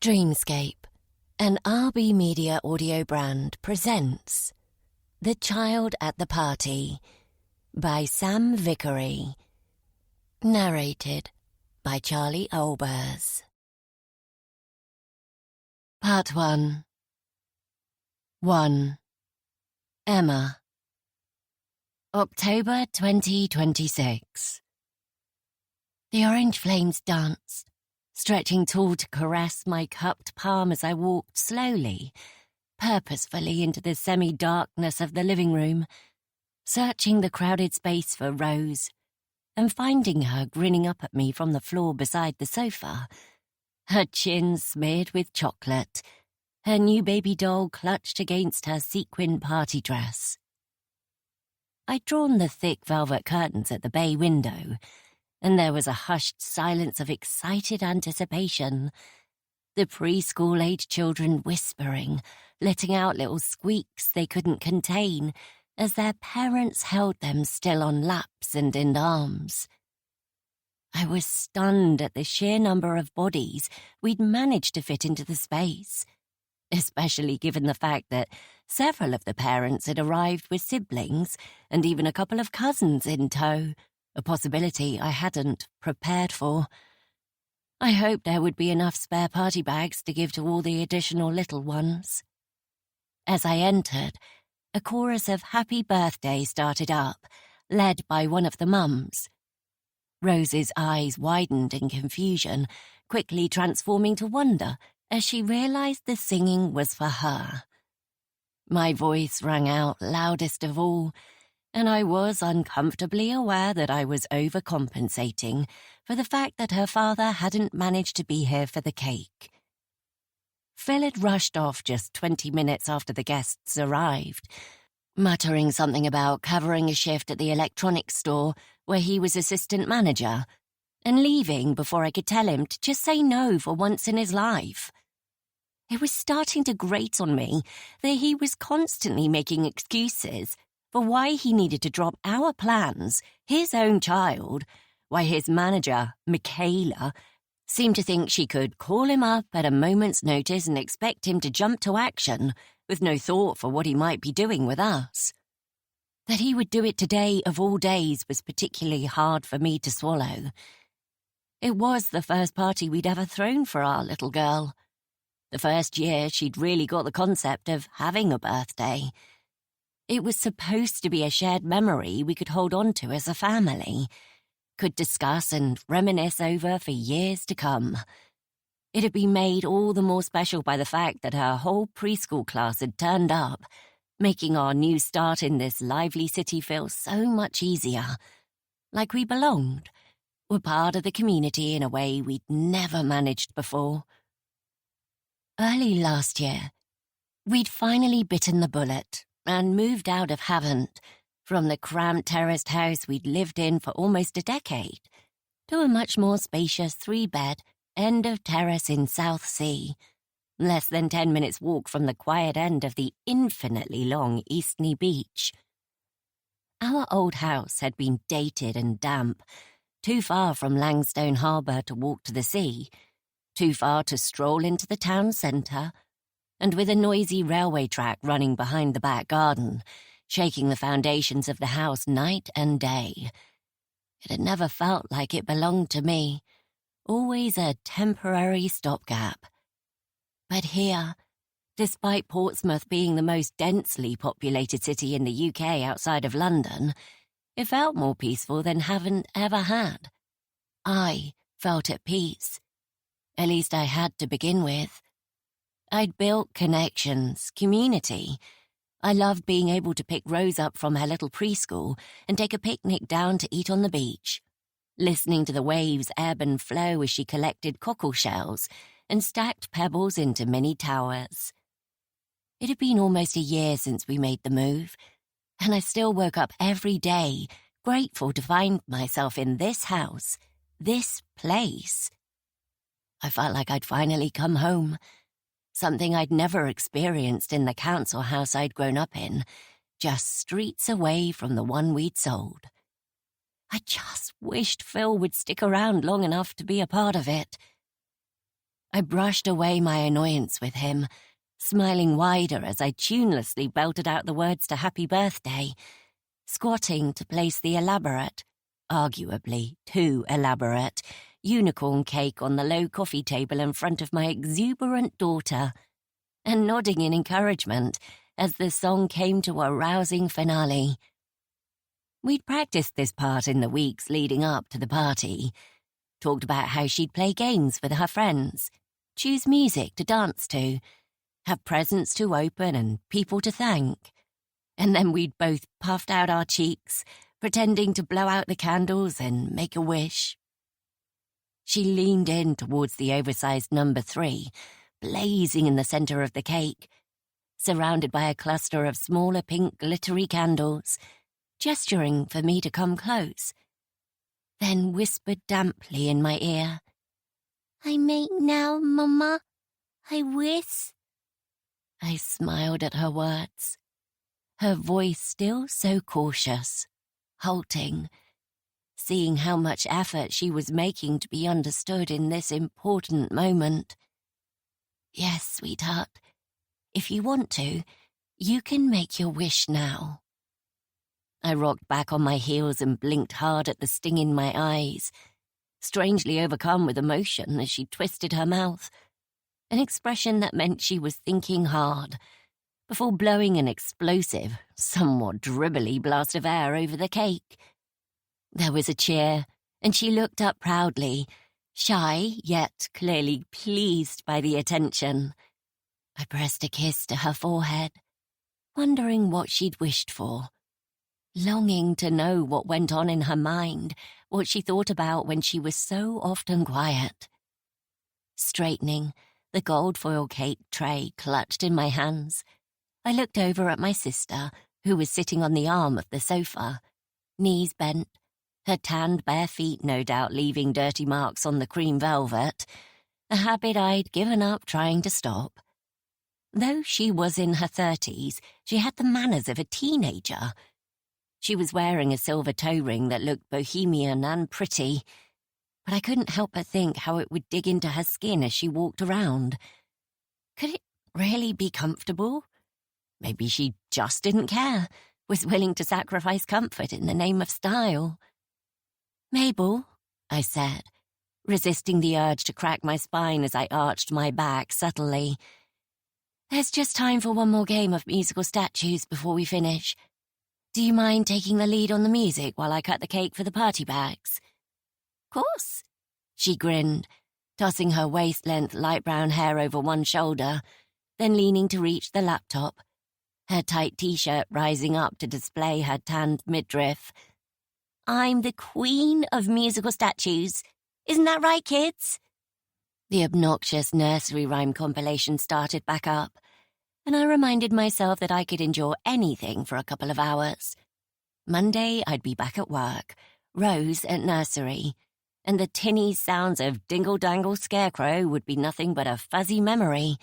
Dreamscape, an RB Media audio brand, presents The Child at the Party by Sam Vickery. Narrated by Charlie Olbers. Part 1. 1. Emma. October 2026. The orange flames danced, stretching tall to caress my cupped palm as I walked slowly, purposefully into the semi-darkness of the living room, searching the crowded space for Rose, and finding her grinning up at me from the floor beside the sofa, her chin smeared with chocolate, her new baby doll clutched against her sequin party dress. I'd drawn the thick velvet curtains at the bay window, and there was a hushed silence of excited anticipation, the preschool-age children whispering, letting out little squeaks they couldn't contain as their parents held them still on laps and in arms. I was stunned at the sheer number of bodies we'd managed to fit into the space, especially given the fact that several of the parents had arrived with siblings and even a couple of cousins in tow, a possibility I hadn't prepared for. I hoped there would be enough spare party bags to give to all the additional little ones. As I entered, a chorus of happy birthday started up, led by one of the mums. Rose's eyes widened in confusion, quickly transforming to wonder as she realized the singing was for her. My voice rang out loudest of all, and I was uncomfortably aware that I was overcompensating for the fact that her father hadn't managed to be here for the cake. Phil had rushed off just 20 minutes after the guests arrived, muttering something about covering a shift at the electronics store where he was assistant manager, and leaving before I could tell him to just say no for once in his life. It was starting to grate on me that he was constantly making excuses for why he needed to drop our plans, his own child, why his manager, Michaela, seemed to think she could call him up at a moment's notice and expect him to jump to action with no thought for what he might be doing with us. That he would do it today of all days was particularly hard for me to swallow. It was the first party we'd ever thrown for our little girl. The first year she'd really got the concept of having a birthday. It was supposed to be a shared memory we could hold on to as a family, could discuss and reminisce over for years to come. It had been made all the more special by the fact that her whole preschool class had turned up, making our new start in this lively city feel so much easier, like we belonged, were part of the community in a way we'd never managed before. Early last year, we'd finally bitten the bullet and moved out of Havant, from the cramped terraced house we'd lived in for almost a decade, to a much more spacious 3-bed, end of terrace in South Sea, less than 10 minutes walk from the quiet end of the infinitely long Eastney Beach. Our old house had been dated and damp, too far from Langstone Harbour to walk to the sea, too far to stroll into the town centre, and with a noisy railway track running behind the back garden, shaking the foundations of the house night and day. It had never felt like it belonged to me, always a temporary stopgap. But here, despite Portsmouth being the most densely populated city in the UK outside of London, it felt more peaceful than Havant ever had. I felt at peace. At least I had to begin with. I'd built connections, community. I loved being able to pick Rose up from her little preschool and take a picnic down to eat on the beach, listening to the waves ebb and flow as she collected cockle shells and stacked pebbles into mini towers. It had been almost a year since we made the move, and I still woke up every day grateful to find myself in this house, this place. I felt like I'd finally come home, something I'd never experienced in the council house I'd grown up in, just streets away from the one we'd sold. I just wished Phil would stick around long enough to be a part of it. I brushed away my annoyance with him, smiling wider as I tunelessly belted out the words to Happy Birthday, squatting to place the elaborate, arguably too elaborate, unicorn cake on the low coffee table in front of my exuberant daughter, and nodding in encouragement as the song came to a rousing finale. We'd practiced this part in the weeks leading up to the party, talked about how she'd play games with her friends, choose music to dance to, have presents to open and people to thank, and then we'd both puffed out our cheeks, pretending to blow out the candles and make a wish. She leaned in towards the oversized number 3, blazing in the center of the cake, surrounded by a cluster of smaller pink glittery candles, gesturing for me to come close, then whispered damply in my ear, "I make now, Mama. I wish." I smiled at her words, her voice still so cautious, halting, seeing how much effort she was making to be understood in this important moment. "Yes, sweetheart, if you want to, you can make your wish now." I rocked back on my heels and blinked hard at the sting in my eyes, strangely overcome with emotion as she twisted her mouth, an expression that meant she was thinking hard, before blowing an explosive, somewhat dribbly blast of air over the cake. There was a cheer, and she looked up proudly, shy yet clearly pleased by the attention. I pressed a kiss to her forehead, wondering what she'd wished for, longing to know what went on in her mind, what she thought about when she was so often quiet. Straightening, the gold foil cake tray clutched in my hands, I looked over at my sister, who was sitting on the arm of the sofa, knees bent, her tanned bare feet no doubt leaving dirty marks on the cream velvet, a habit I'd given up trying to stop. Though she was in her 30s, she had the manners of a teenager. She was wearing a silver toe ring that looked bohemian and pretty, but I couldn't help but think how it would dig into her skin as she walked around. Could it really be comfortable? Maybe she just didn't care, was willing to sacrifice comfort in the name of style. "Mabel," I said, resisting the urge to crack my spine as I arched my back subtly. "There's just time for one more game of musical statues before we finish. Do you mind taking the lead on the music while I cut the cake for the party bags?" "Course," she grinned, tossing her waist-length light brown hair over one shoulder, then leaning to reach the laptop, her tight t-shirt rising up to display her tanned midriff. "I'm the queen of musical statues. Isn't that right, kids?" The obnoxious nursery rhyme compilation started back up, and I reminded myself that I could endure anything for a couple of hours. Monday, I'd be back at work, Rose at nursery, and the tinny sounds of Dingle-Dangle Scarecrow would be nothing but a fuzzy memory,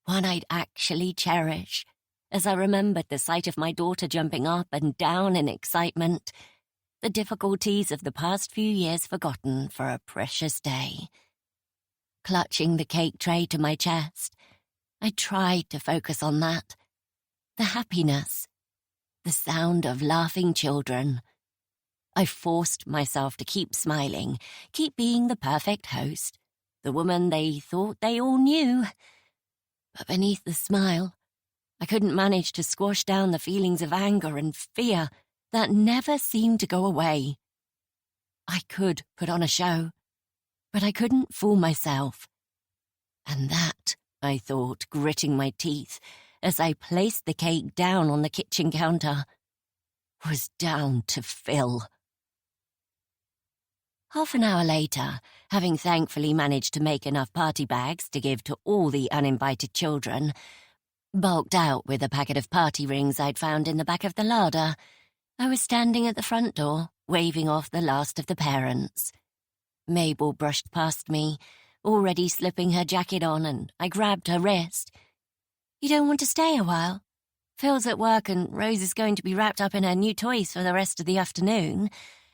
one I'd actually cherish, as I remembered the sight of my daughter jumping up and down in excitement, the difficulties of the past few years forgotten for a precious day. Clutching the cake tray to my chest, I tried to focus on that. The happiness, the sound of laughing children. I forced myself to keep smiling, keep being the perfect host, the woman they thought they all knew. But beneath the smile, I couldn't manage to squash down the feelings of anger and fear that never seemed to go away. I could put on a show, but I couldn't fool myself. And that, I thought, gritting my teeth, as I placed the cake down on the kitchen counter, was down to Phil. Half an hour later, having thankfully managed to make enough party bags to give to all the uninvited children, bulked out with a packet of party rings I'd found in the back of the larder, I was standing at the front door, waving off the last of the parents. Mabel brushed past me, already slipping her jacket on, and I grabbed her wrist. "You don't want to stay a while? Phil's at work and Rose is going to be wrapped up in her new toys for the rest of the afternoon.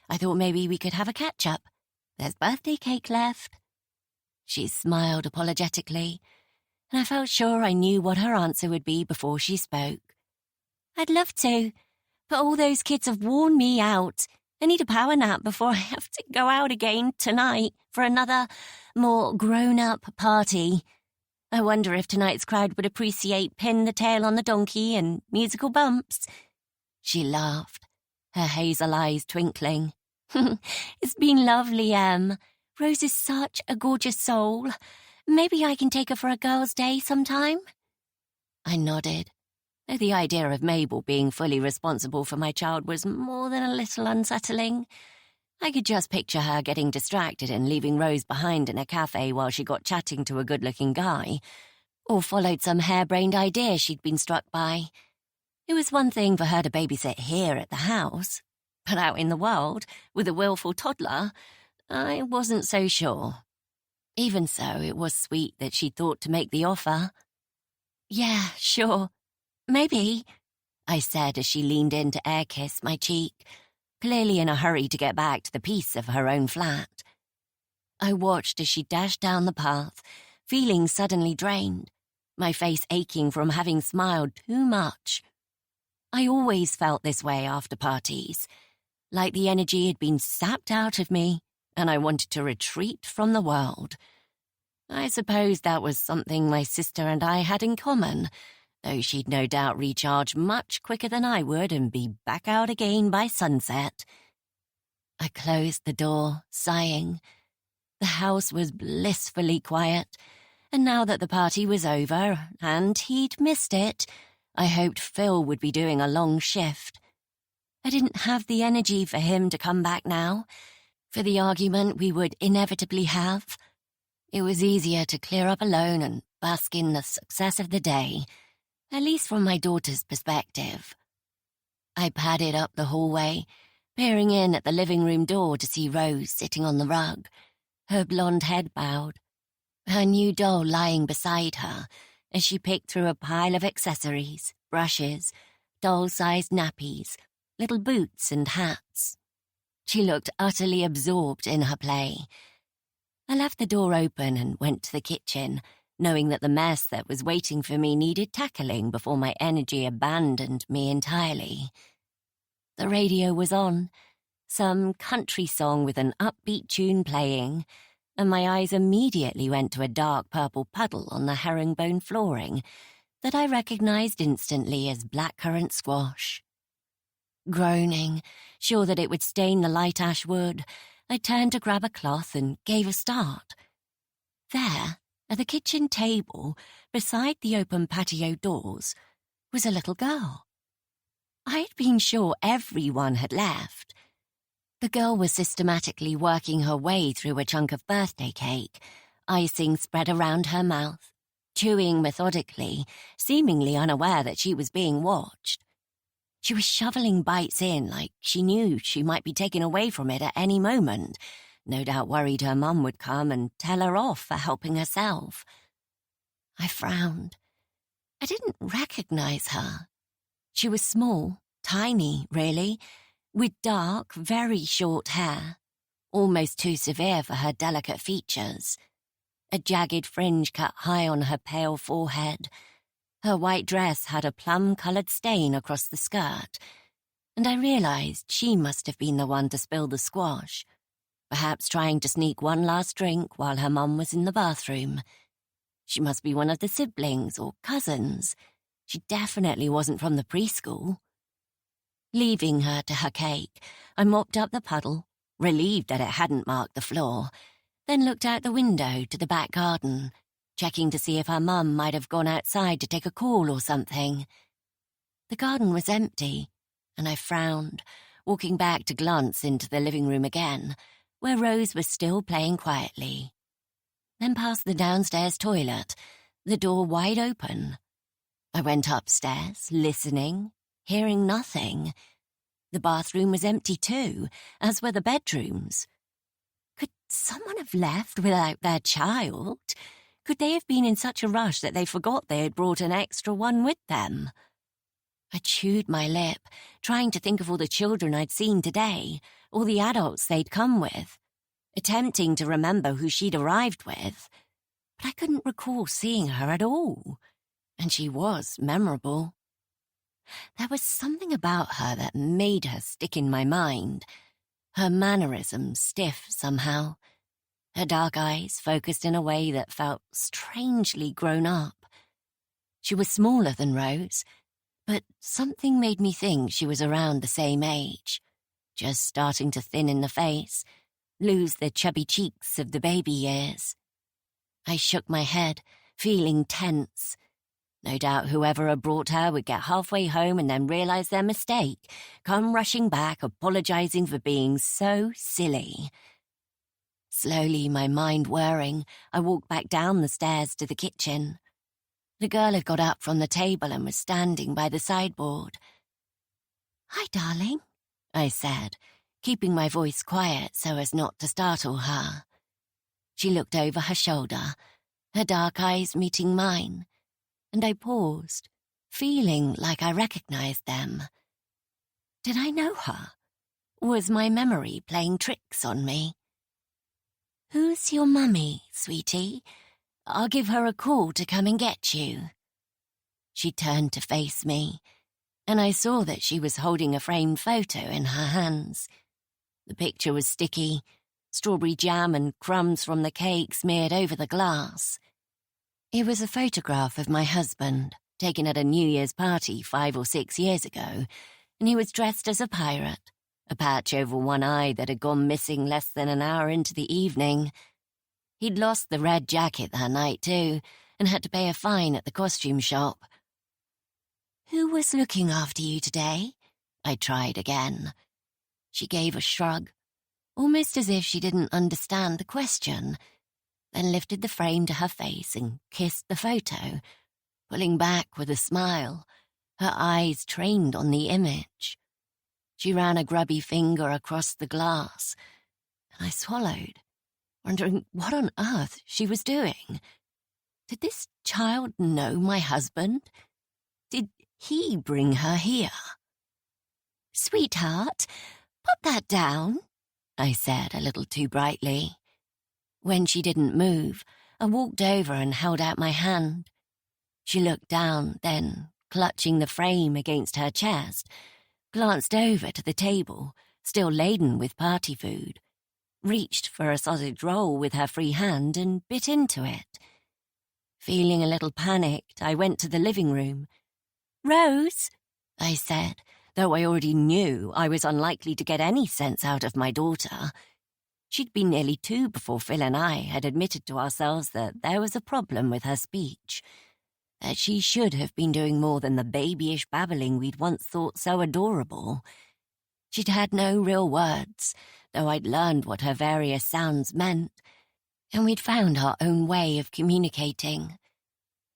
I thought maybe we could have a catch-up. There's birthday cake left." She smiled apologetically, and I felt sure I knew what her answer would be before she spoke. I'd love to, but all those kids have worn me out. I need a power nap before I have to go out again tonight for another, more grown-up party. I wonder if tonight's crowd would appreciate Pin the Tail on the Donkey and musical bumps. She laughed, her hazel eyes twinkling. It's been lovely, Em. Rose is such a gorgeous soul. Maybe I can take her for a girls' day sometime? I nodded, though the idea of Mabel being fully responsible for my child was more than a little unsettling. I could just picture her getting distracted and leaving Rose behind in a cafe while she got chatting to a good-looking guy, or followed some harebrained idea she'd been struck by. It was one thing for her to babysit here at the house, but out in the world, with a willful toddler, I wasn't so sure. Even so, it was sweet that she'd thought to make the offer. Yeah, sure. Maybe, I said as she leaned in to air-kiss my cheek, clearly in a hurry to get back to the peace of her own flat. I watched as she dashed down the path, feeling suddenly drained, my face aching from having smiled too much. I always felt this way after parties, like the energy had been sapped out of me, and I wanted to retreat from the world. I suppose that was something my sister and I had in common, though she'd no doubt recharge much quicker than I would and be back out again by sunset. I closed the door, sighing. The house was blissfully quiet, and now that the party was over, and he'd missed it, I hoped Phil would be doing a long shift. I didn't have the energy for him to come back now, for the argument we would inevitably have. It was easier to clear up alone and bask in the success of the day, at least from my daughter's perspective. I padded up the hallway, peering in at the living room door to see Rose sitting on the rug, her blonde head bowed, her new doll lying beside her as she picked through a pile of accessories, brushes, doll-sized nappies, little boots and hats. She looked utterly absorbed in her play. I left the door open and went to the kitchen, knowing that the mess that was waiting for me needed tackling before my energy abandoned me entirely. The radio was on, some country song with an upbeat tune playing, and my eyes immediately went to a dark purple puddle on the herringbone flooring that I recognized instantly as blackcurrant squash. Groaning, sure that it would stain the light ash wood, I turned to grab a cloth and gave a start. There, at the kitchen table, beside the open patio doors, was a little girl. I'd been sure everyone had left. The girl was systematically working her way through a chunk of birthday cake, icing spread around her mouth, chewing methodically, seemingly unaware that she was being watched. She was shoveling bites in like she knew she might be taken away from it at any moment, no doubt worried her mum would come and tell her off for helping herself. I frowned. I didn't recognize her. She was small, tiny, really, with dark, very short hair, almost too severe for her delicate features. A jagged fringe cut high on her pale forehead. Her white dress had a plum-coloured stain across the skirt, and I realized she must have been the one to spill the squash, perhaps trying to sneak one last drink while her mum was in the bathroom. She must be one of the siblings or cousins. She definitely wasn't from the preschool. Leaving her to her cake, I mopped up the puddle, relieved that it hadn't marked the floor, then looked out the window to the back garden, checking to see if her mum might have gone outside to take a call or something. The garden was empty, and I frowned, walking back to glance into the living room again, where Rose was still playing quietly. Then past the downstairs toilet, the door wide open. I went upstairs, listening, hearing nothing. The bathroom was empty too, as were the bedrooms. Could someone have left without their child? Could they have been in such a rush that they forgot they had brought an extra one with them? I chewed my lip, trying to think of all the children I'd seen today, all the adults they'd come with, attempting to remember who she'd arrived with. but I couldn't recall seeing her at all, and she was memorable. There was something about her that made her stick in my mind, her mannerisms stiff somehow, her dark eyes focused in a way that felt strangely grown up. She was smaller than Rose, but something made me think she was around the same age, just starting to thin in the face, lose the chubby cheeks of the baby years. I shook my head, feeling tense. No doubt whoever had brought her would get halfway home and then realize their mistake, come rushing back, apologizing for being so silly. Slowly, my mind whirring, I walked back down the stairs to the kitchen. The girl had got up from the table and was standing by the sideboard. "Hi, darling," I said, keeping my voice quiet so as not to startle her. She looked over her shoulder, her dark eyes meeting mine, and I paused, feeling like I recognized them. Did I know her? Was my memory playing tricks on me? "Who's your mummy, sweetie? I'll give her a call to come and get you." She turned to face me, and I saw that she was holding a framed photo in her hands. The picture was sticky, strawberry jam and crumbs from the cake smeared over the glass. It was a photograph of my husband, taken at a New Year's party 5 or 6 years ago, and he was dressed as a pirate, a patch over one eye that had gone missing less than an hour into the evening. He'd lost the red jacket that night too, and had to pay a fine at the costume shop. "Who was looking after you today?" I tried again. She gave a shrug, almost as if she didn't understand the question, then lifted the frame to her face and kissed the photo, pulling back with a smile, her eyes trained on the image. She ran a grubby finger across the glass, and I swallowed, wondering what on earth she was doing. Did this child know my husband? Did he bring her here? "Sweetheart, pop that down," I said a little too brightly. When she didn't move, I walked over and held out my hand. She looked down, then, clutching the frame against her chest, glanced over to the table, still laden with party food, reached for a sausage roll with her free hand and bit into it. Feeling a little panicked, I went to the living room. "Rose," I said, though I already knew I was unlikely to get any sense out of my daughter. She'd been nearly 2 before Phil and I had admitted to ourselves that there was a problem with her speech, that she should have been doing more than the babyish babbling we'd once thought so adorable. She'd had no real words, though I'd learned what her various sounds meant, and we'd found our own way of communicating.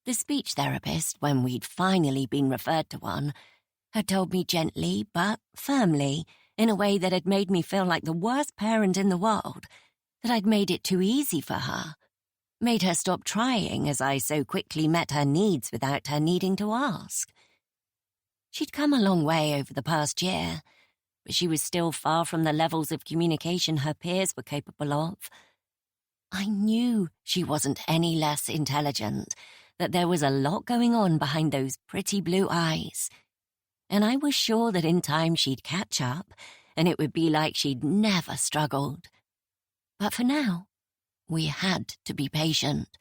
The speech therapist, when we'd finally been referred to one, had told me gently but firmly, in a way that had made me feel like the worst parent in the world, that I'd made it too easy for her, made her stop trying as I so quickly met her needs without her needing to ask. She'd come a long way over the past year, but she was still far from the levels of communication her peers were capable of. I knew she wasn't any less intelligent, that there was a lot going on behind those pretty blue eyes, and I was sure that in time she'd catch up, and it would be like she'd never struggled. But for now, we had to be patient,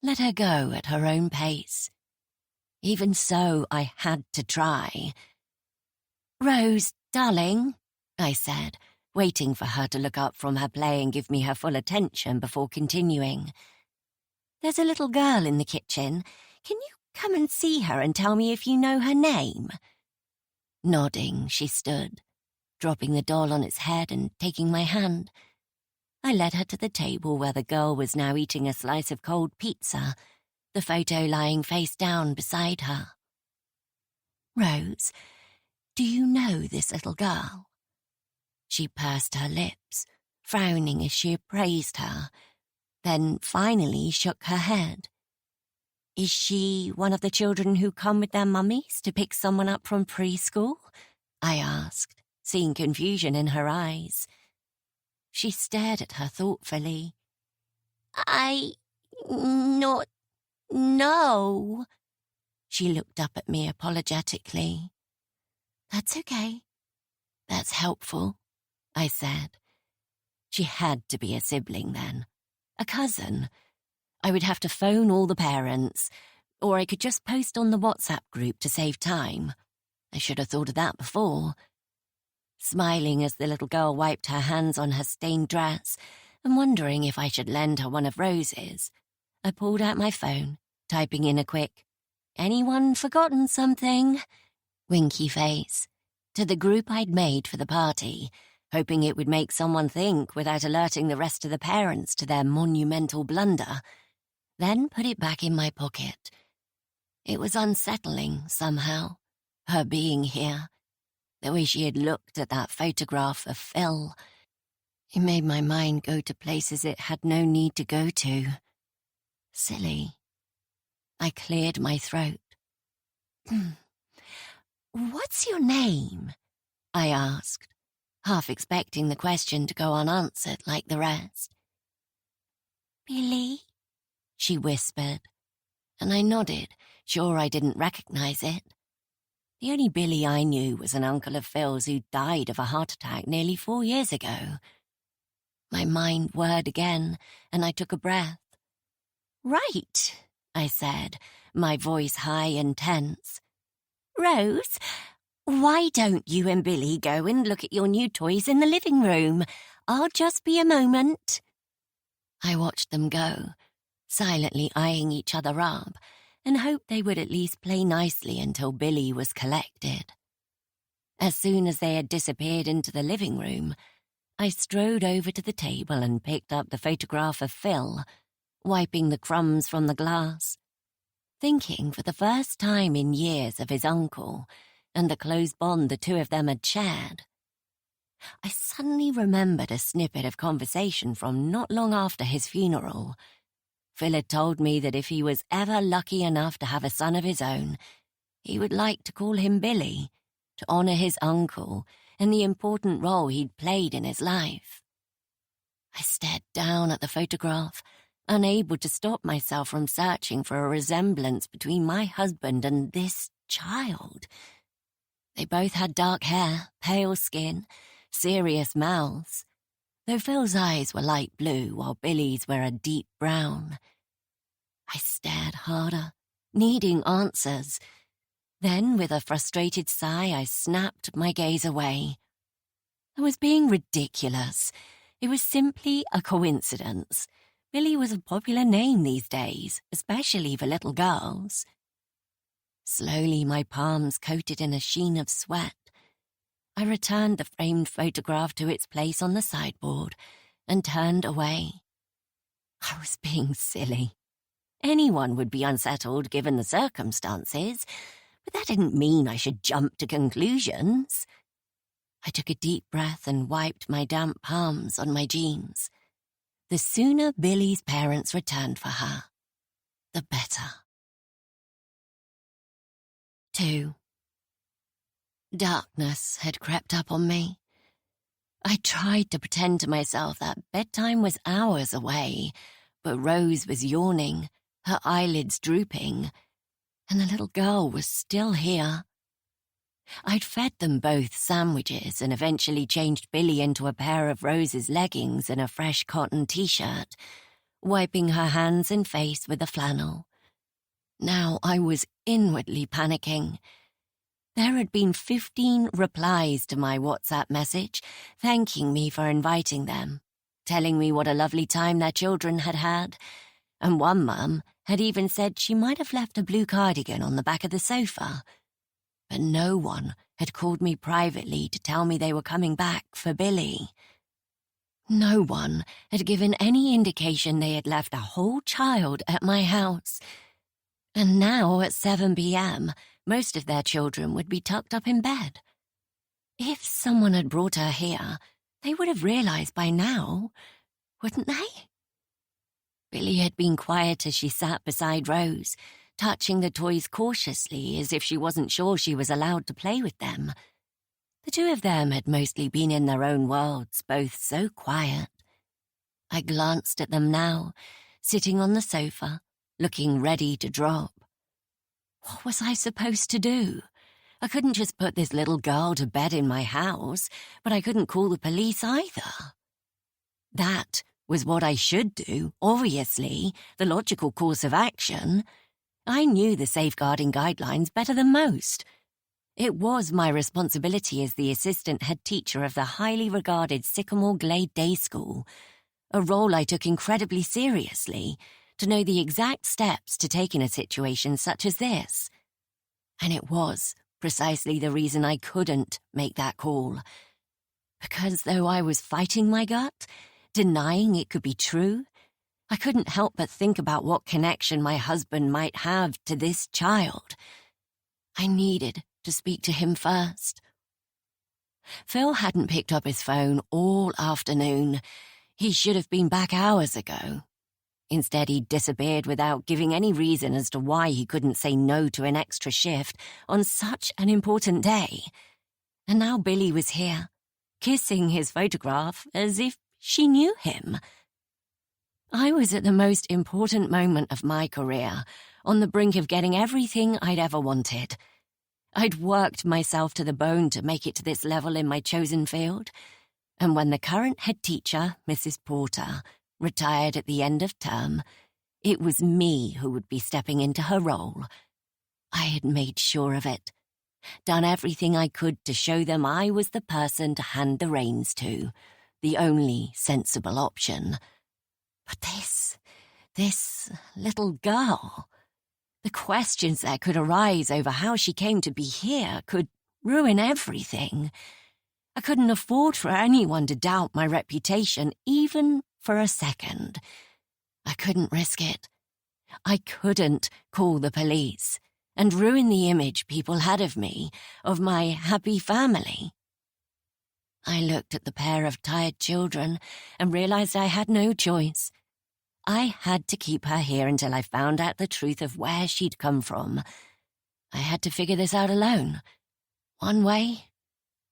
let her go at her own pace. Even so, I had to try. "Rose, darling," I said, waiting for her to look up from her play and give me her full attention before continuing. "There's a little girl in the kitchen. Can you come and see her and tell me if you know her name?" Nodding, she stood, dropping the doll on its head and taking my hand. I led her to the table where the girl was now eating a slice of cold pizza, the photo lying face down beside her. "Rose, do you know this little girl?" She pursed her lips, frowning as she appraised her, then finally shook her head. "Is she one of the children who come with their mummies to pick someone up from preschool?" I asked, seeing confusion in her eyes. She stared at her thoughtfully. Not... no. She looked up at me apologetically. That's okay. That's helpful, I said. She had to be a sibling then. A cousin. I would have to phone all the parents, or I could just post on the WhatsApp group to save time. I should have thought of that before. Smiling as the little girl wiped her hands on her stained dress and wondering if I should lend her one of Rose's, I pulled out my phone, typing in a quick, "Anyone forgotten something?" winky face, to the group I'd made for the party, hoping it would make someone think without alerting the rest of the parents to their monumental blunder, then put it back in my pocket. It was unsettling, somehow, her being here, the way she had looked at that photograph of Phil. It made my mind go to places it had no need to go to. Silly. I cleared my throat. "What's your name?" I asked, half expecting the question to go unanswered like the rest. "Billy," she whispered, and I nodded, sure I didn't recognize it. The only Billy I knew was an uncle of Phil's who died of a heart attack nearly 4 years ago. My mind whirred again, and I took a breath. "Right," I said, my voice high and tense. "Rose, why don't you and Billy go and look at your new toys in the living room? I'll just be a moment." I watched them go, silently eyeing each other up, and hoped they would at least play nicely until Billy was collected. As soon as they had disappeared into the living room, I strode over to the table and picked up the photograph of Phil, wiping the crumbs from the glass, thinking for the first time in years of his uncle and the close bond the two of them had shared. I suddenly remembered a snippet of conversation from not long after his funeral. Phil had told me that if he was ever lucky enough to have a son of his own, he would like to call him Billy, to honor his uncle and the important role he'd played in his life. I stared down at the photograph, unable to stop myself from searching for a resemblance between my husband and this child. They both had dark hair, pale skin, serious mouths, though Phil's eyes were light blue while Billy's were a deep brown. I stared harder, needing answers. Then, with a frustrated sigh, I snapped my gaze away. I was being ridiculous. It was simply a coincidence. Billy was a popular name these days, especially for little girls. Slowly, my palms coated in a sheen of sweat, I returned the framed photograph to its place on the sideboard and turned away. I was being silly. Anyone would be unsettled given the circumstances, but that didn't mean I should jump to conclusions. I took a deep breath and wiped my damp palms on my jeans. The sooner Billy's parents returned for her, the better. 2. Darkness had crept up on me. I tried to pretend to myself that bedtime was hours away, but Rose was yawning, her eyelids drooping, and the little girl was still here. I'd fed them both sandwiches and eventually changed Billy into a pair of Rose's leggings and a fresh cotton t-shirt, wiping her hands and face with a flannel. Now I was inwardly panicking. There had been 15 replies to my WhatsApp message, thanking me for inviting them, telling me what a lovely time their children had had, and one mum had even said she might have left a blue cardigan on the back of the sofa. But no one had called me privately to tell me they were coming back for Billy. No one had given any indication they had left a whole child at my house. And now at 7 p.m., most of their children would be tucked up in bed. If someone had brought her here, they would have realized by now, wouldn't they? Billy had been quiet as she sat beside Rose, touching the toys cautiously as if she wasn't sure she was allowed to play with them. The two of them had mostly been in their own worlds, both so quiet. I glanced at them now, sitting on the sofa, looking ready to drop. What was I supposed to do? I couldn't just put this little girl to bed in my house, but I couldn't call the police either. That was what I should do, obviously, the logical course of action. I knew the safeguarding guidelines better than most. It was my responsibility as the assistant head teacher of the highly regarded Sycamore Glade Day School, a role I took incredibly seriously, to know the exact steps to take in a situation such as this. And it was precisely the reason I couldn't make that call. Because though I was fighting my gut, denying it could be true, I couldn't help but think about what connection my husband might have to this child. I needed to speak to him first. Phil hadn't picked up his phone all afternoon. He should have been back hours ago. Instead, he disappeared without giving any reason as to why he couldn't say no to an extra shift on such an important day. And now Billy was here, kissing his photograph as if she knew him. I was at the most important moment of my career, on the brink of getting everything I'd ever wanted. I'd worked myself to the bone to make it to this level in my chosen field, and when the current head teacher, Mrs. Porter, retired at the end of term, it was me who would be stepping into her role. I had made sure of it, done everything I could to show them I was the person to hand the reins to, the only sensible option. But this little girl, the questions that could arise over how she came to be here could ruin everything. I couldn't afford for anyone to doubt my reputation, even for a second. I couldn't risk it. I couldn't call the police and ruin the image people had of me, of my happy family. I looked at the pair of tired children and realized I had no choice. I had to keep her here until I found out the truth of where she'd come from. I had to figure this out alone, one way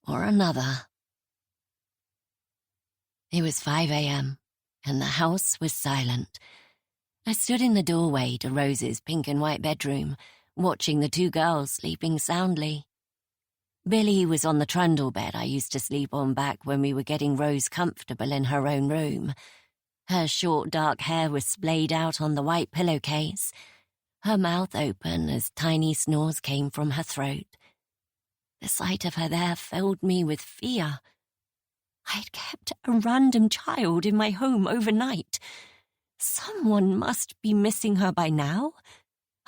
or another. It was 5 a.m., and the house was silent. I stood in the doorway to Rose's pink and white bedroom, watching the two girls sleeping soundly. Billy was on the trundle bed I used to sleep on back when we were getting Rose comfortable in her own room. Her short dark hair was splayed out on the white pillowcase, her mouth open as tiny snores came from her throat. The sight of her there filled me with fear. I'd kept a random child in my home overnight. Someone must be missing her by now.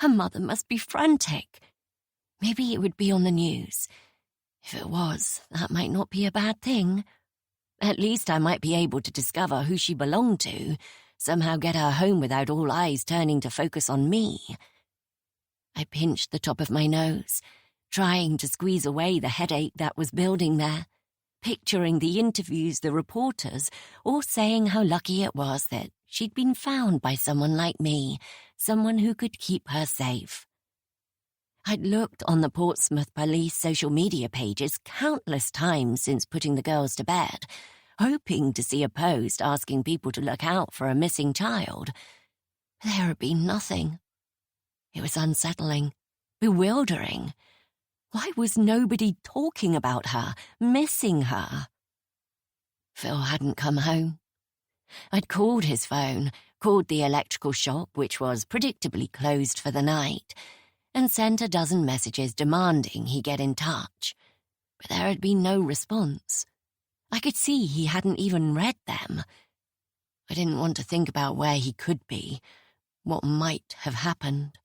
Her mother must be frantic. Maybe it would be on the news. If it was, that might not be a bad thing. At least I might be able to discover who she belonged to, somehow get her home without all eyes turning to focus on me. I pinched the top of my nose, trying to squeeze away the headache that was building there, picturing the interviews, the reporters, all saying how lucky it was that she'd been found by someone like me, someone who could keep her safe. I'd looked on the Portsmouth police social media pages countless times since putting the girls to bed, hoping to see a post asking people to look out for a missing child. There had been nothing. It was unsettling, bewildering. Why was nobody talking about her, missing her? Phil hadn't come home. I'd called his phone, called the electrical shop, which was predictably closed for the night, and sent a dozen messages demanding he get in touch. But there had been no response. I could see he hadn't even read them. I didn't want to think about where he could be, what might have happened.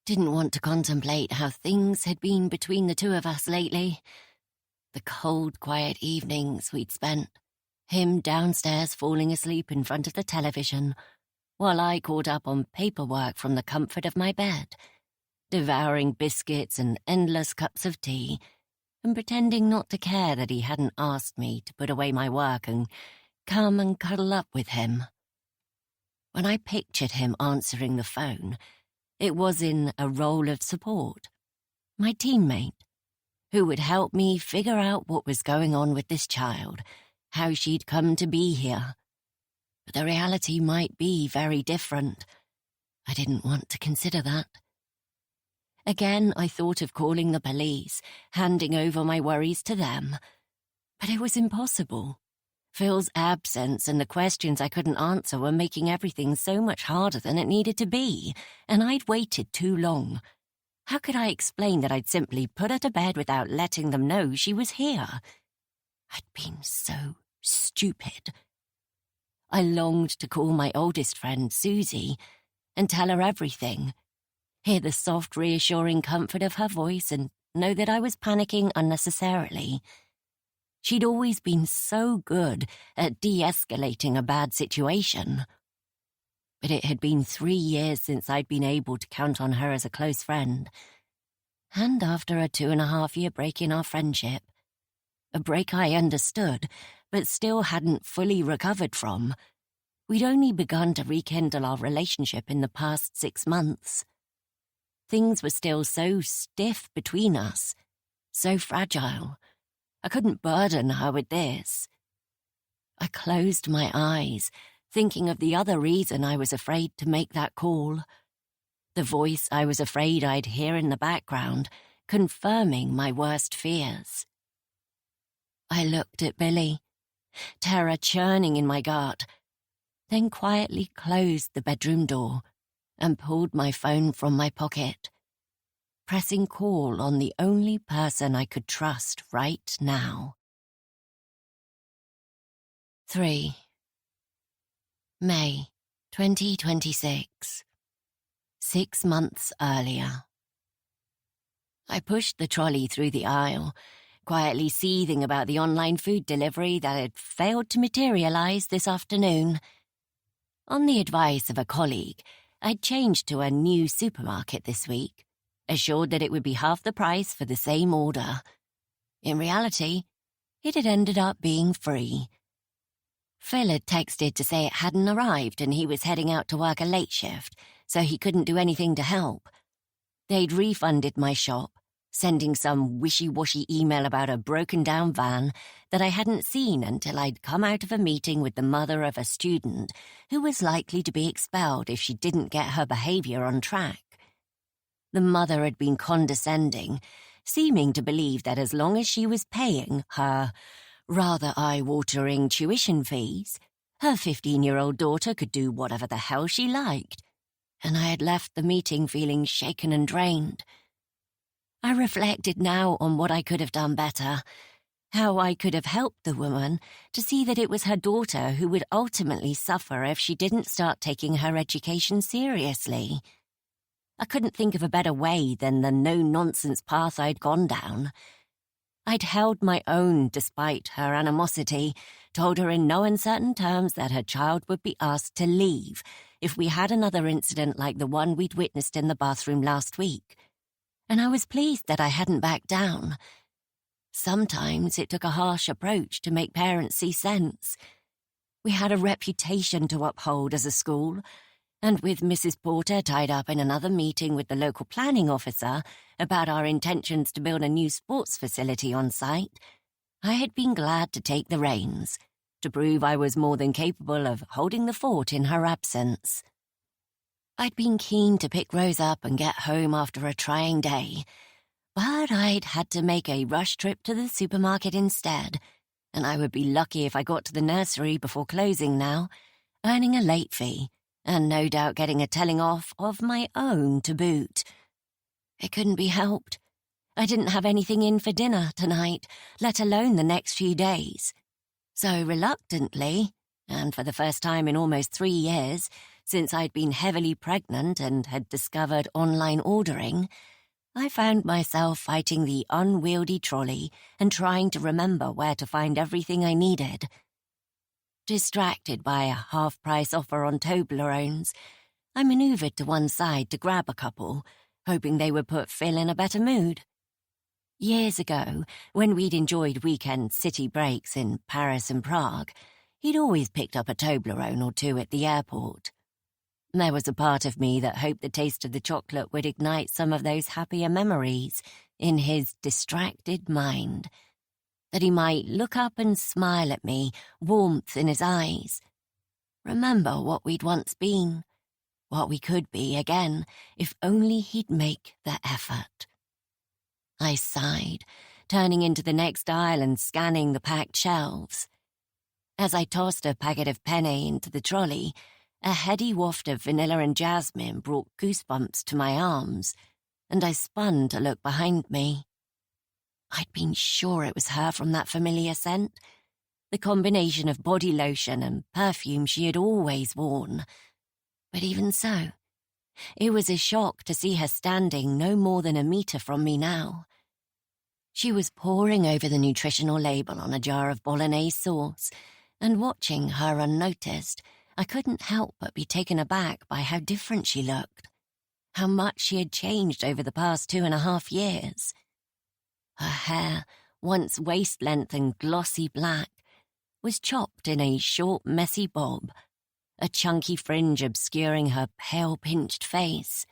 Didn't want to contemplate how things had been between the two of us lately. The cold, quiet evenings we'd spent, him downstairs falling asleep in front of the television, while I caught up on paperwork from the comfort of my bed, devouring biscuits and endless cups of tea, and pretending not to care that he hadn't asked me to put away my work and come and cuddle up with him. When I pictured him answering the phone, it was in a role of support, my teammate, who would help me figure out what was going on with this child, how she'd come to be here. But the reality might be very different. I didn't want to consider that. Again, I thought of calling the police, handing over my worries to them. But it was impossible. Phil's absence and the questions I couldn't answer were making everything so much harder than it needed to be, and I'd waited too long. How could I explain that I'd simply put her to bed without letting them know she was here? I'd been so stupid. I longed to call my oldest friend, Susie, and tell her everything. Hear the soft, reassuring comfort of her voice and know that I was panicking unnecessarily. She'd always been so good at de-escalating a bad situation. But it had been 3 years since I'd been able to count on her as a close friend. And after a 2.5-year break in our friendship, a break I understood, but still hadn't fully recovered from, we'd only begun to rekindle our relationship in the past 6 months. Things were still so stiff between us, so fragile. I couldn't burden her with this. I closed my eyes, thinking of the other reason I was afraid to make that call. The voice I was afraid I'd hear in the background, confirming my worst fears. I looked at Billy, terror churning in my gut, then quietly closed the bedroom door and pulled my phone from my pocket, pressing call on the only person I could trust right now. 3. May 2026. 6 months earlier. I pushed the trolley through the aisle, quietly seething about the online food delivery that had failed to materialize this afternoon. On the advice of a colleague, I'd changed to a new supermarket this week, assured that it would be half the price for the same order. In reality, it had ended up being free. Phil had texted to say it hadn't arrived and he was heading out to work a late shift, so he couldn't do anything to help. They'd refunded my shop, sending some wishy-washy email about a broken-down van that I hadn't seen until I'd come out of a meeting with the mother of a student who was likely to be expelled if she didn't get her behavior on track. The mother had been condescending, seeming to believe that as long as she was paying her rather eye-watering tuition fees, her 15-year-old daughter could do whatever the hell she liked, and I had left the meeting feeling shaken and drained. I reflected now on what I could have done better, how I could have helped the woman to see that it was her daughter who would ultimately suffer if she didn't start taking her education seriously. I couldn't think of a better way than the no-nonsense path I'd gone down. I'd held my own despite her animosity, told her in no uncertain terms that her child would be asked to leave if we had another incident like the one we'd witnessed in the bathroom last week. And I was pleased that I hadn't backed down. Sometimes it took a harsh approach to make parents see sense. We had a reputation to uphold as a school, and with Mrs. Porter tied up in another meeting with the local planning officer about our intentions to build a new sports facility on site, I had been glad to take the reins, to prove I was more than capable of holding the fort in her absence. I'd been keen to pick Rose up and get home after a trying day, but I'd had to make a rush trip to the supermarket instead, and I would be lucky if I got to the nursery before closing now, earning a late fee, and no doubt getting a telling off of my own to boot. It couldn't be helped. I didn't have anything in for dinner tonight, let alone the next few days. So reluctantly, and for the first time in almost 3 years, since I'd been heavily pregnant and had discovered online ordering, I found myself fighting the unwieldy trolley and trying to remember where to find everything I needed. Distracted by a half-price offer on Toblerones, I manoeuvred to one side to grab a couple, hoping they would put Phil in a better mood. Years ago, when we'd enjoyed weekend city breaks in Paris and Prague, he'd always picked up a Toblerone or two at the airport. There was a part of me that hoped the taste of the chocolate would ignite some of those happier memories in his distracted mind, that he might look up and smile at me, warmth in his eyes. remember what we'd once been, what we could be again if only he'd make the effort. I sighed, turning into the next aisle and scanning the packed shelves. As I tossed a packet of penne into the trolley, a heady waft of vanilla and jasmine brought goosebumps to my arms, and I spun to look behind me. I'd been sure it was her from that familiar scent, the combination of body lotion and perfume she had always worn. But even so, it was a shock to see her standing no more than a metre from me now. She was poring over the nutritional label on a jar of bolognese sauce, and watching her unnoticed, I couldn't help but be taken aback by how different she looked, how much she had changed over the past 2.5 years. Her hair, once waist-length and glossy black, was chopped in a short, messy bob, a chunky fringe obscuring her pale, pinched face.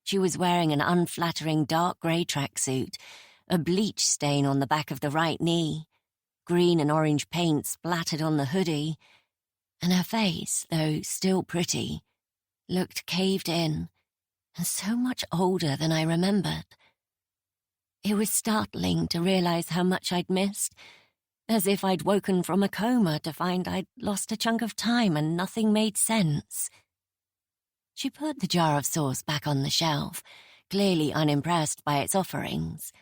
She was wearing an unflattering dark grey tracksuit, a bleach stain on the back of the right knee, green and orange paint splattered on the hoodie, and her face, though still pretty, looked caved in and so much older than I remembered. It was startling to realize how much I'd missed, as if I'd woken from a coma to find I'd lost a chunk of time and nothing made sense. She put the jar of sauce back on the shelf, clearly unimpressed by its offerings.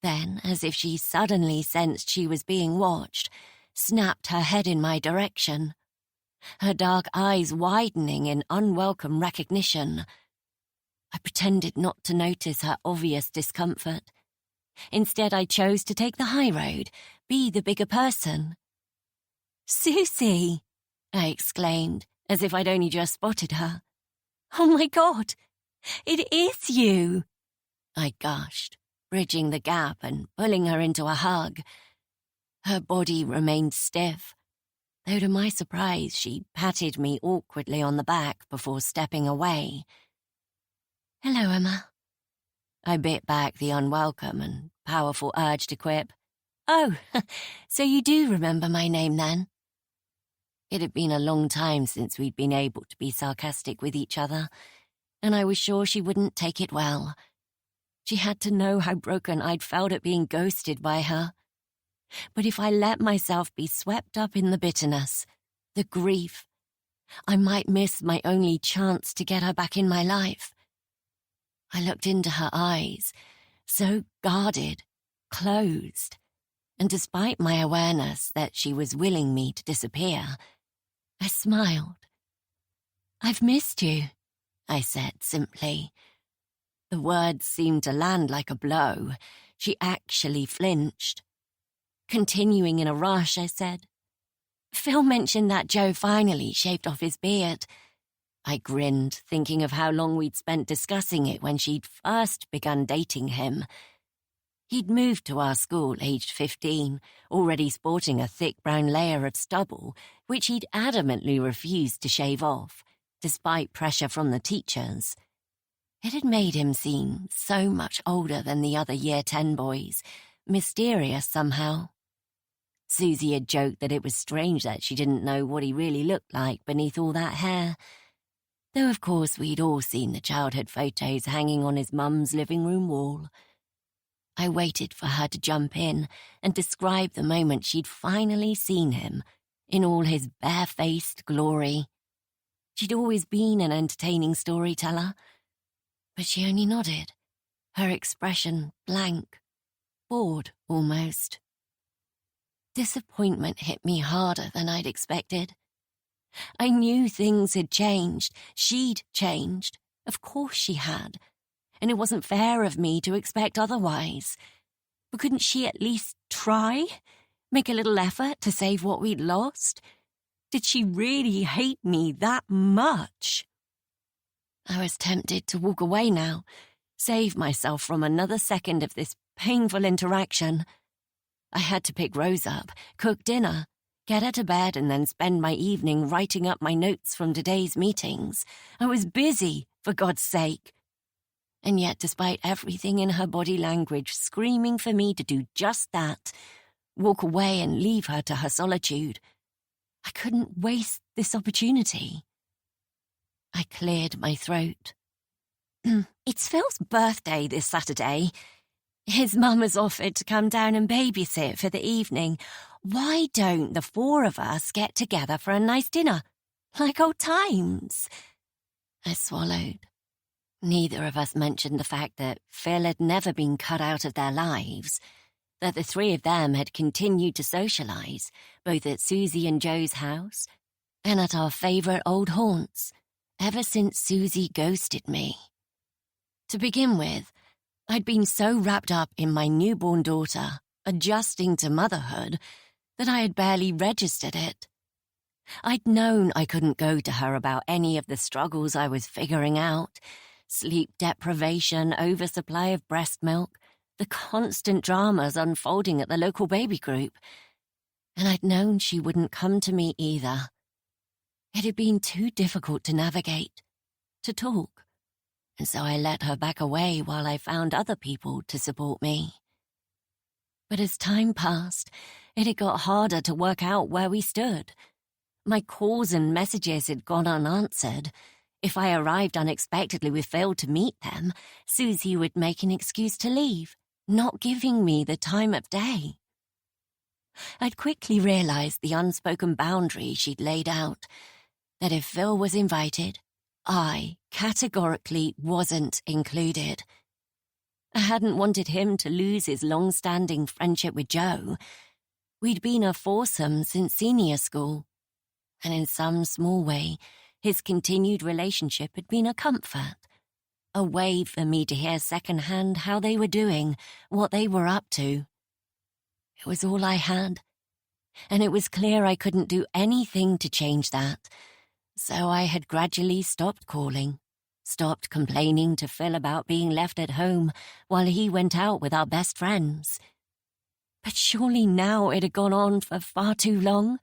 Then, as if she suddenly sensed she was being watched, snapped her head in my direction, her dark eyes widening in unwelcome recognition. I pretended not to notice her obvious discomfort. Instead, I chose to take the high road, be the bigger person. "Susie!" I exclaimed, as if I'd only just spotted her. "Oh my God, it is you!" I gushed, bridging the gap and pulling her into a hug. Her body remained stiff, though to my surprise she patted me awkwardly on the back before stepping away. "Hello, Emma." I bit back the unwelcome and powerful urge to quip, "Oh, so you do remember my name then?" It had been a long time since we'd been able to be sarcastic with each other, and I was sure she wouldn't take it well. She had to know how broken I'd felt at being ghosted by her. But if I let myself be swept up in the bitterness, the grief, I might miss my only chance to get her back in my life. I looked into her eyes, so guarded, closed, and despite my awareness that she was willing me to disappear, I smiled. "I've missed you," I said simply. The words seemed to land like a blow. She actually flinched. Continuing in a rush, I said, "Phil mentioned that Joe finally shaved off his beard." I grinned, thinking of how long we'd spent discussing it when she'd first begun dating him. He'd moved to our school aged 15, already sporting a thick brown layer of stubble, which he'd adamantly refused to shave off, despite pressure from the teachers. It had made him seem so much older than the other Year 10 boys, mysterious somehow. Susie had joked that it was strange that she didn't know what he really looked like beneath all that hair, though of course we'd all seen the childhood photos hanging on his mum's living room wall. I waited for her to jump in and describe the moment she'd finally seen him in all his barefaced glory. She'd always been an entertaining storyteller, but she only nodded, her expression blank, bored almost. Disappointment hit me harder than I'd expected. I knew things had changed. She'd changed. Of course she had. And it wasn't fair of me to expect otherwise. But couldn't she at least try? Make a little effort to save what we'd lost? Did she really hate me that much? I was tempted to walk away now, save myself from another second of this painful interaction. I had to pick Rose up, cook dinner, get her to bed, and then spend my evening writing up my notes from today's meetings. I was busy, for God's sake. And yet, despite everything in her body language screaming for me to do just that, walk away and leave her to her solitude, I couldn't waste this opportunity. I cleared my throat. It's Phil's birthday this Saturday. His mum has offered to come down and babysit for the evening. Why don't the four of us get together for a nice dinner? Like old times. I swallowed. Neither of us mentioned the fact that Phil had never been cut out of their lives, that the three of them had continued to socialise, both at Susie and Joe's house and at our favourite old haunts, ever since Susie ghosted me. To begin with, I'd been so wrapped up in my newborn daughter, adjusting to motherhood, that I had barely registered it. I'd known I couldn't go to her about any of the struggles I was figuring out: sleep deprivation, oversupply of breast milk, the constant dramas unfolding at the local baby group. And I'd known she wouldn't come to me either. It had been too difficult to navigate, to talk, and so I let her back away while I found other people to support me. But as time passed, it had got harder to work out where we stood. My calls and messages had gone unanswered. If I arrived unexpectedly with Phil to meet them, Susie would make an excuse to leave, not giving me the time of day. I'd quickly realised the unspoken boundary she'd laid out, that if Phil was invited, I categorically wasn't included. I hadn't wanted him to lose his long-standing friendship with Joe. We'd been a foursome since senior school, and in some small way, his continued relationship had been a comfort, a way for me to hear secondhand how they were doing, what they were up to. It was all I had, and it was clear I couldn't do anything to change that. So I had gradually stopped calling, stopped complaining to Phil about being left at home while he went out with our best friends. But surely now it had gone on for far too long,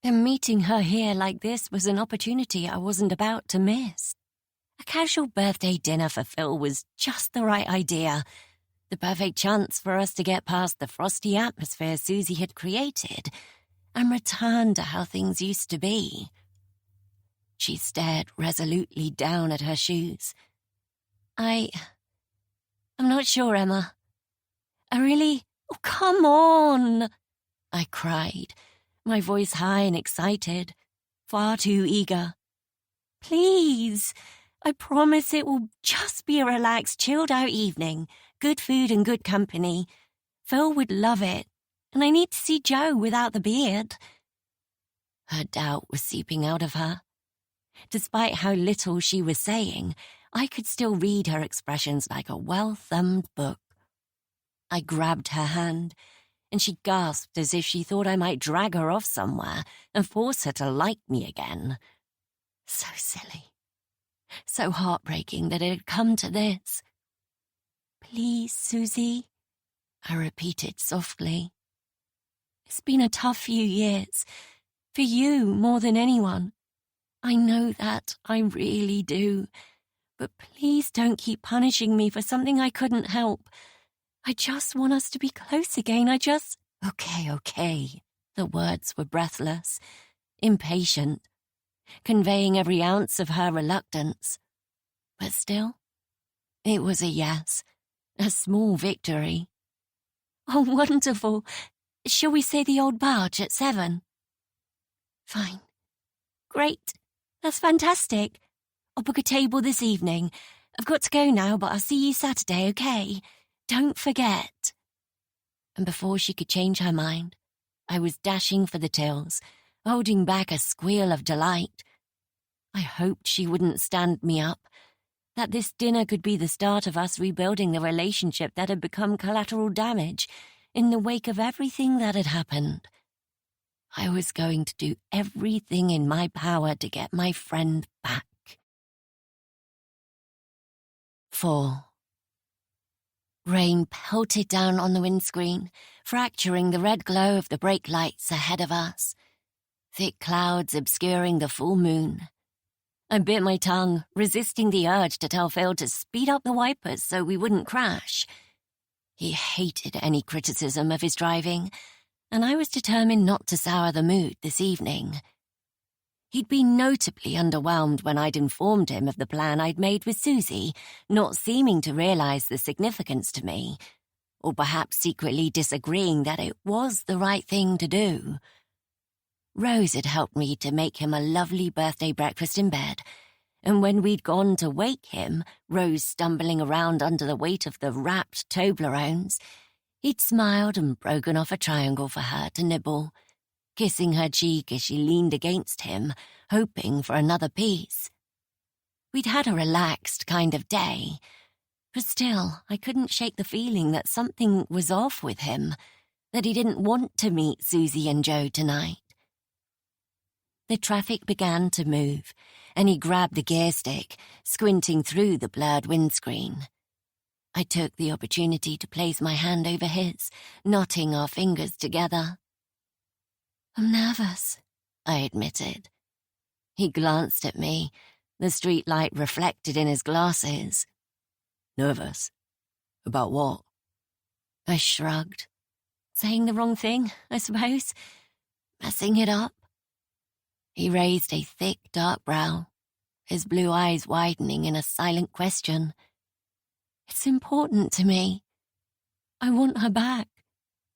and meeting her here like this was an opportunity I wasn't about to miss. A casual birthday dinner for Phil was just the right idea, the perfect chance for us to get past the frosty atmosphere Susie had created and return to how things used to be. She stared resolutely down at her shoes. I'm not sure, Emma. Oh, come on! I cried, my voice high and excited, far too eager. Please, I promise it will just be a relaxed, chilled-out evening, good food and good company. Phil would love it, and I need to see Joe without the beard. Her doubt was seeping out of her. Despite how little she was saying, I could still read her expressions like a well-thumbed book. I grabbed her hand, and she gasped as if she thought I might drag her off somewhere and force her to like me again. So silly. So heartbreaking that it had come to this. Please, Susie, I repeated softly. It's been a tough few years, for you more than anyone. I know that, I really do. But please don't keep punishing me for something I couldn't help. I just want us to be close again. Okay. The words were breathless, impatient, conveying every ounce of her reluctance. But still, it was a yes, a small victory. Oh, wonderful. Shall we say the Old Barge at 7? Fine. Great. That's fantastic. I'll book a table this evening. I've got to go now, but I'll see you Saturday, okay? Don't forget. And before she could change her mind, I was dashing for the tills, holding back a squeal of delight. I hoped she wouldn't stand me up, that this dinner could be the start of us rebuilding the relationship that had become collateral damage in the wake of everything that had happened. I was going to do everything in my power to get my friend back. 4. Rain pelted down on the windscreen, fracturing the red glow of the brake lights ahead of us. Thick clouds obscuring the full moon. I bit my tongue, resisting the urge to tell Phil to speed up the wipers so we wouldn't crash. He hated any criticism of his driving, and I was determined not to sour the mood this evening. He'd been notably underwhelmed when I'd informed him of the plan I'd made with Susie, not seeming to realise the significance to me, or perhaps secretly disagreeing that it was the right thing to do. Rose had helped me to make him a lovely birthday breakfast in bed, and when we'd gone to wake him, Rose stumbling around under the weight of the wrapped Toblerones, he'd smiled and broken off a triangle for her to nibble, kissing her cheek as she leaned against him, hoping for another piece. We'd had a relaxed kind of day, but still I couldn't shake the feeling that something was off with him, that he didn't want to meet Susie and Joe tonight. The traffic began to move, and he grabbed the gear stick, squinting through the blurred windscreen. I took the opportunity to place my hand over his, knotting our fingers together. "I'm nervous," I admitted. He glanced at me, the street light reflected in his glasses. "Nervous? About what?" I shrugged. Saying the wrong thing, I suppose. Messing it up. He raised a thick, dark brow, his blue eyes widening in a silent question. "It's important to me. I want her back.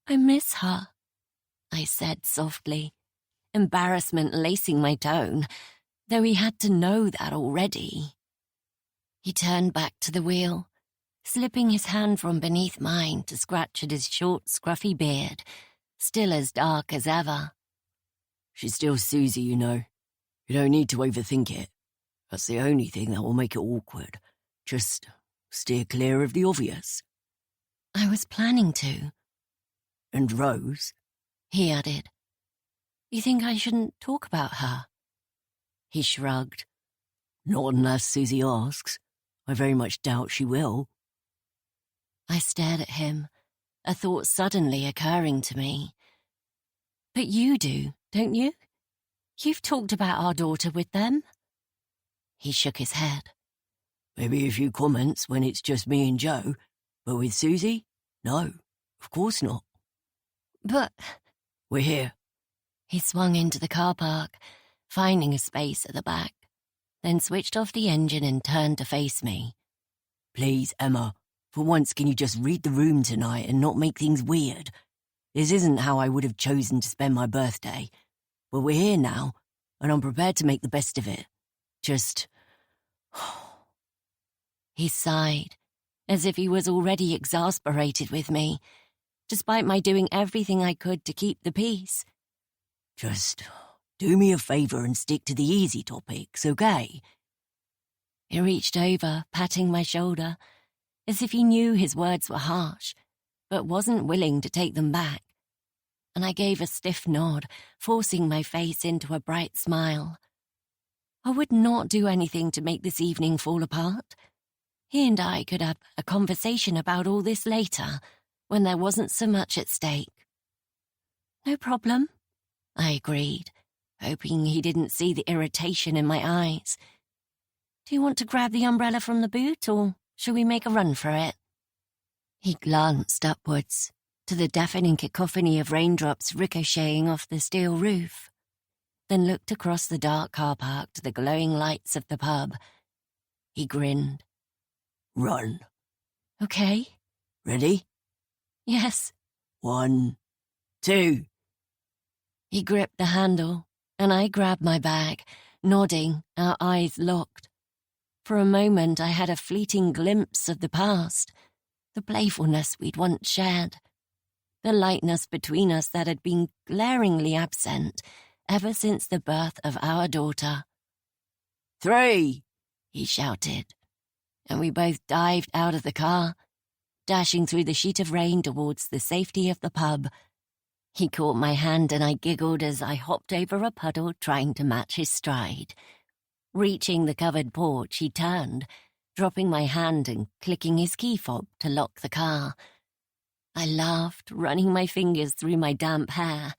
I miss her," I said softly, embarrassment lacing my tone, though he had to know that already. He turned back to the wheel, slipping his hand from beneath mine to scratch at his short, scruffy beard, still as dark as ever. "She's still Susie, you know. You don't need to overthink it. That's the only thing that will make it awkward. Just steer clear of the obvious." I was planning to. "And Rose?" he added. "You think I shouldn't talk about her?" He shrugged. "Not unless Susie asks. I very much doubt she will." I stared at him, a thought suddenly occurring to me. "But you do, don't you? You've talked about our daughter with them." He shook his head. "Maybe a few comments when it's just me and Joe, but with Susie? No, of course not." "But—" "We're here." He swung into the car park, finding a space at the back, then switched off the engine and turned to face me. "Please, Emma, for once can you just read the room tonight and not make things weird? This isn't how I would have chosen to spend my birthday, but we're here now, and I'm prepared to make the best of it. Just..." He sighed, as if he was already exasperated with me, despite my doing everything I could to keep the peace. "Just do me a favor and stick to the easy topics, okay?" He reached over, patting my shoulder, as if he knew his words were harsh, but wasn't willing to take them back, and I gave a stiff nod, forcing my face into a bright smile. I would not do anything to make this evening fall apart. He and I could have a conversation about all this later, when there wasn't so much at stake. "No problem," I agreed, hoping he didn't see the irritation in my eyes. "Do you want to grab the umbrella from the boot, or shall we make a run for it?" He glanced upwards, to the deafening cacophony of raindrops ricocheting off the steel roof, then looked across the dark car park to the glowing lights of the pub. He grinned. "Run." "Okay." "Ready?" "Yes." 1, 2. He gripped the handle, and I grabbed my bag, nodding, our eyes locked. For a moment I had a fleeting glimpse of the past, the playfulness we'd once shared, the lightness between us that had been glaringly absent ever since the birth of our daughter. 3, he shouted, and we both dived out of the car, dashing through the sheet of rain towards the safety of the pub. He caught my hand and I giggled as I hopped over a puddle trying to match his stride. Reaching the covered porch, he turned, dropping my hand and clicking his key fob to lock the car. I laughed, running my fingers through my damp hair,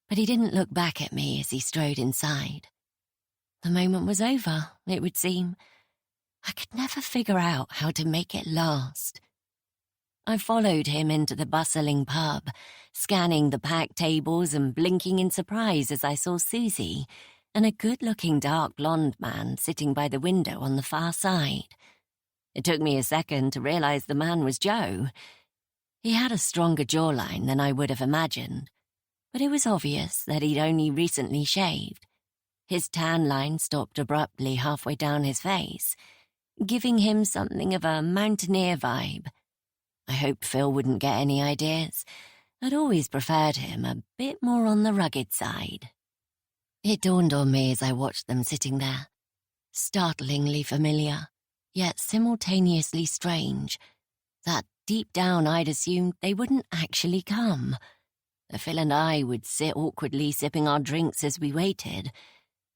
but he didn't look back at me as he strode inside. The moment was over, it would seem. I could never figure out how to make it last. I followed him into the bustling pub, scanning the packed tables and blinking in surprise as I saw Susie and a good-looking dark blonde man sitting by the window on the far side. It took me a second to realize the man was Joe. He had a stronger jawline than I would have imagined, but it was obvious that he'd only recently shaved. His tan line stopped abruptly halfway down his face, giving him something of a mountaineer vibe. I hoped Phil wouldn't get any ideas. I'd always preferred him a bit more on the rugged side. It dawned on me as I watched them sitting there, startlingly familiar, yet simultaneously strange, that deep down I'd assumed they wouldn't actually come. That Phil and I would sit awkwardly sipping our drinks as we waited,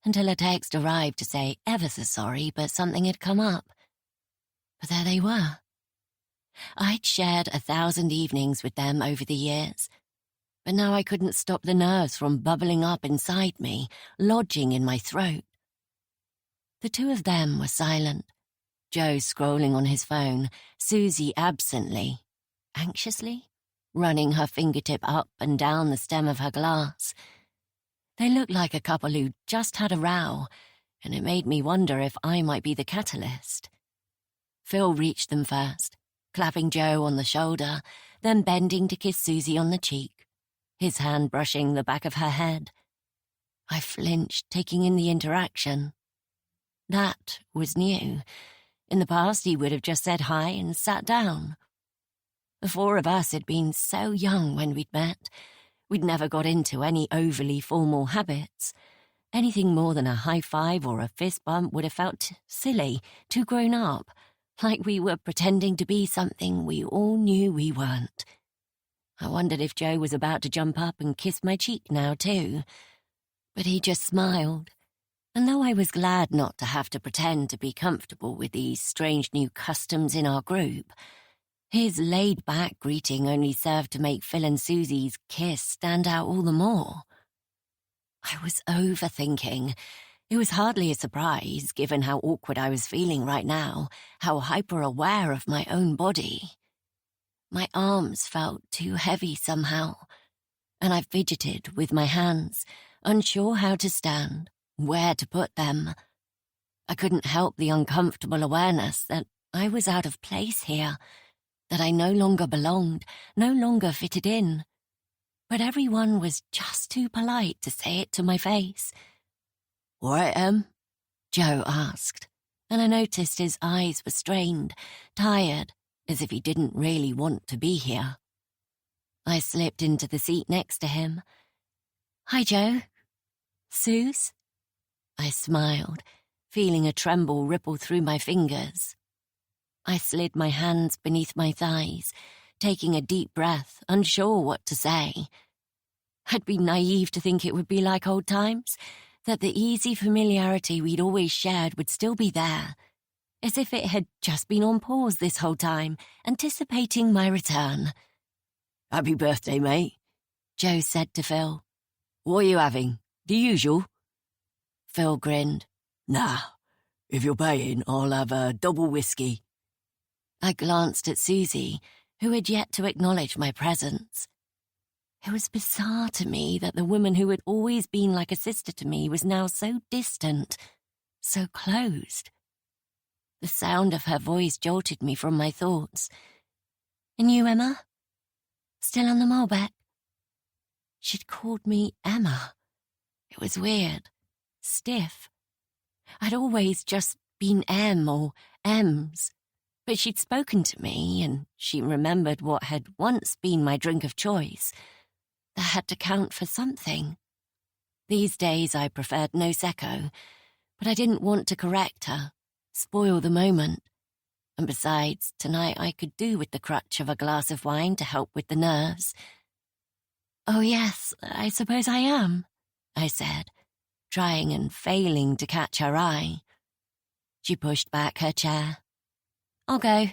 until a text arrived to say ever so sorry, but something had come up. But there they were. I'd shared 1,000 evenings with them over the years, but now I couldn't stop the nerves from bubbling up inside me, lodging in my throat. The two of them were silent, Joe scrolling on his phone, Susie absently, anxiously, running her fingertip up and down the stem of her glass. They looked like a couple who'd just had a row, and it made me wonder if I might be the catalyst. Phil reached them first, clapping Joe on the shoulder, then bending to kiss Susie on the cheek, his hand brushing the back of her head. I flinched, taking in the interaction. That was new. In the past, he would have just said hi and sat down. The four of us had been so young when we'd met. We'd never got into any overly formal habits. Anything more than a high five or a fist bump would have felt silly, too grown up, like we were pretending to be something we all knew we weren't. I wondered if Joe was about to jump up and kiss my cheek now too. But he just smiled, and though I was glad not to have to pretend to be comfortable with these strange new customs in our group, his laid-back greeting only served to make Phil and Susie's kiss stand out all the more. I was overthinking. It was hardly a surprise, given how awkward I was feeling right now, how hyper-aware of my own body. My arms felt too heavy somehow, and I fidgeted with my hands, unsure how to stand, where to put them. I couldn't help the uncomfortable awareness that I was out of place here, that I no longer belonged, no longer fitted in. But everyone was just too polite to say it to my face. "All right, Joe asked, and I noticed his eyes were strained, tired, as if he didn't really want to be here. I slipped into the seat next to him. "Hi, Joe. Suze?" I smiled, feeling a tremble ripple through my fingers. I slid my hands beneath my thighs, taking a deep breath, unsure what to say. I'd been naive to think it would be like old times, that the easy familiarity we'd always shared would still be there, as if it had just been on pause this whole time, anticipating my return. "Happy birthday, mate," Joe said to Phil. "What are you having? The usual?" Phil grinned. "Nah, if you're paying, I'll have a double whiskey." I glanced at Susie, who had yet to acknowledge my presence. It was bizarre to me that the woman who had always been like a sister to me was now so distant, so closed. The sound of her voice jolted me from my thoughts. "And you, Emma? Still on the Malbec?" She'd called me Emma. It was weird, stiff. I'd always just been Em or Ems. But she'd spoken to me, and she remembered what had once been my drink of choice. That had to count for something. These days I preferred no Prosecco, but I didn't want to correct her, spoil the moment. And besides, tonight I could do with the crutch of a glass of wine to help with the nerves. "Oh yes, I suppose I am," I said, trying and failing to catch her eye. She pushed back her chair. "I'll go.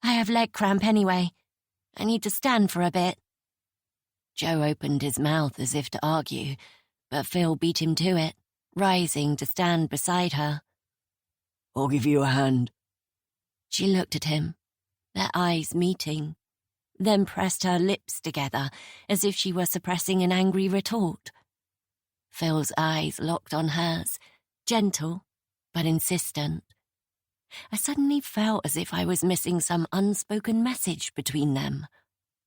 I have leg cramp anyway. I need to stand for a bit." Joe opened his mouth as if to argue, but Phil beat him to it, rising to stand beside her. "I'll give you a hand." She looked at him, their eyes meeting, then pressed her lips together as if she were suppressing an angry retort. Phil's eyes locked on hers, gentle but insistent. I suddenly felt as if I was missing some unspoken message between them.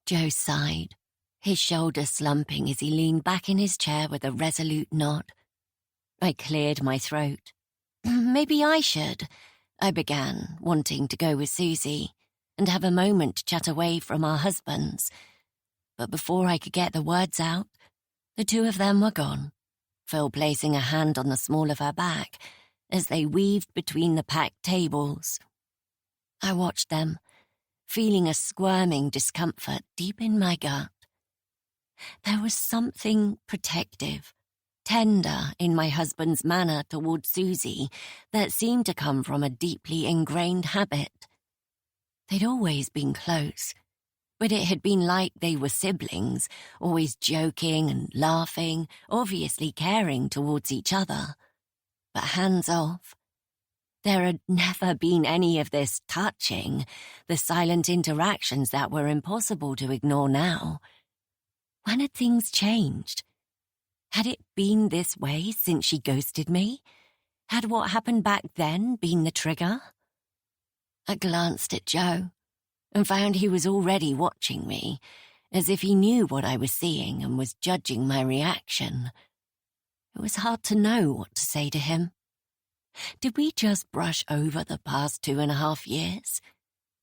Joe sighed, his shoulders slumping as he leaned back in his chair with a resolute nod. I cleared my throat. Maybe I should, I began, wanting to go with Susie and have a moment to chat away from our husbands. But before I could get the words out, the two of them were gone, Phil placing a hand on the small of her back as they weaved between the packed tables. I watched them, feeling a squirming discomfort deep in my gut. There was something protective, tender in my husband's manner toward Susie that seemed to come from a deeply ingrained habit. They'd always been close, but it had been like they were siblings, always joking and laughing, obviously caring towards each other. But hands off. There had never been any of this touching, the silent interactions that were impossible to ignore now. When had things changed? Had it been this way since she ghosted me? Had what happened back then been the trigger? I glanced at Joe and found he was already watching me, as if he knew what I was seeing and was judging my reaction. It was hard to know what to say to him. Did we just brush over the past 2.5 years?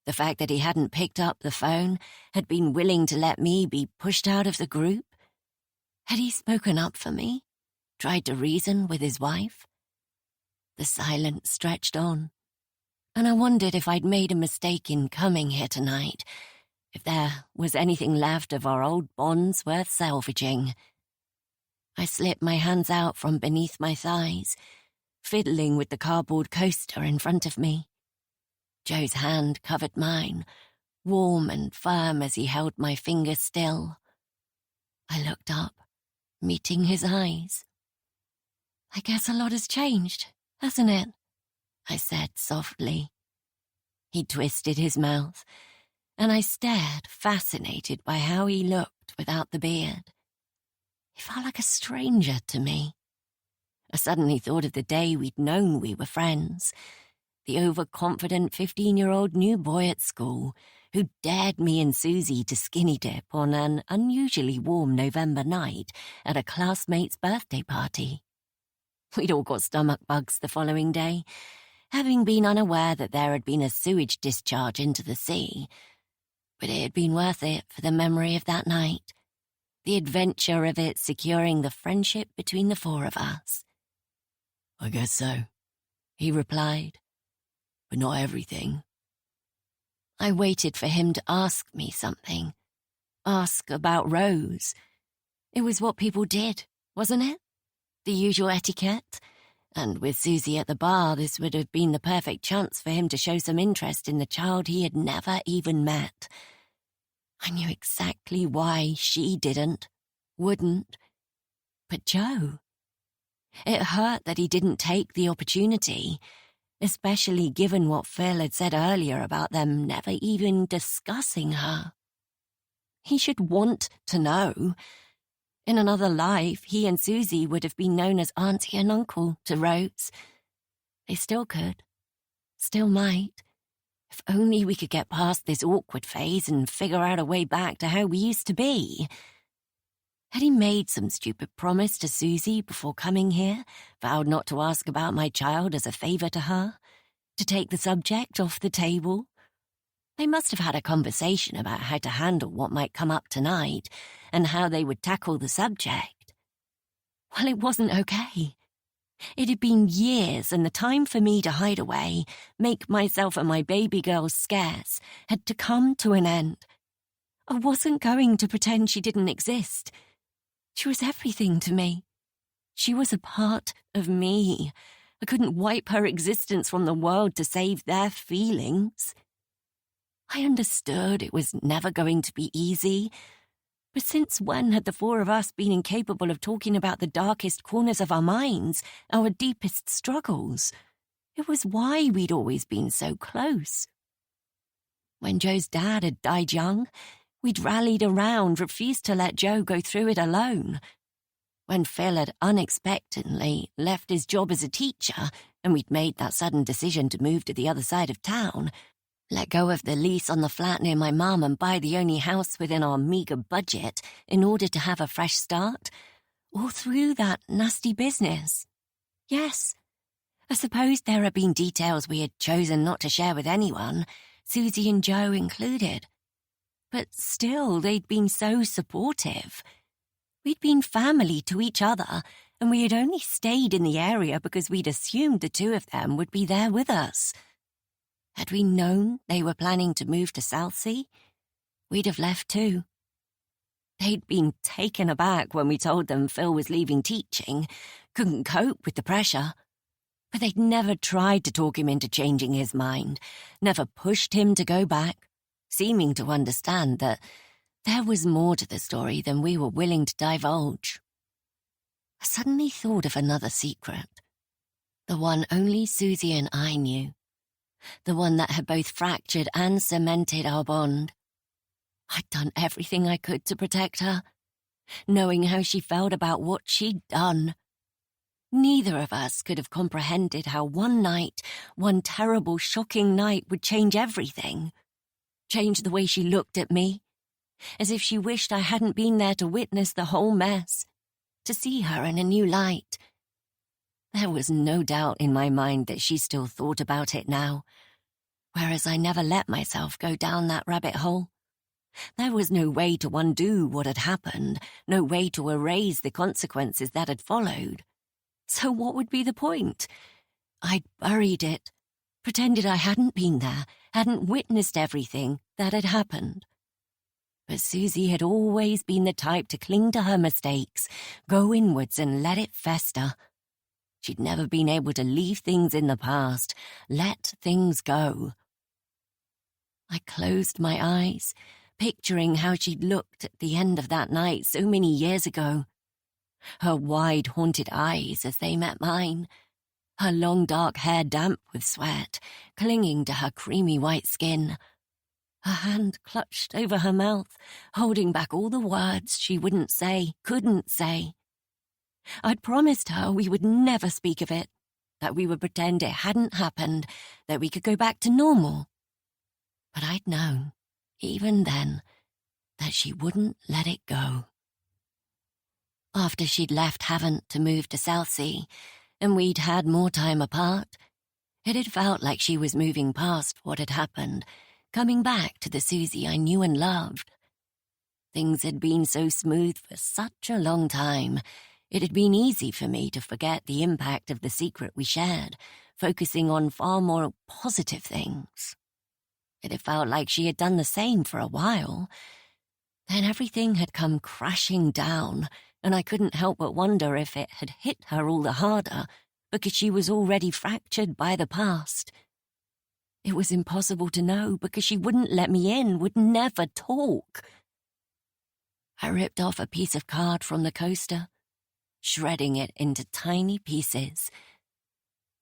The fact that he hadn't picked up the phone, had been willing to let me be pushed out of the group? Had he spoken up for me? Tried to reason with his wife? The silence stretched on, and I wondered if I'd made a mistake in coming here tonight, if there was anything left of our old bonds worth salvaging. I slipped my hands out from beneath my thighs, fiddling with the cardboard coaster in front of me. Joe's hand covered mine, warm and firm as he held my fingers still. I looked up, meeting his eyes. I guess a lot has changed, hasn't it? I said softly. He twisted his mouth, and I stared, fascinated by how he looked without the beard. He felt like a stranger to me. I suddenly thought of the day we'd known we were friends, the overconfident 15-year-old new boy at school who dared me and Susie to skinny dip on an unusually warm November night at a classmate's birthday party. We'd all got stomach bugs the following day, having been unaware that there had been a sewage discharge into the sea. But it had been worth it for the memory of that night, the adventure of it securing the friendship between the four of us. I guess so, he replied. But not everything. I waited for him to ask me something. Ask about Rose. It was what people did, wasn't it? The usual etiquette. And with Susie at the bar, this would have been the perfect chance for him to show some interest in the child he had never even met. I knew exactly why she wouldn't. But Joe. It hurt that he didn't take the opportunity, especially given what Phil had said earlier about them never even discussing her. He should want to know. In another life, he and Susie would have been known as auntie and uncle to Rose. They still could. Still might. If only we could get past this awkward phase and figure out a way back to how we used to be. Had he made some stupid promise to Susie before coming here, vowed not to ask about my child as a favour to her, to take the subject off the table? They must have had a conversation about how to handle what might come up tonight and how they would tackle the subject. Well, it wasn't okay. It had been years, and the time for me to hide away, make myself and my baby girl scarce, had to come to an end. I wasn't going to pretend she didn't exist. She was everything to me. She was a part of me. I couldn't wipe her existence from the world to save their feelings. I understood it was never going to be easy, but since when had the four of us been incapable of talking about the darkest corners of our minds, our deepest struggles? It was why we'd always been so close. When Joe's dad had died young, We'd rallied around, refused to let Joe go through it alone. When Phil had unexpectedly left his job as a teacher and we'd made that sudden decision to move to the other side of town, let go of the lease on the flat near my mum and buy the only house within our meagre budget in order to have a fresh start, all through that nasty business. Yes, I suppose there had been details we had chosen not to share with anyone, Susie and Joe included. But still, they'd been so supportive. We'd been family to each other, and we had only stayed in the area because we'd assumed the two of them would be there with us. Had we known they were planning to move to Southsea, we'd have left too. They'd been taken aback when we told them Phil was leaving teaching, couldn't cope with the pressure. But they'd never tried to talk him into changing his mind, never pushed him to go back, seeming to understand that there was more to the story than we were willing to divulge. I suddenly thought of another secret, the one only Susie and I knew, the one that had both fractured and cemented our bond. I'd done everything I could to protect her, knowing how she felt about what she'd done. Neither of us could have comprehended how one night, one terrible, shocking night would change everything. Change the way she looked at me, as if she wished I hadn't been there to witness the whole mess, to see her in a new light. There was no doubt in my mind that she still thought about it now, whereas I never let myself go down that rabbit hole. There was no way to undo what had happened, no way to erase the consequences that had followed. So what would be the point? I'd buried it, pretended I hadn't been there, hadn't witnessed everything that had happened. But Susie had always been the type to cling to her mistakes, go inwards and let it fester. She'd never been able to leave things in the past, let things go. I closed my eyes, picturing how she'd looked at the end of that night so many years ago. Her wide, haunted eyes as they met mine, her long dark hair damp with sweat, clinging to her creamy white skin, her hand clutched over her mouth, holding back all the words she wouldn't say, couldn't say. I'd promised her we would never speak of it, that we would pretend it hadn't happened, that we could go back to normal. But I'd known, even then, that she wouldn't let it go. After she'd left Havant to move to Southsea, and we'd had more time apart, it had felt like she was moving past what had happened, coming back to the Susie I knew and loved. Things had been so smooth for such a long time, it had been easy for me to forget the impact of the secret we shared, focusing on far more positive things. It had felt like she had done the same for a while. Then everything had come crashing down, and I couldn't help but wonder if it had hit her all the harder because she was already fractured by the past. It was impossible to know because she wouldn't let me in, would never talk. I ripped off a piece of card from the coaster, shredding it into tiny pieces.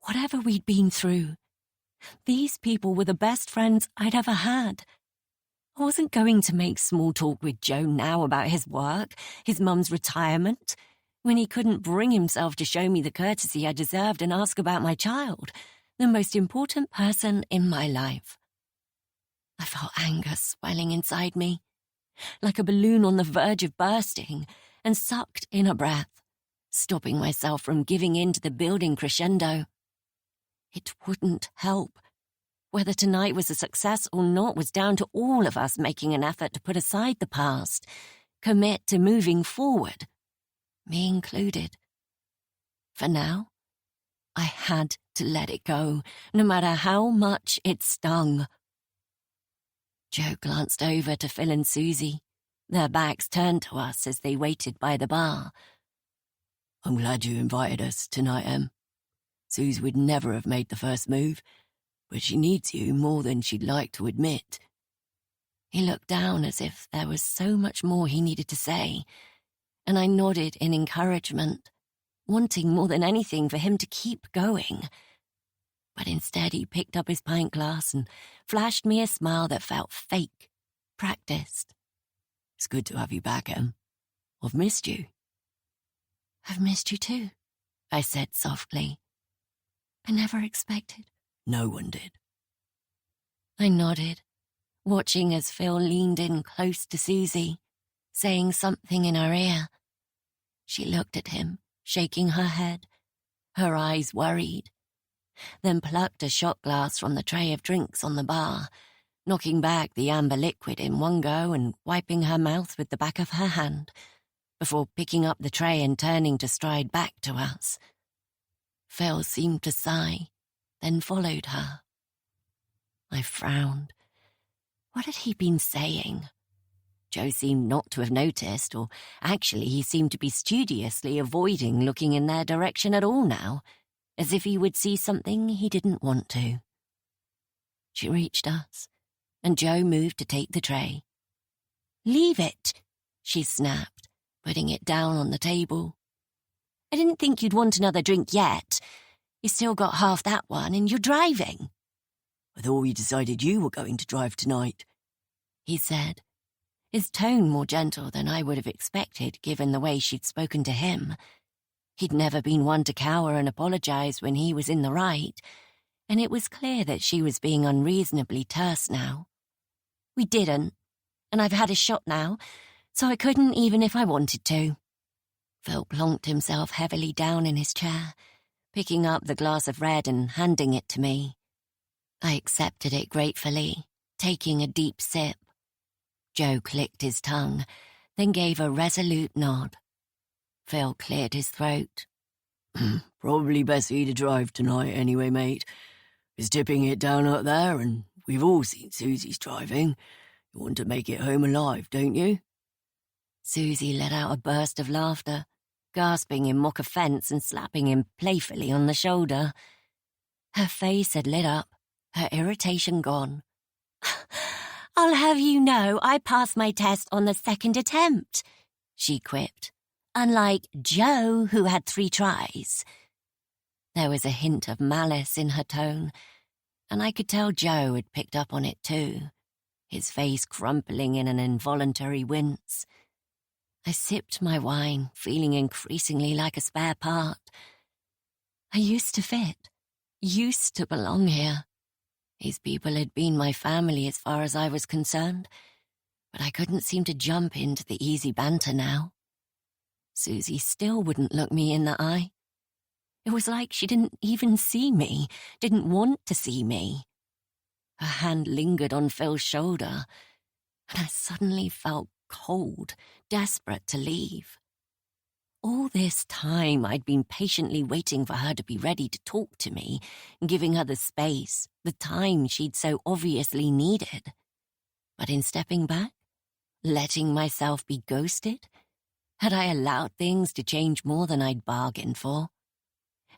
Whatever we'd been through, these people were the best friends I'd ever had. I wasn't going to make small talk with Joe now about his work, his mum's retirement, when he couldn't bring himself to show me the courtesy I deserved and ask about my child, the most important person in my life. I felt anger swelling inside me, like a balloon on the verge of bursting, and sucked in a breath, stopping myself from giving in to the building crescendo. It wouldn't help. Whether tonight was a success or not was down to all of us making an effort to put aside the past, commit to moving forward, me included. For now, I had to let it go, no matter how much it stung. Joe glanced over to Phil and Susie, their backs turned to us as they waited by the bar. "I'm glad you invited us tonight, Em. Suze would never have made the first move, but she needs you more than she'd like to admit." He looked down as if there was so much more he needed to say, and I nodded in encouragement, wanting more than anything for him to keep going. But instead he picked up his pint glass and flashed me a smile that felt fake, practiced. It's good to have you back, Em. I've missed you. I've missed you too, I said softly. I never expected. No one did. I nodded, watching as Phil leaned in close to Susie, saying something in her ear. She looked at him, shaking her head, her eyes worried, then plucked a shot glass from the tray of drinks on the bar, knocking back the amber liquid in one go and wiping her mouth with the back of her hand, before picking up the tray and turning to stride back to us. Phil seemed to sigh, then followed her. I frowned. What had he been saying? Joe seemed not to have noticed, or actually he seemed to be studiously avoiding looking in their direction at all now, as if he would see something he didn't want to. She reached us, and Joe moved to take the tray. Leave it, she snapped, putting it down on the table. I didn't think you'd want another drink yet. You still got half that one, and you're driving. I thought we decided you were going to drive tonight, he said, his tone more gentle than I would have expected given the way she'd spoken to him. He'd never been one to cower and apologize when he was in the right, and it was clear that she was being unreasonably terse now. We didn't, and I've had a shot now, so I couldn't even if I wanted to. Phil plonked himself heavily down in his chair, picking up the glass of red and handing it to me. I accepted it gratefully, taking a deep sip. Joe clicked his tongue, then gave a resolute nod. Phil cleared his throat. Probably best for you to drive tonight anyway, mate. He's tipping it down up there, and we've all seen Susie's driving. You want to make it home alive, don't you? Susie let out a burst of laughter, gasping in mock offence and slapping him playfully on the shoulder. Her face had lit up, her irritation gone. I'll have you know I passed my test on the second attempt, she quipped, unlike Joe, who had 3 tries. There was a hint of malice in her tone, and I could tell Joe had picked up on it too, his face crumpling in an involuntary wince. I sipped my wine, feeling increasingly like a spare part. I used to fit, used to belong here. These people had been my family as far as I was concerned, but I couldn't seem to jump into the easy banter now. Susie still wouldn't look me in the eye. It was like she didn't even see me, didn't want to see me. Her hand lingered on Phil's shoulder, and I suddenly felt cold, desperate to leave. All this time I'd been patiently waiting for her to be ready to talk to me, giving her the space, the time she'd so obviously needed. But in stepping back, letting myself be ghosted, had I allowed things to change more than I'd bargained for?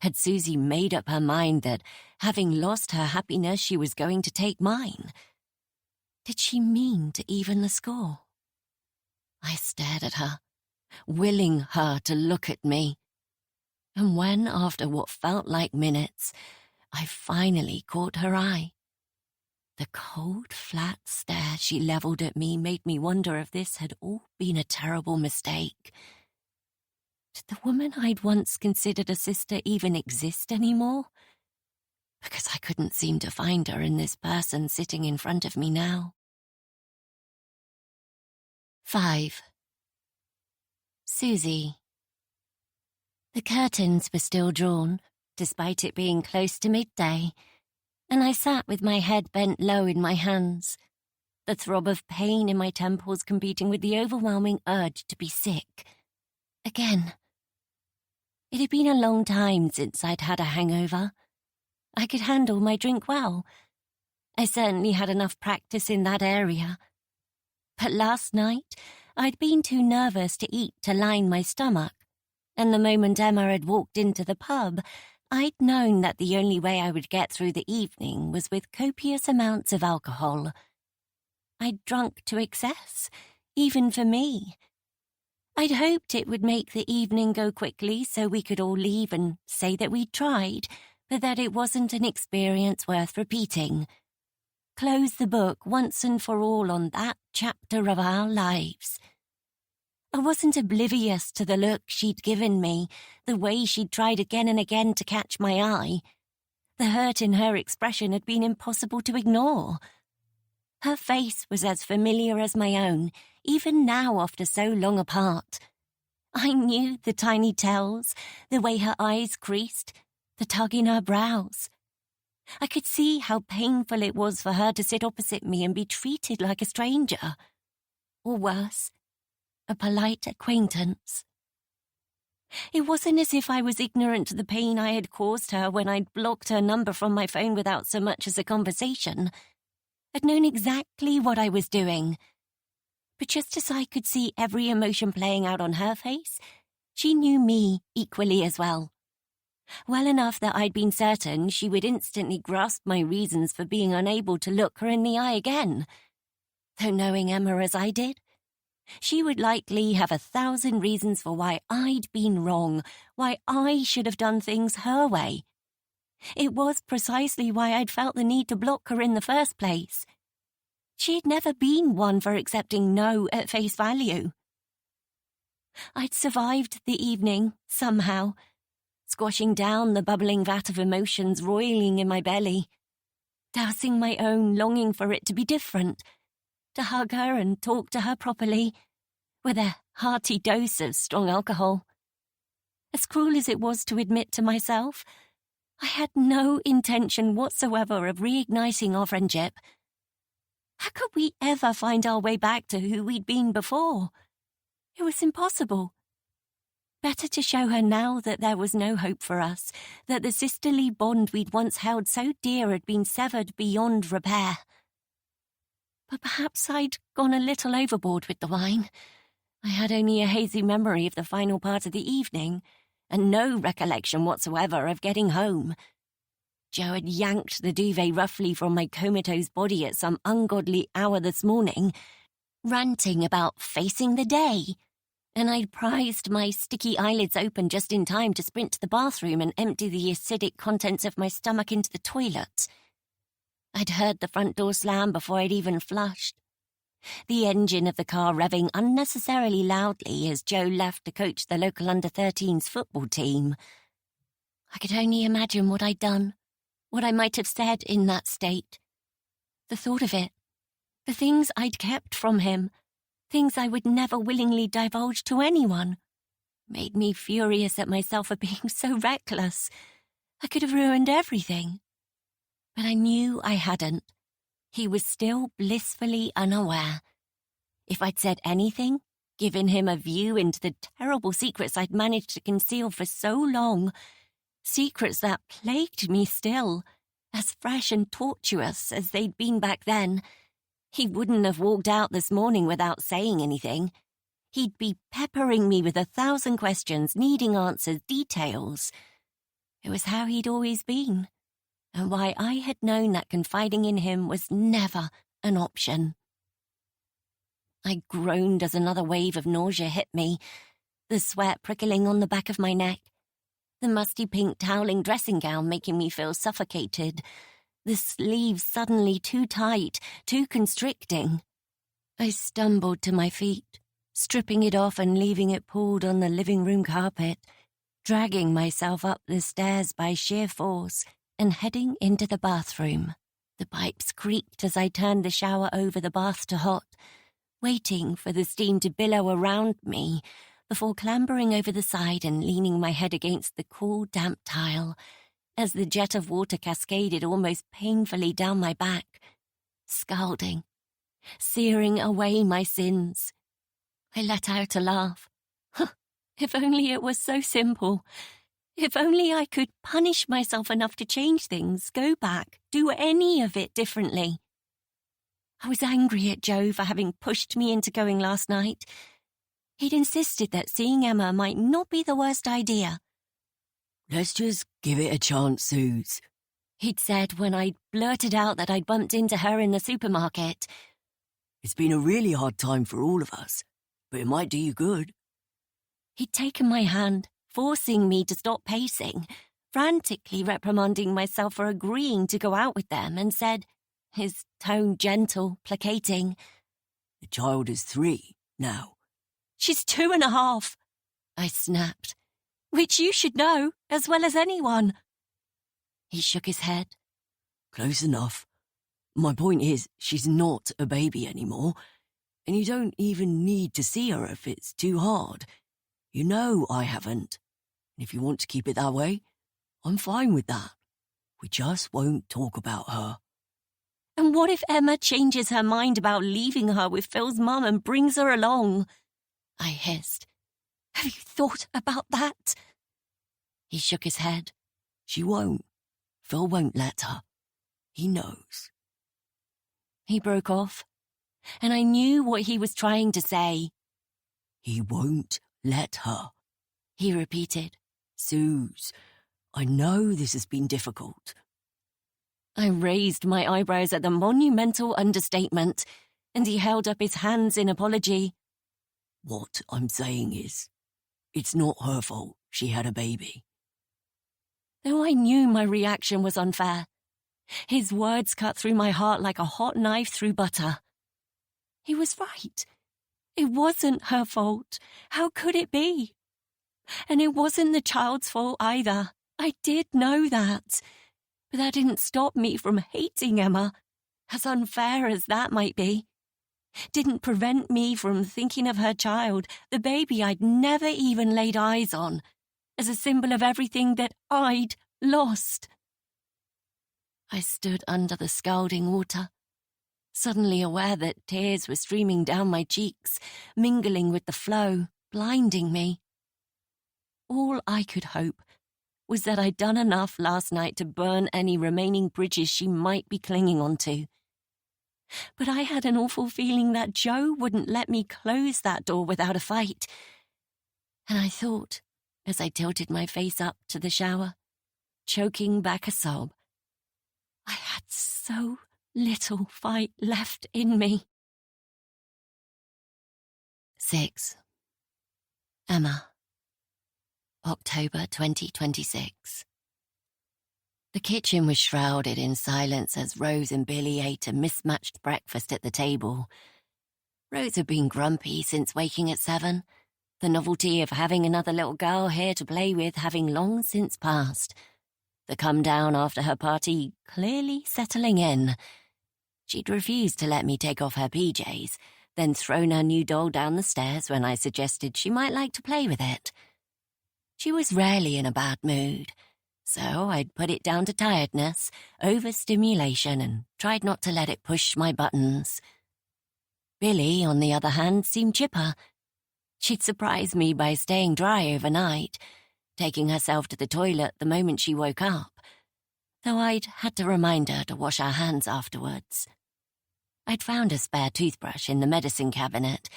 Had Susie made up her mind that, having lost her happiness, she was going to take mine? Did she mean to even the score? I stared at her, willing her to look at me. And when, after what felt like minutes, I finally caught her eye, the cold, flat stare she levelled at me made me wonder if this had all been a terrible mistake. Did the woman I'd once considered a sister even exist anymore? Because I couldn't seem to find her in this person sitting in front of me now. 5. Susie. The curtains were still drawn, despite it being close to midday, and I sat with my head bent low in my hands, the throb of pain in my temples competing with the overwhelming urge to be sick. Again. It had been a long time since I'd had a hangover. I could handle my drink well. I certainly had enough practice in that area. But last night, I'd been too nervous to eat to line my stomach, and the moment Emma had walked into the pub, I'd known that the only way I would get through the evening was with copious amounts of alcohol. I'd drunk to excess, even for me. I'd hoped it would make the evening go quickly so we could all leave and say that we'd tried, but that it wasn't an experience worth repeating. Close the book once and for all on that chapter of our lives. I wasn't oblivious to the look she'd given me, the way she'd tried again and again to catch my eye. The hurt in her expression had been impossible to ignore. Her face was as familiar as my own, even now after so long apart. I knew the tiny tells, the way her eyes creased, the tug in her brows. I could see how painful it was for her to sit opposite me and be treated like a stranger. Or worse, a polite acquaintance. It wasn't as if I was ignorant to the pain I had caused her when I'd blocked her number from my phone without so much as a conversation. I'd known exactly what I was doing. But just as I could see every emotion playing out on her face, she knew me equally as well. Well enough that I'd been certain she would instantly grasp my reasons for being unable to look her in the eye again. Though knowing Emma as I did, she would likely have 1,000 reasons for why I'd been wrong, why I should have done things her way. It was precisely why I'd felt the need to block her in the first place. She had never been one for accepting no at face value. I'd survived the evening, somehow, squashing down the bubbling vat of emotions roiling in my belly, dousing my own longing for it to be different, to hug her and talk to her properly, with a hearty dose of strong alcohol. As cruel as it was to admit to myself, I had no intention whatsoever of reigniting our friendship. How could we ever find our way back to who we'd been before? It was impossible. Better to show her now that there was no hope for us, that the sisterly bond we'd once held so dear had been severed beyond repair. But perhaps I'd gone a little overboard with the wine. I had only a hazy memory of the final part of the evening, and no recollection whatsoever of getting home. Joe had yanked the duvet roughly from my comatose body at some ungodly hour this morning, ranting about facing the day, and I'd prized my sticky eyelids open just in time to sprint to the bathroom and empty the acidic contents of my stomach into the toilet. I'd heard the front door slam before I'd even flushed, the engine of the car revving unnecessarily loudly as Joe left to coach the local under-13s football team. I could only imagine what I'd done, what I might have said in that state. The thought of it, the things I'd kept from him, things I would never willingly divulge to anyone, made me furious at myself for being so reckless. I could have ruined everything. But I knew I hadn't. He was still blissfully unaware. If I'd said anything, given him a view into the terrible secrets I'd managed to conceal for so long, secrets that plagued me still, as fresh and tortuous as they'd been back then, he wouldn't have walked out this morning without saying anything. He'd be peppering me with 1,000 questions, needing answers, details. It was how he'd always been, and why I had known that confiding in him was never an option. I groaned as another wave of nausea hit me, the sweat prickling on the back of my neck, the musty pink toweling dressing gown making me feel suffocated, the sleeves suddenly too tight, too constricting. I stumbled to my feet, stripping it off and leaving it pulled on the living room carpet, dragging myself up the stairs by sheer force and heading into the bathroom. The pipes creaked as I turned the shower over the bath to hot, waiting for the steam to billow around me before clambering over the side and leaning my head against the cool, damp tile as the jet of water cascaded almost painfully down my back, scalding, searing away my sins. I let out a laugh. If only it was so simple. If only I could punish myself enough to change things, go back, do any of it differently. I was angry at Joe for having pushed me into going last night. He'd insisted that seeing Emma might not be the worst idea. "Let's just give it a chance, Suze," he'd said when I'd blurted out that I'd bumped into her in the supermarket. "It's been a really hard time for all of us, but it might do you good." He'd taken my hand, forcing me to stop pacing, frantically reprimanding myself for agreeing to go out with them, and said, his tone gentle, placating, "The child is 3 now. She's 2.5, I snapped, which you should know as well as anyone. He shook his head. Close enough. My point is, she's not a baby anymore, and you don't even need to see her if it's too hard. You know I haven't. And if you want to keep it that way, I'm fine with that. We just won't talk about her. And what if Emma changes her mind about leaving her with Phil's mum and brings her along? I hissed. Have you thought about that? He shook his head. She won't. Phil won't let her. He knows. He broke off, and I knew what he was trying to say. He won't let her, he repeated. Suze, I know this has been difficult. I raised my eyebrows at the monumental understatement, and he held up his hands in apology. What I'm saying is, it's not her fault she had a baby. Though I knew my reaction was unfair, his words cut through my heart like a hot knife through butter. He was right. It wasn't her fault. How could it be? And it wasn't the child's fault either. I did know that. But that didn't stop me from hating Emma, as unfair as that might be. Didn't prevent me from thinking of her child, the baby I'd never even laid eyes on, as a symbol of everything that I'd lost. I stood under the scalding water, suddenly aware that tears were streaming down my cheeks, mingling with the flow, blinding me. All I could hope was that I'd done enough last night to burn any remaining bridges she might be clinging onto. But I had an awful feeling that Joe wouldn't let me close that door without a fight. And I thought, as I tilted my face up to the shower, choking back a sob, I had so little fight left in me. 6. Emma. October 2026. The kitchen was shrouded in silence as Rose and Billy ate a mismatched breakfast at the table. Rose had been grumpy since waking at 7, the novelty of having another little girl here to play with having long since passed. The come down after her party clearly settling in. She'd refused to let me take off her PJs, then thrown her new doll down the stairs when I suggested she might like to play with it. She was rarely in a bad mood, so I'd put it down to tiredness, overstimulation, and tried not to let it push my buttons. Billy, on the other hand, seemed chipper. She'd surprised me by staying dry overnight, taking herself to the toilet the moment she woke up, though I'd had to remind her to wash her hands afterwards. I'd found a spare toothbrush in the medicine cabinet,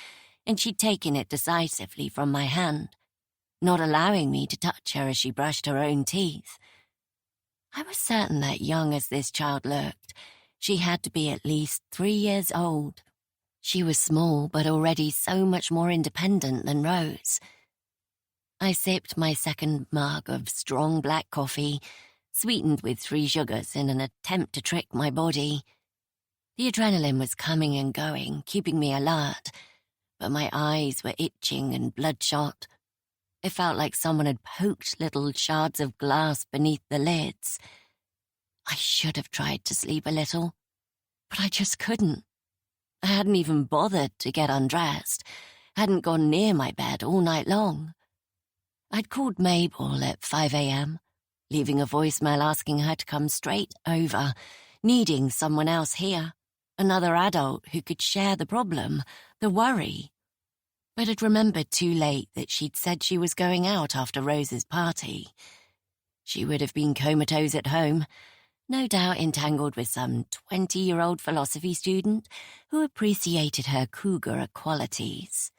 and she'd taken it decisively from my hand, not allowing me to touch her as she brushed her own teeth. I was certain that young as this child looked, she had to be at least 3 years old. She was small, but already so much more independent than Rose. I sipped my second mug of strong black coffee, sweetened with 3 sugars in an attempt to trick my body. The adrenaline was coming and going, keeping me alert, but my eyes were itching and bloodshot. It felt like someone had poked little shards of glass beneath the lids. I should have tried to sleep a little, but I just couldn't. I hadn't even bothered to get undressed, hadn't gone near my bed all night long. I'd called Mabel at 5 a.m., leaving a voicemail asking her to come straight over, needing someone else here, another adult who could share the problem, the worry. But I'd remembered too late that she'd said she was going out after Rose's party. She would have been comatose at home, no doubt entangled with some 20-year-old philosophy student who appreciated her cougar qualities.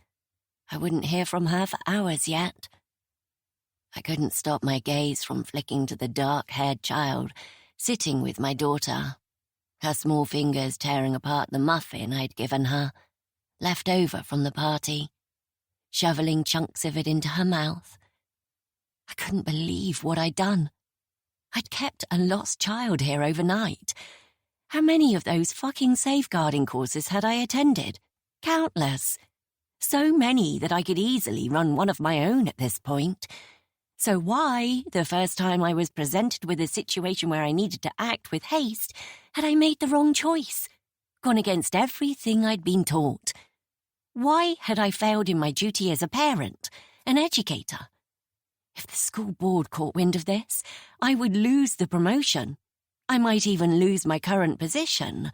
I wouldn't hear from her for hours yet. I couldn't stop my gaze from flicking to the dark-haired child sitting with my daughter, her small fingers tearing apart the muffin I'd given her, left over from the party, shoveling chunks of it into her mouth. I couldn't believe what I'd done. I'd kept a lost child here overnight. How many of those fucking safeguarding courses had I attended? Countless. So many that I could easily run one of my own at this point. So why, the first time I was presented with a situation where I needed to act with haste, had I made the wrong choice, gone against everything I'd been taught? Why had I failed in my duty as a parent, an educator? If the school board caught wind of this, I would lose the promotion. I might even lose my current position.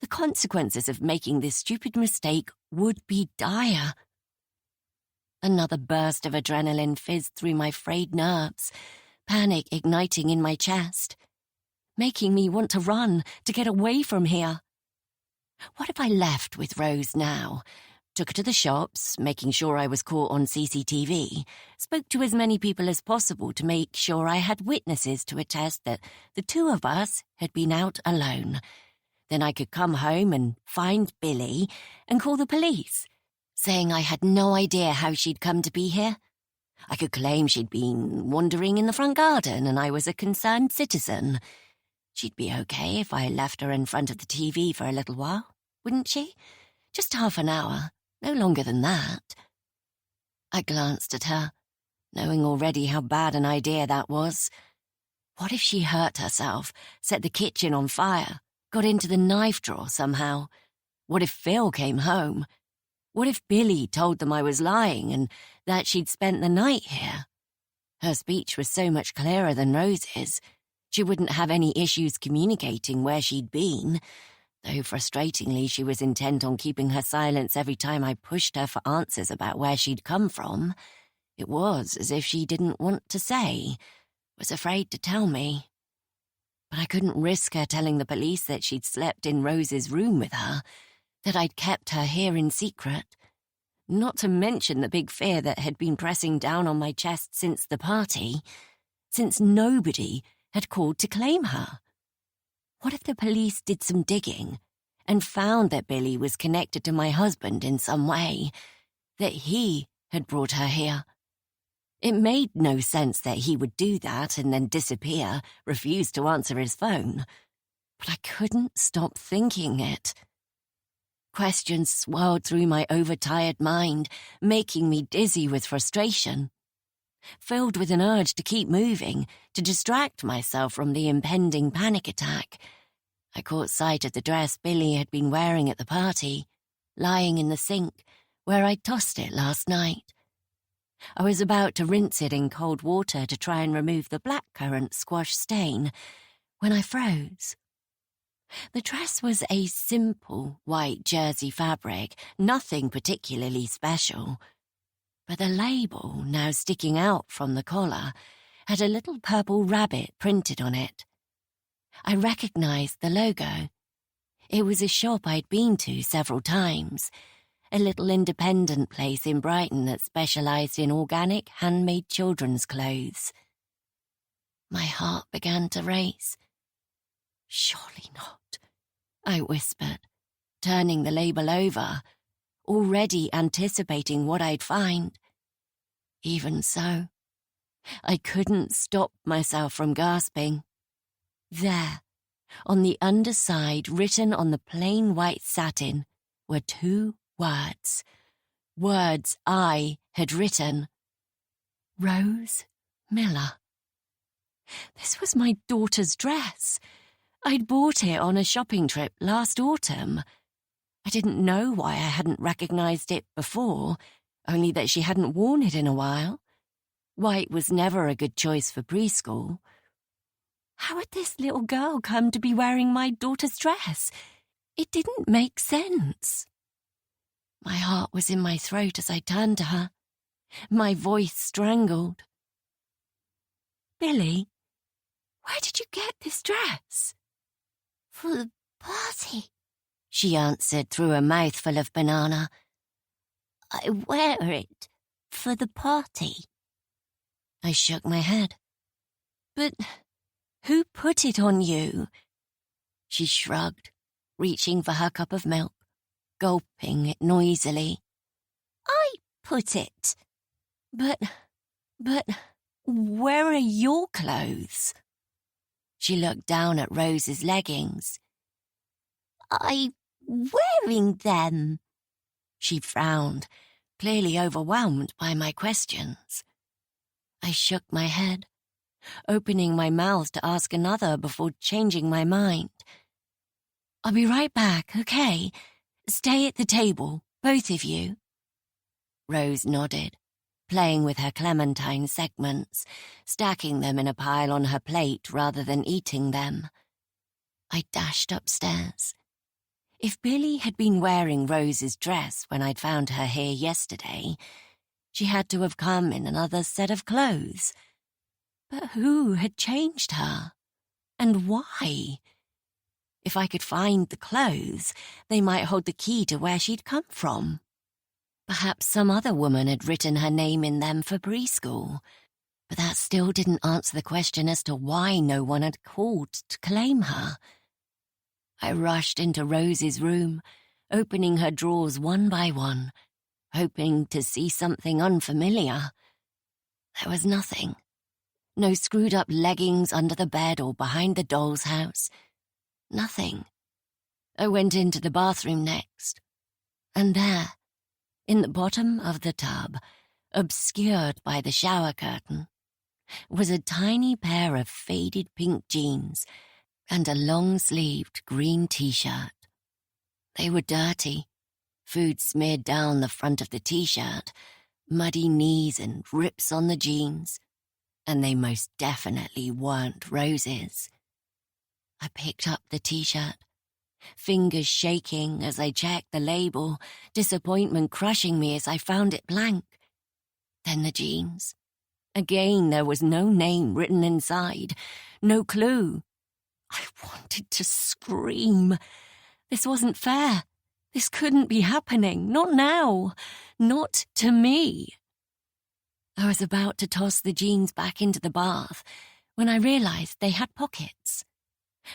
The consequences of making this stupid mistake would be dire. Another burst of adrenaline fizzed through my frayed nerves, panic igniting in my chest, making me want to run, to get away from here. What if I left with Rose now? Took her to the shops, making sure I was caught on CCTV, spoke to as many people as possible to make sure I had witnesses to attest that the two of us had been out alone. Then I could come home and find Billy and call the police, saying I had no idea how she'd come to be here. I could claim she'd been wandering in the front garden and I was a concerned citizen. She'd be okay if I left her in front of the TV for a little while, wouldn't she? Just half an hour, no longer than that. I glanced at her, knowing already how bad an idea that was. What if she hurt herself, set the kitchen on fire, got into the knife drawer somehow? What if Phil came home? What if Billy told them I was lying and that she'd spent the night here? Her speech was so much clearer than Rose's. She wouldn't have any issues communicating where she'd been, though frustratingly she was intent on keeping her silence every time I pushed her for answers about where she'd come from. It was as if she didn't want to say, was afraid to tell me. But I couldn't risk her telling the police that she'd slept in Rose's room with her, that I'd kept her here in secret, not to mention the big fear that had been pressing down on my chest since the party, since nobody had called to claim her. What if the police did some digging and found that Billy was connected to my husband in some way, that he had brought her here? It made no sense that he would do that and then disappear, refuse to answer his phone. But I couldn't stop thinking it. Questions swirled through my overtired mind, making me dizzy with frustration. Filled with an urge to keep moving, to distract myself from the impending panic attack, I caught sight of the dress Billy had been wearing at the party, lying in the sink where I tossed it last night. I was about to rinse it in cold water to try and remove the blackcurrant squash stain when I froze. The dress was a simple white jersey fabric, nothing particularly special. But the label, now sticking out from the collar, had a little purple rabbit printed on it. I recognized the logo. It was a shop I'd been to several times, a little independent place in Brighton that specialized in organic, handmade children's clothes. My heart began to race. Surely not, I whispered, turning the label over, already anticipating what I'd find. Even so, I couldn't stop myself from gasping. There, on the underside, written on the plain white satin, were two words. Words I had written. Rose Miller. This was my daughter's dress. I'd bought it on a shopping trip last autumn. I didn't know why I hadn't recognized it before, only that she hadn't worn it in a while. White was never a good choice for preschool. How had this little girl come to be wearing my daughter's dress? It didn't make sense. My heart was in my throat as I turned to her, my voice strangled. Billy, where did you get this dress? For the party, she answered through a mouthful of banana. I wear it for the party. I shook my head. But who put it on you? She shrugged, reaching for her cup of milk, gulping it noisily. I put it. But where are your clothes? She looked down at Rose's leggings. I'm wearing them. She frowned, clearly overwhelmed by my questions. I shook my head, opening my mouth to ask another before changing my mind. "I'll be right back, okay? Stay at the table, both of you." Rose nodded, playing with her clementine segments, stacking them in a pile on her plate rather than eating them. I dashed upstairs. If Billy had been wearing Rose's dress when I'd found her here yesterday, she had to have come in another set of clothes. But who had changed her? And why? If I could find the clothes, they might hold the key to where she'd come from. Perhaps some other woman had written her name in them for preschool, but that still didn't answer the question as to why no one had called to claim her. I rushed into Rose's room, opening her drawers one by one, hoping to see something unfamiliar. There was nothing. No screwed-up leggings under the bed or behind the doll's house. Nothing. I went into the bathroom next, and there, in the bottom of the tub, obscured by the shower curtain, was a tiny pair of faded pink jeans and a long-sleeved green t-shirt. They were dirty, food smeared down the front of the t-shirt, muddy knees and rips on the jeans, and they most definitely weren't Rose's. I picked up the t-shirt, fingers shaking as I checked the label, disappointment crushing me as I found it blank. Then the jeans. Again, there was no name written inside, no clue. I wanted to scream. This wasn't fair. This couldn't be happening. Not now. Not to me. I was about to toss the jeans back into the bath when I realized they had pockets.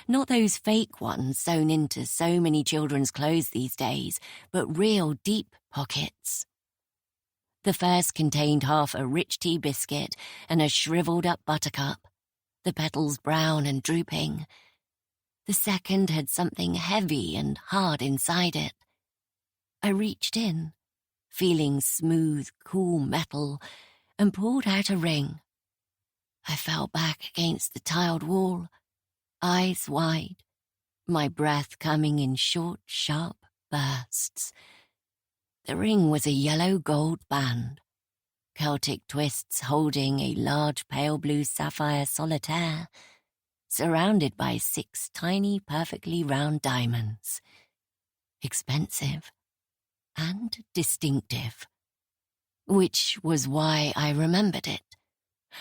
Not those fake ones sewn into so many children's clothes these days, but real deep pockets. The first contained half a rich tea biscuit and a shriveled-up buttercup, the petals brown and drooping. The second had something heavy and hard inside it. I reached in, feeling smooth, cool metal, and pulled out a ring. I fell back against the tiled wall, eyes wide, my breath coming in short, sharp bursts. The ring was a yellow gold band, Celtic twists holding a large pale blue sapphire solitaire, surrounded by 6 tiny, perfectly round diamonds. Expensive and distinctive. Which was why I remembered it.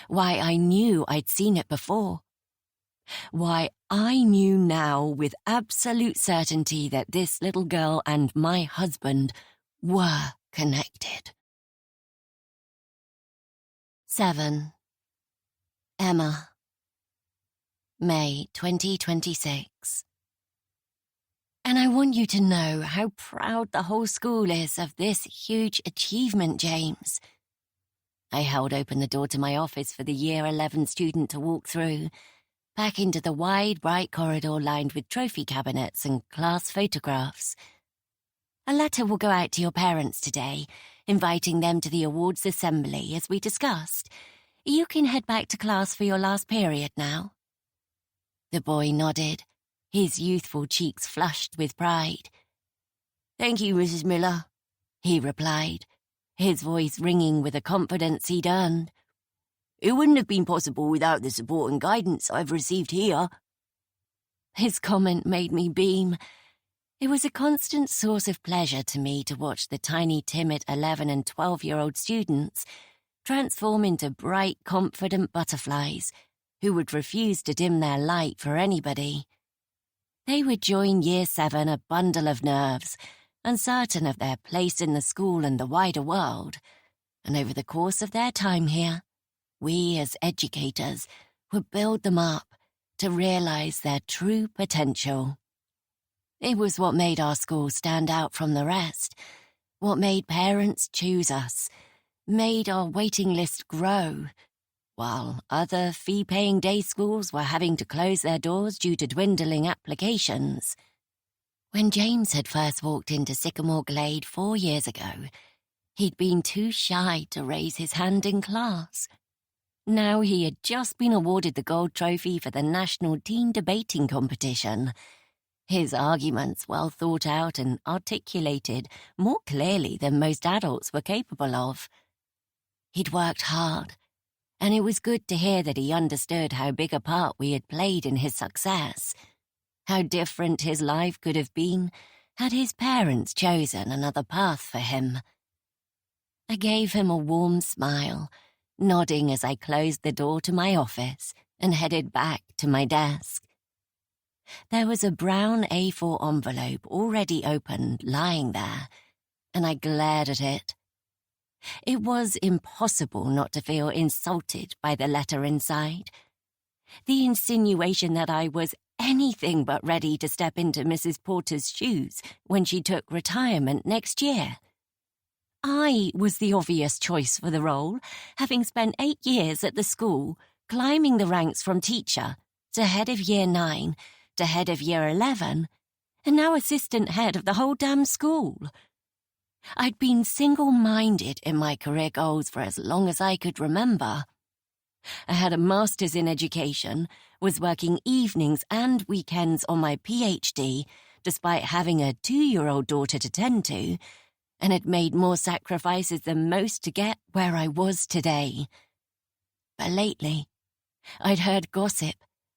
Why I knew I'd seen it before. Why I knew now with absolute certainty that this little girl and my husband were connected. 7. Emma. May 2026. And I want you to know how proud the whole school is of this huge achievement, James. I held open the door to my office for the Year 11 student to walk through, back into the wide, bright corridor lined with trophy cabinets and class photographs. A letter will go out to your parents today, inviting them to the awards assembly, as we discussed. You can head back to class for your last period now. The boy nodded, his youthful cheeks flushed with pride. "Thank you, Mrs. Miller," he replied, his voice ringing with a confidence he'd earned. "It wouldn't have been possible without the support and guidance I've received here." His comment made me beam. It was a constant source of pleasure to me to watch the tiny, timid 11- and 12-year-old students transform into bright, confident butterflies who would refuse to dim their light for anybody. They would join Year 7 a bundle of nerves, uncertain of their place in the school and the wider world, and over the course of their time here, we as educators would build them up to realize their true potential. It was what made our school stand out from the rest, what made parents choose us, made our waiting list grow, while other fee-paying day schools were having to close their doors due to dwindling applications. When James had first walked into Sycamore Glade 4 years ago, he'd been too shy to raise his hand in class. Now he had just been awarded the gold trophy for the National Teen Debating Competition. His arguments well thought out and articulated more clearly than most adults were capable of. He'd worked hard, and it was good to hear that he understood how big a part we had played in his success, how different his life could have been had his parents chosen another path for him. I gave him a warm smile, nodding as I closed the door to my office and headed back to my desk. There was a brown A4 envelope already opened lying there, and I glared at it. It was impossible not to feel insulted by the letter inside. The insinuation that I was anything but ready to step into Mrs. Porter's shoes when she took retirement next year. I was the obvious choice for the role, having spent 8 years at the school, climbing the ranks from teacher to head of Year 9 to head of Year 11, and now assistant head of the whole damn school. I'd been single-minded in my career goals for as long as I could remember. I had a master's in education, was working evenings and weekends on my PhD, despite having a 2-year-old daughter to tend to, and had made more sacrifices than most to get where I was today. But lately, I'd heard gossip,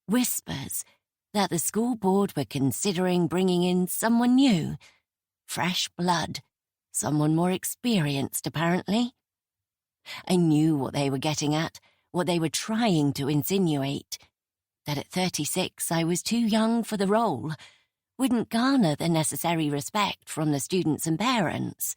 whispers, that the school board were considering bringing in someone new, fresh blood, someone more experienced, apparently. I knew what they were getting at, what they were trying to insinuate, that at 36 I was too young for the role, wouldn't garner the necessary respect from the students and parents.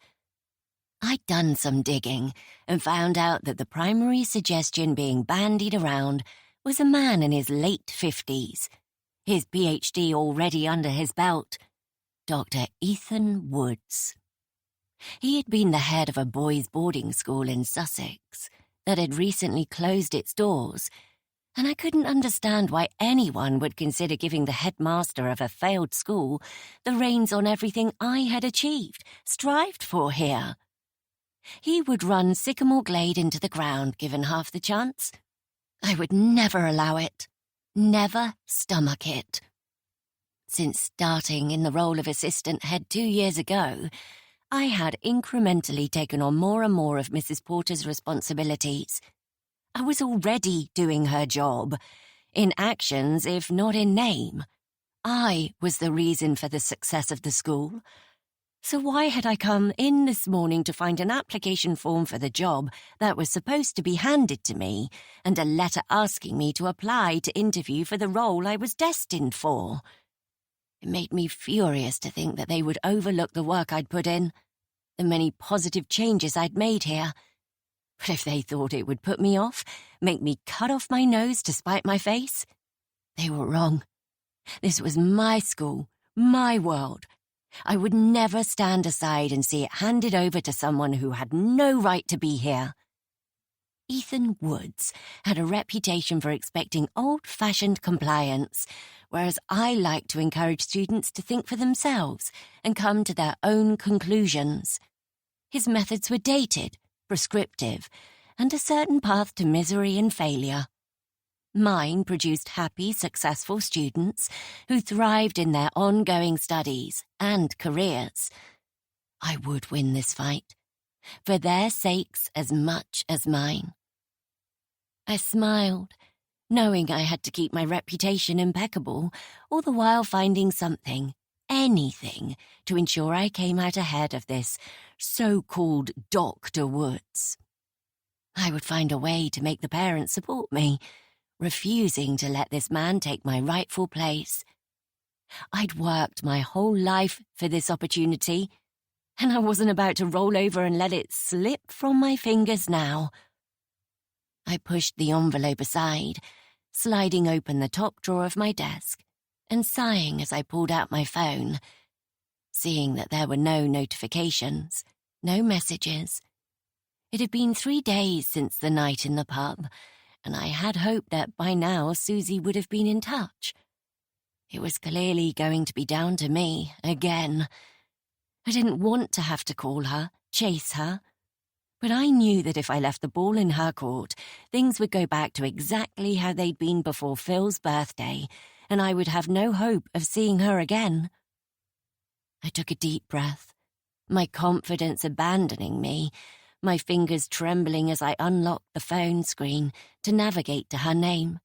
I'd done some digging and found out that the primary suggestion being bandied around was a man in his late 50s, his PhD already under his belt, Dr. Ethan Woods. He had been the head of a boys' boarding school in Sussex that had recently closed its doors, and I couldn't understand why anyone would consider giving the headmaster of a failed school the reins on everything I had achieved, strived for here. He would run Sycamore Glade into the ground given half the chance. I would never allow it, never stomach it. Since starting in the role of assistant head 2 years ago, I had incrementally taken on more and more of Mrs. Porter's responsibilities. I was already doing her job, in actions if not in name. I was the reason for the success of the school. So why had I come in this morning to find an application form for the job that was supposed to be handed to me and a letter asking me to apply to interview for the role I was destined for? It made me furious to think that they would overlook the work I'd put in, the many positive changes I'd made here. But if they thought it would put me off, make me cut off my nose to spite my face, they were wrong. This was my school, my world. I would never stand aside and see it handed over to someone who had no right to be here. Ethan Woods had a reputation for expecting old-fashioned compliance, whereas I like to encourage students to think for themselves and come to their own conclusions. His methods were dated, prescriptive, and a certain path to misery and failure. Mine produced happy, successful students who thrived in their ongoing studies and careers. I would win this fight, for their sakes as much as mine. I smiled, knowing I had to keep my reputation impeccable, all the while finding something, anything, to ensure I came out ahead of this so-called Dr. Woods. I would find a way to make the parents support me, refusing to let this man take my rightful place. I'd worked my whole life for this opportunity, and I wasn't about to roll over and let it slip from my fingers now. I pushed the envelope aside, sliding open the top drawer of my desk, and sighing as I pulled out my phone, seeing that there were no notifications, no messages. It had been 3 days since the night in the pub, and I had hoped that by now Susie would have been in touch. It was clearly going to be down to me, again. I didn't want to have to call her, chase her. But I knew that if I left the ball in her court, things would go back to exactly how they'd been before Phil's birthday, and I would have no hope of seeing her again. I took a deep breath, my confidence abandoning me, my fingers trembling as I unlocked the phone screen to navigate to her name,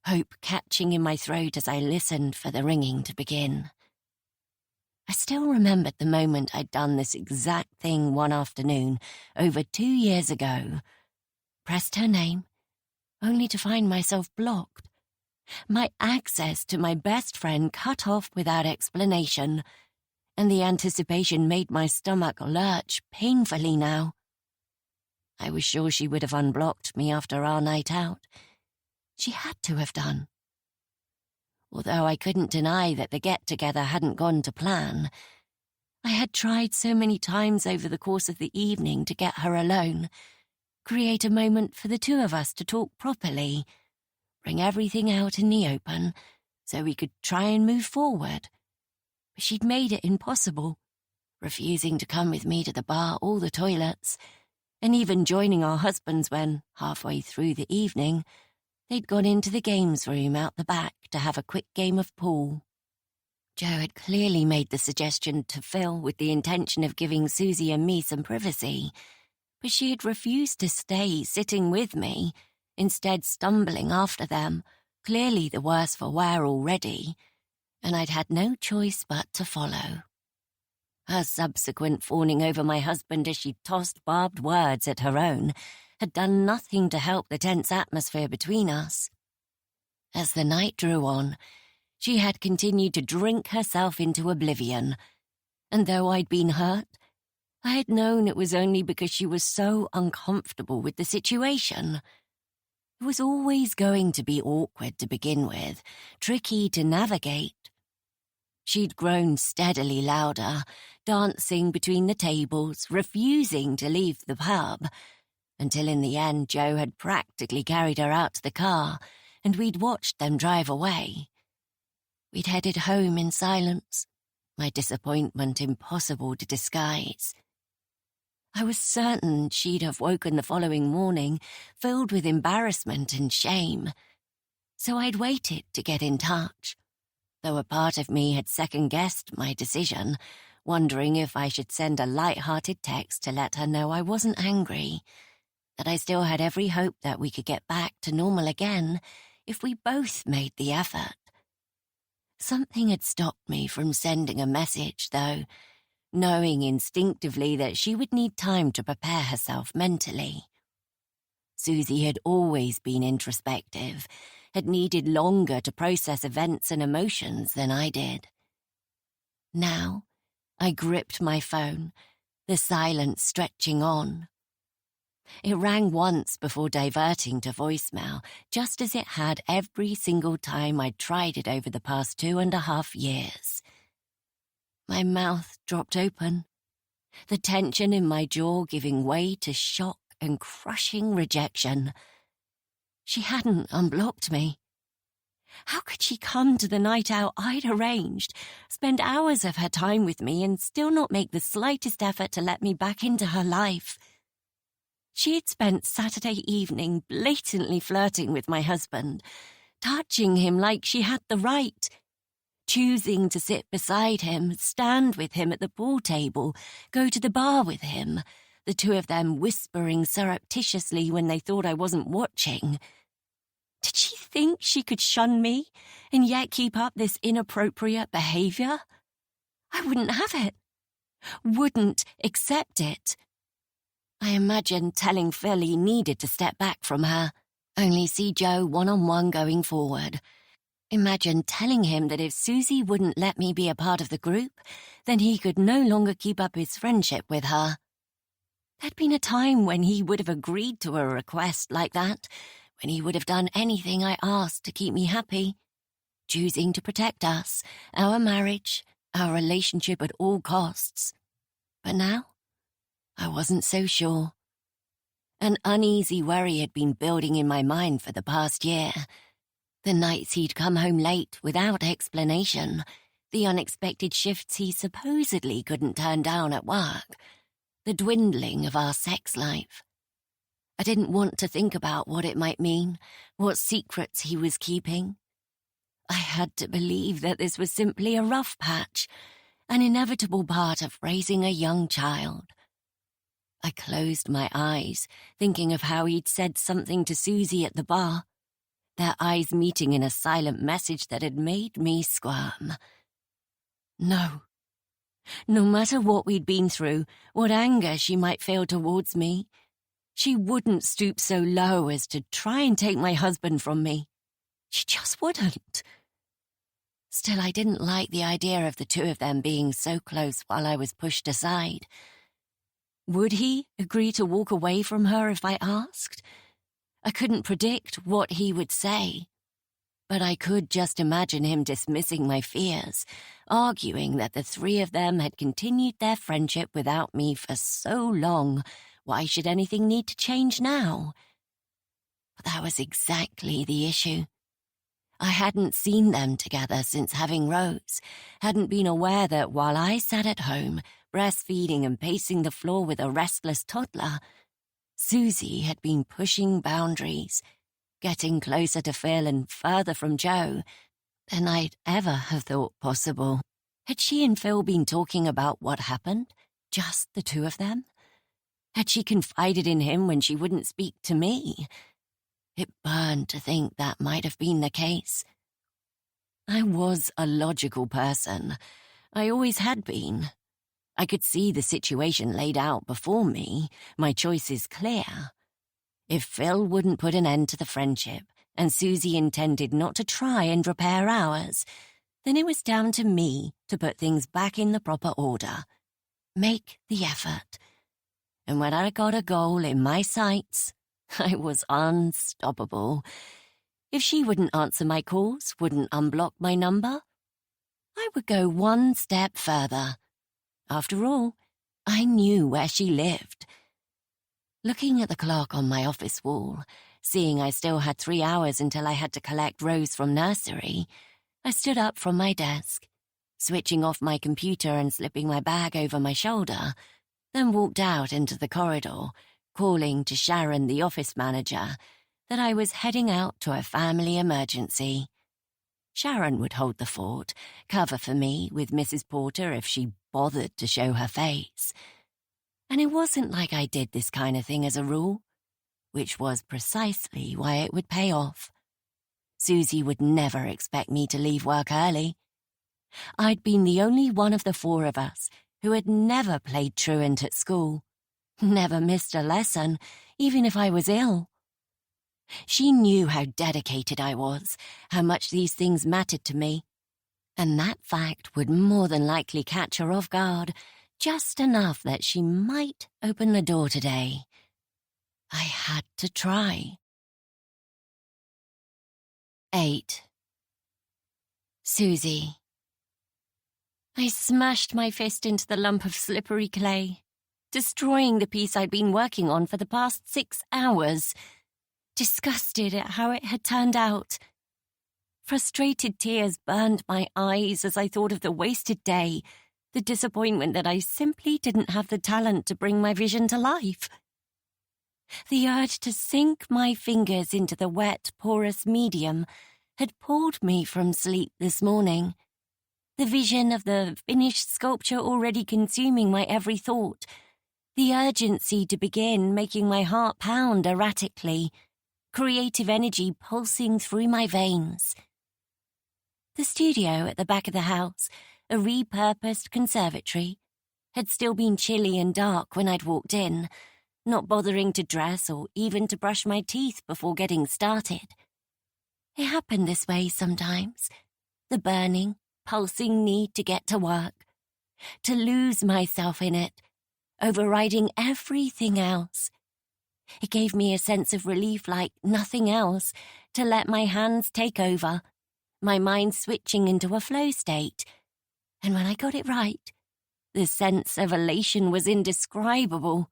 hope catching in my throat as I listened for the ringing to begin. I still remembered the moment I'd done this exact thing one afternoon over 2 years ago. Pressed her name, only to find myself blocked. My access to my best friend cut off without explanation, and the anticipation made my stomach lurch painfully now. I was sure she would have unblocked me after our night out. She had to have done. Although I couldn't deny that the get-together hadn't gone to plan. I had tried so many times over the course of the evening to get her alone, create a moment for the two of us to talk properly, bring everything out in the open so we could try and move forward. But she'd made it impossible, refusing to come with me to the bar or the toilets, and even joining our husbands when, halfway through the evening, they'd gone into the games room out the back to have a quick game of pool. Joe had clearly made the suggestion to Phil with the intention of giving Susie and me some privacy, but she had refused to stay sitting with me, instead stumbling after them, clearly the worse for wear already, and I'd had no choice but to follow. Her subsequent fawning over my husband as she tossed barbed words at her own had done nothing to help the tense atmosphere between us. As the night drew on, she had continued to drink herself into oblivion, and though I'd been hurt, I had known it was only because she was so uncomfortable with the situation. It was always going to be awkward to begin with, tricky to navigate. She'd grown steadily louder, dancing between the tables, refusing to leave the pub, until in the end Joe had practically carried her out to the car, and we'd watched them drive away. We'd headed home in silence, my disappointment impossible to disguise. I was certain she'd have woken the following morning filled with embarrassment and shame, so I'd waited to get in touch, though a part of me had second-guessed my decision, wondering if I should send a light-hearted text to let her know I wasn't angry, that I still had every hope that we could get back to normal again if we both made the effort. Something had stopped me from sending a message, though, knowing instinctively that she would need time to prepare herself mentally. Susie had always been introspective, had needed longer to process events and emotions than I did. Now, I gripped my phone, the silence stretching on. It rang once before diverting to voicemail, just as it had every single time I'd tried it over the past 2.5 years. My mouth dropped open, the tension in my jaw giving way to shock and crushing rejection. She hadn't unblocked me. How could she come to the night out I'd arranged, spend hours of her time with me, and still not make the slightest effort to let me back into her life? She had spent Saturday evening blatantly flirting with my husband, touching him like she had the right, choosing to sit beside him, stand with him at the pool table, go to the bar with him, the two of them whispering surreptitiously when they thought I wasn't watching. Did she think she could shun me and yet keep up this inappropriate behavior? I wouldn't have it. Wouldn't accept it. I imagined telling Phil he needed to step back from her, only see Joe one-on-one going forward. Imagined telling him that if Susie wouldn't let me be a part of the group, then he could no longer keep up his friendship with her. There'd been a time when he would have agreed to a request like that, when he would have done anything I asked to keep me happy, choosing to protect us, our marriage, our relationship at all costs. But now, I wasn't so sure. An uneasy worry had been building in my mind for the past year. The nights he'd come home late without explanation, the unexpected shifts he supposedly couldn't turn down at work, the dwindling of our sex life. I didn't want to think about what it might mean, what secrets he was keeping. I had to believe that this was simply a rough patch, an inevitable part of raising a young child. I closed my eyes, thinking of how he'd said something to Susie at the bar, their eyes meeting in a silent message that had made me squirm. No. No matter what we'd been through, what anger she might feel towards me, she wouldn't stoop so low as to try and take my husband from me. She just wouldn't. Still, I didn't like the idea of the two of them being so close while I was pushed aside. Would he agree to walk away from her if I asked? I couldn't predict what he would say, but I could just imagine him dismissing my fears, arguing that the three of them had continued their friendship without me for so long. Why should anything need to change now? But that was exactly the issue. I hadn't seen them together since having Rose, hadn't been aware that while I sat at home, breastfeeding and pacing the floor with a restless toddler, Susie had been pushing boundaries, getting closer to Phil and further from Joe than I'd ever have thought possible. Had she and Phil been talking about what happened? Just the two of them? Had she confided in him when she wouldn't speak to me? It burned to think that might have been the case. I was a logical person. I always had been. I could see the situation laid out before me, my choices clear. If Phil wouldn't put an end to the friendship, and Susie intended not to try and repair ours, then it was down to me to put things back in the proper order. Make the effort. And when I got a goal in my sights, I was unstoppable. If she wouldn't answer my calls, wouldn't unblock my number, I would go one step further. After all, I knew where she lived. Looking at the clock on my office wall, seeing I still had 3 hours until I had to collect Rose from nursery, I stood up from my desk, switching off my computer and slipping my bag over my shoulder, then walked out into the corridor, calling to Sharon, the office manager, that I was heading out to a family emergency. Sharon would hold the fort, cover for me with Mrs. Porter if she bothered to show her face. And it wasn't like I did this kind of thing as a rule, which was precisely why it would pay off. Susie would never expect me to leave work early. I'd been the only one of the 4 of us who had never played truant at school, never missed a lesson, even if I was ill. She knew how dedicated I was, how much these things mattered to me, and that fact would more than likely catch her off guard, just enough that she might open the door today. I had to try. 8. Susie. I smashed my fist into the lump of slippery clay, destroying the piece I'd been working on for the past 6 hours, disgusted at how it had turned out. Frustrated tears burned my eyes as I thought of the wasted day, the disappointment that I simply didn't have the talent to bring my vision to life. The urge to sink my fingers into the wet, porous medium had pulled me from sleep this morning. The vision of the finished sculpture already consuming my every thought, the urgency to begin making my heart pound erratically, creative energy pulsing through my veins. The studio at the back of the house, a repurposed conservatory, had still been chilly and dark when I'd walked in, not bothering to dress or even to brush my teeth before getting started. It happened this way sometimes, the burning, pulsing need to get to work, to lose myself in it, overriding everything else. It gave me a sense of relief like nothing else, to let my hands take over, my mind switching into a flow state. And when I got it right, the sense of elation was indescribable.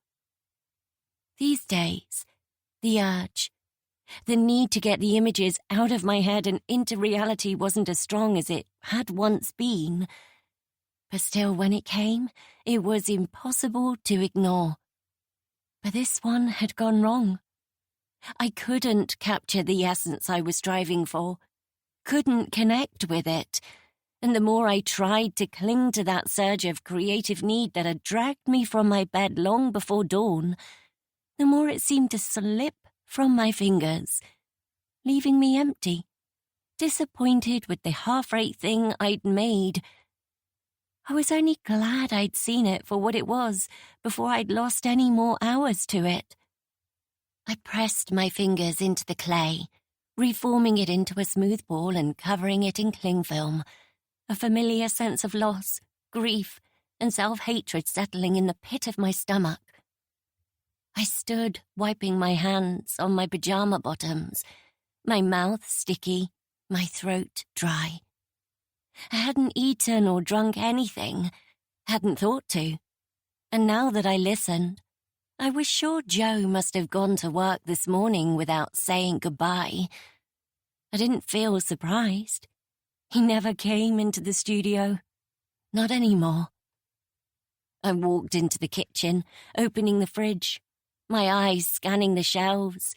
These days, the urge, The need to get the images out of my head and into reality wasn't as strong as it had once been. But still, when it came, it was impossible to ignore. But this one had gone wrong. I couldn't capture the essence I was striving for, couldn't connect with it, and the more I tried to cling to that surge of creative need that had dragged me from my bed long before dawn, the more it seemed to slip from my fingers, leaving me empty, disappointed with the half-rate thing I'd made. I was only glad I'd seen it for what it was before I'd lost any more hours to it. I pressed my fingers into the clay, reforming it into a smooth ball and covering it in cling film, a familiar sense of loss, grief, and self-hatred settling in the pit of my stomach. I stood wiping my hands on my pajama bottoms, my mouth sticky, my throat dry. I hadn't eaten or drunk anything, hadn't thought to, and now that I listened, I was sure Joe must have gone to work this morning without saying goodbye. I didn't feel surprised. He never came into the studio. Not anymore. I walked into the kitchen, opening the fridge, my eyes scanning the shelves,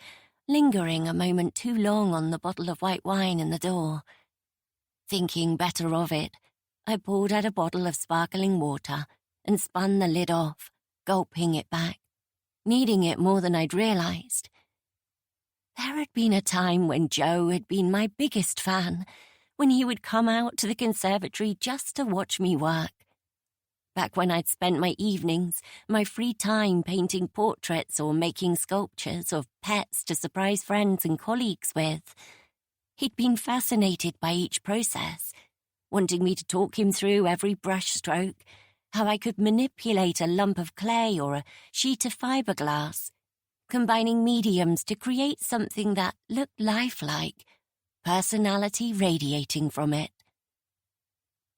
lingering a moment too long on the bottle of white wine in the door. Thinking better of it, I poured out a bottle of sparkling water and spun the lid off, gulping it back, needing it more than I'd realized. There had been a time when Joe had been my biggest fan, when he would come out to the conservatory just to watch me work. Back when I'd spent my evenings, my free time painting portraits or making sculptures of pets to surprise friends and colleagues with. He'd been fascinated by each process, wanting me to talk him through every brush stroke, how I could manipulate a lump of clay or a sheet of fiberglass, combining mediums to create something that looked lifelike, personality radiating from it.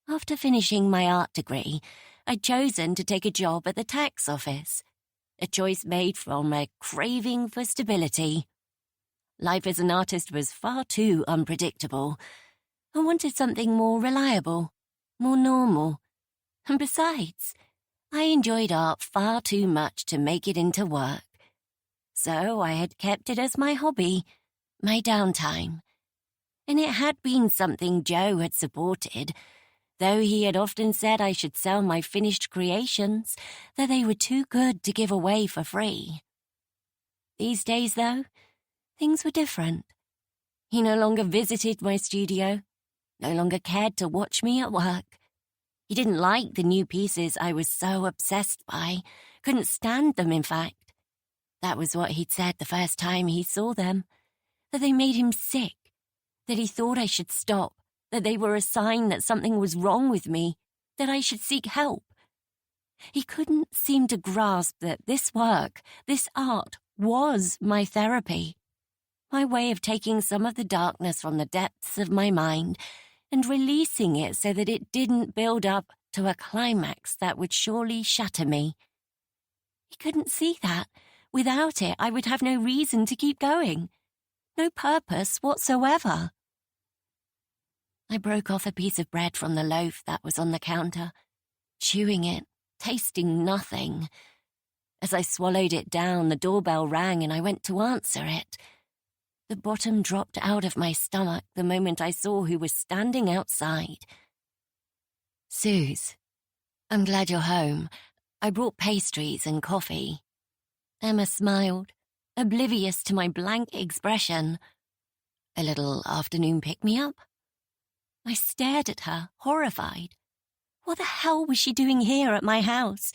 After finishing my art degree, I'd chosen to take a job at the tax office, a choice made from a craving for stability. Life as an artist was far too unpredictable. I wanted something more reliable, more normal. And besides, I enjoyed art far too much to make it into work. So I had kept it as my hobby, my downtime. And it had been something Joe had supported, though he had often said I should sell my finished creations, that they were too good to give away for free. These days, though, things were different. He no longer visited my studio, no longer cared to watch me at work. He didn't like the new pieces I was so obsessed by, couldn't stand them, in fact. That was what he'd said the first time he saw them, that they made him sick, that he thought I should stop, that they were a sign that something was wrong with me, that I should seek help. He couldn't seem to grasp that this work, this art, was my therapy, my way of taking some of the darkness from the depths of my mind and releasing it so that it didn't build up to a climax that would surely shatter me. He couldn't see that. Without it, I would have no reason to keep going, no purpose whatsoever. I broke off a piece of bread from the loaf that was on the counter, chewing it, tasting nothing. As I swallowed it down, the doorbell rang and I went to answer it. The bottom dropped out of my stomach the moment I saw who was standing outside. "Suze, I'm glad you're home. I brought pastries and coffee." Emma smiled, oblivious to my blank expression. "A little afternoon pick-me-up?" I stared at her, horrified. What the hell was she doing here at my house?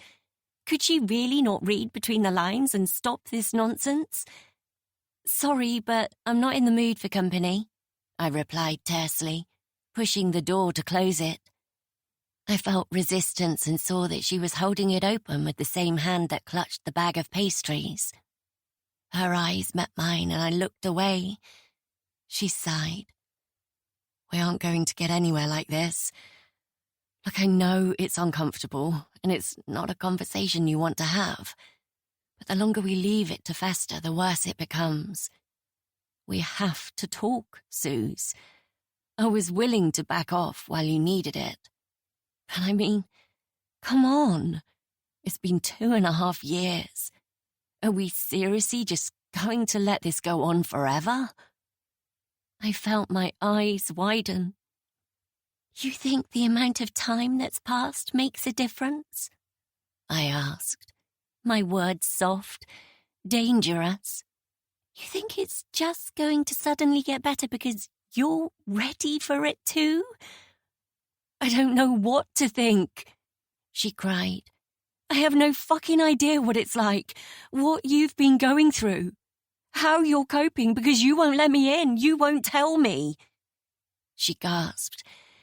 Could she really not read between the lines and stop this nonsense? "Sorry, but I'm not in the mood for company," I replied tersely, pushing the door to close it. I felt resistance and saw that she was holding it open with the same hand that clutched the bag of pastries. Her eyes met mine and I looked away. She sighed. "We aren't going to get anywhere like this. Look, I know it's uncomfortable and it's not a conversation you want to have, but the longer we leave it to fester, the worse it becomes. We have to talk, Suze. I was willing to back off while you needed it. But I mean, come on. It's been 2.5 years. Are we seriously just going to let this go on forever? I felt my eyes widen. You think the amount of time that's passed makes a difference? I asked, my words soft, dangerous. You think it's just going to suddenly get better because you're ready for it too? I don't know what to think, she cried. I have no fucking idea what it's like, what you've been going through, how you're coping because you won't let me in, you won't tell me. She gasped,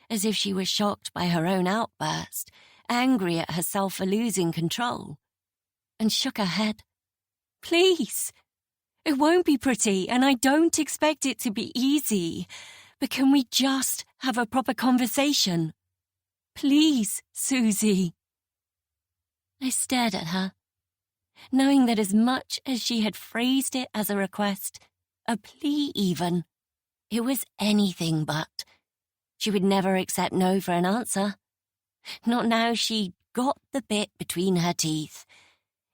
as if she was shocked by her own outburst, angry at herself for losing control, and shook her head. Please. It won't be pretty, and I don't expect it to be easy. But can we just have a proper conversation? Please, Susie. I stared at her, knowing that as much as she had phrased it as a request, a plea even, it was anything but. She would never accept no for an answer. Not now she'd got the bit between her teeth.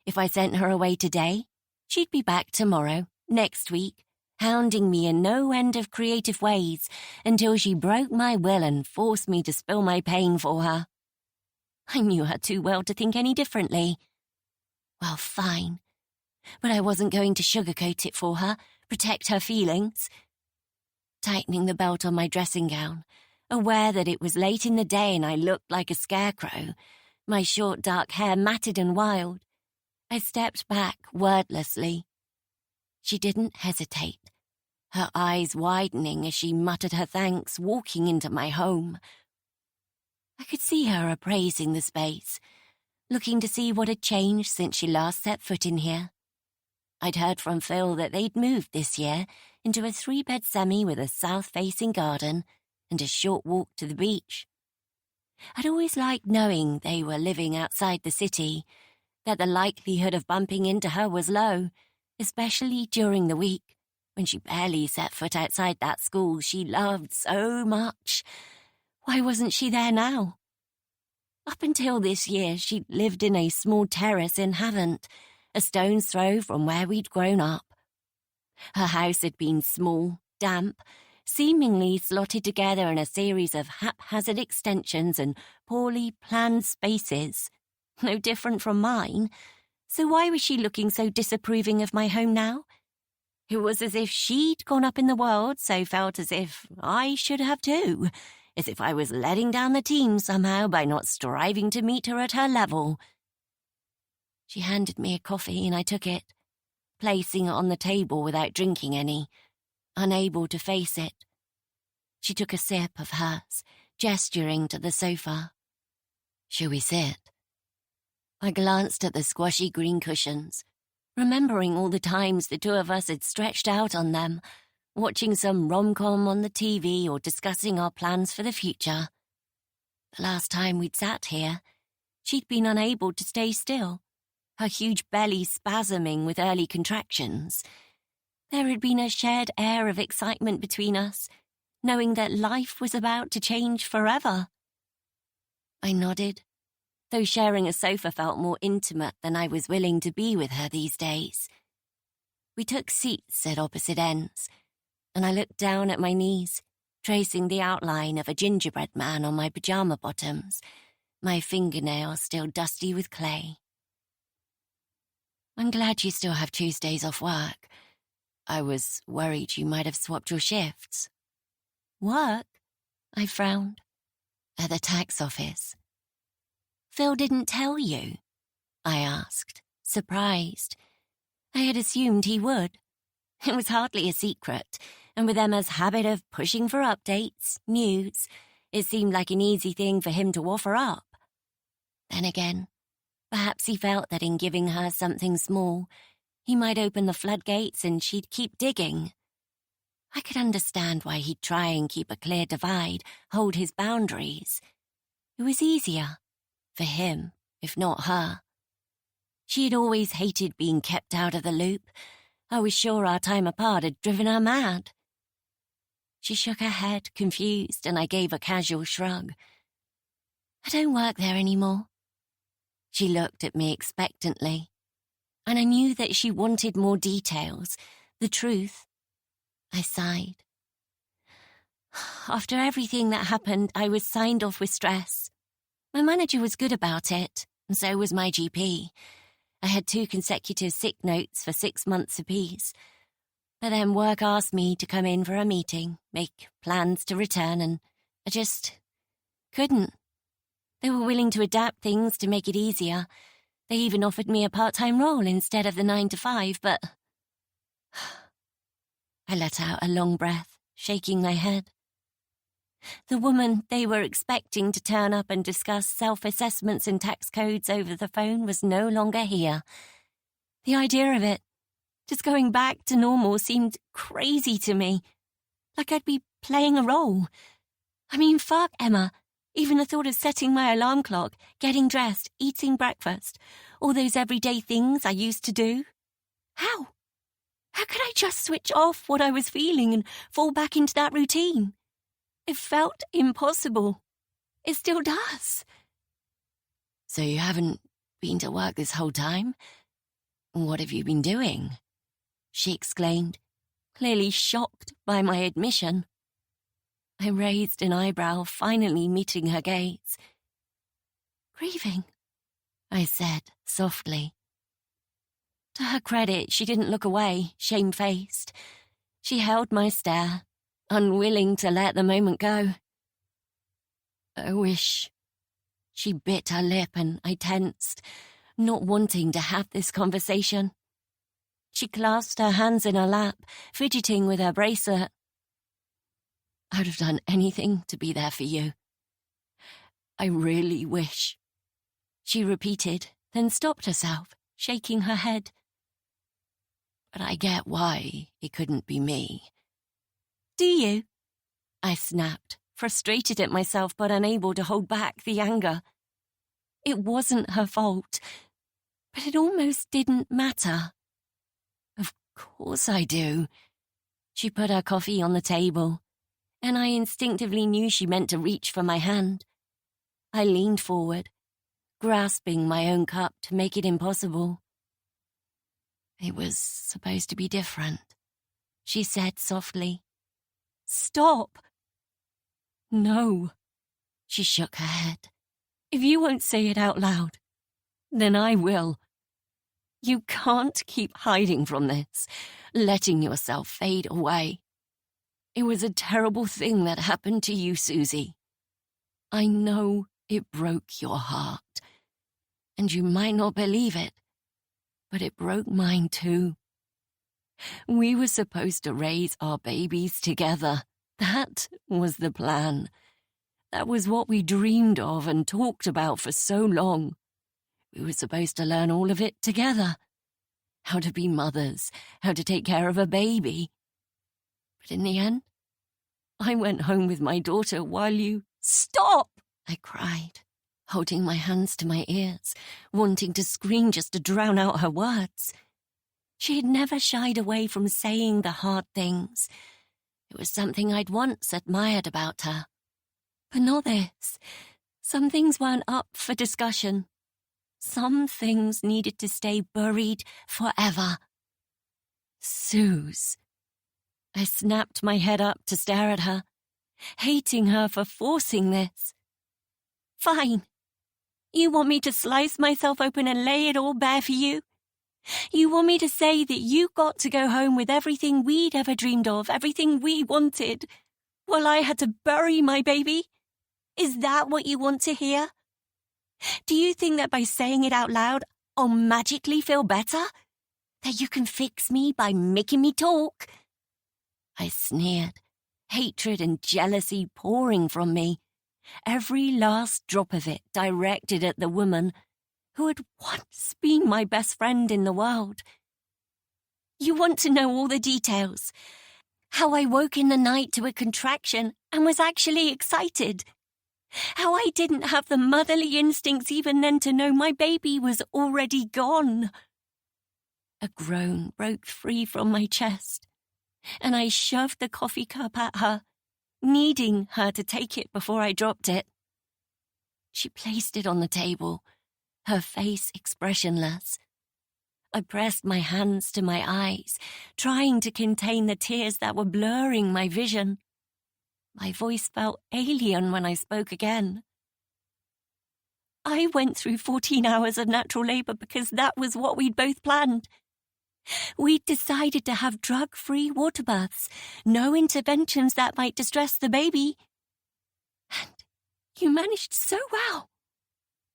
If I sent her away today, she'd be back tomorrow, next week, hounding me in no end of creative ways until she broke my will and forced me to spill my pain for her. I knew her too well to think any differently. Well, fine. But I wasn't going to sugarcoat it for her, protect her feelings. Tightening the belt on my dressing gown, aware that it was late in the day and I looked like a scarecrow, my short dark hair matted and wild, I stepped back wordlessly. She didn't hesitate, her eyes widening as she muttered her thanks, walking into my home. I could see her appraising the space, looking to see what had changed since she last set foot in here. I'd heard from Phil that they'd moved this year into a 3-bed semi with a south-facing garden and a short walk to the beach. I'd always liked knowing they were living outside the city, that the likelihood of bumping into her was low, especially during the week, when she barely set foot outside that school she loved so much. Why wasn't she there now? Up until this year, she'd lived in a small terrace in Havant, a stone's throw from where we'd grown up. Her house had been small, damp, seemingly slotted together in a series of haphazard extensions and poorly planned spaces. No different from mine. So why was she looking so disapproving of my home now? It was as if she'd gone up in the world, so felt as if I should have too, as if I was letting down the team somehow by not striving to meet her at her level. She handed me a coffee and I took it, placing it on the table without drinking any, unable to face it. She took a sip of hers, gesturing to the sofa. Shall we sit? I glanced at the squashy green cushions, remembering all the times the two of us had stretched out on them, watching some rom-com on the TV or discussing our plans for the future. The last time we'd sat here, she'd been unable to stay still, her huge belly spasming with early contractions. There had been a shared air of excitement between us, knowing that life was about to change forever. I nodded, though sharing a sofa felt more intimate than I was willing to be with her these days. We took seats at opposite ends, and I looked down at my knees, tracing the outline of a gingerbread man on my pyjama bottoms, my fingernails still dusty with clay. I'm glad you still have Tuesdays off work. I was worried you might have swapped your shifts. Work? I frowned. At the tax office. Phil didn't tell you? I asked, surprised. I had assumed he would. It was hardly a secret, and with Emma's habit of pushing for updates, news, it seemed like an easy thing for him to offer up. Then again, perhaps he felt that in giving her something small, he might open the floodgates and she'd keep digging. I could understand why he'd try and keep a clear divide, hold his boundaries. It was easier. For him, if not her. She had always hated being kept out of the loop, I was sure our time apart had driven her mad. She shook her head, confused, and I gave a casual shrug. I don't work there anymore. She looked at me expectantly, and I knew that she wanted more details, the truth. I sighed. After everything that happened, I was signed off with stress. My manager was good about it, and so was my GP. I had 2 consecutive sick notes for 6 months apiece. But then work asked me to come in for a meeting, make plans to return, and I just couldn't. They were willing to adapt things to make it easier. They even offered me a part-time role instead of the 9 to 5, but... I let out a long breath, shaking my head. The woman they were expecting to turn up and discuss self-assessments and tax codes over the phone was no longer here. The idea of it, just going back to normal, seemed crazy to me. Like I'd be playing a role. I mean, fuck Emma. Even the thought of setting my alarm clock, getting dressed, eating breakfast, all those everyday things I used to do. How? How could I just switch off what I was feeling and fall back into that routine? It felt impossible. It still does. So you haven't been to work this whole time? What have you been doing? She exclaimed, clearly shocked by my admission. I raised an eyebrow, finally meeting her gaze. Grieving, I said softly. To her credit, she didn't look away, shamefaced. She held my stare, unwilling to let the moment go. I wish. She bit her lip and I tensed, not wanting to have this conversation. She clasped her hands in her lap, fidgeting with her bracelet. I'd have done anything to be there for you. I really wish. She repeated, then stopped herself, shaking her head. But I get why it couldn't be me. Do you? I snapped, frustrated at myself but unable to hold back the anger. It wasn't her fault, but it almost didn't matter. Of course I do. She put her coffee on the table, and I instinctively knew she meant to reach for my hand. I leaned forward, grasping my own cup to make it impossible. It was supposed to be different, she said softly. Stop! No. She shook her head. If you won't say it out loud, then I will. You can't keep hiding from this, letting yourself fade away. It was a terrible thing that happened to you, Susie. I know it broke your heart, and you might not believe it, but it broke mine too. We were supposed to raise our babies together. That was the plan. That was what we dreamed of and talked about for so long. We were supposed to learn all of it together. How to be mothers, how to take care of a baby. But in the end, I went home with my daughter while you... Stop! I cried, holding my hands to my ears, wanting to scream just to drown out her words. She had never shied away from saying the hard things. It was something I'd once admired about her. But not this. Some things weren't up for discussion. Some things needed to stay buried forever. Suze. I snapped my head up to stare at her, hating her for forcing this. Fine. You want me to slice myself open and lay it all bare for you? You want me to say that you got to go home with everything we'd ever dreamed of, everything we wanted, while I had to bury my baby? Is that what you want to hear? Do you think that by saying it out loud, I'll magically feel better? That you can fix me by making me talk? I sneered, hatred and jealousy pouring from me, every last drop of it directed at the woman who had once been my best friend in the world. You want to know all the details. How I woke in the night to a contraction and was actually excited. How I didn't have the motherly instincts even then to know my baby was already gone. A groan broke free from my chest, and I shoved the coffee cup at her, needing her to take it before I dropped it. She placed it on the table, her face expressionless. I pressed my hands to my eyes, trying to contain the tears that were blurring my vision. My voice felt alien when I spoke again. I went through 14 hours of natural labor because that was what we'd both planned. We'd decided to have drug-free water births, no interventions that might distress the baby. And you managed so well.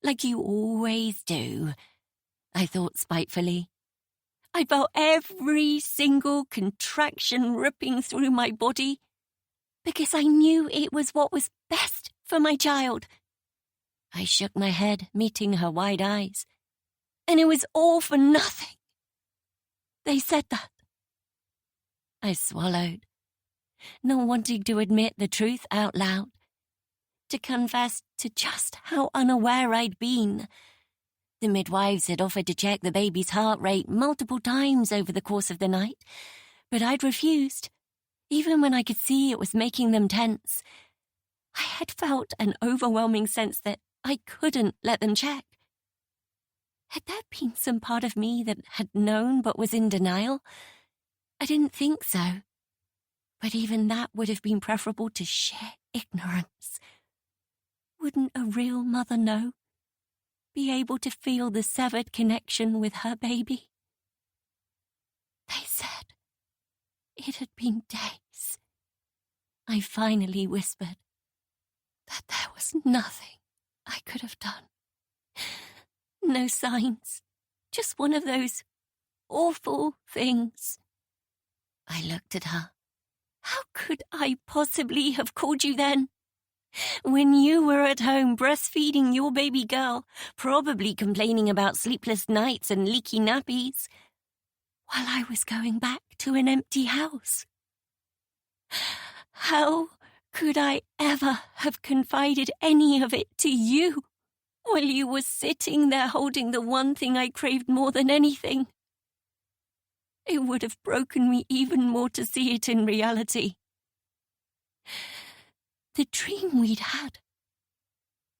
Like you always do, I thought spitefully. I felt every single contraction ripping through my body because I knew it was what was best for my child. I shook my head, meeting her wide eyes. And it was all for nothing. They said that. I swallowed, not wanting to admit the truth out loud, to confess to just how unaware I'd been. The midwives had offered to check the baby's heart rate multiple times over the course of the night, but I'd refused, even when I could see it was making them tense. I had felt an overwhelming sense that I couldn't let them check. Had there been some part of me that had known but was in denial? I didn't think so. But even that would have been preferable to sheer ignorance. Wouldn't a real mother know? Be able to feel the severed connection with her baby? They said it had been days. I finally whispered that there was nothing I could have done. No signs, just one of those awful things. I looked at her. How could I possibly have called you then? When you were at home breastfeeding your baby girl, probably complaining about sleepless nights and leaky nappies, while I was going back to an empty house. How could I ever have confided any of it to you while you were sitting there holding the one thing I craved more than anything? It would have broken me even more to see it in reality. The dream we'd had.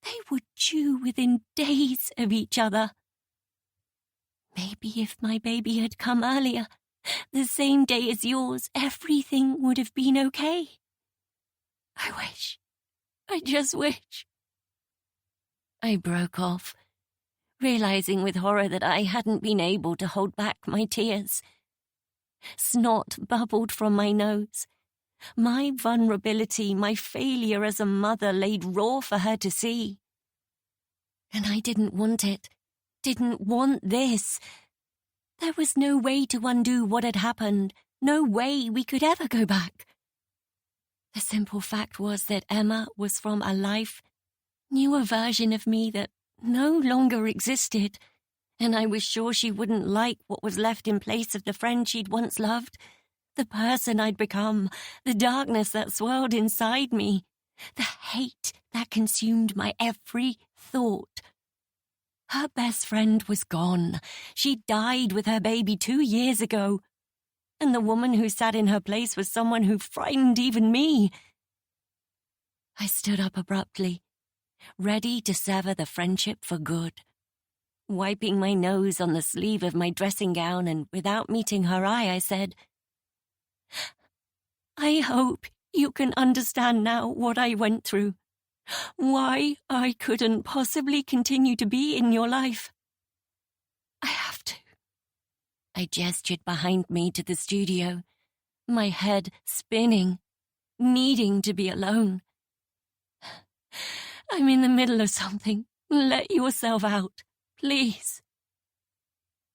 They were due within days of each other. Maybe if my baby had come earlier, the same day as yours, everything would have been okay. I just wish. I broke off, realizing with horror that I hadn't been able to hold back my tears. Snot bubbled from my nose. My vulnerability, my failure as a mother laid raw for her to see. And I didn't want it, didn't want this. There was no way to undo what had happened, no way we could ever go back. The simple fact was that Emma was from a life, newer version of me that no longer existed, and I was sure she wouldn't like what was left in place of the friend she'd once loved. The person I'd become, the darkness that swirled inside me, the hate that consumed my every thought. Her best friend was gone. She died with her baby 2 years ago. And the woman who sat in her place was someone who frightened even me. I stood up abruptly, ready to sever the friendship for good. Wiping my nose on the sleeve of my dressing gown and without meeting her eye, I said, I hope you can understand now what I went through, why I couldn't possibly continue to be in your life. I have to. I gestured behind me to the studio, my head spinning, needing to be alone. I'm in the middle of something. Let yourself out, please.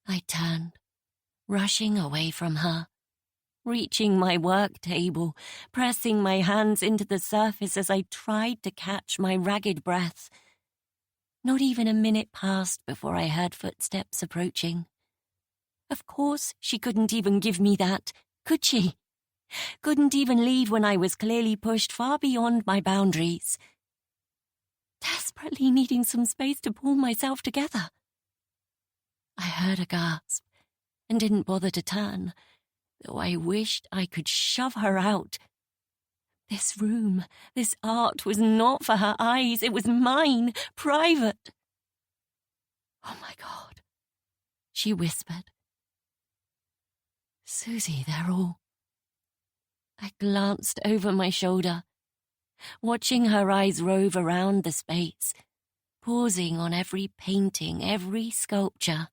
I turned, rushing away from her, reaching my work table, pressing my hands into the surface as I tried to catch my ragged breath. Not even a minute passed before I heard footsteps approaching. Of course, she couldn't even give me that, could she? Couldn't even leave when I was clearly pushed far beyond my boundaries. Desperately needing some space to pull myself together. I heard a gasp, and didn't bother to turn, though I wished I could shove her out. This room, this art was not for her eyes. It was mine, private. "Oh, my God," she whispered. "Susie, they're all—" I glanced over my shoulder, watching her eyes rove around the space, pausing on every painting, every sculpture.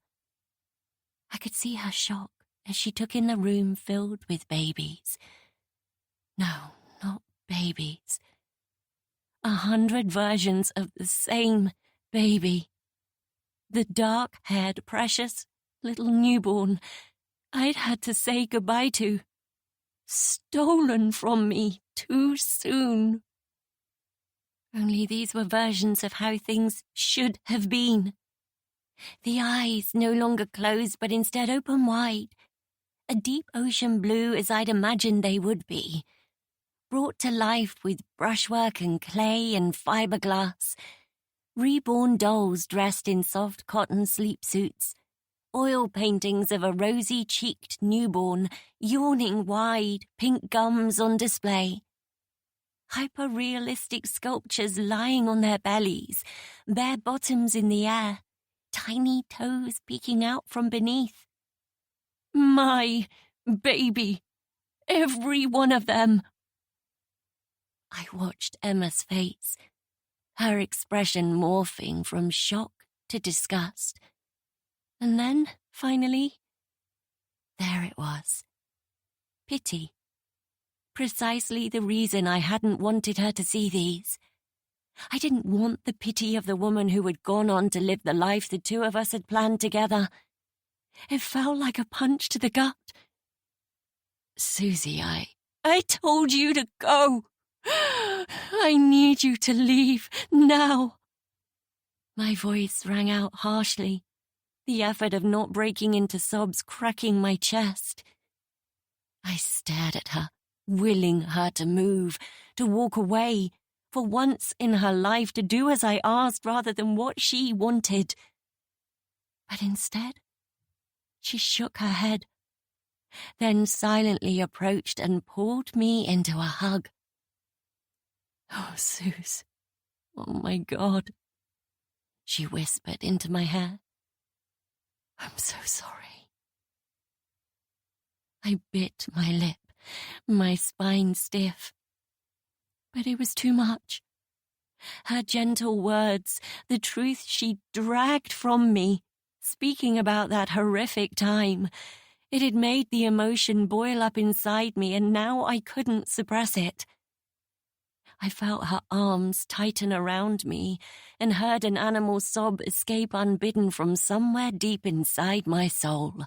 I could see her shock as she took in the room filled with babies. No, not babies. 100 versions of the same baby. The dark-haired, precious little newborn I'd had to say goodbye to. Stolen from me too soon. Only these were versions of how things should have been. The eyes no longer closed, but instead open wide. A deep ocean blue as I'd imagined they would be. Brought to life with brushwork and clay and fiberglass. Reborn dolls dressed in soft cotton sleep suits. Oil paintings of a rosy-cheeked newborn, yawning wide, pink gums on display. Hyper-realistic sculptures lying on their bellies, bare bottoms in the air, tiny toes peeking out from beneath. My baby. Every one of them. I watched Emma's face, her expression morphing from shock to disgust. And then, finally, there it was. Pity. Precisely the reason I hadn't wanted her to see these. I didn't want the pity of the woman who had gone on to live the life the two of us had planned together. It felt like a punch to the gut. "Susie, I told you to go. I need you to leave now." My voice rang out harshly, the effort of not breaking into sobs cracking my chest. I stared at her, willing her to move, to walk away, for once in her life to do as I asked rather than what she wanted. But instead, she shook her head, then silently approached and pulled me into a hug. "Oh, Sus, oh my God," she whispered into my hair. "I'm so sorry." I bit my lip, my spine stiff. But it was too much. Her gentle words, the truth she dragged from me, speaking about that horrific time, it had made the emotion boil up inside me, and now I couldn't suppress it. I felt her arms tighten around me and heard an animal sob escape unbidden from somewhere deep inside my soul.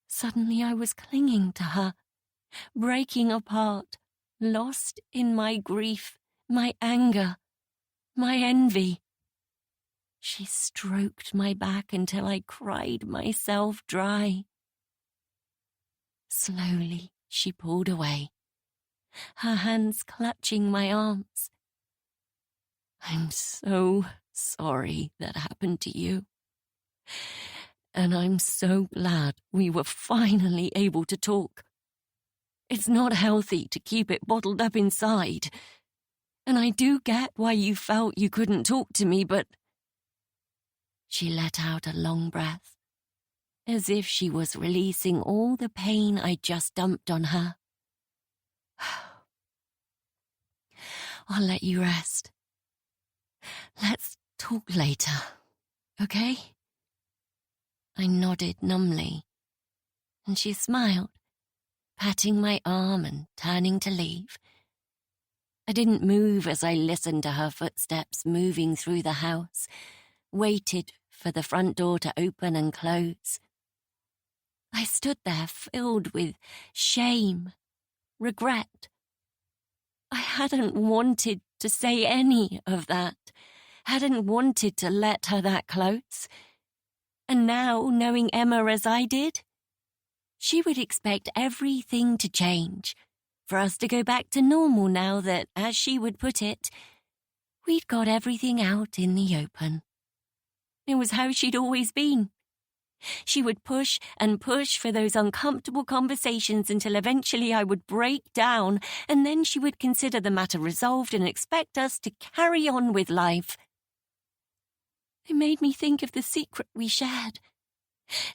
Suddenly I was clinging to her, breaking apart, lost in my grief, my anger, my envy. She stroked my back until I cried myself dry. Slowly she pulled away, her hands clutching my arms. "I'm so sorry that happened to you. And I'm so glad we were finally able to talk. It's not healthy to keep it bottled up inside. And I do get why you felt you couldn't talk to me, but..." She let out a long breath, as if she was releasing all the pain I just dumped on her. "I'll let you rest. Let's talk later, okay?" I nodded numbly, and she smiled, patting my arm and turning to leave. I didn't move as I listened to her footsteps moving through the house, waited for the front door to open and close. I stood there filled with shame, regret. I hadn't wanted to say any of that, hadn't wanted to let her that close. And now, knowing Emma as I did, she would expect everything to change, for us to go back to normal now that, as she would put it, we'd got everything out in the open. It was how she'd always been. She would push and push for those uncomfortable conversations until eventually I would break down, and then she would consider the matter resolved and expect us to carry on with life. It made me think of the secret we shared.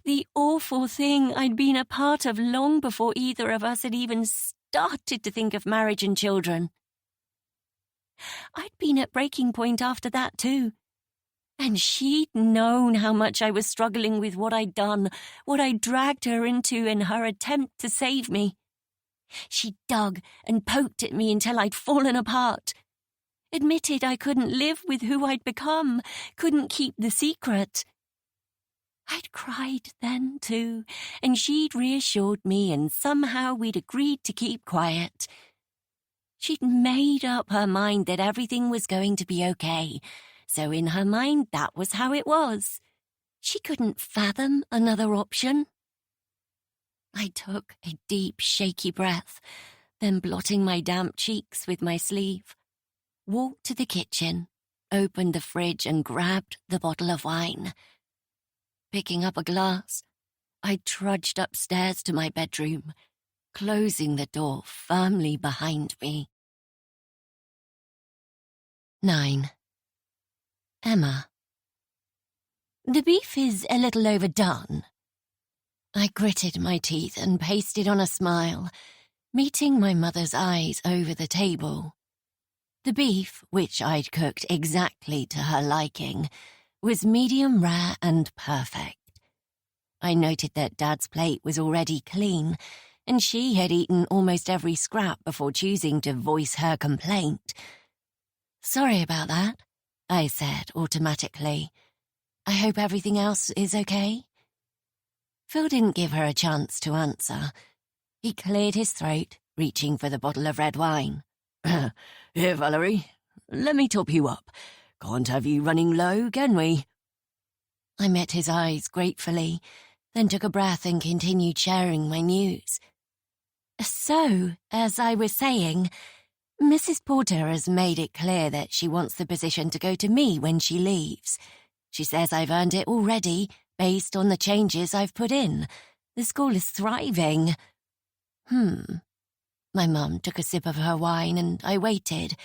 The awful thing I'd been a part of long before either of us had even started to think of marriage and children. I'd been at breaking point after that too. And she'd known how much I was struggling with what I'd done, what I'd dragged her into in her attempt to save me. She dug and poked at me until I'd fallen apart. Admitted I couldn't live with who I'd become, couldn't keep the secret. I'd cried then too, and she'd reassured me, and somehow we'd agreed to keep quiet. She'd made up her mind that everything was going to be okay. So in her mind, that was how it was. She couldn't fathom another option. I took a deep, shaky breath, then blotting my damp cheeks with my sleeve, walked to the kitchen, opened the fridge and grabbed the bottle of wine. Picking up a glass, I trudged upstairs to my bedroom, closing the door firmly behind me. 9. Emma. The beef is a little overdone. I gritted my teeth and pasted on a smile, meeting my mother's eyes over the table. The beef, which I'd cooked exactly to her liking, was medium rare and perfect. I noted that Dad's plate was already clean, and she had eaten almost every scrap before choosing to voice her complaint. Sorry about that, I said automatically. I hope everything else is okay? Phil didn't give her a chance to answer. He cleared his throat, reaching for the bottle of red wine. Here, Valerie, let me top you up. Can't have you running low, can we? I met his eyes gratefully, then took a breath and continued sharing my news. So, as I was saying, Mrs. Porter has made it clear that she wants the position to go to me when she leaves. She says I've earned it already, based on the changes I've put in. The school is thriving. My mum took a sip of her wine and I waited,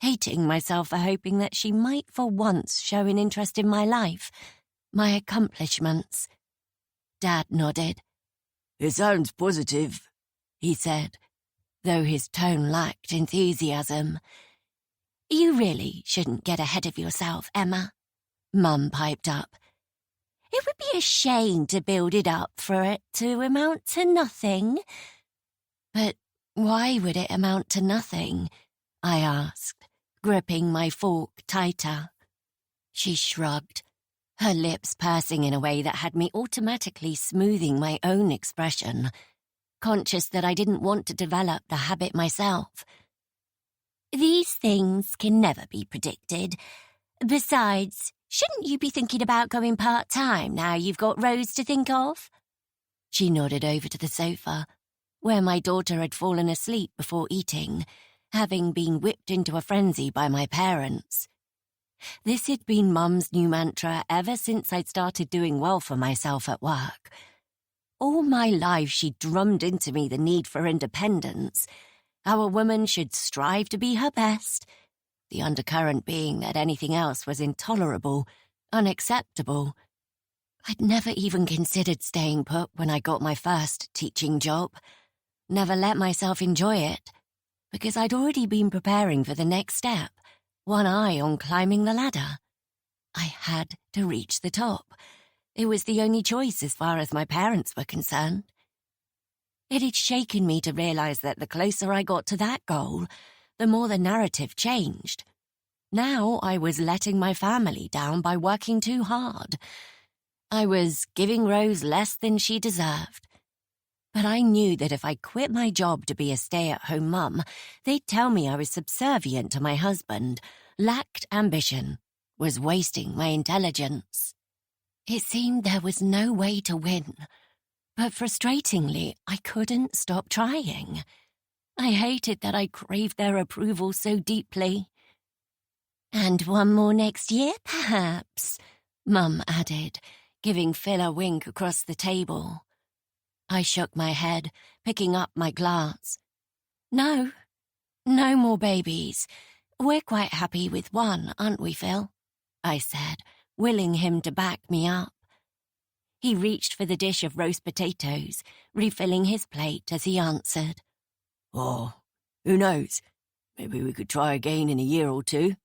hating myself for hoping that she might for once show an interest in my life, my accomplishments. Dad nodded. It sounds positive, he said, though his tone lacked enthusiasm. You really shouldn't get ahead of yourself, Emma, Mum piped up. It would be a shame to build it up for it to amount to nothing. But why would it amount to nothing? I asked, gripping my fork tighter. She shrugged, her lips pursing in a way that had me automatically smoothing my own expression, conscious that I didn't want to develop the habit myself. These things can never be predicted. Besides, shouldn't you be thinking about going part-time now you've got Rose to think of? She nodded over to the sofa, where my daughter had fallen asleep before eating, having been whipped into a frenzy by my parents. This had been Mum's new mantra ever since I'd started doing well for myself at work. All my life she drummed into me the need for independence, how a woman should strive to be her best, the undercurrent being that anything else was intolerable, unacceptable. I'd never even considered staying put when I got my first teaching job, never let myself enjoy it, because I'd already been preparing for the next step, one eye on climbing the ladder. I had to reach the top. It was the only choice as far as my parents were concerned. It had shaken me to realize that the closer I got to that goal, the more the narrative changed. Now I was letting my family down by working too hard. I was giving Rose less than she deserved. But I knew that if I quit my job to be a stay-at-home mum, they'd tell me I was subservient to my husband, lacked ambition, was wasting my intelligence. It seemed there was no way to win, but frustratingly, I couldn't stop trying. I hated that I craved their approval so deeply. And one more next year, perhaps, Mum added, giving Phil a wink across the table. I shook my head, picking up my glass. No more babies. We're quite happy with one, aren't we, Phil? I said, willing him to back me up. He reached for the dish of roast potatoes, refilling his plate as he answered. Oh, who knows? Maybe we could try again in a year or two.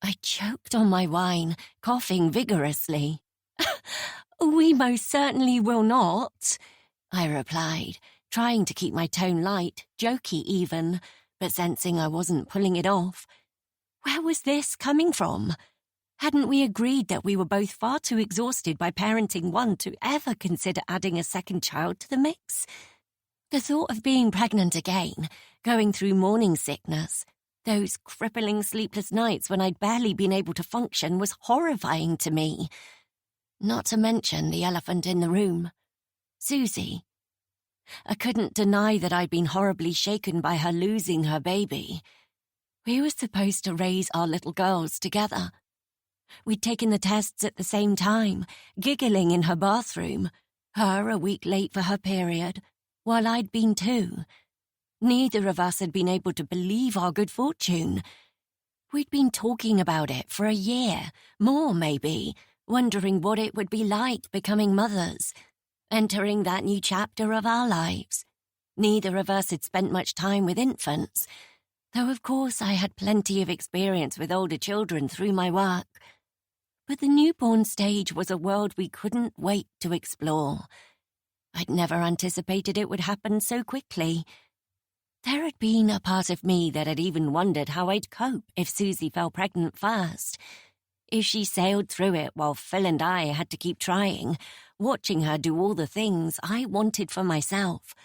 I choked on my wine, coughing vigorously. We most certainly will not, I replied, trying to keep my tone light, jokey even, but sensing I wasn't pulling it off. Where was this coming from? Hadn't we agreed that we were both far too exhausted by parenting one to ever consider adding a second child to the mix? The thought of being pregnant again, going through morning sickness, those crippling sleepless nights when I'd barely been able to function was horrifying to me. Not to mention the elephant in the room, Susie. I couldn't deny that I'd been horribly shaken by her losing her baby. We were supposed to raise our little girls together. We'd taken the tests at the same time, giggling in her bathroom, her a week late for her period, while I'd been too. Neither of us had been able to believe our good fortune. We'd been talking about it for a year, more maybe, wondering what it would be like becoming mothers, entering that new chapter of our lives. Neither of us had spent much time with infants, though of course I had plenty of experience with older children through my work. But the newborn stage was a world we couldn't wait to explore. I'd never anticipated it would happen so quickly. There had been a part of me that had even wondered how I'd cope if Susie fell pregnant first. If she sailed through it while Phil and I had to keep trying, watching her do all the things I wanted for myself,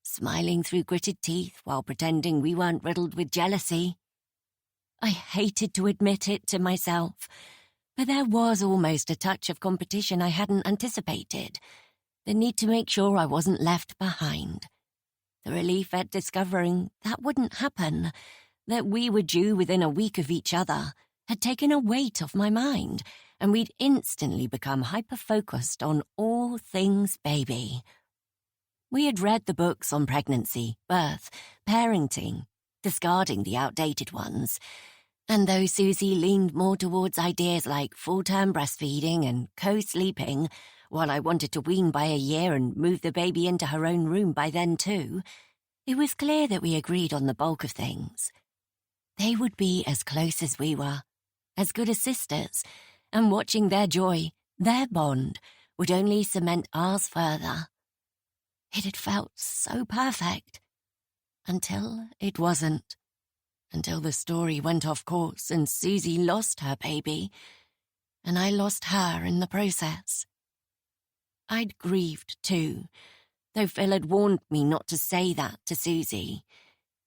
smiling through gritted teeth while pretending we weren't riddled with jealousy. I hated to admit it to myself, but there was almost a touch of competition I hadn't anticipated, the need to make sure I wasn't left behind. The relief at discovering that wouldn't happen, that we were due within a week of each other, had taken a weight off my mind, and we'd instantly become hyper-focused on all things baby. We had read the books on pregnancy, birth, parenting, discarding the outdated ones, and though Susie leaned more towards ideas like full-term breastfeeding and co-sleeping, while I wanted to wean by a year and move the baby into her own room by then too, it was clear that we agreed on the bulk of things. They would be as close as we were, as good as sisters, and watching their joy, their bond, would only cement ours further. It had felt so perfect, until it wasn't. Until the story went off course and Susie lost her baby, and I lost her in the process. I'd grieved too, though Phil had warned me not to say that to Susie.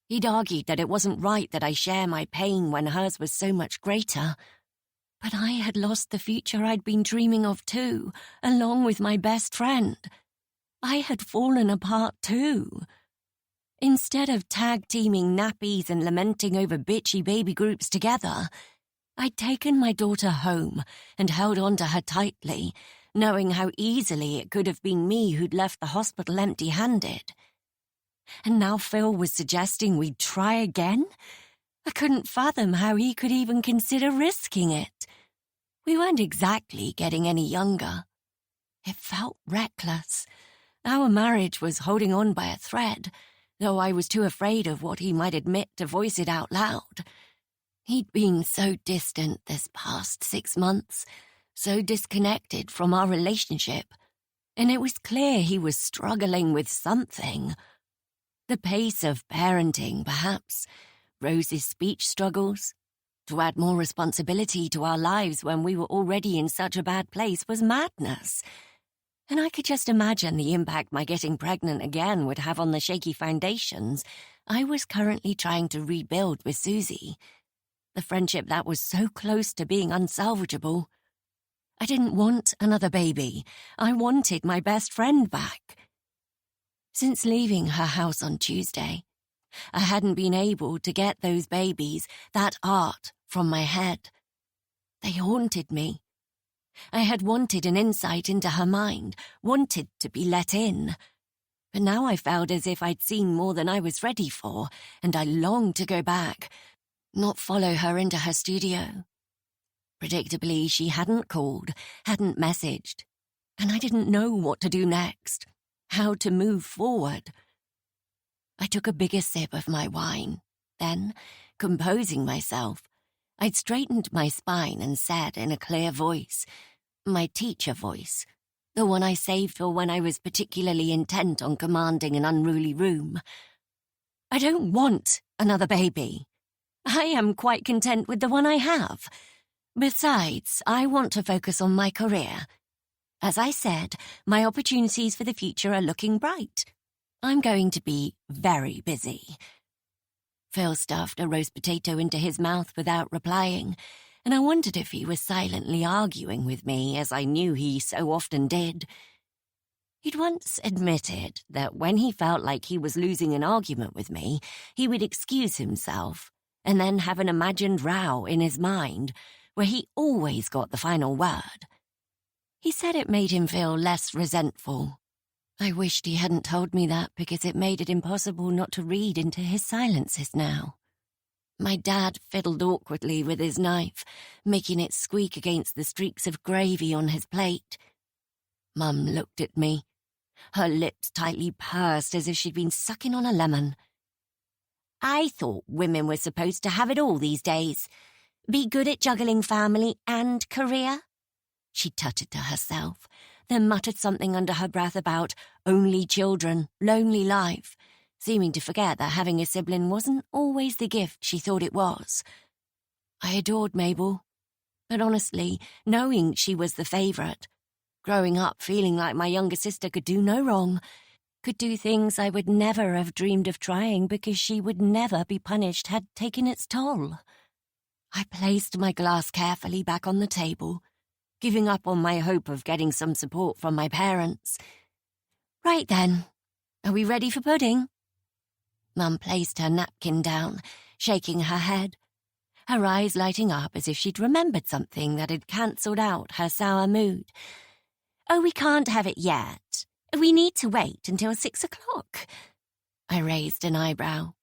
He'd argued that it wasn't right that I share my pain when hers was so much greater. But I had lost the future I'd been dreaming of too, along with my best friend. I had fallen apart too. Instead of tag-teaming nappies and lamenting over bitchy baby groups together, I'd taken my daughter home and held on to her tightly, knowing how easily it could have been me who'd left the hospital empty-handed. And now Phil was suggesting we'd try again? I couldn't fathom how he could even consider risking it. We weren't exactly getting any younger. It felt reckless. Our marriage was holding on by a thread, though I was too afraid of what he might admit to voice it out loud. He'd been so distant this past 6 months, so disconnected from our relationship, and it was clear he was struggling with something. The pace of parenting, perhaps, Rose's speech struggles. To add more responsibility to our lives when we were already in such a bad place was madness. And I could just imagine the impact my getting pregnant again would have on the shaky foundations I was currently trying to rebuild with Susie. The friendship that was so close to being unsalvageable. I didn't want another baby. I wanted my best friend back. Since leaving her house on Tuesday, I hadn't been able to get those babies, that art, from my head. They haunted me. I had wanted an insight into her mind, wanted to be let in. But now I felt as if I'd seen more than I was ready for, and I longed to go back, not follow her into her studio. Predictably, she hadn't called, hadn't messaged, and I didn't know what to do next, how to move forward. I took a bigger sip of my wine. Then, composing myself, I'd straightened my spine and said in a clear voice, my teacher voice, the one I saved for when I was particularly intent on commanding an unruly room, I don't want another baby. I am quite content with the one I have. Besides, I want to focus on my career. As I said, my opportunities for the future are looking bright. I'm going to be very busy. Phil stuffed a roast potato into his mouth without replying, and I wondered if he was silently arguing with me, as I knew he so often did. He'd once admitted that when he felt like he was losing an argument with me, he would excuse himself, and then have an imagined row in his mind, where he always got the final word. He said it made him feel less resentful. I wished he hadn't told me that because it made it impossible not to read into his silences now. My dad fiddled awkwardly with his knife, making it squeak against the streaks of gravy on his plate. Mum looked at me, her lips tightly pursed as if she'd been sucking on a lemon. I thought women were supposed to have it all these days. Be good at juggling family and career. She tutted to herself, then muttered something under her breath about only children, lonely life, seeming to forget that having a sibling wasn't always the gift she thought it was. I adored Mabel, but honestly, knowing she was the favourite, growing up feeling like my younger sister could do no wrong, could do things I would never have dreamed of trying because she would never be punished had taken its toll. I placed my glass carefully back on the table, giving up on my hope of getting some support from my parents. Right then, are we ready for pudding? Mum placed her napkin down, shaking her head, her eyes lighting up as if she'd remembered something that had cancelled out her sour mood. Oh, we can't have it yet. We need to wait until 6 o'clock. I raised an eyebrow.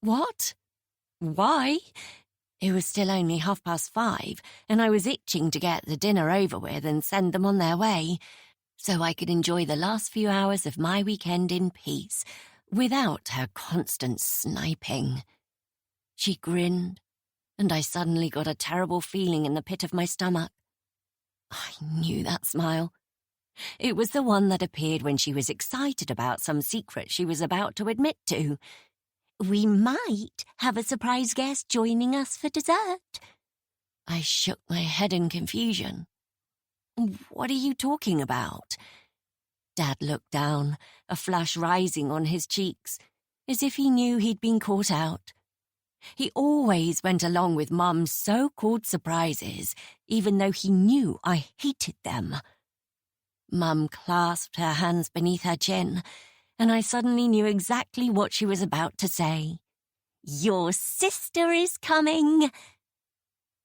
What? Why? It was still only 5:30, and I was itching to get the dinner over with and send them on their way, so I could enjoy the last few hours of my weekend in peace, without her constant sniping. She grinned, and I suddenly got a terrible feeling in the pit of my stomach. I knew that smile. It was the one that appeared when she was excited about some secret she was about to admit to. We might have a surprise guest joining us for dessert. I shook my head in confusion. What are you talking about? Dad looked down, a flush rising on his cheeks, as if he knew he'd been caught out. He always went along with Mum's so-called surprises, even though he knew I hated them. Mum clasped her hands beneath her chin, and I suddenly knew exactly what she was about to say. Your sister is coming.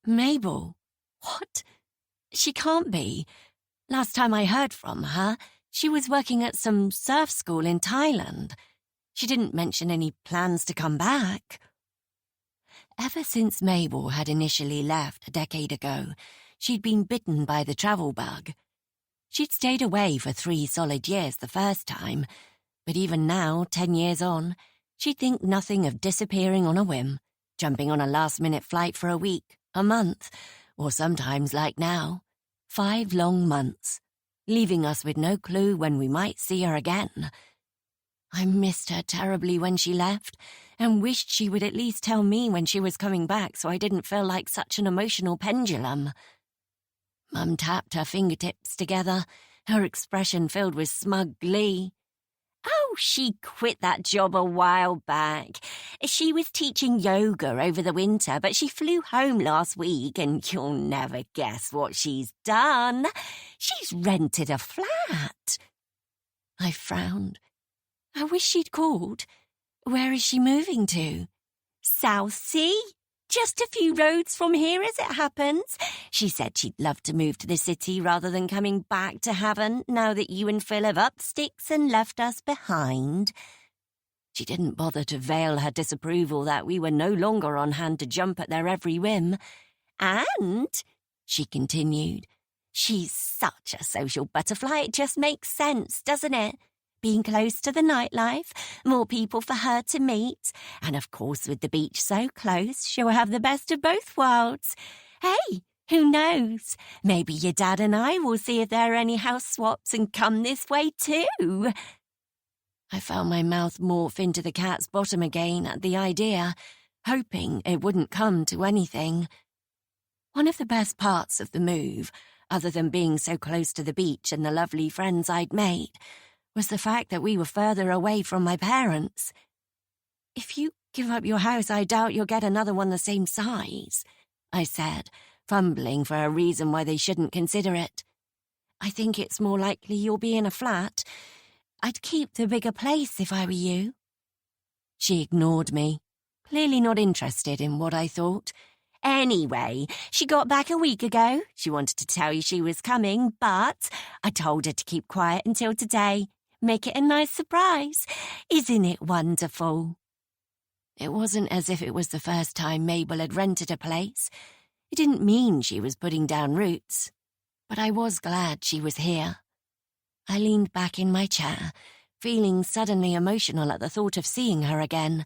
Mabel? What? She can't be. Last time I heard from her, she was working at some surf school in Thailand. She didn't mention any plans to come back. Ever since Mabel had initially left a decade ago, she'd been bitten by the travel bug. She'd stayed away for 3 solid years the first time, but even now, 10 years on, she'd think nothing of disappearing on a whim, jumping on a last-minute flight for a week, a month, or sometimes, like now, 5 long months, leaving us with no clue when we might see her again. I missed her terribly when she left, and wished she would at least tell me when she was coming back so I didn't feel like such an emotional pendulum. Mum tapped her fingertips together, her expression filled with smug glee. Oh, she quit that job a while back. She was teaching yoga over the winter, but she flew home last week, and you'll never guess what she's done. She's rented a flat. I frowned. I wish she'd called. Where is she moving to? South Sea? just a few roads from here as it happens. She said she'd love to move to the city rather than coming back to Haven now that you and Phil have upped sticks and left us behind. She didn't bother to veil her disapproval that we were no longer on hand to jump at their every whim. And, she continued, she's such a social butterfly, it just makes sense, doesn't it? Being close to the nightlife, more people for her to meet, and of course with the beach so close, she'll have the best of both worlds. Hey, who knows? Maybe your dad and I will see if there are any house swaps and come this way too. I felt my mouth morph into the cat's bottom again at the idea, hoping it wouldn't come to anything. One of the best parts of the move, other than being so close to the beach and the lovely friends I'd made, was the fact that we were further away from my parents. If you give up your house, I doubt you'll get another one the same size, I said, fumbling for a reason why they shouldn't consider it. I think it's more likely you'll be in a flat. I'd keep the bigger place if I were you. She ignored me, clearly not interested in what I thought. Anyway, she got back a week ago. She wanted to tell you she was coming, but I told her to keep quiet until today. Make it a nice surprise. Isn't it wonderful? It wasn't as if it was the first time Mabel had rented a place. It didn't mean she was putting down roots. But I was glad she was here. I leaned back in my chair, feeling suddenly emotional at the thought of seeing her again.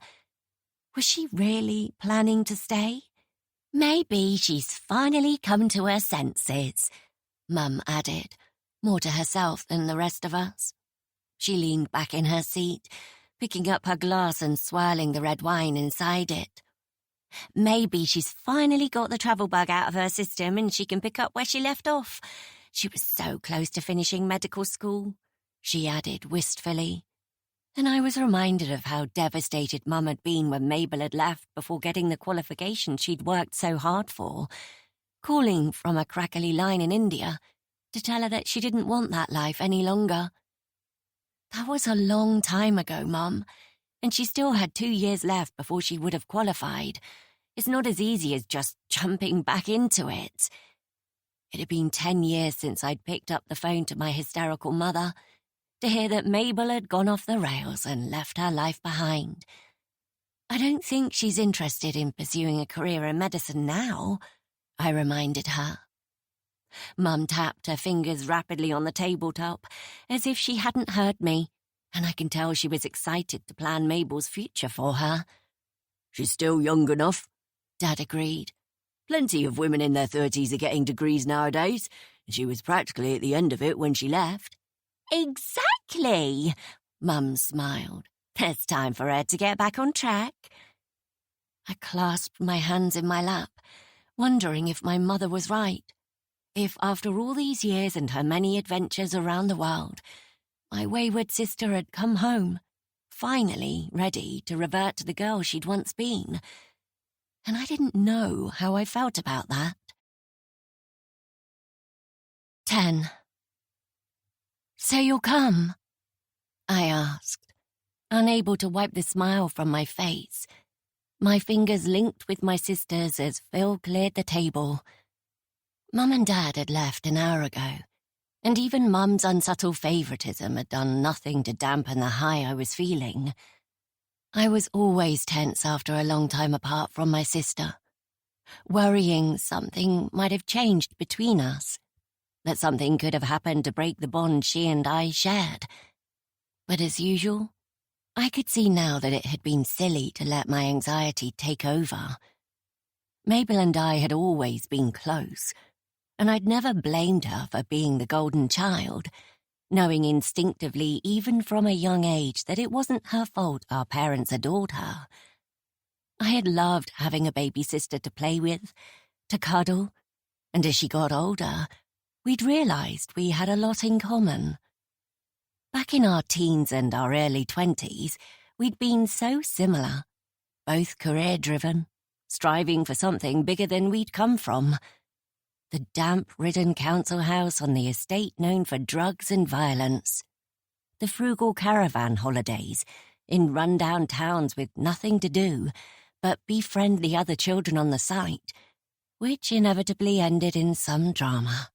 Was she really planning to stay? Maybe she's finally come to her senses, Mum added, more to herself than the rest of us. She leaned back in her seat, picking up her glass and swirling the red wine inside it. Maybe she's finally got the travel bug out of her system and she can pick up where she left off. She was so close to finishing medical school, she added wistfully. And I was reminded of how devastated Mum had been when Mabel had left before getting the qualification she'd worked so hard for, calling from a crackly line in India to tell her that she didn't want that life any longer. That was a long time ago, Mum, and she still had 2 years left before she would have qualified. It's not as easy as just jumping back into it. It had been 10 years since I'd picked up the phone to my hysterical mother to hear that Mabel had gone off the rails and left her life behind. I don't think she's interested in pursuing a career in medicine now, I reminded her. Mum tapped her fingers rapidly on the tabletop, as if she hadn't heard me, and I can tell she was excited to plan Mabel's future for her. She's still young enough, Dad agreed. Plenty of women in their 30s are getting degrees nowadays, and she was practically at the end of it when she left. Exactly, Mum smiled. There's time for her to get back on track. I clasped my hands in my lap, wondering if my mother was right. If, after all these years and her many adventures around the world, my wayward sister had come home, finally ready to revert to the girl she'd once been. And I didn't know how I felt about that. 10. So you'll come? I asked, unable to wipe the smile from my face. My fingers linked with my sister's as Phil cleared the table. Mum and Dad had left an hour ago, and even Mum's unsubtle favouritism had done nothing to dampen the high I was feeling. I was always tense after a long time apart from my sister, worrying something might have changed between us, that something could have happened to break the bond she and I shared. But as usual, I could see now that it had been silly to let my anxiety take over. Mabel and I had always been close, and I'd never blamed her for being the golden child, knowing instinctively, even from a young age, that it wasn't her fault our parents adored her. I had loved having a baby sister to play with, to cuddle, and as she got older, we'd realised we had a lot in common. Back in our teens and our early 20s, we'd been so similar, both career-driven, striving for something bigger than we'd come from. The damp-ridden council house on the estate known for drugs and violence. The frugal caravan holidays in run-down towns with nothing to do but befriend the other children on the site, which inevitably ended in some drama.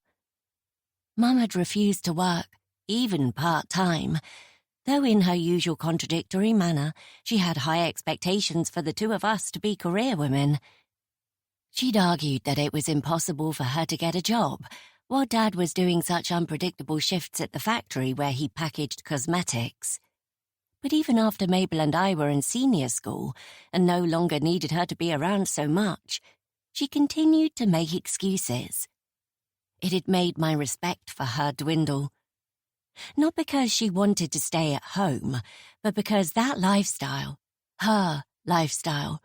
Mum had refused to work, even part-time, though in her usual contradictory manner, she had high expectations for the two of us to be career women. She'd argued that it was impossible for her to get a job, while Dad was doing such unpredictable shifts at the factory where he packaged cosmetics. But even after Mabel and I were in senior school and no longer needed her to be around so much, she continued to make excuses. It had made my respect for her dwindle. Not because she wanted to stay at home, but because that lifestyle, her lifestyle,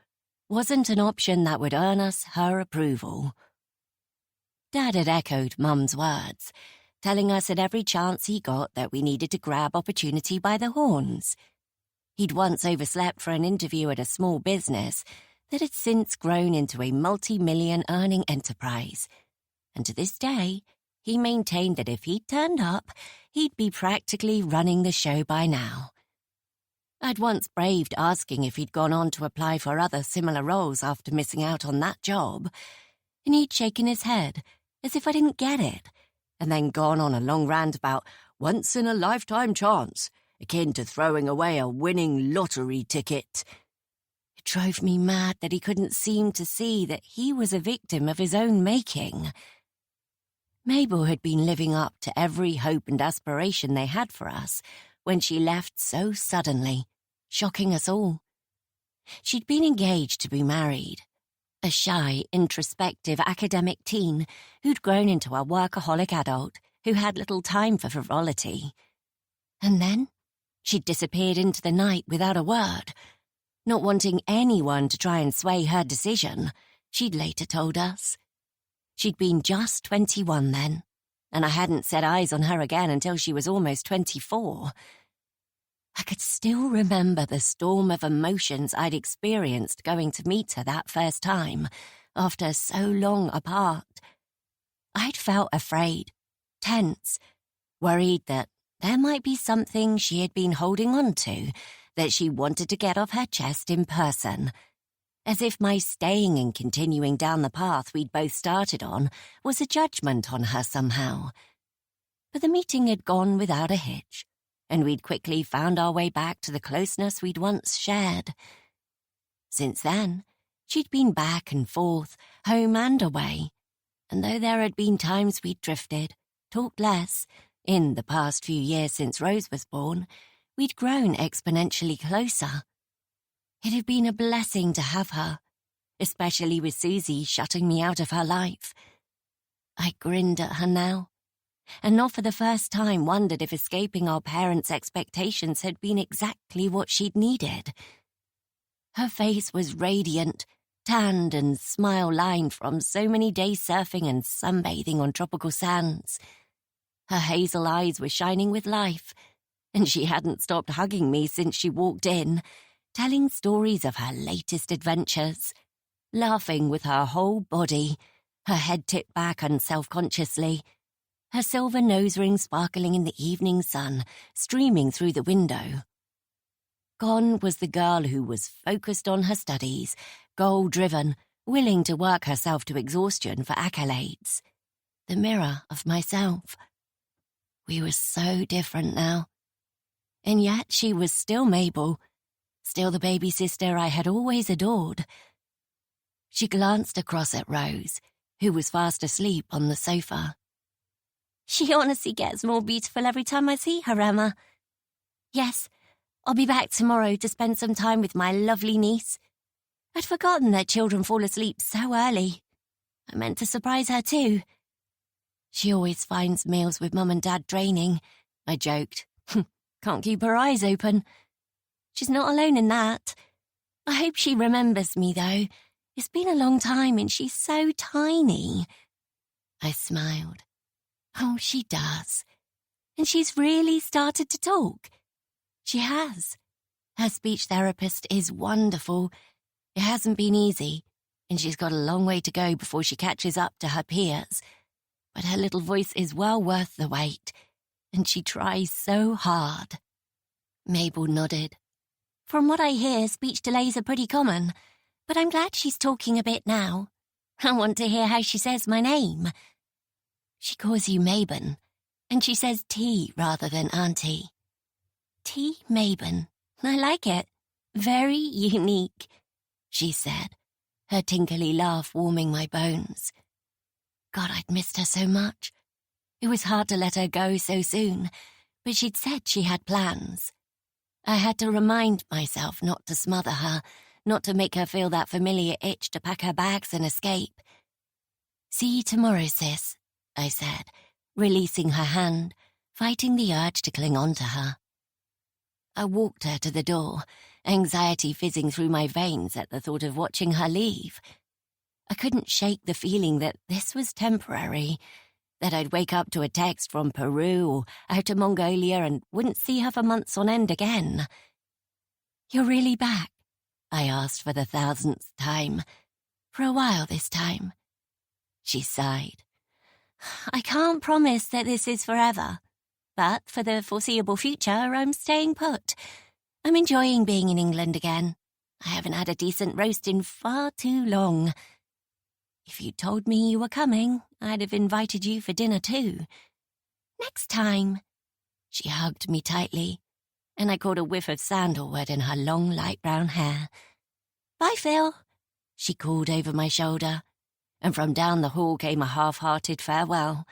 wasn't an option that would earn us her approval. Dad had echoed Mum's words, telling us at every chance he got that we needed to grab opportunity by the horns. He'd once overslept for an interview at a small business that had since grown into a multi-million earning enterprise, and to this day, he maintained that if he'd turned up, he'd be practically running the show by now. I'd once braved asking if he'd gone on to apply for other similar roles after missing out on that job, and he'd shaken his head as if I didn't get it, and then gone on a long rant about once-in-a-lifetime chance, akin to throwing away a winning lottery ticket. It drove me mad that he couldn't seem to see that he was a victim of his own making. Mabel had been living up to every hope and aspiration they had for us when she left so suddenly, shocking us all. She'd been engaged to be married, a shy, introspective academic teen who'd grown into a workaholic adult who had little time for frivolity. And then she'd disappeared into the night without a word, not wanting anyone to try and sway her decision, she'd later told us. She'd been just 21 then, and I hadn't set eyes on her again until she was almost 24. I could still remember the storm of emotions I'd experienced going to meet her that first time, after so long apart. I'd felt afraid, tense, worried that there might be something she had been holding on to that she wanted to get off her chest in person, as if my staying and continuing down the path we'd both started on was a judgment on her somehow. But the meeting had gone without a hitch, and we'd quickly found our way back to the closeness we'd once shared. Since then, she'd been back and forth, home and away, and though there had been times we'd drifted, talked less, in the past few years since Rose was born, we'd grown exponentially closer. It had been a blessing to have her, especially with Susie shutting me out of her life. I grinned at her now, and not for the first time wondered if escaping our parents' expectations had been exactly what she'd needed. Her face was radiant, tanned and smile-lined from so many days surfing and sunbathing on tropical sands. Her hazel eyes were shining with life, and she hadn't stopped hugging me since she walked in, telling stories of her latest adventures, laughing with her whole body, her head tipped back unself-consciously, her silver nose ring sparkling in the evening sun, streaming through the window. Gone was the girl who was focused on her studies, goal-driven, willing to work herself to exhaustion for accolades. The mirror of myself. We were so different now. And yet she was still Mabel, still the baby sister I had always adored. She glanced across at Rose, who was fast asleep on the sofa. She honestly gets more beautiful every time I see her, Emma. Yes, I'll be back tomorrow to spend some time with my lovely niece. I'd forgotten that children fall asleep so early. I meant to surprise her too. She always finds meals with Mum and Dad draining, I joked. Can't keep her eyes open. She's not alone in that. I hope she remembers me, though. It's been a long time and she's so tiny. I smiled. Oh, she does. And she's really started to talk. She has. Her speech therapist is wonderful. It hasn't been easy, and she's got a long way to go before she catches up to her peers. But her little voice is well worth the wait, and she tries so hard. Mabel nodded. From what I hear, speech delays are pretty common. But I'm glad she's talking a bit now. I want to hear how she says my name. She calls you Mabon, and she says T rather than Auntie. T. Mabon. I like it. Very unique, she said, her tinkly laugh warming my bones. God, I'd missed her so much. It was hard to let her go so soon, but she'd said she had plans. I had to remind myself not to smother her, not to make her feel that familiar itch to pack her bags and escape. See you tomorrow, sis, I said, releasing her hand, fighting the urge to cling on to her. I walked her to the door, anxiety fizzing through my veins at the thought of watching her leave. I couldn't shake the feeling that this was temporary, that I'd wake up to a text from Peru or out to Mongolia and wouldn't see her for months on end again. You're really back? I asked for the 1000th time. For a while this time. She sighed. I can't promise that this is forever, but for the foreseeable future, I'm staying put. I'm enjoying being in England again. I haven't had a decent roast in far too long. If you'd told me you were coming, I'd have invited you for dinner too. Next time. She hugged me tightly, and I caught a whiff of sandalwood in her long, light brown hair. Bye, Phil, she called over my shoulder, and from down the hall came a half-hearted farewell.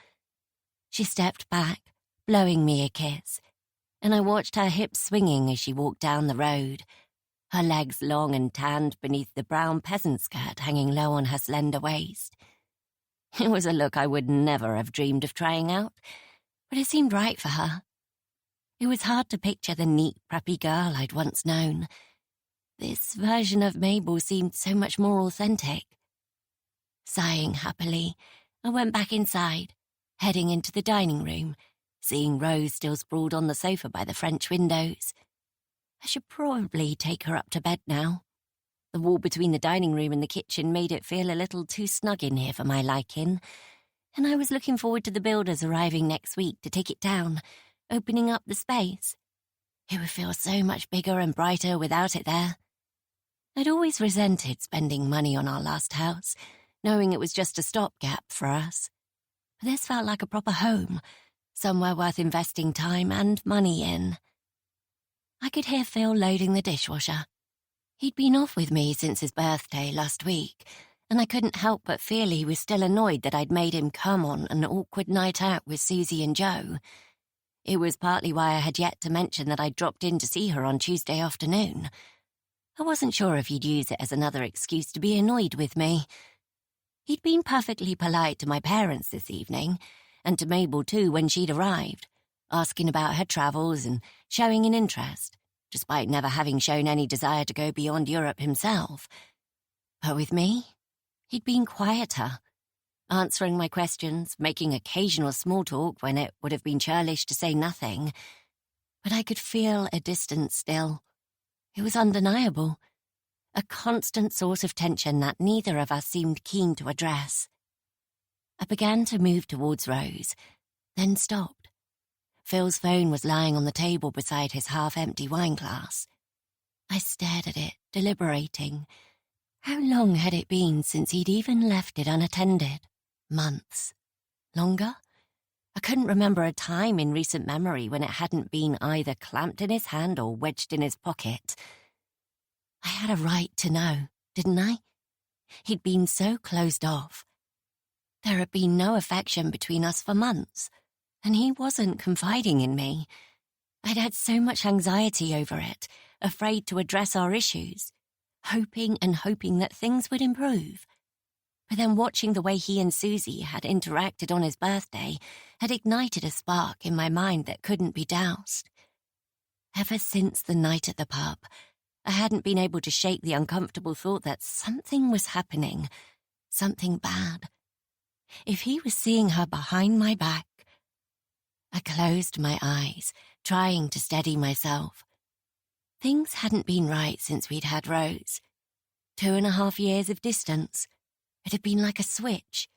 She stepped back, blowing me a kiss, and I watched her hips swinging as she walked down the road, her legs long and tanned beneath the brown peasant skirt hanging low on her slender waist. It was a look I would never have dreamed of trying out, but it seemed right for her. It was hard to picture the neat, preppy girl I'd once known. This version of Mabel seemed so much more authentic. Sighing happily, I went back inside, heading into the dining room, seeing Rose still sprawled on the sofa by the French windows. I should probably take her up to bed now. The wall between the dining room and the kitchen made it feel a little too snug in here for my liking, and I was looking forward to the builders arriving next week to take it down, opening up the space. It would feel so much bigger and brighter without it there. I'd always resented spending money on our last house, knowing it was just a stopgap for us. But this felt like a proper home, somewhere worth investing time and money in. I could hear Phil loading the dishwasher. He'd been off with me since his birthday last week, and I couldn't help but feel he was still annoyed that I'd made him come on an awkward night out with Susie and Joe. It was partly why I had yet to mention that I'd dropped in to see her on Tuesday afternoon. I wasn't sure if he'd use it as another excuse to be annoyed with me. He'd been perfectly polite to my parents this evening, and to Mabel too when she'd arrived, asking about her travels and showing an interest, despite never having shown any desire to go beyond Europe himself. But with me, he'd been quieter, answering my questions, making occasional small talk when it would have been churlish to say nothing. But I could feel a distance still. It was undeniable, a constant source of tension that neither of us seemed keen to address. I began to move towards Rose, then stopped. Phil's phone was lying on the table beside his half-empty wine glass. I stared at it, deliberating. How long had it been since he'd even left it unattended? Months? Longer? I couldn't remember a time in recent memory when it hadn't been either clamped in his hand or wedged in his pocket. I had a right to know, didn't I? He'd been so closed off. There had been no affection between us for months, and he wasn't confiding in me. I'd had so much anxiety over it, afraid to address our issues, hoping and hoping that things would improve. But then watching the way he and Susie had interacted on his birthday had ignited a spark in my mind that couldn't be doused. Ever since the night at the pub, I hadn't been able to shake the uncomfortable thought that something was happening, something bad. If he was seeing her behind my back... I closed my eyes, trying to steady myself. Things hadn't been right since we'd had Rose. 2.5 years of distance. It had been like a switch.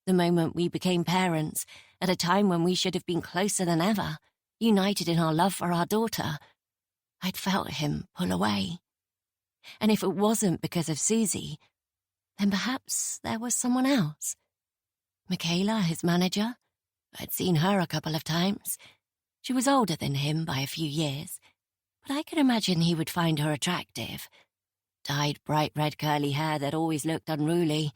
The moment we became parents, at a time when we should have been closer than ever, united in our love for our daughter, I'd felt him pull away. And if it wasn't because of Susie, then perhaps there was someone else. Michaela, his manager. I'd seen her a couple of times. She was older than him by a few years, but I could imagine he would find her attractive. Dyed bright red curly hair that always looked unruly.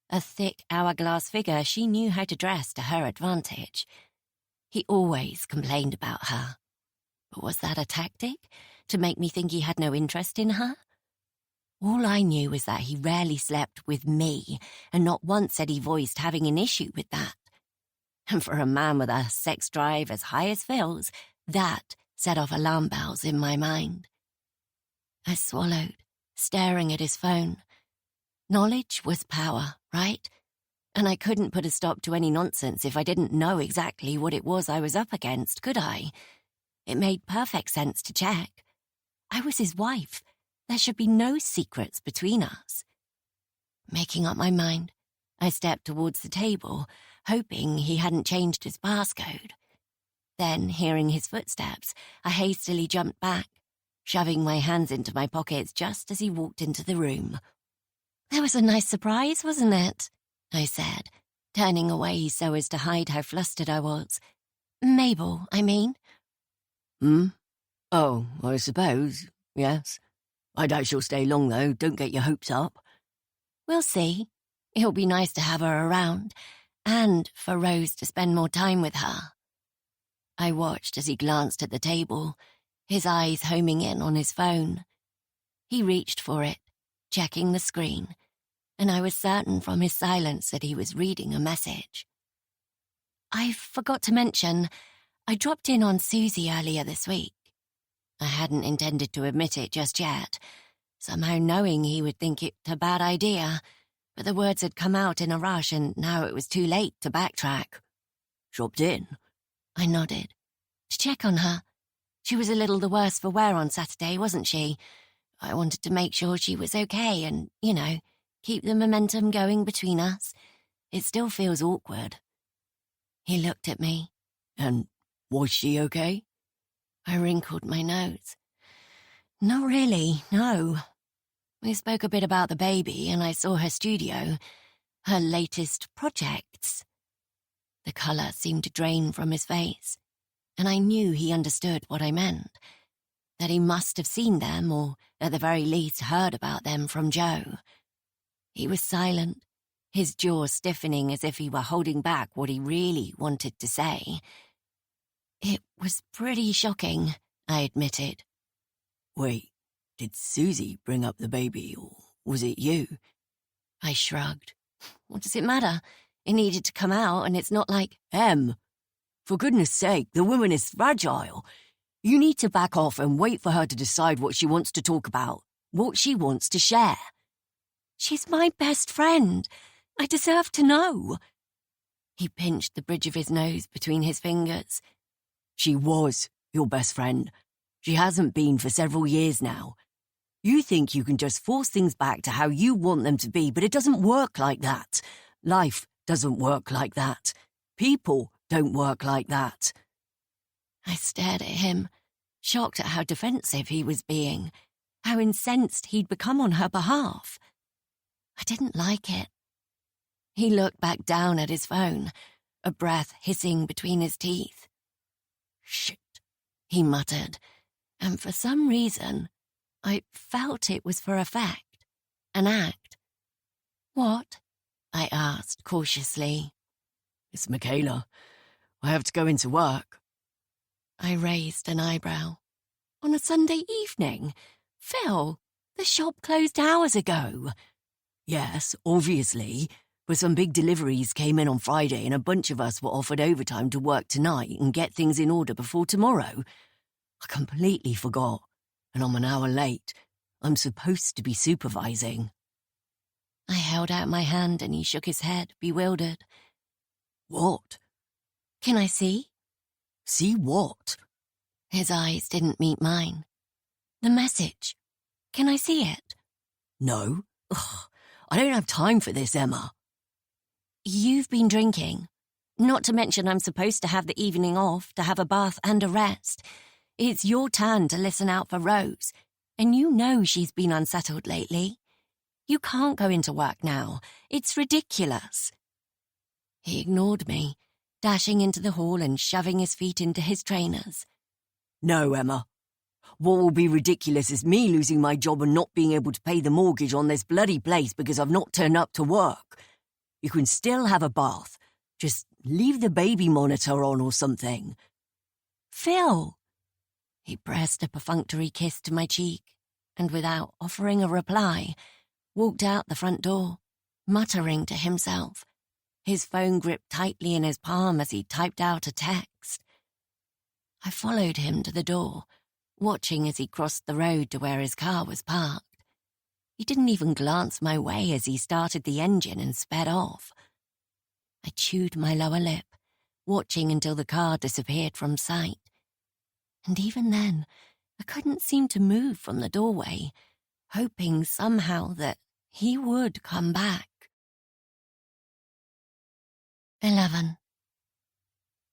A thick hourglass figure she knew how to dress to her advantage. He always complained about her. But was that a tactic, to make me think he had no interest in her? All I knew was that he rarely slept with me, and not once had he voiced having an issue with that. And for a man with a sex drive as high as Phil's, that set off alarm bells in my mind. I swallowed, staring at his phone. Knowledge was power, right? And I couldn't put a stop to any nonsense if I didn't know exactly what it was I was up against, could I? It made perfect sense to check. I was his wife. There should be no secrets between us. Making up my mind, I stepped towards the table, hoping he hadn't changed his passcode. Then, hearing his footsteps, I hastily jumped back, shoving my hands into my pockets just as he walked into the room. "That was a nice surprise, wasn't it?" I said, turning away so as to hide how flustered I was. "Mabel, I mean." Oh, I suppose, yes. I doubt she'll stay long, though. Don't get your hopes up. "We'll see. It'll be nice to have her around, and for Rose to spend more time with her." I watched as he glanced at the table, his eyes homing in on his phone. He reached for it, checking the screen, and I was certain from his silence that he was reading a message. "I forgot to mention, I dropped in on Susie earlier this week." I hadn't intended to admit it just yet, somehow knowing he would think it a bad idea, but the words had come out in a rush and now it was too late to backtrack. "Dropped in?" I nodded. "To check on her. She was a little the worse for wear on Saturday, wasn't she? I wanted to make sure she was okay and, keep the momentum going between us. It still feels awkward." He looked at me. "And was she okay?" I wrinkled my nose. "Not really, no. We spoke a bit about the baby and I saw her studio, her latest projects." The colour seemed to drain from his face, and I knew he understood what I meant, that he must have seen them or, at the very least, heard about them from Joe. He was silent, his jaw stiffening as if he were holding back what he really wanted to say. "It was pretty shocking," I admitted. "Wait, did Susie bring up the baby, or was it you?" I shrugged. "What does it matter? It needed to come out, and it's not like—" "Em, for goodness sake, the woman is fragile. You need to back off and wait for her to decide what she wants to talk about, what she wants to share." "She's my best friend. I deserve to know." He pinched the bridge of his nose between his fingers. "She was your best friend. She hasn't been for several years now. You think you can just force things back to how you want them to be, but it doesn't work like that. Life doesn't work like that. People don't work like that." I stared at him, shocked at how defensive he was being, how incensed he'd become on her behalf. I didn't like it. He looked back down at his phone, a breath hissing between his teeth. "Shit," he muttered, and for some reason, I felt it was for effect, an act. "What?" I asked cautiously. "It's Michaela. I have to go into work." I raised an eyebrow. "On a Sunday evening? Phil, the shop closed hours ago." "Yes, obviously, but some big deliveries came in on Friday and a bunch of us were offered overtime to work tonight and get things in order before tomorrow. I completely forgot, and I'm an hour late. I'm supposed to be supervising." I held out my hand and he shook his head, bewildered. "What?" "Can I see?" "See what?" His eyes didn't meet mine. "The message. Can I see it?" "No. Ugh, I don't have time for this, Emma." "You've been drinking. Not to mention I'm supposed to have the evening off, to have a bath and a rest. It's your turn to listen out for Rose. And you know she's been unsettled lately. You can't go into work now. It's ridiculous. He ignored me, dashing into the hall and shoving his feet into his trainers. No, Emma. What will be ridiculous is me losing my job and not being able to pay the mortgage on this bloody place because I've not turned up to work. You can still have a bath. Just leave the baby monitor on or something. Phil! He pressed a perfunctory kiss to my cheek and, without offering a reply, walked out the front door, muttering to himself, his phone gripped tightly in his palm as he typed out a text. I followed him to the door, watching as he crossed the road to where his car was parked. He didn't even glance my way as he started the engine and sped off. I chewed my lower lip, watching until the car disappeared from sight. And even then, I couldn't seem to move from the doorway, hoping somehow that he would come back. 11.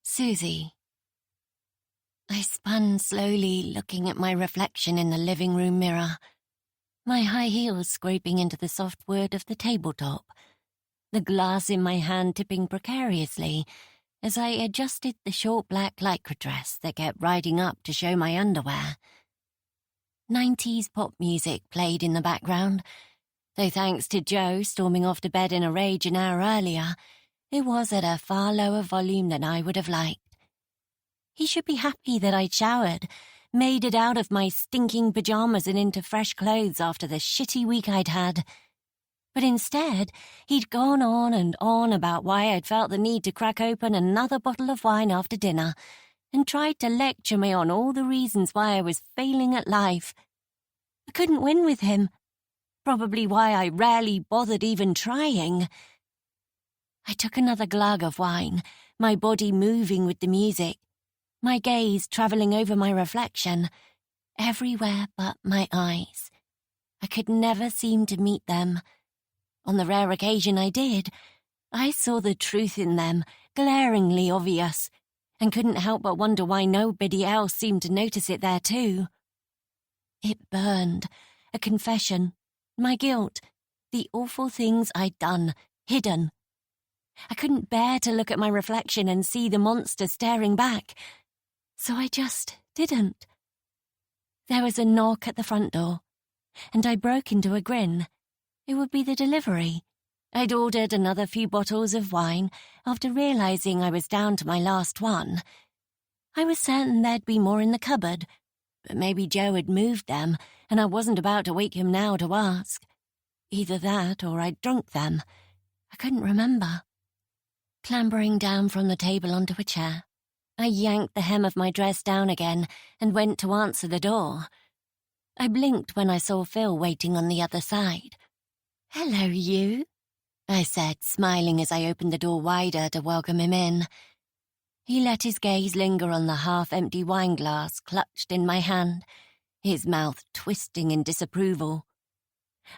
Susie. I spun slowly, looking at my reflection in the living room mirror, my high heels scraping into the soft wood of the tabletop, the glass in my hand tipping precariously as I adjusted the short black lycra dress that kept riding up to show my underwear. 90s pop music played in the background, though thanks to Joe storming off to bed in a rage an hour earlier, it was at a far lower volume than I would have liked. He should be happy that I'd showered, made it out of my stinking pajamas and into fresh clothes after the shitty week I'd had. But instead, he'd gone on and on about why I'd felt the need to crack open another bottle of wine after dinner and tried to lecture me on all the reasons why I was failing at life. I couldn't win with him. Probably why I rarely bothered even trying. I took another glug of wine, my body moving with the music, my gaze travelling over my reflection, everywhere but my eyes. I could never seem to meet them. On the rare occasion I did, I saw the truth in them, glaringly obvious, and couldn't help but wonder why nobody else seemed to notice it there too. It burned, a confession, my guilt, the awful things I'd done, hidden. I couldn't bear to look at my reflection and see the monster staring back, so I just didn't. There was a knock at the front door, and I broke into a grin. It would be the delivery. I'd ordered another few bottles of wine after realising I was down to my last one. I was certain there'd be more in the cupboard, but maybe Joe had moved them, and I wasn't about to wake him now to ask. Either that or I'd drunk them. I couldn't remember. Clambering down from the table onto a chair, I yanked the hem of my dress down again and went to answer the door. I blinked when I saw Phil waiting on the other side. "Hello, you," I said, smiling as I opened the door wider to welcome him in. He let his gaze linger on the half-empty wine glass clutched in my hand, his mouth twisting in disapproval.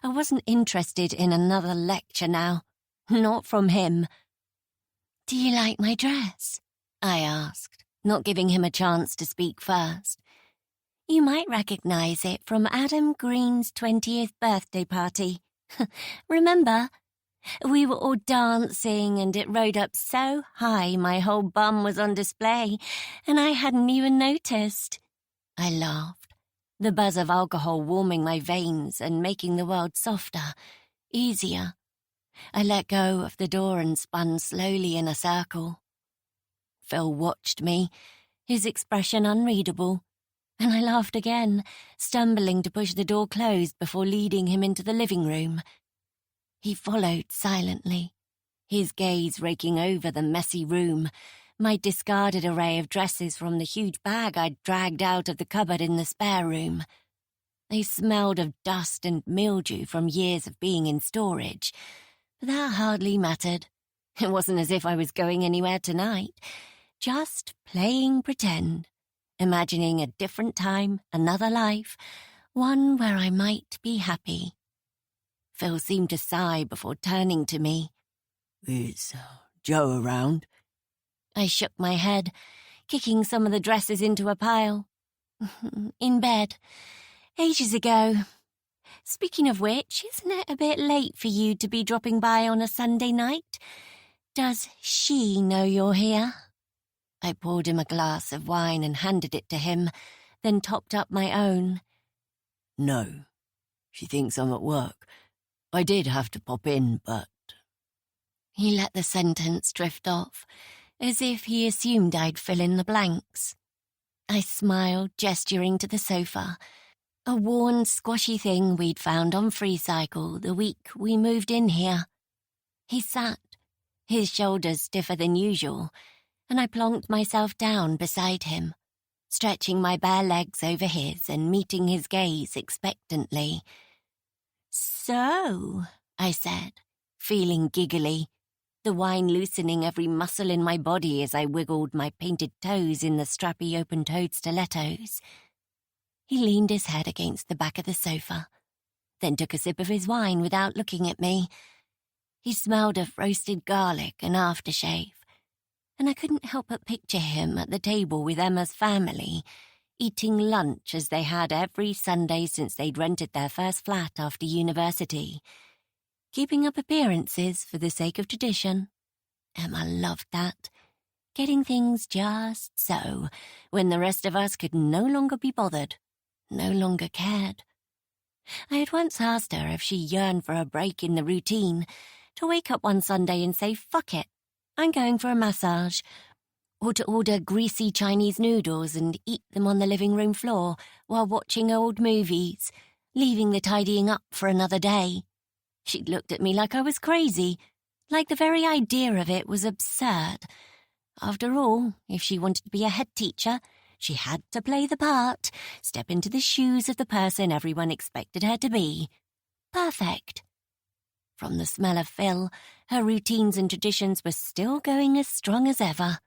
I wasn't interested in another lecture now, not from him. "Do you like my dress?" I asked, not giving him a chance to speak first. "You might recognize it from Adam Green's 20th birthday party. Remember? We were all dancing and it rode up so high my whole bum was on display and I hadn't even noticed." I laughed, the buzz of alcohol warming my veins and making the world softer, easier. I let go of the door and spun slowly in a circle. Phil watched me, his expression unreadable, and I laughed again, stumbling to push the door closed before leading him into the living room. He followed silently, his gaze raking over the messy room, my discarded array of dresses from the huge bag I'd dragged out of the cupboard in the spare room. They smelled of dust and mildew from years of being in storage, but that hardly mattered. It wasn't as if I was going anywhere tonight, just playing pretend, imagining a different time, another life, one where I might be happy. Phil seemed to sigh before turning to me. "Is Joe around?" I shook my head, kicking some of the dresses into a pile. "In bed. Ages ago. Speaking of which, isn't it a bit late for you to be dropping by on a Sunday night? Does she know you're here? I poured him a glass of wine and handed it to him, then topped up my own. No. She thinks I'm at work. I did have to pop in, but... He let the sentence drift off, as if he assumed I'd fill in the blanks. I smiled, gesturing to the sofa, a worn, squashy thing we'd found on FreeCycle the week we moved in here. He sat, his shoulders stiffer than usual, and I plonked myself down beside him, stretching my bare legs over his and meeting his gaze expectantly. "So," I said, feeling giggly, the wine loosening every muscle in my body as I wiggled my painted toes in the strappy open-toed stilettos. He leaned his head against the back of the sofa, then took a sip of his wine without looking at me. He smelled of roasted garlic and aftershave, and I couldn't help but picture him at the table with Emma's family, eating lunch as they had every Sunday since they'd rented their first flat after university, keeping up appearances for the sake of tradition. Emma loved that, getting things just so when the rest of us could no longer be bothered, no longer cared. I had once asked her if she yearned for a break in the routine, to wake up one Sunday and say, "Fuck it, I'm going for a massage," or to order greasy Chinese noodles and eat them on the living room floor while watching old movies, leaving the tidying up for another day. She'd looked at me like I was crazy, like the very idea of it was absurd. After all, if she wanted to be a head teacher, she had to play the part, step into the shoes of the person everyone expected her to be. Perfect. From the smell of Phil, her routines and traditions were still going as strong as ever.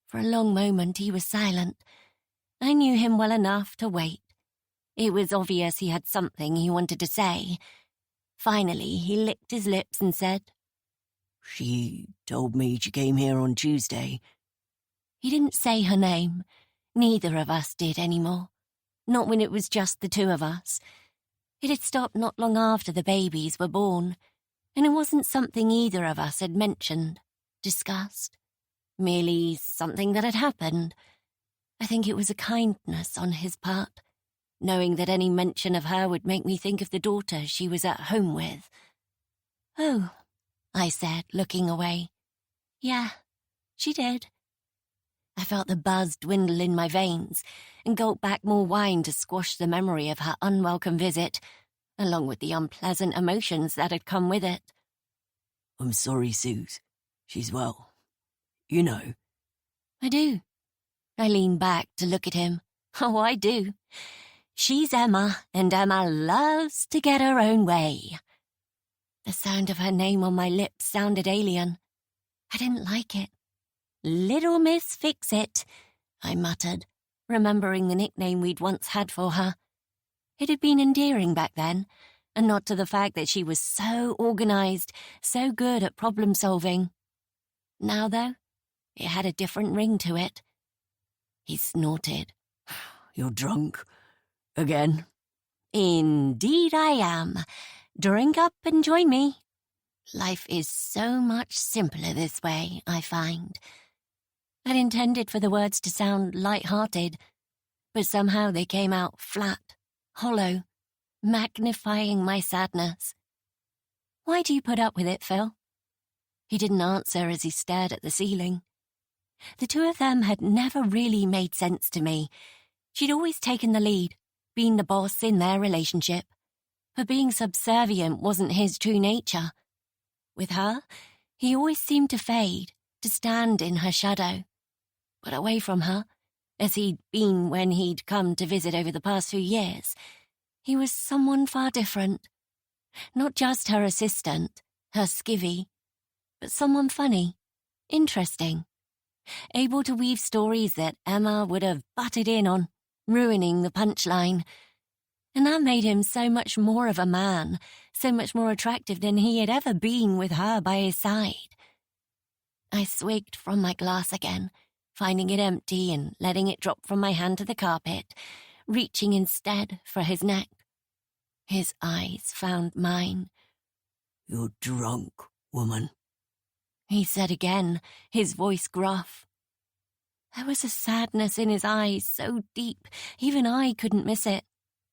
For a long moment he was silent. I knew him well enough to wait. It was obvious he had something he wanted to say. Finally, he licked his lips and said, She told me she came here on Tuesday. He didn't say her name. Neither of us did anymore. Not when it was just the two of us. It had stopped not long after the babies were born, and it wasn't something either of us had mentioned, discussed. Merely something that had happened. I think it was a kindness on his part, knowing that any mention of her would make me think of the daughter she was at home with. "Oh," I said, looking away. "Yeah, she did." I felt the buzz dwindle in my veins and gulped back more wine to squash the memory of her unwelcome visit, along with the unpleasant emotions that had come with it. I'm sorry, Suze. She's well. You know. I do. I leaned back to look at him. Oh, I do. She's Emma, and Emma loves to get her own way. The sound of her name on my lips sounded alien. I didn't like it. "Little Miss Fix-It," I muttered, remembering the nickname we'd once had for her. It had been endearing back then, and not to the fact that she was so organised, so good at problem-solving. Now, though, it had a different ring to it. He snorted. You're drunk? Again? "Indeed I am. Drink up and join me. Life is so much simpler this way, I find." I'd intended for the words to sound light-hearted, but somehow they came out flat, hollow, magnifying my sadness. "Why do you put up with it, Phil?" He didn't answer as he stared at the ceiling. The two of them had never really made sense to me. She'd always taken the lead, been the boss in their relationship. But being subservient wasn't his true nature. With her, he always seemed to fade, to stand in her shadow. But away from her, as he'd been when he'd come to visit over the past few years, he was someone far different. Not just her assistant, her skivvy, but someone funny, interesting, able to weave stories that Emma would have butted in on, ruining the punchline. And that made him so much more of a man, so much more attractive than he had ever been with her by his side. I swigged from my glass again, finding it empty and letting it drop from my hand to the carpet, reaching instead for his neck. His eyes found mine. "You're drunk, woman," He said again, his voice gruff. There was a sadness in his eyes so deep, even I couldn't miss it,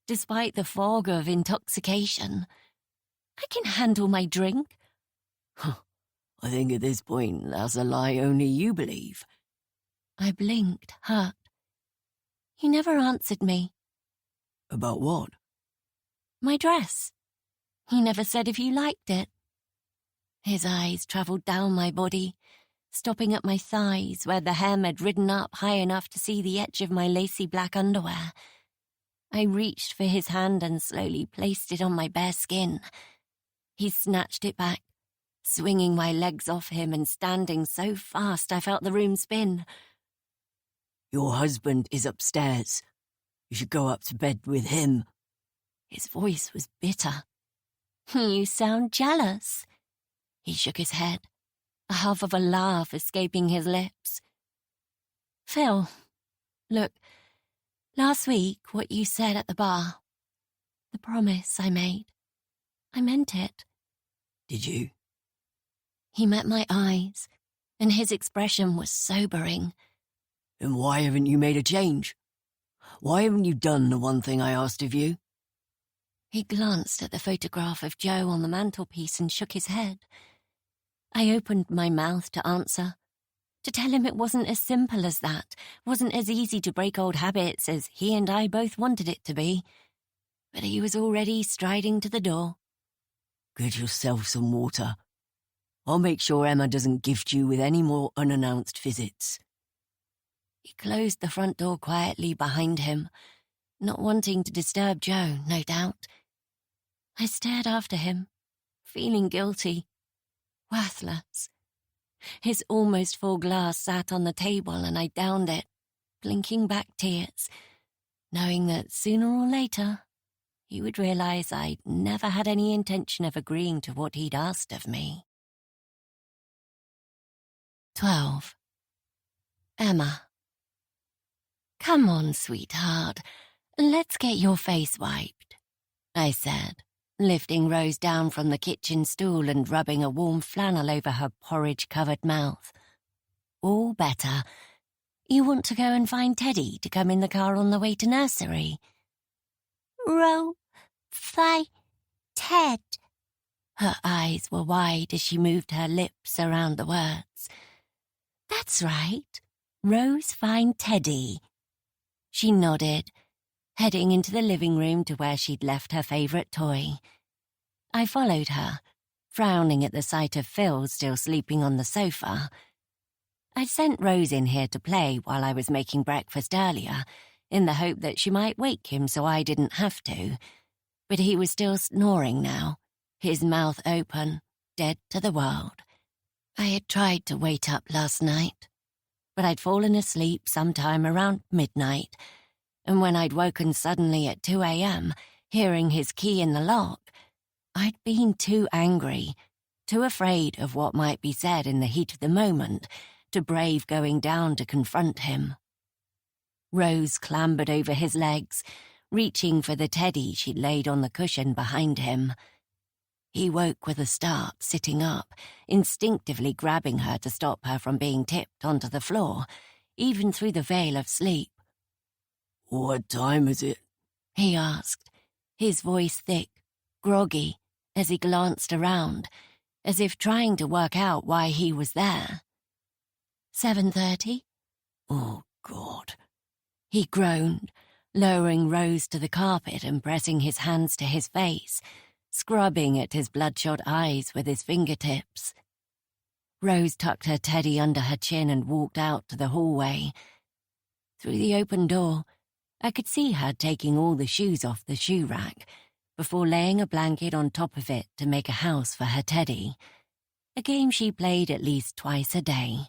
despite the fog of intoxication. I can handle my drink. I think at this point that's a lie only you believe. I blinked, hurt. He never answered me. About what? My dress. He never said if you liked it. His eyes travelled down my body, stopping at my thighs where the hem had ridden up high enough to see the edge of my lacy black underwear. I reached for his hand and slowly placed it on my bare skin. He snatched it back, swinging my legs off him and standing so fast I felt the room spin. "Your husband is upstairs. You should go up to bed with him." His voice was bitter. You sound jealous. He shook his head, a huff of a laugh escaping his lips. Phil, look, last week what you said at the bar, the promise I made, I meant it. Did you? He met my eyes, and his expression was sobering. Then why haven't you made a change? Why haven't you done the one thing I asked of you? He glanced at the photograph of Joe on the mantelpiece and shook his head. I opened my mouth to answer, to tell him it wasn't as simple as that, wasn't as easy to break old habits as he and I both wanted it to be. But he was already striding to the door. Get yourself some water. I'll make sure Emma doesn't gift you with any more unannounced visits. He closed the front door quietly behind him, not wanting to disturb Joe, no doubt. I stared after him, feeling guilty, worthless. His almost full glass sat on the table and I downed it, blinking back tears, knowing that sooner or later he would realize I'd never had any intention of agreeing to what he'd asked of me. 12. Emma. Come on, sweetheart. Let's get your face wiped, I said, lifting Rose down from the kitchen stool and rubbing a warm flannel over her porridge-covered mouth. All better. You want to go and find Teddy to come in the car on the way to nursery? Ted. Her eyes were wide as she moved her lips around the words. That's right. Rose find Teddy. She nodded, heading into the living room to where she'd left her favourite toy. I followed her, frowning at the sight of Phil still sleeping on the sofa. I'd sent Rose in here to play while I was making breakfast earlier, in the hope that she might wake him so I didn't have to. But he was still snoring now, his mouth open, dead to the world. I had tried to wait up last night, but I'd fallen asleep sometime around midnight, and when I'd woken suddenly at 2 a.m., hearing his key in the lock, I'd been too angry, too afraid of what might be said in the heat of the moment, to brave going down to confront him. Rose clambered over his legs, reaching for the teddy she'd laid on the cushion behind him. He woke with a start, sitting up, instinctively grabbing her to stop her from being tipped onto the floor, even through the veil of sleep. What time is it? He asked, his voice thick, groggy, as he glanced around, as if trying to work out why he was there. 7:30? Oh, God. He groaned, lowering Rose to the carpet and pressing his hands to his face, scrubbing at his bloodshot eyes with his fingertips. Rose tucked her teddy under her chin and walked out to the hallway. Through the open door, I could see her taking all the shoes off the shoe rack before laying a blanket on top of it to make a house for her teddy, a game she played at least twice a day.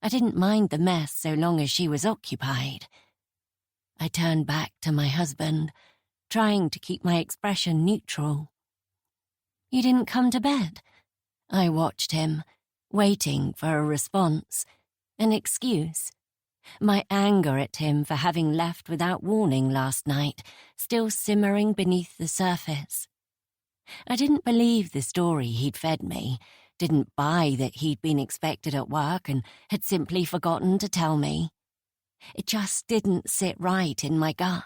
I didn't mind the mess so long as she was occupied. I turned back to my husband, trying to keep my expression neutral. You didn't come to bed? I watched him, waiting for a response, an excuse, My anger at him for having left without warning last night still simmering beneath the surface. I didn't believe the story he'd fed me, didn't buy that he'd been expected at work and had simply forgotten to tell me. It just didn't sit right in my gut.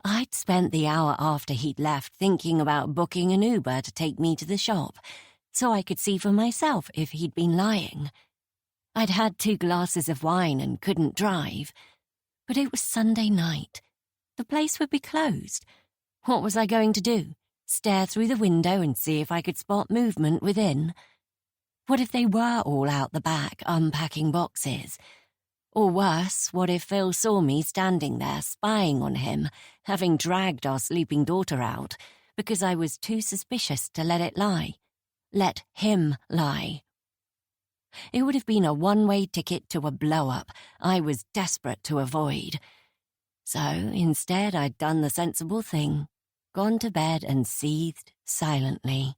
I'd spent the hour after he'd left thinking about booking an Uber to take me to the shop, so I could see for myself if he'd been lying. I'd had 2 glasses of wine and couldn't drive, but it was Sunday night. The place would be closed. What was I going to do? Stare through the window and see if I could spot movement within? What if they were all out the back unpacking boxes? Or worse, what if Phil saw me standing there spying on him, having dragged our sleeping daughter out, because I was too suspicious to let it lie? Let him lie. It would have been a one-way ticket to a blow-up I was desperate to avoid. So instead I'd done the sensible thing, gone to bed and seethed silently.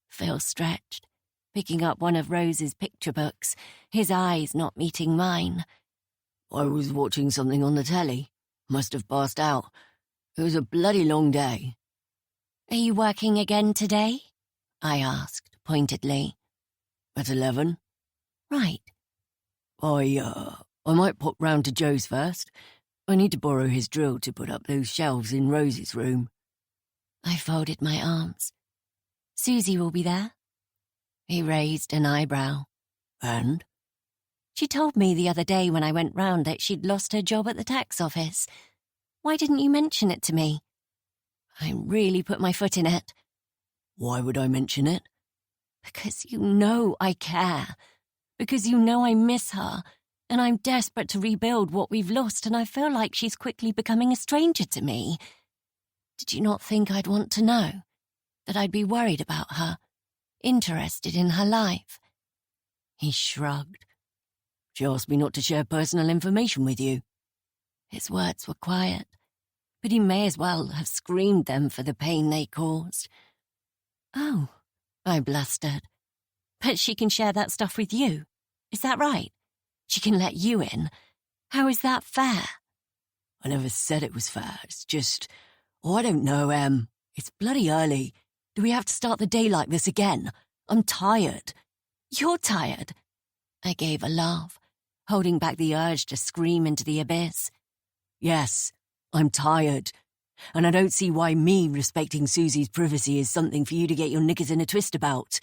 Phil stretched, picking up one of Rose's picture books, his eyes not meeting mine. I was watching something on the telly. Must have passed out. It was a bloody long day. Are you working again today? I asked, pointedly. At 11? Right. I might pop round to Joe's first. I need to borrow his drill to put up those shelves in Rose's room. I folded my arms. Susie will be there? He raised an eyebrow. And? She told me the other day when I went round that she'd lost her job at the tax office. Why didn't you mention it to me? I really put my foot in it. Why would I mention it? Because you know I care. Because you know I miss her, and I'm desperate to rebuild what we've lost, and I feel like she's quickly becoming a stranger to me. Did you not think I'd want to know? That I'd be worried about her, interested in her life? He shrugged. She asked me not to share personal information with you. His words were quiet, but he may as well have screamed them for the pain they caused. Oh, I blustered. But she can share that stuff with you. Is that right? She can let you in. How is that fair? I never said it was fair. It's just... I don't know, it's bloody early. Do we have to start the day like this again? I'm tired. You're tired. I gave a laugh, holding back the urge to scream into the abyss. Yes, I'm tired. And I don't see why me respecting Susie's privacy is something for you to get your knickers in a twist about.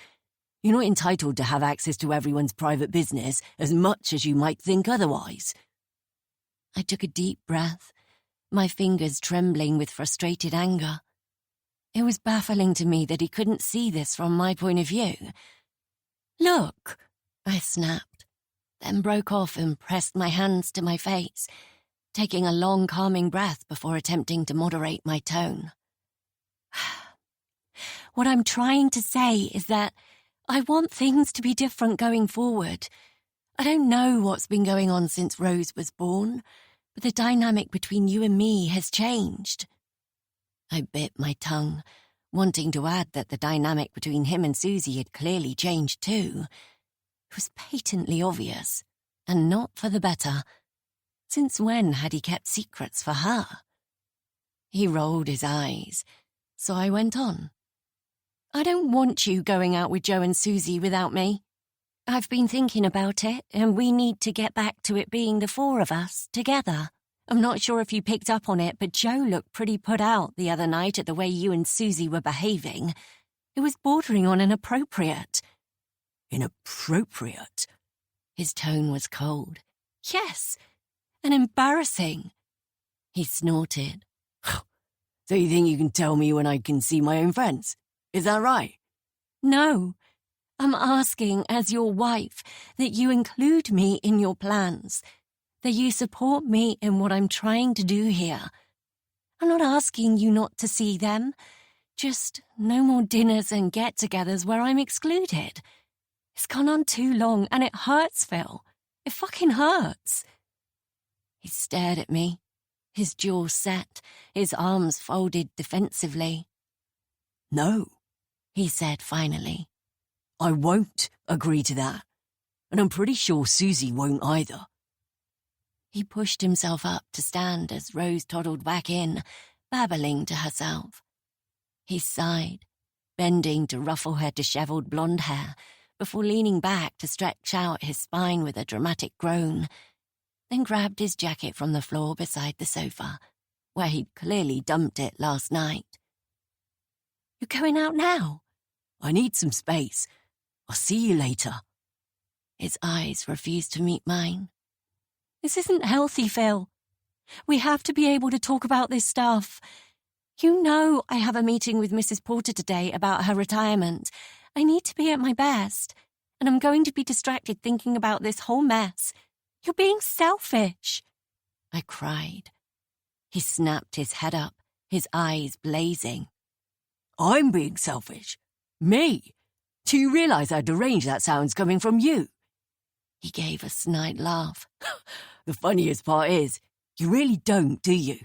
You're not entitled to have access to everyone's private business as much as you might think otherwise. I took a deep breath, my fingers trembling with frustrated anger. It was baffling to me that he couldn't see this from my point of view. Look, I snapped, then broke off and pressed my hands to my face, taking a long, calming breath before attempting to moderate my tone. What I'm trying to say is that I want things to be different going forward. I don't know what's been going on since Rose was born, but the dynamic between you and me has changed. I bit my tongue, wanting to add that the dynamic between him and Susie had clearly changed too. It was patently obvious, and not for the better. Since when had he kept secrets for her? He rolled his eyes, so I went on. I don't want you going out with Joe and Susie without me. I've been thinking about it, and we need to get back to it being the 4 of us, together. I'm not sure if you picked up on it, but Joe looked pretty put out the other night at the way you and Susie were behaving. It was bordering on inappropriate. Inappropriate? His tone was cold. Yes, and embarrassing. He snorted. So you think you can tell me when I can see my own friends? Is that right? No. I'm asking, as your wife, that you include me in your plans, that you support me in what I'm trying to do here. I'm not asking you not to see them, just no more dinners and get-togethers where I'm excluded. It's gone on too long, and it hurts, Phil. It fucking hurts. He stared at me, his jaw set, his arms folded defensively. No, he said finally. I won't agree to that. And I'm pretty sure Susie won't either. He pushed himself up to stand as Rose toddled back in, babbling to herself. He sighed, bending to ruffle her dishevelled blonde hair before leaning back to stretch out his spine with a dramatic groan, then grabbed his jacket from the floor beside the sofa, where he'd clearly dumped it last night. "You're going out now?" I need some space. I'll see you later. His eyes refused to meet mine. "This isn't healthy, Phil. We have to be able to talk about this stuff. You know I have a meeting with Mrs. Porter today about her retirement. I need to be at my best, and I'm going to be distracted thinking about this whole mess. You're being selfish," I cried. He snapped his head up, his eyes blazing. I'm being selfish. Me? Do you realise how deranged that sounds coming from you? He gave a snide laugh. The funniest part is, you really don't, do you?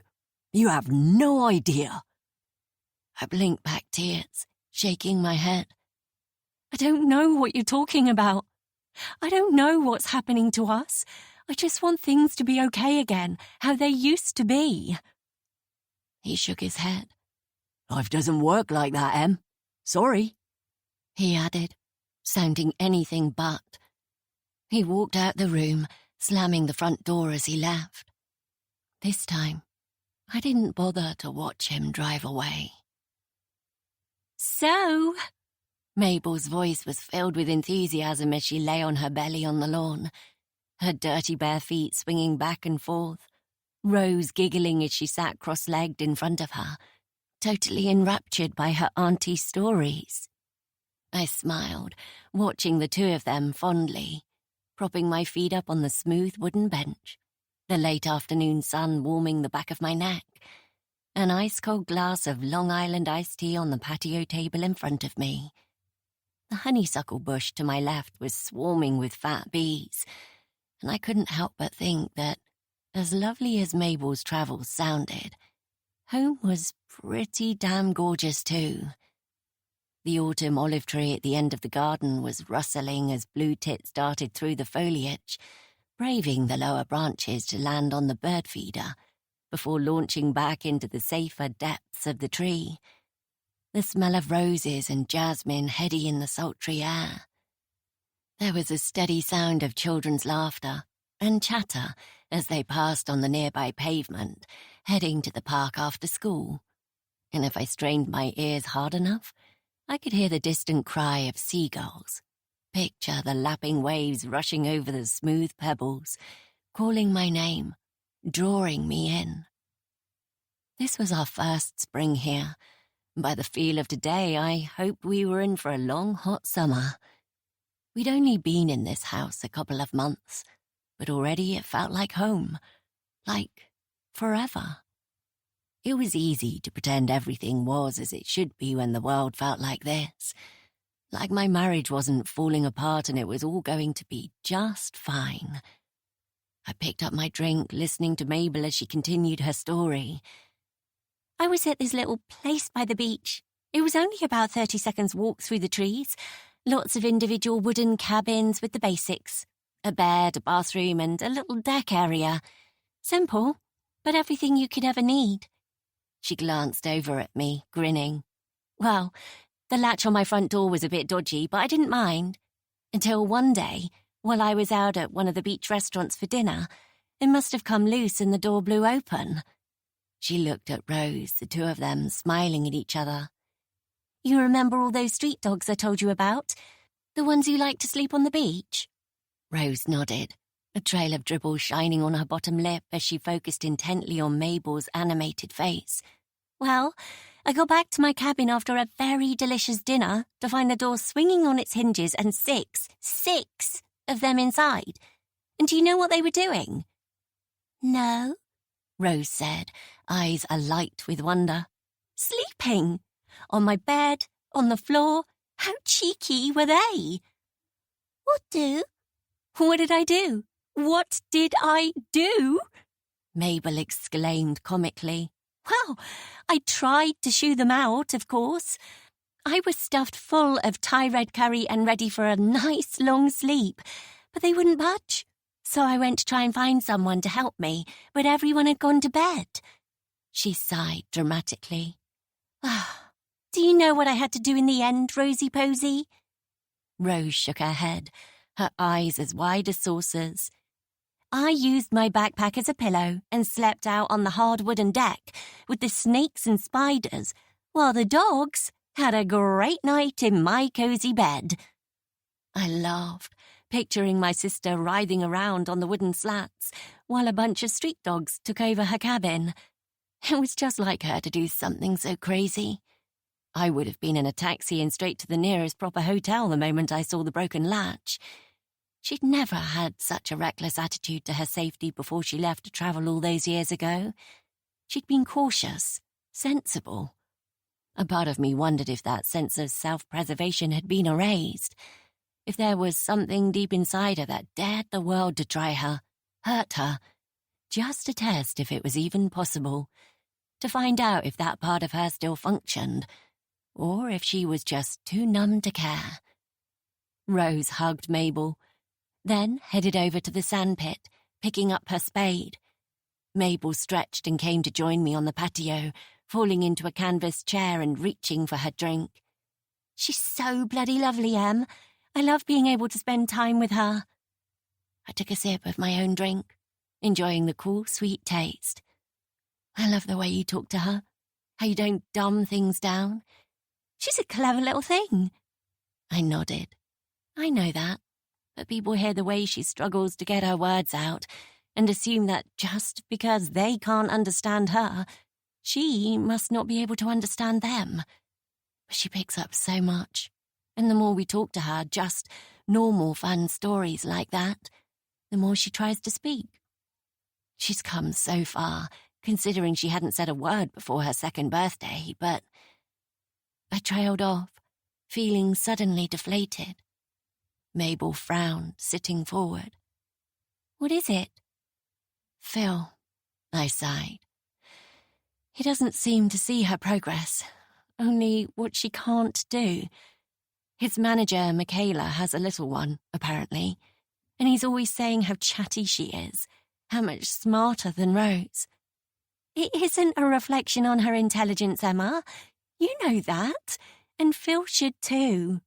You have no idea. I blinked back tears, shaking my head. "I don't know what you're talking about. I don't know what's happening to us. I just want things to be okay again, how they used to be." He shook his head. Life doesn't work like that, Em. Sorry. He added, sounding anything but. He walked out the room, slamming the front door as he left. This time, I didn't bother to watch him drive away. "So," Mabel's voice was filled with enthusiasm as she lay on her belly on the lawn, her dirty bare feet swinging back and forth, Rose giggling as she sat cross-legged in front of her, totally enraptured by her auntie's stories. I smiled, watching the two of them fondly, propping my feet up on the smooth wooden bench, the late afternoon sun warming the back of my neck, an ice-cold glass of Long Island iced tea on the patio table in front of me. The honeysuckle bush to my left was swarming with fat bees, and I couldn't help but think that, as lovely as Mabel's travels sounded, home was pretty damn gorgeous too. The autumn olive tree at the end of the garden was rustling as blue tits darted through the foliage, braving the lower branches to land on the bird feeder before launching back into the safer depths of the tree, the smell of roses and jasmine heady in the sultry air. There was a steady sound of children's laughter and chatter as they passed on the nearby pavement, heading to the park after school. And if I strained my ears hard enough, I could hear the distant cry of seagulls. Picture the lapping waves rushing over the smooth pebbles, calling my name, drawing me in. This was our first spring here. By the feel of today, I hoped we were in for a long, hot summer. We'd only been in this house a couple of months, but already it felt like home, like forever. It was easy to pretend everything was as it should be when the world felt like this, like my marriage wasn't falling apart and it was all going to be just fine. I picked up my drink, listening to Mabel as she continued her story. "I was at this little place by the beach. It was only about 30 seconds walk through the trees. Lots of individual wooden cabins with the basics. A bed, a bathroom, and a little deck area. Simple, but everything you could ever need." She glanced over at me, grinning. "Well, the latch on my front door was a bit dodgy, but I didn't mind. Until one day, while I was out at one of the beach restaurants for dinner, it must have come loose and the door blew open." She looked at Rose, the two of them smiling at each other. "You remember all those street dogs I told you about? The ones who like to sleep on the beach?" Rose nodded, a trail of dribble shining on her bottom lip as she focused intently on Mabel's animated face. "Well, I got back to my cabin after a very delicious dinner to find the door swinging on its hinges and six of them inside. And do you know what they were doing?" "No," Rose said, eyes alight with wonder. "Sleeping. On my bed, on the floor. How cheeky were they?" "What do?" "What did I do? What did I do?" Mabel exclaimed comically. "Well, I tried to shoo them out, of course. I was stuffed full of Thai red curry and ready for a nice long sleep, but they wouldn't budge. So I went to try and find someone to help me, but everyone had gone to bed. She sighed dramatically. Ah, do you know what I had to do in the end, Rosie Posy? Rose shook her head, her eyes as wide as saucers. I used my backpack as a pillow and slept out on the hard wooden deck with the snakes and spiders, while the dogs had a great night in my cosy bed. I laughed, picturing my sister writhing around on the wooden slats while a bunch of street dogs took over her cabin. It was just like her to do something so crazy. I would have been in a taxi and straight to the nearest proper hotel the moment I saw the broken latch. She'd never had such a reckless attitude to her safety before she left to travel all those years ago. She'd been cautious, sensible. A part of me wondered if that sense of self-preservation had been erased, if there was something deep inside her that dared the world to try her, hurt her, just to test if it was even possible, to find out if that part of her still functioned, or if she was just too numb to care. Rose hugged Mabel, then headed over to the sandpit, picking up her spade. Mabel stretched and came to join me on the patio, falling into a canvas chair and reaching for her drink. She's so bloody lovely, Em. I love being able to spend time with her. I took a sip of my own drink, enjoying the cool, sweet taste. I love the way you talk to her, how you don't dumb things down. She's a clever little thing. I nodded. I know that, but people hear the way she struggles to get her words out and assume that just because they can't understand her, she must not be able to understand them. But she picks up so much, and the more we talk to her, just normal fun stories like that, the more she tries to speak. She's come so far, considering she hadn't said a word before her second birthday, but I trailed off, feeling suddenly deflated. Mabel frowned, sitting forward. What is it? Phil, I sighed. He doesn't seem to see her progress, only what she can't do. His manager, Michaela, has a little one, apparently, and he's always saying how chatty she is, how much smarter than Rose. It isn't a reflection on her intelligence, Emma. You know that, and Phil should too.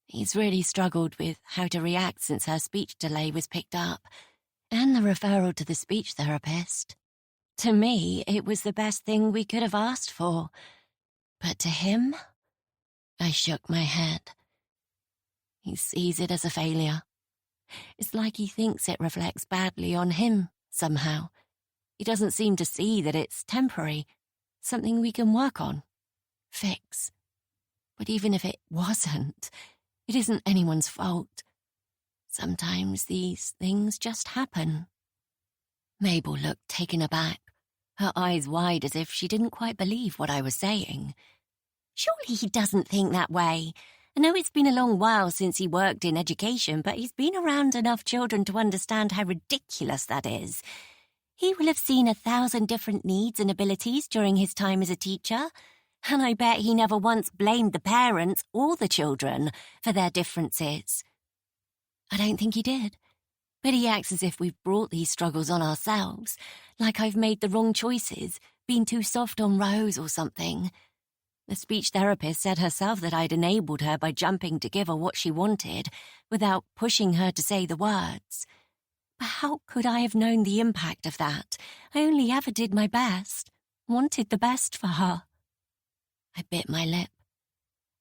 He's really struggled with how to react since her speech delay was picked up, and the referral to the speech therapist. To me, it was the best thing we could have asked for. But to him, I shook my head. He sees it as a failure. It's like he thinks it reflects badly on him, somehow. He doesn't seem to see that it's temporary, something we can work on, fix. But even if it wasn't, it isn't anyone's fault. Sometimes these things just happen. Mabel looked taken aback, her eyes wide as if she didn't quite believe what I was saying. Surely he doesn't think that way. I know it's been a long while since he worked in education, but he's been around enough children to understand how ridiculous that is. He will have seen 1,000 different needs and abilities during his time as a teacher, and I bet he never once blamed the parents or the children for their differences. I don't think he did, but he acts as if we've brought these struggles on ourselves, like I've made the wrong choices, been too soft on Rose or something. The speech therapist said herself that I'd enabled her by jumping to give her what she wanted, without pushing her to say the words. But how could I have known the impact of that? I only ever did my best, wanted the best for her. I bit my lip.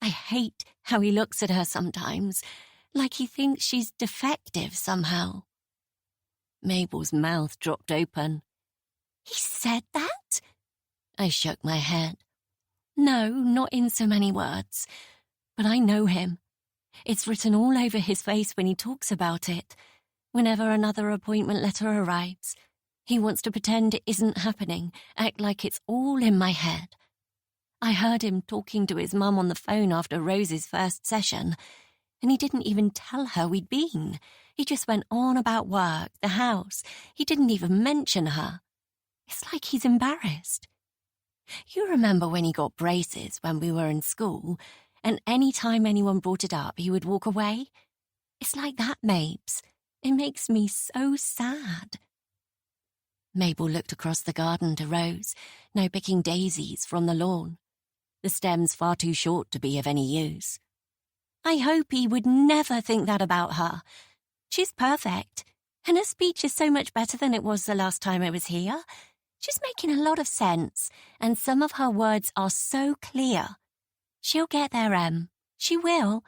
I hate how he looks at her sometimes, like he thinks she's defective somehow. Mabel's mouth dropped open. He said that? I shook my head. No, not in so many words. But I know him. It's written all over his face when he talks about it. Whenever another appointment letter arrives, he wants to pretend it isn't happening, act like it's all in my head. I heard him talking to his mum on the phone after Rose's first session, and he didn't even tell her we'd been. He just went on about work, the house. He didn't even mention her. It's like he's embarrassed. You remember when he got braces when we were in school, and any time anyone brought it up, he would walk away? It's like that, Mabes. It makes me so sad. Mabel looked across the garden to Rose, now picking daisies from the lawn. The stems far too short to be of any use. I hope he would never think that about her. She's perfect, and her speech is so much better than it was the last time I was here. She's making a lot of sense, and some of her words are so clear. She'll get there, Em. She will.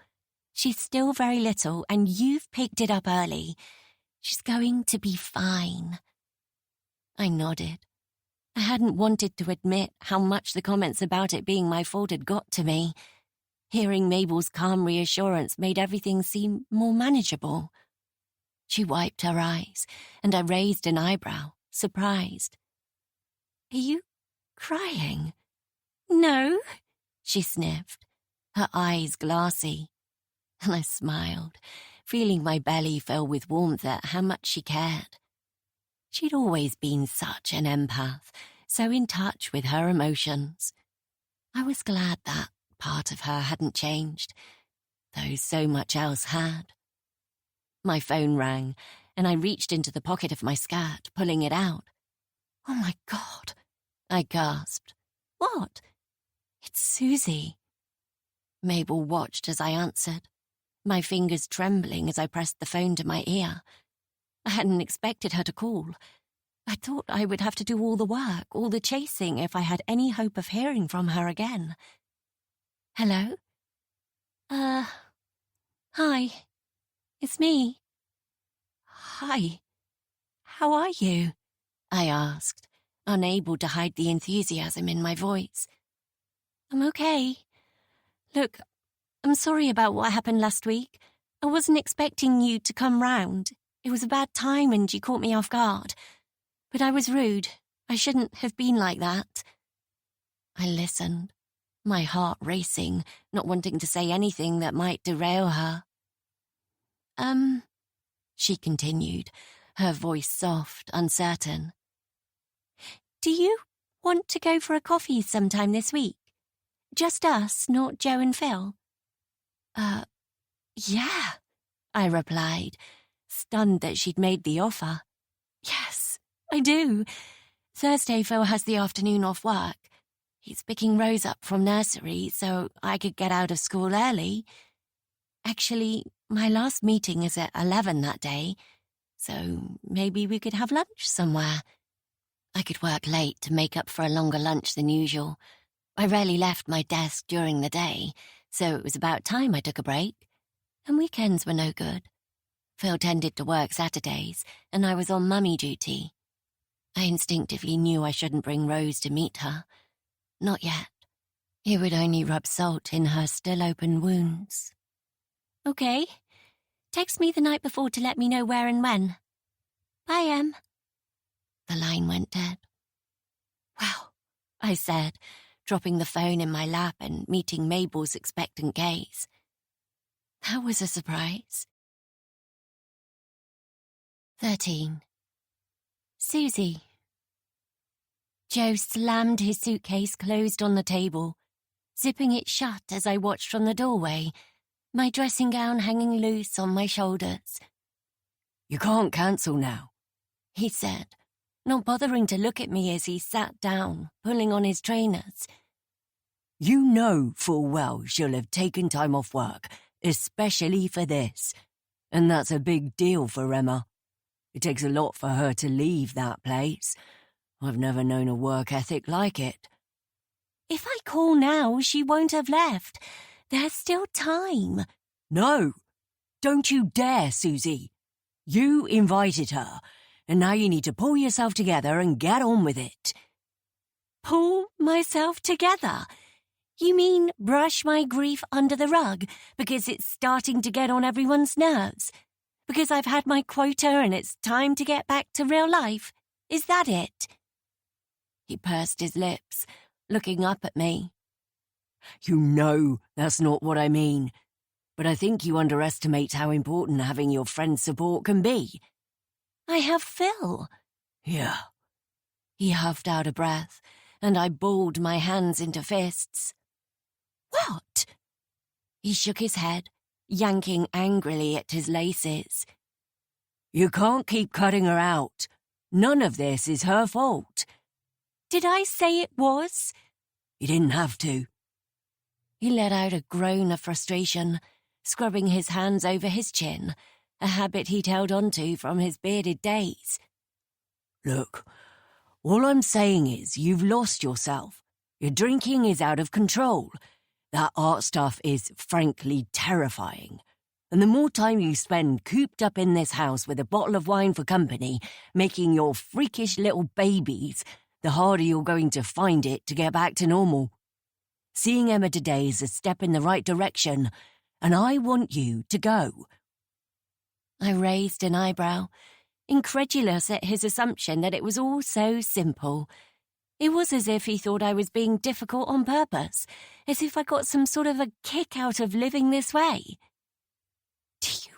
She's still very little, and you've picked it up early. She's going to be fine. I nodded. I hadn't wanted to admit how much the comments about it being my fault had got to me. Hearing Mabel's calm reassurance made everything seem more manageable. She wiped her eyes, and I raised an eyebrow, surprised. Are you crying? No, she sniffed, her eyes glassy. And I smiled, feeling my belly fill with warmth at how much she cared. She'd always been such an empath, so in touch with her emotions. I was glad that part of her hadn't changed, though so much else had. My phone rang, and I reached into the pocket of my skirt, pulling it out. "Oh my God," I gasped. "What?" "It's Susie." Mabel watched as I answered, my fingers trembling as I pressed the phone to my ear. I hadn't expected her to call. I thought I would have to do all the work, all the chasing, if I had any hope of hearing from her again. "Hello?" Hi. It's me. "Hi. How are you?" I asked, unable to hide the enthusiasm in my voice. I'm okay. Look, I'm sorry about what happened last week. I wasn't expecting you to come round. It was a bad time and you caught me off guard. But I was rude. I shouldn't have been like that. I listened, my heart racing, not wanting to say anything that might derail her. She continued, her voice soft, uncertain. Do you want to go for a coffee sometime this week? Just us, not Joe and Phil? Yeah, I replied, stunned that she'd made the offer. Yes, I do. Thursday Phil has the afternoon off work. He's picking Rose up from nursery, so I could get out of school early. Actually, my last meeting is at 11 that day, so maybe we could have lunch somewhere. I could work late to make up for a longer lunch than usual. I rarely left my desk during the day, so it was about time I took a break. And weekends were no good. Phil tended to work Saturdays, and I was on mummy duty. I instinctively knew I shouldn't bring Rose to meet her. Not yet. It would only rub salt in her still-open wounds. Okay. Text me the night before to let me know where and when. Bye, Em. The line went dead. "Well," I said, dropping the phone in my lap and meeting Mabel's expectant gaze. That was a surprise. 13. Susie. Joe slammed his suitcase closed on the table, zipping it shut as I watched from the doorway, my dressing gown hanging loose on my shoulders. "You can't cancel now," he said, not bothering to look at me as he sat down, pulling on his trainers. "You know full well she'll have taken time off work, especially for this. And that's a big deal for Emma. It takes a lot for her to leave that place. I've never known a work ethic like it." If I call now, she won't have left. There's still time. "No, don't you dare, Susie. You invited her, and now you need to pull yourself together and get on with it." Pull myself together? You mean brush my grief under the rug because it's starting to get on everyone's nerves? Because I've had my quota and it's time to get back to real life? Is that it? He pursed his lips, looking up at me. "You know that's not what I mean. But I think you underestimate how important having your friend's support can be." I have Phil. "Yeah." He huffed out a breath, and I balled my hands into fists. What? He shook his head, yanking angrily at his laces. You can't keep cutting her out. None of this is her fault. Did I say it was? You didn't have to. He let out a groan of frustration, scrubbing his hands over his chin, a habit he'd held onto from his bearded days. Look, all I'm saying is you've lost yourself. Your drinking is out of control. That art stuff is frankly terrifying. And the more time you spend cooped up in this house with a bottle of wine for company, making your freakish little babies, the harder you're going to find it to get back to normal. Seeing Emma today is a step in the right direction, and I want you to go. I raised an eyebrow, incredulous at his assumption that it was all so simple. It was as if he thought I was being difficult on purpose, as if I got some sort of a kick out of living this way. Do you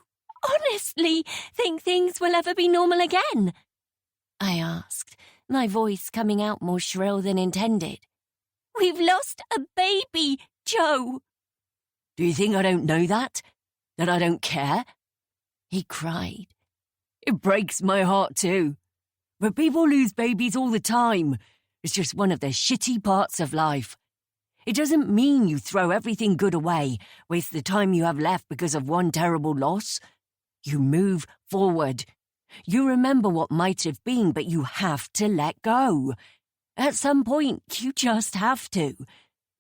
honestly think things will ever be normal again? I asked, my voice coming out more shrill than intended. We've lost a baby, Joe. Do you think I don't know that? That I don't care? He cried. It breaks my heart too. But people lose babies all the time. It's just one of the shitty parts of life. It doesn't mean you throw everything good away, waste the time you have left because of one terrible loss. You move forward. You remember what might have been, but you have to let go. At some point, you just have to.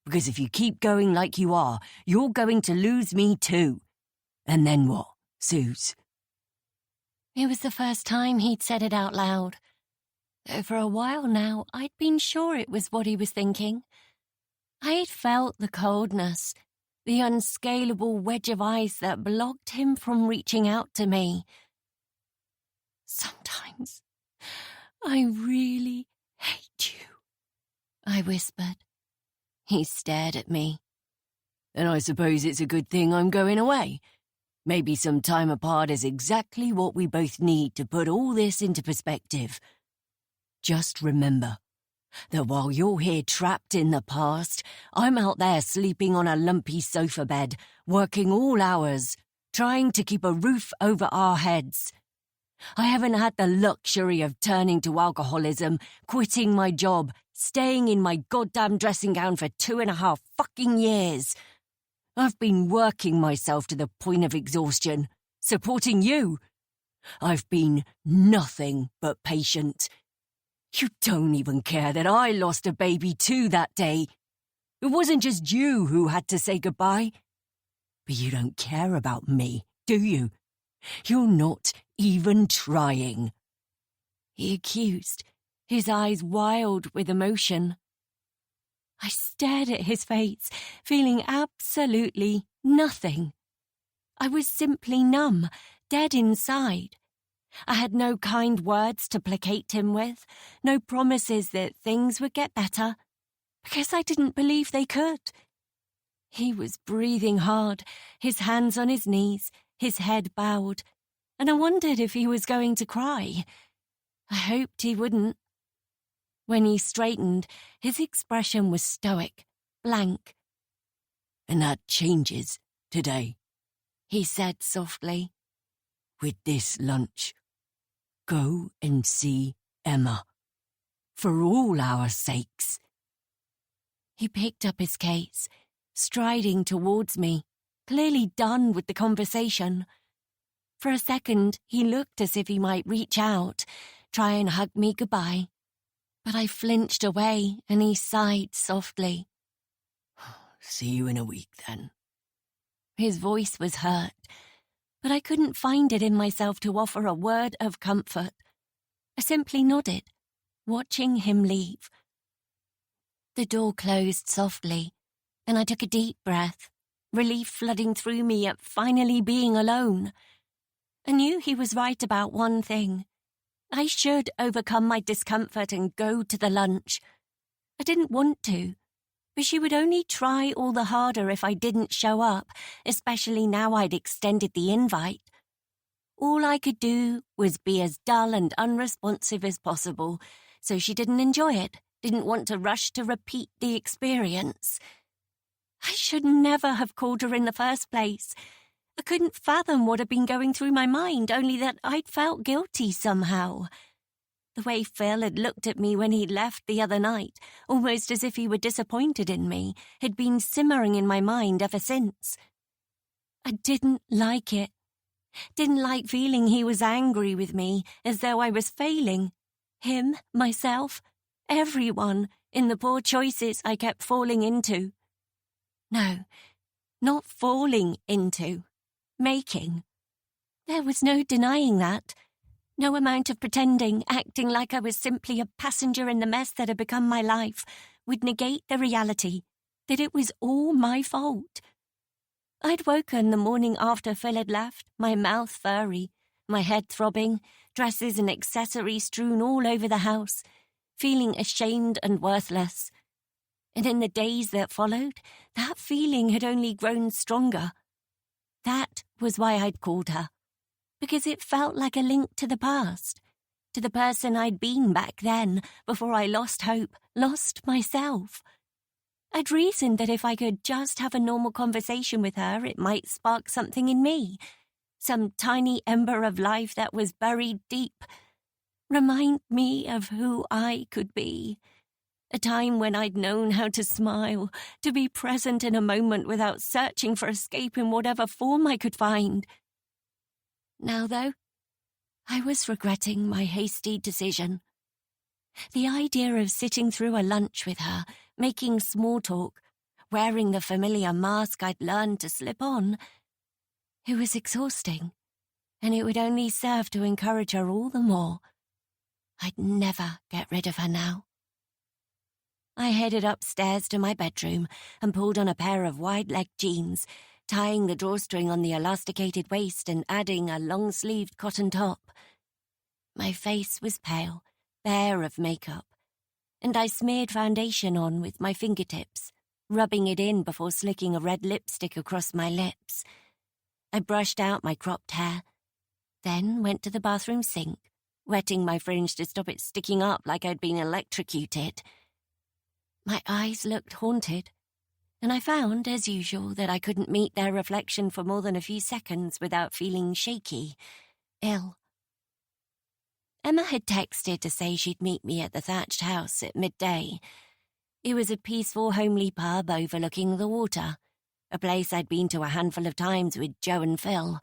Because if you keep going like you are, you're going to lose me too. And then what, Suze? It was the first time he'd said it out loud. Though for a while now, I'd been sure it was what he was thinking. I'd felt the coldness, the unscalable wedge of ice that blocked him from reaching out to me. Sometimes I really hate you, I whispered. He stared at me. Then I suppose it's a good thing I'm going away. Maybe some time apart is exactly what we both need to put all this into perspective. Just remember that while you're here trapped in the past, I'm out there sleeping on a lumpy sofa bed, working all hours, trying to keep a roof over our heads. I haven't had the luxury of turning to alcoholism, quitting my job, staying in my goddamn dressing gown for 2.5 fucking years. I've been working myself to the point of exhaustion, supporting you. I've been nothing but patient. You don't even care that I lost a baby too that day. It wasn't just you who had to say goodbye. But you don't care about me, do you? You're not even trying. He accused, his eyes wild with emotion. I stared at his face, feeling absolutely nothing. I was simply numb, dead inside. I had no kind words to placate him with, no promises that things would get better, because I didn't believe they could. He was breathing hard, his hands on his knees, his head bowed, and I wondered if he was going to cry. I hoped he wouldn't. When he straightened, his expression was stoic, blank. And that changes today, he said softly. With this lunch, go and see Emma. For all our sakes. He picked up his case, striding towards me, clearly done with the conversation. For a second, he looked as if he might reach out, try and hug me goodbye. But I flinched away, and he sighed softly. See you in a week, then. His voice was hurt, but I couldn't find it in myself to offer a word of comfort. I simply nodded, watching him leave. The door closed softly, and I took a deep breath, relief flooding through me at finally being alone. I knew he was right about one thing. I should overcome my discomfort and go to the lunch. I didn't want to, but she would only try all the harder if I didn't show up, especially now I'd extended the invite. All I could do was be as dull and unresponsive as possible, so she didn't enjoy it, didn't want to rush to repeat the experience. I should never have called her in the first place. I couldn't fathom what had been going through my mind, only that I'd felt guilty somehow. The way Phil had looked at me when he'd left the other night, almost as if he were disappointed in me, had been simmering in my mind ever since. I didn't like it. Didn't like feeling he was angry with me, as though I was failing. Him, myself, everyone, in the poor choices I kept falling into. No, not falling into. Making. There was no denying that. No amount of pretending, acting like I was simply a passenger in the mess that had become my life, would negate the reality that it was all my fault. I'd woken the morning after Phil had left, my mouth furry, my head throbbing, dresses and accessories strewn all over the house, feeling ashamed and worthless. And in the days that followed, that feeling had only grown stronger. That was why I'd called her, because it felt like a link to the past, to the person I'd been back then, before I lost hope, lost myself. I'd reasoned that if I could just have a normal conversation with her, it might spark something in me, some tiny ember of life that was buried deep, remind me of who I could be. A time when I'd known how to smile, to be present in a moment without searching for escape in whatever form I could find. Now, though, I was regretting my hasty decision. The idea of sitting through a lunch with her, making small talk, wearing the familiar mask I'd learned to slip on, it was exhausting, and it would only serve to encourage her all the more. I'd never get rid of her now. I headed upstairs to my bedroom and pulled on a pair of wide-legged jeans, tying the drawstring on the elasticated waist and adding a long-sleeved cotton top. My face was pale, bare of makeup, and I smeared foundation on with my fingertips, rubbing it in before slicking a red lipstick across my lips. I brushed out my cropped hair, then went to the bathroom sink, wetting my fringe to stop it sticking up like I'd been electrocuted. My eyes looked haunted, and I found, as usual, that I couldn't meet their reflection for more than a few seconds without feeling shaky, ill. Emma had texted to say she'd meet me at the thatched house at midday. It was a peaceful, homely pub overlooking the water, a place I'd been to a handful of times with Joe and Phil.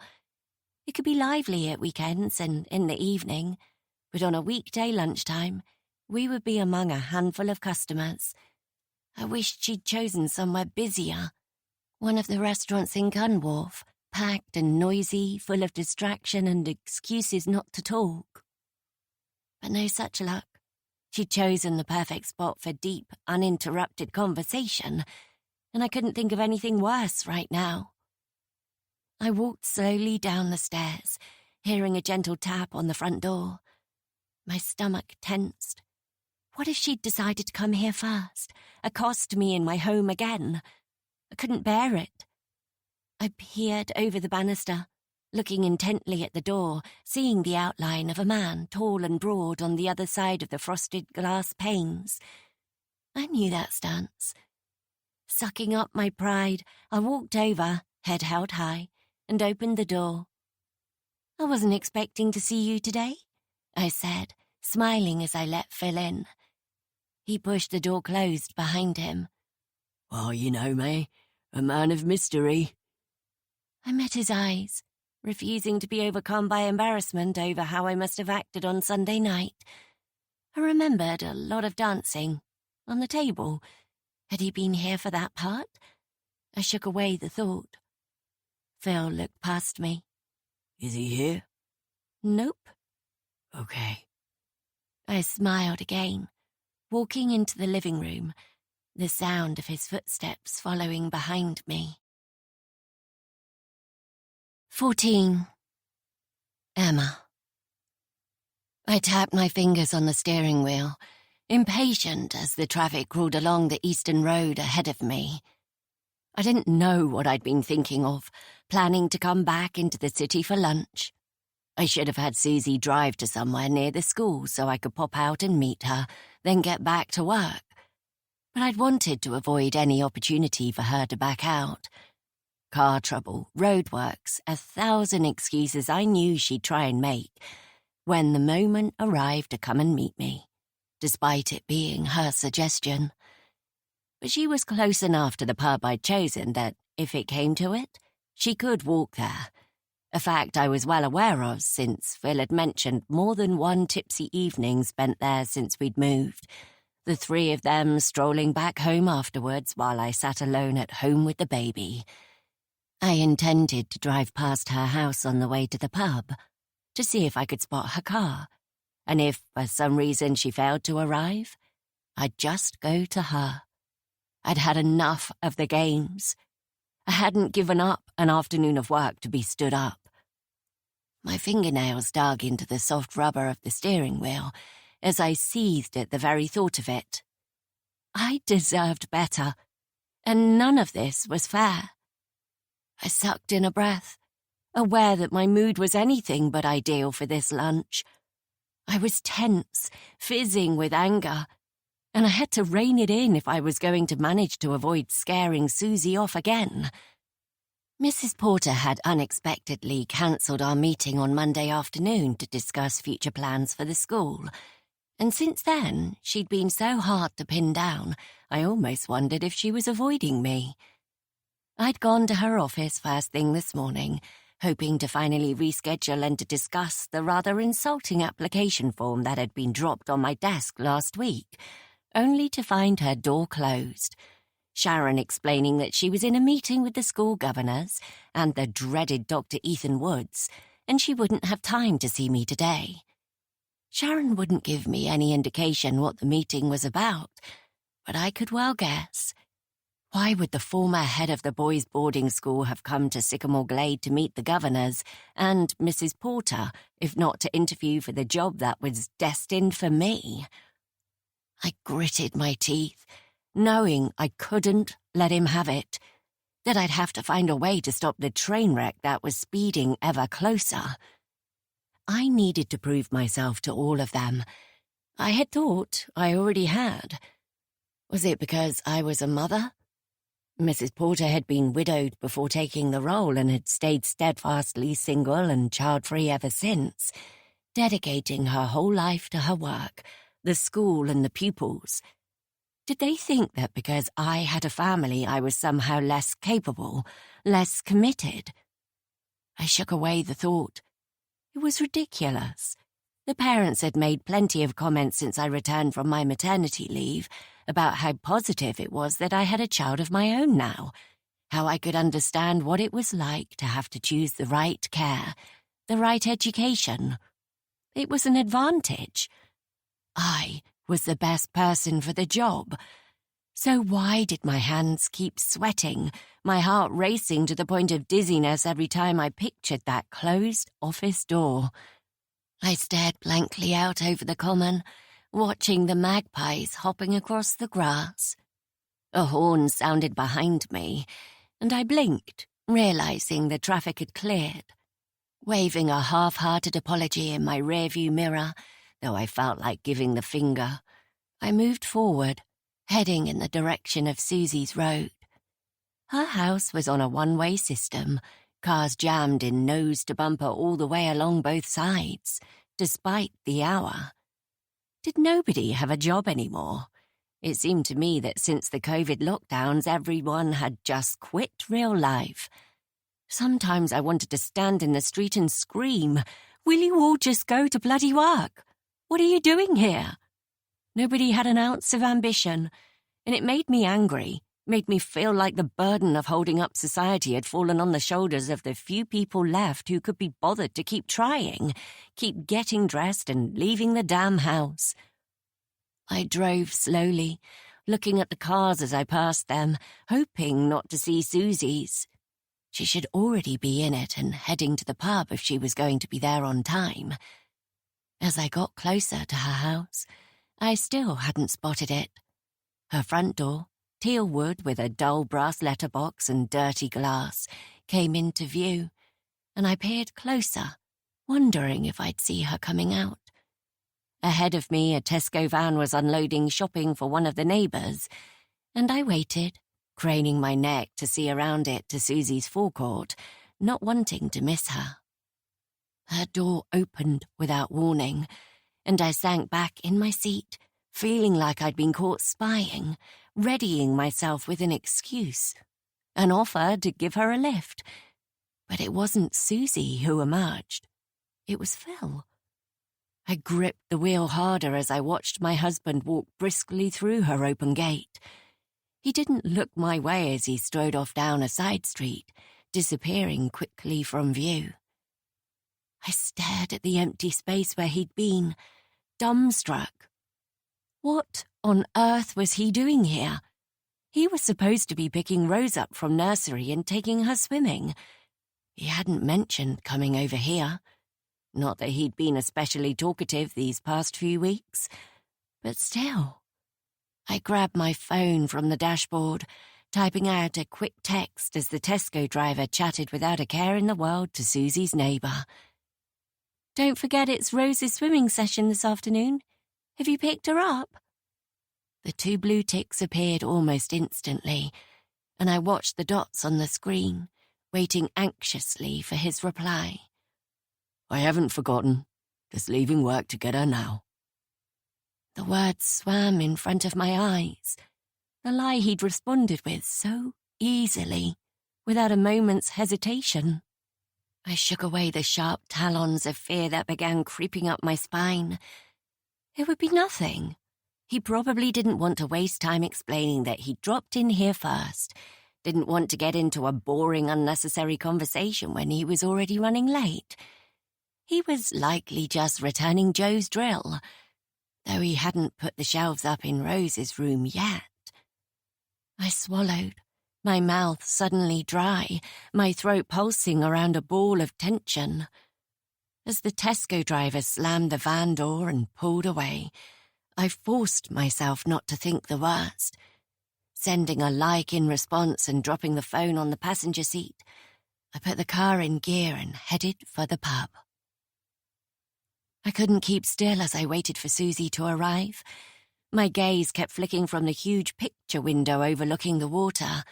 It could be lively at weekends and in the evening, but on a weekday lunchtime, we would be among a handful of customers. I wished she'd chosen somewhere busier. One of the restaurants in Gunwharf, packed and noisy, full of distraction and excuses not to talk. But no such luck. She'd chosen the perfect spot for deep, uninterrupted conversation, and I couldn't think of anything worse right now. I walked slowly down the stairs, hearing a gentle tap on the front door. My stomach tensed. What if she'd decided to come here first, accost me in my home again? I couldn't bear it. I peered over the banister, looking intently at the door, seeing the outline of a man, tall and broad, on the other side of the frosted glass panes. I knew that stance. Sucking up my pride, I walked over, head held high, and opened the door. "I wasn't expecting to see you today," I said, smiling as I let Phil in. He pushed the door closed behind him. "Well, you know me, a man of mystery." I met his eyes, refusing to be overcome by embarrassment over how I must have acted on Sunday night. I remembered a lot of dancing. On the table. Had he been here for that part? I shook away the thought. Phil looked past me. "Is he here?" "Nope." "Okay." I smiled again, walking into the living room, the sound of his footsteps following behind me. 14. Emma. I tapped my fingers on the steering wheel, impatient as the traffic crawled along the eastern road ahead of me. I didn't know what I'd been thinking of, planning to come back into the city for lunch. I should have had Susie drive to somewhere near the school so I could pop out and meet her, then get back to work. But I'd wanted to avoid any opportunity for her to back out. Car trouble, roadworks, 1,000 excuses I knew she'd try and make, when the moment arrived to come and meet me, despite it being her suggestion. But she was close enough to the pub I'd chosen that, if it came to it, she could walk there, a fact I was well aware of since Phil had mentioned more than one tipsy evening spent there since we'd moved, the three of them strolling back home afterwards while I sat alone at home with the baby. I intended to drive past her house on the way to the pub, to see if I could spot her car, and if, for some reason, she failed to arrive, I'd just go to her. I'd had enough of the games. I hadn't given up an afternoon of work to be stood up. My fingernails dug into the soft rubber of the steering wheel as I seethed at the very thought of it. I deserved better, and none of this was fair. I sucked in a breath, aware that my mood was anything but ideal for this lunch. I was tense, fizzing with anger, and I had to rein it in if I was going to manage to avoid scaring Susie off again. Mrs. Porter had unexpectedly cancelled our meeting on Monday afternoon to discuss future plans for the school, and since then she'd been so hard to pin down, I almost wondered if she was avoiding me. I'd gone to her office first thing this morning, hoping to finally reschedule and to discuss the rather insulting application form that had been dropped on my desk last week, only to find her door closed, Sharon explaining that she was in a meeting with the school governors and the dreaded Dr. Ethan Woods, and she wouldn't have time to see me today. Sharon wouldn't give me any indication what the meeting was about, but I could well guess. Why would the former head of the boys' boarding school have come to Sycamore Glade to meet the governors and Mrs. Porter, if not to interview for the job that was destined for me? I gritted my teeth, knowing I couldn't let him have it, that I'd have to find a way to stop the train wreck that was speeding ever closer. I needed to prove myself to all of them. I had thought I already had. Was it because I was a mother? Mrs. Porter had been widowed before taking the role and had stayed steadfastly single and child-free ever since, dedicating her whole life to her work, the school and the pupils. Did they think that because I had a family I was somehow less capable, less committed? I shook away the thought. It was ridiculous. The parents had made plenty of comments since I returned from my maternity leave about how positive it was that I had a child of my own now, how I could understand what it was like to have to choose the right care, the right education. It was an advantage. I was the best person for the job. So why did my hands keep sweating, my heart racing to the point of dizziness every time I pictured that closed office door? I stared blankly out over the common, watching the magpies hopping across the grass. A horn sounded behind me, and I blinked, realizing the traffic had cleared. Waving a half-hearted apology in my rearview mirror, though I felt like giving the finger, I moved forward, heading in the direction of Susie's road. Her house was on a one-way system, cars jammed in nose-to-bumper all the way along both sides, despite the hour. Did nobody have a job anymore? It seemed to me that since the COVID lockdowns, everyone had just quit real life. Sometimes I wanted to stand in the street and scream, "Will you all just go to bloody work? What are you doing here?" Nobody had an ounce of ambition, and it made me angry, made me feel like the burden of holding up society had fallen on the shoulders of the few people left who could be bothered to keep trying, keep getting dressed and leaving the damn house. I drove slowly, looking at the cars as I passed them, hoping not to see Susie's. She should already be in it and heading to the pub if she was going to be there on time. As I got closer to her house, I still hadn't spotted it. Her front door, teal wood with a dull brass letterbox and dirty glass, came into view, and I peered closer, wondering if I'd see her coming out. Ahead of me, a Tesco van was unloading shopping for one of the neighbours, and I waited, craning my neck to see around it to Susie's forecourt, not wanting to miss her. Her door opened without warning, and I sank back in my seat, feeling like I'd been caught spying, readying myself with an excuse, an offer to give her a lift. But it wasn't Susie who emerged. It was Phil. I gripped the wheel harder as I watched my husband walk briskly through her open gate. He didn't look my way as he strode off down a side street, disappearing quickly from view. I stared at the empty space where he'd been, dumbstruck. What on earth was he doing here? He was supposed to be picking Rose up from nursery and taking her swimming. He hadn't mentioned coming over here. Not that he'd been especially talkative these past few weeks, but still. I grabbed my phone from the dashboard, typing out a quick text as the Tesco driver chatted without a care in the world to Susie's neighbour. "Don't forget it's Rose's swimming session this afternoon. Have you picked her up?" The 2 blue ticks appeared almost instantly, and I watched the dots on the screen, waiting anxiously for his reply. "I haven't forgotten. Just leaving work to get her now." The words swam in front of my eyes, the lie he'd responded with so easily, without a moment's hesitation. I shook away the sharp talons of fear that began creeping up my spine. It would be nothing. He probably didn't want to waste time explaining that he'd dropped in here first, didn't want to get into a boring, unnecessary conversation when he was already running late. He was likely just returning Joe's drill, though he hadn't put the shelves up in Rose's room yet. I swallowed, my mouth suddenly dry, my throat pulsing around a ball of tension. As the Tesco driver slammed the van door and pulled away, I forced myself not to think the worst. Sending a like in response and dropping the phone on the passenger seat, I put the car in gear and headed for the pub. I couldn't keep still as I waited for Susie to arrive. My gaze kept flicking from the huge picture window overlooking the water,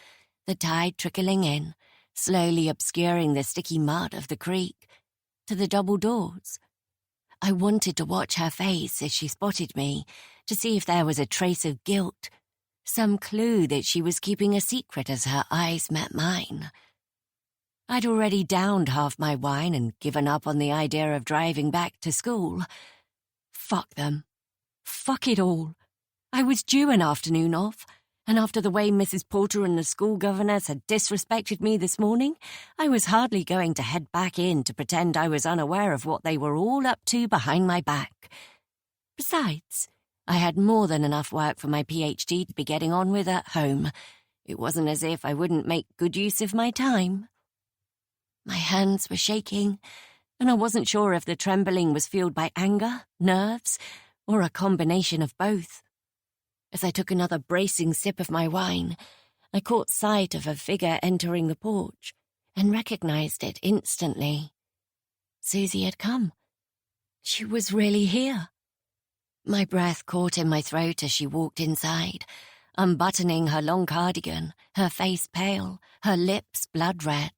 the tide trickling in, slowly obscuring the sticky mud of the creek, to the double doors. I wanted to watch her face as she spotted me, to see if there was a trace of guilt, some clue that she was keeping a secret as her eyes met mine. I'd already downed half my wine and given up on the idea of driving back to school. Fuck them. Fuck it all. I was due an afternoon off, and after the way Mrs. Porter and the school governess had disrespected me this morning, I was hardly going to head back in to pretend I was unaware of what they were all up to behind my back. Besides, I had more than enough work for my PhD to be getting on with at home. It wasn't as if I wouldn't make good use of my time. My hands were shaking, and I wasn't sure if the trembling was fueled by anger, nerves, or a combination of both. As I took another bracing sip of my wine, I caught sight of a figure entering the porch and recognized it instantly. Susie had come. She was really here. My breath caught in my throat as she walked inside, unbuttoning her long cardigan, her face pale, her lips blood red.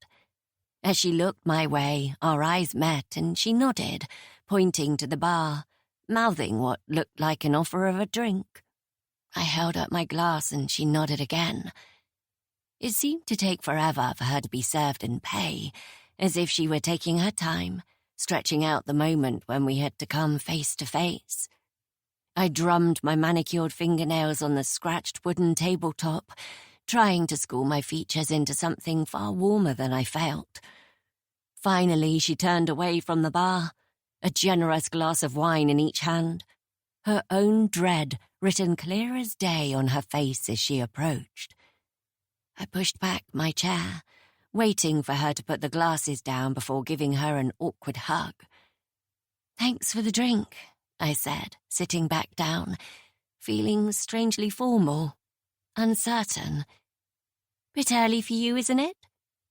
As she looked my way, our eyes met and she nodded, pointing to the bar, mouthing what looked like an offer of a drink. I held up my glass and she nodded again. It seemed to take forever for her to be served and pay, as if she were taking her time, stretching out the moment when we had to come face to face. I drummed my manicured fingernails on the scratched wooden tabletop, trying to school my features into something far warmer than I felt. Finally, she turned away from the bar, a generous glass of wine in each hand, her own dread written clear as day on her face as she approached. I pushed back my chair, waiting for her to put the glasses down before giving her an awkward hug. "Thanks for the drink," I said, sitting back down, feeling strangely formal, uncertain. "Bit early for you, isn't it?"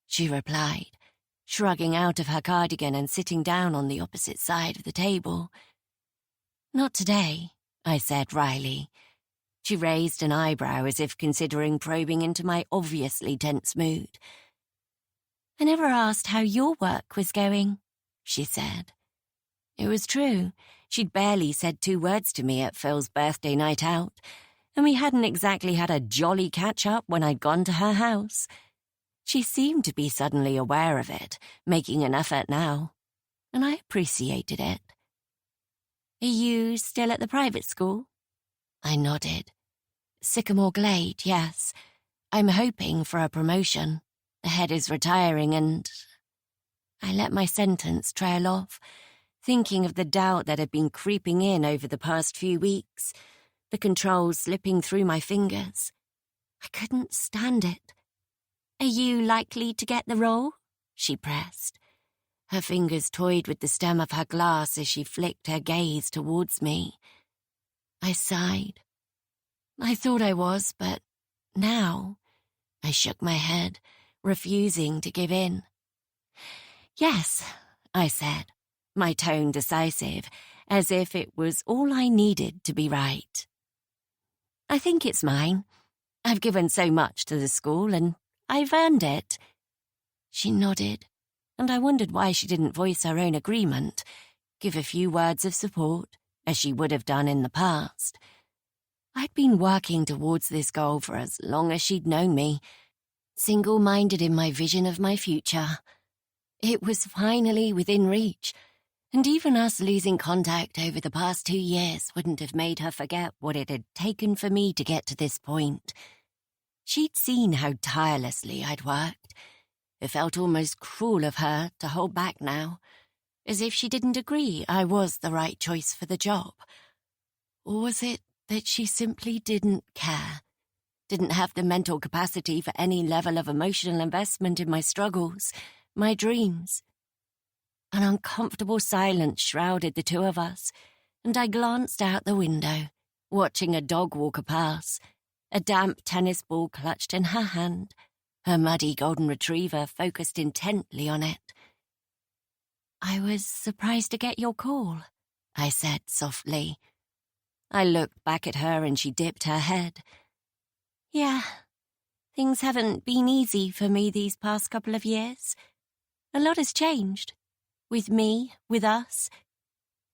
she replied, shrugging out of her cardigan and sitting down on the opposite side of the table. "Not today," I said wryly. She raised an eyebrow as if considering probing into my obviously tense mood. I never asked how your work was going, she said. It was true. She'd barely said 2 words to me at Phil's birthday night out, and we hadn't exactly had a jolly catch-up when I'd gone to her house. She seemed to be suddenly aware of it, making an effort now, and I appreciated it. Are you still at the private school? I nodded. Sycamore Glade, yes. I'm hoping for a promotion. The head is retiring and... I let my sentence trail off, thinking of the doubt that had been creeping in over the past few weeks, the controls slipping through my fingers. I couldn't stand it. Are you likely to get the role? She pressed. Her fingers toyed with the stem of her glass as she flicked her gaze towards me. I sighed. I thought I was, but now... I shook my head, refusing to give in. Yes, I said, my tone decisive, as if it was all I needed to be right. I think it's mine. I've given so much to the school, and I've earned it. She nodded, and I wondered why she didn't voice her own agreement, give a few words of support, as she would have done in the past. I'd been working towards this goal for as long as she'd known me, single-minded in my vision of my future. It was finally within reach, and even us losing contact over the past 2 years wouldn't have made her forget what it had taken for me to get to this point. She'd seen how tirelessly I'd worked. It felt almost cruel of her to hold back now, as if she didn't agree I was the right choice for the job. Or was it that she simply didn't care, didn't have the mental capacity for any level of emotional investment in my struggles, my dreams? An uncomfortable silence shrouded the two of us, and I glanced out the window, watching a dog walker pass, a damp tennis ball clutched in her hand, her muddy golden retriever focused intently on it. I was surprised to get your call, I said softly. I looked back at her and she dipped her head. Yeah, things haven't been easy for me these past couple of years. A lot has changed. With me, with us.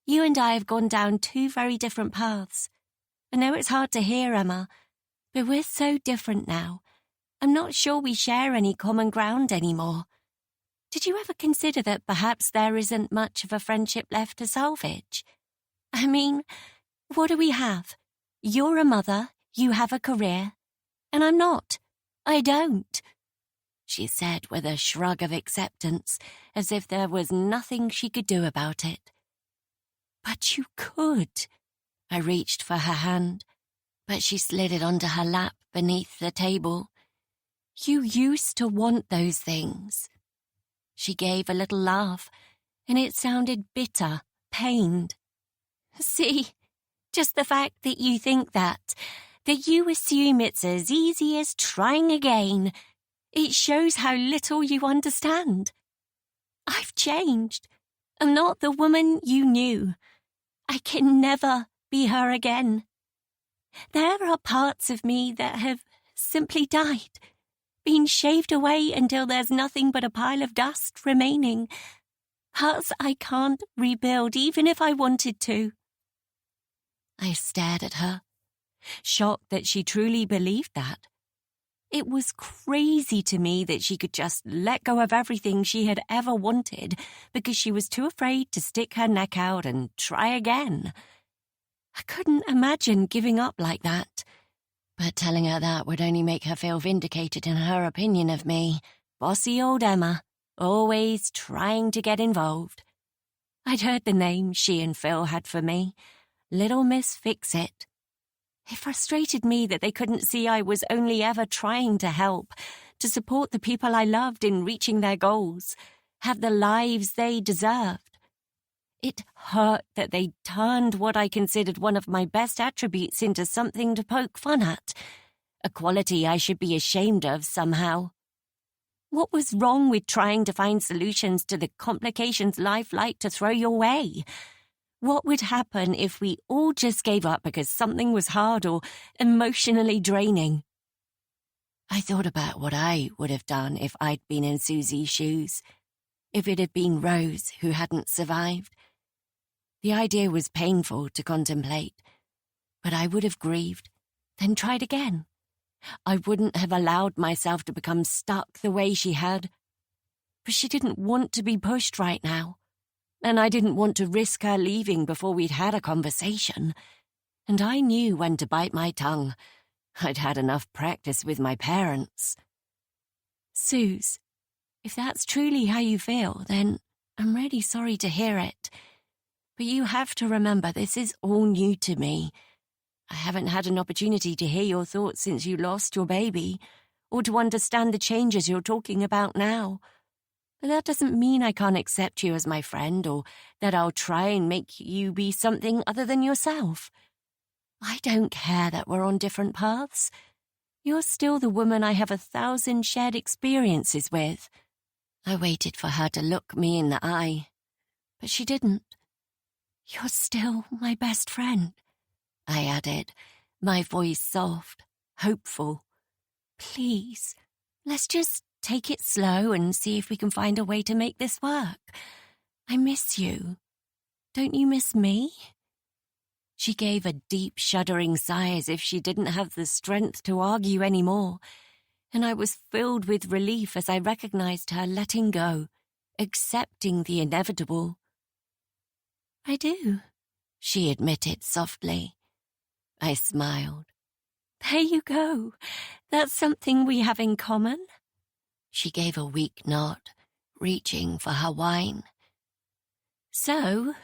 You and I have gone down 2 very different paths. I know it's hard to hear, Emma, but we're so different now. I'm not sure we share any common ground anymore. Did you ever consider that perhaps there isn't much of a friendship left to salvage? I mean, what do we have? You're a mother, you have a career, and I'm not. I don't, she said with a shrug of acceptance, as if there was nothing she could do about it. But you could. I reached for her hand, but she slid it onto her lap beneath the table. You used to want those things. She gave a little laugh, and it sounded bitter, pained. See, just the fact that you think that you assume it's as easy as trying again, it shows how little you understand. I've changed. I'm not the woman you knew. I can never be her again. There are parts of me that have simply died, been shaved away until there's nothing but a pile of dust remaining. Parts I can't rebuild even if I wanted to. I stared at her, shocked that she truly believed that. It was crazy to me that she could just let go of everything she had ever wanted because she was too afraid to stick her neck out and try again. I couldn't imagine giving up like that. But telling her that would only make her feel vindicated in her opinion of me. Bossy old Emma, always trying to get involved. I'd heard the name she and Phil had for me, Little Miss Fix-It. It frustrated me that they couldn't see I was only ever trying to help, to support the people I loved in reaching their goals, have the lives they deserved. It hurt that they turned what I considered one of my best attributes into something to poke fun at, a quality I should be ashamed of somehow. What was wrong with trying to find solutions to the complications life liked to throw your way? What would happen if we all just gave up because something was hard or emotionally draining? I thought about what I would have done if I'd been in Susie's shoes, if it had been Rose who hadn't survived. The idea was painful to contemplate, but I would have grieved, then tried again. I wouldn't have allowed myself to become stuck the way she had. But she didn't want to be pushed right now, and I didn't want to risk her leaving before we'd had a conversation. And I knew when to bite my tongue. I'd had enough practice with my parents. Suze, if that's truly how you feel, then I'm really sorry to hear it. But you have to remember this is all new to me. I haven't had an opportunity to hear your thoughts since you lost your baby, or to understand the changes you're talking about now. But that doesn't mean I can't accept you as my friend, or that I'll try and make you be something other than yourself. I don't care that we're on different paths. You're still the woman I have 1,000 shared experiences with. I waited for her to look me in the eye, but she didn't. You're still my best friend, I added, my voice soft, hopeful. Please, let's just take it slow and see if we can find a way to make this work. I miss you. Don't you miss me? She gave a deep, shuddering sigh as if she didn't have the strength to argue anymore, and I was filled with relief as I recognized her letting go, accepting the inevitable. I do, she admitted softly. I smiled. There you go. That's something we have in common. She gave a weak nod, reaching for her wine. So,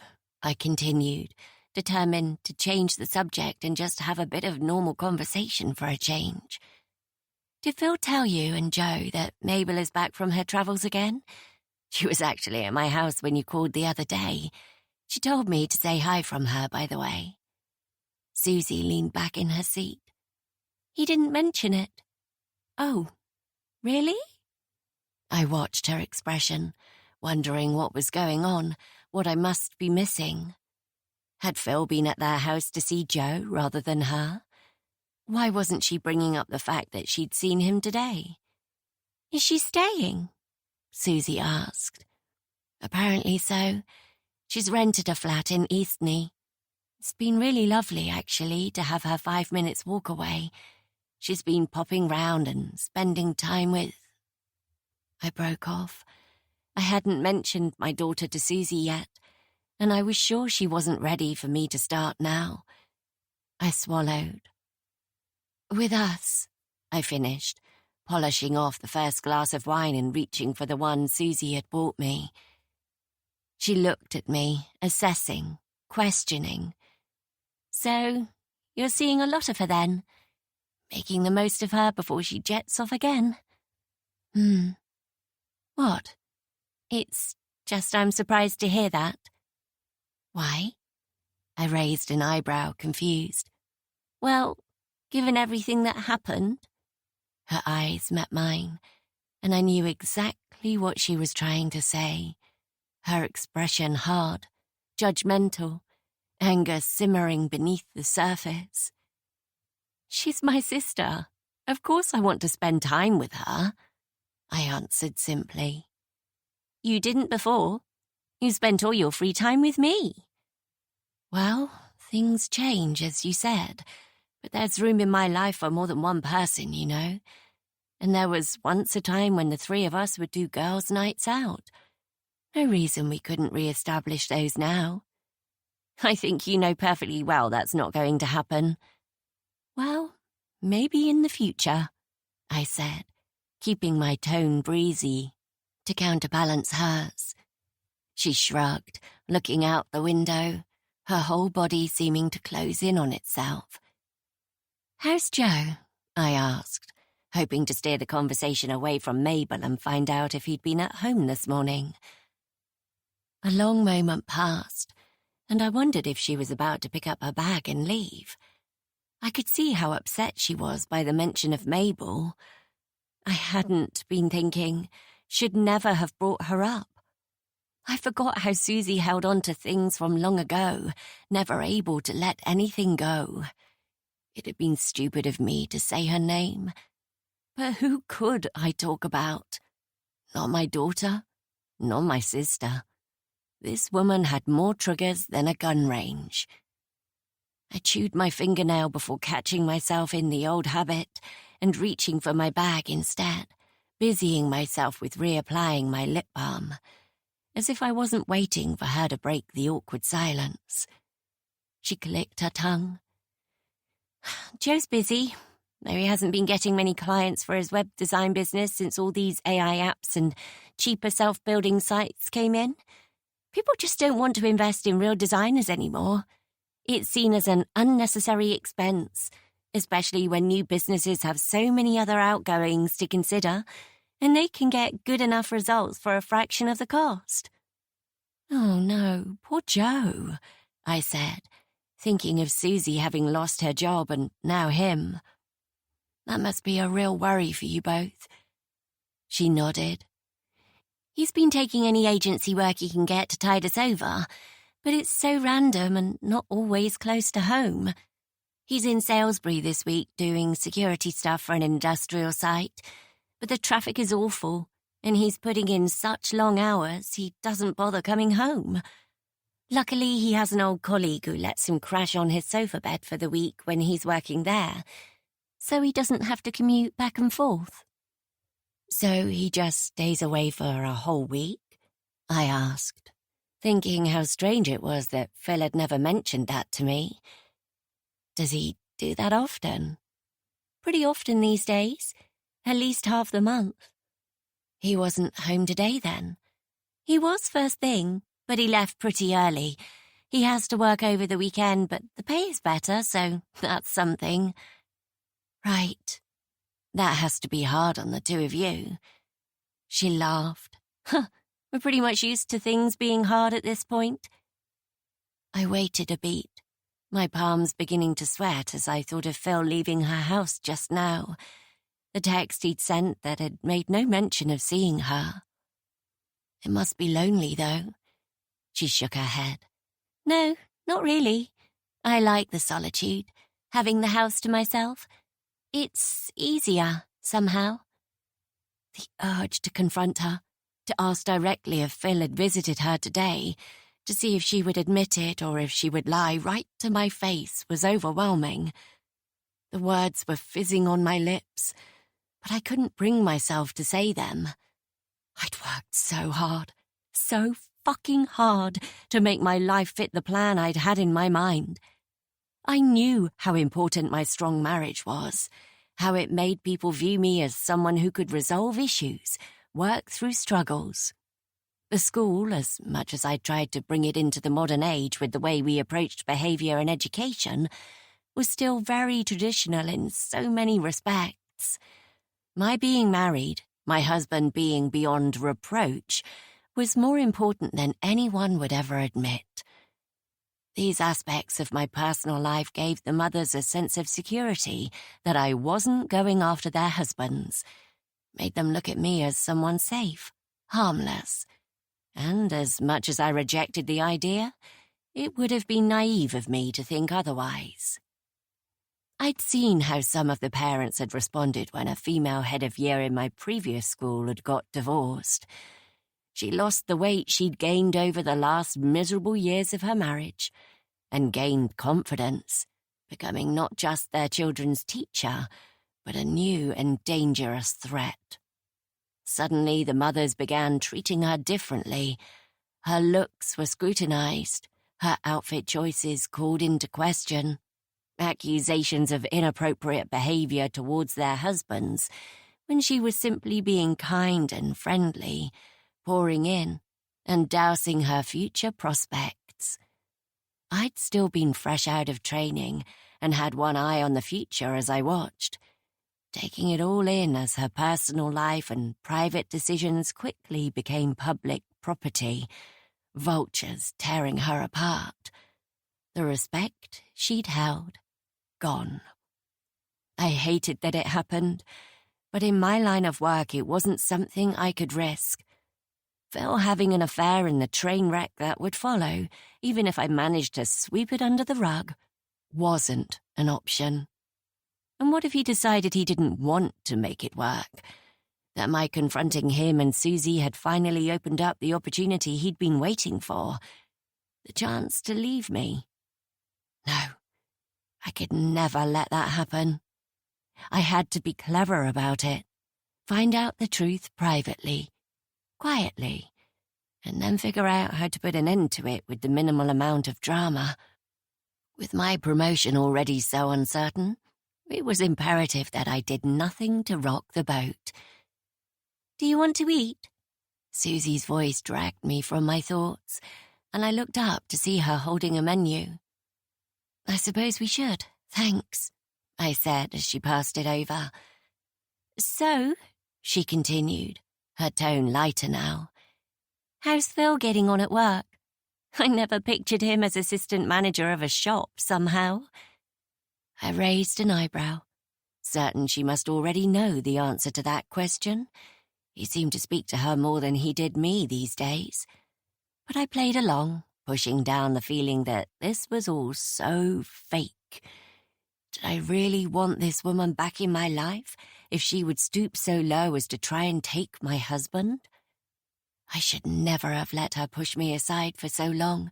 I continued, determined to change the subject and just have a bit of normal conversation for a change. Did Phil tell you and Joe that Mabel is back from her travels again? She was actually at my house when you called the other day. She told me to say hi from her, by the way. Susie leaned back in her seat. He didn't mention it. Oh, really? I watched her expression, wondering what was going on, what I must be missing. Had Phil been at their house to see Joe rather than her? Why wasn't she bringing up the fact that she'd seen him today? Is she staying? Susie asked. Apparently so. She's rented a flat in Eastney. It's been really lovely, actually, to have her 5 minutes walk away. She's been popping round and spending time with... I broke off. I hadn't mentioned my daughter to Susie yet, and I was sure she wasn't ready for me to start now. I swallowed. With us, I finished, polishing off the first glass of wine and reaching for the one Susie had bought me. She looked at me, assessing, questioning. So, you're seeing a lot of her then? Making the most of her before she jets off again? What? It's just I'm surprised to hear that. Why? I raised an eyebrow, confused. Well, given everything that happened. Her eyes met mine, and I knew exactly what she was trying to say. Her expression hard, judgmental, anger simmering beneath the surface. She's my sister. Of course I want to spend time with her, I answered simply. You didn't before. You spent all your free time with me. Well, things change, as you said, but there's room in my life for more than one person, you know. And there was once a time when the three of us would do girls' nights out. No reason we couldn't re-establish those now. I think you know perfectly well that's not going to happen. Well, maybe in the future, I said, keeping my tone breezy to counterbalance hers. She shrugged, looking out the window, her whole body seeming to close in on itself. How's Joe? I asked, hoping to steer the conversation away from Mabel and find out if he'd been at home this morning. A long moment passed, and I wondered if she was about to pick up her bag and leave. I could see how upset she was by the mention of Mabel. I hadn't been thinking, should never have brought her up. I forgot how Susie held on to things from long ago, never able to let anything go. It had been stupid of me to say her name. But who could I talk about? Not my daughter, not my sister. This woman had more triggers than a gun range. I chewed my fingernail before catching myself in the old habit and reaching for my bag instead, busying myself with reapplying my lip balm, as if I wasn't waiting for her to break the awkward silence. She clicked her tongue. Joe's busy, though he hasn't been getting many clients for his web design business since all these AI apps and cheaper self-building sites came in. People just don't want to invest in real designers anymore. It's seen as an unnecessary expense, especially when new businesses have so many other outgoings to consider, and they can get good enough results for a fraction of the cost. Oh no, poor Joe, I said, thinking of Susie having lost her job and now him. That must be a real worry for you both. She nodded. He's been taking any agency work he can get to tide us over, but it's so random and not always close to home. He's in Salisbury this week doing security stuff for an industrial site, but the traffic is awful, and he's putting in such long hours he doesn't bother coming home. Luckily, he has an old colleague who lets him crash on his sofa bed for the week when he's working there, so he doesn't have to commute back and forth. So he just stays away for a whole week? I asked, thinking how strange it was that Phil had never mentioned that to me. Does he do that often? Pretty often these days, at least half the month. He wasn't home today then. He was first thing, but he left pretty early. He has to work over the weekend, but the pay is better, so that's something. Right. That has to be hard on the two of you. She laughed. We're pretty much used to things being hard at this point. I waited a beat, my palms beginning to sweat as I thought of Phil leaving her house just now, the text he'd sent that had made no mention of seeing her. It must be lonely, though. She shook her head. No, not really. I like the solitude, having the house to myself. It's easier, somehow. The urge to confront her, to ask directly if Phil had visited her today, to see if she would admit it or if she would lie right to my face was overwhelming. The words were fizzing on my lips, but I couldn't bring myself to say them. I'd worked so hard, so fucking hard, to make my life fit the plan I'd had in my mind. I knew how important my strong marriage was, how it made people view me as someone who could resolve issues, work through struggles. The school, as much as I tried to bring it into the modern age with the way we approached behaviour and education, was still very traditional in so many respects. My being married, my husband being beyond reproach, was more important than anyone would ever admit. These aspects of my personal life gave the mothers a sense of security that I wasn't going after their husbands, made them look at me as someone safe, harmless. And as much as I rejected the idea, it would have been naive of me to think otherwise. I'd seen how some of the parents had responded when a female head of year in my previous school had got divorced. She lost the weight she'd gained over the last miserable years of her marriage and gained confidence, becoming not just their children's teacher, but a new and dangerous threat. Suddenly, the mothers began treating her differently. Her looks were scrutinized, her outfit choices called into question. Accusations of inappropriate behavior towards their husbands, when she was simply being kind and friendly, pouring in and dousing her future prospects. I'd still been fresh out of training and had one eye on the future as I watched, taking it all in as her personal life and private decisions quickly became public property, vultures tearing her apart. The respect she'd held, gone. I hated that it happened, but in my line of work it wasn't something I could risk. Phil having an affair and the train wreck that would follow, even if I managed to sweep it under the rug, wasn't an option. And what if he decided he didn't want to make it work? That my confronting him and Susie had finally opened up the opportunity he'd been waiting for. The chance to leave me. No, I could never let that happen. I had to be clever about it. Find out the truth privately, quietly, and then figure out how to put an end to it with the minimal amount of drama. With my promotion already so uncertain, it was imperative that I did nothing to rock the boat. Do you want to eat? Susie's voice dragged me from my thoughts, and I looked up to see her holding a menu. I suppose we should, thanks, I said as she passed it over. So, she continued, her tone lighter now. How's Phil getting on at work? I never pictured him as assistant manager of a shop, somehow. I raised an eyebrow, certain she must already know the answer to that question. He seemed to speak to her more than he did me these days. But I played along, pushing down the feeling that this was all so fake. Did I really want this woman back in my life if she would stoop so low as to try and take my husband? I should never have let her push me aside for so long.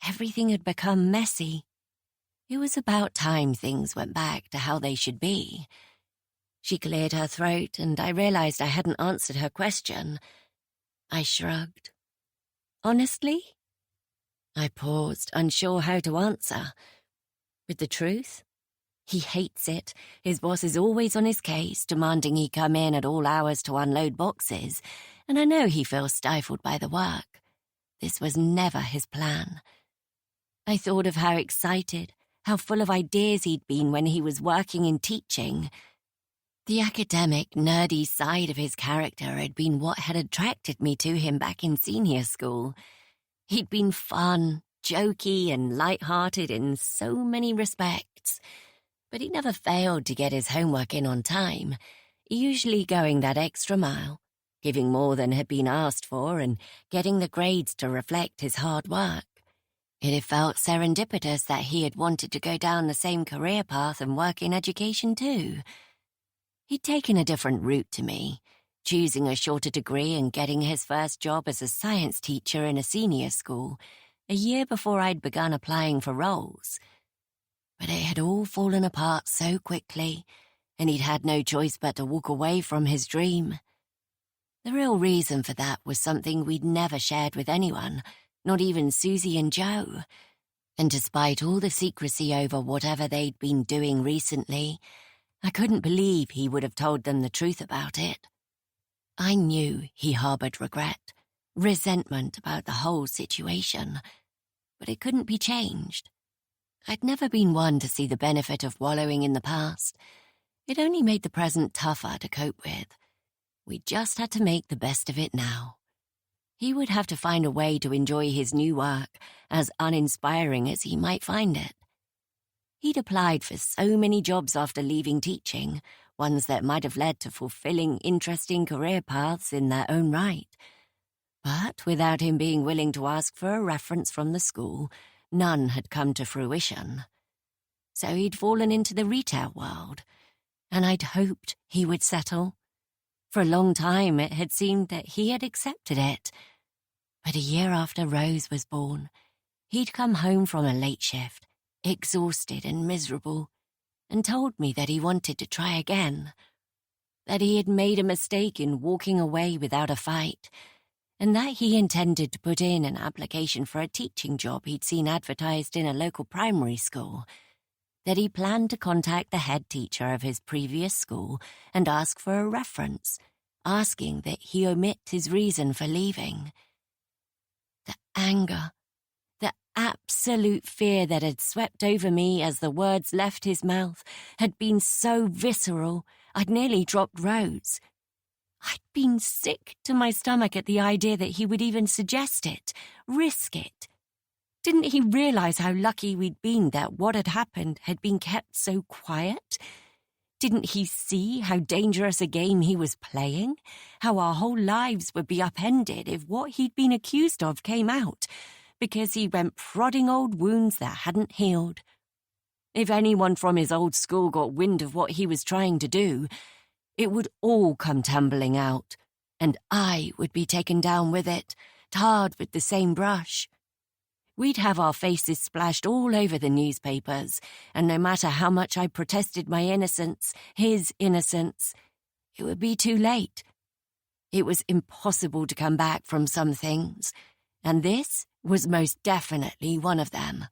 Everything had become messy. It was about time things went back to how they should be. She cleared her throat, and I realized I hadn't answered her question. I shrugged. Honestly? I paused, unsure how to answer. With the truth? He hates it. His boss is always on his case, demanding he come in at all hours to unload boxes, and I know he feels stifled by the work. This was never his plan. I thought of how excited, how full of ideas he'd been when he was working in teaching. The academic, nerdy side of his character had been what had attracted me to him back in senior school. He'd been fun, jokey, and light-hearted in so many respects, but he never failed to get his homework in on time, usually going that extra mile, giving more than had been asked for and getting the grades to reflect his hard work. It had felt serendipitous that he had wanted to go down the same career path and work in education too. He'd taken a different route to me, choosing a shorter degree and getting his first job as a science teacher in a senior school, a year before I'd begun applying for roles. But it had all fallen apart so quickly, and he'd had no choice but to walk away from his dream. The real reason for that was something we'd never shared with anyone, not even Susie and Joe. And despite all the secrecy over whatever they'd been doing recently, I couldn't believe he would have told them the truth about it. I knew he harbored regret, resentment about the whole situation, but it couldn't be changed. I'd never been one to see the benefit of wallowing in the past. It only made the present tougher to cope with. We just had to make the best of it now. He would have to find a way to enjoy his new work, as uninspiring as he might find it. He'd applied for so many jobs after leaving teaching, ones that might have led to fulfilling, interesting career paths in their own right. But without him being willing to ask for a reference from the school, none had come to fruition. So he'd fallen into the retail world, and I'd hoped he would settle. For a long time it had seemed that he had accepted it. But a year after Rose was born, he'd come home from a late shift, exhausted and miserable, and told me that he wanted to try again, that he had made a mistake in walking away without a fight, and that he intended to put in an application for a teaching job he'd seen advertised in a local primary school, that he planned to contact the head teacher of his previous school and ask for a reference, asking that he omit his reason for leaving. The anger, the absolute fear that had swept over me as the words left his mouth had been so visceral, I'd nearly dropped Rose. I'd been sick to my stomach at the idea that he would even suggest it, risk it. Didn't he realize how lucky we'd been that what had happened had been kept so quiet? Didn't he see how dangerous a game he was playing? How our whole lives would be upended if what he'd been accused of came out, because he went prodding old wounds that hadn't healed. If anyone from his old school got wind of what he was trying to do, it would all come tumbling out, and I would be taken down with it, tarred with the same brush. We'd have our faces splashed all over the newspapers, and no matter how much I protested my innocence, his innocence, it would be too late. It was impossible to come back from some things, and this was most definitely one of them.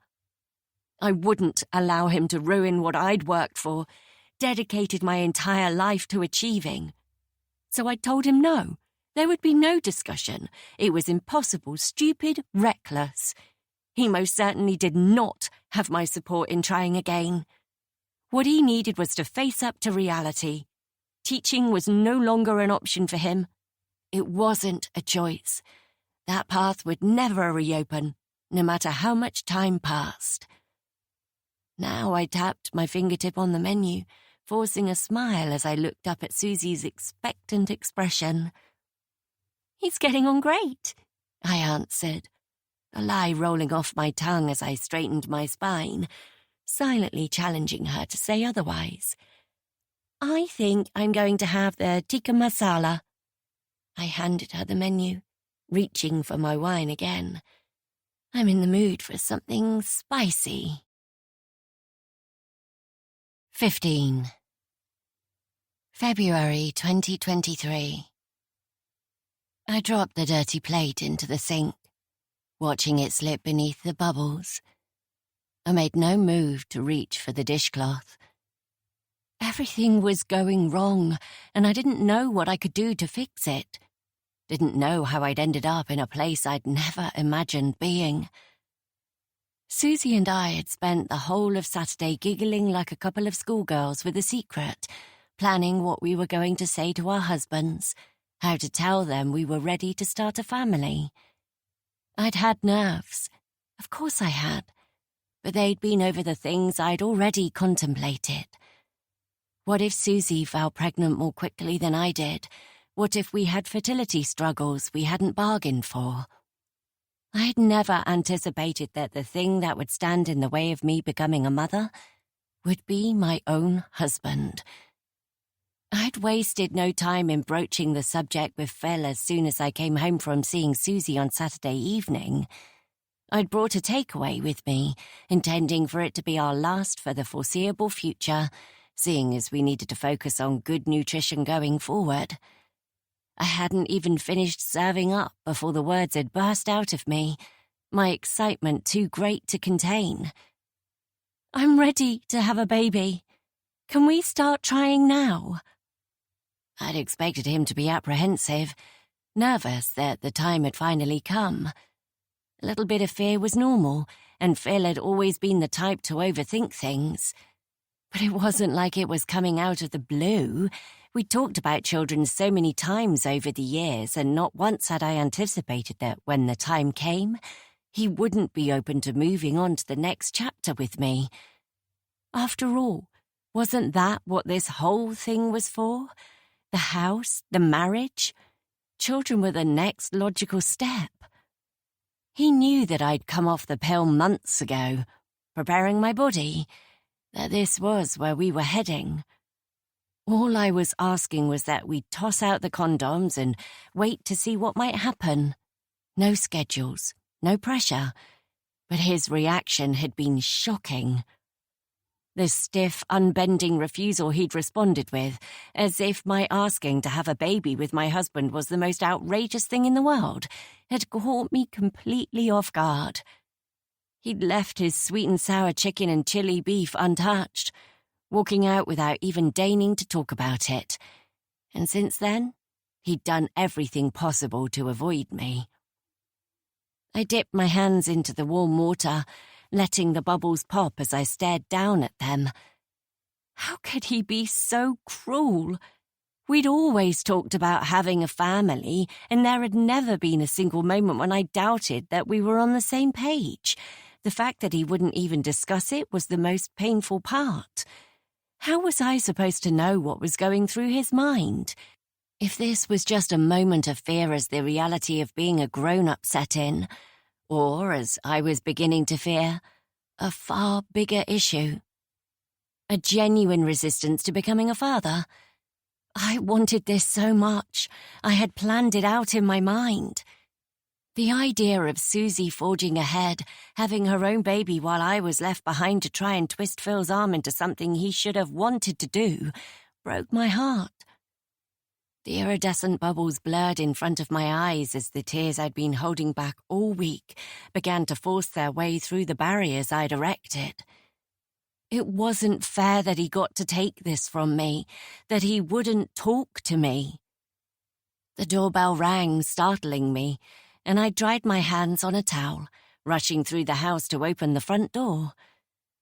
I wouldn't allow him to ruin what I'd worked for, dedicated my entire life to achieving. So I told him no, there would be no discussion. It was impossible, stupid, reckless. He most certainly did not have my support in trying again. What he needed was to face up to reality. Teaching was no longer an option for him. It wasn't a choice. That path would never reopen, no matter how much time passed. Now I tapped my fingertip on the menu, forcing a smile as I looked up at Susie's expectant expression. "He's getting on great," I answered, a lie rolling off my tongue as I straightened my spine, silently challenging her to say otherwise. "I think I'm going to have the tikka masala." I handed her the menu, reaching for my wine again. I'm in the mood for something spicy. 15. February 2023. I dropped the dirty plate into the sink, watching it slip beneath the bubbles. I made no move to reach for the dishcloth. Everything was going wrong, and I didn't know what I could do to fix it. Didn't know how I'd ended up in a place I'd never imagined being. Susie and I had spent the whole of Saturday giggling like a couple of schoolgirls with a secret, planning what we were going to say to our husbands, how to tell them we were ready to start a family. I'd had nerves. Of course I had. But they'd been over the things I'd already contemplated. What if Susie fell pregnant more quickly than I did? What if we had fertility struggles we hadn't bargained for? I'd never anticipated that the thing that would stand in the way of me becoming a mother would be my own husband. I'd wasted no time in broaching the subject with Phil as soon as I came home from seeing Susie on Saturday evening. I'd brought a takeaway with me, intending for it to be our last for the foreseeable future, seeing as we needed to focus on good nutrition going forward. I hadn't even finished serving up before the words had burst out of me, my excitement too great to contain. "I'm ready to have a baby. Can we start trying now?" I'd expected him to be apprehensive, nervous that the time had finally come. A little bit of fear was normal, and Phil had always been the type to overthink things. But it wasn't like it was coming out of the blue. We'd talked about children so many times over the years, and not once had I anticipated that when the time came, he wouldn't be open to moving on to the next chapter with me. After all, wasn't that what this whole thing was for? The house, the marriage? Children were the next logical step. He knew that I'd come off the pill months ago, preparing my body, that this was where we were heading. All I was asking was that we toss out the condoms and wait to see what might happen. No schedules, no pressure, but his reaction had been shocking. The stiff, unbending refusal he'd responded with, as if my asking to have a baby with my husband was the most outrageous thing in the world, had caught me completely off guard. He'd left his sweet and sour chicken and chili beef untouched, walking out without even deigning to talk about it. And since then, he'd done everything possible to avoid me. I dipped my hands into the warm water, letting the bubbles pop as I stared down at them. How could he be so cruel? We'd always talked about having a family, and there had never been a single moment when I doubted that we were on the same page. The fact that he wouldn't even discuss it was the most painful part. How was I supposed to know what was going through his mind? If this was just a moment of fear as the reality of being a grown-up set in, or, as I was beginning to fear, a far bigger issue. A genuine resistance to becoming a father. I wanted this so much. I had planned it out in my mind. The idea of Susie forging ahead, having her own baby while I was left behind to try and twist Phil's arm into something he should have wanted to do, broke my heart. The iridescent bubbles blurred in front of my eyes as the tears I'd been holding back all week began to force their way through the barriers I'd erected. It wasn't fair that he got to take this from me, that he wouldn't talk to me. The doorbell rang, startling me, and I dried my hands on a towel, rushing through the house to open the front door.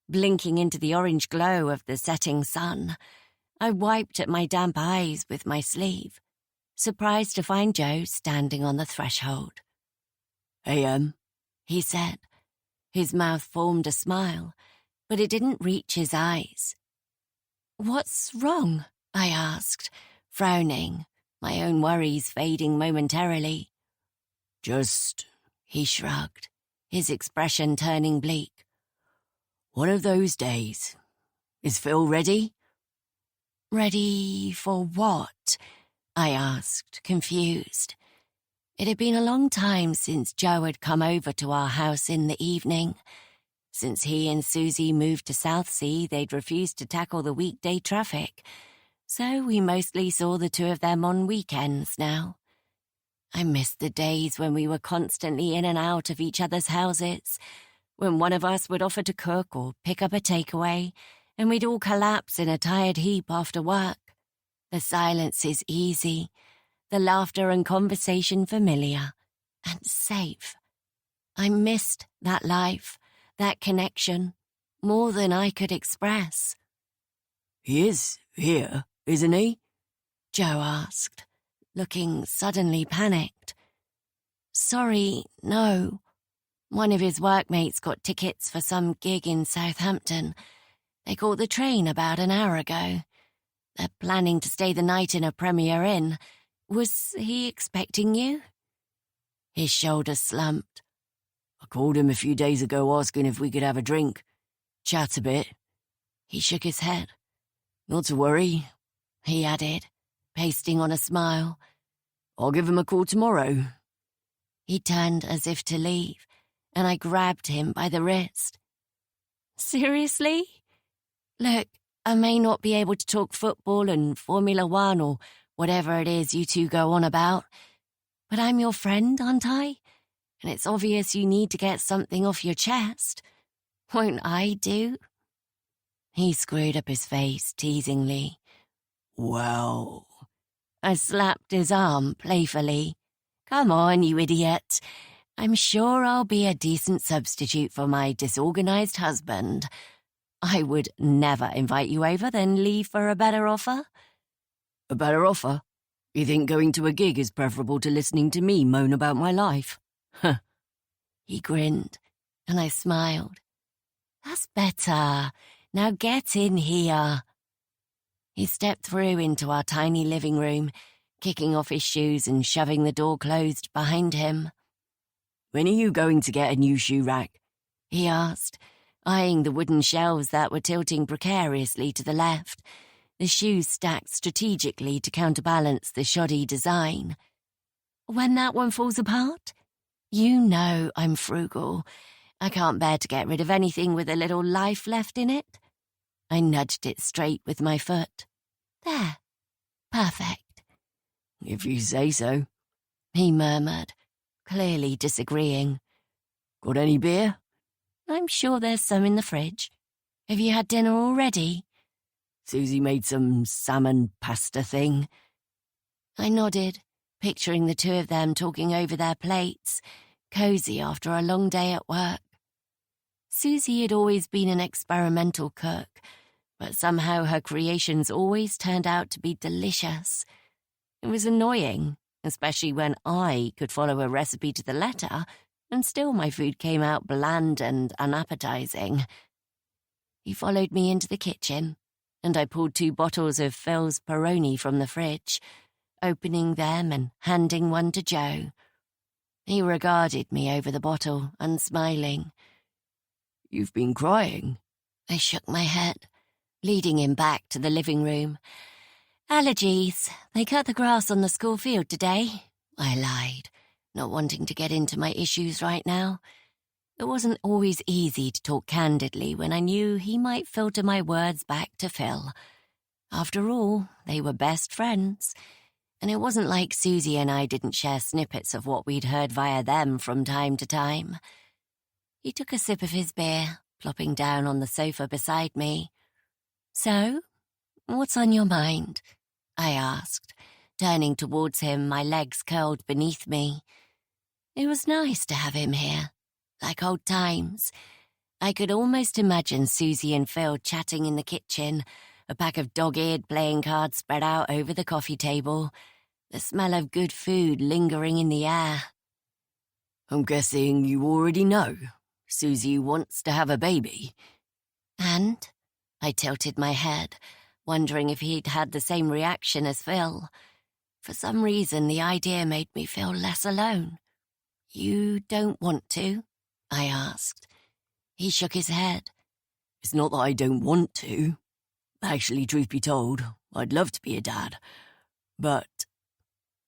Blinking into the orange glow of the setting sun, I wiped at my damp eyes with my sleeve, surprised to find Joe standing on the threshold. "Hey, he said. His mouth formed a smile, but it didn't reach his eyes. "What's wrong?" I asked, frowning, my own worries fading momentarily. Just," he shrugged, his expression turning bleak. "One of those days. Is Phil ready?" "Ready for what?" I asked, confused. It had been a long time since Joe had come over to our house in the evening. Since he and Susie moved to Southsea, they'd refused to tackle the weekday traffic, so we mostly saw the two of them on weekends now. I missed the days when we were constantly in and out of each other's houses, when one of us would offer to cook or pick up a takeaway, and we'd all collapse in a tired heap after work. The silence is easy, the laughter and conversation familiar and safe. I missed that life, that connection, more than I could express. "He is here, isn't he?" Joe asked, looking suddenly panicked. "Sorry, no. One of his workmates got tickets for some gig in Southampton. They caught the train about an hour ago. They're planning to stay the night in a Premier Inn. Was he expecting you?" His shoulders slumped. "I called him a few days ago asking if we could have a drink. Chat a bit." He shook his head. "Not to worry," he added, pasting on a smile. "I'll give him a call tomorrow." He turned as if to leave, and I grabbed him by the wrist. "Seriously? Look, I may not be able to talk football and Formula One or whatever it is you two go on about, but I'm your friend, aren't I? And it's obvious you need to get something off your chest. Won't I do?" He screwed up his face teasingly. "Well..." I slapped his arm playfully. "Come on, you idiot. I'm sure I'll be a decent substitute for my disorganized husband. I would never invite you over, then leave for a better offer." "A better offer? You think going to a gig is preferable to listening to me moan about my life?" Huh. He grinned, and I smiled. "That's better. Now get in here." He stepped through into our tiny living room, kicking off his shoes and shoving the door closed behind him. "When are you going to get a new shoe rack?" he asked, eyeing the wooden shelves that were tilting precariously to the left, the shoes stacked strategically to counterbalance the shoddy design. "When that one falls apart? You know I'm frugal. I can't bear to get rid of anything with a little life left in it." I nudged it straight with my foot. "There. Perfect." "If you say so," he murmured, clearly disagreeing. "Got any beer?" "I'm sure there's some in the fridge. Have you had dinner already?" "Susie made some salmon pasta thing." I nodded, picturing the two of them talking over their plates, cozy after a long day at work. Susie had always been an experimental cook, but somehow her creations always turned out to be delicious. It was annoying, especially when I could follow a recipe to the letter, and still my food came out bland and unappetizing. He followed me into the kitchen, and I pulled 2 bottles of Phil's Peroni from the fridge, opening them and handing one to Joe. He regarded me over the bottle, unsmiling. "You've been crying?" I shook my head, leading him back to the living room. "Allergies. They cut the grass on the school field today," I lied, not wanting to get into my issues right now. It wasn't always easy to talk candidly when I knew he might filter my words back to Phil. After all, they were best friends, and it wasn't like Susie and I didn't share snippets of what we'd heard via them from time to time. He took a sip of his beer, plopping down on the sofa beside me. "So, what's on your mind?" I asked, turning towards him, my legs curled beneath me. It was nice to have him here, like old times. I could almost imagine Susie and Phil chatting in the kitchen, a pack of dog-eared playing cards spread out over the coffee table, the smell of good food lingering in the air. "I'm guessing you already know. Susie wants to have a baby." And? I tilted my head, wondering if he'd had the same reaction as Phil. For some reason, the idea made me feel less alone. "You don't want to?" I asked. He shook his head. "It's not that I don't want to. Actually, truth be told, I'd love to be a dad. But..."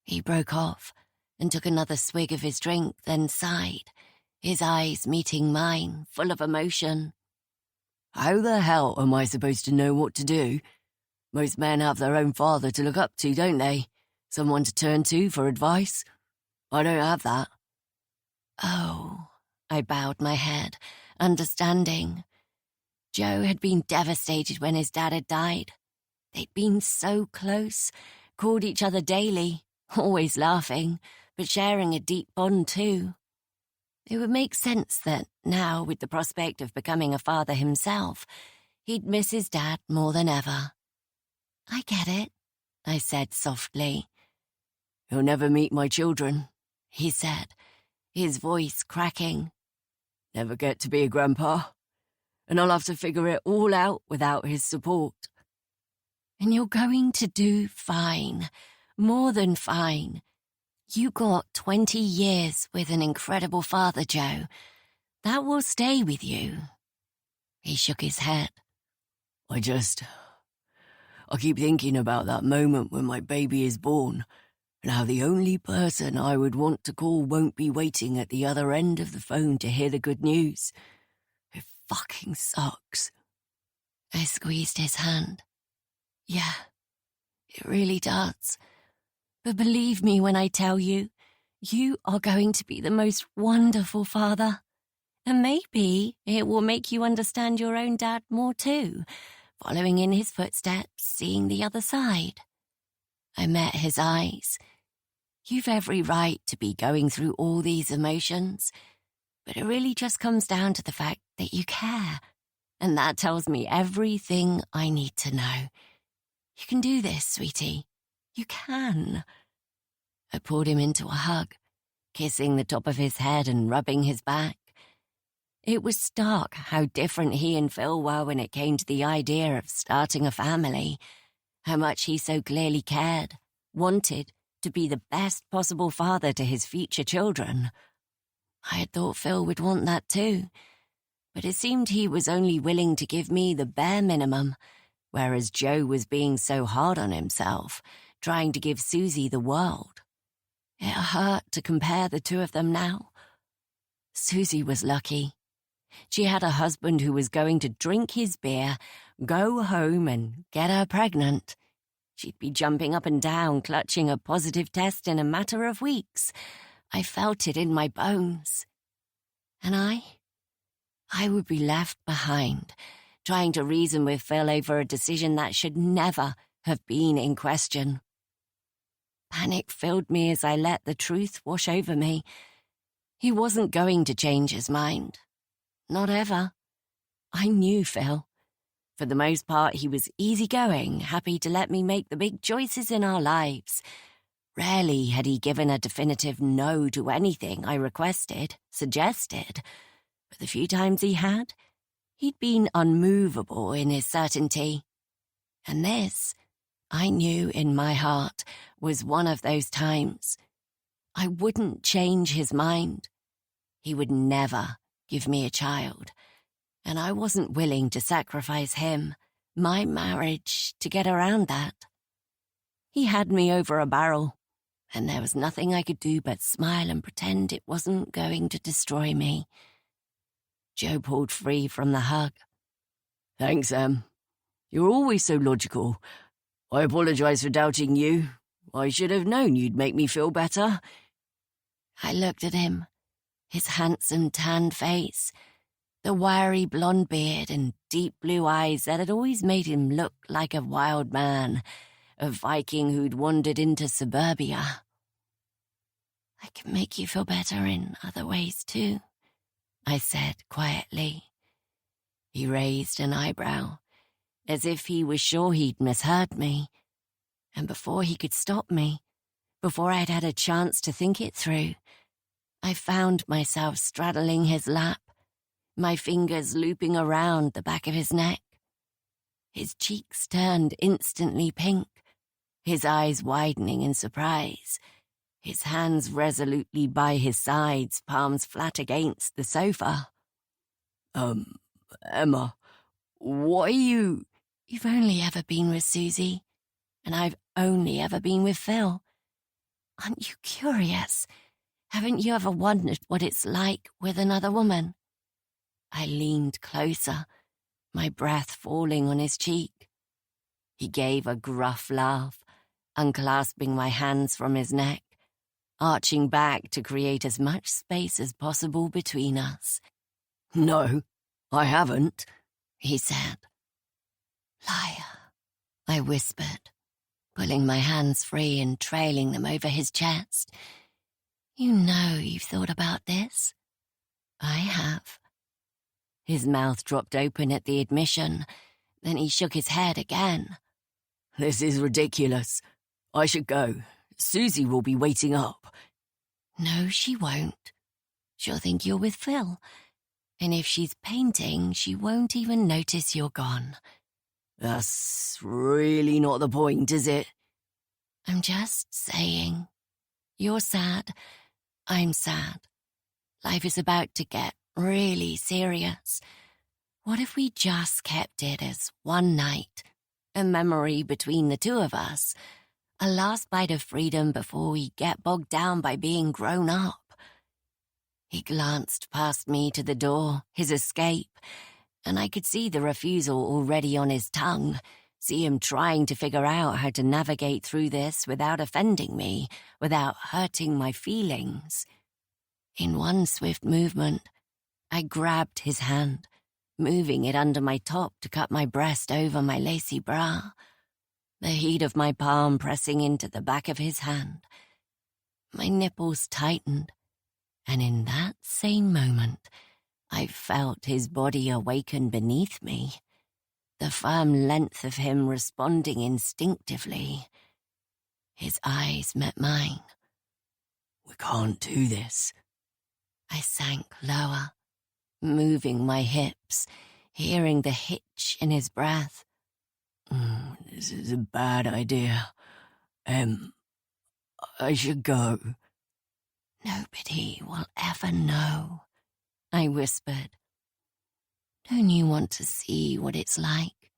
He broke off and took another swig of his drink, then sighed, his eyes meeting mine, full of emotion. "How the hell am I supposed to know what to do? Most men have their own father to look up to, don't they? Someone to turn to for advice. I don't have that." "Oh," I bowed my head, understanding. Joe had been devastated when his dad had died. They'd been so close, called each other daily, always laughing, but sharing a deep bond too. It would make sense that now, with the prospect of becoming a father himself, he'd miss his dad more than ever. "I get it," I said softly. "You'll never meet my children," he said, his voice cracking. "Never get to be a grandpa. And I'll have to figure it all out without his support." "And you're going to do fine. More than fine. You got 20 years with an incredible father, Joe. That will stay with you." He shook his head. I keep thinking about that moment when my baby is born, and how the only person I would want to call won't be waiting at the other end of the phone to hear the good news. It fucking sucks." I squeezed his hand. "Yeah, it really does. But believe me when I tell you, you are going to be the most wonderful father. And maybe it will make you understand your own dad more too, following in his footsteps, seeing the other side." I met his eyes. "You've every right to be going through all these emotions, but it really just comes down to the fact that you care, and that tells me everything I need to know. You can do this, sweetie. You can." I pulled him into a hug, kissing the top of his head and rubbing his back. It was stark how different he and Phil were when it came to the idea of starting a family, how much he so clearly cared, wanted to be the best possible father to his future children. I had thought Phil would want that too, but it seemed he was only willing to give me the bare minimum, whereas Joe was being so hard on himself, trying to give Susie the world. It hurt to compare the two of them now. Susie was lucky. She had a husband who was going to drink his beer, go home and get her pregnant. She'd be jumping up and down, clutching a positive test in a matter of weeks. I felt it in my bones. And I would be left behind, trying to reason with Phil over a decision that should never have been in question. Panic filled me as I let the truth wash over me. He wasn't going to change his mind. Not ever. I knew Phil. For the most part, he was easygoing, happy to let me make the big choices in our lives. Rarely had he given a definitive no to anything I requested, suggested. But the few times he had, he'd been unmovable in his certainty. And this, I knew in my heart, was one of those times. I wouldn't change his mind. He would never give me a child, and I wasn't willing to sacrifice him, my marriage, to get around that. He had me over a barrel, and there was nothing I could do but smile and pretend it wasn't going to destroy me. Joe pulled free from the hug. Thanks, Em. You're always so logical. I apologize for doubting you. I should have known you'd make me feel better. I looked at him, his handsome tanned face, the wiry blonde beard and deep blue eyes that had always made him look like a wild man, a Viking who'd wandered into suburbia. I can make you feel better in other ways too, I said quietly. He raised an eyebrow, as if he was sure he'd misheard me, and before he could stop me, before I'd had a chance to think it through, I found myself straddling his lap, my fingers looping around the back of his neck. His cheeks turned instantly pink, his eyes widening in surprise, his hands resolutely by his sides, palms flat against the sofa. Emma, what are you... You've only ever been with Susie, and I've only ever been with Phil. Aren't you curious? Haven't you ever wondered what it's like with another woman? I leaned closer, my breath falling on his cheek. He gave a gruff laugh, unclasping my hands from his neck, arching back to create as much space as possible between us. No, I haven't, he said. Liar, I whispered, pulling my hands free and trailing them over his chest. You know you've thought about this. I have. His mouth dropped open at the admission, then he shook his head again. This is ridiculous. I should go. Susie will be waiting up. No, she won't. She'll think you're with Phil. And if she's painting, she won't even notice you're gone. That's really not the point, is it? I'm just saying. You're sad. I'm sad. Life is about to get really serious. What if we just kept it as one night, a memory between the two of us, a last bite of freedom before we get bogged down by being grown up? He glanced past me to the door, his escape, and I could see the refusal already on his tongue, see him trying to figure out how to navigate through this without offending me, without hurting my feelings. In one swift movement, I grabbed his hand, moving it under my top to cut my breast over my lacy bra, the heat of my palm pressing into the back of his hand. My nipples tightened, and in that same moment, I felt his body awaken beneath me, the firm length of him responding instinctively. His eyes met mine. We can't do this. I sank lower, moving my hips, hearing the hitch in his breath. This is a bad idea. I should go. Nobody will ever know, I whispered. Don't you want to see what it's like?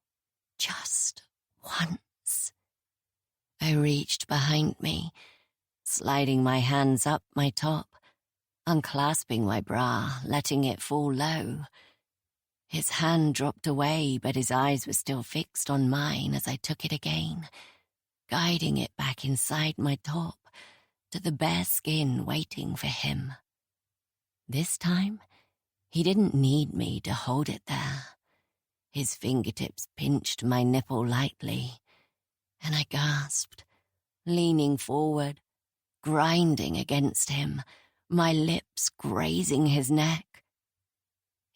Just once. I reached behind me, sliding my hands up my top, unclasping my bra, letting it fall low. His hand dropped away, but his eyes were still fixed on mine as I took it again, guiding it back inside my top to the bare skin waiting for him. This time, he didn't need me to hold it there. His fingertips pinched my nipple lightly, and I gasped, leaning forward, grinding against him, my lips grazing his neck.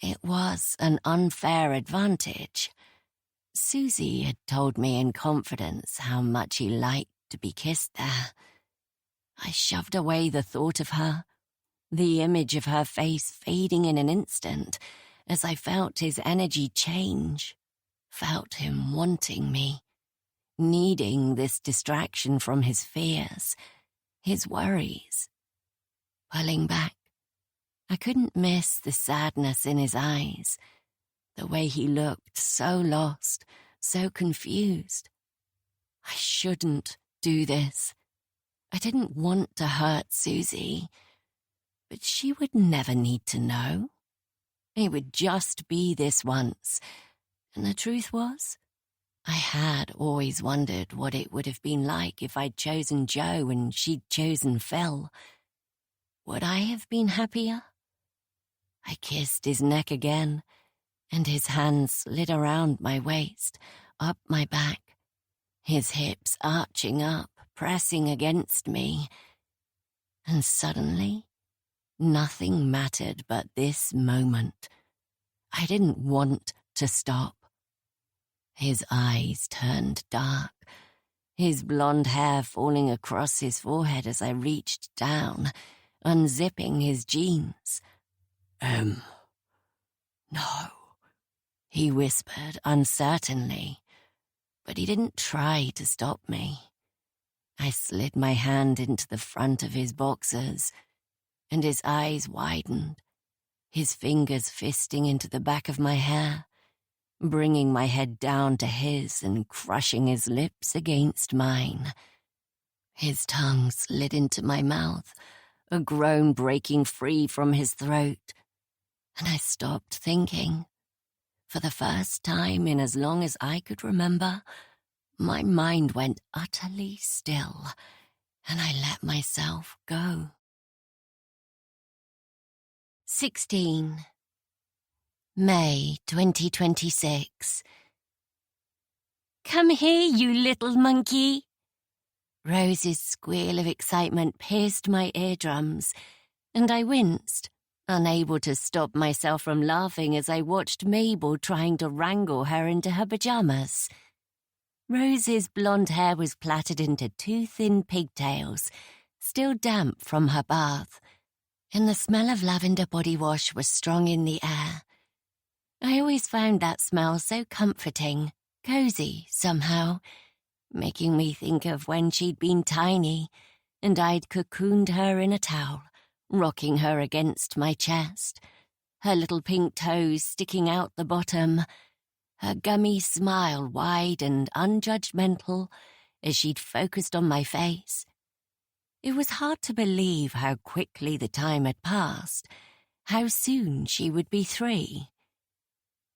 It was an unfair advantage. Susie had told me in confidence how much he liked to be kissed there. I shoved away the thought of her, the image of her face fading in an instant as I felt his energy change, felt him wanting me. needing this distraction from his fears, his worries. Pulling back, I couldn't miss the sadness in his eyes, the way he looked so lost, so confused. I shouldn't do this. I didn't want to hurt Susie, but she would never need to know. It would just be this once, and the truth was, I had always wondered what it would have been like if I'd chosen Joe and she'd chosen Phil. Would I have been happier? I kissed his neck again, and his hands slid around my waist, up my back, his hips arching up, pressing against me. And suddenly, nothing mattered but this moment. I didn't want to stop. His eyes turned dark, his blonde hair falling across his forehead as I reached down, unzipping his jeans. No, he whispered uncertainly, but he didn't try to stop me. I slid my hand into the front of his boxers, and his eyes widened, his fingers fisting into the back of my hair, bringing my head down to his and crushing his lips against mine. His tongue slid into my mouth, a groan breaking free from his throat, and I stopped thinking. For the first time in as long as I could remember, my mind went utterly still, and I let myself go. 16. May 2026. Come here, you little monkey. Rose's squeal of excitement pierced my eardrums, and I winced, unable to stop myself from laughing as I watched Mabel trying to wrangle her into her pajamas. Rose's blonde hair was plaited into 2 thin pigtails, still damp from her bath, and the smell of lavender body wash was strong in the air. I always found that smell so comforting, cozy somehow, making me think of when she'd been tiny and I'd cocooned her in a towel, rocking her against my chest, her little pink toes sticking out the bottom, her gummy smile wide and unjudgmental as she'd focused on my face. It was hard to believe how quickly the time had passed, how soon she would be 3.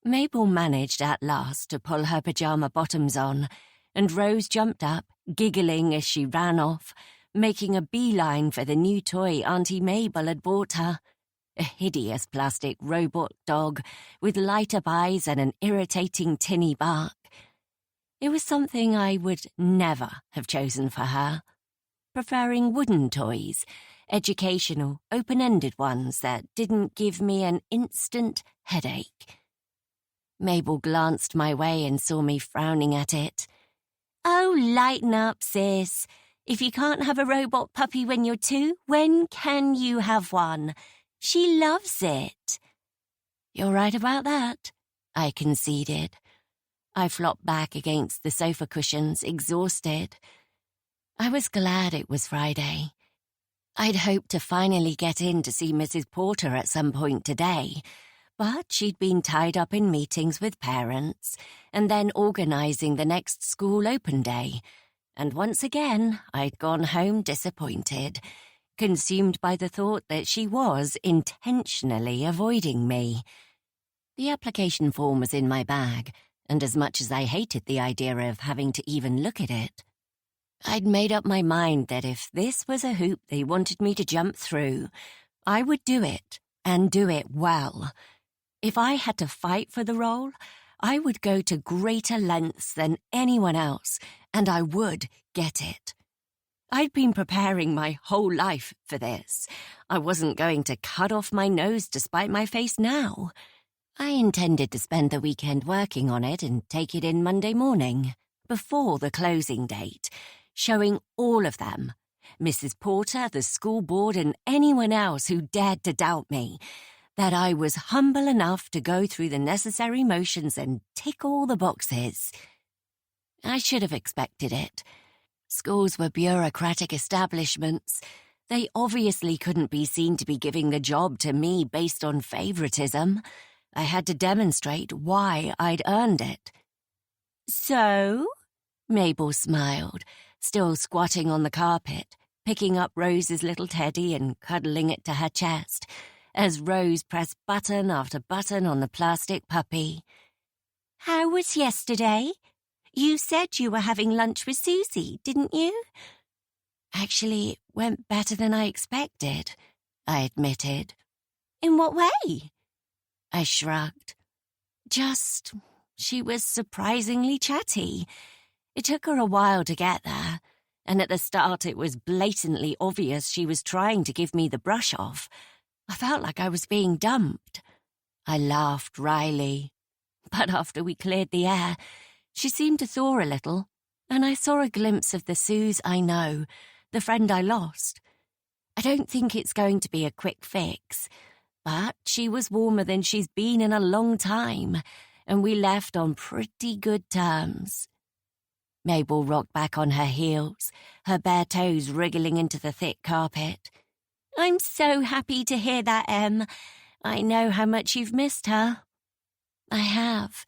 Mabel managed at last to pull her pajama bottoms on, and Rose jumped up, giggling as she ran off, making a beeline for the new toy Auntie Mabel had bought her. A hideous plastic robot dog with light-up eyes and an irritating tinny bark. It was something I would never have chosen for her, preferring wooden toys, educational, open-ended ones that didn't give me an instant headache. Mabel glanced my way and saw me frowning at it. Oh, lighten up, sis. If you can't have a robot puppy when you're 2, when can you have one? She loves it. You're right about that, I conceded. I flopped back against the sofa cushions, exhausted. I was glad it was Friday. I'd hoped to finally get in to see Mrs. Porter at some point today, but she'd been tied up in meetings with parents and then organising the next school open day, and once again I'd gone home disappointed, consumed by the thought that she was intentionally avoiding me. The application form was in my bag, and as much as I hated the idea of having to even look at it, I'd made up my mind that if this was a hoop they wanted me to jump through, I would do it, and do it well. If I had to fight for the role, I would go to greater lengths than anyone else, and I would get it. I'd been preparing my whole life for this. I wasn't going to cut off my nose to spite my face now. I intended to spend the weekend working on it and take it in Monday morning, before the closing date, showing all of them, Mrs. Porter, the school board, and anyone else who dared to doubt me, that I was humble enough to go through the necessary motions and tick all the boxes. I should have expected it. Schools were bureaucratic establishments. They obviously couldn't be seen to be giving the job to me based on favoritism. I had to demonstrate why I'd earned it. So? Mabel smiled, still squatting on the carpet, picking up Rose's little teddy and cuddling it to her chest, as Rose pressed button after button on the plastic puppy. How was yesterday? You said you were having lunch with Susie, didn't you? Actually, it went better than I expected, I admitted. In what way? I shrugged. She was surprisingly chatty. It took her a while to get there, and at the start it was blatantly obvious she was trying to give me the brush off. I felt like I was being dumped. I laughed wryly. But after we cleared the air, she seemed to thaw a little, and I saw a glimpse of the Suze I know, the friend I lost. I don't think it's going to be a quick fix, but she was warmer than she's been in a long time, and we left on pretty good terms. Mabel rocked back on her heels, her bare toes wriggling into the thick carpet. I'm so happy to hear that, Em. I know how much you've missed her. I have.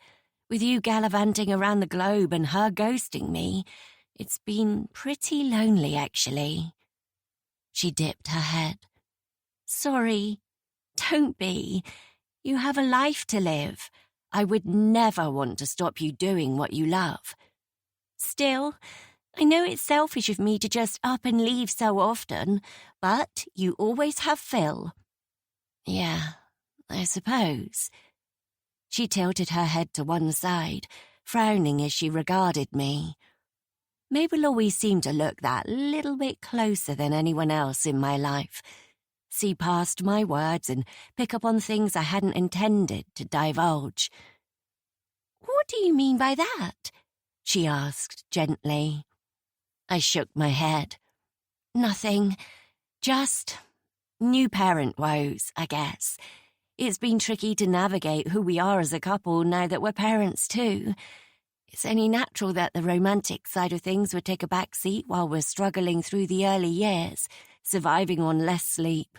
With you gallivanting around the globe and her ghosting me, it's been pretty lonely, actually. She dipped her head. Sorry. Don't be. You have a life to live. I would never want to stop you doing what you love. Still, I know it's selfish of me to just up and leave so often, but you always have Phil. Yeah, I suppose. She tilted her head to one side, frowning as she regarded me. Mabel always seemed to look that little bit closer than anyone else in my life, see past my words and pick up on things I hadn't intended to divulge. What do you mean by that? She asked gently. I shook my head. Nothing. Just new parent woes, I guess. It's been tricky to navigate who we are as a couple now that we're parents too. It's only natural that the romantic side of things would take a back seat while we're struggling through the early years, surviving on less sleep.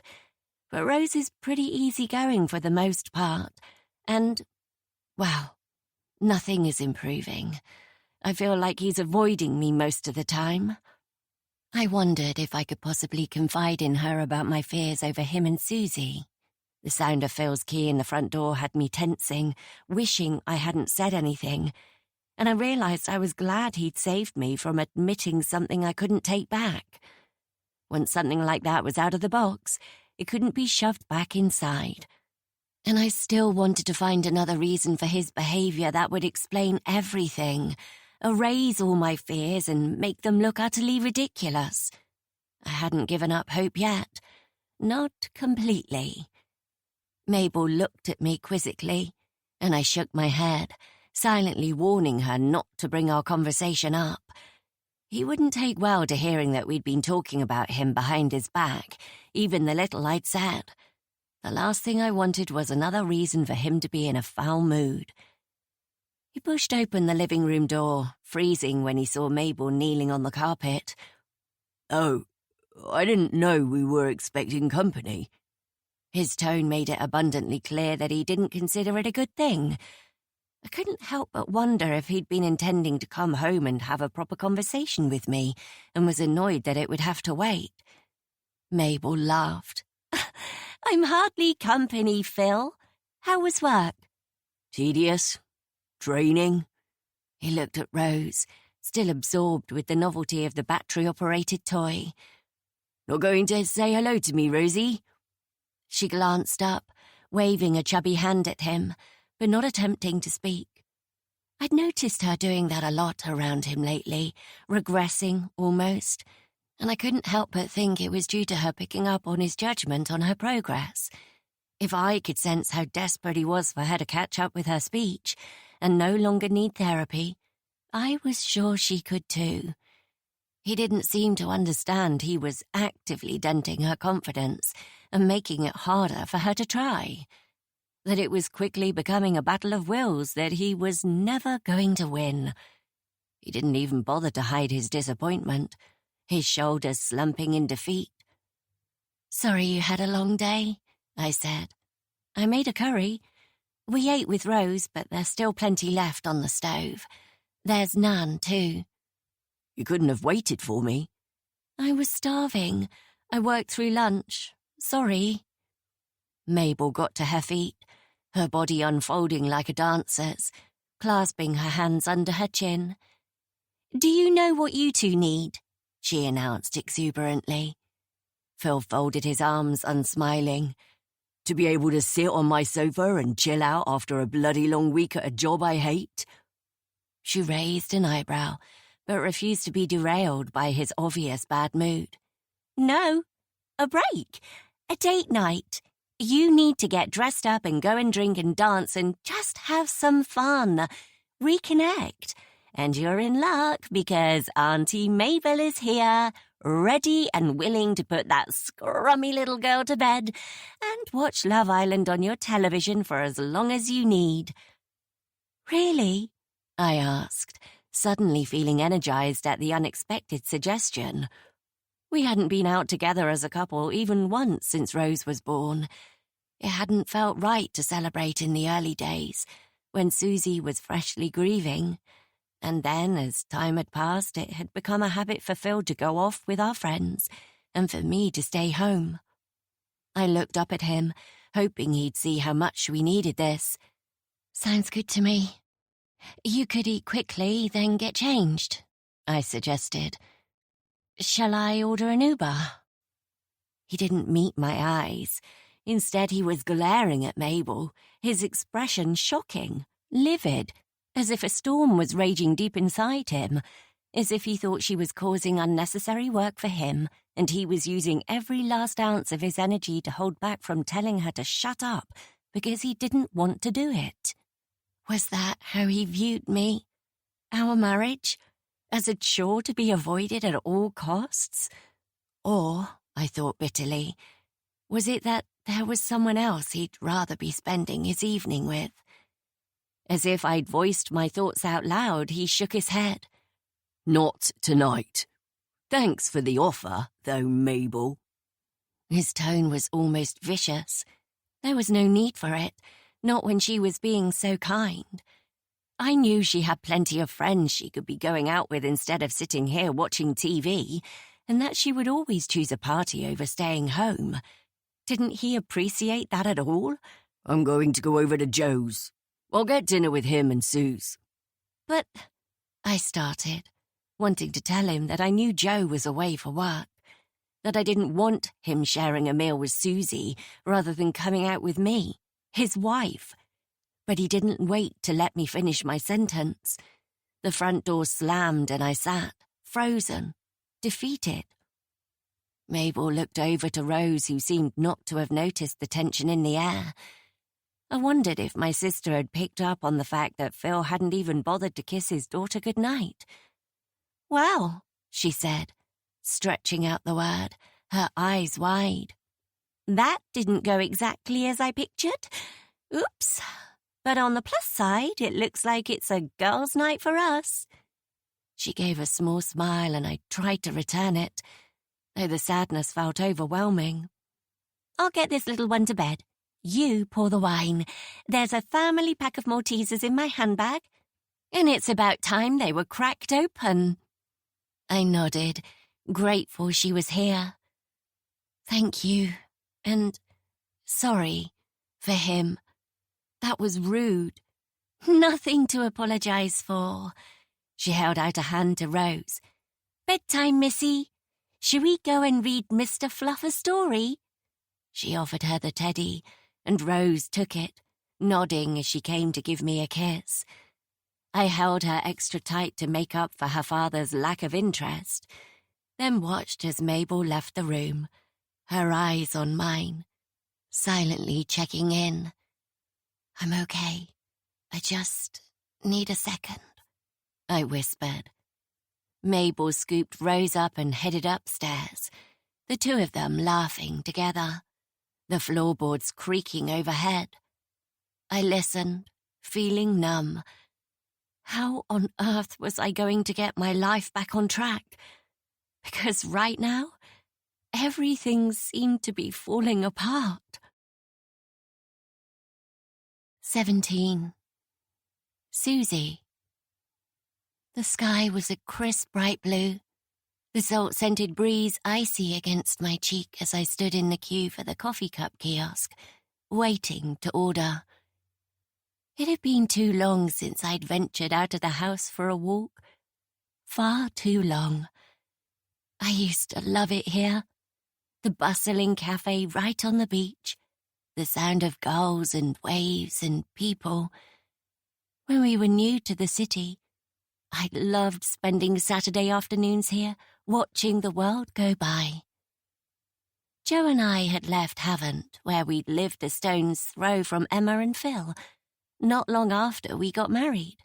But Rose is pretty easygoing for the most part, and, well, nothing is improving. I feel like he's avoiding me most of the time. I wondered if I could possibly confide in her about my fears over him and Susie. The sound of Phil's key in the front door had me tensing, wishing I hadn't said anything, and I realised I was glad he'd saved me from admitting something I couldn't take back. Once something like that was out of the box, it couldn't be shoved back inside. And I still wanted to find another reason for his behaviour that would explain everything, erase all my fears and make them look utterly ridiculous. I hadn't given up hope yet. Not completely. Mabel looked at me quizzically, and I shook my head, silently warning her not to bring our conversation up. He wouldn't take well to hearing that we'd been talking about him behind his back, even the little I'd said. The last thing I wanted was another reason for him to be in a foul mood. He pushed open the living room door, freezing when he saw Mabel kneeling on the carpet. Oh, I didn't know we were expecting company. His tone made it abundantly clear that he didn't consider it a good thing. I couldn't help but wonder if he'd been intending to come home and have a proper conversation with me, and was annoyed that it would have to wait. Mabel laughed. I'm hardly company, Phil. How was work? Tedious. Draining. He looked at Rose, still absorbed with the novelty of the battery-operated toy. Not going to say hello to me, Rosie? She glanced up, waving a chubby hand at him, but not attempting to speak. I'd noticed her doing that a lot around him lately, regressing almost, and I couldn't help but think it was due to her picking up on his judgment on her progress. If I could sense how desperate he was for her to catch up with her speech and no longer need therapy, I was sure she could too. He didn't seem to understand he was actively denting her confidence and making it harder for her to try. That it was quickly becoming a battle of wills that he was never going to win. He didn't even bother to hide his disappointment, his shoulders slumping in defeat. "Sorry you had a long day," I said. "I made a curry. We ate with Rose, but there's still plenty left on the stove. There's naan, too." "You couldn't have waited for me." "I was starving. I worked through lunch. Sorry." Mabel got to her feet, her body unfolding like a dancer's, clasping her hands under her chin. "Do you know what you two need?" she announced exuberantly. Phil folded his arms, unsmiling. "To be able to sit on my sofa and chill out after a bloody long week at a job I hate?" She raised an eyebrow, but refused to be derailed by his obvious bad mood. "No, a break. A date night. You need to get dressed up and go and drink and dance and just have some fun. Reconnect. And you're in luck because Auntie Mabel is here, ready and willing to put that scrummy little girl to bed and watch Love Island on your television for as long as you need." "Really?" I asked, suddenly feeling energized at the unexpected suggestion. We hadn't been out together as a couple even once since Rose was born. It hadn't felt right to celebrate in the early days, when Susie was freshly grieving. And then, as time had passed, it had become a habit for Phil to go off with our friends, and for me to stay home. I looked up at him, hoping he'd see how much we needed this. "Sounds good to me. You could eat quickly, then get changed," I suggested. "Shall I order an Uber?" He didn't meet my eyes. Instead, he was glaring at Mabel, his expression shocking, livid, as if a storm was raging deep inside him, as if he thought she was causing unnecessary work for him, and he was using every last ounce of his energy to hold back from telling her to shut up because he didn't want to do it. Was that how he viewed me? Our marriage? As a chore to be avoided at all costs? Or, I thought bitterly, was it that there was someone else he'd rather be spending his evening with? As if I'd voiced my thoughts out loud, he shook his head. "Not tonight. Thanks for the offer, though, Mabel." His tone was almost vicious. There was no need for it, not when she was being so kind. I knew she had plenty of friends she could be going out with instead of sitting here watching TV, and that she would always choose a party over staying home. Didn't he appreciate that at all? "I'm going to go over to Joe's. I'll get dinner with him and Suze." "But," I started, wanting to tell him that I knew Joe was away for work, that I didn't want him sharing a meal with Susie rather than coming out with me, his wife. But he didn't wait to let me finish my sentence. The front door slammed and I sat, frozen, defeated. Mabel looked over to Rose, who seemed not to have noticed the tension in the air. I wondered if my sister had picked up on the fact that Phil hadn't even bothered to kiss his daughter goodnight. "Well," she said, stretching out the word, her eyes wide. "That didn't go exactly as I pictured. Oops. But on the plus side, it looks like it's a girls' night for us." She gave a small smile and I tried to return it, though the sadness felt overwhelming. "I'll get this little one to bed. You pour the wine. There's a family pack of Maltesers in my handbag, and it's about time they were cracked open." I nodded, grateful she was here. "Thank you, and sorry for him. That was rude. Nothing to apologize for." She held out a hand to Rose. "Bedtime, Missy. Shall we go and read Mr. Fluff a story?" She offered her the teddy, and Rose took it, nodding as she came to give me a kiss. I held her extra tight to make up for her father's lack of interest, then watched as Mabel left the room, her eyes on mine, silently checking in. "I'm okay. I just need a second," I whispered. Mabel scooped Rose up and headed upstairs, the two of them laughing together, the floorboards creaking overhead. I listened, feeling numb. How on earth was I going to get my life back on track? Because right now, everything seemed to be falling apart. 17. Susie. The sky was a crisp bright blue, the salt-scented breeze icy against my cheek as I stood in the queue for the coffee cup kiosk, waiting to order. It had been too long since I'd ventured out of the house for a walk. Far too long. I used to love it here. The bustling cafe right on the beach, the sound of gulls and waves and people. When we were new to the city, I loved spending Saturday afternoons here, watching the world go by. Joe and I had left Havant, where we'd lived a stone's throw from Emma and Phil, not long after we got married.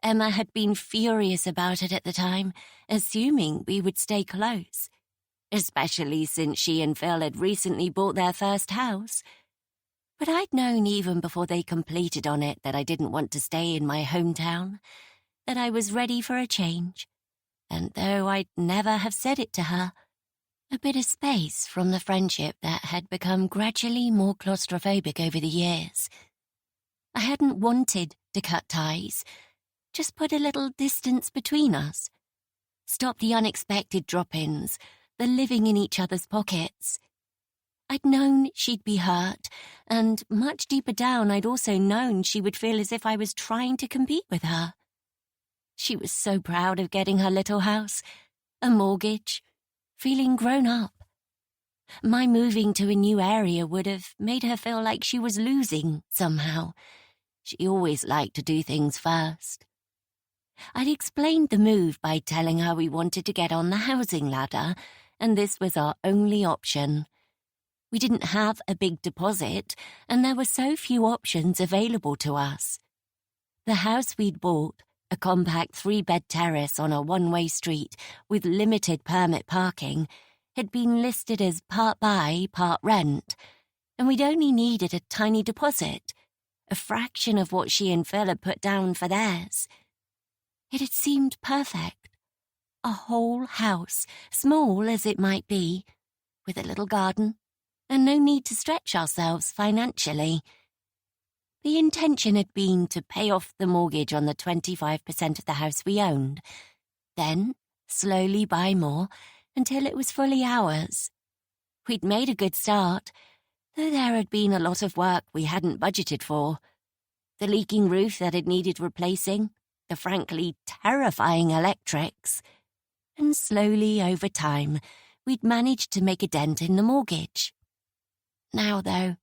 Emma had been furious about it at the time, assuming we would stay close, especially since she and Phil had recently bought their first house. But I'd known even before they completed on it that I didn't want to stay in my hometown, that I was ready for a change, and though I'd never have said it to her, a bit of space from the friendship that had become gradually more claustrophobic over the years. I hadn't wanted to cut ties, just put a little distance between us. Stop the unexpected drop-ins, the living in each other's pockets. I'd known she'd be hurt, and much deeper down I'd also known she would feel as if I was trying to compete with her. She was so proud of getting her little house, a mortgage, feeling grown up. My moving to a new area would have made her feel like she was losing somehow. She always liked to do things first. I'd explained the move by telling her we wanted to get on the housing ladder, and this was our only option. We didn't have a big deposit, and there were so few options available to us. The house we'd bought, a compact 3-bed terrace on a one-way street with limited permit parking, had been listed as part buy, part rent, and we'd only needed a tiny deposit, a fraction of what she and Phil had put down for theirs. It had seemed perfect. A whole house, small as it might be, with a little garden, and no need to stretch ourselves financially. The intention had been to pay off the mortgage on the 25% of the house we owned, then slowly buy more until it was fully ours. We'd made a good start, though there had been a lot of work we hadn't budgeted for. The leaking roof that had needed replacing, the frankly terrifying electrics, and slowly over time we'd managed to make a dent in the mortgage. Now, though,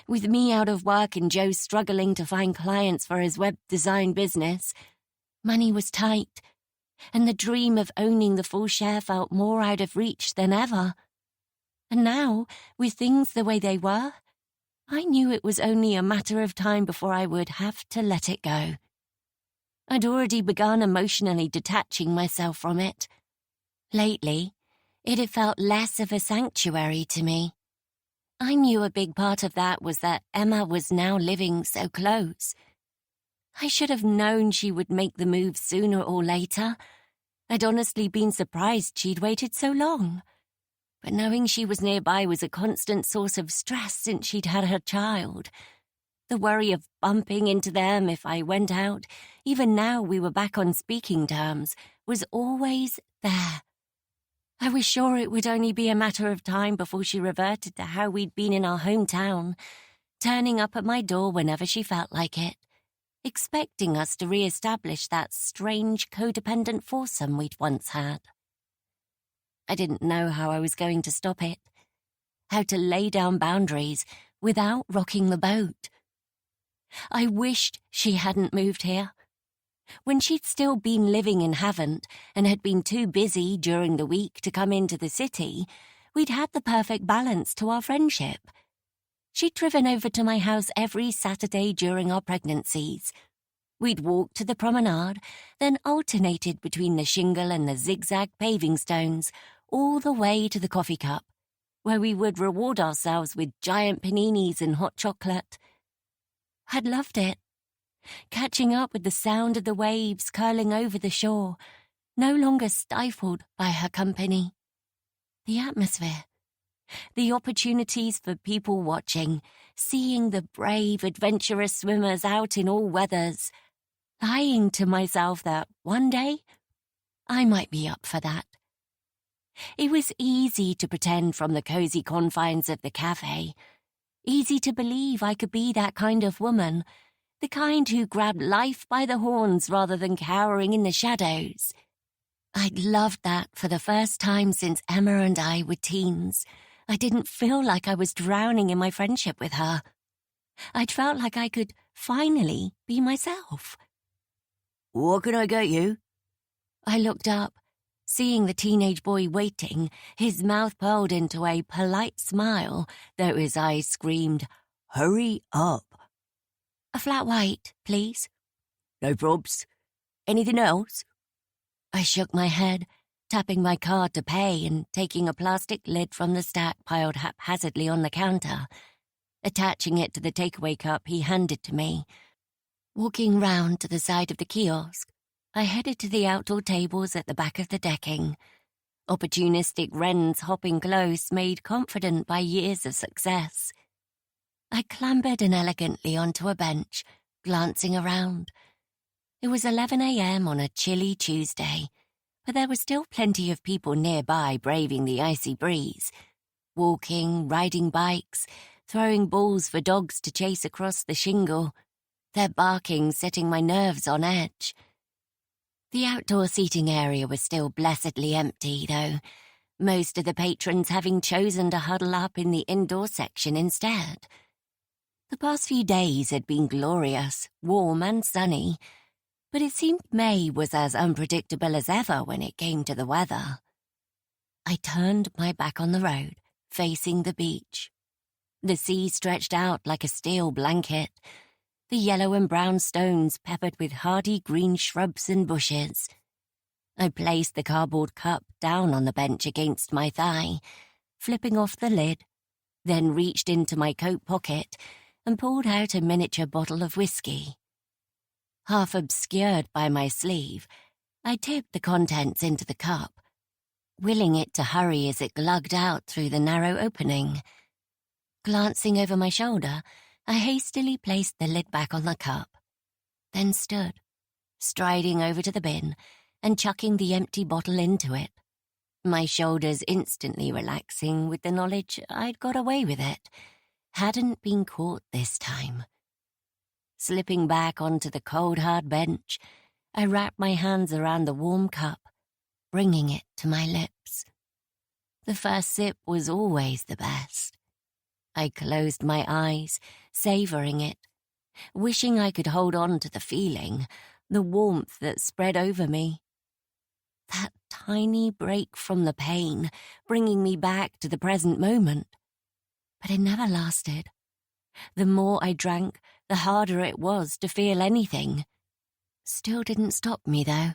with me out of work and Joe struggling to find clients for his web design business, money was tight, and the dream of owning the full share felt more out of reach than ever. And now, with things the way they were, I knew it was only a matter of time before I would have to let it go. I'd already begun emotionally detaching myself from it. Lately, it had felt less of a sanctuary to me. I knew a big part of that was that Emma was now living so close. I should have known she would make the move sooner or later. I'd honestly been surprised she'd waited so long. But knowing she was nearby was a constant source of stress since she'd had her child. The worry of bumping into them if I went out, even now we were back on speaking terms, was always there. I was sure it would only be a matter of time before she reverted to how we'd been in our hometown, turning up at my door whenever she felt like it, expecting us to re-establish that strange codependent foursome we'd once had. I didn't know how I was going to stop it, how to lay down boundaries without rocking the boat. I wished she hadn't moved here. When she'd still been living in Havant and had been too busy during the week to come into the city, we'd had the perfect balance to our friendship. She'd driven over to my house every Saturday during our pregnancies. We'd walked to the promenade, then alternated between the shingle and the zigzag paving stones, all the way to the coffee cup, where we would reward ourselves with giant paninis and hot chocolate. I'd loved it. catching up with the sound of the waves curling over the shore, no longer stifled by her company. The atmosphere, the opportunities for people watching, seeing the brave, adventurous swimmers out in all weathers, lying to myself that one day I might be up for that. It was easy to pretend from the cozy confines of the cafe, easy to believe I could be that kind of woman, the kind who grabbed life by the horns rather than cowering in the shadows. I'd loved that for the first time since Emma and I were teens. I didn't feel like I was drowning in my friendship with her. I'd felt like I could finally be myself. What can I get you? I looked up, seeing the teenage boy waiting, his mouth curled into a polite smile, though his eyes screamed, Hurry up. "A flat white, please." No probs. Anything else? I shook my head, tapping my card to pay and taking a plastic lid from the stack piled haphazardly on the counter, attaching it to the takeaway cup he handed to me. Walking round to the side of the kiosk, I headed to the outdoor tables at the back of the decking. Opportunistic wrens hopping close, made confident by years of success. I clambered inelegantly onto a bench, glancing around. It was 11 a.m. on a chilly Tuesday, but there were still plenty of people nearby braving the icy breeze, walking, riding bikes, throwing balls for dogs to chase across the shingle, their barking setting my nerves on edge. The outdoor seating area was still blessedly empty, though, most of the patrons having chosen to huddle up in the indoor section instead. The past few days had been glorious, warm and sunny, but it seemed May was as unpredictable as ever when it came to the weather. I turned my back on the road, facing the beach. The sea stretched out like a steel blanket, the yellow and brown stones peppered with hardy green shrubs and bushes. I placed the cardboard cup down on the bench against my thigh, flipping off the lid, then reached into my coat pocket and pulled out a miniature bottle of whiskey. Half obscured by my sleeve, I tipped the contents into the cup, willing it to hurry as it glugged out through the narrow opening. Glancing over my shoulder, I hastily placed the lid back on the cup, then stood, striding over to the bin and chucking the empty bottle into it, my shoulders instantly relaxing with the knowledge I'd got away with it, hadn't been caught this time. Slipping back onto the cold, hard bench, I wrapped my hands around the warm cup, bringing it to my lips. The first sip was always the best. I closed my eyes, savouring it, wishing I could hold on to the feeling, the warmth that spread over me. That tiny break from the pain, bringing me back to the present moment. But it never lasted. The more I drank, the harder it was to feel anything. Still didn't stop me, though.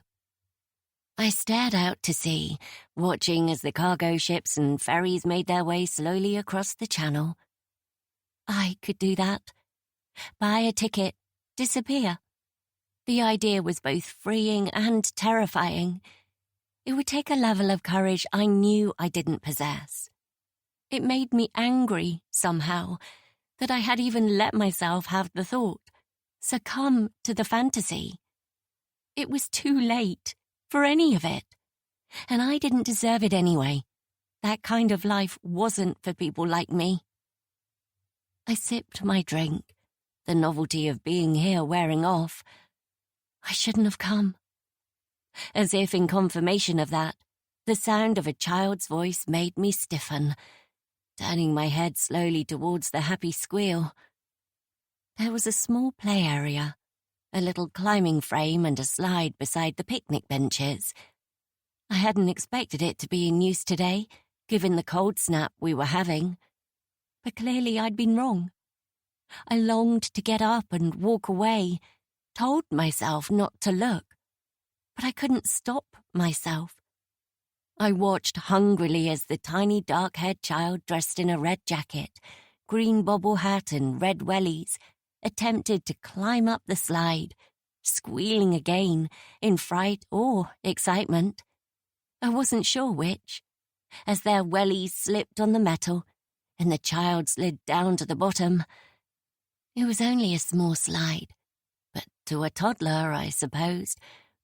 I stared out to sea, watching as the cargo ships and ferries made their way slowly across the channel. I could do that. Buy a ticket, disappear. The idea was both freeing and terrifying. It would take a level of courage I knew I didn't possess. It made me angry, somehow, that I had even let myself have the thought, succumb to the fantasy. It was too late for any of it, and I didn't deserve it anyway. That kind of life wasn't for people like me. I sipped my drink, the novelty of being here wearing off. I shouldn't have come. As if in confirmation of that, the sound of a child's voice made me stiffen, turning my head slowly towards the happy squeal. There was a small play area, a little climbing frame and a slide beside the picnic benches. I hadn't expected it to be in use today, given the cold snap we were having. But clearly I'd been wrong. I longed to get up and walk away, told myself not to look. But I couldn't stop myself. I watched hungrily as the tiny dark-haired child dressed in a red jacket, green bobble hat and red wellies attempted to climb up the slide, squealing again in fright or excitement. I wasn't sure which, as their wellies slipped on the metal and the child slid down to the bottom. It was only a small slide, but to a toddler, I suppose,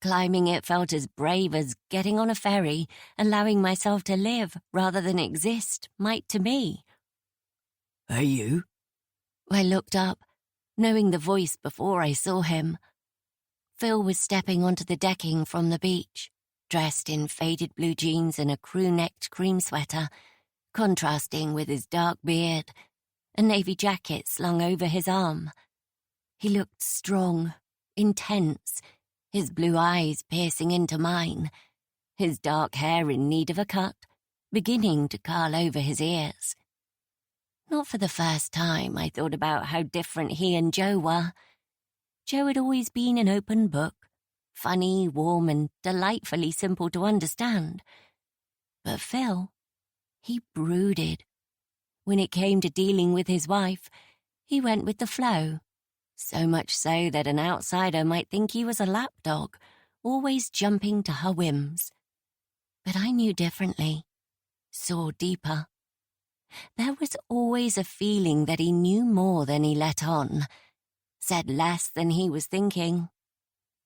climbing it felt as brave as getting on a ferry, allowing myself to live rather than exist might to me. Hey, you? I looked up, knowing the voice before I saw him. Phil was stepping onto the decking from the beach, dressed in faded blue jeans and a crew-necked cream sweater, contrasting with his dark beard, a navy jacket slung over his arm. He looked strong, intense, his blue eyes piercing into mine, his dark hair in need of a cut, beginning to curl over his ears. Not for the first time I thought about how different he and Joe were. Joe had always been an open book, funny, warm, and delightfully simple to understand. But Phil, he brooded. When it came to dealing with his wife, he went with the flow, so much so that an outsider might think he was a lapdog, always jumping to her whims. But I knew differently, saw deeper. There was always a feeling that he knew more than he let on, said less than he was thinking.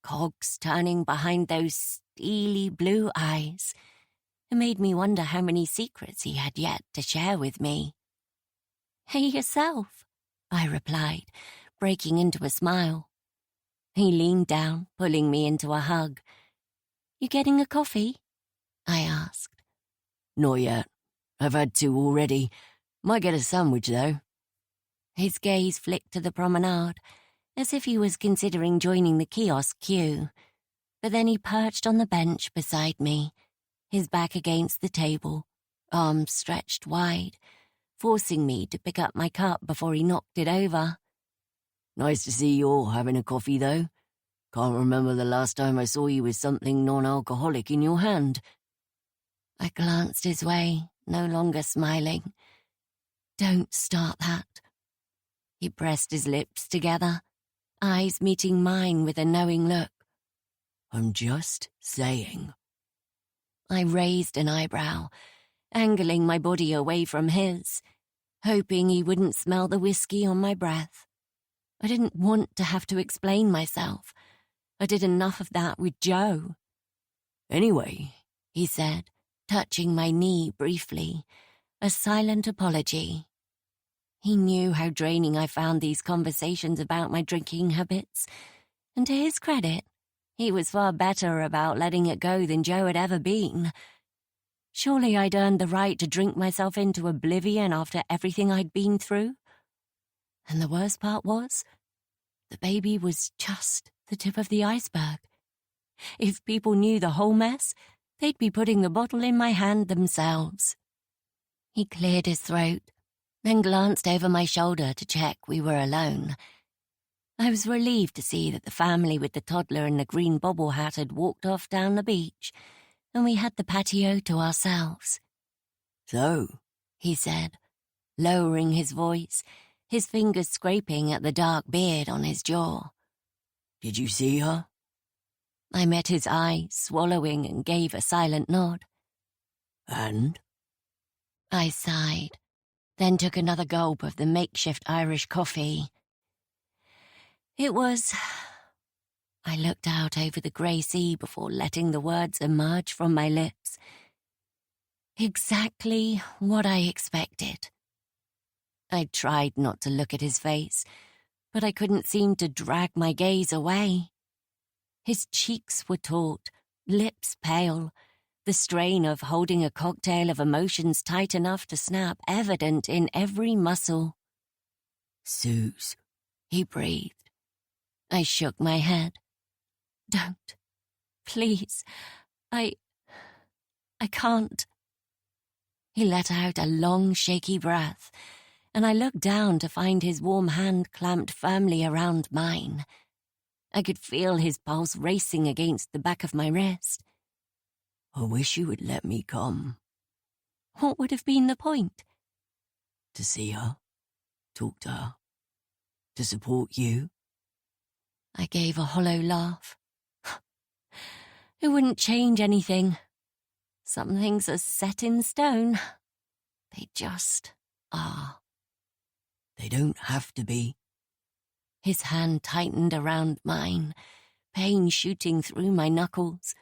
Cogs turning behind those steely blue eyes. It made me wonder how many secrets he had yet to share with me. "Hey, yourself," I replied, breaking into a smile. He leaned down, pulling me into a hug. "You getting a coffee?" I asked. Not yet. I've had 2 already. Might get a sandwich, though. His gaze flicked to the promenade, as if he was considering joining the kiosk queue. But then he perched on the bench beside me, his back against the table, arms stretched wide, forcing me to pick up my cup before he knocked it over. Nice to see you're having a coffee, though. Can't remember the last time I saw you with something non-alcoholic in your hand. I glanced his way, no longer smiling. "Don't start that." He pressed his lips together, eyes meeting mine with a knowing look. I'm just saying. I raised an eyebrow, angling my body away from his, hoping he wouldn't smell the whiskey on my breath. I didn't want to have to explain myself. I did enough of that with Joe. Anyway, He said, touching my knee briefly, a silent apology. He knew how draining I found these conversations about my drinking habits, and to his credit, he was far better about letting it go than Joe had ever been. Surely I'd earned the right to drink myself into oblivion after everything I'd been through. And the worst part was, the baby was just the tip of the iceberg. If people knew the whole mess, they'd be putting the bottle in my hand themselves. He cleared his throat, then glanced over my shoulder to check we were alone. I was relieved to see that the family with the toddler and the green bobble hat had walked off down the beach, and we had the patio to ourselves. So, He said, lowering his voice, his fingers scraping at the dark beard on his jaw. did you see her? I met his eye, swallowing, and gave a silent nod. And? I sighed, then took another gulp of the makeshift Irish coffee. It was... I looked out over the grey sea before letting the words emerge from my lips. Exactly what I expected. I tried not to look at his face, but I couldn't seem to drag my gaze away. His cheeks were taut, lips pale, the strain of holding a cocktail of emotions tight enough to snap evident in every muscle. Suze, He breathed. I shook my head. Don't. Please. I can't. He let out a long, shaky breath, and I looked down to find his warm hand clamped firmly around mine. I could feel his pulse racing against the back of my wrist. I wish you would let me come. What would have been the point? To see her, talk to her. to support you. I gave a hollow laugh. It wouldn't change anything. Some things are set in stone. They just are. They don't have to be. His hand tightened around mine, pain shooting through my knuckles,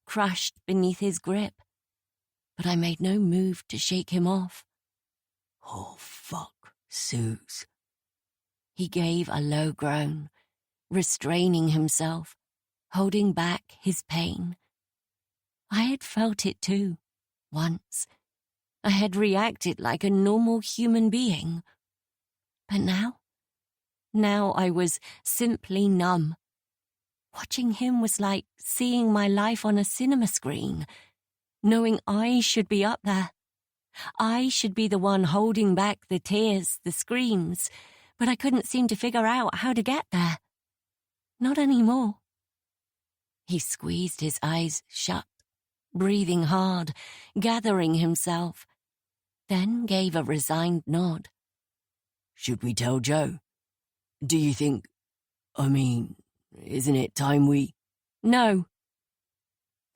crushed beneath his grip. But I made no move to shake him off. Oh, fuck, Suze. He gave a low groan, restraining himself, holding back his pain. I had felt it too, once. I had reacted like a normal human being. But now I was simply numb. Watching him was like seeing my life on a cinema screen, knowing I should be up there. I should be the one holding back the tears, the screams, but I couldn't seem to figure out how to get there. Not anymore. He squeezed his eyes shut, breathing hard, gathering himself, then gave a resigned nod. Should we tell Joe? Do you think... isn't it time we... No.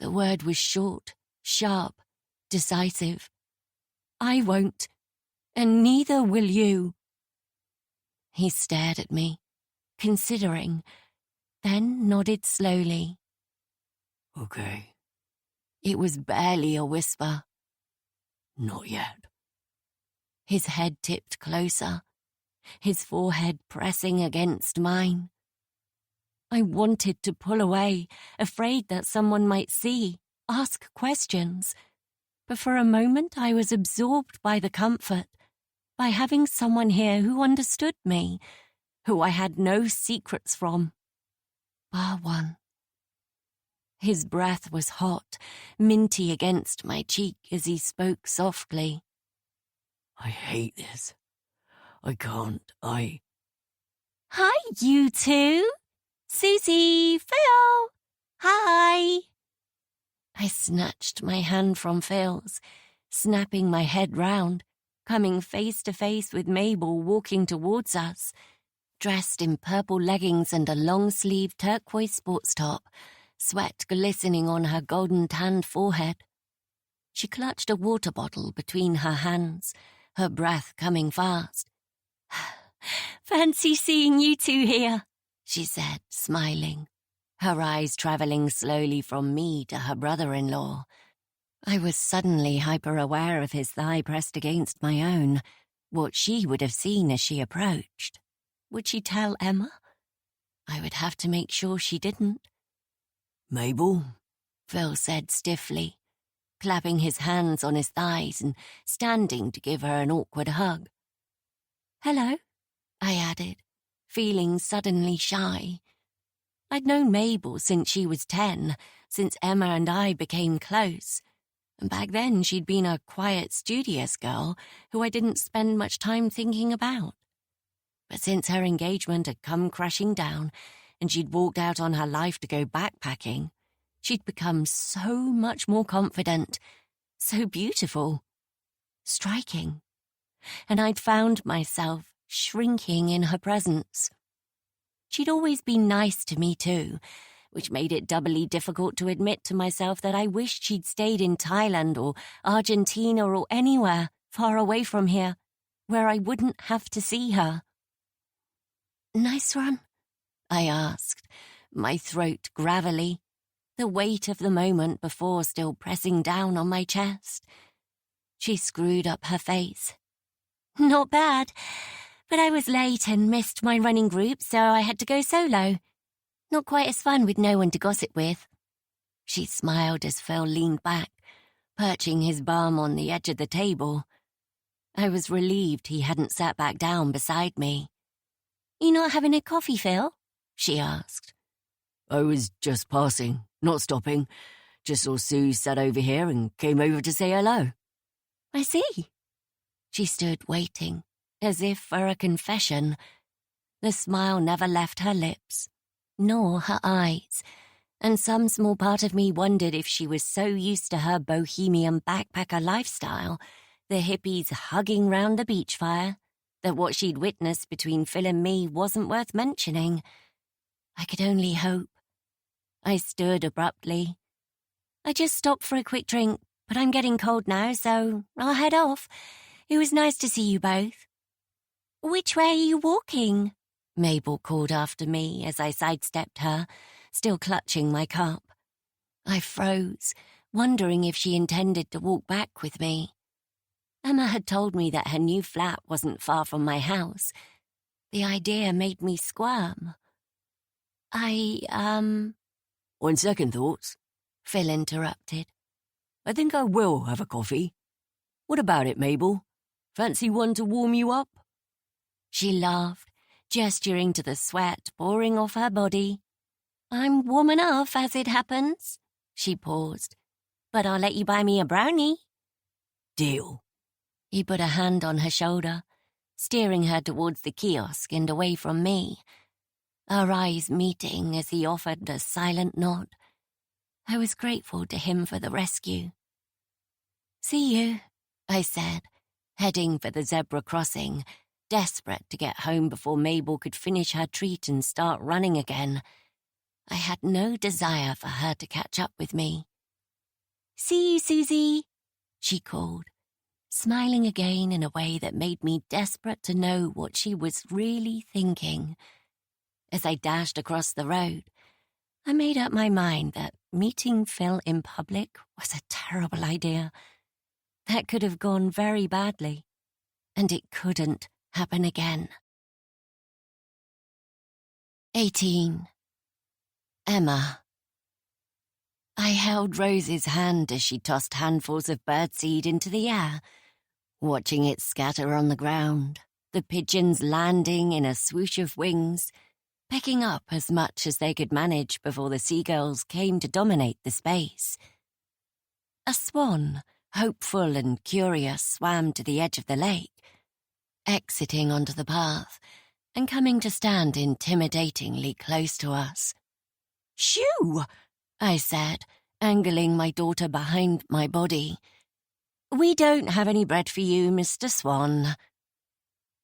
The word was short, sharp, decisive. I won't, and neither will you. He stared at me, considering, then nodded slowly. Okay. It was barely a whisper. Not yet. His head tipped closer, his forehead pressing against mine. I wanted to pull away, afraid that someone might see, ask questions. But for a moment I was absorbed by the comfort, by having someone here who understood me, who I had no secrets from, bar one. His breath was hot, minty against my cheek as he spoke softly. I hate this. I can't, Hi, you two. Susie, Phil. Hi. I snatched my hand from Phil's, snapping my head round, coming face to face with Mabel walking towards us, dressed in purple leggings and a long-sleeved turquoise sports top, sweat glistening on her golden-tanned forehead. She clutched a water bottle between her hands, her breath coming fast. Fancy seeing you two here, she said, smiling, her eyes travelling slowly from me to her brother-in-law. I was suddenly hyper-aware of his thigh pressed against my own, what she would have seen as she approached. Would she tell Emma? I would have to make sure she didn't. Mabel? Phil said stiffly, clapping his hands on his thighs and standing to give her an awkward hug. Hello, I added, feeling suddenly shy. I'd known Mabel since she was 10, since Emma and I became close, and back then she'd been a quiet, studious girl who I didn't spend much time thinking about. But since her engagement had come crashing down and she'd walked out on her life to go backpacking, she'd become so much more confident, so beautiful, striking, and I'd found myself shrinking in her presence. She'd always been nice to me too, which made it doubly difficult to admit to myself that I wished she'd stayed in Thailand or Argentina or anywhere far away from here, where I wouldn't have to see her. Nice run? I asked, my throat gravelly, the weight of the moment before still pressing down on my chest. She screwed up her face. Not bad, but I was late and missed my running group, so I had to go solo. Not quite as fun with no one to gossip with. She smiled as Phil leaned back, perching his bum on the edge of the table. I was relieved he hadn't sat back down beside me. You not having a coffee, Phil? She asked. I was just passing, not stopping. Just saw Sue sat over here and came over to say hello. I see. She stood waiting, as if for a confession. The smile never left her lips, nor her eyes, and some small part of me wondered if she was so used to her bohemian backpacker lifestyle, the hippies hugging round the beach fire, that what she'd witnessed between Phil and me wasn't worth mentioning. I could only hope. I stood abruptly. I just stopped for a quick drink, but I'm getting cold now, so I'll head off. It was nice to see you both. Which way are you walking? Mabel called after me as I sidestepped her, still clutching my cup. I froze, wondering if she intended to walk back with me. Emma had told me that her new flat wasn't far from my house. The idea made me squirm. On second thoughts, Phil interrupted. I think I will have a coffee. What about it, Mabel? Fancy one to warm you up? She laughed, gesturing to the sweat pouring off her body. I'm warm enough, as it happens. She paused. But I'll let you buy me a brownie. Deal. He put a hand on her shoulder, steering her towards the kiosk and away from me. Our eyes meeting as he offered a silent nod. I was grateful to him for the rescue. See you, I said, heading for the zebra crossing, desperate to get home before Mabel could finish her treat and start running again. I had no desire for her to catch up with me. See you, Susie, she called, smiling again in a way that made me desperate to know what she was really thinking. As I dashed across the road, I made up my mind that meeting Phil in public was a terrible idea. That could have gone very badly, and it couldn't happen again. 18. Emma. I held Rose's hand as she tossed handfuls of birdseed into the air, watching it scatter on the ground, the pigeons landing in a swoosh of wings, picking up as much as they could manage before the seagulls came to dominate the space. A swan, hopeful and curious, swam to the edge of the lake, exiting onto the path and coming to stand intimidatingly close to us. "Shoo!" I said, angling my daughter behind my body. "We don't have any bread for you, Mr. Swan."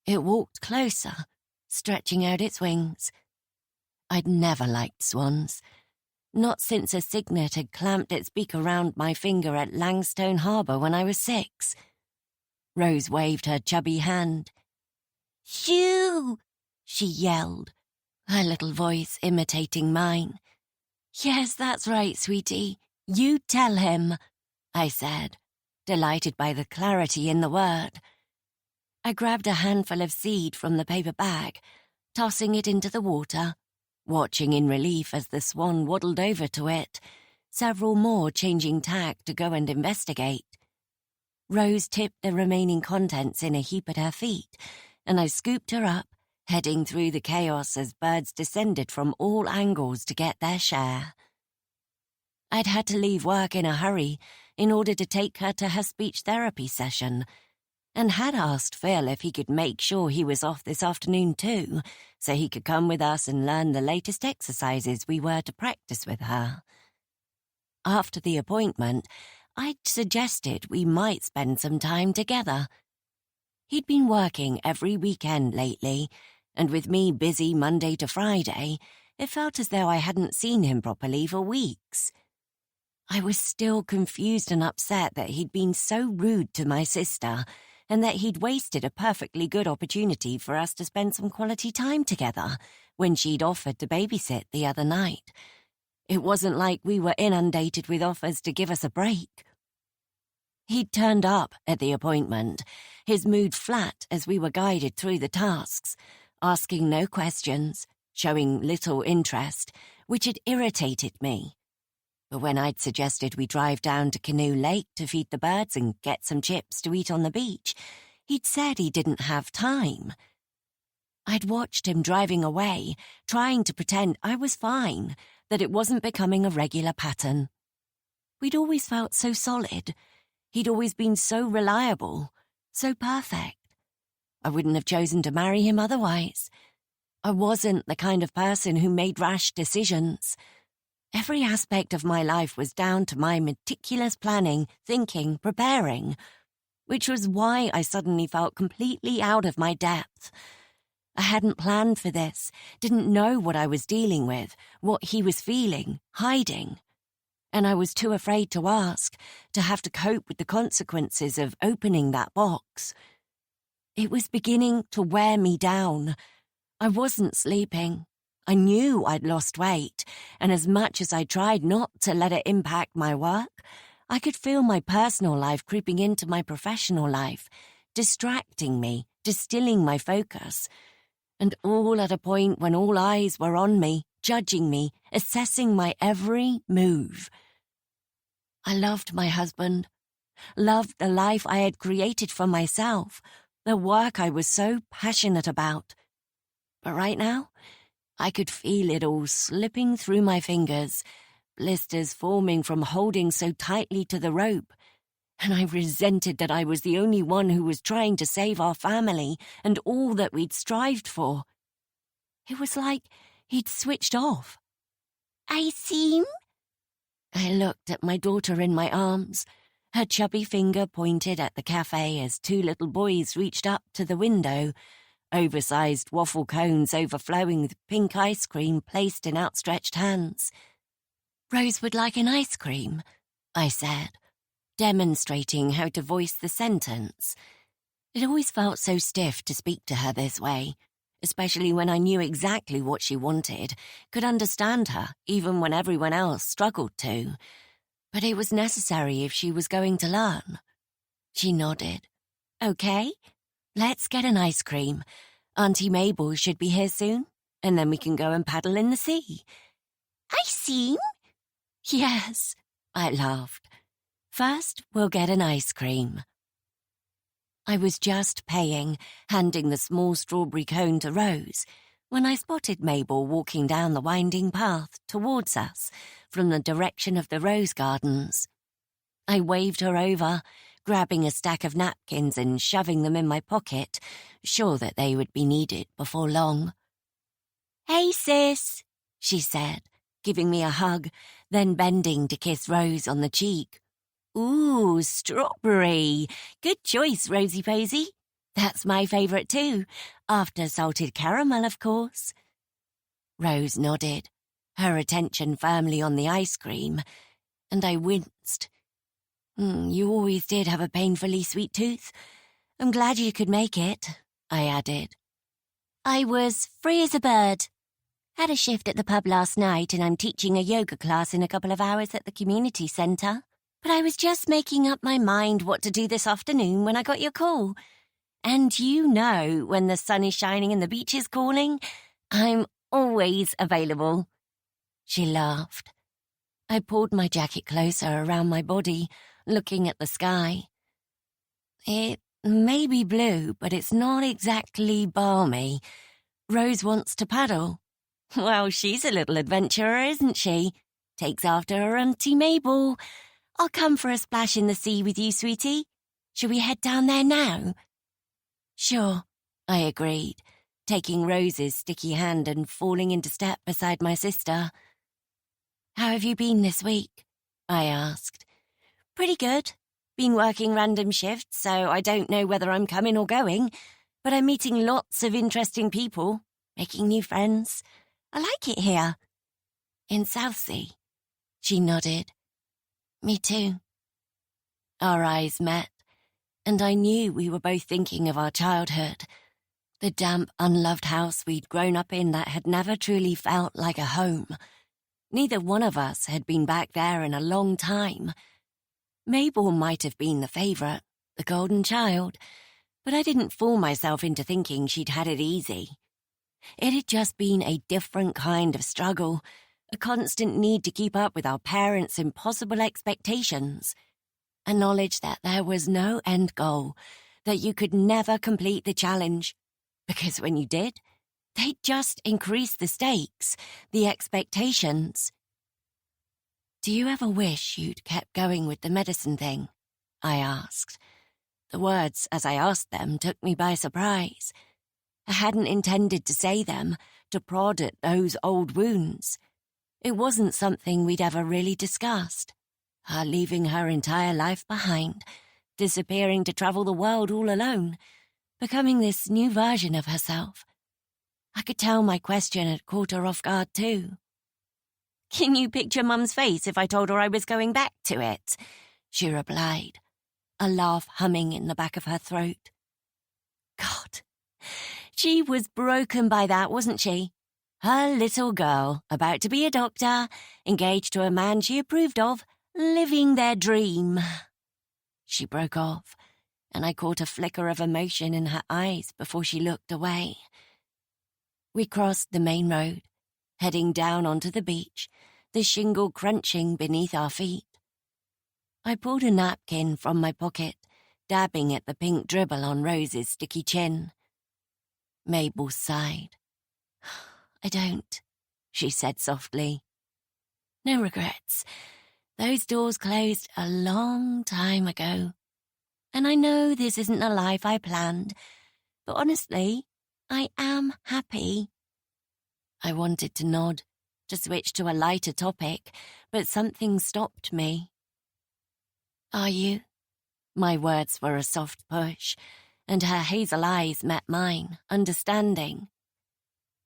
It walked closer, stretching out its wings. I'd never liked swans, not since a cygnet had clamped its beak around my finger at Langstone Harbour when I was 6. Rose waved her chubby hand. "Shoo!" she yelled, her little voice imitating mine. "Yes, that's right, sweetie. You tell him," I said, delighted by the clarity in the word. I grabbed a handful of seed from the paper bag, tossing it into the water, watching in relief as the swan waddled over to it, several more changing tack to go and investigate. Rose tipped the remaining contents in a heap at her feet, and I scooped her up, heading through the chaos as birds descended from all angles to get their share. I'd had to leave work in a hurry in order to take her to her speech therapy session, and had asked Phil if he could make sure he was off this afternoon too, so he could come with us and learn the latest exercises we were to practice with her. After the appointment, I'd suggested we might spend some time together. He'd been working every weekend lately, and with me busy Monday to Friday, it felt as though I hadn't seen him properly for weeks. I was still confused and upset that he'd been so rude to my sister, and that he'd wasted a perfectly good opportunity for us to spend some quality time together when she'd offered to babysit the other night. It wasn't like we were inundated with offers to give us a break. He'd turned up at the appointment, his mood flat as we were guided through the tasks, asking no questions, showing little interest, which had irritated me. But when I'd suggested we drive down to Canoe Lake to feed the birds and get some chips to eat on the beach, he'd said he didn't have time. I'd watched him driving away, trying to pretend I was fine, that it wasn't becoming a regular pattern. We'd always felt so solid. He'd always been so reliable, so perfect. I wouldn't have chosen to marry him otherwise. I wasn't the kind of person who made rash decisions. Every aspect of my life was down to my meticulous planning, thinking, preparing. which was why I suddenly felt completely out of my depth. I hadn't planned for this, didn't know what I was dealing with, what he was feeling, hiding. And I was too afraid to ask, to have to cope with the consequences of opening that box. It was beginning to wear me down. I wasn't sleeping. I knew I'd lost weight, and as much as I tried not to let it impact my work, I could feel my personal life creeping into my professional life, distracting me, distilling my focus, and all at a point when all eyes were on me, judging me, assessing my every move. I loved my husband, loved the life I had created for myself, the work I was so passionate about. But right now, I could feel it all slipping through my fingers, blisters forming from holding so tightly to the rope, and I resented that I was the only one who was trying to save our family and all that we'd strived for. It was like he'd switched off. I seem? I looked at my daughter in my arms. Her chubby finger pointed at the cafe as two little boys reached up to the window, oversized waffle cones overflowing with pink ice cream placed in outstretched hands. "Rose would like an ice cream," I said, demonstrating how to voice the sentence. It always felt so stiff to speak to her this way, especially when I knew exactly what she wanted, could understand her even when everyone else struggled to. But it was necessary if she was going to learn. She nodded. "Okay, let's get an ice cream. Auntie Mabel should be here soon, and then we can go and paddle in the sea." I seem? "Yes," I laughed. "First, we'll get an ice cream." I was just paying, handing the small strawberry cone to Rose, when I spotted Mabel walking down the winding path towards us from the direction of the rose gardens. I waved her over, grabbing a stack of napkins and shoving them in my pocket, sure that they would be needed before long. Hey, sis, she said, giving me a hug, then bending to kiss Rose on the cheek. "Ooh, strawberry. Good choice, Rosie Posy. That's my favourite too, after salted caramel, of course." Rose nodded, her attention firmly on the ice cream, and I winced. "You always did have a painfully sweet tooth. I'm glad you could make it," I added. "I was free as a bird. Had a shift at the pub last night and I'm teaching a yoga class in a couple of hours at the community centre. But I was just making up my mind what to do this afternoon when I got your call. And you know, when the sun is shining and the beach is calling, I'm always available." She laughed. I pulled my jacket closer around my body, looking at the sky. "It may be blue, but it's not exactly balmy. Rose wants to paddle." "Well, she's a little adventurer, isn't she? Takes after her Auntie Mabel. I'll come for a splash in the sea with you, sweetie. Shall we head down there now?" "Sure," I agreed, taking Rose's sticky hand and falling into step beside my sister. "How have you been this week?" I asked. "Pretty good. Been working random shifts, so I don't know whether I'm coming or going, but I'm meeting lots of interesting people, making new friends. I like it here." "In Southsea?" She nodded. "Me too." Our eyes met, and I knew we were both thinking of our childhood, the damp, unloved house we'd grown up in that had never truly felt like a home. Neither one of us had been back there in a long time. Mabel might have been the favourite, the golden child, but I didn't fool myself into thinking she'd had it easy. It had just been a different kind of struggle, a constant need to keep up with our parents' impossible expectations, a knowledge that there was no end goal, that you could never complete the challenge, because when you did, they'd just increase the stakes, the expectations. "Do you ever wish you'd kept going with the medicine thing?" I asked. The words, as I asked them, took me by surprise. I hadn't intended to say them, to prod at those old wounds. It wasn't something we'd ever really discussed. Her leaving her entire life behind, disappearing to travel the world all alone, becoming this new version of herself. I could tell my question had caught her off guard too. "Can you picture Mum's face if I told her I was going back to it?" she replied, a laugh humming in the back of her throat. God, she was broken by that, wasn't she? Her little girl, about to be a doctor, engaged to a man she approved of, living their dream. She broke off, and I caught a flicker of emotion in her eyes before she looked away. We crossed the main road, heading down onto the beach, the shingle crunching beneath our feet. I pulled a napkin from my pocket, dabbing at the pink dribble on Rose's sticky chin. Mabel sighed. "I don't," she said softly. "No regrets. Those doors closed a long time ago. And I know this isn't the life I planned, but honestly, I am happy." I wanted to nod, to switch to a lighter topic, but something stopped me. "Are you?" My words were a soft push, and her hazel eyes met mine, understanding.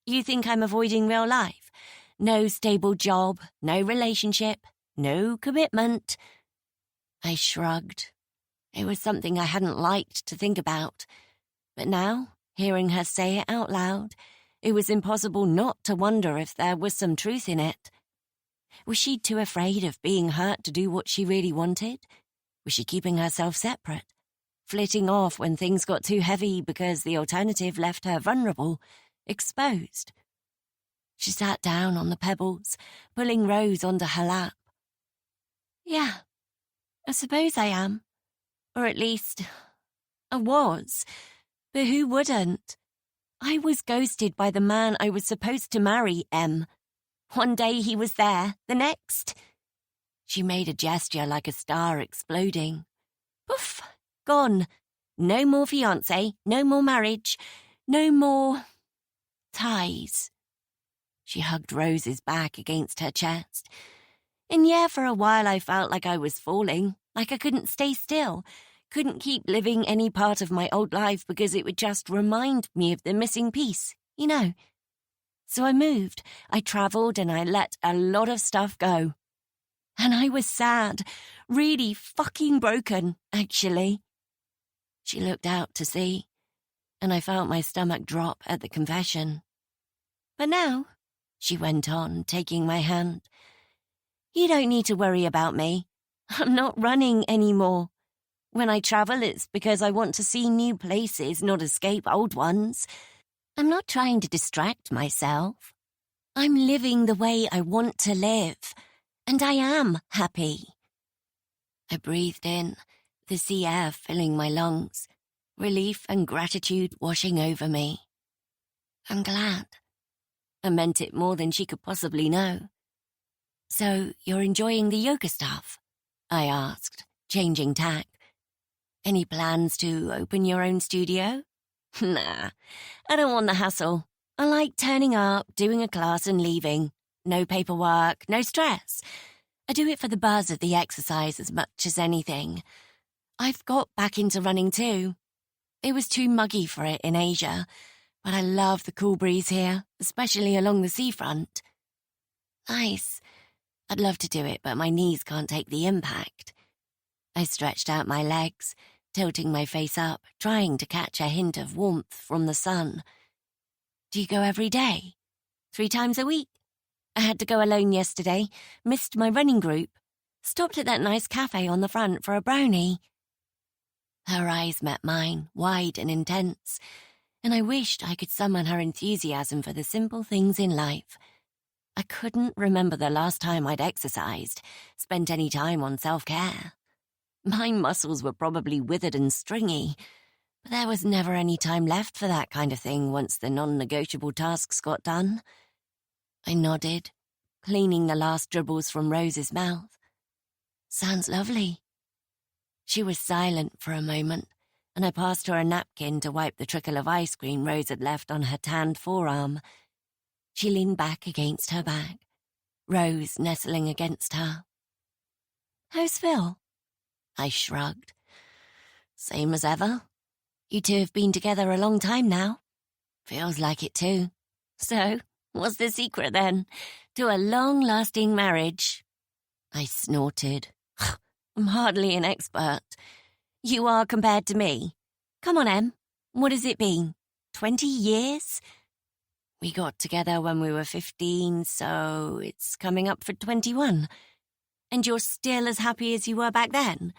"You think I'm avoiding real life? No stable job, no relationship, no commitment?" I shrugged. It was something I hadn't liked to think about. But now, hearing her say it out loud, it was impossible not to wonder if there was some truth in it. Was she too afraid of being hurt to do what she really wanted? Was she keeping herself separate, flitting off when things got too heavy because the alternative left her vulnerable, exposed? She sat down on the pebbles, pulling Rose onto her lap. "Yeah, I suppose I am. Or at least, I was. But who wouldn't? I was ghosted by the man I was supposed to marry, Em. One day he was there, the next." She made a gesture like a star exploding. "Poof, gone. No more fiancé, no more marriage, no more ties." She hugged Rose's back against her chest. "And yeah, for a while I felt like I was falling, like I couldn't stay still, couldn't keep living any part of my old life because it would just remind me of the missing piece, you know. So I moved, I travelled, and I let a lot of stuff go. And I was sad, really fucking broken, actually." She looked out to sea, and I felt my stomach drop at the confession. "But now," she went on, taking my hand, "you don't need to worry about me. I'm not running anymore. When I travel, it's because I want to see new places, not escape old ones. I'm not trying to distract myself. I'm living the way I want to live, and I am happy." I breathed in, the sea air filling my lungs, relief and gratitude washing over me. I'm glad. I meant it more than she could possibly know. "So, you're enjoying the yoga stuff?" I asked, changing tack. "Any plans to open your own studio?" "Nah, I don't want the hassle. I like turning up, doing a class and leaving. No paperwork, no stress. I do it for the buzz of the exercise as much as anything. I've got back into running too. It was too muggy for it in Asia, but I love the cool breeze here, especially along the seafront." "Nice. I'd love to do it, but my knees can't take the impact." I stretched out my legs, tilting my face up, trying to catch a hint of warmth from the sun. "Do you go every day? 3 times a week? I had to go alone yesterday, missed my running group. Stopped at that nice cafe on the front for a brownie." Her eyes met mine, wide and intense, and I wished I could summon her enthusiasm for the simple things in life. I couldn't remember the last time I'd exercised, spent any time on self-care. My muscles were probably withered and stringy, but there was never any time left for that kind of thing once the non-negotiable tasks got done. I nodded, cleaning the last dribbles from Rose's mouth. "Sounds lovely." She was silent for a moment, and I passed her a napkin to wipe the trickle of ice cream Rose had left on her tanned forearm. She leaned back against her bag, Rose nestling against her. "How's Phil?" I shrugged. Same as ever. You two have been together a long time now. Feels like it too. So, what's the secret then to a long-lasting marriage? I snorted. I'm hardly an expert. You are compared to me. Come on, Em. What has it been? 20 years? We got together when we were 15, so it's coming up for 21. And you're still as happy as you were back then?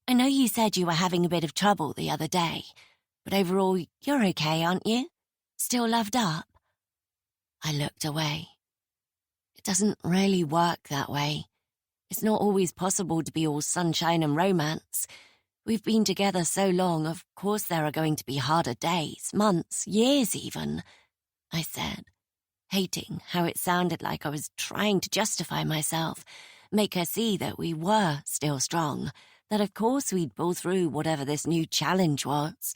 I know you said you were having a bit of trouble the other day, but overall, you're okay, aren't you? Still loved up? I looked away. It doesn't really work that way. It's not always possible to be all sunshine and romance. We've been together so long, of course there are going to be harder days, months, years even, I said, hating how it sounded like I was trying to justify myself, make her see that we were still strong, that of course we'd pull through whatever this new challenge was.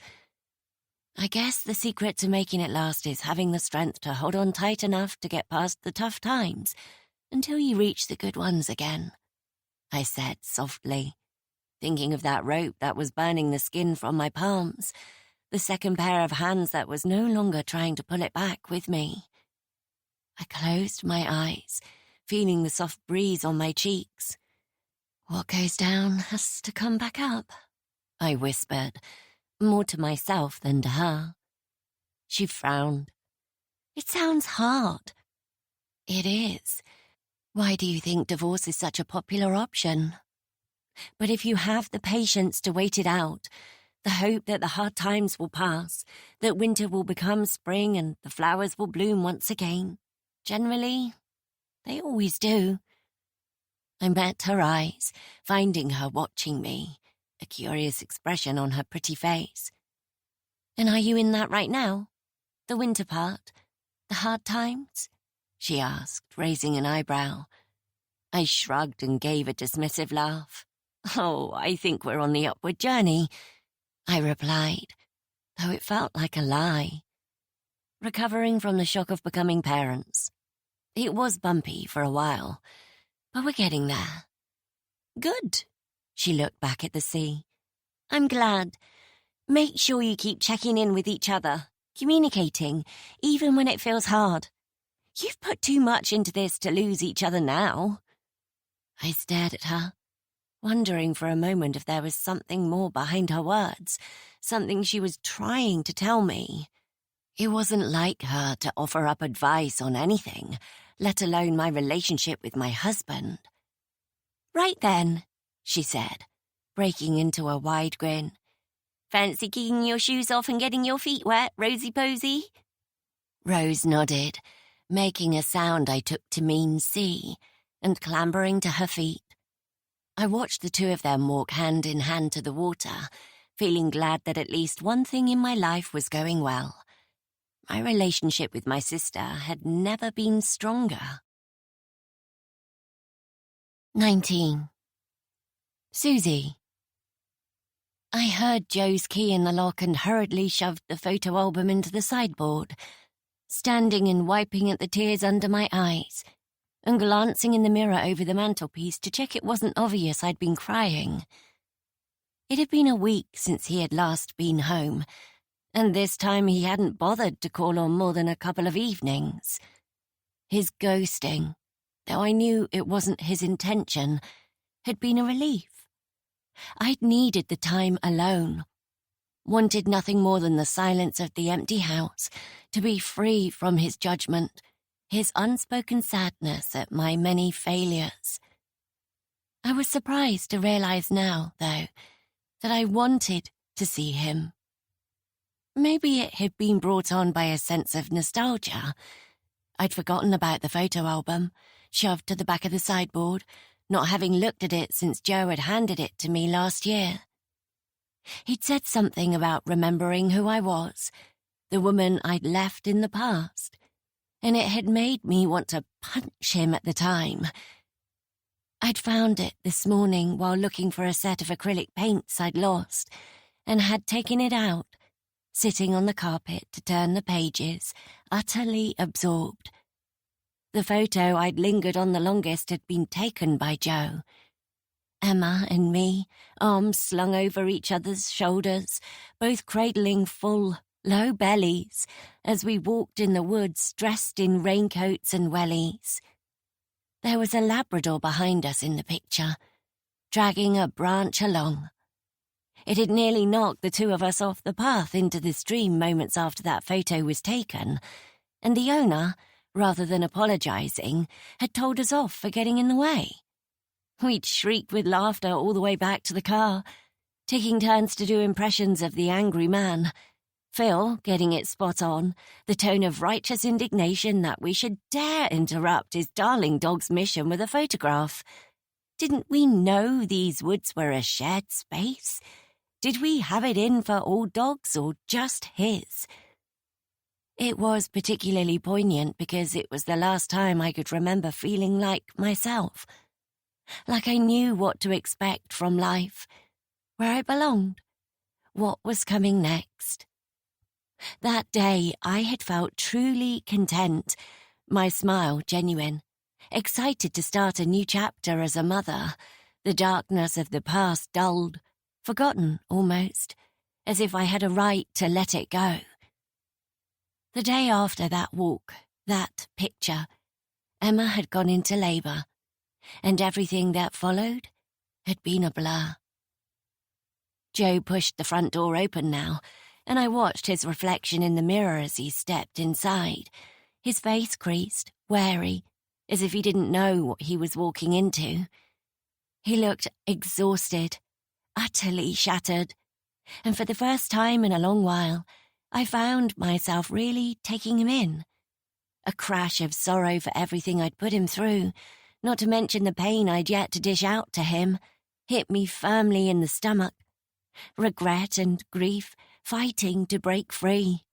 I guess the secret to making it last is having the strength to hold on tight enough to get past the tough times until you reach the good ones again, I said softly, thinking of that rope that was burning the skin from my palms, the second pair of hands that was no longer trying to pull it back with me. I closed my eyes, feeling the soft breeze on my cheeks. What goes down has to come back up, I whispered, more to myself than to her. She frowned. It sounds hard. It is. Why do you think divorce is such a popular option? But if you have the patience to wait it out, the hope that the hard times will pass, that winter will become spring and the flowers will bloom once again, generally, they always do. I met her eyes, finding her watching me, a curious expression on her pretty face. And are you in that right now? The winter part? The hard times? She asked, raising an eyebrow. I shrugged and gave a dismissive laugh. Oh, I think we're on the upward journey, I replied, though it felt like a lie. Recovering from the shock of becoming parents. It was bumpy for a while, but we're getting there. Good. She looked back at the sea. I'm glad. Make sure you keep checking in with each other, communicating, even when it feels hard. You've put too much into this to lose each other now. I stared at her, wondering for a moment if there was something more behind her words, something she was trying to tell me. It wasn't like her to offer up advice on anything, let alone my relationship with my husband. Right then, she said, breaking into a wide grin. Fancy kicking your shoes off and getting your feet wet, Rosy-posy? Rose nodded, making a sound I took to mean see, and clambering to her feet. I watched the two of them walk hand in hand to the water, feeling glad that at least one thing in my life was going well. My relationship with my sister had never been stronger. 19. Susie. I heard Joe's key in the lock and hurriedly shoved the photo album into the sideboard, standing and wiping at the tears under my eyes, and glancing in the mirror over the mantelpiece to check it wasn't obvious I'd been crying. It had been a week since he had last been home, and this time he hadn't bothered to call on more than a couple of evenings. His ghosting, though I knew it wasn't his intention, had been a relief. I'd needed the time alone, wanted nothing more than the silence of the empty house, to be free from his judgment, his unspoken sadness at my many failures. I was surprised to realize now, though, that I wanted to see him. Maybe it had been brought on by a sense of nostalgia. I'd forgotten about the photo album, shoved to the back of the sideboard, not having looked at it since Joe had handed it to me last year. He'd said something about remembering who I was, the woman I'd left in the past, and it had made me want to punch him at the time. I'd found it this morning while looking for a set of acrylic paints I'd lost, and had taken it out, sitting on the carpet to turn the pages, utterly absorbed. The photo I'd lingered on the longest had been taken by Joe. Emma and me, arms slung over each other's shoulders, both cradling full, low bellies as we walked in the woods dressed in raincoats and wellies. There was a Labrador behind us in the picture, dragging a branch along. It had nearly knocked the two of us off the path into the stream moments after that photo was taken, and the owner, rather than apologising, had told us off for getting in the way. We'd shriek with laughter all the way back to the car, taking turns to do impressions of the angry man. Phil getting it spot on, the tone of righteous indignation that we should dare interrupt his darling dog's mission with a photograph. Didn't we know these woods were a shared space? Did we have it in for all dogs or just his? It was particularly poignant because it was the last time I could remember feeling like myself. Like I knew what to expect from life, where I belonged, what was coming next. That day I had felt truly content, my smile genuine, excited to start a new chapter as a mother, the darkness of the past dulled, forgotten almost, as if I had a right to let it go. The day after that walk, that picture, Emma had gone into labour, and everything that followed had been a blur. Joe pushed the front door open now, and I watched his reflection in the mirror as he stepped inside, his face creased, wary, as if he didn't know what he was walking into. He looked exhausted, utterly shattered, and for the first time in a long while, I found myself really taking him in. A crash of sorrow for everything I'd put him through, not to mention the pain I'd yet to dish out to him, hit me firmly in the stomach. Regret and grief fighting to break free.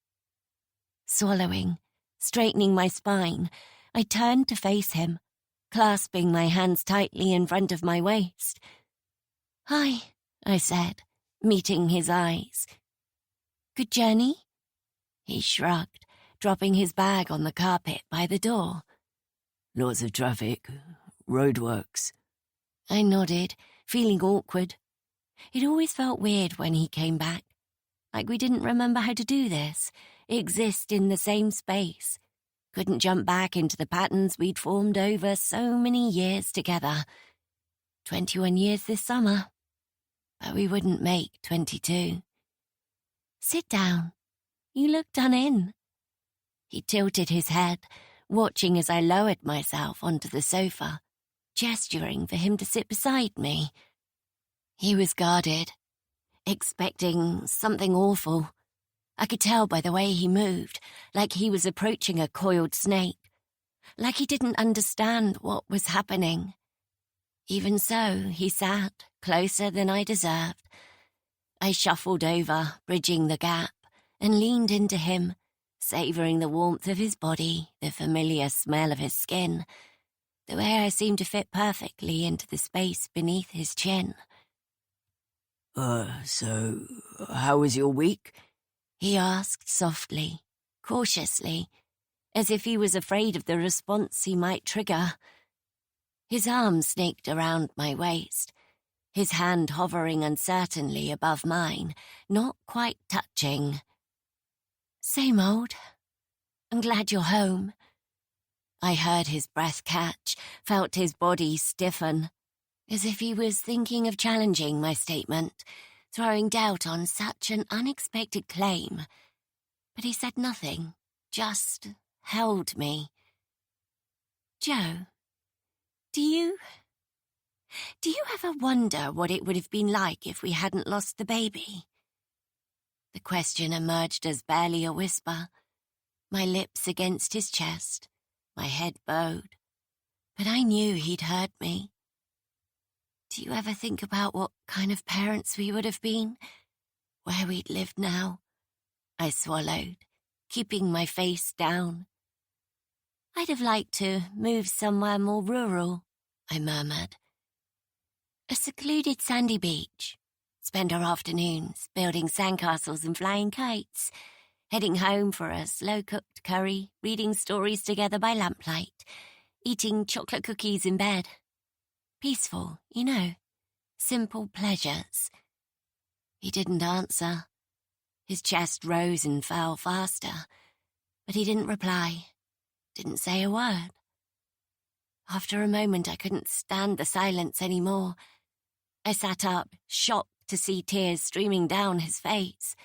Swallowing, straightening my spine, I turned to face him, clasping my hands tightly in front of my waist. "Hi," I said, meeting his eyes. "Good journey?" He shrugged, dropping his bag on the carpet by the door. Lots of traffic. Roadworks. I nodded, feeling awkward. It always felt weird when he came back, like we didn't remember how to do this, exist in the same space. Couldn't jump back into the patterns we'd formed over so many years together. 21 years this summer. But we wouldn't make 22. "Sit down. You look done in." He tilted his head, watching as I lowered myself onto the sofa, gesturing for him to sit beside me. He was guarded, expecting something awful. I could tell by the way he moved, like he was approaching a coiled snake, like he didn't understand what was happening. Even so, he sat closer than I deserved. I shuffled over, bridging the gap, and leaned into him, savouring the warmth of his body, the familiar smell of his skin, the way I seemed to fit perfectly into the space beneath his chin. So, how was your week?" He asked softly, cautiously, as if he was afraid of the response he might trigger. His arm snaked around my waist, his hand hovering uncertainly above mine, not quite touching. "Same old. I'm glad you're home." I heard his breath catch, felt his body stiffen, as if he was thinking of challenging my statement, throwing doubt on such an unexpected claim. But he said nothing, just held me. "Joe, do you ever wonder what it would have been like if we hadn't lost the baby?" The question emerged as barely a whisper, my lips against his chest, my head bowed. But I knew he'd heard me. "Do you ever think about what kind of parents we would have been? Where we'd lived now?" I swallowed, keeping my face down. "I'd have liked to move somewhere more rural," I murmured. "A secluded sandy beach. Spend our afternoons building sandcastles and flying kites, heading home for a slow-cooked curry, reading stories together by lamplight, eating chocolate cookies in bed. Peaceful, you know. simple pleasures. He didn't answer. His chest rose and fell faster, but he didn't reply, didn't say a word. After a moment, I couldn't stand the silence anymore. I sat up, shocked to see tears streaming down his face.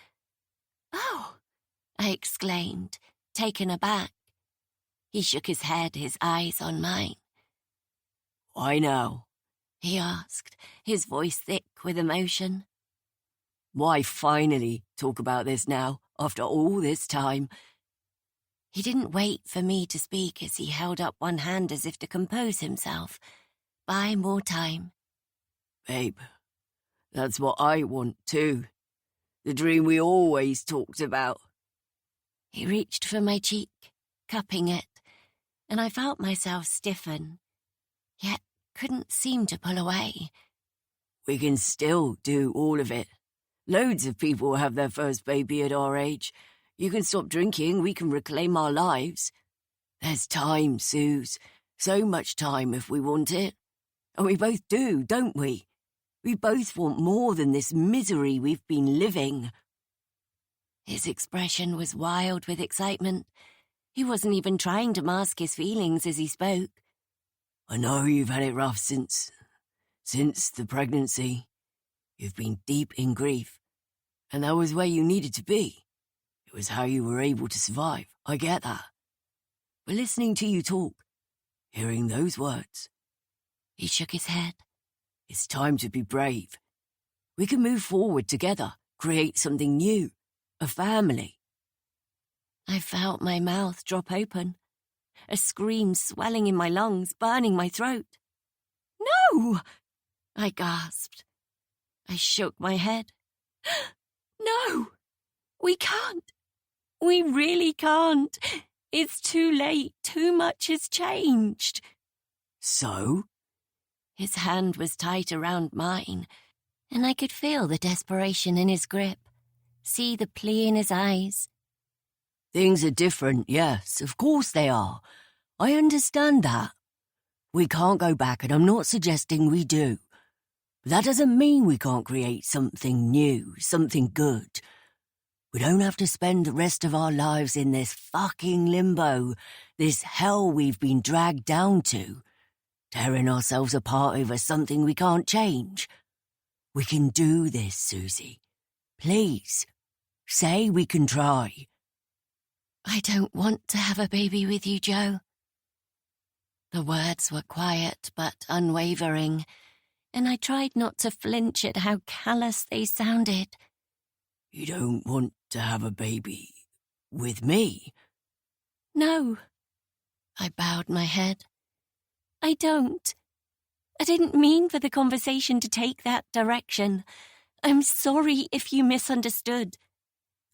"Oh," I exclaimed, taken aback. He shook his head, his eyes on mine. "Why now?" he asked, his voice thick with emotion. "Why finally talk about this now, after all this time?" He didn't wait for me to speak as he held up one hand as if to compose himself. Buy more time. "Babe, that's what I want too. The dream we always talked about." He reached for my cheek, cupping it, and I felt myself stiffen, yet couldn't seem to pull away. "We can still do all of it. Loads of people have their first baby at our age. You can stop drinking, we can reclaim our lives. There's time, Suze. So much time if we want it. And we both do, don't we? We both want more than this misery we've been living." His expression was wild with excitement. He wasn't even trying to mask his feelings as he spoke. "I know you've had it rough since the pregnancy. You've been deep in grief. And that was where you needed to be. It was how you were able to survive. I get that. But listening to you talk, hearing those words..." He shook his head. "It's time to be brave. We can move forward together, create something new, a family." I felt my mouth drop open, a scream swelling in my lungs, burning my throat. "No!" I gasped. I shook my head. "No! We can't. We really can't. It's too late. Too much has changed." "So?" His hand was tight around mine, and I could feel the desperation in his grip, see the plea in his eyes. "Things are different, yes, of course they are. I understand that. We can't go back, and I'm not suggesting we do. But that doesn't mean we can't create something new, something good. We don't have to spend the rest of our lives in this fucking limbo, this hell we've been dragged down to, tearing ourselves apart over something we can't change. We can do this, Susie. Please, say we can try." "I don't want to have a baby with you, Joe." The words were quiet but unwavering, and I tried not to flinch at how callous they sounded. "You don't want to have a baby with me?" "No." I bowed my head. "I don't. I didn't mean for the conversation to take that direction. I'm sorry if you misunderstood.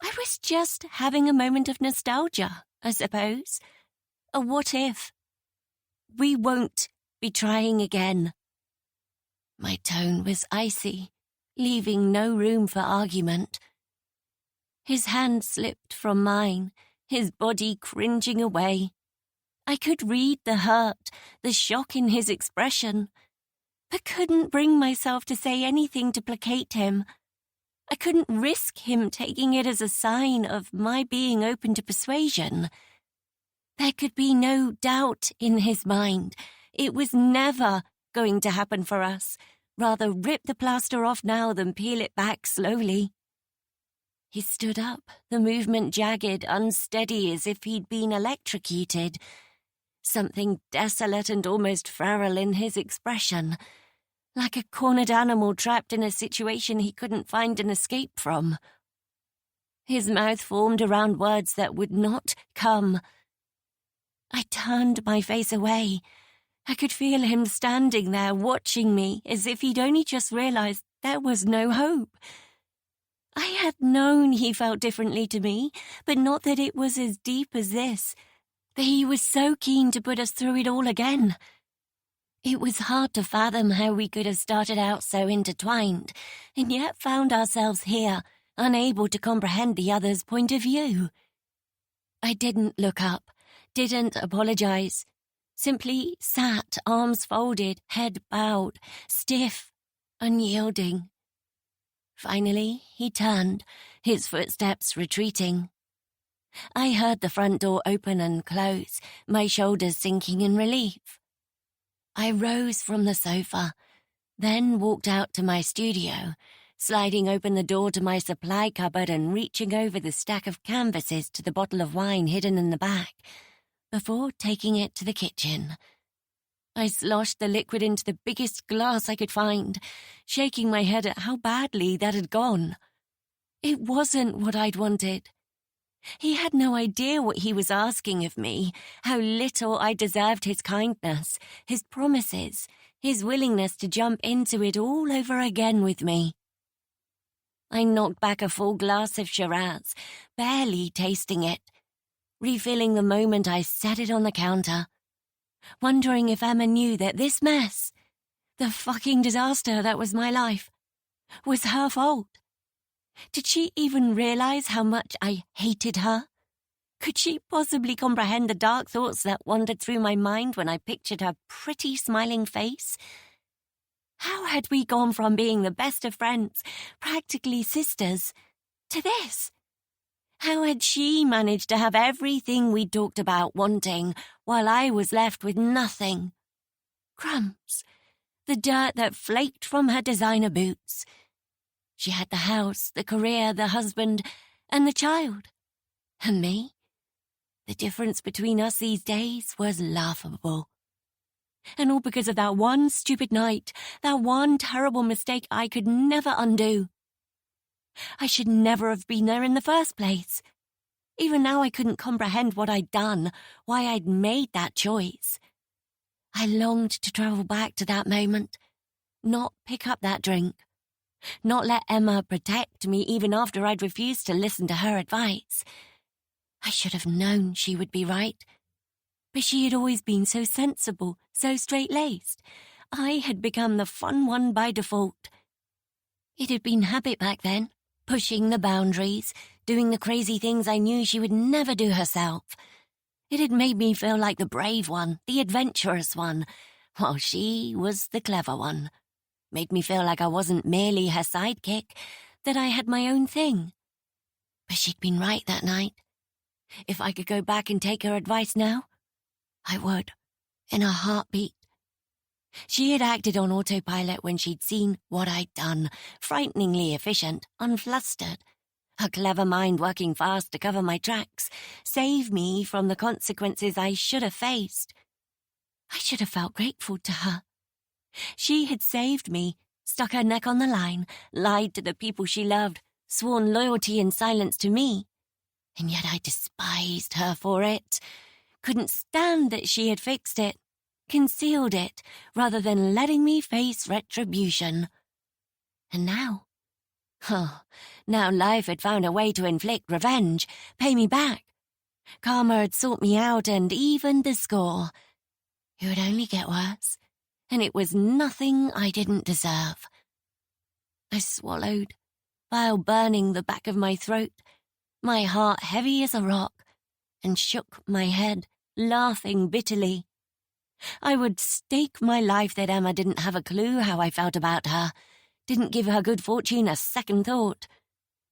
I was just having a moment of nostalgia, I suppose. A what if. We won't be trying again." My tone was icy, leaving no room for argument. His hand slipped from mine, his body cringing away. I could read the hurt, the shock in his expression, but couldn't bring myself to say anything to placate him. I couldn't risk him taking it as a sign of my being open to persuasion. There could be no doubt in his mind. It was never going to happen for us. Rather rip the plaster off now than peel it back slowly. He stood up, the movement jagged, unsteady, as if he'd been electrocuted. Something desolate and almost feral in his expression, like a cornered animal trapped in a situation he couldn't find an escape from. His mouth formed around words that would not come. I turned my face away. I could feel him standing there watching me as if he'd only just realized there was no hope. I had known he felt differently to me, but not that it was as deep as this, that he was so keen to put us through it all again. It was hard to fathom how we could have started out so intertwined, and yet found ourselves here, unable to comprehend the other's point of view. I didn't look up, didn't apologize, simply sat, arms folded, head bowed, stiff, unyielding. Finally, he turned, his footsteps retreating. I heard the front door open and close, my shoulders sinking in relief. I rose from the sofa, then walked out to my studio, sliding open the door to my supply cupboard and reaching over the stack of canvases to the bottle of wine hidden in the back, before taking it to the kitchen. I sloshed the liquid into the biggest glass I could find, shaking my head at how badly that had gone. It wasn't what I'd wanted. He had no idea what he was asking of me, how little I deserved his kindness, his promises, his willingness to jump into it all over again with me. I knocked back a full glass of Shiraz, barely tasting it, refilling the moment I set it on the counter, wondering if Emma knew that this mess, the fucking disaster that was my life, was her fault. Did she even realize how much I hated her? Could she possibly comprehend the dark thoughts that wandered through my mind when I pictured her pretty smiling face? How had we gone from being the best of friends, practically sisters, to this? How had she managed to have everything we talked about wanting, while I was left with nothing? Crumbs, the dirt that flaked from her designer boots. She had the house, the career, the husband, and the child. And me? The difference between us these days was laughable. And all because of that one stupid night, that one terrible mistake I could never undo. I should never have been there in the first place. Even now I couldn't comprehend what I'd done, why I'd made that choice. I longed to travel back to that moment, not pick up that drink, not let Emma protect me even after I'd refused to listen to her advice. I should have known she would be right. But she had always been so sensible, so straight-laced. I had become the fun one by default. It had been habit back then, pushing the boundaries, doing the crazy things I knew she would never do herself. It had made me feel like the brave one, the adventurous one, while she was the clever one. Made me feel like I wasn't merely her sidekick, that I had my own thing. But she'd been right that night. If I could go back and take her advice now, I would, in a heartbeat. She had acted on autopilot when she'd seen what I'd done, frighteningly efficient, unflustered. Her clever mind working fast to cover my tracks, save me from the consequences I should have faced. I should have felt grateful to her. She had saved me, stuck her neck on the line, lied to the people she loved, sworn loyalty and silence to me. And yet I despised her for it. Couldn't stand that she had fixed it, concealed it, rather than letting me face retribution. And now? Now life had found a way to inflict revenge, pay me back. Karma had sought me out and evened the score. It would only get worse, and it was nothing I didn't deserve. I swallowed, bile burning the back of my throat, my heart heavy as a rock, and shook my head, laughing bitterly. I would stake my life that Emma didn't have a clue how I felt about her, didn't give her good fortune a second thought,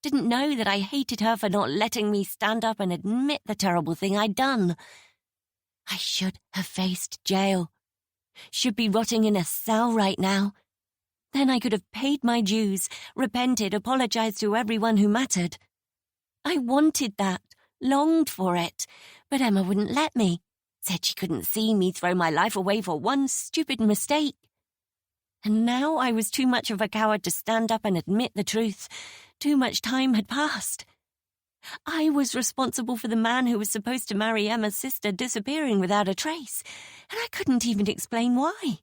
didn't know that I hated her for not letting me stand up and admit the terrible thing I'd done. I should have faced jail, should be rotting in a cell right now. Then I could have paid my dues, repented, apologized to everyone who mattered. I wanted that, longed for it, but Emma wouldn't let me, said she couldn't see me throw my life away for one stupid mistake. And now I was too much of a coward to stand up and admit the truth. Too much time had passed. I was responsible for the man who was supposed to marry Emma's sister disappearing without a trace, and I couldn't even explain why.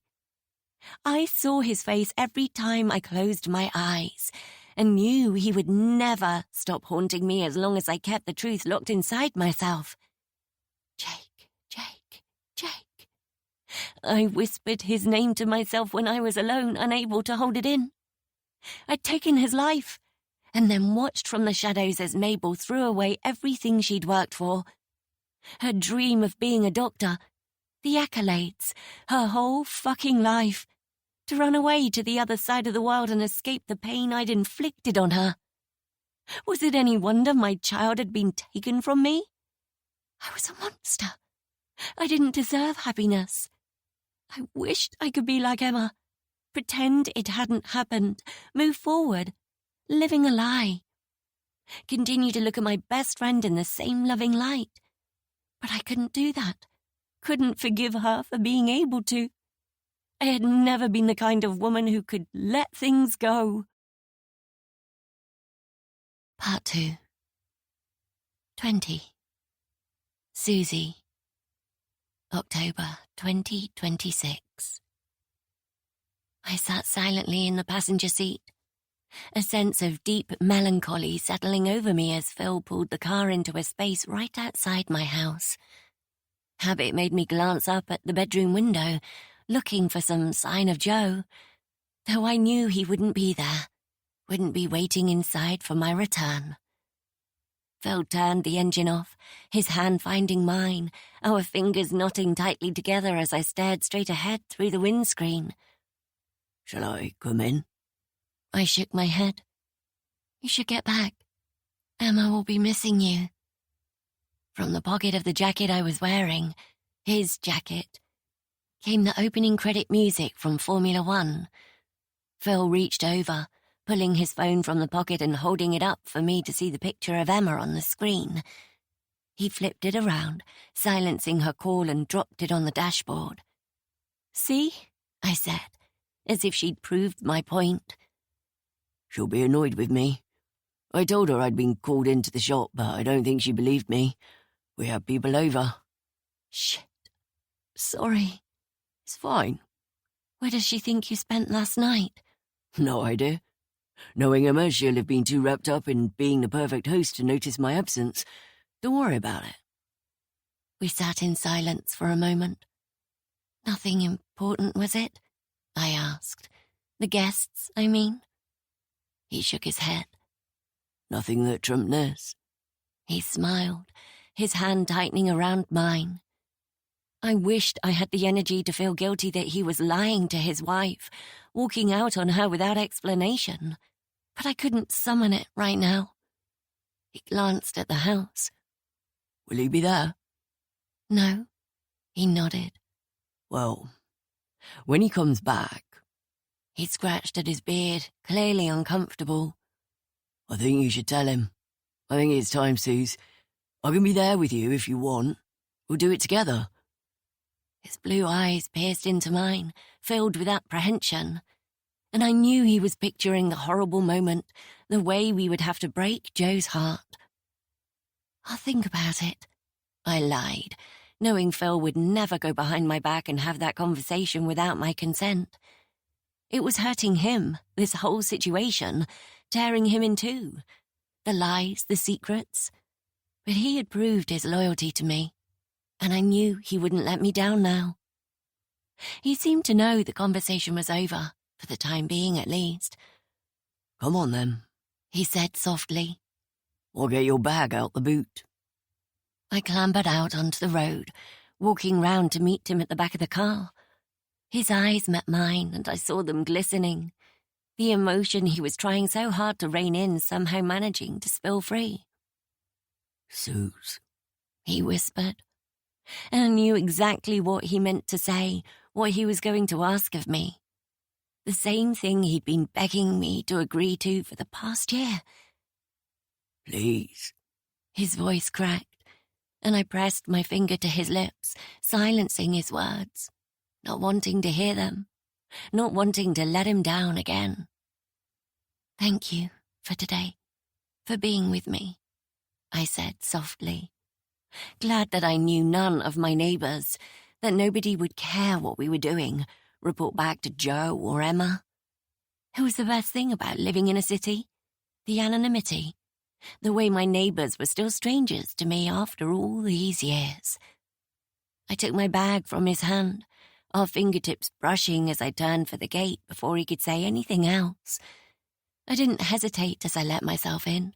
I saw his face every time I closed my eyes, and knew he would never stop haunting me as long as I kept the truth locked inside myself. Jake, Jake, Jake. I whispered his name to myself when I was alone, unable to hold it in. I'd taken his life, and then watched from the shadows as Mabel threw away everything she'd worked for. Her dream of being a doctor, the accolades, her whole fucking life. To run away to the other side of the world and escape the pain I'd inflicted on her. Was it any wonder my child had been taken from me? I was a monster. I didn't deserve happiness. I wished I could be like Emma. Pretend it hadn't happened. Move forward. Living a lie. Continue to look at my best friend in the same loving light. But I couldn't do that. Couldn't forgive her for being able to. I had never been the kind of woman who could let things go. Part 2. 20. Susie. October 2026. I sat silently in the passenger seat, a sense of deep melancholy settling over me as Phil pulled the car into a space right outside my house. Habit made me glance up at the bedroom window, looking for some sign of Joe, though I knew he wouldn't be there, wouldn't be waiting inside for my return. Phil turned the engine off, his hand finding mine, our fingers knotting tightly together as I stared straight ahead through the windscreen. Shall I come in? I shook my head. You should get back. Emma will be missing you. From the pocket of the jacket I was wearing, his jacket, came the opening credit music from Formula One. Phil reached over, pulling his phone from the pocket and holding it up for me to see the picture of Emma on the screen. He flipped it around, silencing her call, and dropped it on the dashboard. See? I said, as if she'd proved my point. She'll be annoyed with me. I told her I'd been called into the shop, but I don't think she believed me. We had people over. Shit. Sorry. It's fine. Where does she think you spent last night? No idea. Knowing Emma, she'll have been too wrapped up in being the perfect host to notice my absence. Don't worry about it. We sat in silence for a moment. Nothing important, was it? I asked. The guests, I mean. He shook his head. Nothing that trumped this. He smiled, his hand tightening around mine. I wished I had the energy to feel guilty that he was lying to his wife, walking out on her without explanation, but I couldn't summon it right now. He glanced at the house. Will he be there? No, he nodded. Well, when he comes back... He scratched at his beard, clearly uncomfortable. I think you should tell him. I think it's time, Suze. I can be there with you if you want. We'll do it together. His blue eyes pierced into mine, filled with apprehension, and I knew he was picturing the horrible moment, the way we would have to break Joe's heart. I'll think about it, I lied, knowing Phil would never go behind my back and have that conversation without my consent. It was hurting him, this whole situation, tearing him in two. The lies, the secrets. But he had proved his loyalty to me, and I knew he wouldn't let me down now. He seemed to know the conversation was over, for the time being at least. Come on then, he said softly. Or get your bag out the boot. I clambered out onto the road, walking round to meet him at the back of the car. His eyes met mine, and I saw them glistening. The emotion he was trying so hard to rein in somehow managing to spill free. Suze, he whispered, and I knew exactly what he meant to say, what he was going to ask of me. The same thing he'd been begging me to agree to for the past year. Please. His voice cracked, and I pressed my finger to his lips, silencing his words, not wanting to hear them, not wanting to let him down again. Thank you for today, for being with me, I said softly, glad that I knew none of my neighbours, that nobody would care what we were doing, report back to Joe or Emma. It was the best thing about living in a city, the anonymity, the way my neighbours were still strangers to me after all these years. I took my bag from his hand, our fingertips brushing as I turned for the gate before he could say anything else. I didn't hesitate as I let myself in,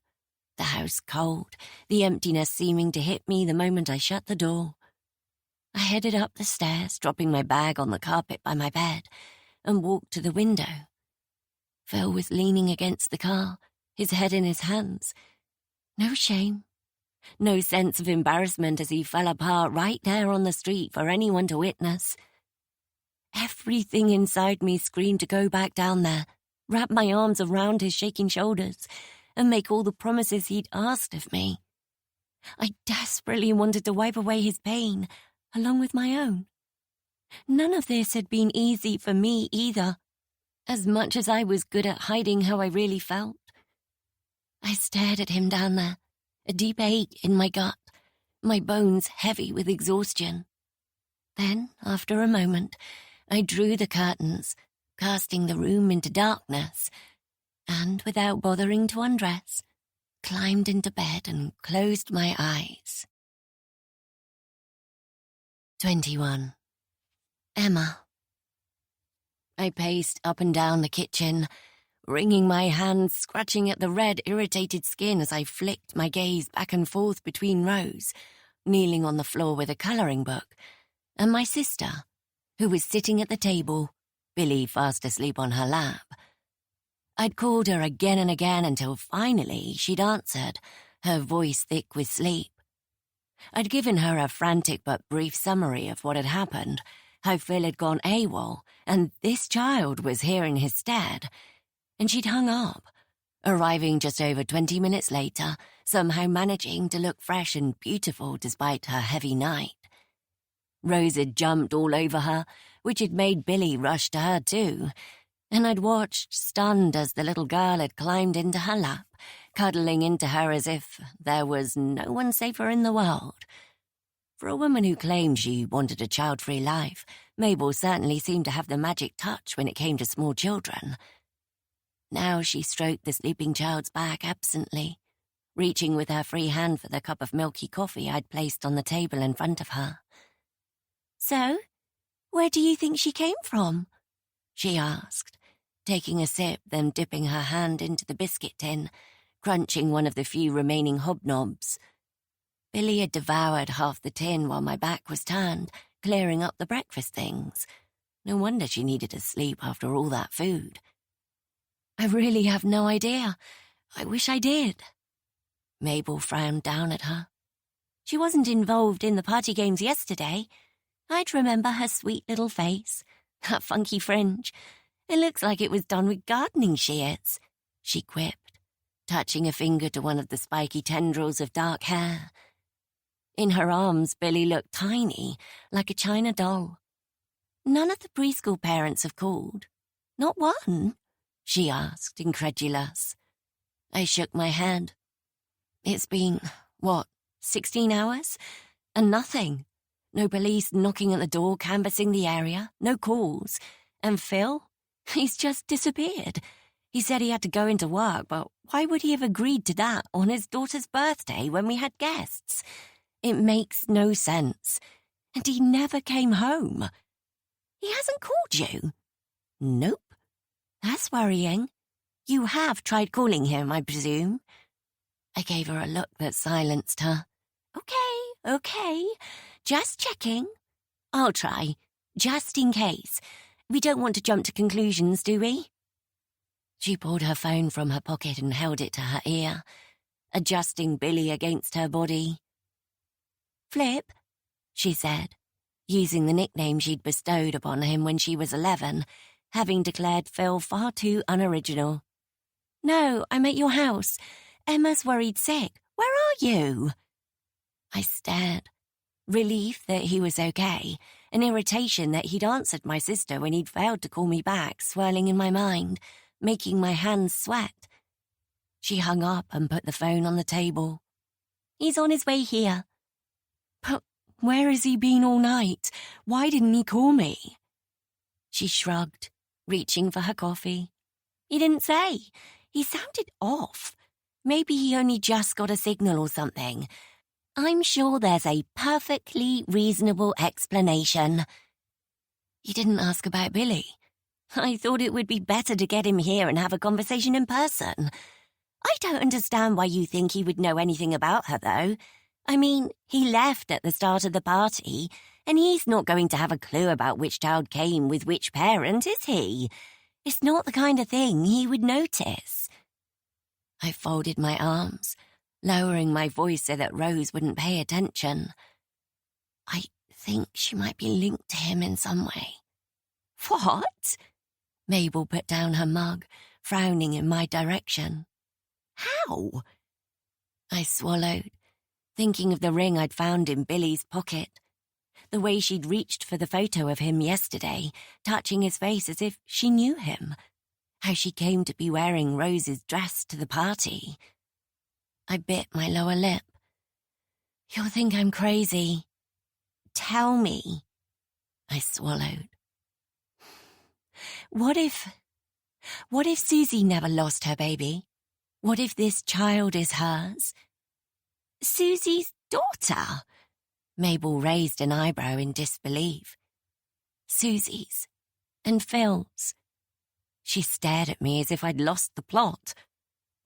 the house cold, the emptiness seeming to hit me the moment I shut the door. I headed up the stairs, dropping my bag on the carpet by my bed, and walked to the window. Phil was leaning against the car, his head in his hands. No shame, no sense of embarrassment as he fell apart right there on the street for anyone to witness. Everything inside me screamed to go back down there, wrap my arms around his shaking shoulders, and make all the promises he'd asked of me. I desperately wanted to wipe away his pain, along with my own. None of this had been easy for me either, as much as I was good at hiding how I really felt. I stared at him down there, a deep ache in my gut, my bones heavy with exhaustion. Then, after a moment, I drew the curtains, casting the room into darkness, and, without bothering to undress, climbed into bed and closed my eyes. 21. Emma. I paced up and down the kitchen, wringing my hands, scratching at the red, irritated skin as I flicked my gaze back and forth between rows, kneeling on the floor with a colouring book, and my sister, who was sitting at the table, Billy fast asleep on her lap. I'd called her again and again until finally she'd answered, her voice thick with sleep. I'd given her a frantic but brief summary of what had happened, how Phil had gone AWOL, and this child was here in his stead, and she'd hung up, arriving just over 20 minutes later, somehow managing to look fresh and beautiful despite her heavy night. Rose had jumped all over her, which had made Billy rush to her too, and I'd watched, stunned, as the little girl had climbed into her lap, cuddling into her as if there was no one safer in the world. For a woman who claimed she wanted a child-free life, Mabel certainly seemed to have the magic touch when it came to small children. Now she stroked the sleeping child's back absently, reaching with her free hand for the cup of milky coffee I'd placed on the table in front of her. So, where do you think she came from? She asked, taking a sip, then dipping her hand into the biscuit tin, crunching one of the few remaining hobnobs. Billy had devoured half the tin while my back was turned, clearing up the breakfast things. No wonder she needed to sleep after all that food. I really have no idea. I wish I did. Mabel frowned down at her. She wasn't involved in the party games yesterday. I'd remember her sweet little face, that funky fringe. It looks like it was done with gardening shears, she quipped, touching a finger to one of the spiky tendrils of dark hair. In her arms, Billy looked tiny, like a china doll. None of the preschool parents have called. Not one? She asked, incredulous. I shook my head. It's been, 16 hours? And nothing. No police knocking at the door, canvassing the area, no calls. And Phil? He's just disappeared. He said he had to go into work, but why would he have agreed to that on his daughter's birthday when we had guests? It makes no sense. And he never came home. He hasn't called you? Nope. That's worrying. You have tried calling him, I presume? I gave her a look that silenced her. Okay. Just checking. I'll try, just in case. We don't want to jump to conclusions, do we? She pulled her phone from her pocket and held it to her ear, adjusting Billy against her body. Flip, she said, using the nickname she'd bestowed upon him when she was 11, having declared Phil far too unoriginal. No, I'm at your house. Emma's worried sick. Where are you? I stared. Relief that he was okay, an irritation that he'd answered my sister when he'd failed to call me back swirling in my mind, making my hands sweat. She hung up and put the phone on the table. He's on his way here. But where has he been all night? Why didn't he call me? She shrugged, reaching for her coffee. He didn't say. He sounded off. Maybe he only just got a signal or something. I'm sure there's a perfectly reasonable explanation. You didn't ask about Billy. I thought it would be better to get him here and have a conversation in person. I don't understand why you think he would know anything about her, though. I mean, he left at the start of the party, And he's not going to have a clue about which child came with which parent, is he? It's not the kind of thing he would notice. I folded my arms, lowering my voice so that Rose wouldn't pay attention. I think she might be linked to him in some way. What? Mabel put down her mug, frowning in my direction. How? I swallowed, thinking of the ring I'd found in Billy's pocket. The way she'd reached for the photo of him yesterday, touching his face as if she knew him. How she came to be wearing Rose's dress to the party. I bit my lower lip. You'll think I'm crazy. Tell me. I swallowed. What if Susie never lost her baby? What if this child is hers? Susie's daughter? Mabel raised an eyebrow in disbelief. Susie's and Phil's. She stared at me as if I'd lost the plot.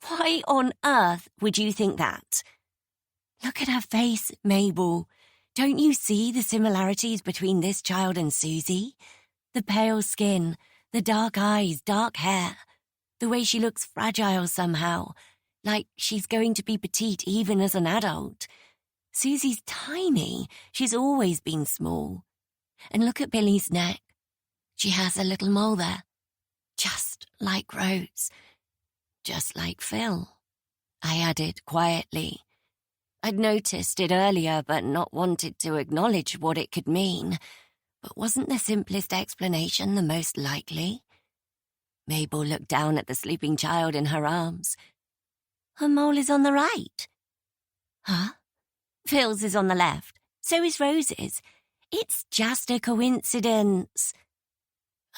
Why on earth would you think that? Look at her face, Mabel. Don't you see the similarities between this child and Susie? The pale skin, the dark eyes, dark hair. The way she looks fragile somehow, like she's going to be petite even as an adult. Susie's tiny. She's always been small. And look at Billy's neck. She has a little mole there. Just like Rose. Just like Phil, I added quietly. I'd noticed it earlier but not wanted to acknowledge what it could mean. But wasn't the simplest explanation the most likely? Mabel looked down at the sleeping child in her arms. Her mole is on the right. Huh? Phil's is on the left. So is Rose's. It's just a coincidence.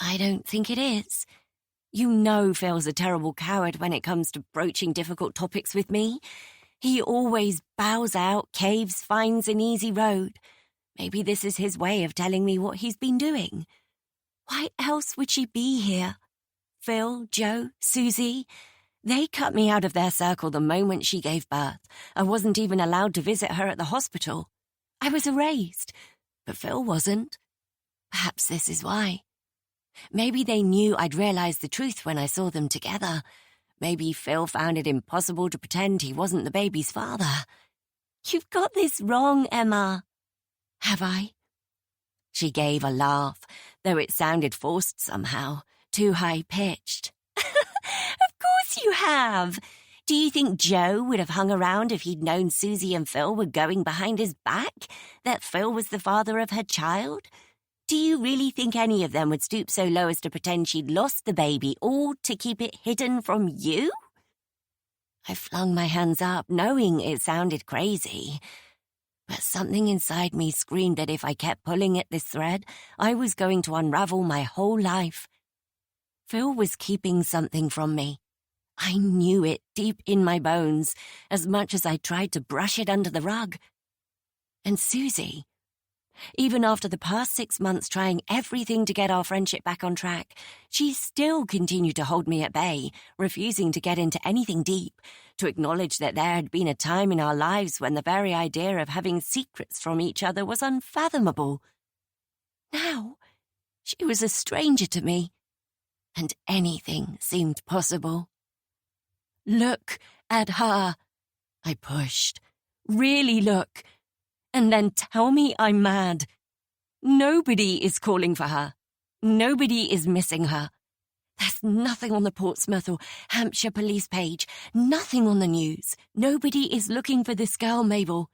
I don't think it is. You know Phil's a terrible coward when it comes to broaching difficult topics with me. He always bows out, caves, finds an easy road. Maybe this is his way of telling me what he's been doing. Why else would she be here? Phil, Joe, Susie. They cut me out of their circle the moment she gave birth. I wasn't even allowed to visit her at the hospital. I was erased, but Phil wasn't. Perhaps this is why. Maybe they knew I'd realised the truth when I saw them together. Maybe Phil found it impossible to pretend he wasn't the baby's father. You've got this wrong, Emma. Have I? She gave a laugh, though it sounded forced somehow, too high-pitched. Of course you have. Do you think Joe would have hung around if he'd known Susie and Phil were going behind his back? That Phil was the father of her child? Do you really think any of them would stoop so low as to pretend she'd lost the baby, all to keep it hidden from you? I flung my hands up, knowing it sounded crazy. But something inside me screamed that if I kept pulling at this thread, I was going to unravel my whole life. Phil was keeping something from me. I knew it deep in my bones, as much as I tried to brush it under the rug. And Susie, even after the past 6 months trying everything to get our friendship back on track, she still continued to hold me at bay, refusing to get into anything deep, to acknowledge that there had been a time in our lives when the very idea of having secrets from each other was unfathomable. Now, she was a stranger to me, and anything seemed possible. Look at her, I pushed. Really look. And then tell me I'm mad. Nobody is calling for her. Nobody is missing her. There's nothing on the Portsmouth or Hampshire police page, nothing on the news. Nobody is looking for this girl, Mabel.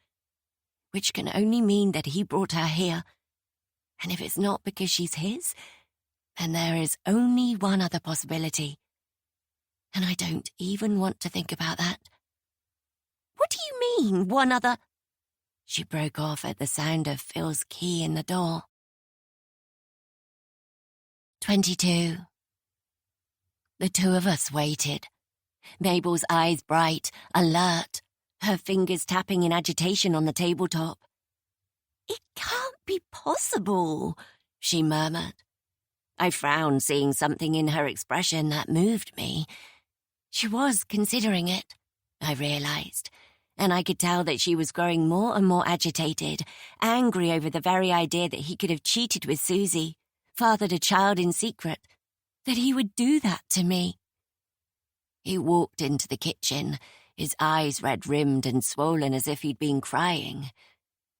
Which can only mean that he brought her here. And if it's not because she's his, then there is only one other possibility. And I don't even want to think about that. What do you mean, one other? She broke off at the sound of Phil's key in the door. 22. The two of us waited. Mabel's eyes bright, alert, her fingers tapping in agitation on the tabletop. It can't be possible, she murmured. I frowned, seeing something in her expression that moved me. She was considering it, I realised, and I could tell that she was growing more and more agitated, angry over the very idea that he could have cheated with Susie, fathered a child in secret, that he would do that to me. He walked into the kitchen, his eyes red-rimmed and swollen as if he'd been crying.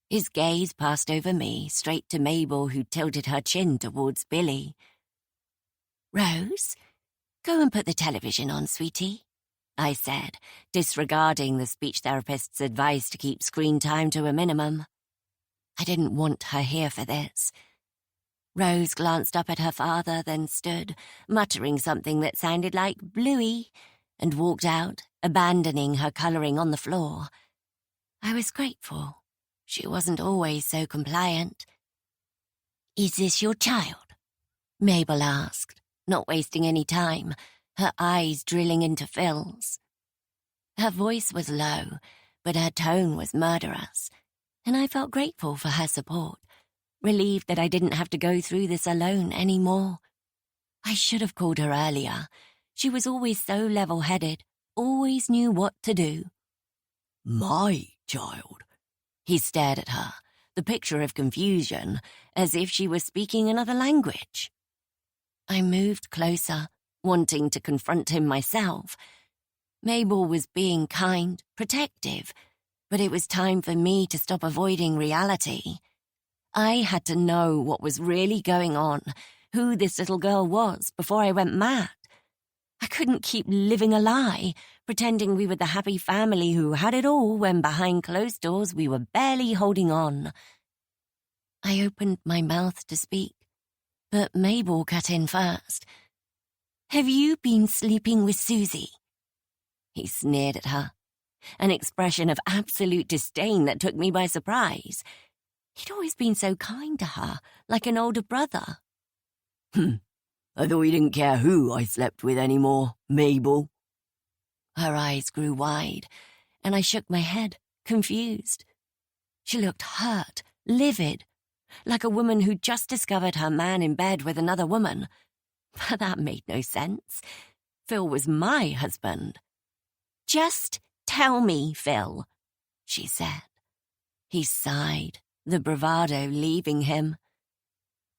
His gaze passed over me, straight to Mabel, who tilted her chin towards Billy. "Rose, go and put the television on, sweetie," I said, disregarding the speech therapist's advice to keep screen time to a minimum. I didn't want her here for this. Rose glanced up at her father, then stood, muttering something that sounded like Bluey, and walked out, abandoning her colouring on the floor. I was grateful. She wasn't always so compliant. "Is this your child?" Mabel asked, not wasting any time, her eyes drilling into Phil's. Her voice was low, but her tone was murderous, and I felt grateful for her support, relieved that I didn't have to go through this alone anymore. I should have called her earlier. She was always so level-headed, always knew what to do. "My child?" He stared at her, the picture of confusion, as if she was speaking another language. I moved closer, wanting to confront him myself. Mabel was being kind, protective, but it was time for me to stop avoiding reality. I had to know what was really going on, who this little girl was, before I went mad. I couldn't keep living a lie, pretending we were the happy family who had it all when behind closed doors we were barely holding on. I opened my mouth to speak, but Mabel cut in first. "Have you been sleeping with Susie?" He sneered at her, an expression of absolute disdain that took me by surprise. He'd always been so kind to her, like an older brother. I thought you didn't care who I slept with anymore, Mabel." Her eyes grew wide, and I shook my head, confused. She looked hurt, livid, like a woman who'd just discovered her man in bed with another woman. But that made no sense. Phil was my husband. "Just tell me, Phil," she said. He sighed, the bravado leaving him.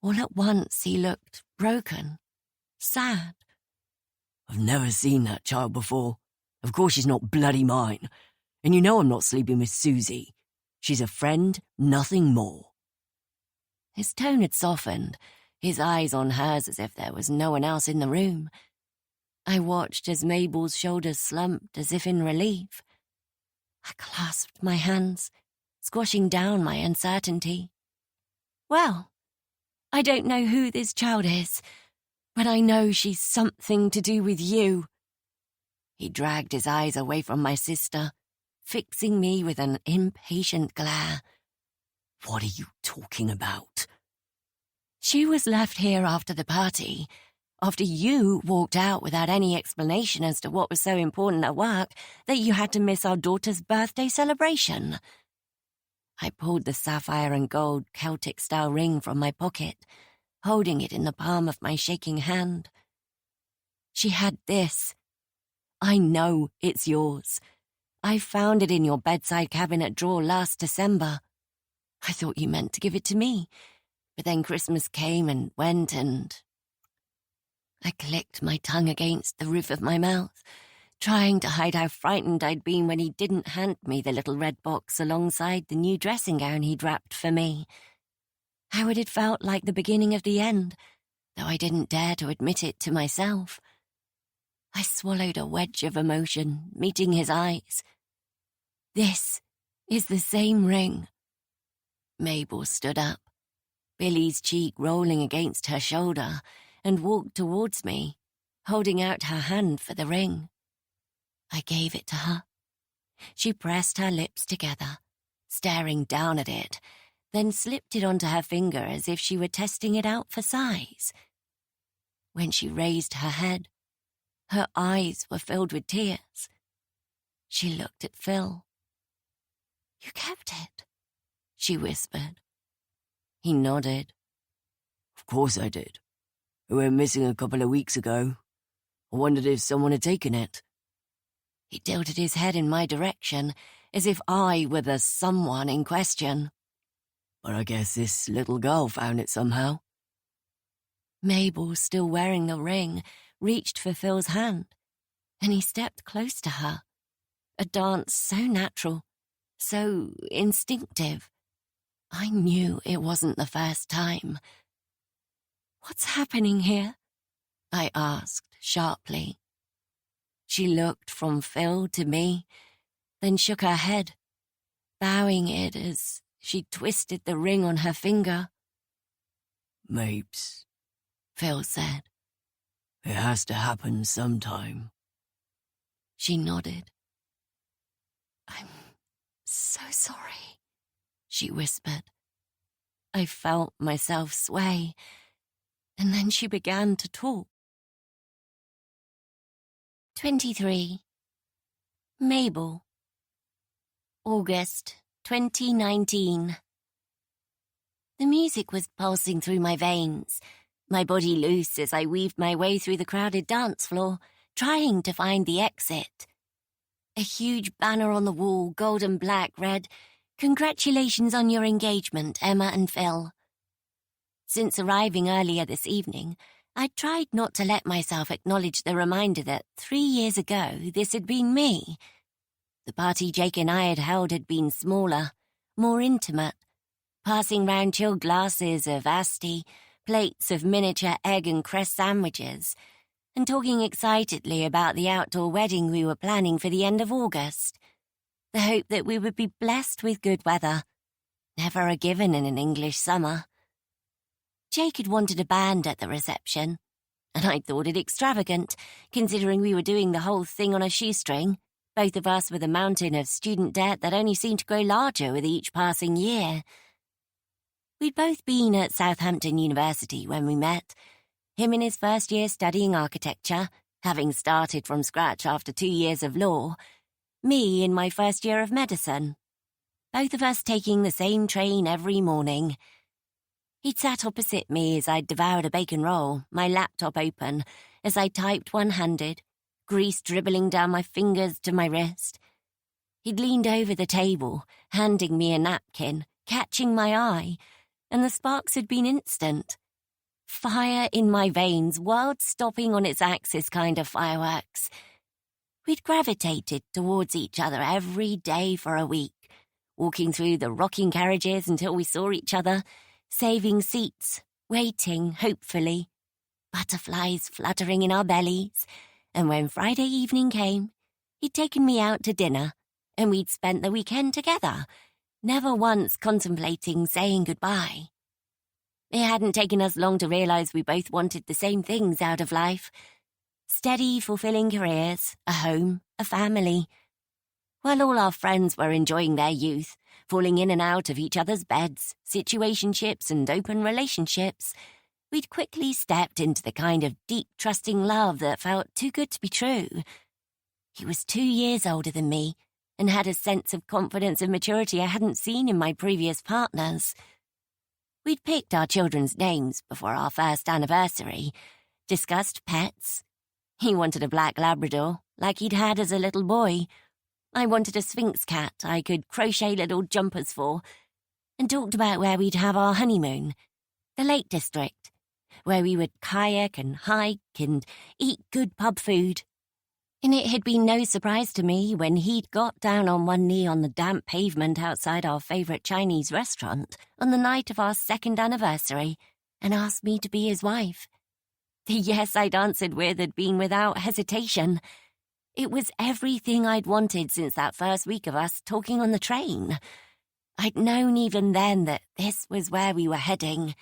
All at once he looked broken, sad. "I've never seen that child before. Of course she's not bloody mine. And you know I'm not sleeping with Susie. She's a friend, nothing more." His tone had softened, his eyes on hers as if there was no one else in the room. I watched as Mabel's shoulders slumped as if in relief. I clasped my hands, squashing down my uncertainty. "Well, I don't know who this child is, but I know she's something to do with you." He dragged his eyes away from my sister, fixing me with an impatient glare. "What are you talking about?" "She was left here after the party, after you walked out without any explanation as to what was so important at work that you had to miss our daughter's birthday celebration." I pulled the sapphire and gold Celtic-style ring from my pocket, holding it in the palm of my shaking hand. "She had this. I know it's yours. I found it in your bedside cabinet drawer last December. I thought you meant to give it to me, but then Christmas came and went and—" I clicked my tongue against the roof of my mouth, trying to hide how frightened I'd been when he didn't hand me the little red box alongside the new dressing gown he'd wrapped for me. How it had felt like the beginning of the end, though I didn't dare to admit it to myself. I swallowed a wedge of emotion, meeting his eyes. "This is the same ring." Mabel stood up, Billy's cheek rolling against her shoulder, and walked towards me, holding out her hand for the ring. I gave it to her. She pressed her lips together, staring down at it, then slipped it onto her finger as if she were testing it out for size. When she raised her head, her eyes were filled with tears. She looked at Phil. "You kept it," she whispered. He nodded. "Of course I did. It went missing a couple of weeks ago. I wondered if someone had taken it." He tilted his head in my direction, as if I were the someone in question. But I guess this little girl found it somehow. Mabel, still wearing the ring, reached for Phil's hand, and he stepped close to her. A dance so natural, so instinctive. I knew it wasn't the first time. "What's happening here?" I asked sharply. She looked from Phil to me, then shook her head, bowing it as she twisted the ring on her finger. "Mapes," Phil said. "it has to happen sometime." She nodded. "I'm so sorry," she whispered. I felt myself sway, and then she began to talk. 23. Mabel. August 2019. The music was pulsing through my veins, my body loose as I weaved my way through the crowded dance floor, trying to find the exit. A huge banner on the wall, gold and black, read, "Congratulations on your engagement, Emma and Phil." Since arriving earlier this evening, I tried not to let myself acknowledge the reminder that 3 years ago this had been me. The party Jake and I had been smaller, more intimate, passing round chilled glasses of asti, plates of miniature egg and cress sandwiches, and talking excitedly about the outdoor wedding we were planning for the end of August. The hope that we would be blessed with good weather, never a given in an English summer. Jake had wanted a band at the reception, and I'd thought it extravagant, considering we were doing the whole thing on a shoestring, both of us with a mountain of student debt that only seemed to grow larger with each passing year. We'd both been at Southampton University when we met, him in his first year studying architecture, having started from scratch after 2 years of law, me in my first year of medicine. Both of us taking the same train every morning. He'd sat opposite me as I devoured a bacon roll, my laptop open, as I typed one-handed, grease dribbling down my fingers to my wrist. He'd leaned over the table, handing me a napkin, catching my eye, and the sparks had been instant. Fire in my veins, world stopping on its axis kind of fireworks. We'd gravitated towards each other every day for a week, walking through the rocking carriages until we saw each other, saving seats, waiting, hopefully, butterflies fluttering in our bellies, and when Friday evening came, he'd taken me out to dinner, and we'd spent the weekend together, never once contemplating saying goodbye. It hadn't taken us long to realise we both wanted the same things out of life. Steady, fulfilling careers, a home, a family. While all our friends were enjoying their youth, falling in and out of each other's beds, situationships and open relationships, we'd quickly stepped into the kind of deep, trusting love that felt too good to be true. He was 2 years older than me and had a sense of confidence and maturity I hadn't seen in my previous partners. We'd picked our children's names before our first anniversary, discussed pets. He wanted a black Labrador, like he'd had as a little boy. I wanted a Sphinx cat I could crochet little jumpers for, and talked about where we'd have our honeymoon, the Lake District, where we would kayak and hike and eat good pub food. And it had been no surprise to me when he'd got down on one knee on the damp pavement outside our favourite Chinese restaurant on the night of our 2nd anniversary and asked me to be his wife. The yes I'd answered with had been without hesitation. It was everything I'd wanted since that first week of us talking on the train. I'd known even then that this was where we were heading.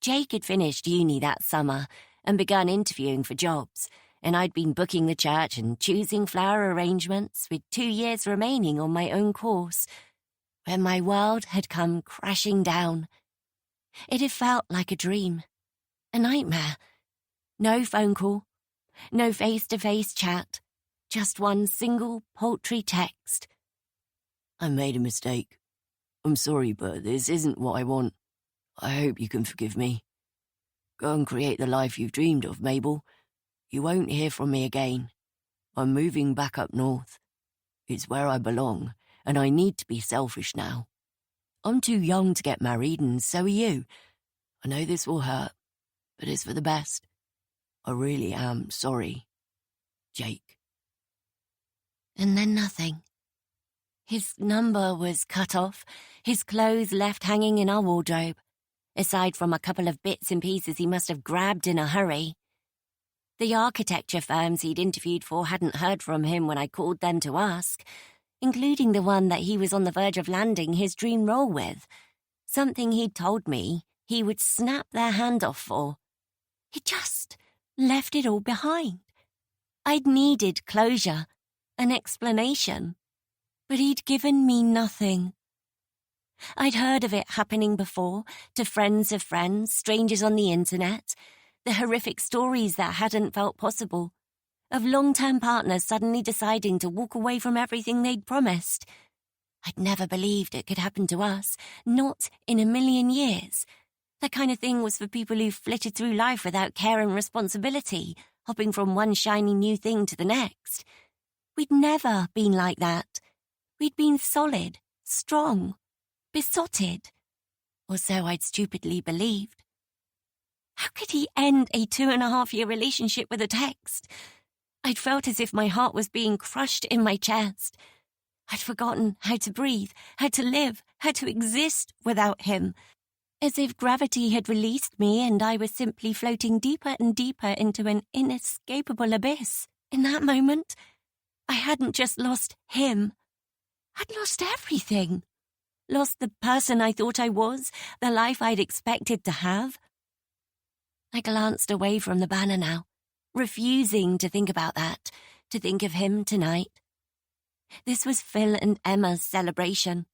Jake had finished uni that summer and begun interviewing for jobs, and I'd been booking the church and choosing flower arrangements with 2 years remaining on my own course, when my world had come crashing down. It had felt like a dream, a nightmare. No phone call. No face-to-face chat, just one single paltry text. "I made a mistake. I'm sorry, but this isn't what I want. I hope you can forgive me. Go and create the life you've dreamed of, Mabel. You won't hear from me again. I'm moving back up north. It's where I belong, and I need to be selfish now. I'm too young to get married, and so are you. I know this will hurt, but it's for the best. I really am sorry. Jake. And then nothing. His number was cut off, his clothes left hanging in our wardrobe, aside from a couple of bits and pieces he must have grabbed in a hurry. The architecture firms he'd interviewed for hadn't heard from him when I called them to ask, including the one that he was on the verge of landing his dream role with, something he'd told me he would snap their hand off for. He just left it all behind. I'd needed closure, an explanation, but he'd given me nothing. I'd heard of it happening before, to friends of friends, strangers on the internet, the horrific stories that hadn't felt possible, of long-term partners suddenly deciding to walk away from everything they'd promised. I'd never believed it could happen to us, not in a million years. That kind of thing was for people who flitted through life without care and responsibility, hopping from one shiny new thing to the next. We'd never been like that. We'd been solid, strong, besotted. Or so I'd stupidly believed. How could he end a 2.5-year relationship with a text? I'd felt as if my heart was being crushed in my chest. I'd forgotten how to breathe, how to live, how to exist without him. As if gravity had released me and I was simply floating deeper and deeper into an inescapable abyss. In that moment, I hadn't just lost him. I'd lost everything. Lost the person I thought I was, the life I'd expected to have. I glanced away from the banner now, refusing to think about that, to think of him tonight. This was Phil and Emma's celebration.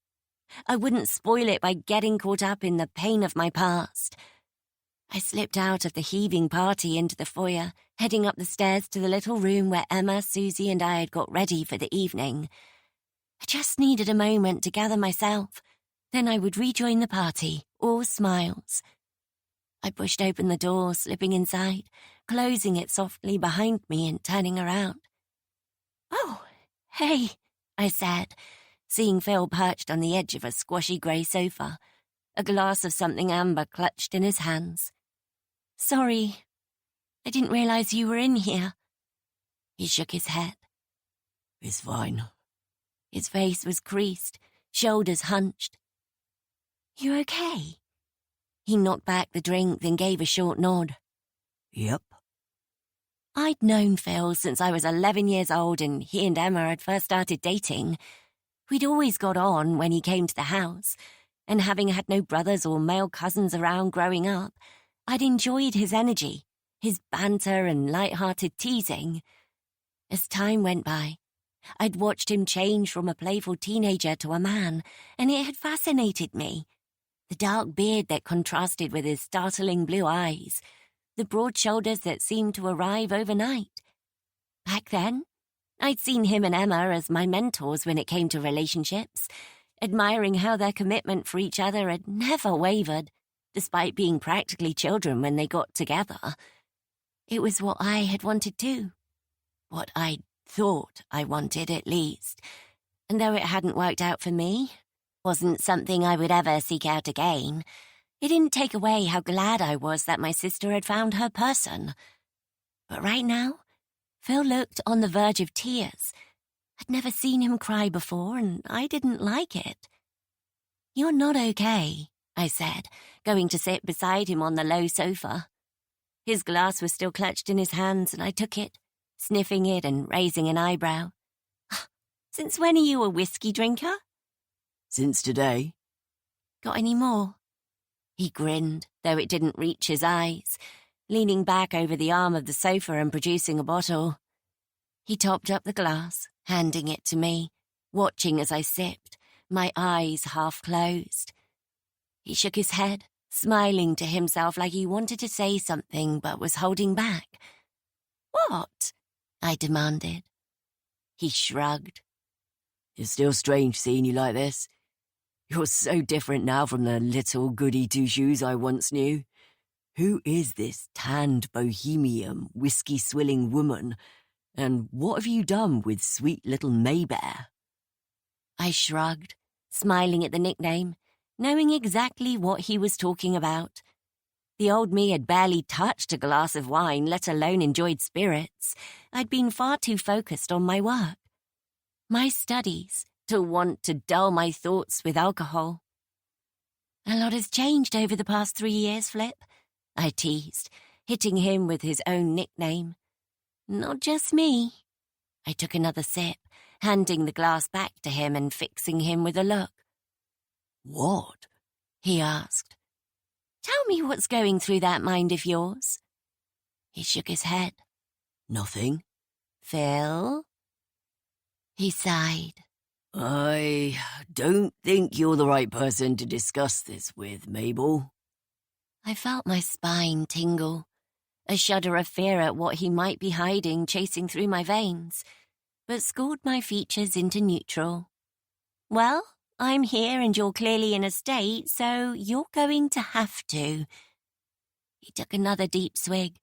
I wouldn't spoil it by getting caught up in the pain of my past. I slipped out of the heaving party into the foyer, heading up the stairs to the little room where Emma, Susie, and I had got ready for the evening. I just needed a moment to gather myself. Then I would rejoin the party, all smiles. I pushed open the door, slipping inside, closing it softly behind me and turning around. "Oh, hey," I said, seeing Phil perched on the edge of a squashy grey sofa, a glass of something amber clutched in his hands. "Sorry, I didn't realise you were in here." He shook his head. It's fine. His face was creased, shoulders hunched. "You okay?" He knocked back the drink, then gave a short nod. Yep. I'd known Phil since I was 11 years old and he and Emma had first started dating. We'd always got on when he came to the house, and having had no brothers or male cousins around growing up, I'd enjoyed his energy, his banter and light-hearted teasing. As time went by, I'd watched him change from a playful teenager to a man, and it had fascinated me. The dark beard that contrasted with his startling blue eyes, the broad shoulders that seemed to arrive overnight. Back then, I'd seen him and Emma as my mentors when it came to relationships, admiring how their commitment for each other had never wavered, despite being practically children when they got together. It was what I had wanted too. What I'd thought I wanted, at least. And though it hadn't worked out for me, wasn't something I would ever seek out again, it didn't take away how glad I was that my sister had found her person. But right now, Phil looked on the verge of tears. I'd never seen him cry before, and I didn't like it. "You're not okay," I said, going to sit beside him on the low sofa. His glass was still clutched in his hands, and I took it, sniffing it and raising an eyebrow. "Since when are you a whiskey drinker?" Since today. "Got any more?" He grinned, though it didn't reach his eyes, leaning back over the arm of the sofa and producing a bottle. He topped up the glass, handing it to me, watching as I sipped, my eyes half closed. He shook his head, smiling to himself like he wanted to say something but was holding back. "What?" I demanded. He shrugged. It's still strange seeing you like this. You're so different now from the little goody two-shoes I once knew. Who is this tanned bohemian, whiskey-swilling woman? And what have you done with sweet little Maybear? I shrugged, smiling at the nickname, knowing exactly what he was talking about. The old me had barely touched a glass of wine, let alone enjoyed spirits. I'd been far too focused on my work, my studies, to want to dull my thoughts with alcohol. A lot has changed over the past 3 years, Flip, I teased, hitting him with his own nickname. Not just me. I took another sip, handing the glass back to him and fixing him with a look. What? He asked. Tell me what's going through that mind of yours. He shook his head. Nothing. Phil? He sighed. I don't think you're the right person to discuss this with, Mabel. I felt my spine tingle, a shudder of fear at what he might be hiding chasing through my veins, but schooled my features into neutral. Well, I'm here and you're clearly in a state, so you're going to have to. He took another deep swig,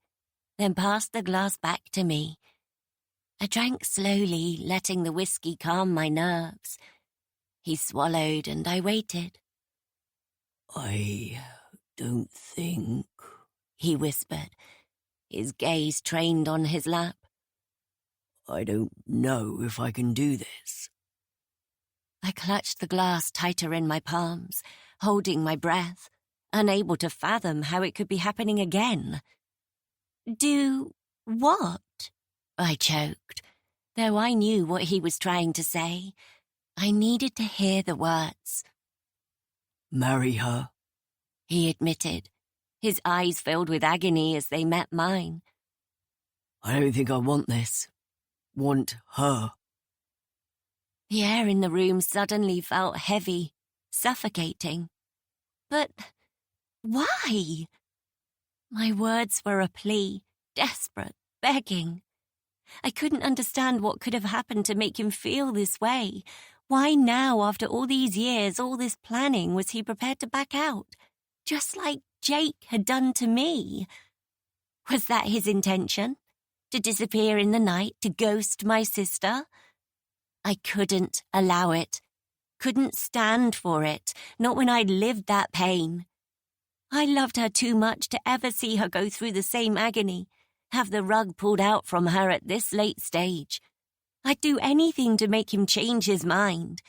then passed the glass back to me. I drank slowly, letting the whiskey calm my nerves. He swallowed and I waited. I don't think... he whispered, his gaze trained on his lap. I don't know if I can do this. I clutched the glass tighter in my palms, holding my breath, unable to fathom how it could be happening again. Do what? I choked, though I knew what he was trying to say. I needed to hear the words. Marry her, he admitted, his eyes filled with agony as they met mine. I don't think I want this. Want her. The air in the room suddenly felt heavy, suffocating. But why? My words were a plea, desperate, begging. I couldn't understand what could have happened to make him feel this way. Why now, after all these years, all this planning, was he prepared to back out? Just like Jake had done to me. Was that his intention? To disappear in the night, to ghost my sister? I couldn't allow it. Couldn't stand for it, not when I'd lived that pain. I loved her too much to ever see her go through the same agony, have the rug pulled out from her at this late stage. I'd do anything to make him change his mind.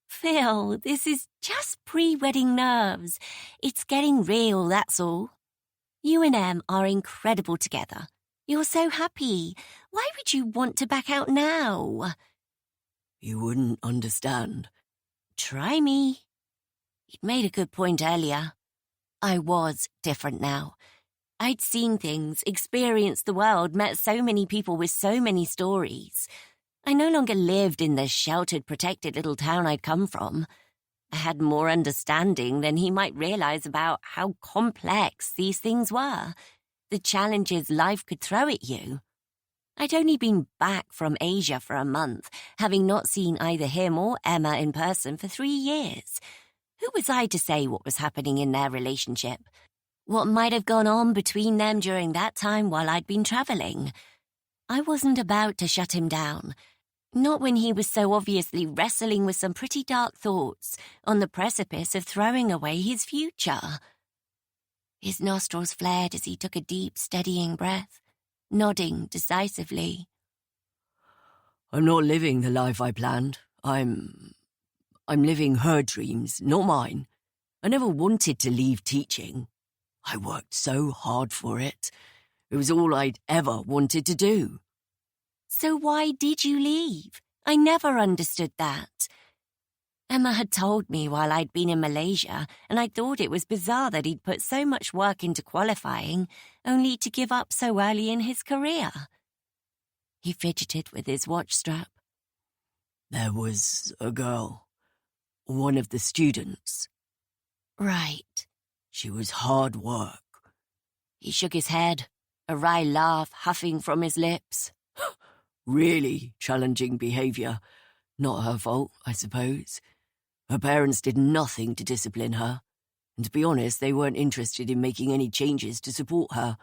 Phil, this is just pre-wedding nerves. It's getting real, that's all. You and Em are incredible together. You're so happy. Why would you want to back out now? You wouldn't understand. Try me. You'd made a good point earlier. I was different now. I'd seen things, experienced the world, met so many people with so many stories. I no longer lived in the sheltered, protected little town I'd come from. I had more understanding than he might realize about how complex these things were, the challenges life could throw at you. I'd only been back from Asia for a month, having not seen either him or Emma in person for 3 years. Who was I to say what was happening in their relationship? What might have gone on between them during that time while I'd been travelling? I wasn't about to shut him down. Not when he was so obviously wrestling with some pretty dark thoughts, on the precipice of throwing away his future. His nostrils flared as he took a deep, steadying breath, nodding decisively. I'm not living the life I planned. I'm living her dreams, not mine. I never wanted to leave teaching. I worked so hard for it. It was all I'd ever wanted to do. So why did you leave? I never understood that. Emma had told me while I'd been in Malaysia, and I thought it was bizarre that he'd put so much work into qualifying, only to give up so early in his career. He fidgeted with his watch strap. There was a girl, one of the students. Right. She was hard work. He shook his head, a wry laugh huffing from his lips. Really challenging behaviour. Not her fault, I suppose. Her parents did nothing to discipline her, and to be honest, they weren't interested in making any changes to support her.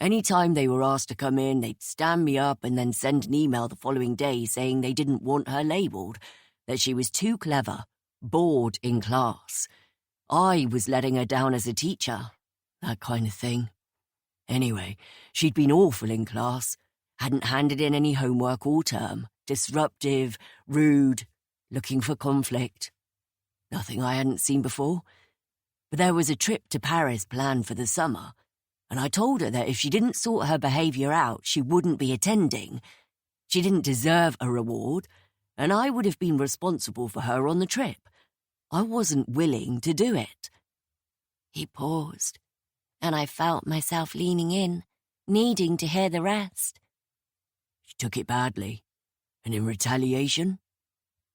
Any time they were asked to come in, they'd stand me up and then send an email the following day saying they didn't want her labelled, that she was too clever, bored in class. I was letting her down as a teacher, that kind of thing. Anyway, she'd been awful in class, hadn't handed in any homework all term, disruptive, rude, looking for conflict. Nothing I hadn't seen before. But there was a trip to Paris planned for the summer, and I told her that if she didn't sort her behaviour out, she wouldn't be attending. She didn't deserve a reward, and I would have been responsible for her on the trip. I wasn't willing to do it. He paused, and I felt myself leaning in, needing to hear the rest. She took it badly, and in retaliation?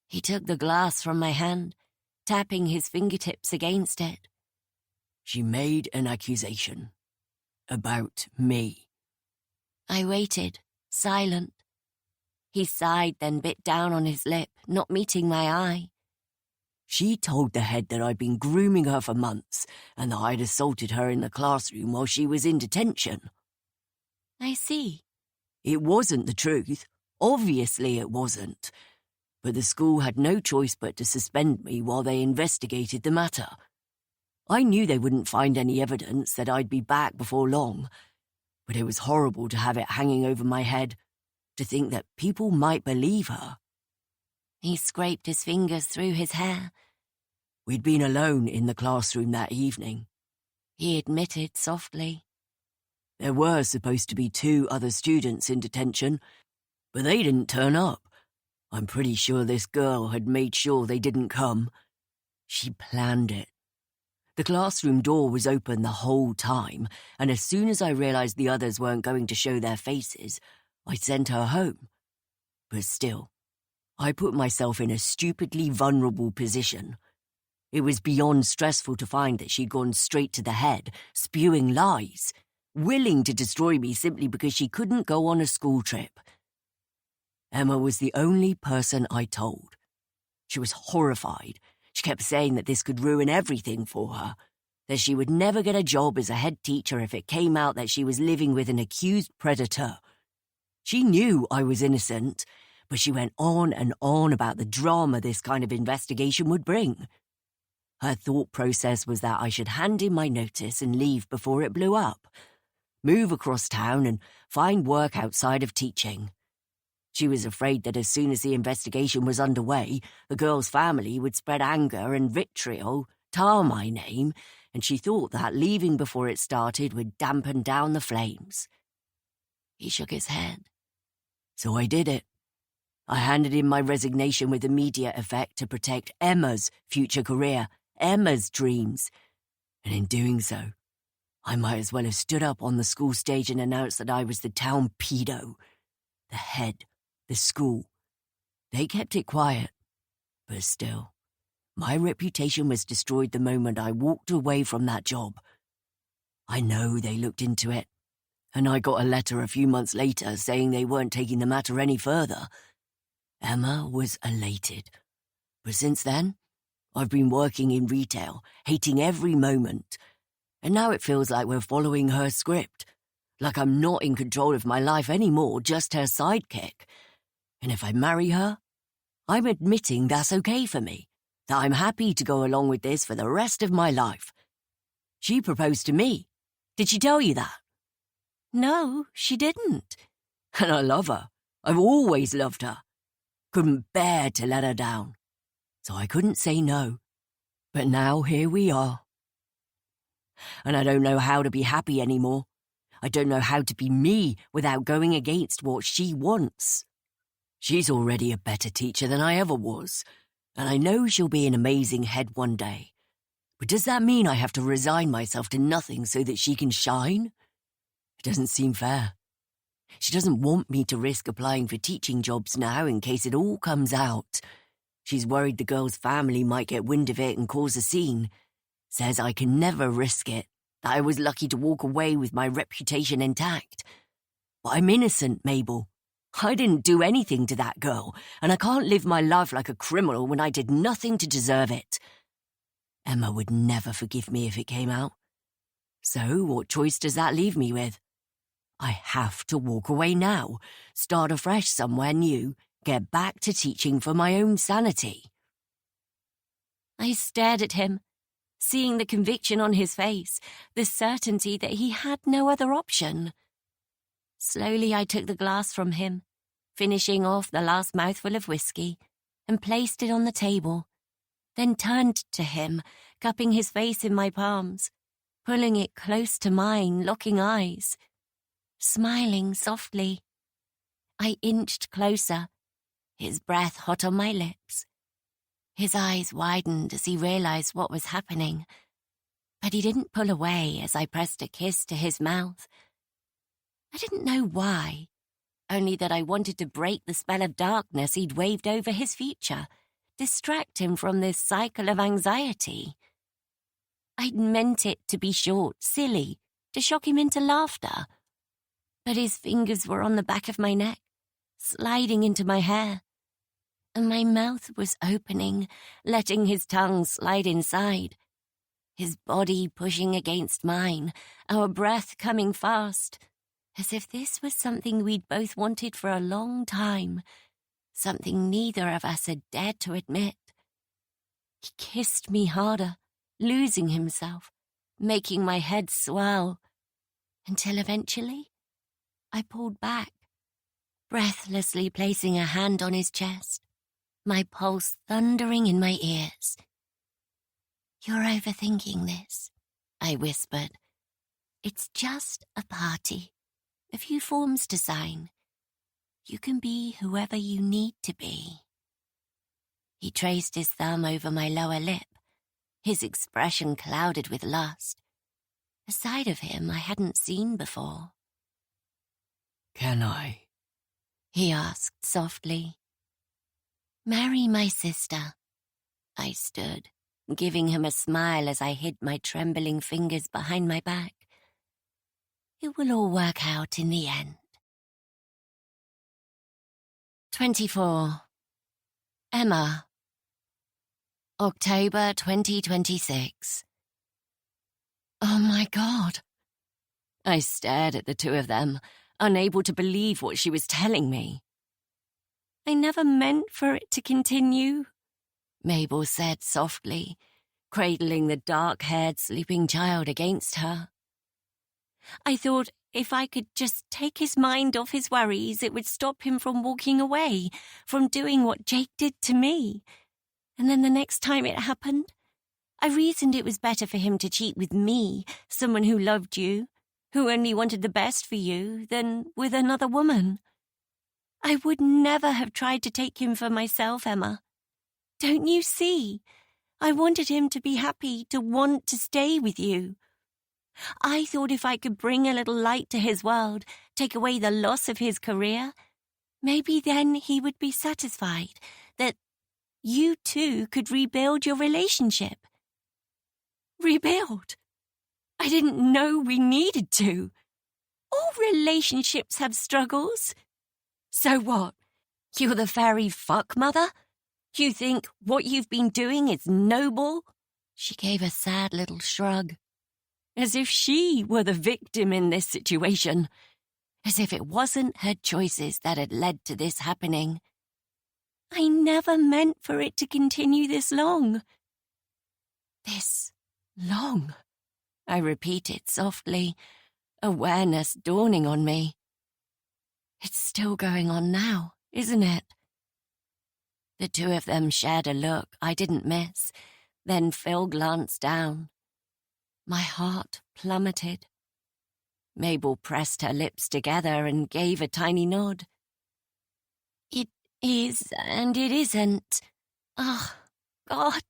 He took the glass from my hand, tapping his fingertips against it. She made an accusation. About me. I waited, silent. He sighed, then bit down on his lip, not meeting my eye. She told the head that I'd been grooming her for months and that I'd assaulted her in the classroom while she was in detention. I see. It wasn't the truth. Obviously it wasn't. But the school had no choice but to suspend me while they investigated the matter. I knew they wouldn't find any evidence, that I'd be back before long. But it was horrible to have it hanging over my head, to think that people might believe her. He scraped his fingers through his hair. We'd been alone in the classroom that evening. He admitted softly. There were supposed to be 2 other students in detention, but they didn't turn up. I'm pretty sure this girl had made sure they didn't come. She planned it. The classroom door was open the whole time, and as soon as I realized the others weren't going to show their faces, I sent her home. But still, I put myself in a stupidly vulnerable position. It was beyond stressful to find that she'd gone straight to the head, spewing lies, willing to destroy me simply because she couldn't go on a school trip. Emma was the only person I told. She was horrified. She kept saying that this could ruin everything for her, that she would never get a job as a head teacher if it came out that she was living with an accused predator. She knew I was innocent, but she went on and on about the drama this kind of investigation would bring. Her thought process was that I should hand in my notice and leave before it blew up, move across town and find work outside of teaching. She was afraid that as soon as the investigation was underway, the girl's family would spread anger and vitriol, tar my name, and she thought that leaving before it started would dampen down the flames. He shook his head. So I did it. I handed in my resignation with immediate effect to protect Emma's future career, Emma's dreams. And in doing so, I might as well have stood up on the school stage and announced that I was the town pedo, the head, the school. They kept it quiet, but still, my reputation was destroyed the moment I walked away from that job. I know they looked into it, and I got a letter a few months later saying they weren't taking the matter any further. Emma was elated, but since then, I've been working in retail, hating every moment, and now it feels like we're following her script, like I'm not in control of my life anymore, just her sidekick. And if I marry her, I'm admitting that's okay for me, that I'm happy to go along with this for the rest of my life. She proposed to me. Did she tell you that? No, she didn't. And I love her. I've always loved her. Couldn't bear to let her down. So I couldn't say no. But now here we are. And I don't know how to be happy anymore. I don't know how to be me without going against what she wants. She's already a better teacher than I ever was, and I know she'll be an amazing head one day. But does that mean I have to resign myself to nothing so that she can shine? It doesn't seem fair. She doesn't want me to risk applying for teaching jobs now in case it all comes out. She's worried the girl's family might get wind of it and cause a scene. Says I can never risk it, that I was lucky to walk away with my reputation intact. But I'm innocent, Mabel. I didn't do anything to that girl, and I can't live my life like a criminal when I did nothing to deserve it. Emma would never forgive me if it came out. So what choice does that leave me with? I have to walk away now, start afresh somewhere new, get back to teaching for my own sanity. I stared at him, seeing the conviction on his face, the certainty that he had no other option. Slowly I took the glass from him, finishing off the last mouthful of whiskey, and placed it on the table, then turned to him, cupping his face in my palms, pulling it close to mine, locking eyes. Smiling softly, I inched closer, his breath hot on my lips. His eyes widened as he realized what was happening, but he didn't pull away as I pressed a kiss to his mouth. I didn't know why, only that I wanted to break the spell of darkness he'd waved over his future, distract him from this cycle of anxiety. I'd meant it to be short, silly, to shock him into laughter. But his fingers were on the back of my neck, sliding into my hair, and my mouth was opening, letting his tongue slide inside, his body pushing against mine, our breath coming fast, as if this was something we'd both wanted for a long time, something neither of us had dared to admit. He kissed me harder, losing himself, making my head swell, until eventually I pulled back, breathlessly placing a hand on his chest, my pulse thundering in my ears. "You're overthinking this," I whispered. "It's just a party, a few forms to sign. You can be whoever you need to be." He traced his thumb over my lower lip, his expression clouded with lust, a side of him I hadn't seen before. Can I? He asked softly. "Marry my sister." I stood, giving him a smile as I hid my trembling fingers behind my back. "It will all work out in the end." 24. Emma. October 2026. Oh my God. I stared at the two of them, unable to believe what she was telling me. "I never meant for it to continue," Mabel said softly, cradling the dark-haired sleeping child against her. "I thought if I could just take his mind off his worries, it would stop him from walking away, from doing what Jake did to me. And then the next time it happened, I reasoned it was better for him to cheat with me, someone who loved you, who only wanted the best for you, than with another woman. I would never have tried to take him for myself, Emma. Don't you see? I wanted him to be happy, to want to stay with you. I thought if I could bring a little light to his world, take away the loss of his career, maybe then he would be satisfied, that you two could rebuild your relationship." Rebuild? I didn't know we needed to. All relationships have struggles. So what? You're the fairy fuck mother? You think what you've been doing is noble? She gave a sad little shrug. As if she were the victim in this situation. As if it wasn't her choices that had led to this happening. I never meant for it to continue this long. This long, I repeated softly, awareness dawning on me. It's still going on now, isn't it? The two of them shared a look I didn't miss, then Phil glanced down. My heart plummeted. Mabel pressed her lips together and gave a tiny nod. It is and it isn't. Oh, God.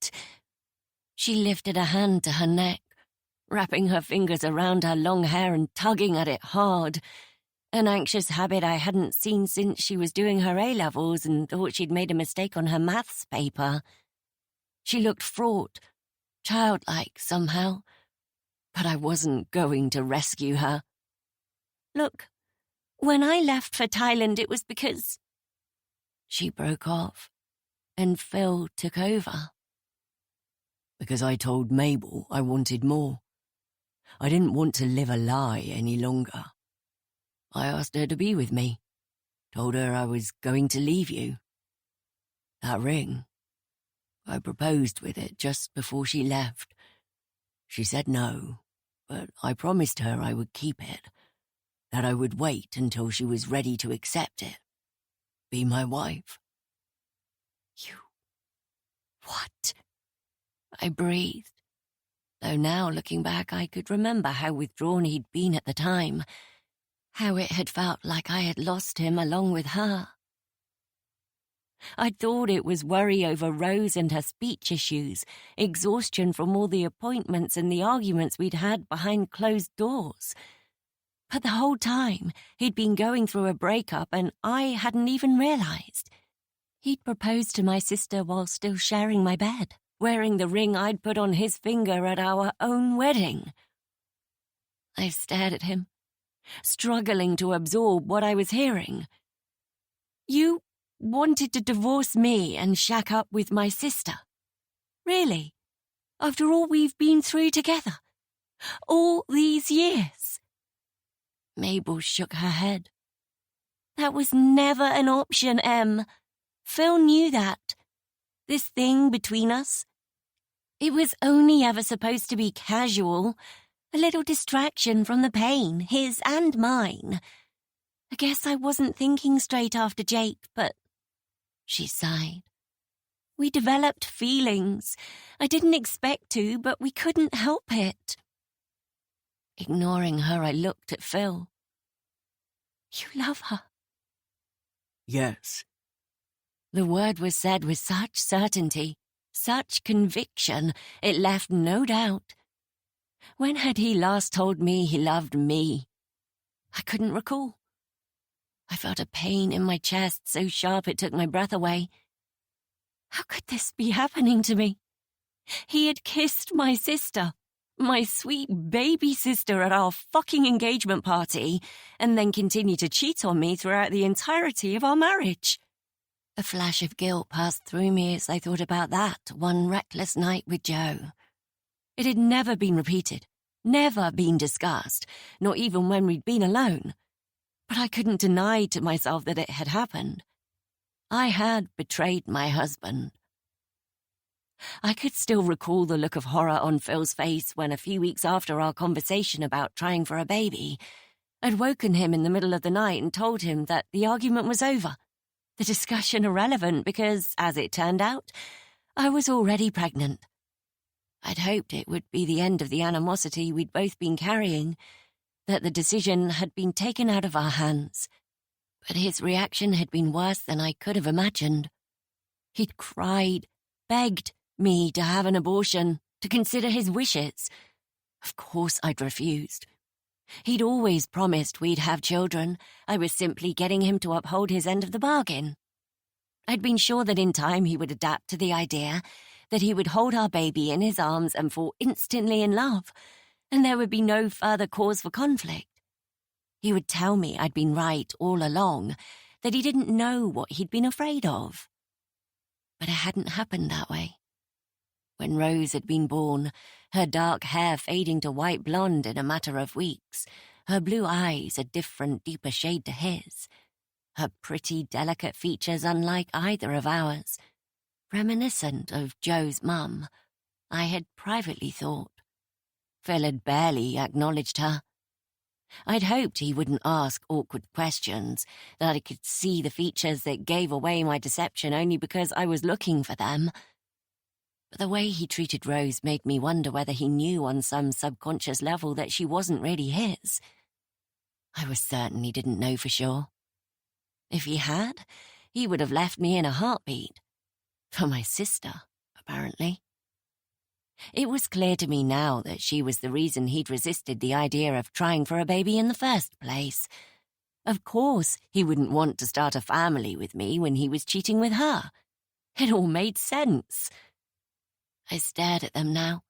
She lifted a hand to her neck, wrapping her fingers around her long hair and tugging at it hard, an anxious habit I hadn't seen since she was doing her A-levels and thought she'd made a mistake on her maths paper. She looked fraught, childlike somehow, but I wasn't going to rescue her. Look, when I left for Thailand, it was because... She broke off, and Phil took over. Because I told Mabel I wanted more. I didn't want to live a lie any longer. I asked her to be with me, told her I was going to leave you, That ring. I proposed with it just before she left. She said no, but I promised her I would keep it, that I would wait until she was ready to accept it. Be my wife. You... What? I breathed, though now looking back I could remember how withdrawn he'd been at the time, how it had felt like I had lost him along with her. I'd thought it was worry over Rose and her speech issues, exhaustion from all the appointments and the arguments we'd had behind closed doors. But the whole time, he'd been going through a breakup and I hadn't even realised. He'd proposed to my sister while still sharing my bed, wearing the ring I'd put on his finger at our own wedding. I stared at him, struggling to absorb what I was hearing. You wanted to divorce me and shack up with my sister? Really? After all we've been through together? All these years? Mabel shook her head. That was never an option, Em. Phil knew that. This thing between us. It was only ever supposed to be casual, a little distraction from the pain, his and mine. I guess I wasn't thinking straight after Jake, but... She sighed. We developed feelings. I didn't expect to, but we couldn't help it. Ignoring her, I looked at Phil. You love her? Yes. The word was said with such certainty, such conviction, it left no doubt. When had he last told me he loved me? I couldn't recall. I felt a pain in my chest so sharp it took my breath away. How could this be happening to me? He had kissed my sister, my sweet baby sister at our fucking engagement party, and then continued to cheat on me throughout the entirety of our marriage. A flash of guilt passed through me as I thought about that one reckless night with Joe. It had never been repeated, never been discussed, not even when we'd been alone. But I couldn't deny to myself that it had happened. I had betrayed my husband. I could still recall the look of horror on Phil's face when a few weeks after our conversation about trying for a baby, I'd woken him in the middle of the night and told him that the argument was over, the discussion irrelevant because, as it turned out, I was already pregnant. I'd hoped it would be the end of the animosity we'd both been carrying, that the decision had been taken out of our hands. But his reaction had been worse than I could have imagined. He'd cried, begged me to have an abortion, to consider his wishes. Of course I'd refused. He'd always promised we'd have children. I was simply getting him to uphold his end of the bargain. I'd been sure that in time he would adapt to the idea, that he would hold our baby in his arms and fall instantly in love, and there would be no further cause for conflict. He would tell me I'd been right all along, that he didn't know what he'd been afraid of. But it hadn't happened that way. When Rose had been born, her dark hair fading to white blonde in a matter of weeks, her blue eyes a different, deeper shade to his, her pretty, delicate features unlike either of ours, reminiscent of Joe's mum, I had privately thought. Phil had barely acknowledged her. I'd hoped he wouldn't ask awkward questions, that I could see the features that gave away my deception only because I was looking for them. But the way he treated Rose made me wonder whether he knew on some subconscious level that she wasn't really his. I was certain he didn't know for sure. If he had, he would have left me in a heartbeat. For my sister, apparently. It was clear to me now that she was the reason he'd resisted the idea of trying for a baby in the first place. Of course, he wouldn't want to start a family with me when he was cheating with her. It all made sense. I stared at them now,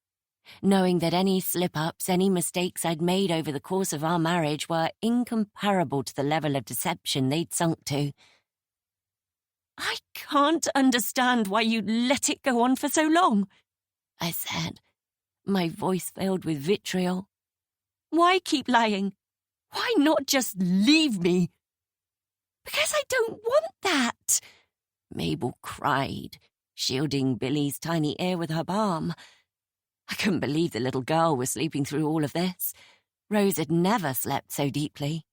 knowing that any slip-ups, any mistakes I'd made over the course of our marriage were incomparable to the level of deception they'd sunk to. I can't understand why you'd let it go on for so long, I said, my voice filled with vitriol. Why keep lying? Why not just leave me? Because I don't want that, Mabel cried, shielding Billy's tiny ear with her palm. I couldn't believe the little girl was sleeping through all of this. Rose had never slept so deeply.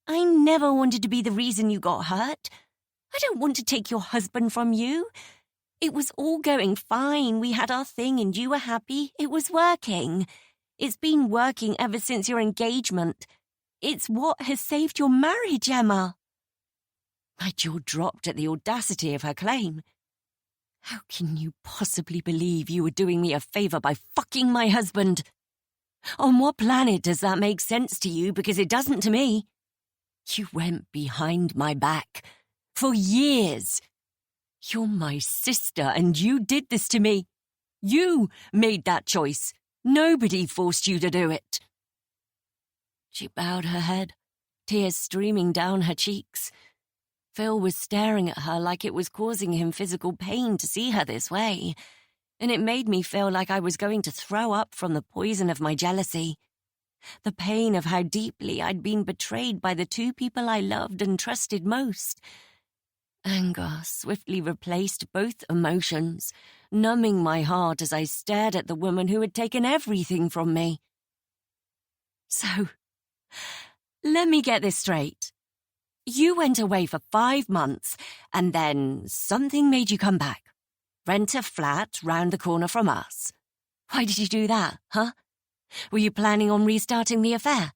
I never wanted to be the reason you got hurt. I don't want to take your husband from you. It was all going fine. We had our thing and you were happy. It was working. It's been working ever since your engagement. It's what has saved your marriage, Emma. My jaw dropped at the audacity of her claim. How can you possibly believe you were doing me a favor by fucking my husband? On what planet does that make sense to you? Because it doesn't to me. You went behind my back. For years. You're my sister and you did this to me. You made that choice. Nobody forced you to do it. She bowed her head, tears streaming down her cheeks. Phil was staring at her like it was causing him physical pain to see her this way, and it made me feel like I was going to throw up from the poison of my jealousy. The pain of how deeply I'd been betrayed by the two people I loved and trusted most. Anger swiftly replaced both emotions, numbing my heart as I stared at the woman who had taken everything from me. So, let me get this straight. You went away for 5 months, and then something made you come back. Rent a flat round the corner from us. Why did you do that, huh? Were you planning on restarting the affair?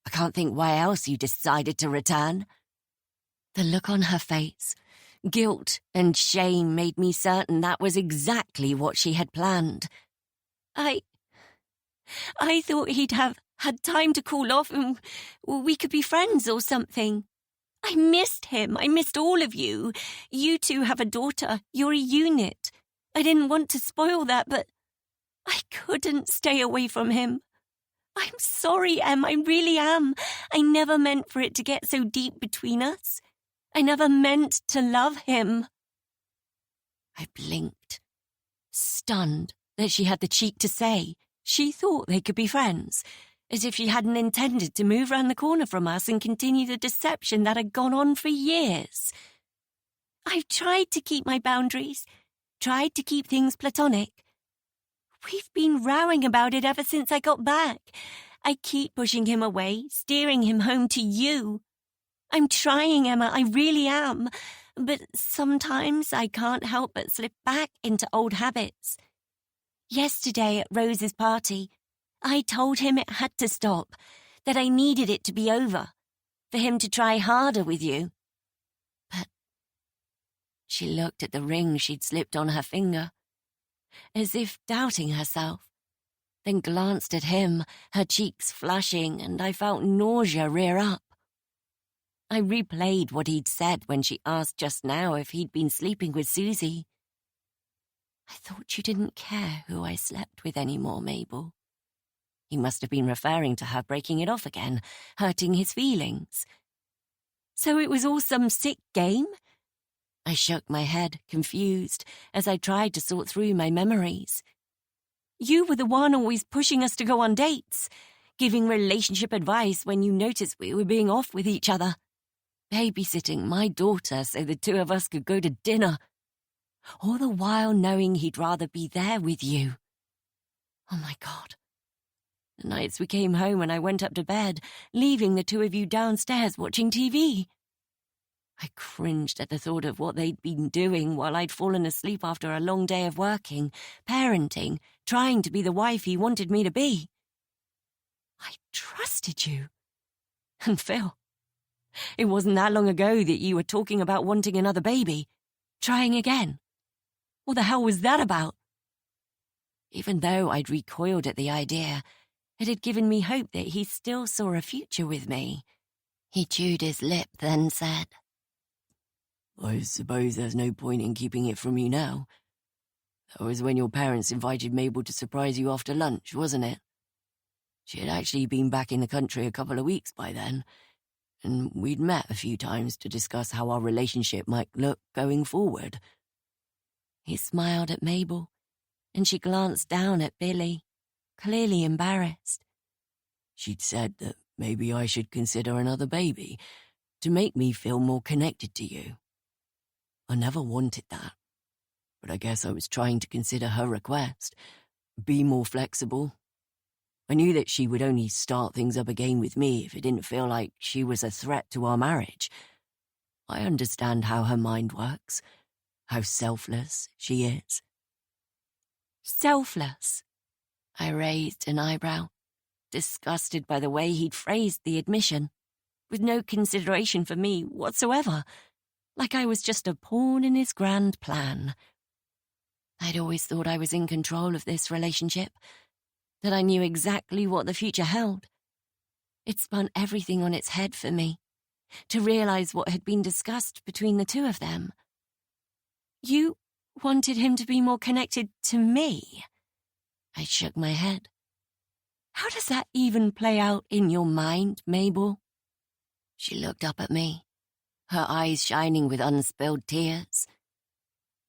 I can't think why else you decided to return. The look on her face, guilt and shame, made me certain that was exactly what she had planned. I thought he'd have had time to cool off and we could be friends or something. I missed him. I missed all of you. You two have a daughter. You're a unit. I didn't want to spoil that, but I couldn't stay away from him. I'm sorry, Em. I really am. I never meant for it to get so deep between us. I never meant to love him. I blinked, stunned that she had the cheek to say she thought they could be friends, as if she hadn't intended to move round the corner from us and continue the deception that had gone on for years. I've tried to keep my boundaries, tried to keep things platonic. We've been rowing about it ever since I got back. I keep pushing him away, steering him home to you. I'm trying, Emma, I really am. But sometimes I can't help but slip back into old habits. Yesterday at Rose's party, I told him it had to stop, that I needed it to be over, for him to try harder with you. But she looked at the ring she'd slipped on her finger, as if doubting herself, then glanced at him, her cheeks flushing, and I felt nausea rear up. I replayed what he'd said when she asked just now if he'd been sleeping with Susie. I thought you didn't care who I slept with anymore, Mabel. He must have been referring to her breaking it off again, hurting his feelings. So it was all some sick game? I shook my head, confused, as I tried to sort through my memories. You were the one always pushing us to go on dates, giving relationship advice when you noticed we were being off with each other, babysitting my daughter so the two of us could go to dinner, all the while knowing he'd rather be there with you. Oh my God. The nights we came home and I went up to bed, leaving the two of you downstairs watching TV. I cringed at the thought of what they'd been doing while I'd fallen asleep after a long day of working, parenting, trying to be the wife he wanted me to be. I trusted you. And Phil, it wasn't that long ago that you were talking about wanting another baby, trying again. What the hell was that about? Even though I'd recoiled at the idea, it had given me hope that he still saw a future with me. He chewed his lip, then said, I suppose there's no point in keeping it from you now. That was when your parents invited Mabel to surprise you after lunch, wasn't it? She had actually been back in the country a couple of weeks by then, and we'd met a few times to discuss how our relationship might look going forward. He smiled at Mabel, and she glanced down at Billy, clearly embarrassed. She'd said that maybe I should consider another baby to make me feel more connected to you. I never wanted that. But I guess I was trying to consider her request. Be more flexible. I knew that she would only start things up again with me if it didn't feel like she was a threat to our marriage. I understand how her mind works, how selfless she is. Selfless? I raised an eyebrow, disgusted by the way he'd phrased the admission, with no consideration for me whatsoever, like I was just a pawn in his grand plan. I'd always thought I was in control of this relationship, that I knew exactly what the future held. It spun everything on its head for me, to realize what had been discussed between the two of them. You wanted him to be more connected to me? I shook my head. How does that even play out in your mind, Mabel? She looked up at me, her eyes shining with unspilled tears.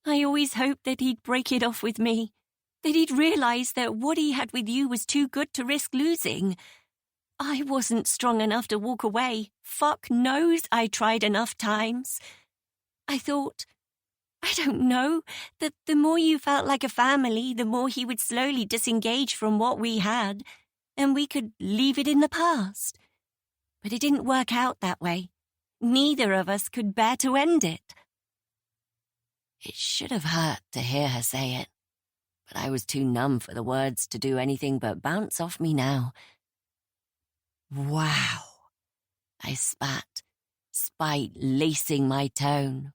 I always hoped that he'd break it off with me, that he'd realize that what he had with you was too good to risk losing. I wasn't strong enough to walk away. Fuck knows I tried enough times. I thought, I don't know, that the more you felt like a family, the more he would slowly disengage from what we had, and we could leave it in the past. But it didn't work out that way. Neither of us could bear to end it. It should have hurt to hear her say it, but I was too numb for the words to do anything but bounce off me now. Wow, I spat, spite lacing my tone.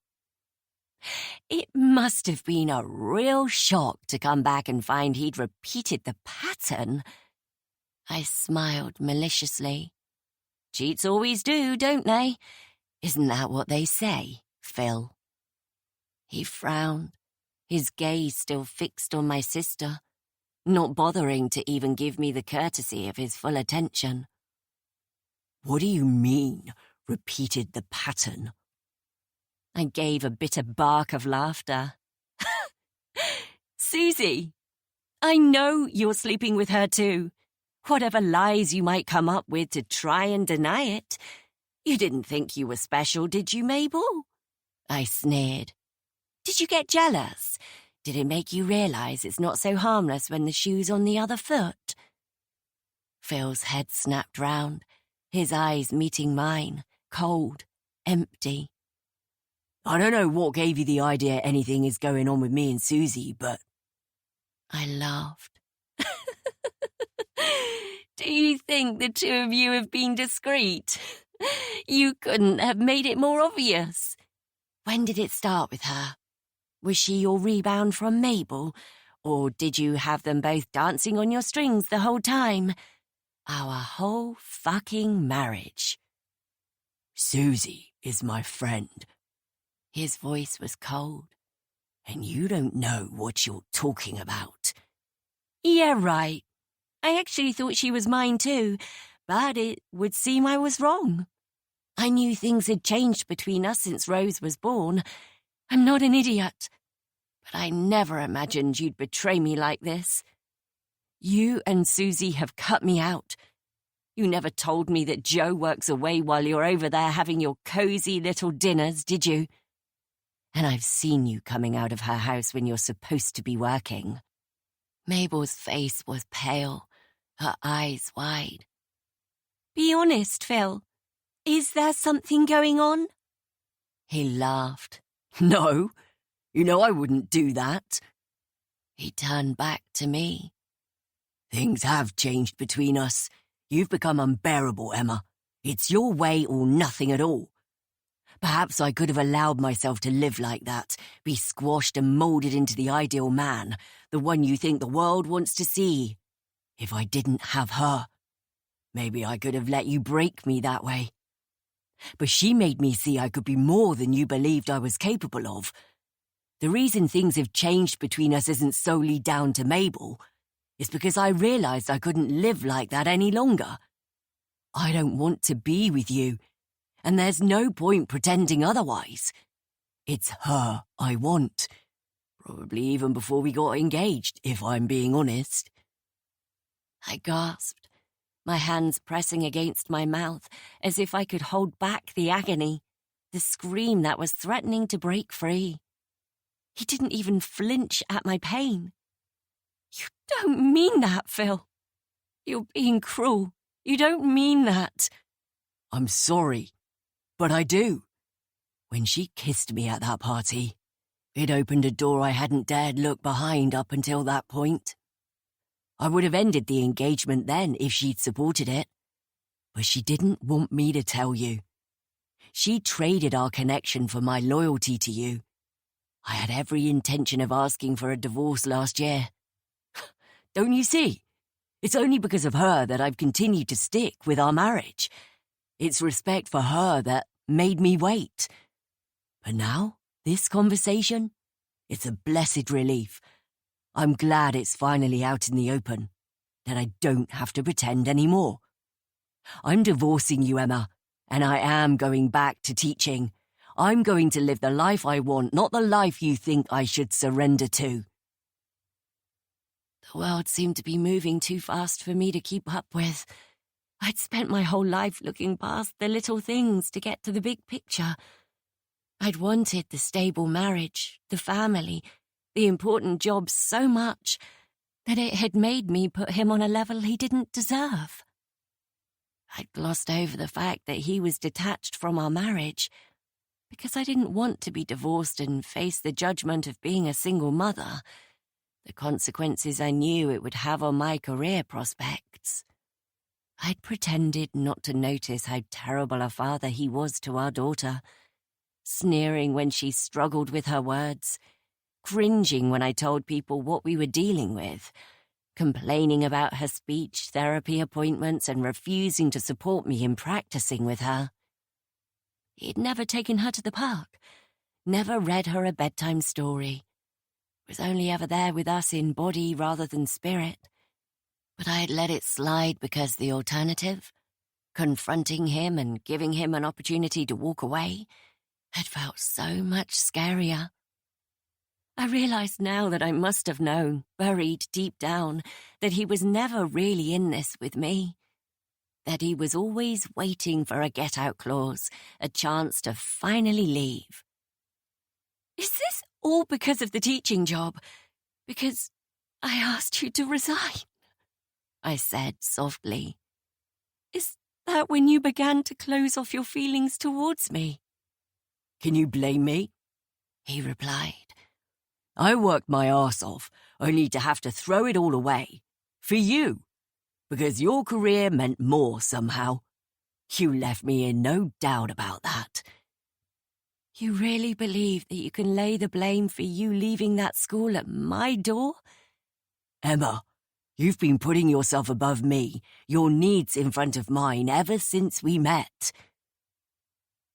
It must have been a real shock to come back and find he'd repeated the pattern. I smiled maliciously. Cheats always do, don't they? Isn't that what they say, Phil? He frowned, his gaze still fixed on my sister, not bothering to even give me the courtesy of his full attention. What do you mean, repeated the pattern? I gave a bitter bark of laughter. Susie, I know you're sleeping with her too. Whatever lies you might come up with to try and deny it. You didn't think you were special, did you, Mabel? I sneered. Did you get jealous? Did it make you realize it's not so harmless when the shoe's on the other foot? Phil's head snapped round, his eyes meeting mine, cold, empty. I don't know what gave you the idea anything is going on with me and Susie, but... I laughed. Do you think the two of you have been discreet? You couldn't have made it more obvious. When did it start with her? Was she your rebound from Mabel, or did you have them both dancing on your strings the whole time? Our whole fucking marriage. Susie is my friend. His voice was cold. And you don't know what you're talking about. Yeah, right. I actually thought she was mine too, but it would seem I was wrong. I knew things had changed between us since Rose was born. I'm not an idiot. But I never imagined you'd betray me like this. You and Susie have cut me out. You never told me that Joe works away while you're over there having your cozy little dinners, did you? And I've seen you coming out of her house when you're supposed to be working. Mabel's face was pale, her eyes wide. Be honest, Phil. Is there something going on? He laughed. No, you know I wouldn't do that. He turned back to me. Things have changed between us. You've become unbearable, Emma. It's your way or nothing at all. Perhaps I could have allowed myself to live like that, be squashed and moulded into the ideal man, the one you think the world wants to see. If I didn't have her, maybe I could have let you break me that way. But she made me see I could be more than you believed I was capable of. The reason things have changed between us isn't solely down to Mabel. It's because I realized I couldn't live like that any longer. I don't want to be with you, and there's no point pretending otherwise. It's her I want. Probably even before we got engaged, if I'm being honest. I gasped, my hands pressing against my mouth as if I could hold back the agony. the scream that was threatening to break free. He didn't even flinch at my pain. "You don't mean that, Phil. You're being cruel. You don't mean that." I'm sorry, but I do. When she kissed me at that party, it opened a door I hadn't dared look behind up until that point. I would have ended the engagement then if she'd supported it. But she didn't want me to tell you. She traded our connection for my loyalty to you. I had every intention of asking for a divorce last year. Don't you see? It's only because of her that I've continued to stick with our marriage. It's respect for her that made me wait. But now, this conversation, it's a blessed relief. I'm glad it's finally out in the open, that I don't have to pretend anymore. I'm divorcing you, Emma, and I am going back to teaching. I'm going to live the life I want, not the life you think I should surrender to. The world seemed to be moving too fast for me to keep up with. I'd spent my whole life looking past the little things to get to the big picture. I'd wanted the stable marriage, the family, the important job so much that it had made me put him on a level he didn't deserve. I'd glossed over the fact that he was detached from our marriage because I didn't want to be divorced and face the judgment of being a single mother, the consequences I knew it would have on my career prospects. I'd pretended not to notice how terrible a father he was to our daughter, sneering when she struggled with her words, cringing when I told people what we were dealing with, complaining about her speech therapy appointments and refusing to support me in practicing with her. He'd never taken her to the park, never read her a bedtime story, was only ever there with us in body rather than spirit. But I had let it slide because the alternative, confronting him and giving him an opportunity to walk away, had felt so much scarier. I realized now that I must have known, buried deep down, that he was never really in this with me. That he was always waiting for a get-out clause, a chance to finally leave. "Is this all because of the teaching job? Because I asked you to resign?" I said softly. "Is that when you began to close off your feelings towards me?" Can you blame me? He replied. I worked my arse off, only to have to throw it all away. For you. Because your career meant more somehow. You left me in no doubt about that. You really believe that you can lay the blame for you leaving that school at my door? Emma, you've been putting yourself above me, your needs in front of mine ever since we met.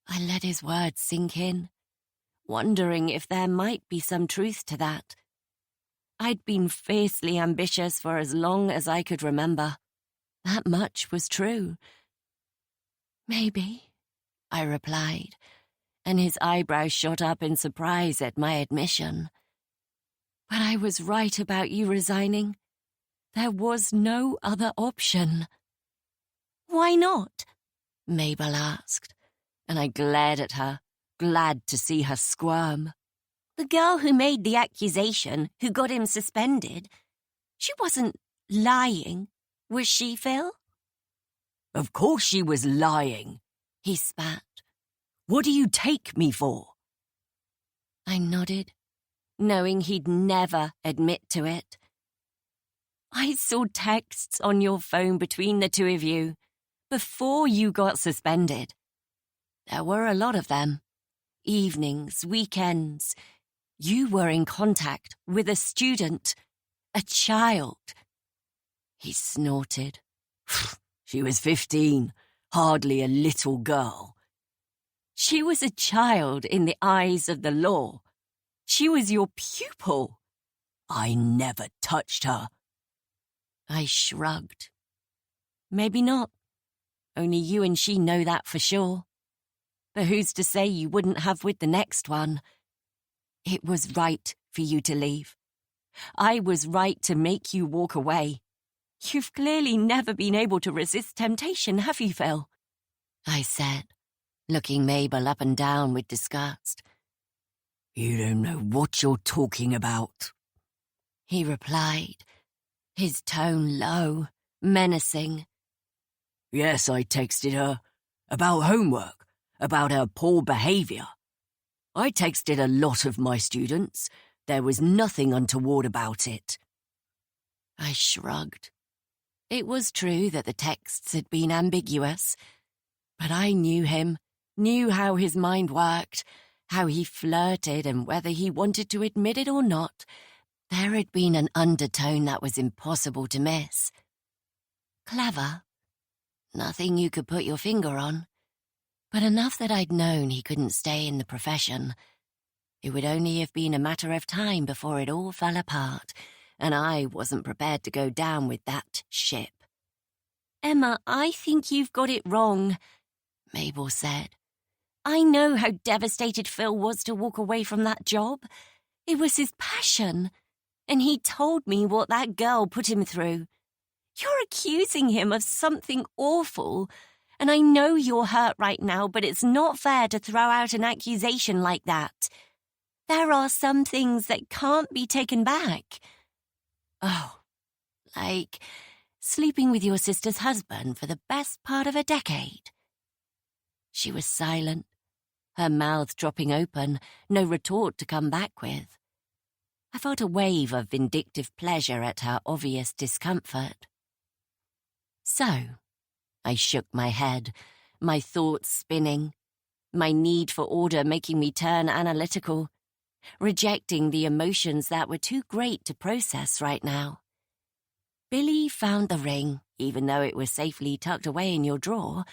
I let his words sink in, wondering if there might be some truth to that. I'd been fiercely ambitious for as long as I could remember. That much was true. "Maybe," I replied, and his eyebrows shot up in surprise at my admission. "But I was right about you resigning. There was no other option." "Why not?" Mabel asked, and I glared at her, glad to see her squirm. "The girl who made the accusation, who got him suspended, she wasn't lying, was she, Phil?" Of course she was lying, he spat. What do you take me for? I nodded, knowing he'd never admit to it. "I saw texts on your phone between the two of you, before you got suspended. There were a lot of them. Evenings, weekends. You were in contact with a student, a child." He snorted. She was 15, hardly a little girl. "She was a child in the eyes of the law. She was your pupil." I never touched her. I shrugged. "Maybe not. Only you and she know that for sure. But who's to say you wouldn't have with the next one? It was right for you to leave. I was right to make you walk away. You've clearly never been able to resist temptation, have you, Phil?" I said. looking Mabel up and down with disgust. "You don't know what you're talking about," he replied, his tone low, menacing. "Yes, I texted her. About homework, about her poor behaviour. I texted a lot of my students. There was nothing untoward about it." I shrugged. It was true that the texts had been ambiguous, but I knew him, knew how his mind worked, how he flirted, and whether he wanted to admit it or not, there had been an undertone that was impossible to miss. Clever. Nothing you could put your finger on, but enough that I'd known he couldn't stay in the profession. It would only have been a matter of time before it all fell apart, and I wasn't prepared to go down with that ship. "Emma, I think you've got it wrong," Mabel said. "I know how devastated Phil was to walk away from that job. It was his passion, and he told me what that girl put him through. You're accusing him of something awful, and I know you're hurt right now, but it's not fair to throw out an accusation like that. There are some things that can't be taken back." "Oh, like sleeping with your sister's husband for the best part of a decade?" She was silent, her mouth dropping open, no retort to come back with. I felt a wave of vindictive pleasure at her obvious discomfort. "So," I shook my head, my thoughts spinning, my need for order making me turn analytical, rejecting the emotions that were too great to process right now. "Billy found the ring, even though it was safely tucked away in your drawer,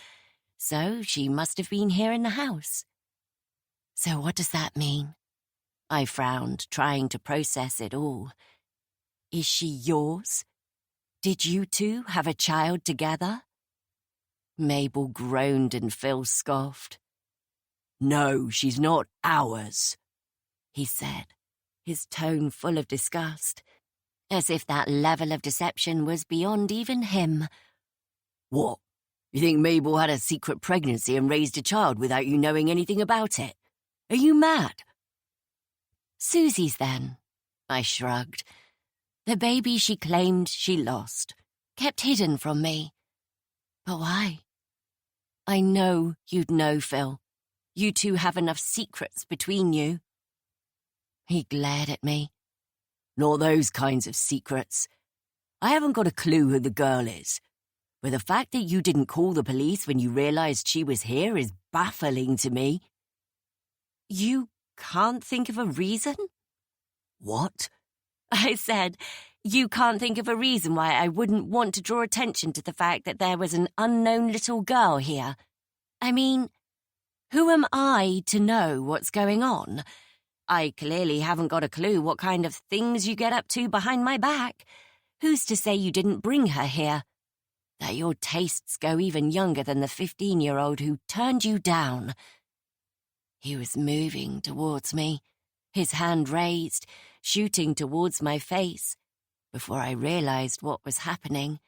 so she must have been here in the house. So what does that mean?" I frowned, trying to process it all. "Is she yours? Did you two have a child together?" Mabel groaned and Phil scoffed. "No, she's not ours," he said, his tone full of disgust, as if that level of deception was beyond even him. "What? You think Mabel had a secret pregnancy and raised a child without you knowing anything about it? Are you mad?" "Susie's then," I shrugged. "The baby she claimed she lost, kept hidden from me. But why? I know you'd know, Phil. You two have enough secrets between you." He glared at me. "Not those kinds of secrets. I haven't got a clue who the girl is, but the fact that you didn't call the police when you realized she was here is baffling to me." "You can't think of a reason?" "What?" I said, "You can't think of a reason why I wouldn't want to draw attention to the fact that there was an unknown little girl here. I mean, who am I to know what's going on? I clearly haven't got a clue what kind of things you get up to behind my back. Who's to say you didn't bring her here? That your tastes go even younger than the 15-year-old who turned you down?" He was moving towards me, his hand raised, shooting towards my face. Before I realized what was happening,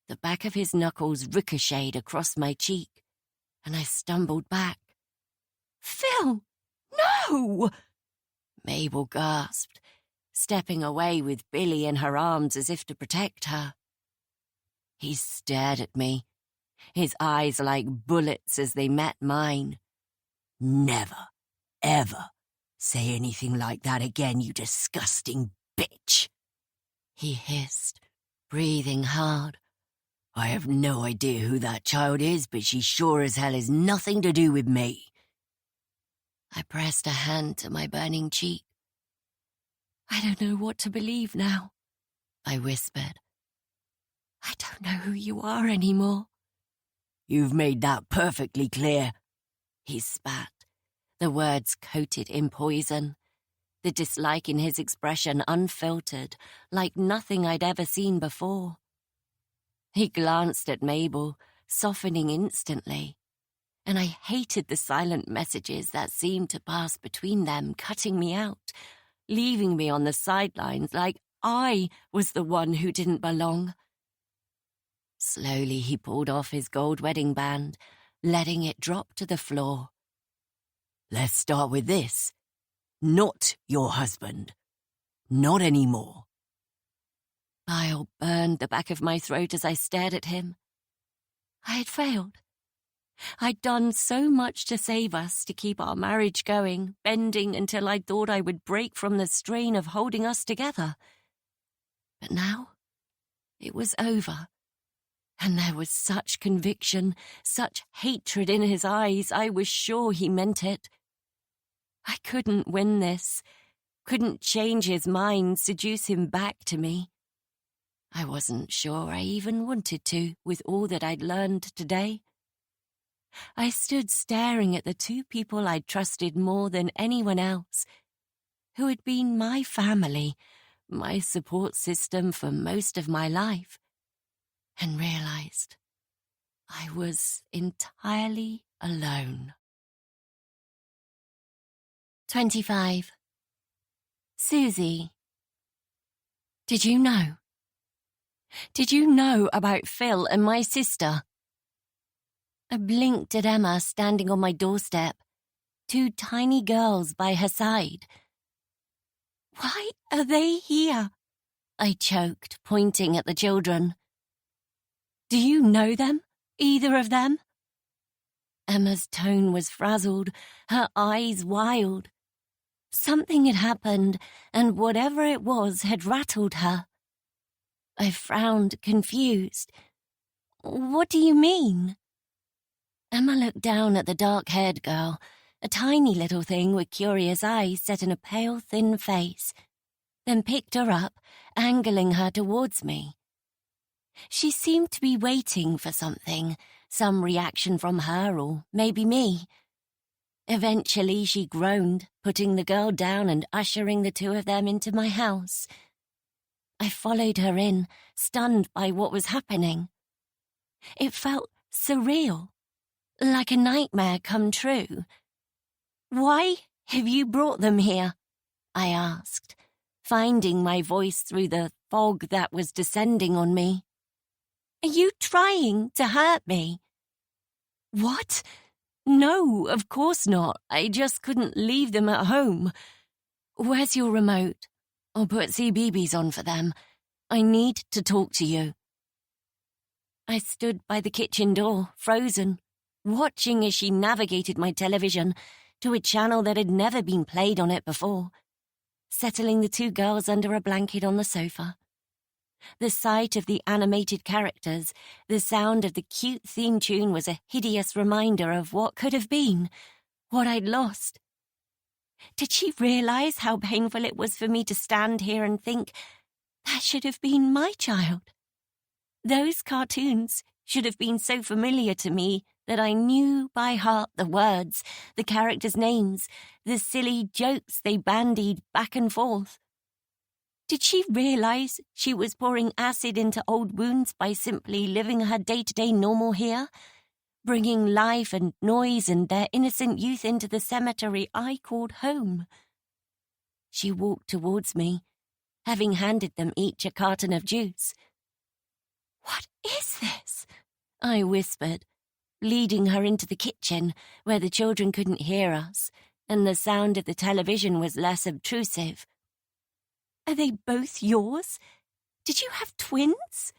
the back of his knuckles ricocheted across my cheek, and I stumbled back. "Phil, no!" Mabel gasped, stepping away with Billy in her arms as if to protect her. He stared at me, his eyes like bullets as they met mine. "Never, ever say anything like that again, you disgusting bitch," he hissed, breathing hard. "I have no idea who that child is, but she sure as hell has nothing to do with me." I pressed a hand to my burning cheek. "I don't know what to believe now," I whispered. "I don't know who you are anymore." "You've made that perfectly clear," he spat, the words coated in poison, the dislike in his expression unfiltered, like nothing I'd ever seen before. He glanced at Mabel, softening instantly, and I hated the silent messages that seemed to pass between them, cutting me out, leaving me on the sidelines like I was the one who didn't belong. Slowly he pulled off his gold wedding band, letting it drop to the floor. Let's start with this. Not your husband. Not anymore. Bile burned the back of my throat as I stared at him. I had failed. I'd done so much to save us, to keep our marriage going, bending until I thought I would break from the strain of holding us together. But now, it was over. And there was such conviction, such hatred in his eyes, I was sure he meant it. I couldn't win this, couldn't change his mind, seduce him back to me. I wasn't sure I even wanted to, with all that I'd learned today. I stood staring at the two people I'd trusted more than anyone else, who had been my family, my support system for most of my life, and realized I was entirely alone. 25. Susie. Did you know? Did you know about Phil and my sister? I blinked at Emma standing on my doorstep, two tiny girls by her side. Why are they here? I choked, pointing at the children. Do you know them? Either of them? Emma's tone was frazzled, her eyes wild. Something had happened, and whatever it was had rattled her. I frowned, confused. What do you mean? Emma looked down at the dark-haired girl, a tiny little thing with curious eyes set in a pale, thin face, then picked her up, angling her towards me. She seemed to be waiting for something, some reaction from her or maybe me. Eventually she groaned, putting the girl down and ushering the two of them into my house. I followed her in, stunned by what was happening. It felt surreal, like a nightmare come true. Why have you brought them here? I asked, finding my voice through the fog that was descending on me. Are you trying to hurt me? What? No, of course not. I just couldn't leave them at home. Where's your remote? I'll put CBeebies on for them. I need to talk to you. I stood by the kitchen door, frozen, watching as she navigated my television to a channel that had never been played on it before, settling the two girls under a blanket on the sofa. The sight of the animated characters, the sound of the cute theme tune was a hideous reminder of what could have been, what I'd lost. Did she realize how painful it was for me to stand here and think, that should have been my child? Those cartoons should have been so familiar to me that I knew by heart the words, the characters' names, the silly jokes they bandied back and forth. Did she realize she was pouring acid into old wounds by simply living her day-to-day normal here, bringing life and noise and their innocent youth into the cemetery I called home? She walked towards me, having handed them each a carton of juice. What is this? I whispered, leading her into the kitchen where the children couldn't hear us and the sound of the television was less obtrusive. Are they both yours? Did you have twins?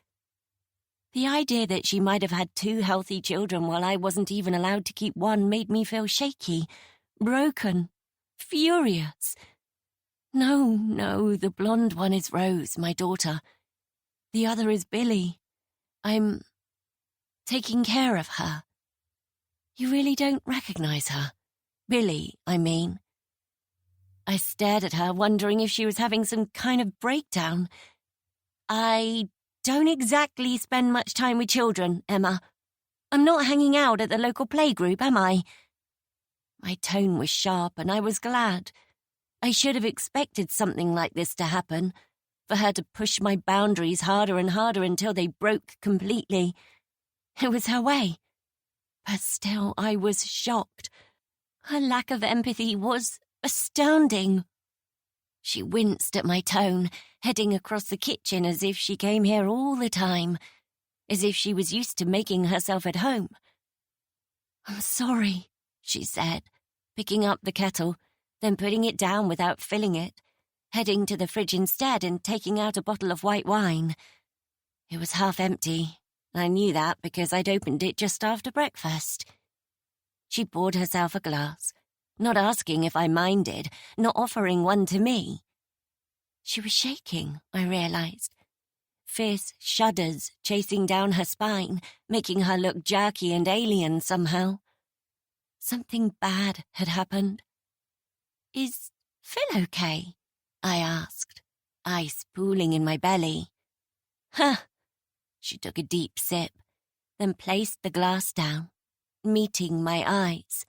The idea that she might have had two healthy children while I wasn't even allowed to keep one made me feel shaky, broken, furious. No, the blonde one is Rose, my daughter. The other is Billy. I'm taking care of her. You really don't recognize her. Billy, I mean. I stared at her, wondering if she was having some kind of breakdown. I don't exactly spend much time with children, Emma. I'm not hanging out at the local playgroup, am I? My tone was sharp, and I was glad. I should have expected something like this to happen, for her to push my boundaries harder and harder until they broke completely. It was her way. But still, I was shocked. Her lack of empathy was astounding. She winced at my tone, heading across the kitchen as if she came here all the time, as if she was used to making herself at home. I'm sorry, she said, picking up the kettle, then putting it down without filling it, heading to the fridge instead and taking out a bottle of white wine. It was half empty. I knew that because I'd opened it just after breakfast. She poured herself a glass, not asking if I minded, not offering one to me. She was shaking, I realized. Fierce shudders chasing down her spine, making her look jerky and alien somehow. Something bad had happened. Is Phil okay? I asked, ice pooling in my belly. Huh. She took a deep sip, then placed the glass down, meeting my eyes.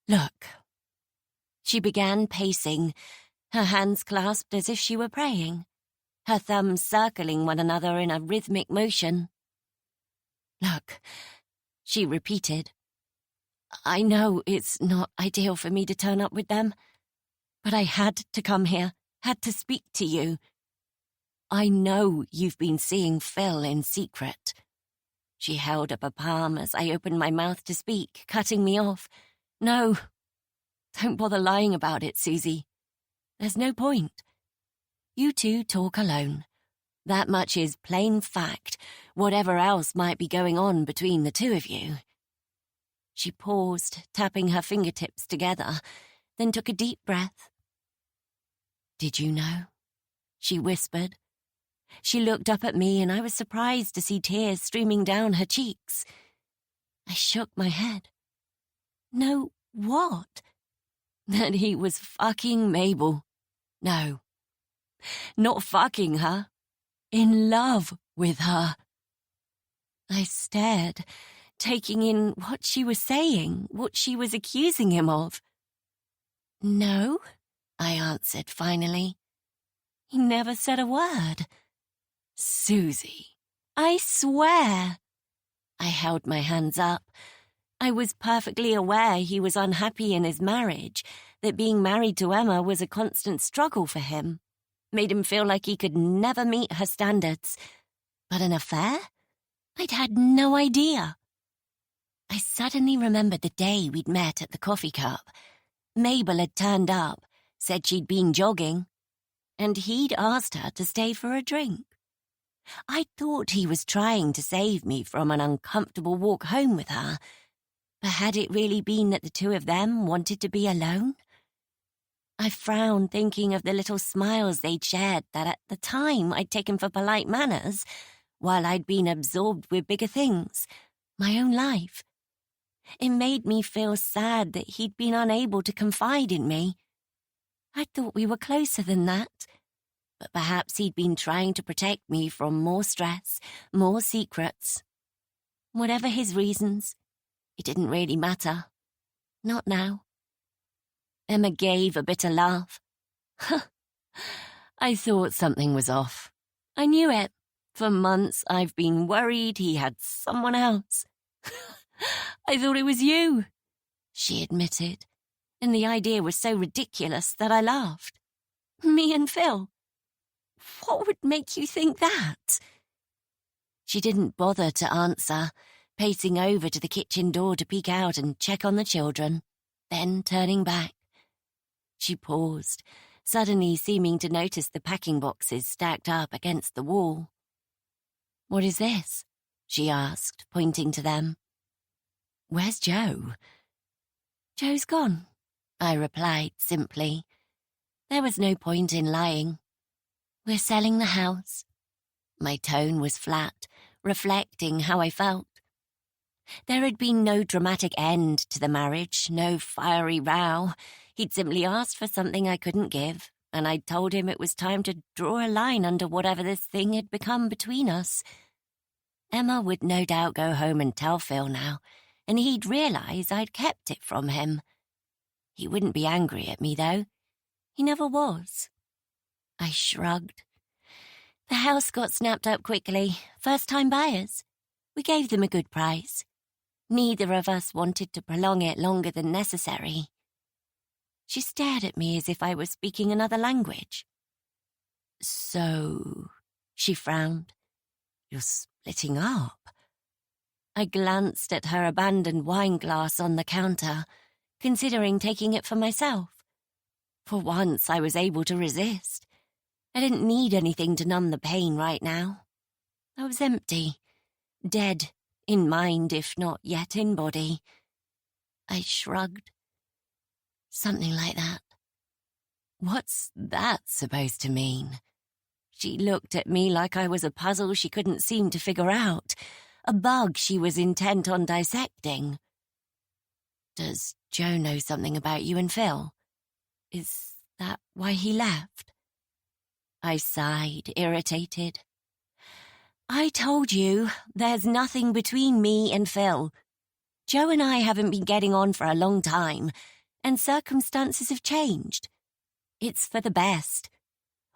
Look. She began pacing, her hands clasped as if she were praying, her thumbs circling one another in a rhythmic motion. Look, she repeated. I know it's not ideal for me to turn up with them, but I had to come here, had to speak to you. I know you've been seeing Phil in secret. She held up a palm as I opened my mouth to speak, cutting me off. No, don't bother lying about it, Susie. There's no point. You two talk alone. That much is plain fact, whatever else might be going on between the two of you. She paused, tapping her fingertips together, then took a deep breath. Did you know? She whispered. She looked up at me and I was surprised to see tears streaming down her cheeks. I shook my head. No, what? That he was fucking Mabel. No, not fucking her. In love with her. I stared, taking in what she was saying, what she was accusing him of. No, I answered finally. He never said a word. Susie, I swear. I held my hands up. I was perfectly aware he was unhappy in his marriage, that being married to Emma was a constant struggle for him, made him feel like he could never meet her standards. But an affair? I'd had no idea. I suddenly remembered the day we'd met at the coffee cup. Mabel had turned up, said she'd been jogging, and he'd asked her to stay for a drink. I thought he was trying to save me from an uncomfortable walk home with her, but had it really been that the two of them wanted to be alone? I frowned, thinking of the little smiles they'd shared that at the time I'd taken for polite manners, while I'd been absorbed with bigger things, my own life. It made me feel sad that he'd been unable to confide in me. I thought we were closer than that, but perhaps he'd been trying to protect me from more stress, more secrets. Whatever his reasons, it didn't really matter. Not now. Emma gave a bitter laugh. I thought something was off. I knew it. For months I've been worried he had someone else. I thought it was you, she admitted, and the idea was so ridiculous that I laughed. Me and Phil. What would make you think that? She didn't bother to answer, pacing over to the kitchen door to peek out and check on the children, then turning back. She paused, suddenly seeming to notice the packing boxes stacked up against the wall. What is this? She asked, pointing to them. Where's Joe? Joe's gone, I replied simply. There was no point in lying. We're selling the house. My tone was flat, reflecting how I felt. There had been no dramatic end to the marriage, no fiery row. He'd simply asked for something I couldn't give, and I'd told him it was time to draw a line under whatever this thing had become between us. Emma would no doubt go home and tell Phil now, and he'd realise I'd kept it from him. He wouldn't be angry at me, though. He never was. I shrugged. The house got snapped up quickly. First-time buyers. We gave them a good price. Neither of us wanted to prolong it longer than necessary. She stared at me as if I was speaking another language. So, she frowned. You're splitting up. I glanced at her abandoned wine glass on the counter, considering taking it for myself. For once, I was able to resist. I didn't need anything to numb the pain right now. I was empty, dead in mind if not yet in body. I shrugged. Something like that. What's that supposed to mean? She looked at me like I was a puzzle she couldn't seem to figure out, a bug she was intent on dissecting. Does Joe know something about you and Phil? Is that why he left? I sighed, irritated. I told you, there's nothing between me and Phil. Joe and I haven't been getting on for a long time, and circumstances have changed. It's for the best.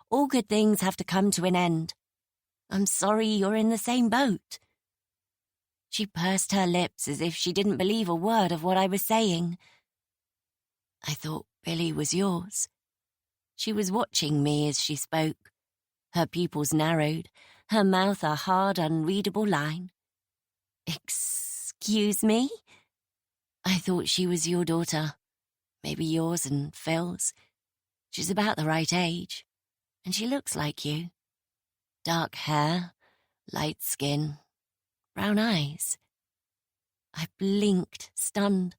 All good things have to come to an end. I'm sorry you're in the same boat. She pursed her lips as if she didn't believe a word of what I was saying. I thought Billy was yours. She was watching me as she spoke. Her pupils narrowed, her mouth a hard, unreadable line. Excuse me? I thought she was your daughter. Maybe yours and Phil's. She's about the right age, and she looks like you. Dark hair, light skin, brown eyes. I blinked, stunned.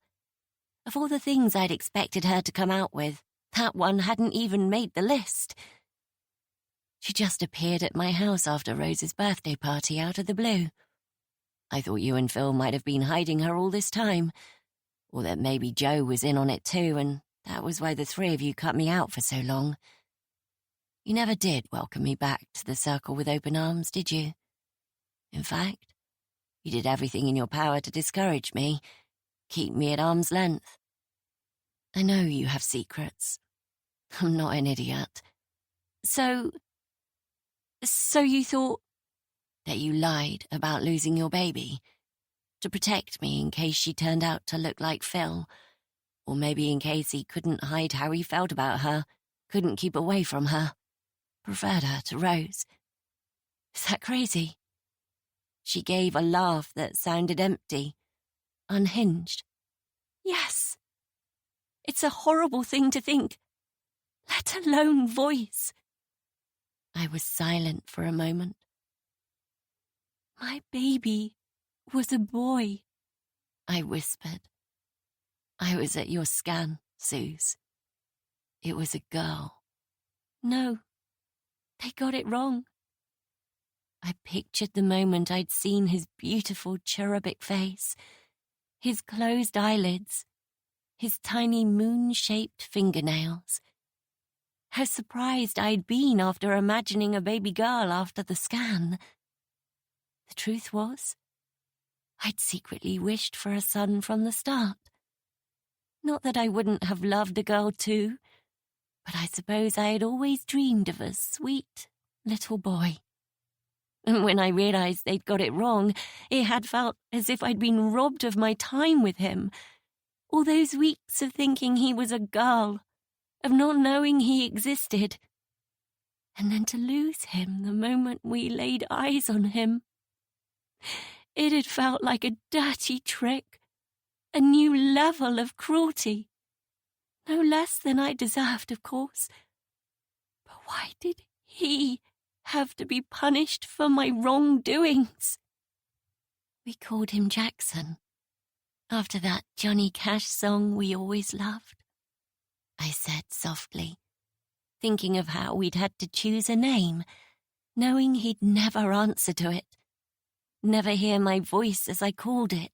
Of all the things I'd expected her to come out with, that one hadn't even made the list. She just appeared at my house after Rose's birthday party out of the blue. I thought you and Phil might have been hiding her all this time, or that maybe Joe was in on it too, and that was why the three of you cut me out for so long. You never did welcome me back to the circle with open arms, did you? In fact, you did everything in your power to discourage me, keep me at arm's length. I know you have secrets. I'm not an idiot. So you thought that you lied about losing your baby to protect me in case she turned out to look like Phil, or maybe in case he couldn't hide how he felt about her, couldn't keep away from her, preferred her to Rose. Is that crazy? She gave a laugh that sounded empty, unhinged. Yes. It's a horrible thing to think, let alone voice. I was silent for a moment. My baby was a boy, I whispered. I was at your scan, Suze. It was a girl. No, they got it wrong. I pictured the moment I'd seen his beautiful cherubic face, his closed eyelids, his tiny moon-shaped fingernails. How surprised I'd been after imagining a baby girl after the scan. The truth was, I'd secretly wished for a son from the start. Not that I wouldn't have loved a girl too, but I suppose I had always dreamed of a sweet little boy. And when I realized they'd got it wrong, it had felt as if I'd been robbed of my time with him. All those weeks of thinking he was a girl, of not knowing he existed. And then to lose him the moment we laid eyes on him. It had felt like a dirty trick, a new level of cruelty. No less than I deserved, of course. But why did he have to be punished for my wrongdoings? We called him Jackson, after that Johnny Cash song we always loved, I said softly, thinking of how we'd had to choose a name, knowing he'd never answer to it, never hear my voice as I called it.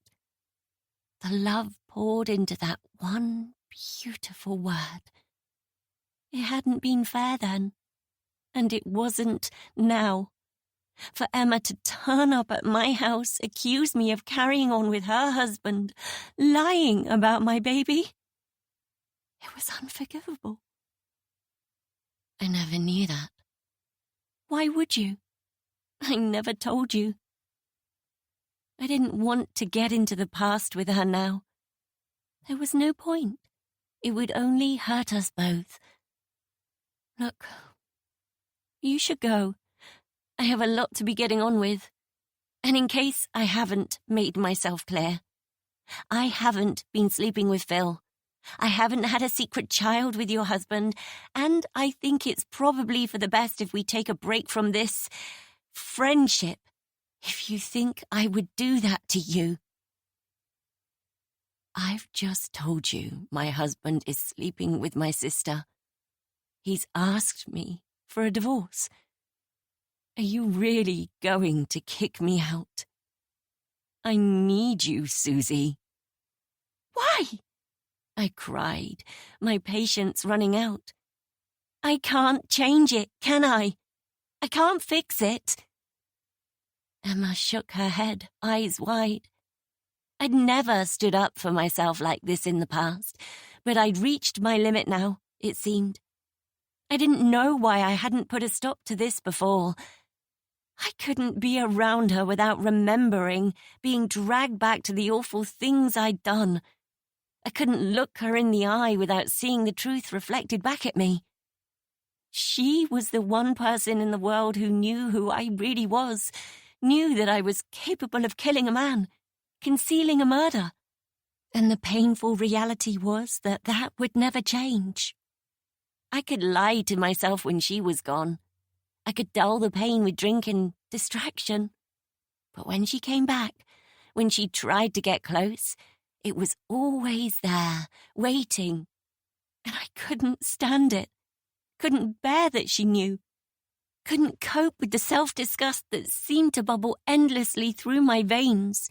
The love poured into that one beautiful word. It hadn't been fair then, and it wasn't now. For Emma to turn up at my house, accuse me of carrying on with her husband, lying about my baby. It was unforgivable. I never knew that. Why would you? I never told you. I didn't want to get into the past with her now. There was no point. It would only hurt us both. Look, you should go. I have a lot to be getting on with. And in case I haven't made myself clear, I haven't been sleeping with Phil. I haven't had a secret child with your husband, and I think it's probably for the best if we take a break from this friendship, if you think I would do that to you. I've just told you my husband is sleeping with my sister. He's asked me for a divorce. Are you really going to kick me out? I need you, Susie. Why? I cried, my patience running out. I can't change it, can I? I can't fix it. Emma shook her head, eyes wide. I'd never stood up for myself like this in the past, but I'd reached my limit now, it seemed. I didn't know why I hadn't put a stop to this before. I couldn't be around her without remembering being dragged back to the awful things I'd done. I couldn't look her in the eye without seeing the truth reflected back at me. She was the one person in the world who knew who I really was, knew that I was capable of killing a man, concealing a murder. And the painful reality was that that would never change. I could lie to myself when she was gone. I could dull the pain with drink and distraction. But when she came back, when she tried to get close, it was always there, waiting. And I couldn't stand it. Couldn't bear that she knew. Couldn't cope with the self-disgust that seemed to bubble endlessly through my veins.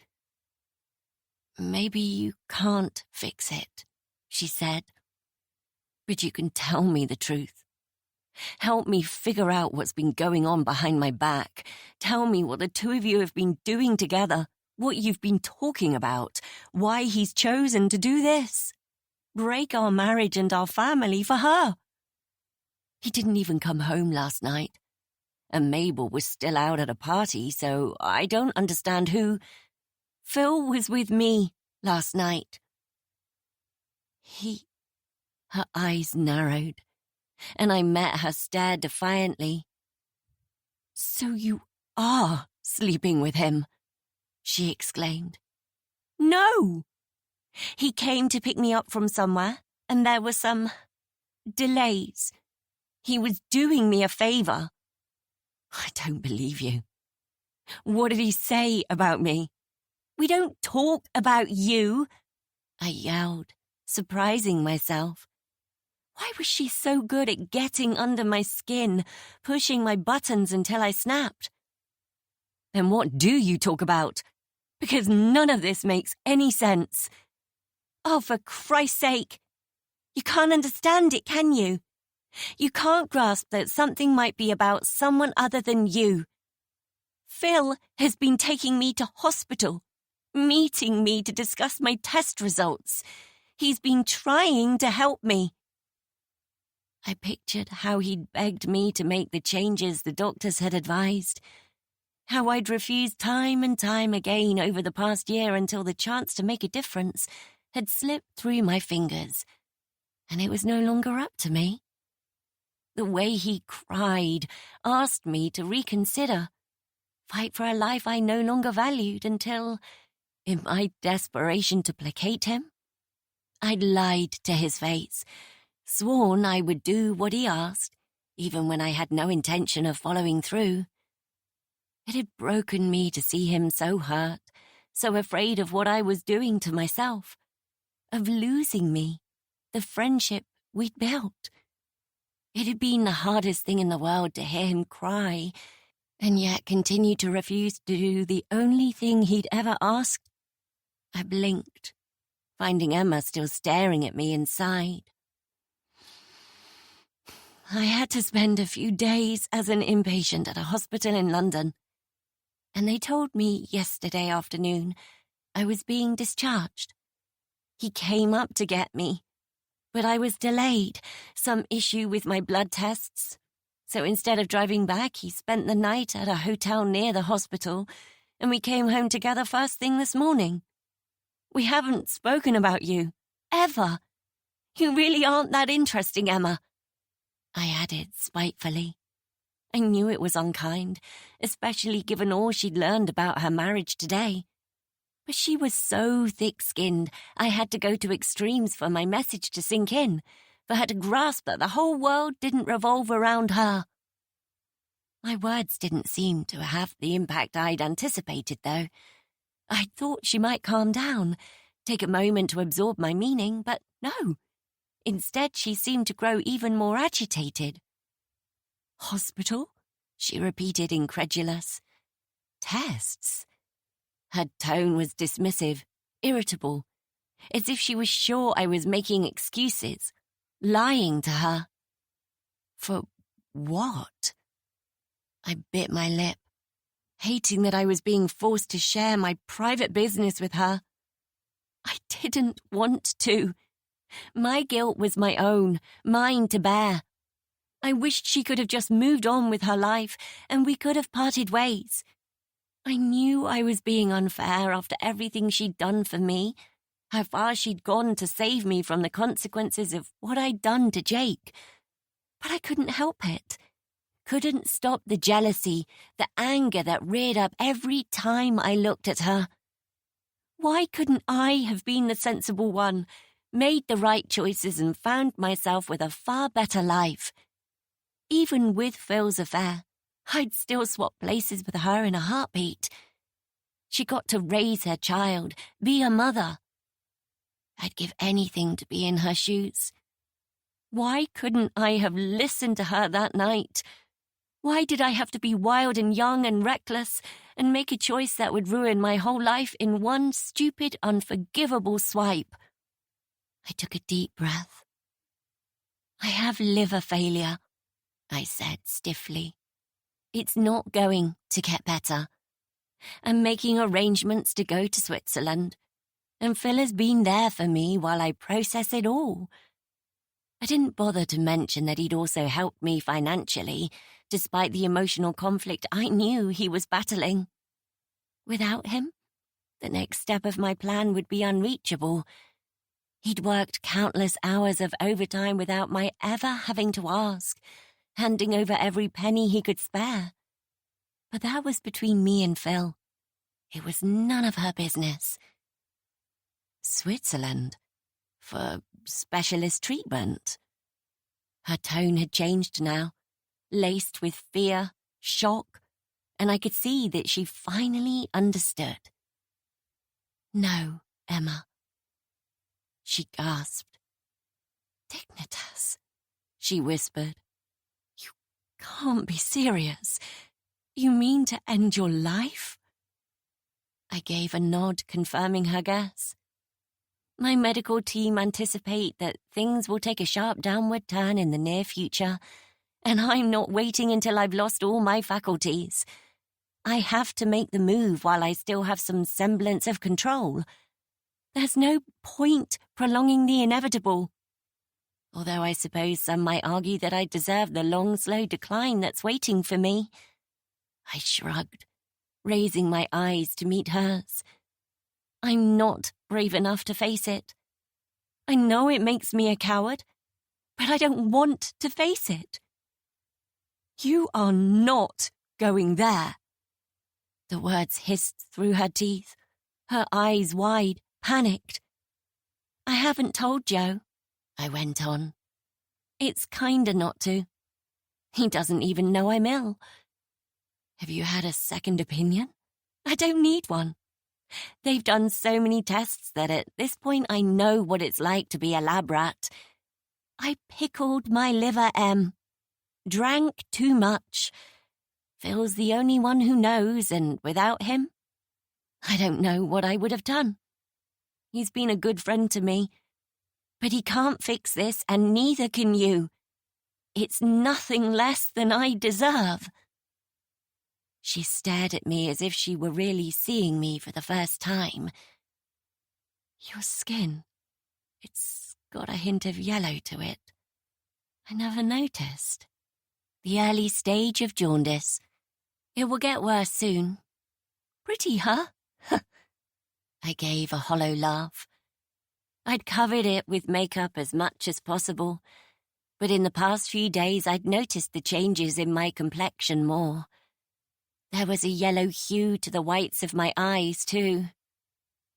Maybe you can't fix it, she said. But you can tell me the truth. Help me figure out what's been going on behind my back. Tell me what the two of you have been doing together, what you've been talking about, why he's chosen to do this. Break our marriage and our family for her. He didn't even come home last night. And Mabel was still out at a party, so I don't understand who. Phil was with me last night. Her eyes narrowed, and I met her stare defiantly. So you are sleeping with him, she exclaimed. No! He came to pick me up from somewhere, and there were some delays. He was doing me a favor. I don't believe you. What did he say about me? We don't talk about you, I yelled, surprising myself. Why was she so good at getting under my skin, pushing my buttons until I snapped? Then what do you talk about? Because none of this makes any sense. Oh, for Christ's sake! You can't understand it, can you? You can't grasp that something might be about someone other than you. Phil has been taking me to hospital, meeting me to discuss my test results. He's been trying to help me. I pictured how he'd begged me to make the changes the doctors had advised, how I'd refused time and time again over the past year until the chance to make a difference had slipped through my fingers, and it was no longer up to me. The way he cried, asked me to reconsider, fight for a life I no longer valued until, in my desperation to placate him, I'd lied to his face, sworn I would do what he asked, even when I had no intention of following through. It had broken me to see him so hurt, so afraid of what I was doing to myself, of losing me, the friendship we'd built. It had been the hardest thing in the world to hear him cry, and yet continue to refuse to do the only thing he'd ever asked. I blinked, finding Emma still staring at me inside. I had to spend a few days as an inpatient at a hospital in London, and they told me yesterday afternoon I was being discharged. He came up to get me, but I was delayed, some issue with my blood tests. So instead of driving back, he spent the night at a hotel near the hospital, and we came home together first thing this morning. We haven't spoken about you, ever. You really aren't that interesting, Emma, I added spitefully. I knew it was unkind, especially given all she'd learned about her marriage today. But she was so thick-skinned, I had to go to extremes for my message to sink in, for her to grasp that the whole world didn't revolve around her. My words didn't seem to have the impact I'd anticipated, though. I thought she might calm down, take a moment to absorb my meaning, but no. Instead, she seemed to grow even more agitated. "Hospital?" she repeated, incredulous. "Tests?" Her tone was dismissive, irritable, as if she was sure I was making excuses, lying to her. For what? I bit my lip, hating that I was being forced to share my private business with her. I didn't want to. My guilt was my own, mine to bear. I wished she could have just moved on with her life, and we could have parted ways. I knew I was being unfair after everything she'd done for me, how far she'd gone to save me from the consequences of what I'd done to Jake. But I couldn't help it. Couldn't stop the jealousy, the anger that reared up every time I looked at her. Why couldn't I have been the sensible one, made the right choices and found myself with a far better life? Even with Phil's affair, I'd still swap places with her in a heartbeat. She got to raise her child, be a mother. I'd give anything to be in her shoes. Why couldn't I have listened to her that night? Why did I have to be wild and young and reckless and make a choice that would ruin my whole life in one stupid, unforgivable swipe? I took a deep breath. "I have liver failure," I said stiffly. "It's not going to get better. I'm making arrangements to go to Switzerland, and Phil has been there for me while I process it all." I didn't bother to mention that he'd also helped me financially, despite the emotional conflict I knew he was battling. Without him, the next step of my plan would be unreachable. He'd worked countless hours of overtime without my ever having to ask, handing over every penny he could spare. But that was between me and Phil. It was none of her business. Switzerland? For specialist treatment? Her tone had changed now, laced with fear, shock, and I could see that she finally understood. "No, Emma." She gasped. "Dignitas," she whispered. "You can't be serious. You mean to end your life?" I gave a nod, confirming her guess. My medical team anticipate that things will take a sharp downward turn in the near future, and I'm not waiting until I've lost all my faculties. I have to make the move while I still have some semblance of control. There's no point prolonging the inevitable. Although I suppose some might argue that I deserve the long, slow decline that's waiting for me. I shrugged, raising my eyes to meet hers. I'm not brave enough to face it. I know it makes me a coward, but I don't want to face it. "You are not going there." The words hissed through her teeth, her eyes wide, panicked. "I haven't told Joe," I went on. "It's kinder not to. He doesn't even know I'm ill." "Have you had a second opinion?" "I don't need one. They've done so many tests that at this point I know what it's like to be a lab rat. I pickled my liver, Em. Drank too much. Phil's the only one who knows, and without him, I don't know what I would have done. He's been a good friend to me, but he can't fix this, and neither can you. It's nothing less than I deserve." She stared at me as if she were really seeing me for the first time. "Your skin, it's got a hint of yellow to it. I never noticed. The early stage of jaundice. It will get worse soon. Pretty, huh?" I gave a hollow laugh. I'd covered it with makeup as much as possible, But in the past few days I'd noticed the changes in my complexion more. There was a yellow hue to the whites of my eyes, too.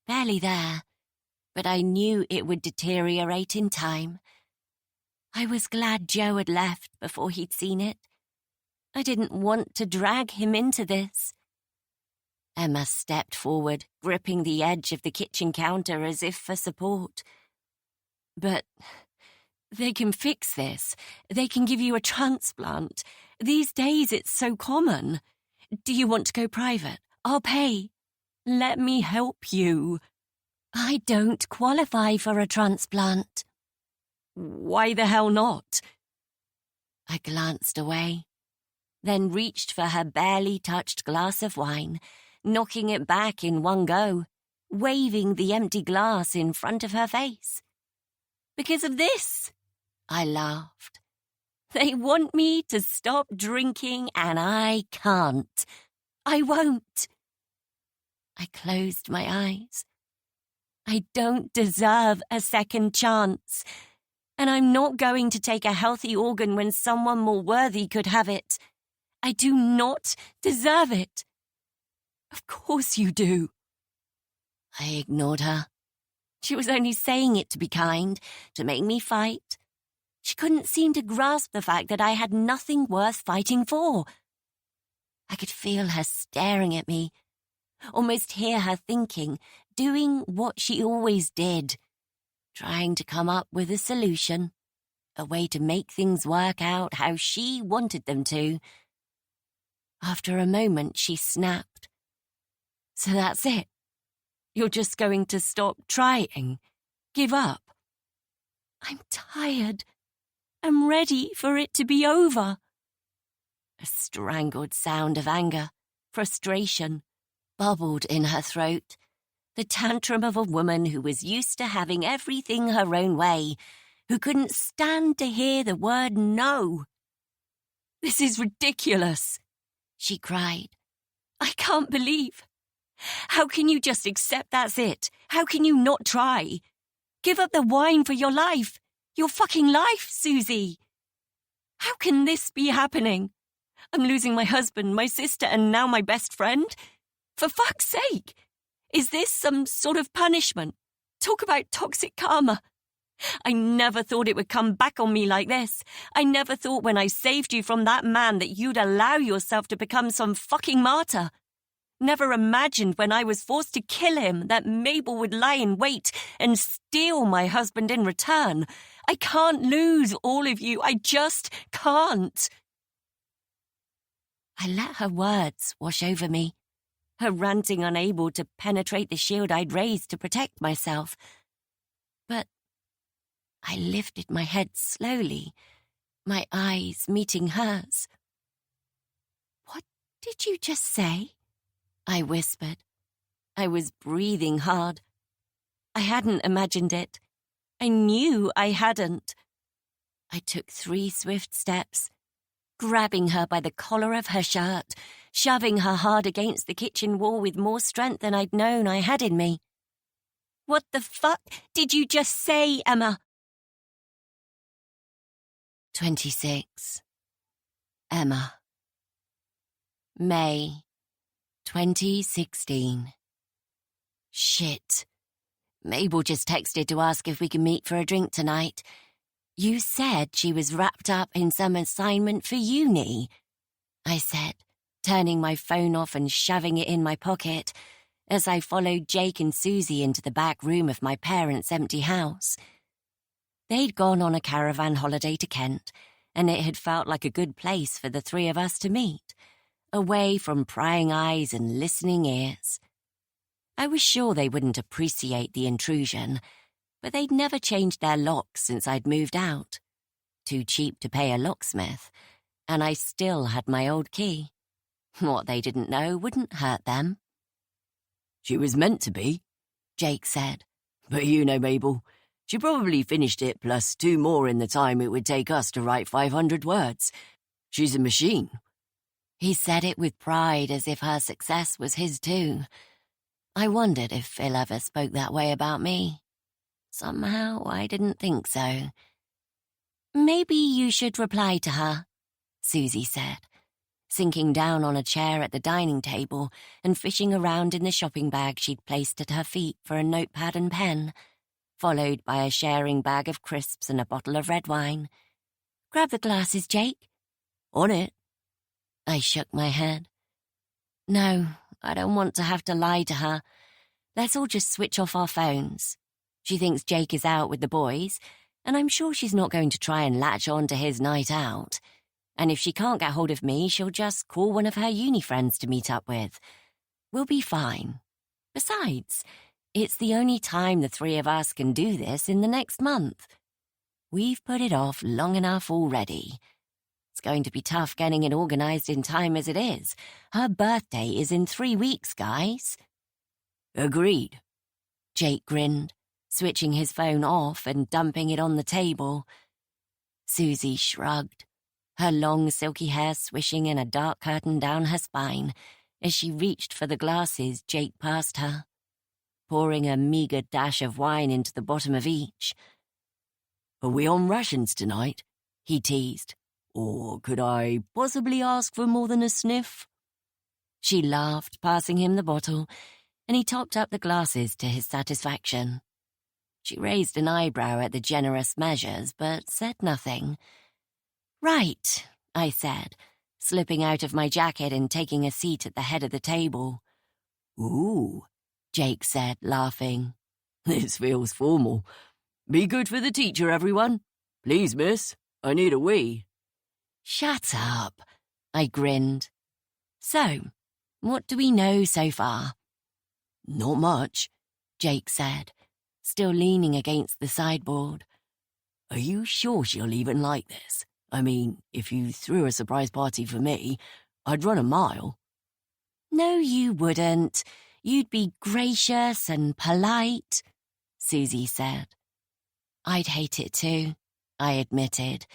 Barely there, but I knew it would deteriorate in time. I was glad Joe had left before he'd seen it. I didn't want to drag him into this. Emma stepped forward, gripping the edge of the kitchen counter as if for support. But they can fix this. They can give you a transplant. These days it's so common. Do you want to go private? I'll pay. Let me help you. I don't qualify for a transplant. Why the hell not? I glanced away, then reached for her barely touched glass of wine, knocking it back in one go, waving the empty glass in front of her face. Because of this, I laughed. They want me to stop drinking and I can't. I won't. I closed my eyes. I don't deserve a second chance. And I'm not going to take a healthy organ when someone more worthy could have it. I do not deserve it. Of course you do. I ignored her. She was only saying it to be kind, to make me fight. She couldn't seem to grasp the fact that I had nothing worth fighting for. I could feel her staring at me, almost hear her thinking, doing what she always did, trying to come up with a solution, a way to make things work out how she wanted them to. After a moment, she snapped. So that's it. You're just going to stop trying? Give up? I'm tired. I'm ready for it to be over. A strangled sound of anger, frustration, bubbled in her throat. The tantrum of a woman who was used to having everything her own way, who couldn't stand to hear the word no. This is ridiculous, she cried. I can't believe. How can you just accept that's it? How can you not try? Give up the wine for your life. Your fucking life, Susie. How can this be happening? I'm losing my husband, my sister, and now my best friend? For fuck's sake! Is this some sort of punishment? Talk about toxic karma. I never thought it would come back on me like this. I never thought when I saved you from that man that you'd allow yourself to become some fucking martyr. Never imagined when I was forced to kill him that Mabel would lie in wait and steal my husband in return. I can't lose all of you. I just can't. I let her words wash over me, her ranting unable to penetrate the shield I'd raised to protect myself. But I lifted my head slowly, my eyes meeting hers. What did you just say? I whispered. I was breathing hard. I hadn't imagined it. I knew I hadn't. I took 3 swift steps, grabbing her by the collar of her shirt, shoving her hard against the kitchen wall with more strength than I'd known I had in me. What the fuck did you just say, Emma? 26. Emma. May 2016. Shit. Mabel just texted to ask if we can meet for a drink tonight. You said she was wrapped up in some assignment for uni, I said, turning my phone off and shoving it in my pocket as I followed Jake and Susie into the back room of my parents' empty house. They'd gone on a caravan holiday to Kent, and it had felt like a good place for the 3 of us to meet, away from prying eyes and listening ears. I was sure they wouldn't appreciate the intrusion, but they'd never changed their locks since I'd moved out. Too cheap to pay a locksmith, and I still had my old key. What they didn't know wouldn't hurt them. She was meant to be, Jake said. but you know Mabel. She probably finished it plus 2 more in the time it would take us to write 500 words. She's a machine. He said it with pride as if her success was his too. I wondered if Phil ever spoke that way about me. Somehow I didn't think so. Maybe you should reply to her, Susie said, sinking down on a chair at the dining table and fishing around in the shopping bag she'd placed at her feet for a notepad and pen, followed by a sharing bag of crisps and a bottle of red wine. Grab the glasses, Jake. On it. I shook my head. No, I don't want to have to lie to her. Let's all just switch off our phones. She thinks Jake is out with the boys, and I'm sure she's not going to try and latch on to his night out. And if she can't get hold of me, she'll just call one of her uni friends to meet up with. We'll be fine. Besides, it's the only time the three of us can do this in the next month. We've put it off long enough already. It's going to be tough getting it organised in time as it is. Her birthday is in 3 weeks, guys. Agreed. Jake grinned, switching his phone off and dumping it on the table. Susie shrugged, her long silky hair swishing in a dark curtain down her spine as she reached for the glasses Jake passed her, pouring a meagre dash of wine into the bottom of each. Are we on rations tonight? He teased. Or could I possibly ask for more than a sniff? She laughed, passing him the bottle, and he topped up the glasses to his satisfaction. She raised an eyebrow at the generous measures, but said nothing. Right, I said, slipping out of my jacket and taking a seat at the head of the table. Ooh, Jake said, laughing. This feels formal. Be good for the teacher, everyone. Please, miss, I need a wee. Shut up, I grinned. So, what do we know so far? Not much, Jake said, still leaning against the sideboard. Are you sure she'll even like this? I mean, if you threw a surprise party for me, I'd run a mile. No, you wouldn't. You'd be gracious and polite, Susie said. I'd hate it too, I admitted.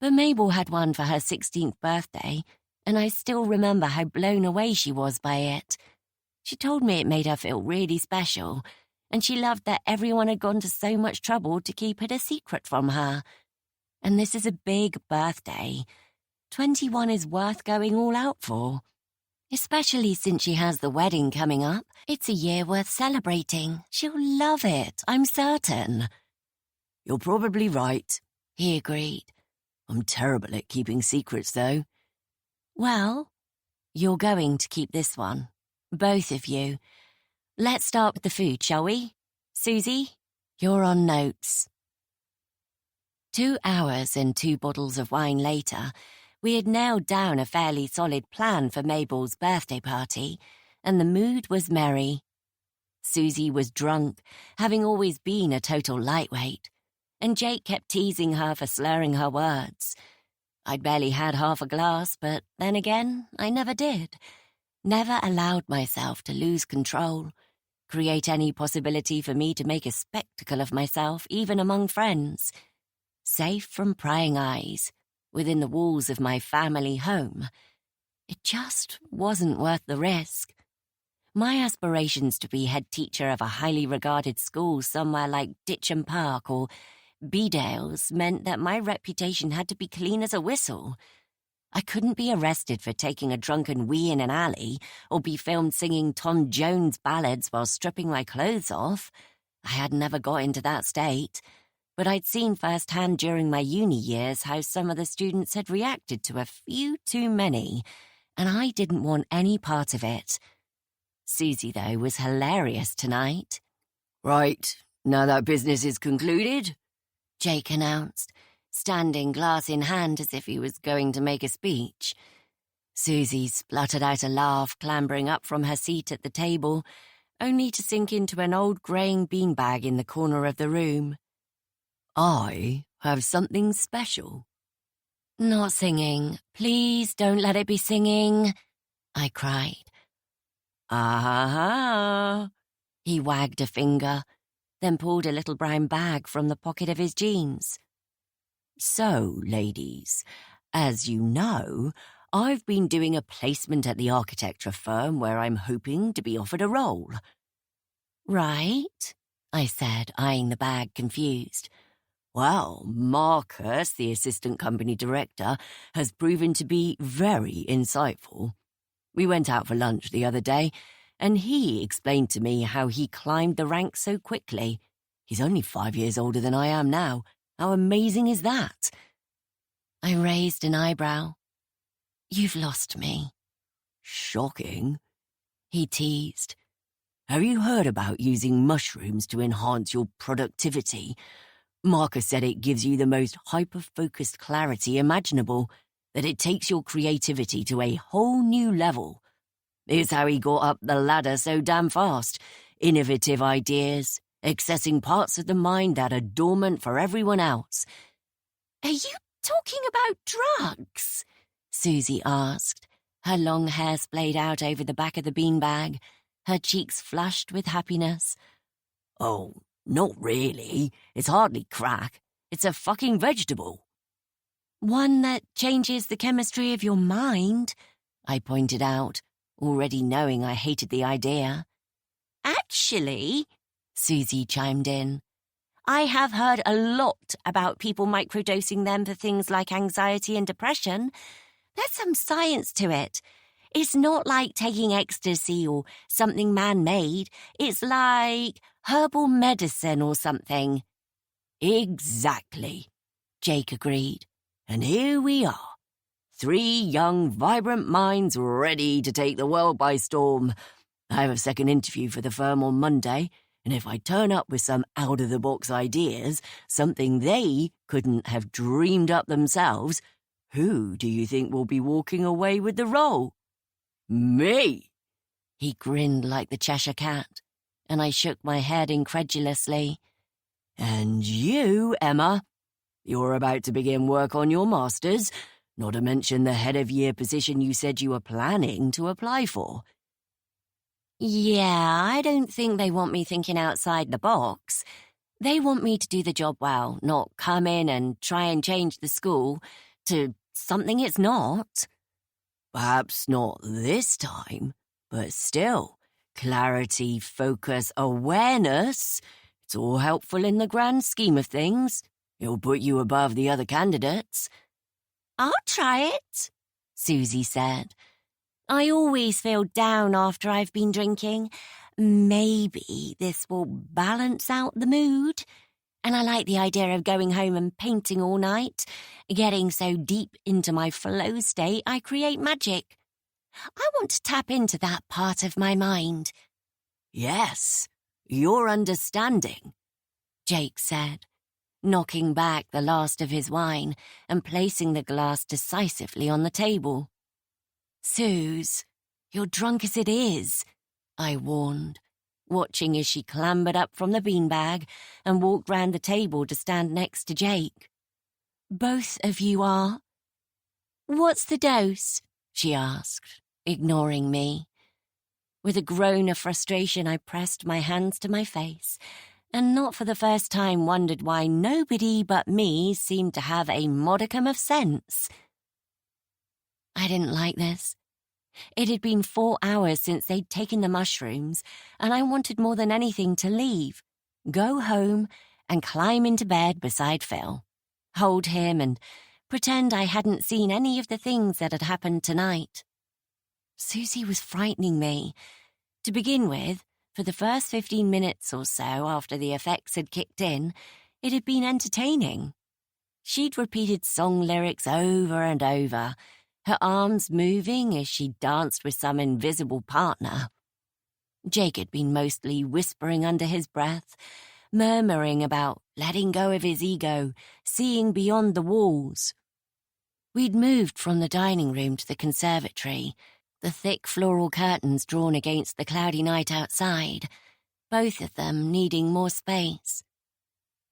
But Mabel had one for her 16th birthday, and I still remember how blown away she was by it. She told me it made her feel really special, and she loved that everyone had gone to so much trouble to keep it a secret from her. And this is a big birthday. 21 is worth going all out for. Especially since she has the wedding coming up. It's a year worth celebrating. She'll love it, I'm certain. You're probably right, he agreed. I'm terrible at keeping secrets, though. Well, you're going to keep this one. Both of you. Let's start with the food, shall we? Susie, you're on notes. 2 hours and 2 bottles of wine later, we had nailed down a fairly solid plan for Mabel's birthday party, and the mood was merry. Susie was drunk, having always been a total lightweight, and Jake kept teasing her for slurring her words. I'd barely had half a glass, but then again, I never did. Never allowed myself to lose control, create any possibility for me to make a spectacle of myself, even among friends. Safe from prying eyes, within the walls of my family home. It just wasn't worth the risk. My aspirations to be head teacher of a highly regarded school somewhere like Ditcham Park or Bedales meant that my reputation had to be clean as a whistle. I couldn't be arrested for taking a drunken wee in an alley or be filmed singing Tom Jones ballads while stripping my clothes off. I had never got into that state, but I'd seen firsthand during my uni years how some of the students had reacted to a few too many, and I didn't want any part of it. Susie, though, was hilarious tonight. Right, now that business is concluded, Jake announced, standing glass in hand as if he was going to make a speech. Susie spluttered out a laugh, clambering up from her seat at the table, only to sink into an old greying beanbag in the corner of the room. I have something special. Not singing. Please don't let it be singing, I cried. Ah! He wagged a finger, then pulled a little brown bag from the pocket of his jeans. So, ladies, as you know, I've been doing a placement at the architecture firm where I'm hoping to be offered a role. Right, I said, eyeing the bag confused. Well, Marcus, the assistant company director, has proven to be very insightful. We went out for lunch the other day, and he explained to me how he climbed the ranks so quickly. He's only 5 years older than I am now. How amazing is that? I raised an eyebrow. You've lost me. Shocking, He teased. Have you heard about using mushrooms to enhance your productivity? Marcus said it gives you the most hyper-focused clarity imaginable, that it takes your creativity to a whole new level. It's how he got up the ladder so damn fast. Innovative ideas, accessing parts of the mind that are dormant for everyone else. Are you talking about drugs? Susie asked, her long hair splayed out over the back of the beanbag, her cheeks flushed with happiness. Oh, not really. It's hardly crack. It's a fucking vegetable. One that changes the chemistry of your mind, I pointed out, already knowing I hated the idea. Actually, Susie chimed in, I have heard a lot about people microdosing them for things like anxiety and depression. There's some science to it. It's not like taking ecstasy or something man-made. It's like herbal medicine or something. Exactly, Jake agreed. And here we are. 3 young, vibrant minds ready to take the world by storm. I have a second interview for the firm on Monday, and if I turn up with some out-of-the-box ideas, something they couldn't have dreamed up themselves, who do you think will be walking away with the role? Me! He grinned like the Cheshire Cat, and I shook my head incredulously. And you, Emma, you're about to begin work on your master's, not to mention the head-of-year position you said you were planning to apply for. Yeah, I don't think they want me thinking outside the box. They want me to do the job well, not come in and try and change the school to something it's not. Perhaps not this time, but still, clarity, focus, awareness, it's all helpful in the grand scheme of things. It'll put you above the other candidates. I'll try it, Susie said. I always feel down after I've been drinking. Maybe this will balance out the mood. And I like the idea of going home and painting all night, getting so deep into my flow state I create magic. I want to tap into that part of my mind. Yes, your understanding, Jake said, knocking back the last of his wine and placing the glass decisively on the table. Suze, you're drunk as it is, I warned, watching as she clambered up from the beanbag and walked round the table to stand next to Jake. Both of you are? What's the dose? She asked, ignoring me. With a groan of frustration, I pressed my hands to my face, and not for the first time wondered why nobody but me seemed to have a modicum of sense. I didn't like this. It had been 4 hours since they'd taken the mushrooms, and I wanted more than anything to leave, go home, and climb into bed beside Phil, hold him and pretend I hadn't seen any of the things that had happened tonight. Susie was frightening me. To begin with, for the first 15 minutes or so after the effects had kicked in, it had been entertaining. She'd repeated song lyrics over and over, her arms moving as she danced with some invisible partner. Jake had been mostly whispering under his breath, murmuring about letting go of his ego, seeing beyond the walls. We'd moved from the dining room to the conservatory, the thick floral curtains drawn against the cloudy night outside, both of them needing more space.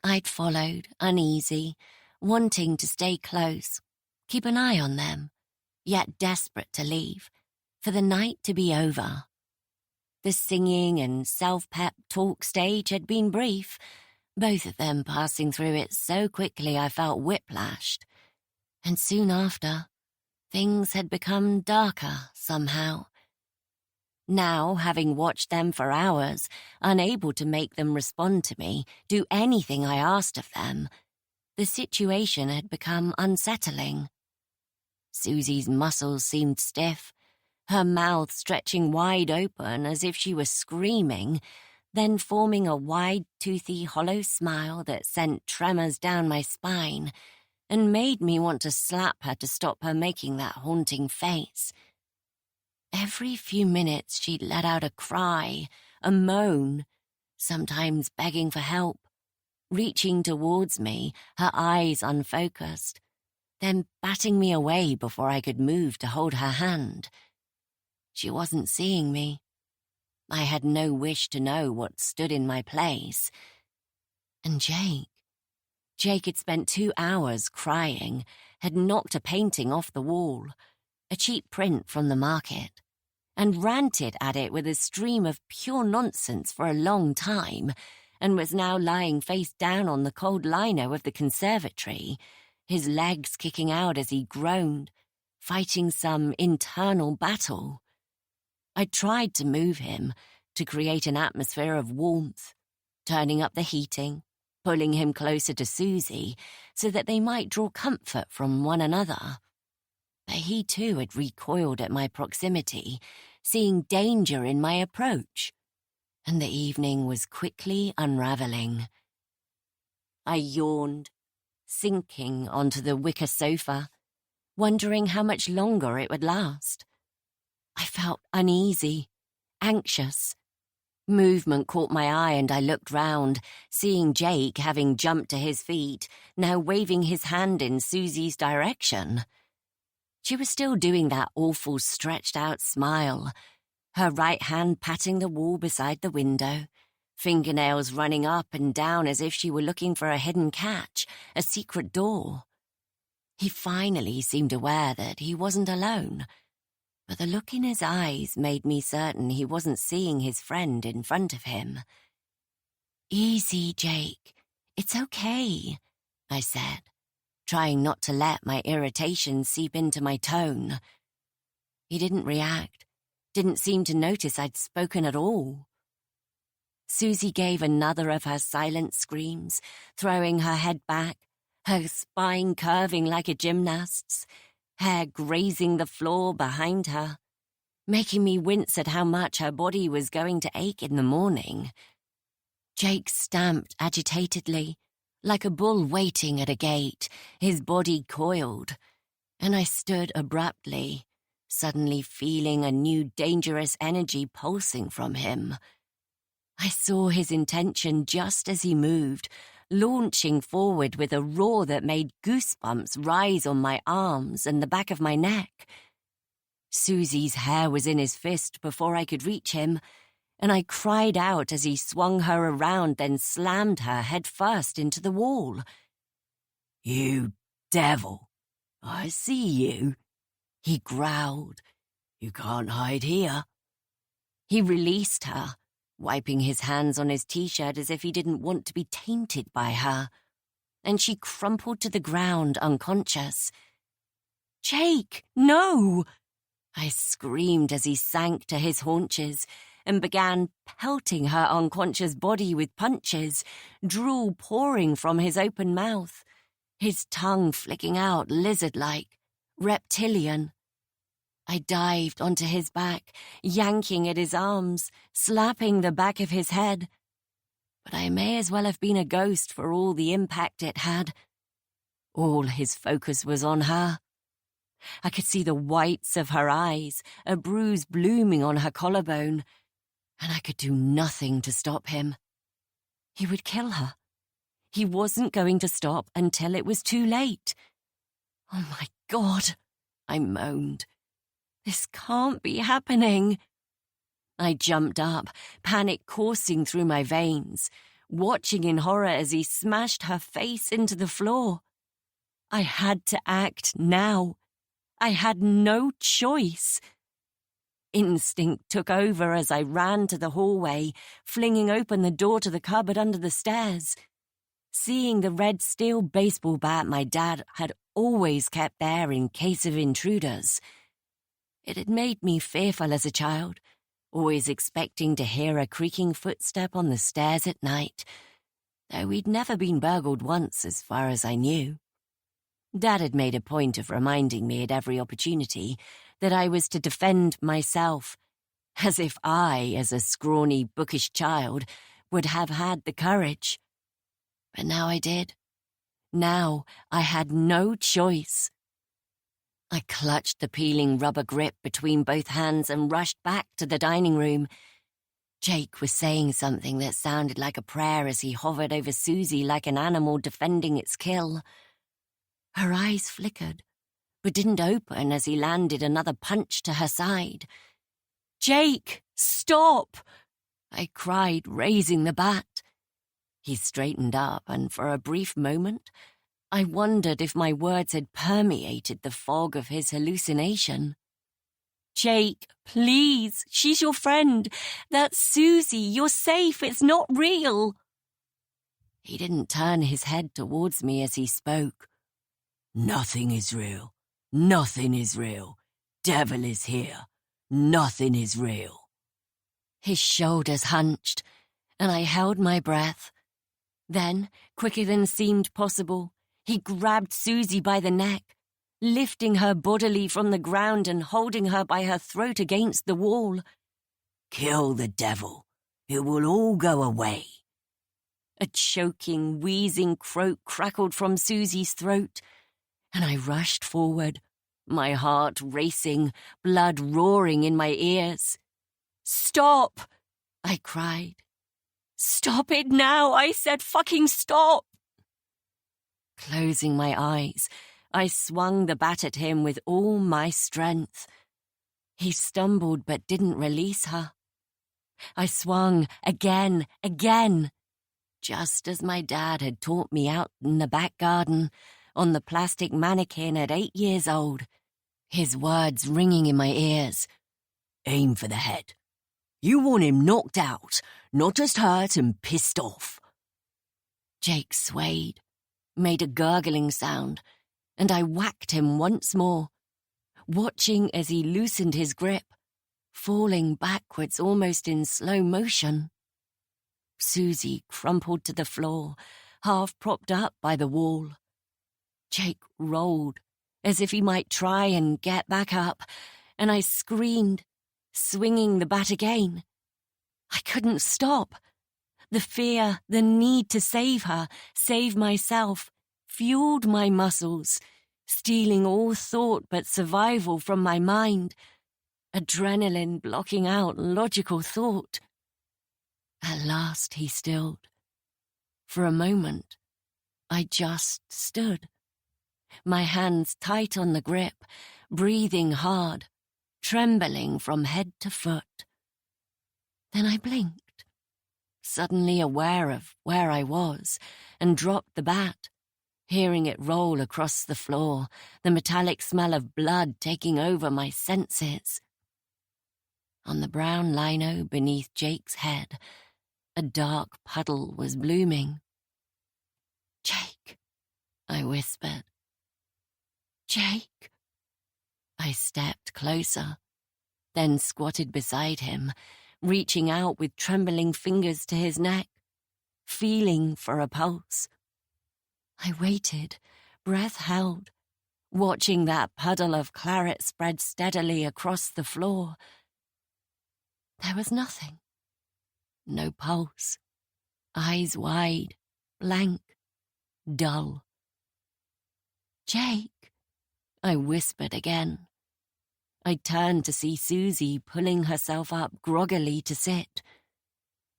I'd followed, uneasy, wanting to stay close, keep an eye on them, yet desperate to leave, for the night to be over. The singing and self-pep talk stage had been brief, both of them passing through it so quickly I felt whiplashed. And soon after, things had become darker somehow. Now, having watched them for hours, unable to make them respond to me, do anything I asked of them, The situation had become unsettling. Susie's muscles seemed stiff, her mouth stretching wide open as if she was screaming, then forming a wide, toothy, hollow smile that sent tremors down my spine and made me want to slap her to stop her making that haunting face. Every few minutes she'd let out a cry, a moan, sometimes begging for help, reaching towards me, her eyes unfocused, then batting me away before I could move to hold her hand. She wasn't seeing me. I had no wish to know what stood in my place. And Jake had spent 2 hours crying, had knocked a painting off the wall, a cheap print from the market, and ranted at it with a stream of pure nonsense for a long time, and was now lying face down on the cold lino of the conservatory, his legs kicking out as he groaned, fighting some internal battle. I tried to move him, to create an atmosphere of warmth, turning up the heating, pulling him closer to Susie so that they might draw comfort from one another. But he too had recoiled at my proximity, seeing danger in my approach, and the evening was quickly unraveling. I yawned, sinking onto the wicker sofa, wondering how much longer it would last. I felt uneasy, anxious. Movement caught my eye and I looked round, seeing Jake, having jumped to his feet, now waving his hand in Susie's direction. She was still doing that awful stretched-out smile, her right hand patting the wall beside the window, fingernails running up and down as if she were looking for a hidden catch, a secret door. He finally seemed aware that he wasn't alone, but the look in his eyes made me certain he wasn't seeing his friend in front of him. "Easy, Jake. It's okay," I said, trying not to let my irritation seep into my tone. He didn't react, didn't seem to notice I'd spoken at all. Susie gave another of her silent screams, throwing her head back, her spine curving like a gymnast's, hair grazing the floor behind her, making me wince at how much her body was going to ache in the morning. Jake stamped agitatedly, like a bull waiting at a gate, his body coiled, and I stood abruptly, suddenly feeling a new dangerous energy pulsing from him. I saw his intention just as he moved, launching forward with a roar that made goosebumps rise on my arms and the back of my neck. Susie's hair was in his fist before I could reach him, and I cried out as he swung her around, then slammed her head first into the wall. "You devil! I see you," he growled. "You can't hide here." He released her, wiping his hands on his t-shirt as if he didn't want to be tainted by her, and she crumpled to the ground unconscious. "Jake, no!" I screamed as he sank to his haunches and began pelting her unconscious body with punches, drool pouring from his open mouth, his tongue flicking out lizard-like, reptilian. I dived onto his back, yanking at his arms, slapping the back of his head. But I may as well have been a ghost for all the impact it had. All his focus was on her. I could see the whites of her eyes, a bruise blooming on her collarbone, and I could do nothing to stop him. He would kill her. He wasn't going to stop until it was too late. "Oh my God," I moaned. "This can't be happening." I jumped up, panic coursing through my veins, watching in horror as he smashed her face into the floor. I had to act now. I had no choice. Instinct took over as I ran to the hallway, flinging open the door to the cupboard under the stairs. Seeing the red steel baseball bat my dad had always kept there in case of intruders. It had made me fearful as a child, always expecting to hear a creaking footstep on the stairs at night. though we'd never been burgled once as far as I knew. Dad had made a point of reminding me at every opportunity that I was to defend myself, as if I, as a scrawny, bookish child, would have had the courage. But now I did. Now I had no choice. I clutched the peeling rubber grip between both hands and rushed back to the dining room. Jake was saying something that sounded like a prayer as he hovered over Susie like an animal defending its kill. Her eyes flickered, but didn't open as he landed another punch to her side. "Jake, stop!" I cried, raising the bat. He straightened up, and for a brief moment, I wondered if my words had permeated the fog of his hallucination. "Jake, please, she's your friend. That's Susie. You're safe. It's not real." He didn't turn his head towards me as he spoke. "Nothing is real. Nothing is real. Devil is here. Nothing is real." His shoulders hunched, and I held my breath. Then, quicker than seemed possible, he grabbed Susie by the neck, lifting her bodily from the ground and holding her by her throat against the wall. "Kill the devil. It will all go away." A choking, wheezing croak crackled from Susie's throat, and I rushed forward, my heart racing, blood roaring in my ears. "Stop!" I cried. "Stop it now! I said fucking stop!" Closing my eyes, I swung the bat at him with all my strength. He stumbled but didn't release her. I swung again, just as my dad had taught me out in the back garden, on the plastic mannequin at 8 years old, his words ringing in my ears. "Aim for the head. You want him knocked out, not just hurt and pissed off." Jake swayed, made a gurgling sound, and I whacked him once more, watching as he loosened his grip, falling backwards almost in slow motion. Susie crumpled to the floor, half propped up by the wall. Jake rolled, as if he might try and get back up, and I screamed, swinging the bat again. I couldn't stop. The fear, the need to save her, save myself, fueled my muscles, stealing all thought but survival from my mind, adrenaline blocking out logical thought. At last he stilled. For a moment, I just stood, my hands tight on the grip, breathing hard, trembling from head to foot. Then I blinked, suddenly aware of where I was, and dropped the bat, hearing it roll across the floor, the metallic smell of blood taking over my senses. On the brown lino beneath Jake's head, a dark puddle was blooming. "Jake," I whispered. "Jake." I stepped closer, then squatted beside him, reaching out with trembling fingers to his neck, feeling for a pulse. I waited, breath held, watching that puddle of claret spread steadily across the floor. There was nothing. No pulse. Eyes wide, blank, dull. "Jake," I whispered again. I turned to see Susie pulling herself up groggily to sit.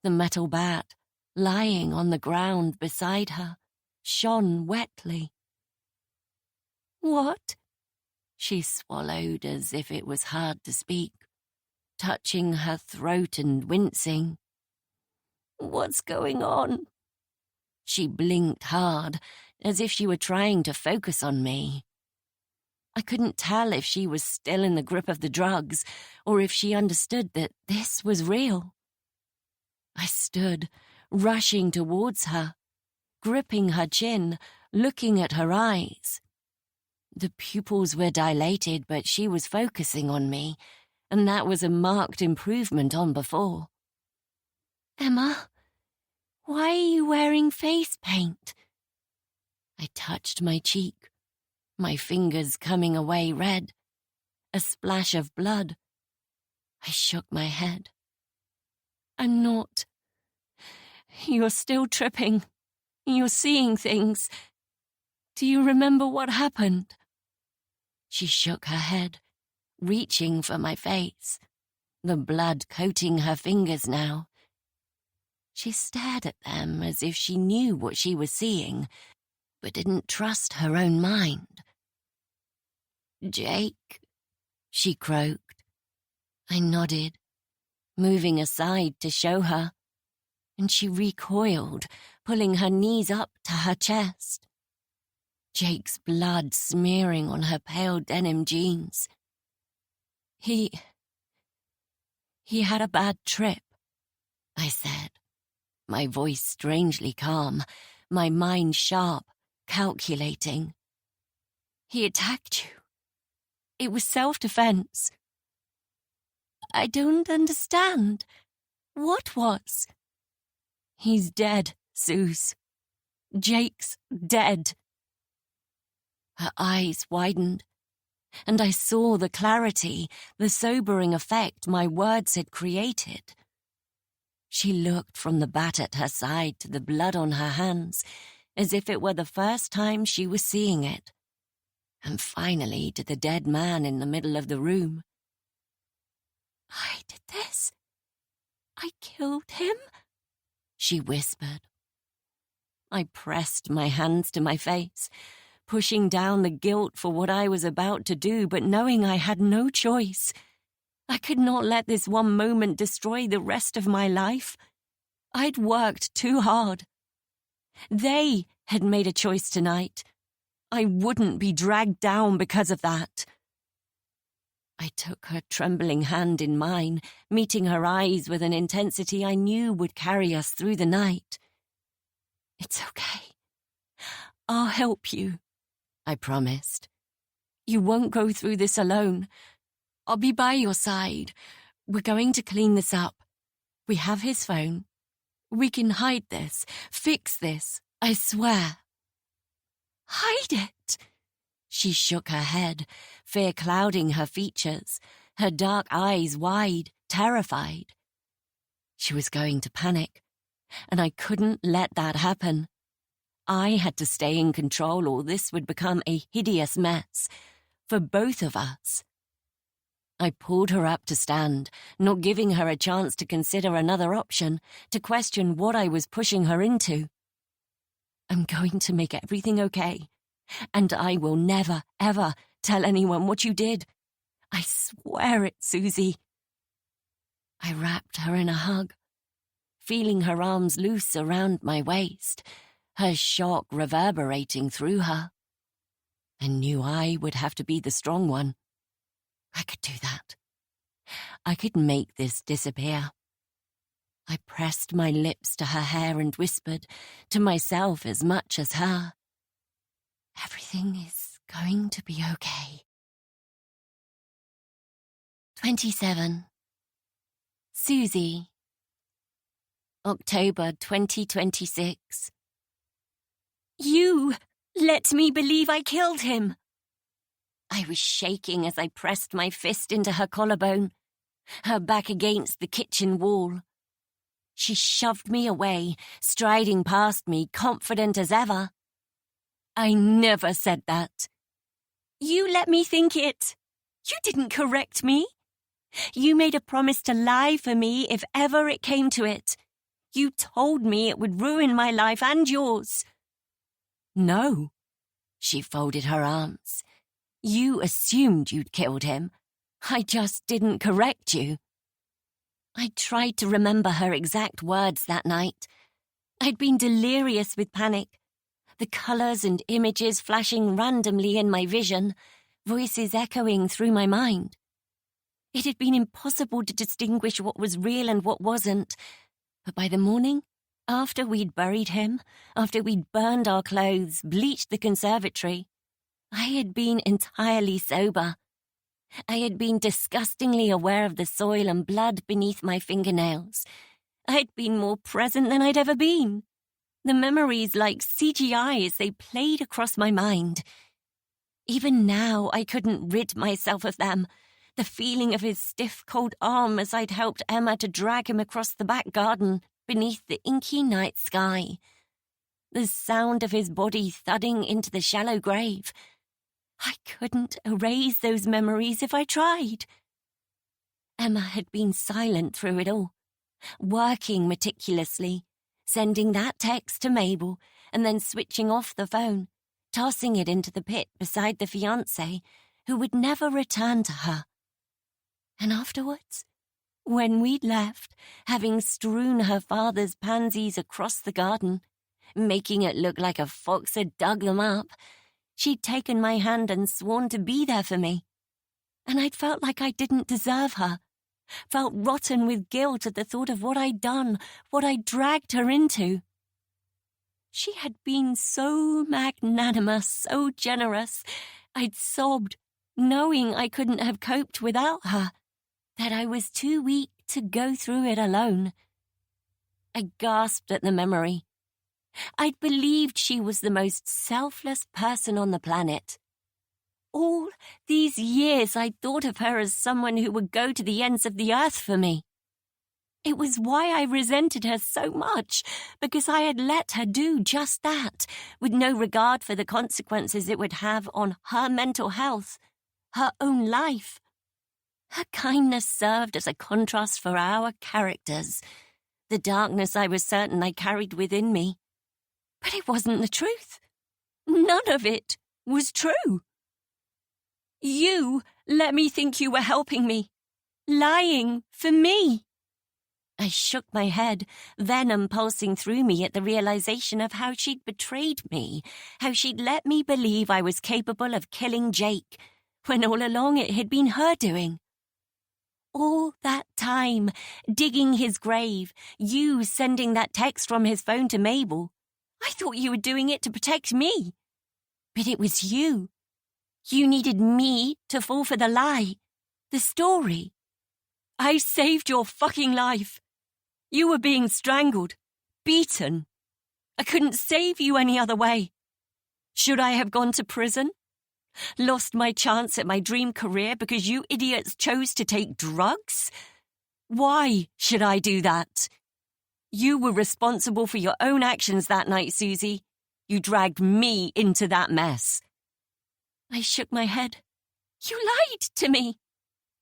The metal bat, lying on the ground beside her, shone wetly. "What?" She swallowed as if it was hard to speak, touching her throat and wincing. "What's going on?" She blinked hard, as if she were trying to focus on me. I couldn't tell if she was still in the grip of the drugs, or if she understood that this was real. I stood, rushing towards her, gripping her chin, looking at her eyes. The pupils were dilated, but she was focusing on me, and that was a marked improvement on before. "Emma, Why are you wearing face paint? I touched my cheek, my fingers coming away red, a splash of blood. I shook my head. I'm not. You're still tripping. You're seeing things. Do you remember what happened? She shook her head, reaching for my face, the blood coating her fingers now. She stared at them as if she knew what she was seeing, but didn't trust her own mind. Jake, she croaked. I nodded, moving aside to show her, and she recoiled, pulling her knees up to her chest. Jake's blood smearing on her pale denim jeans. He had a bad trip, I said, my voice strangely calm, my mind sharp, calculating. He attacked you. It was self-defense. I don't understand. What was? He's dead, Suze. Jake's dead. Her eyes widened, and I saw the clarity, the sobering effect my words had created. She looked from the bat at her side to the blood on her hands, as if it were the first time she was seeing it, and finally to the dead man in the middle of the room. I did this. I killed him, she whispered. I pressed my hands to my face, pushing down the guilt for what I was about to do, but knowing I had no choice. I could not let this one moment destroy the rest of my life. I'd worked too hard. They had made a choice tonight. I wouldn't be dragged down because of that. I took her trembling hand in mine, meeting her eyes with an intensity I knew would carry us through the night. It's okay. I'll help you, I promised. You won't go through this alone. I'll be by your side. We're going to clean this up. We have his phone. We can hide this, fix this, I swear. Hide it! She shook her head, fear clouding her features, her dark eyes wide, terrified. She was going to panic, and I couldn't let that happen. I had to stay in control or this would become a hideous mess, for both of us. I pulled her up to stand, not giving her a chance to consider another option, to question what I was pushing her into. I'm going to make everything okay, and I will never, ever tell anyone what you did. I swear it, Susie. I wrapped her in a hug, feeling her arms loose around my waist, her shock reverberating through her. I knew I would have to be the strong one. I could do that. I could make this disappear. I pressed my lips to her hair and whispered, to myself as much as her, everything is going to be okay. 27. Susie. October 2026. You let me believe I killed him. I was shaking as I pressed my fist into her collarbone, her back against the kitchen wall. She shoved me away, striding past me, confident as ever. I never said that. You let me think it. You didn't correct me. You made a promise to lie for me if ever it came to it. You told me it would ruin my life and yours. No. She folded her arms. You assumed you'd killed him. I just didn't correct you. I tried to remember her exact words that night. I'd been delirious with panic, the colours and images flashing randomly in my vision, voices echoing through my mind. It had been impossible to distinguish what was real and what wasn't, but by the morning, after we'd buried him, after we'd burned our clothes, bleached the conservatory, I had been entirely sober. I had been disgustingly aware of the soil and blood beneath my fingernails, I'd been more present than I'd ever been. The memories like CGI as they played across my mind. Even now, I couldn't rid myself of them. The feeling of his stiff, cold arm as I'd helped Emma to drag him across the back garden beneath the inky night sky. The sound of his body thudding into the shallow grave. I couldn't erase those memories if I tried. Emma had been silent through it all, working meticulously, sending that text to Mabel and then switching off the phone, tossing it into the pit beside the fiancé who would never return to her. And afterwards, when we'd left, having strewn her father's pansies across the garden, making it look like a fox had dug them up, she'd taken my hand and sworn to be there for me. And I'd felt like I didn't deserve her, felt rotten with guilt at the thought of what I'd done, what I'd dragged her into. She had been so magnanimous, so generous. I'd sobbed, knowing I couldn't have coped without her, that I was too weak to go through it alone. I gasped at the memory. I'd believed she was the most selfless person on the planet. All these years I'd thought of her as someone who would go to the ends of the earth for me. It was why I resented her so much, because I had let her do just that, with no regard for the consequences it would have on her mental health, her own life. Her kindness served as a contrast for our characters, the darkness I was certain I carried within me. But it wasn't the truth. None of it was true. You let me think you were helping me, lying for me. I shook my head, venom pulsing through me at the realization of how she'd betrayed me, how she'd let me believe I was capable of killing Jake, when all along it had been her doing. All that time, digging his grave, you sending that text from his phone to Mabel. I thought you were doing it to protect me. But it was you. You needed me to fall for the lie, the story. I saved your fucking life. You were being strangled, beaten. I couldn't save you any other way. Should I have gone to prison? Lost my chance at my dream career because you idiots chose to take drugs? Why should I do that? You were responsible for your own actions that night, Susie. You dragged me into that mess. I shook my head. You lied to me.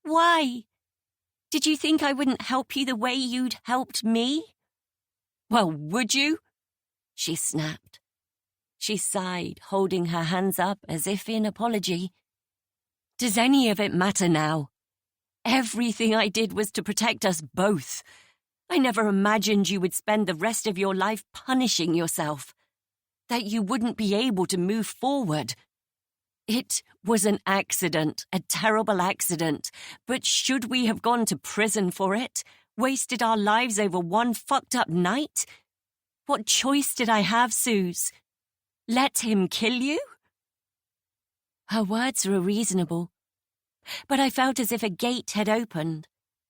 Why? Did you think I wouldn't help you the way you'd helped me? Well, would you? She snapped. She sighed, holding her hands up as if in apology. Does any of it matter now? Everything I did was to protect us both. I never imagined you would spend the rest of your life punishing yourself, that you wouldn't be able to move forward. It was an accident, a terrible accident, but should we have gone to prison for it, wasted our lives over one fucked up night? What choice did I have, Suze? Let him kill you? Her words were reasonable, but I felt as if a gate had opened.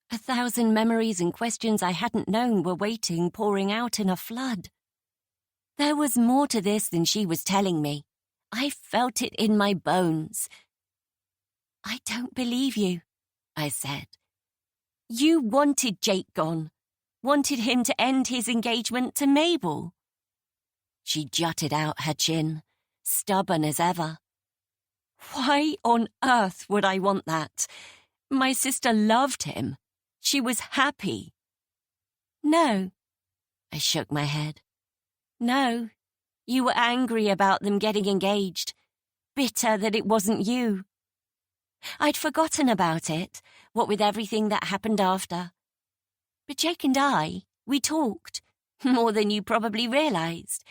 1,000 memories and questions I hadn't known were waiting, pouring out in a flood. There was more to this than she was telling me. I felt it in my bones. I don't believe you, I said. You wanted Jake gone, wanted him to end his engagement to Mabel. She jutted out her chin, stubborn as ever. Why on earth would I want that? My sister loved him. She was happy. No, I shook my head. No, you were angry about them getting engaged, bitter that it wasn't you. I'd forgotten about it, what with everything that happened after. But Jake and I, we talked, more than you probably realized.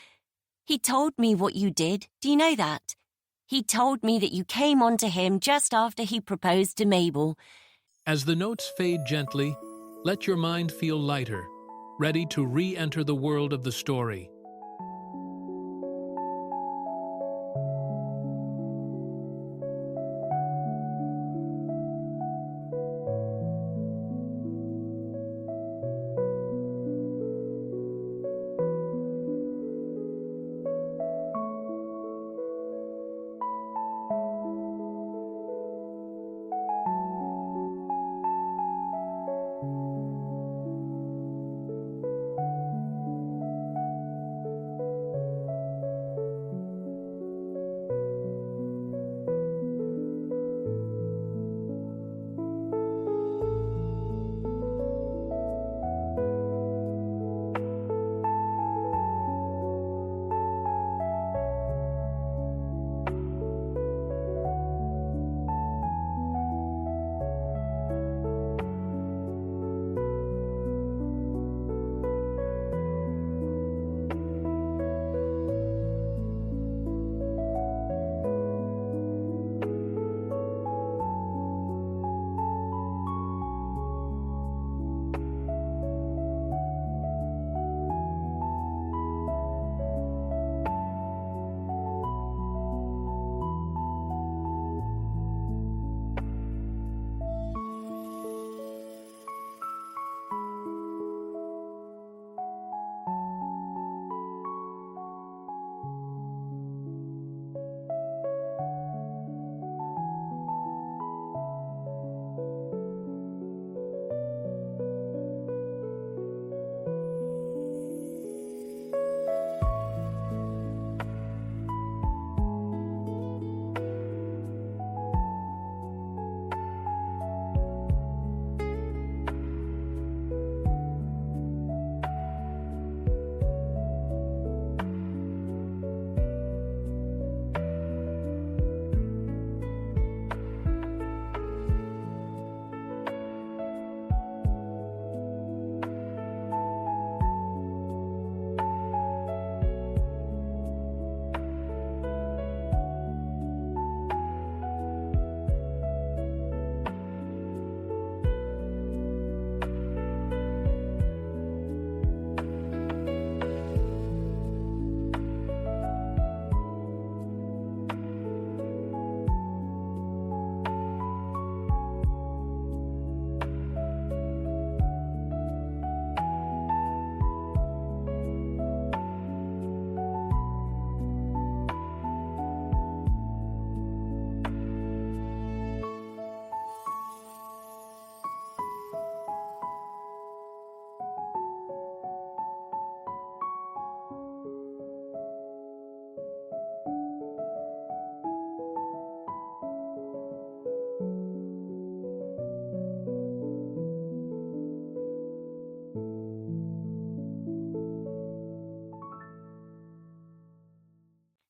He told me what you did, do you know that? He told me that you came on to him just after he proposed to Mabel. As the notes fade gently, let your mind feel lighter, ready to re-enter the world of the story.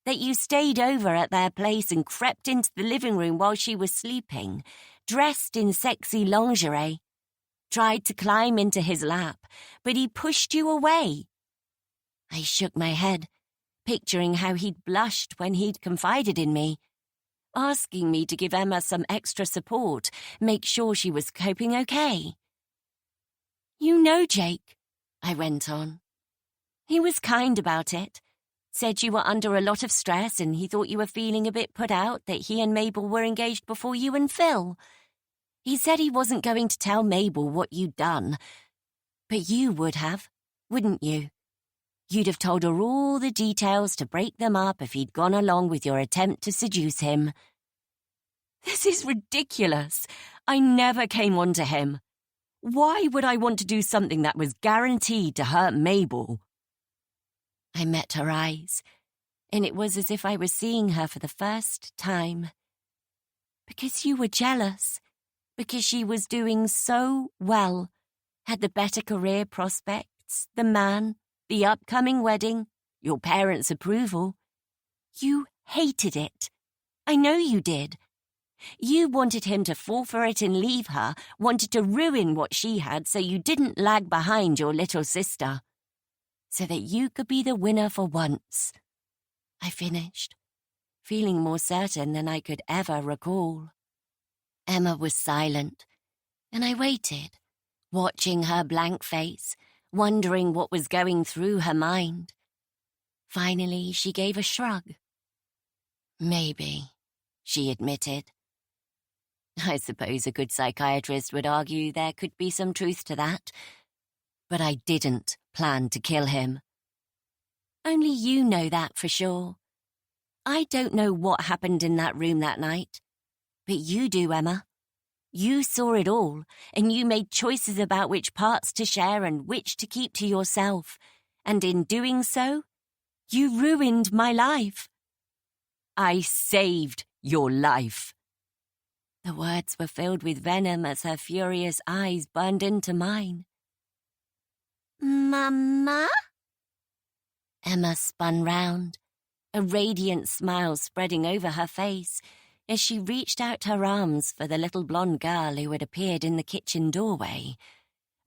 that you stayed over at their place and crept into the living room while she was sleeping, dressed in sexy lingerie, tried to climb into his lap, but he pushed you away. I shook my head, picturing how he'd blushed when he'd confided in me, asking me to give Emma some extra support, make sure she was coping okay. You know, Jake, I went on. He was kind about it, said you were under a lot of stress and he thought you were feeling a bit put out that he and Mabel were engaged before you and Phil. He said he wasn't going to tell Mabel what you'd done, but you would have, wouldn't you? You'd have told her all the details to break them up if he'd gone along with your attempt to seduce him. This is ridiculous. I never came on to him. Why would I want to do something that was guaranteed to hurt Mabel? I met her eyes, and it was as if I was seeing her for the first time. Because you were jealous, because she was doing so well, had the better career prospects, the man, the upcoming wedding, your parents' approval. You hated it. I know you did. You wanted him to fall for it and leave her, wanted to ruin what she had so you didn't lag behind your little sister. So that you could be the winner for once. I finished, feeling more certain than I could ever recall. Emma was silent, and I waited, watching her blank face, wondering what was going through her mind. Finally, she gave a shrug. Maybe, she admitted. I suppose a good psychiatrist would argue there could be some truth to that, but I didn't plan to kill him. Only you know that for sure. I don't know what happened in that room that night, but you do, Emma. You saw it all, and you made choices about which parts to share and which to keep to yourself, and in doing so, you ruined my life. I saved your life. The words were filled with venom as her furious eyes burned into mine. Mama? Emma spun round, a radiant smile spreading over her face as she reached out her arms for the little blonde girl who had appeared in the kitchen doorway,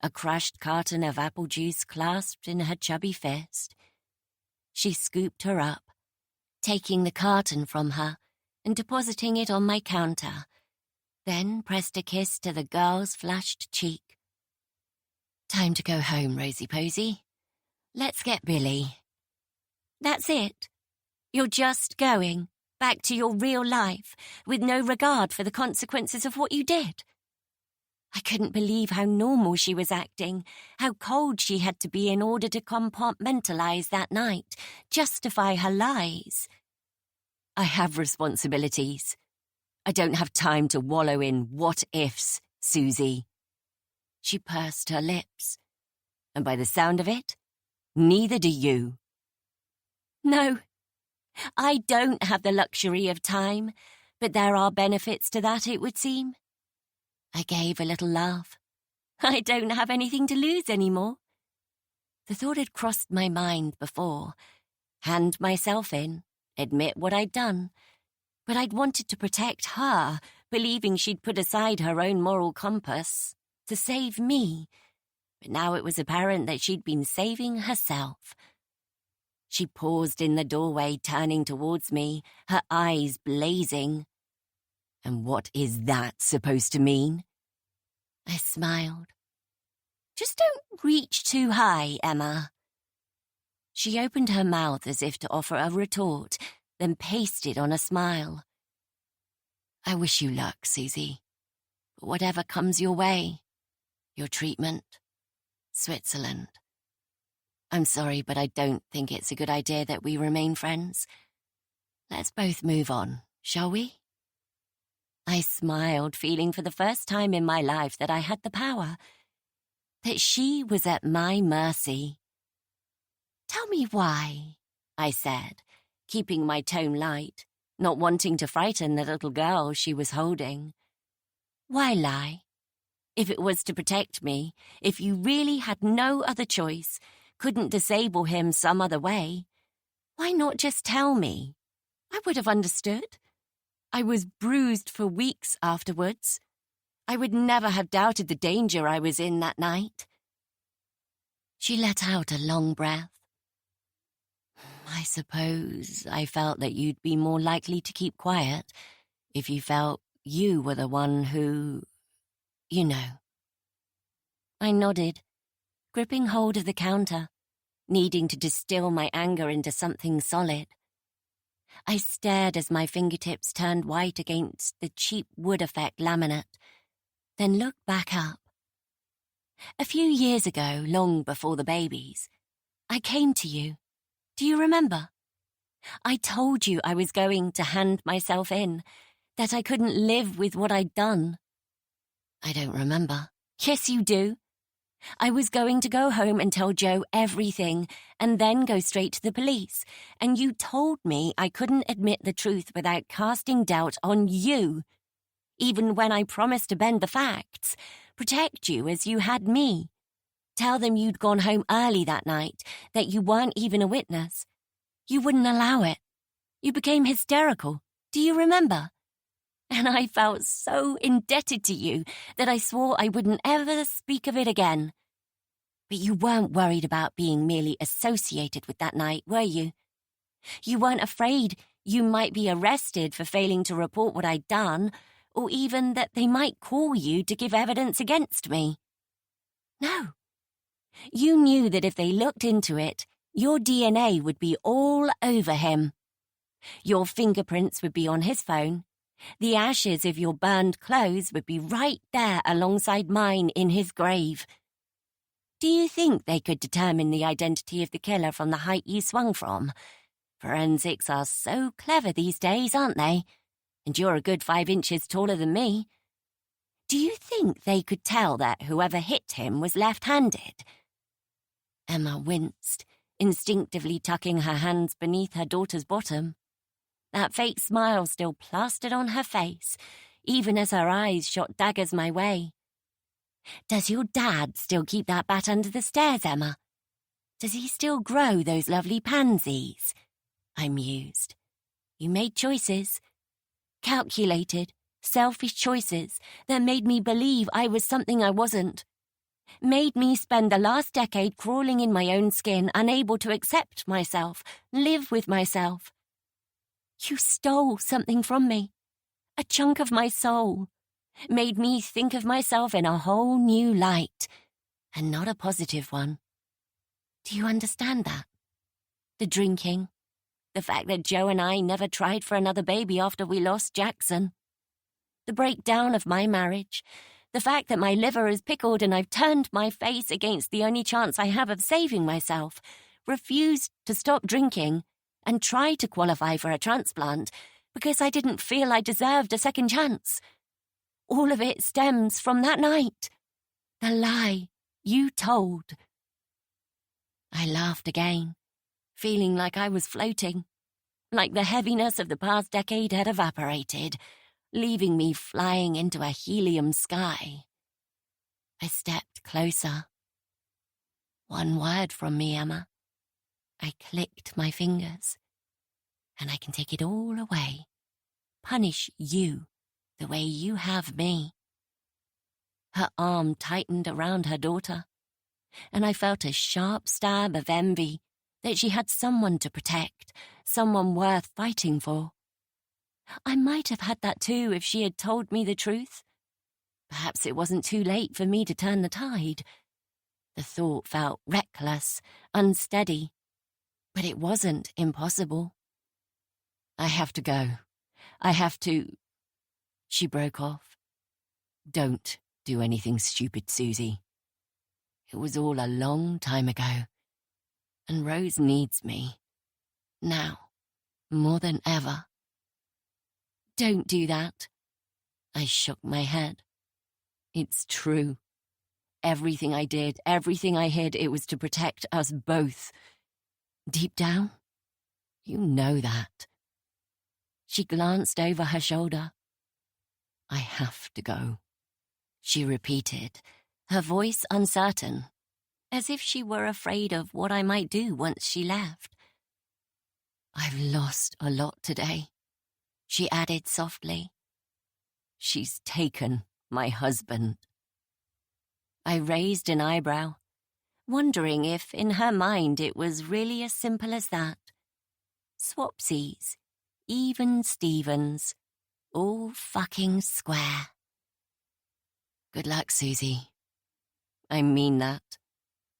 a crushed carton of apple juice clasped in her chubby fist. She scooped her up, taking the carton from her and depositing it on my counter, then pressed a kiss to the girl's flushed cheek. Time to go home, Rosie Posy. Let's get Billy. That's it. You're just going back to your real life with no regard for the consequences of what you did. I couldn't believe how normal she was acting, how cold she had to be in order to compartmentalize that night, justify her lies. I have responsibilities. I don't have time to wallow in what-ifs, Susie. She pursed her lips, and by the sound of it, neither do you. No, I don't have the luxury of time, but there are benefits to that, it would seem. I gave a little laugh. I don't have anything to lose anymore. The thought had crossed my mind before. Hand myself in, admit what I'd done. But I'd wanted to protect her, believing she'd put aside her own moral compass to save me. But now it was apparent that she'd been saving herself. She paused in the doorway, turning towards me, her eyes blazing. And what is that supposed to mean? I smiled. Just don't reach too high, Emma. She opened her mouth as if to offer a retort, then pasted on a smile. I wish you luck, Susie. But whatever comes your way, your treatment, Switzerland. I'm sorry, but I don't think it's a good idea that we remain friends. Let's both move on, shall we? I smiled, feeling for the first time in my life that I had the power, that she was at my mercy. Tell me why, I said, keeping my tone light, not wanting to frighten the little girl she was holding. Why lie? If it was to protect me, if you really had no other choice, couldn't disable him some other way, why not just tell me? I would have understood. I was bruised for weeks afterwards. I would never have doubted the danger I was in that night. She let out a long breath. I suppose I felt that you'd be more likely to keep quiet if you felt you were the one who, you know. I nodded, gripping hold of the counter, needing to distill my anger into something solid. I stared as my fingertips turned white against the cheap wood effect laminate, then looked back up. A few years ago, long before the babies, I came to you. Do you remember? I told you I was going to hand myself in, that I couldn't live with what I'd done. I don't remember. Yes, you do. I was going to go home and tell Joe everything and then go straight to the police, and you told me I couldn't admit the truth without casting doubt on you, even when I promised to bend the facts, protect you as you had me. Tell them you'd gone home early that night, that you weren't even a witness. You wouldn't allow it. You became hysterical. Do you remember? And I felt so indebted to you that I swore I wouldn't ever speak of it again. But you weren't worried about being merely associated with that night, were you? You weren't afraid you might be arrested for failing to report what I'd done, or even that they might call you to give evidence against me. No. You knew that if they looked into it, your DNA would be all over him. Your fingerprints would be on his phone. The ashes of your burned clothes would be right there alongside mine in his grave. Do you think they could determine the identity of the killer from the height you swung from? Forensics are so clever these days, aren't they? And you're a good 5 inches taller than me. Do you think they could tell that whoever hit him was left-handed? Emma winced, instinctively tucking her hands beneath her daughter's bottom. That fake smile still plastered on her face, even as her eyes shot daggers my way. Does your dad still keep that bat under the stairs, Emma? Does he still grow those lovely pansies? I mused. You made choices. Calculated, selfish choices that made me believe I was something I wasn't. Made me spend the last decade crawling in my own skin, unable to accept myself, live with myself. You stole something from me, a chunk of my soul, made me think of myself in a whole new light, and not a positive one. Do you understand that? The drinking, the fact that Joe and I never tried for another baby after we lost Jackson, the breakdown of my marriage, the fact that my liver is pickled and I've turned my face against the only chance I have of saving myself, refused to stop drinking, and tried to qualify for a transplant because I didn't feel I deserved a second chance. All of it stems from that night. The lie you told. I laughed again, feeling like I was floating, like the heaviness of the past decade had evaporated, leaving me flying into a helium sky. I stepped closer. One word from me, Emma. I clicked my fingers, and I can take it all away, punish you the way you have me. Her arm tightened around her daughter, and I felt a sharp stab of envy that she had someone to protect, someone worth fighting for. I might have had that too if she had told me the truth. Perhaps it wasn't too late for me to turn the tide. The thought felt reckless, unsteady. But it wasn't impossible. I have to go. I have to... She broke off. Don't do anything stupid, Susie. It was all a long time ago. And Rose needs me. Now, more than ever. Don't do that. I shook my head. It's true. Everything I did, everything I hid, it was to protect us both. Deep down, you know that. She glanced over her shoulder. I have to go, she repeated, her voice uncertain, as if she were afraid of what I might do once she left. I've lost a lot today, she added softly. She's taken my husband. I raised an eyebrow, wondering if in her mind it was really as simple as that. Swapsies, even Stevens, all fucking square. Good luck, Susie. I mean that.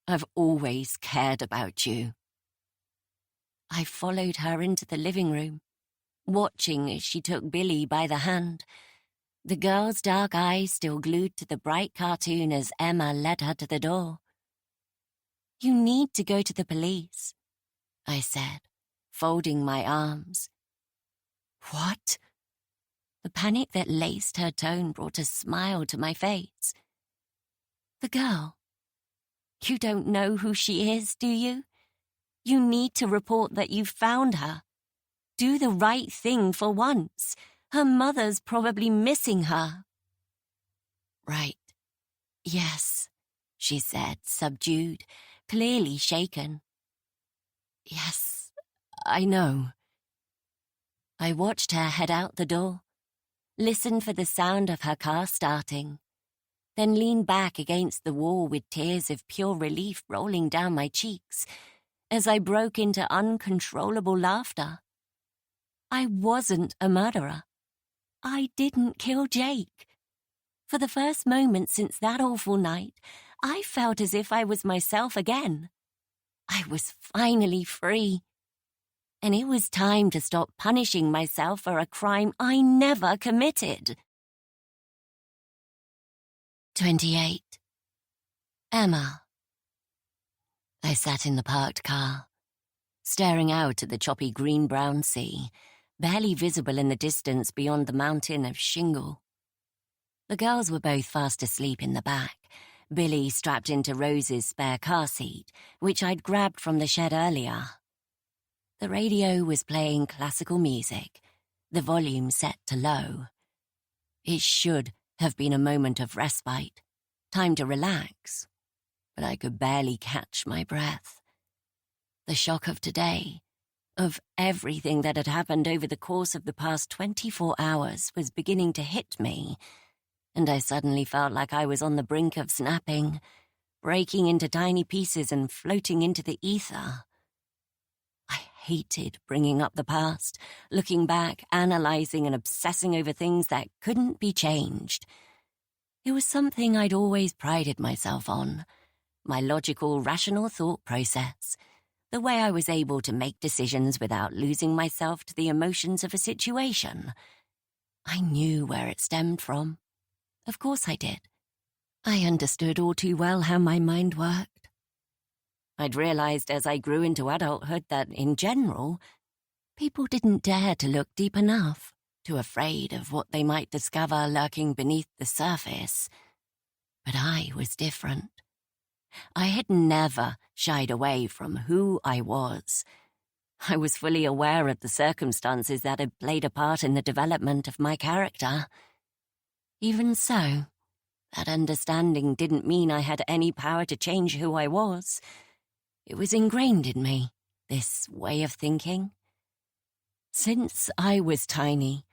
I've always cared about you. I followed her into the living room, watching as she took Billy by the hand, the girl's dark eyes still glued to the bright cartoon as Emma led her to the door. You need to go to the police, I said, folding my arms. What? The panic that laced her tone brought a smile to my face. The girl. You don't know who she is, do you? You need to report that you found her. Do the right thing for once. Her mother's probably missing her. Right. Yes, she said, subdued, clearly shaken. Yes, I know. I watched her head out the door, listened for the sound of her car starting, then leaned back against the wall with tears of pure relief rolling down my cheeks as I broke into uncontrollable laughter. I wasn't a murderer. I didn't kill Jake. For the first moment since that awful night, I felt as if I was myself again. I was finally free. And it was time to stop punishing myself for a crime I never committed. 28. Emma. I sat in the parked car, staring out at the choppy green-brown sea, barely visible in the distance beyond the mountain of shingle. The girls were both fast asleep in the back, Billy strapped into Rose's spare car seat, which I'd grabbed from the shed earlier. The radio was playing classical music, the volume set to low. It should have been a moment of respite, time to relax, but I could barely catch my breath. The shock of today, of everything that had happened over the course of the past 24 hours, was beginning to hit me, and I suddenly felt like I was on the brink of snapping, breaking into tiny pieces and floating into the ether. I hated bringing up the past, looking back, analyzing and obsessing over things that couldn't be changed. It was something I'd always prided myself on, my logical, rational thought process, the way I was able to make decisions without losing myself to the emotions of a situation. I knew where it stemmed from. Of course I did. I understood all too well how my mind worked. I'd realized as I grew into adulthood that, in general, people didn't dare to look deep enough, too afraid of what they might discover lurking beneath the surface. But I was different. I had never shied away from who I was. I was fully aware of the circumstances that had played a part in the development of my character. Even so, that understanding didn't mean I had any power to change who I was. It was ingrained in me, this way of thinking. Since I was tiny,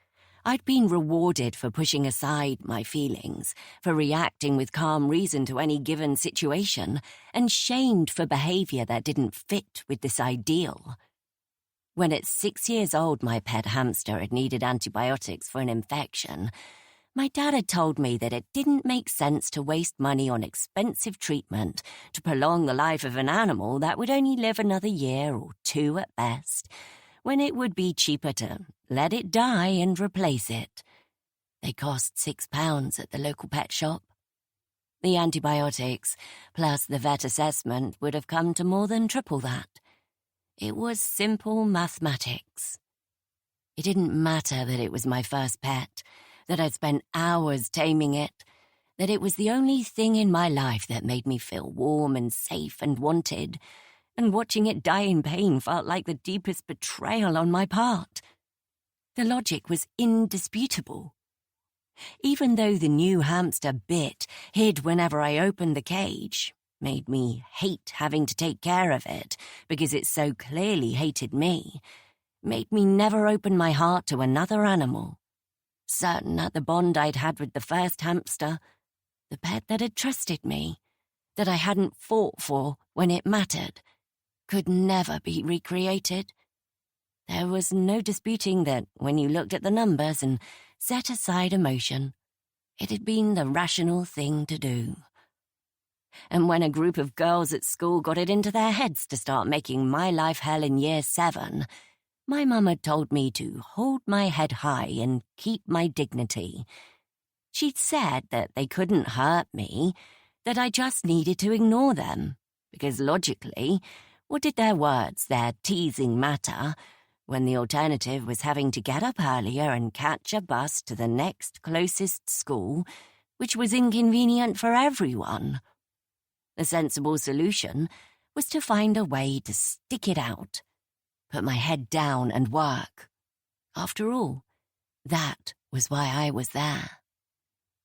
I'd been rewarded for pushing aside my feelings, for reacting with calm reason to any given situation, and shamed for behavior that didn't fit with this ideal. When at 6 years old my pet hamster had needed antibiotics for an infection, my dad had told me that it didn't make sense to waste money on expensive treatment to prolong the life of an animal that would only live another year or two at best, when it would be cheaper to let it die and replace it. They cost £6 at the local pet shop. The antibiotics, plus the vet assessment, would have come to more than triple that. It was simple mathematics. It didn't matter that it was my first pet, that I'd spent hours taming it, that it was the only thing in my life that made me feel warm and safe and wanted, and watching it die in pain felt like the deepest betrayal on my part. The logic was indisputable. Even though the new hamster bit, hid whenever I opened the cage, made me hate having to take care of it because it so clearly hated me, made me never open my heart to another animal. Certain that the bond I'd had with the first hamster, the pet that had trusted me, that I hadn't fought for when it mattered, could never be recreated. There was no disputing that when you looked at the numbers and set aside emotion, it had been the rational thing to do. And when a group of girls at school got it into their heads to start making my life hell in year 7, my mum had told me to hold my head high and keep my dignity. She'd said that they couldn't hurt me, that I just needed to ignore them, because logically, what did their words, their teasing matter, when the alternative was having to get up earlier and catch a bus to the next closest school, which was inconvenient for everyone? The sensible solution was to find a way to stick it out, put my head down and work. After all, that was why I was there.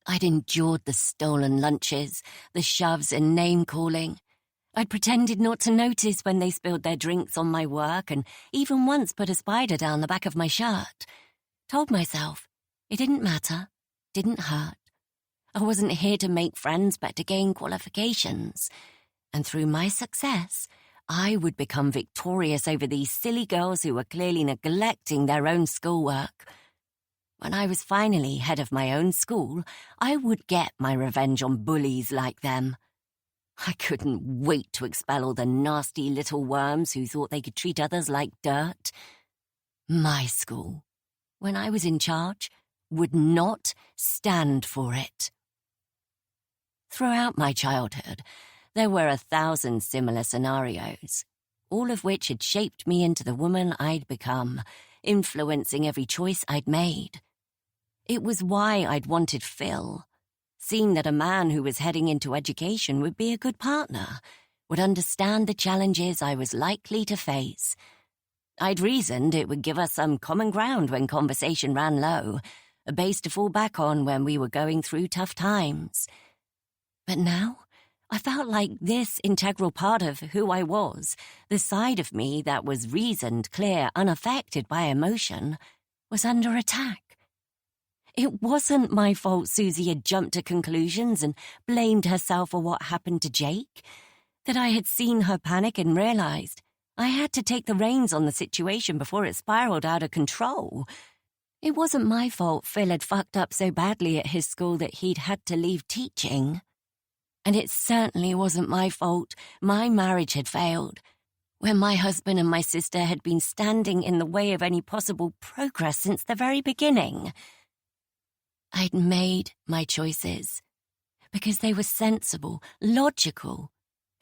I'd endured the stolen lunches, the shoves and name-calling. I'd pretended not to notice when they spilled their drinks on my work and even once put a spider down the back of my shirt. Told myself it didn't matter, didn't hurt. I wasn't here to make friends but to gain qualifications. And through my success, I would become victorious over these silly girls who were clearly neglecting their own schoolwork. When I was finally head of my own school, I would get my revenge on bullies like them. I couldn't wait to expel all the nasty little worms who thought they could treat others like dirt. My school, when I was in charge, would not stand for it. Throughout my childhood, there were 1,000 similar scenarios, all of which had shaped me into the woman I'd become, influencing every choice I'd made. It was why I'd wanted Phil, seeing that a man who was heading into education would be a good partner, would understand the challenges I was likely to face. I'd reasoned it would give us some common ground when conversation ran low, a base to fall back on when we were going through tough times. But now, I felt like this integral part of who I was, the side of me that was reasoned, clear, unaffected by emotion, was under attack. It wasn't my fault Susie had jumped to conclusions and blamed herself for what happened to Jake, that I had seen her panic and realized I had to take the reins on the situation before it spiraled out of control. It wasn't my fault Phil had fucked up so badly at his school that he'd had to leave teaching. And it certainly wasn't my fault my marriage had failed, when my husband and my sister had been standing in the way of any possible progress since the very beginning. I'd made my choices because they were sensible, logical,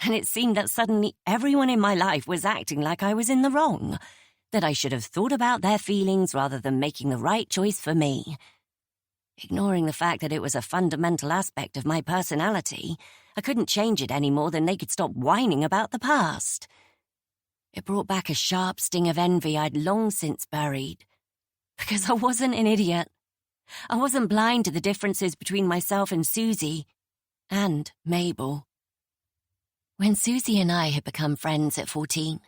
and it seemed that suddenly everyone in my life was acting like I was in the wrong, that I should have thought about their feelings rather than making the right choice for me. Ignoring the fact that it was a fundamental aspect of my personality, I couldn't change it any more than they could stop whining about the past. It brought back a sharp sting of envy I'd long since buried. Because I wasn't an idiot. I wasn't blind to the differences between myself and Susie, and Mabel. When Susie and I had become friends at 14,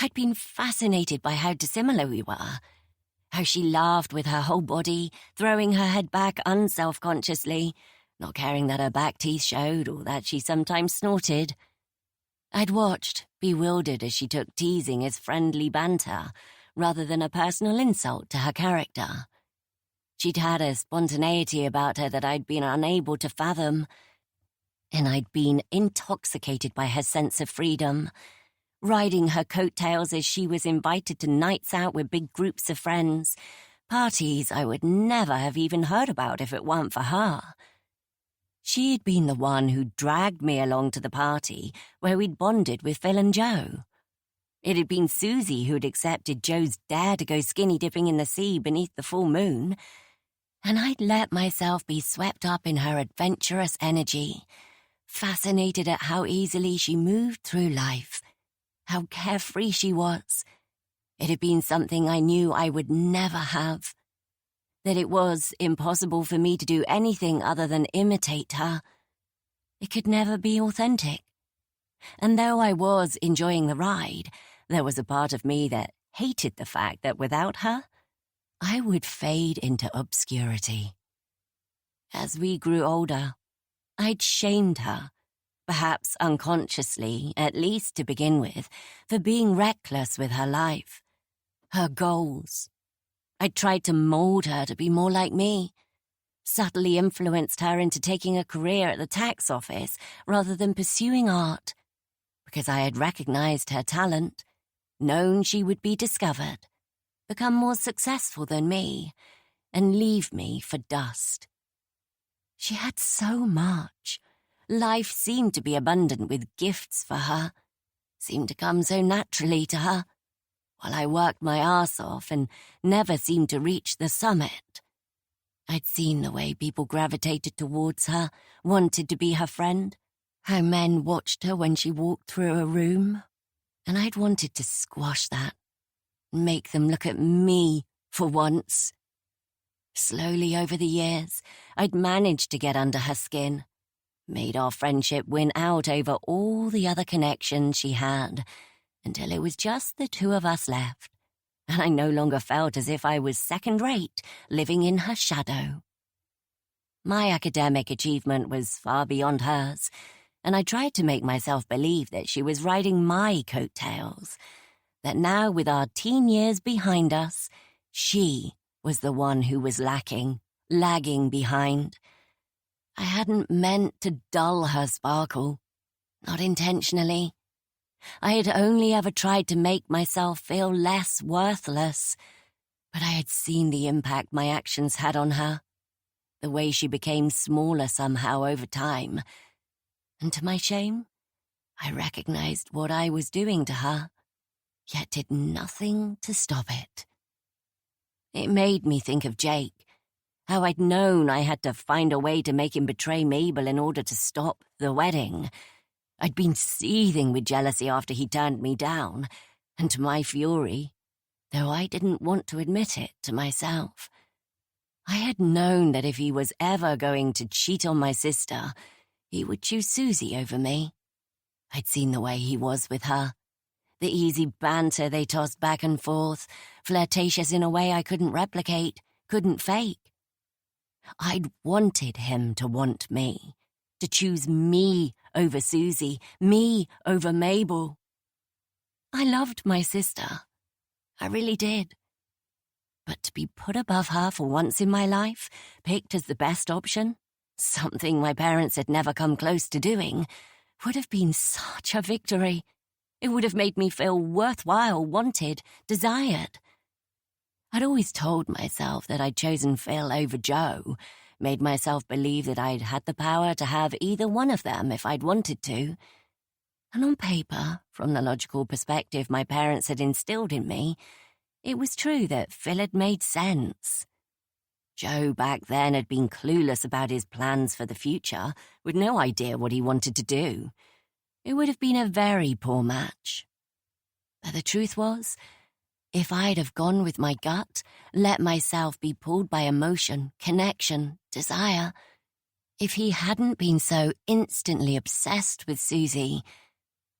I'd been fascinated by how dissimilar we were. How she laughed with her whole body, throwing her head back unselfconsciously, not caring that her back teeth showed or that she sometimes snorted. I'd watched, bewildered as she took teasing as friendly banter, rather than a personal insult to her character. She'd had a spontaneity about her that I'd been unable to fathom, and I'd been intoxicated by her sense of freedom, riding her coattails as she was invited to nights out with big groups of friends, parties I would never have even heard about if it weren't for her. She'd been the one who dragged me along to the party where we'd bonded with Phil and Joe. It had been Susie who'd accepted Joe's dare to go skinny dipping in the sea beneath the full moon, and I'd let myself be swept up in her adventurous energy, fascinated at how easily she moved through life, how carefree she was. It had been something I knew I would never have, that it was impossible for me to do anything other than imitate her. It could never be authentic. And though I was enjoying the ride, there was a part of me that hated the fact that without her, I would fade into obscurity. As we grew older, I'd shamed her, perhaps unconsciously, at least to begin with, for being reckless with her life, her goals. I'd tried to mold her to be more like me, subtly influenced her into taking a career at the tax office rather than pursuing art, because I had recognized her talent, known she would be discovered, become more successful than me, and leave me for dust. She had so much. Life seemed to be abundant with gifts for her, seemed to come so naturally to her, while I worked my arse off and never seemed to reach the summit. I'd seen the way people gravitated towards her, wanted to be her friend, how men watched her when she walked through a room, and I'd wanted to squash that, make them look at me for once. Slowly over the years, I'd managed to get under her skin, made our friendship win out over all the other connections she had, until it was just the two of us left, and I no longer felt as if I was second-rate, living in her shadow. My academic achievement was far beyond hers, and I tried to make myself believe that she was riding my coattails, that now with our teen years behind us, she was the one who was lagging behind. I hadn't meant to dull her sparkle, not intentionally. I had only ever tried to make myself feel less worthless, but I had seen the impact my actions had on her, the way she became smaller somehow over time, and to my shame, I recognized what I was doing to her, yet did nothing to stop it. It made me think of Jake, how I'd known I had to find a way to make him betray Mabel in order to stop the wedding. I'd been seething with jealousy after he turned me down, and to my fury, though I didn't want to admit it to myself, I had known that if he was ever going to cheat on my sister, he would choose Susie over me. I'd seen the way he was with her, the easy banter they tossed back and forth, flirtatious in a way I couldn't replicate, couldn't fake. I'd wanted him to want me, to choose me over Susie, me over Mabel. I loved my sister. I really did. But to be put above her for once in my life, picked as the best option, something my parents had never come close to doing, would have been such a victory. It would have made me feel worthwhile, wanted, desired. I'd always told myself that I'd chosen Phil over Joe, made myself believe that I'd had the power to have either one of them if I'd wanted to. And on paper, from the logical perspective my parents had instilled in me, it was true that Phil had made sense. Joe back then had been clueless about his plans for the future, with no idea what he wanted to do. It would have been a very poor match. But the truth was, if I'd have gone with my gut, let myself be pulled by emotion, connection, desire, if he hadn't been so instantly obsessed with Susie,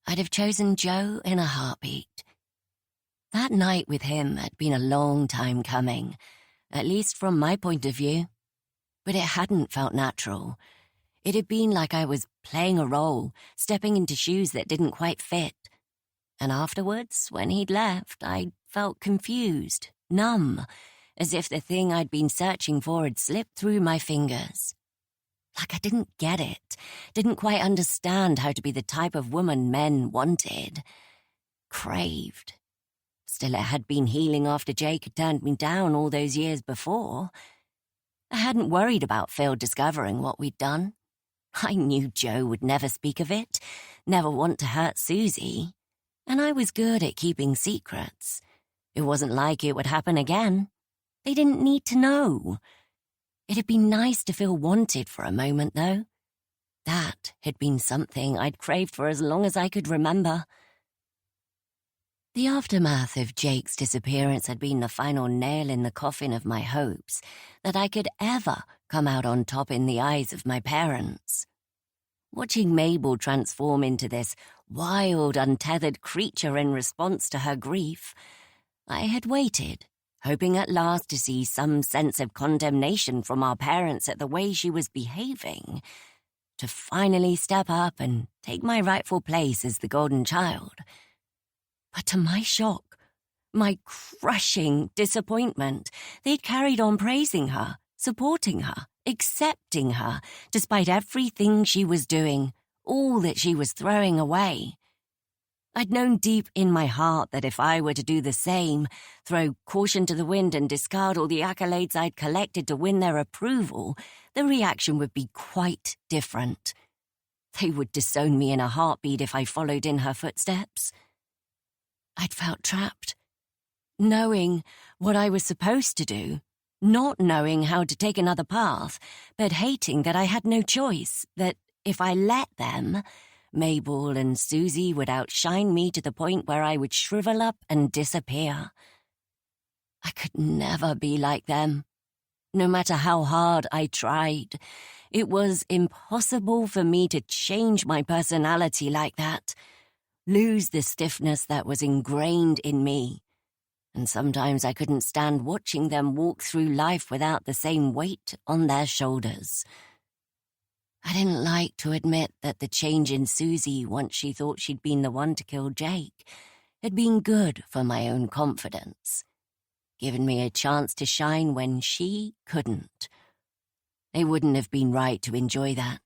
I'd have chosen Joe in a heartbeat. That night with him had been a long time coming, at least from my point of view, but it hadn't felt natural. It had been like I was playing a role, stepping into shoes that didn't quite fit. And afterwards, when he'd left, I felt confused, numb, as if the thing I'd been searching for had slipped through my fingers. Like I didn't get it, didn't quite understand how to be the type of woman men wanted, craved. Still, it had been healing after Jake had turned me down all those years before. I hadn't worried about Phil discovering what we'd done. I knew Joe would never speak of it, never want to hurt Susie, and I was good at keeping secrets. It wasn't like it would happen again. They didn't need to know. It had been nice to feel wanted for a moment, though. That had been something I'd craved for as long as I could remember. The aftermath of Jake's disappearance had been the final nail in the coffin of my hopes that I could ever come out on top in the eyes of my parents. Watching Mabel transform into this wild, untethered creature in response to her grief, I had waited, hoping at last to see some sense of condemnation from our parents at the way she was behaving, to finally step up and take my rightful place as the golden child. But to my shock, my crushing disappointment, they'd carried on praising her, supporting her, accepting her, despite everything she was doing, all that she was throwing away. I'd known deep in my heart that if I were to do the same, throw caution to the wind and discard all the accolades I'd collected to win their approval, the reaction would be quite different. They would disown me in a heartbeat if I followed in her footsteps. I'd felt trapped, knowing what I was supposed to do, not knowing how to take another path, but hating that I had no choice, that if I let them, Mabel and Susie would outshine me to the point where I would shrivel up and disappear. I could never be like them. No matter how hard I tried, it was impossible for me to change my personality like that, lose the stiffness that was ingrained in me. And sometimes I couldn't stand watching them walk through life without the same weight on their shoulders. I didn't like to admit that the change in Susie once she thought she'd been the one to kill Jake had been good for my own confidence, given me a chance to shine when she couldn't. It wouldn't have been right to enjoy that,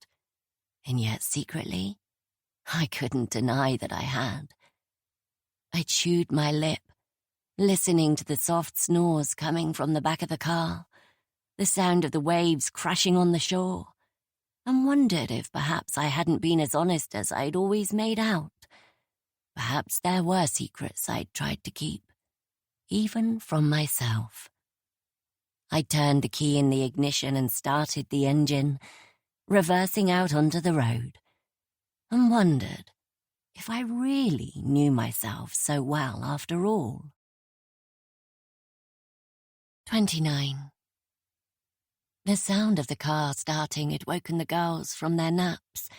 and yet secretly, I couldn't deny that I had. I chewed my lip, listening to the soft snores coming from the back of the car, the sound of the waves crashing on the shore, and wondered if perhaps I hadn't been as honest as I'd always made out. Perhaps there were secrets I'd tried to keep, even from myself. I turned the key in the ignition and started the engine, reversing out onto the road, and wondered if I really knew myself so well after all. 29. The sound of the car starting had woken the girls from their naps,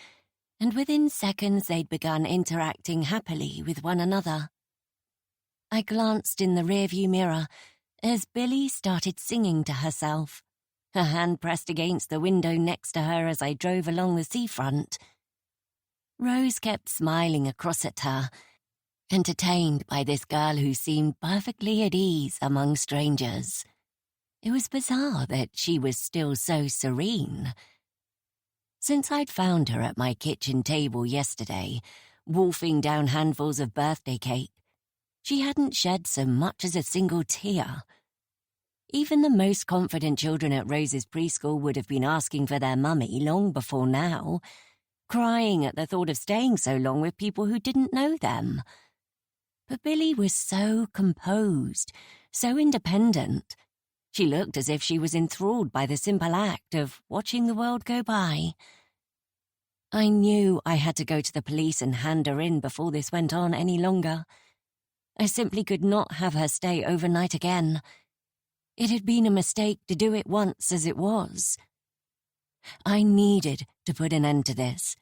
and within seconds they'd begun interacting happily with one another. I glanced in the rearview mirror as Billy started singing to herself, her hand pressed against the window next to her as I drove along the seafront. Rose kept smiling across at her, entertained by this girl who seemed perfectly at ease among strangers. It was bizarre that she was still so serene. Since I'd found her at my kitchen table yesterday, wolfing down handfuls of birthday cake, she hadn't shed so much as a single tear. Even the most confident children at Rose's preschool would have been asking for their mummy long before now, crying at the thought of staying so long with people who didn't know them. But Billy was so composed, so independent. She looked as if she was enthralled by the simple act of watching the world go by. I knew I had to go to the police and hand her in before this went on any longer. I simply could not have her stay overnight again. It had been a mistake to do it once as it was. I needed to put an end to this.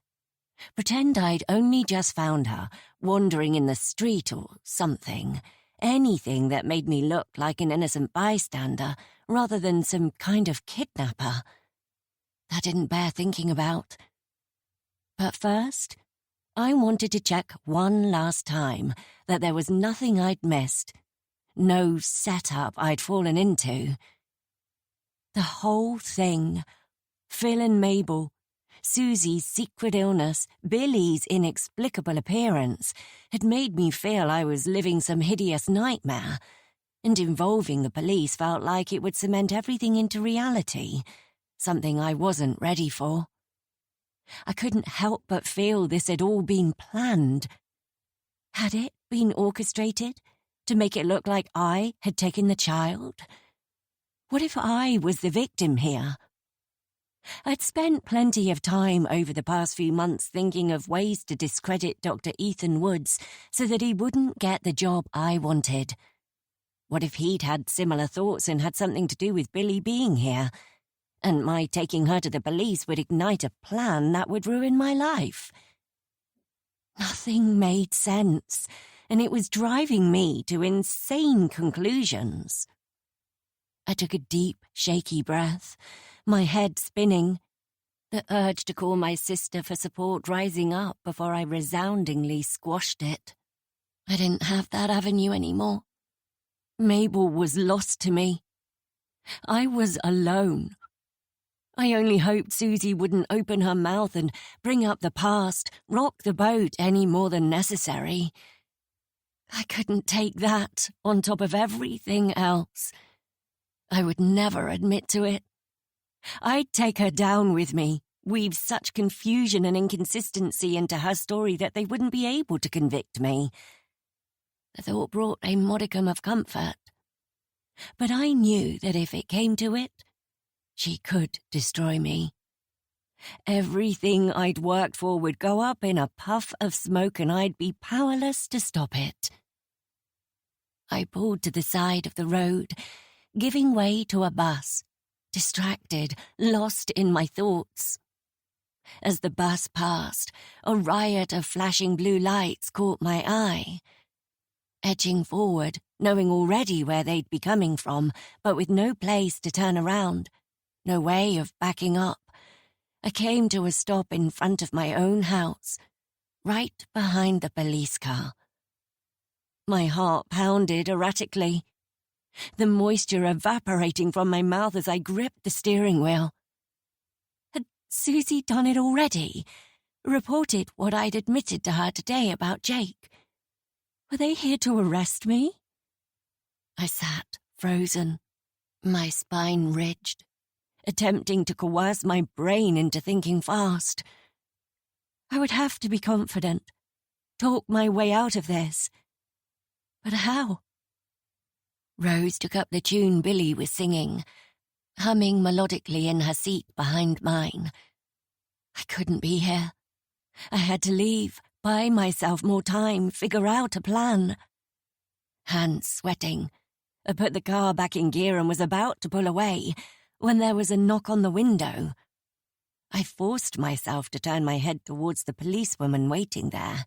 Pretend I'd only just found her, wandering in the street or something. Anything that made me look like an innocent bystander rather than some kind of kidnapper. That didn't bear thinking about. But first, I wanted to check one last time that there was nothing I'd missed, no setup I'd fallen into. The whole thing, Phil and Mabel, Susie's secret illness, Billy's inexplicable appearance, had made me feel I was living some hideous nightmare, and involving the police felt like it would cement everything into reality, something I wasn't ready for. I couldn't help but feel this had all been planned. Had it been orchestrated to make it look like I had taken the child? What if I was the victim here? I'd spent plenty of time over the past few months thinking of ways to discredit Dr. Ethan Woods so that he wouldn't get the job I wanted. What if he'd had similar thoughts and had something to do with Billy being here, and my taking her to the police would ignite a plan that would ruin my life? Nothing made sense, and it was driving me to insane conclusions. I took a deep, shaky breath, my head spinning, the urge to call my sister for support rising up before I resoundingly squashed it. I didn't have that avenue anymore. Mabel was lost to me. I was alone. I only hoped Susie wouldn't open her mouth and bring up the past, rock the boat any more than necessary. I couldn't take that on top of everything else. I would never admit to it. I'd take her down with me, weave such confusion and inconsistency into her story that they wouldn't be able to convict me. The thought brought a modicum of comfort. But I knew that if it came to it, she could destroy me. Everything I'd worked for would go up in a puff of smoke and I'd be powerless to stop it. I pulled to the side of the road, giving way to a bus, distracted, lost in my thoughts. As the bus passed, a riot of flashing blue lights caught my eye. Edging forward, knowing already where they'd be coming from, but with no place to turn around, no way of backing up, I came to a stop in front of my own house, right behind the police car. My heart pounded erratically, the moisture evaporating from my mouth as I gripped the steering wheel. Had Susie done it already? Reported what I'd admitted to her today about Jake? Were they here to arrest me? I sat, frozen, my spine ridged, attempting to coerce my brain into thinking fast. I would have to be confident, talk my way out of this. But how? Rose took up the tune Billy was singing, humming melodically in her seat behind mine. I couldn't be here. I had to leave, buy myself more time, figure out a plan. Hands sweating, I put the car back in gear and was about to pull away when there was a knock on the window. I forced myself to turn my head towards the policewoman waiting there,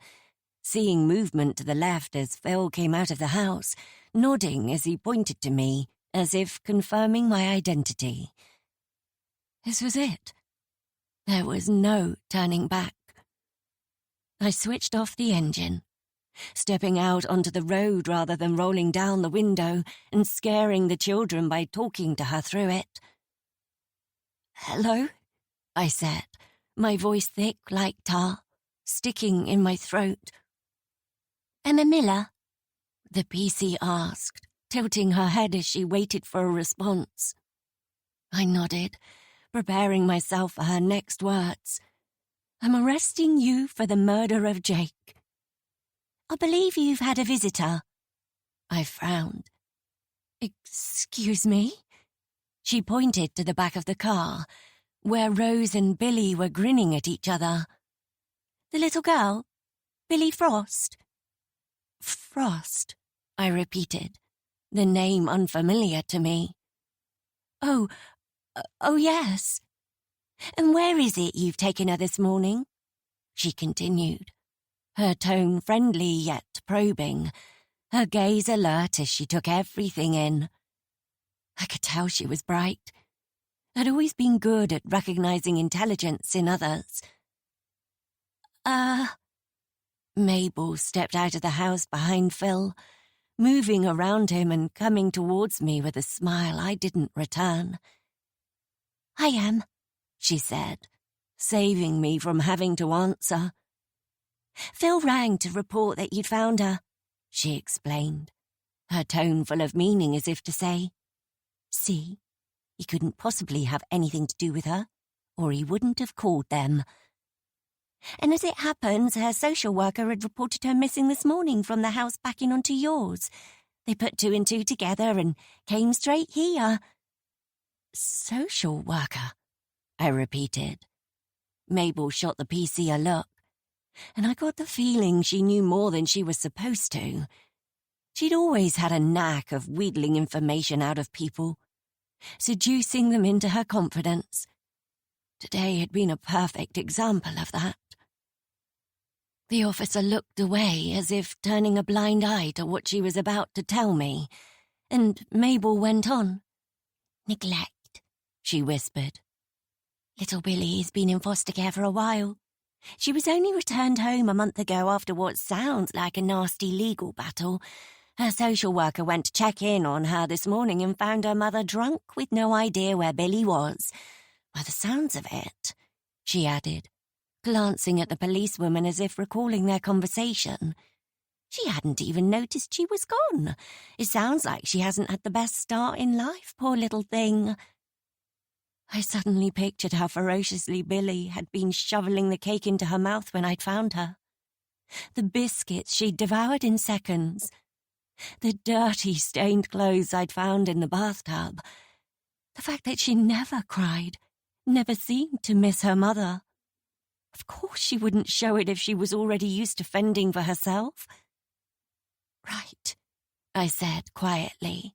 seeing movement to the left as Phil came out of the house, nodding as he pointed to me, as if confirming my identity. This was it. There was no turning back. I switched off the engine, stepping out onto the road rather than rolling down the window and scaring the children by talking to her through it. "Hello?" I said, my voice thick like tar, sticking in my throat. Emma Miller? The PC asked, tilting her head as she waited for a response. I nodded, preparing myself for her next words. "I'm arresting you for the murder of Jake." "I believe you've had a visitor." I frowned. "Excuse me?" She pointed to the back of the car, where Rose and Billy were grinning at each other. "The little girl? Billy Frost?" "Frost," I repeated, the name unfamiliar to me. Oh, yes. "And where is it you've taken her this morning?" she continued, her tone friendly yet probing, her gaze alert as she took everything in. I could tell she was bright. I'd always been good at recognizing intelligence in others. Mabel stepped out of the house behind Phil, moving around him and coming towards me with a smile I didn't return. "I am," she said, saving me from having to answer. "Phil rang to report that you'd found her," she explained, her tone full of meaning as if to say, "See, he couldn't possibly have anything to do with her, or he wouldn't have called them." "And as it happens, her social worker had reported her missing this morning from the house backing onto yours. They put two and two together and came straight here." "Social worker," I repeated. Mabel shot the PC a look, and I got the feeling she knew more than she was supposed to. She'd always had a knack of wheedling information out of people, seducing them into her confidence. Today had been a perfect example of that. The officer looked away as if turning a blind eye to what she was about to tell me, and Mabel went on. Neglect, she whispered. Little Billy's been in foster care for a while. She was only returned home a month ago after what sounds like a nasty legal battle. Her social worker went to check in on her this morning and found her mother drunk with no idea where Billy was. By the sounds of it, she added, glancing at the policewoman as if recalling their conversation. She hadn't even noticed she was gone. It sounds like she hasn't had the best start in life, poor little thing. I suddenly pictured how ferociously Billy had been shoveling the cake into her mouth when I'd found her. The biscuits she'd devoured in seconds. The dirty, stained clothes I'd found in the bathtub. The fact that she never cried, never seemed to miss her mother. Of course she wouldn't show it if she was already used to fending for herself. Right, I said quietly.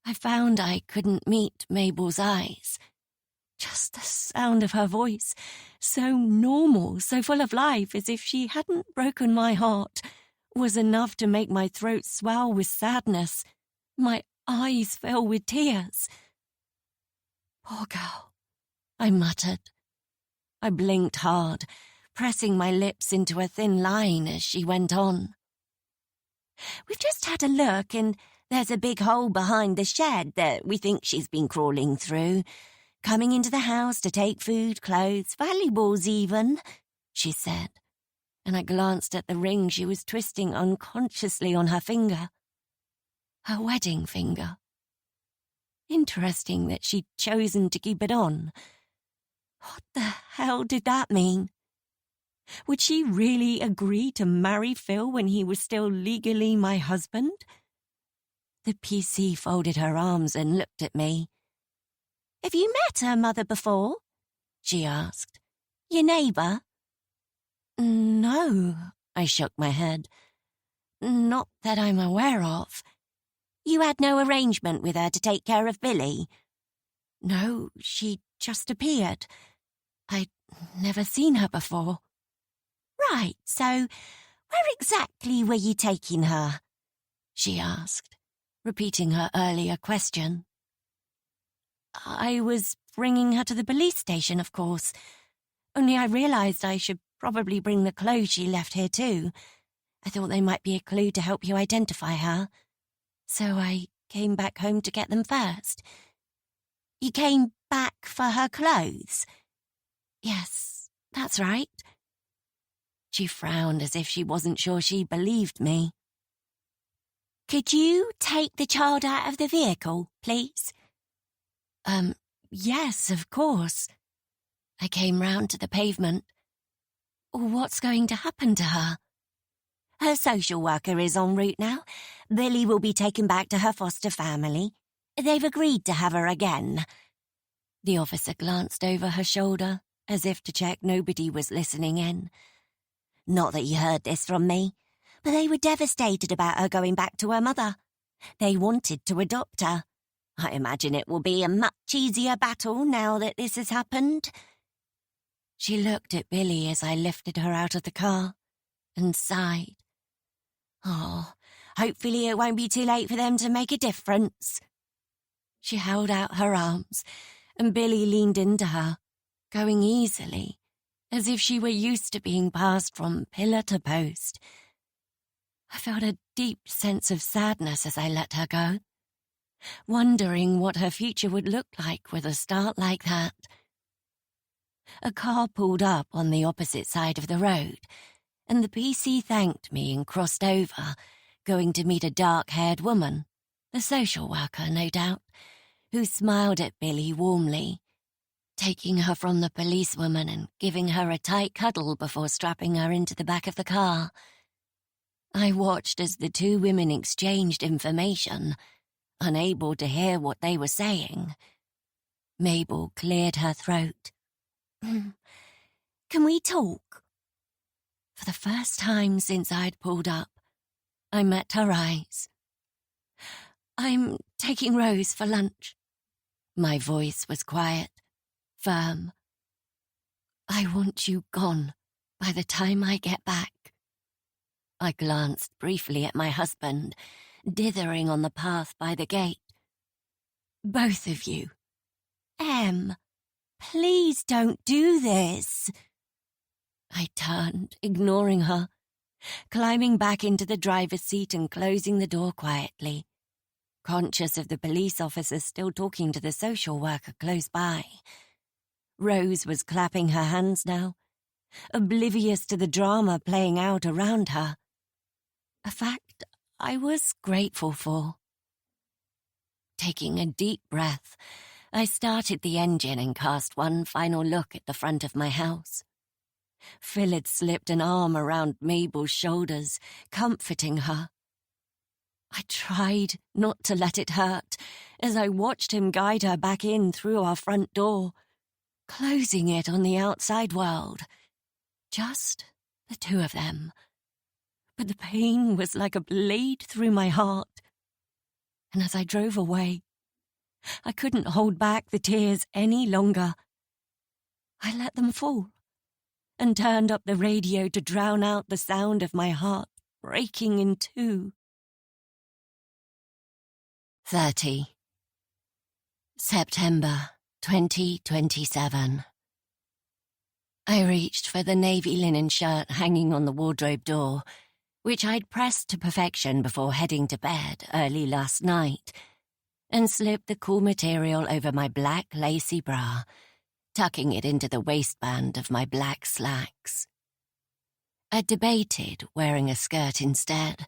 I found I couldn't meet Mabel's eyes. Just the sound of her voice, so normal, so full of life, as if she hadn't broken my heart, was enough to make my throat swell with sadness, my eyes fill with tears. Poor girl, I muttered. I blinked hard, pressing my lips into a thin line as she went on. We've just had a look and there's a big hole behind the shed that we think she's been crawling through, coming into the house to take food, clothes, valuables even, she said, and I glanced at the ring she was twisting unconsciously on her finger. Her wedding finger. Interesting that she'd chosen to keep it on. What the hell did that mean? Would she really agree to marry Phil when he was still legally my husband? The PC folded her arms and looked at me. Have you met her mother before? She asked. Your neighbour? No, I shook my head. Not that I'm aware of. You had no arrangement with her to take care of Billy? No, she just appeared. I'd never seen her before. Right, so where exactly were you taking her? She asked, repeating her earlier question. I was bringing her to the police station, of course. Only I realised I should probably bring the clothes she left here too. I thought they might be a clue to help you identify her. So I came back home to get them first. You came back for her clothes? Yes, that's right. She frowned as if she wasn't sure she believed me. Could you take the child out of the vehicle, please? Yes, of course. I came round to the pavement. What's going to happen to her? Her social worker is en route now. Billy will be taken back to her foster family. They've agreed to have her again. The officer glanced over her shoulder, as if to check nobody was listening in. Not that you heard this from me, but they were devastated about her going back to her mother. They wanted to adopt her. I imagine it will be a much easier battle now that this has happened. She looked at Billy as I lifted her out of the car and sighed. Oh, hopefully it won't be too late for them to make a difference. She held out her arms, and Billy leaned into her, going easily, as if she were used to being passed from pillar to post. I felt a deep sense of sadness as I let her go, wondering what her future would look like with a start like that. A car pulled up on the opposite side of the road, and the PC thanked me and crossed over, going to meet a dark-haired woman, the social worker, no doubt, who smiled at Billy warmly, taking her from the policewoman and giving her a tight cuddle before strapping her into the back of the car. I watched as the two women exchanged information, unable to hear what they were saying. Mabel cleared her throat. Can we talk? For the first time since I'd pulled up, I met her eyes. I'm taking Rose for lunch. My voice was quiet, firm. I want you gone, by the time I get back. I glanced briefly at my husband, dithering on the path by the gate. Both of you. Em, please don't do this. I turned, ignoring her, climbing back into the driver's seat and closing the door quietly, conscious of the police officer still talking to the social worker close by. Rose was clapping her hands now, oblivious to the drama playing out around her. A fact I was grateful for. Taking a deep breath, I started the engine and cast one final look at the front of my house. Phil had slipped an arm around Mabel's shoulders, comforting her. I tried not to let it hurt as I watched him guide her back in through our front door, closing it on the outside world. Just the two of them. But the pain was like a blade through my heart. And as I drove away, I couldn't hold back the tears any longer. I let them fall and turned up the radio to drown out the sound of my heart breaking in two. 30. September 2027. I reached for the navy linen shirt hanging on the wardrobe door, which I'd pressed to perfection before heading to bed early last night, and slipped the cool material over my black lacy bra, tucking it into the waistband of my black slacks. I debated wearing a skirt instead,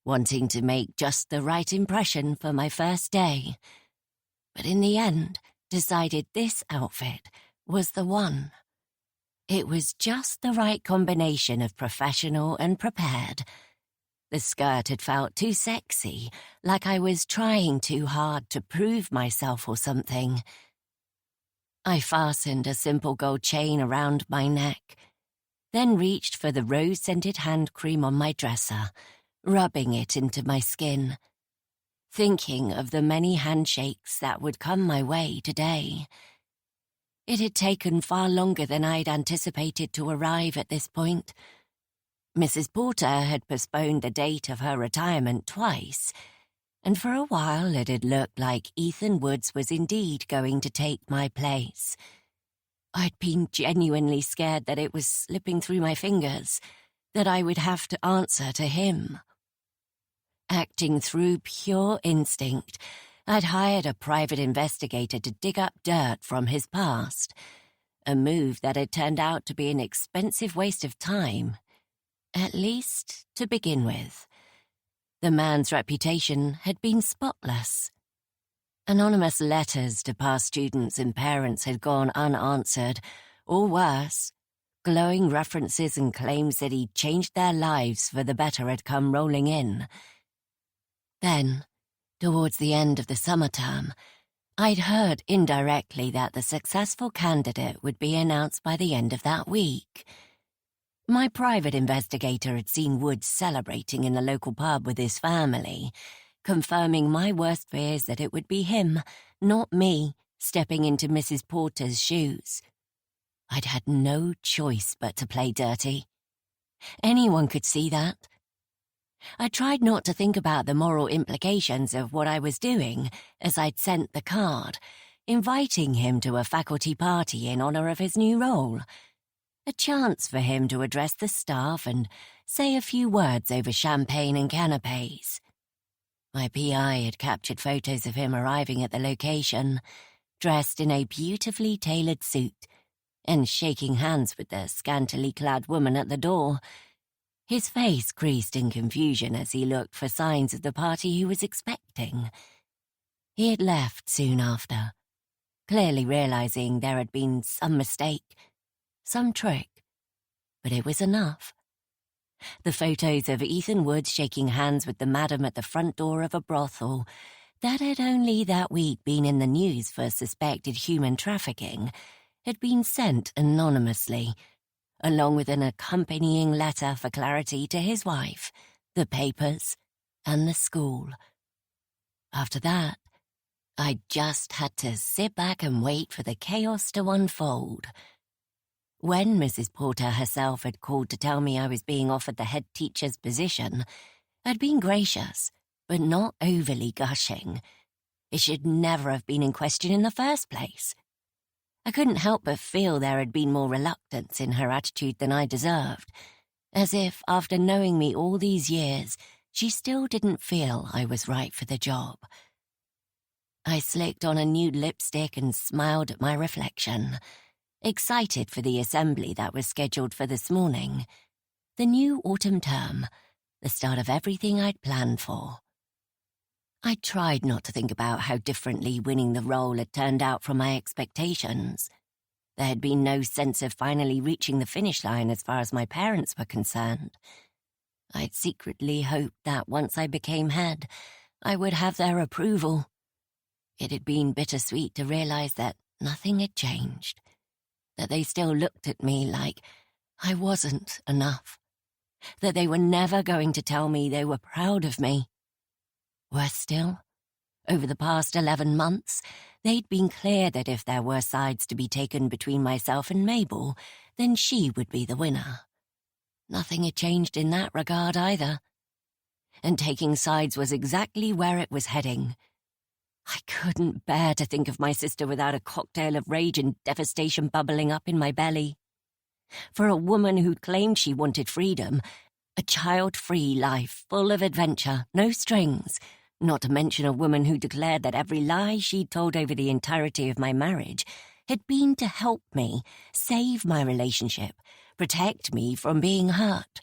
wanting to make just the right impression for my first day, but in the end decided this outfit was the one. It was just the right combination of professional and prepared. The skirt had felt too sexy, like I was trying too hard to prove myself or something. I fastened a simple gold chain around my neck, then reached for the rose-scented hand cream on my dresser, rubbing it into my skin, thinking of the many handshakes that would come my way today. It had taken far longer than I'd anticipated to arrive at this point. Mrs. Porter had postponed the date of her retirement twice, and for a while it had looked like Ethan Woods was indeed going to take my place. I'd been genuinely scared that it was slipping through my fingers, that I would have to answer to him. Acting through pure instinct, I'd hired a private investigator to dig up dirt from his past, a move that had turned out to be an expensive waste of time, at least to begin with. The man's reputation had been spotless. Anonymous letters to past students and parents had gone unanswered, or worse, glowing references and claims that he'd changed their lives for the better had come rolling in. Then, towards the end of the summer term, I'd heard indirectly that the successful candidate would be announced by the end of that week. My private investigator had seen Woods celebrating in the local pub with his family, confirming my worst fears that it would be him, not me, stepping into Mrs. Porter's shoes. I'd had no choice but to play dirty. Anyone could see that. I tried not to think about the moral implications of what I was doing as I'd sent the card, inviting him to a faculty party in honor of his new role. A chance for him to address the staff and say a few words over champagne and canapes. My PI had captured photos of him arriving at the location, dressed in a beautifully tailored suit, and shaking hands with the scantily clad woman at the door. His face creased in confusion as he looked for signs of the party he was expecting. He had left soon after, clearly realizing there had been some mistake, some trick, but it was enough. The photos of Ethan Woods shaking hands with the madam at the front door of a brothel that had only that week been in the news for suspected human trafficking had been sent anonymously, along with an accompanying letter for clarity to his wife, the papers, and the school. After that, I just had to sit back and wait for the chaos to unfold. When Mrs. Porter herself had called to tell me I was being offered the head teacher's position, I'd been gracious, but not overly gushing. It should never have been in question in the first place. I couldn't help but feel there had been more reluctance in her attitude than I deserved, as if, after knowing me all these years, she still didn't feel I was right for the job. I slicked on a nude lipstick and smiled at my reflection, excited for the assembly that was scheduled for this morning. The new autumn term, the start of everything I'd planned for. I tried not to think about how differently winning the role had turned out from my expectations. There had been no sense of finally reaching the finish line as far as my parents were concerned. I'd secretly hoped that once I became head, I would have their approval. It had been bittersweet to realize that nothing had changed, that they still looked at me like I wasn't enough, that they were never going to tell me they were proud of me. Worse still, over the past 11 months, they'd been clear that if there were sides to be taken between myself and Mabel, then she would be the winner. Nothing had changed in that regard either. And taking sides was exactly where it was heading. I couldn't bear to think of my sister without a cocktail of rage and devastation bubbling up in my belly. For a woman who'd claimed she wanted freedom, a child-free life full of adventure, no strings, not to mention a woman who declared that every lie she'd told over the entirety of my marriage had been to help me, save my relationship, protect me from being hurt.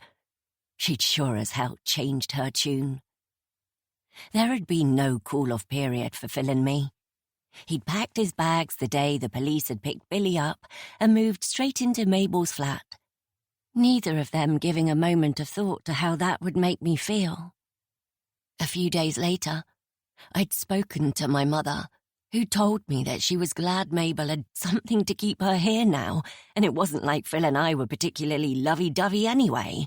She'd sure as hell changed her tune. There had been no cool-off period for Phil and me. He'd packed his bags the day the police had picked Billy up and moved straight into Mabel's flat, neither of them giving a moment of thought to how that would make me feel. A few days later, I'd spoken to my mother, who told me that she was glad Mabel had something to keep her here now, and it wasn't like Phil and I were particularly lovey-dovey anyway.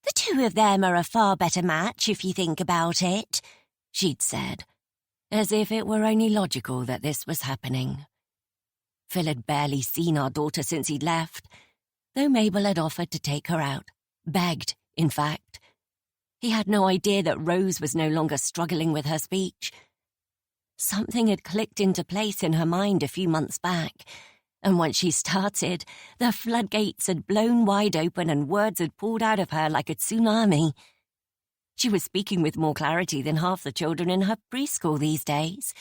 The two of them are a far better match if you think about it, she'd said, as if it were only logical that this was happening. Phil had barely seen our daughter since he'd left, though Mabel had offered to take her out, begged, in fact. He had no idea that Rose was no longer struggling with her speech. Something had clicked into place in her mind a few months back, and once she started, the floodgates had blown wide open and words had poured out of her like a tsunami. She was speaking with more clarity than half the children in her preschool these days,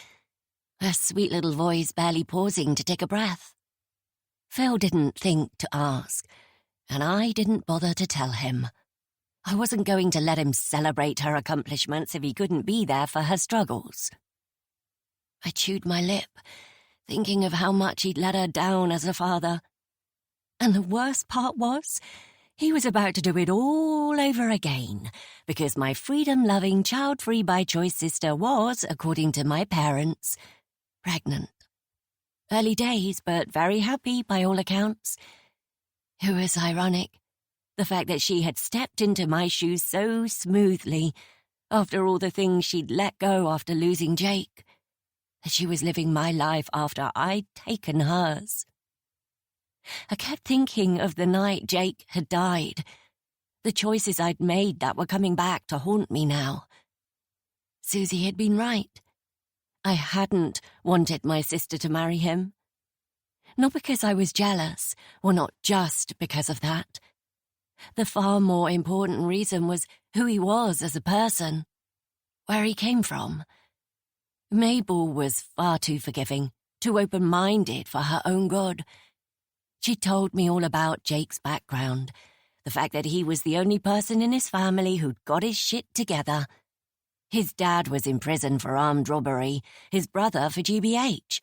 her sweet little voice barely pausing to take a breath. Phil didn't think to ask, and I didn't bother to tell him. I wasn't going to let him celebrate her accomplishments if he couldn't be there for her struggles. I chewed my lip, thinking of how much he'd let her down as a father. And the worst part was, he was about to do it all over again, because my freedom-loving, child-free by choice sister was, according to my parents, pregnant. Early days, but very happy by all accounts. It was ironic, the fact that she had stepped into my shoes so smoothly, after all the things she'd let go after losing Jake, that she was living my life after I'd taken hers. I kept thinking of the night Jake had died, the choices I'd made that were coming back to haunt me now. Susie had been right. I hadn't wanted my sister to marry him. Not because I was jealous, or not just because of that. The far more important reason was who he was as a person, where he came from. Mabel was far too forgiving, too open-minded for her own good. She told me all about Jake's background, the fact that he was the only person in his family who'd got his shit together. His dad was in prison for armed robbery, his brother for GBH.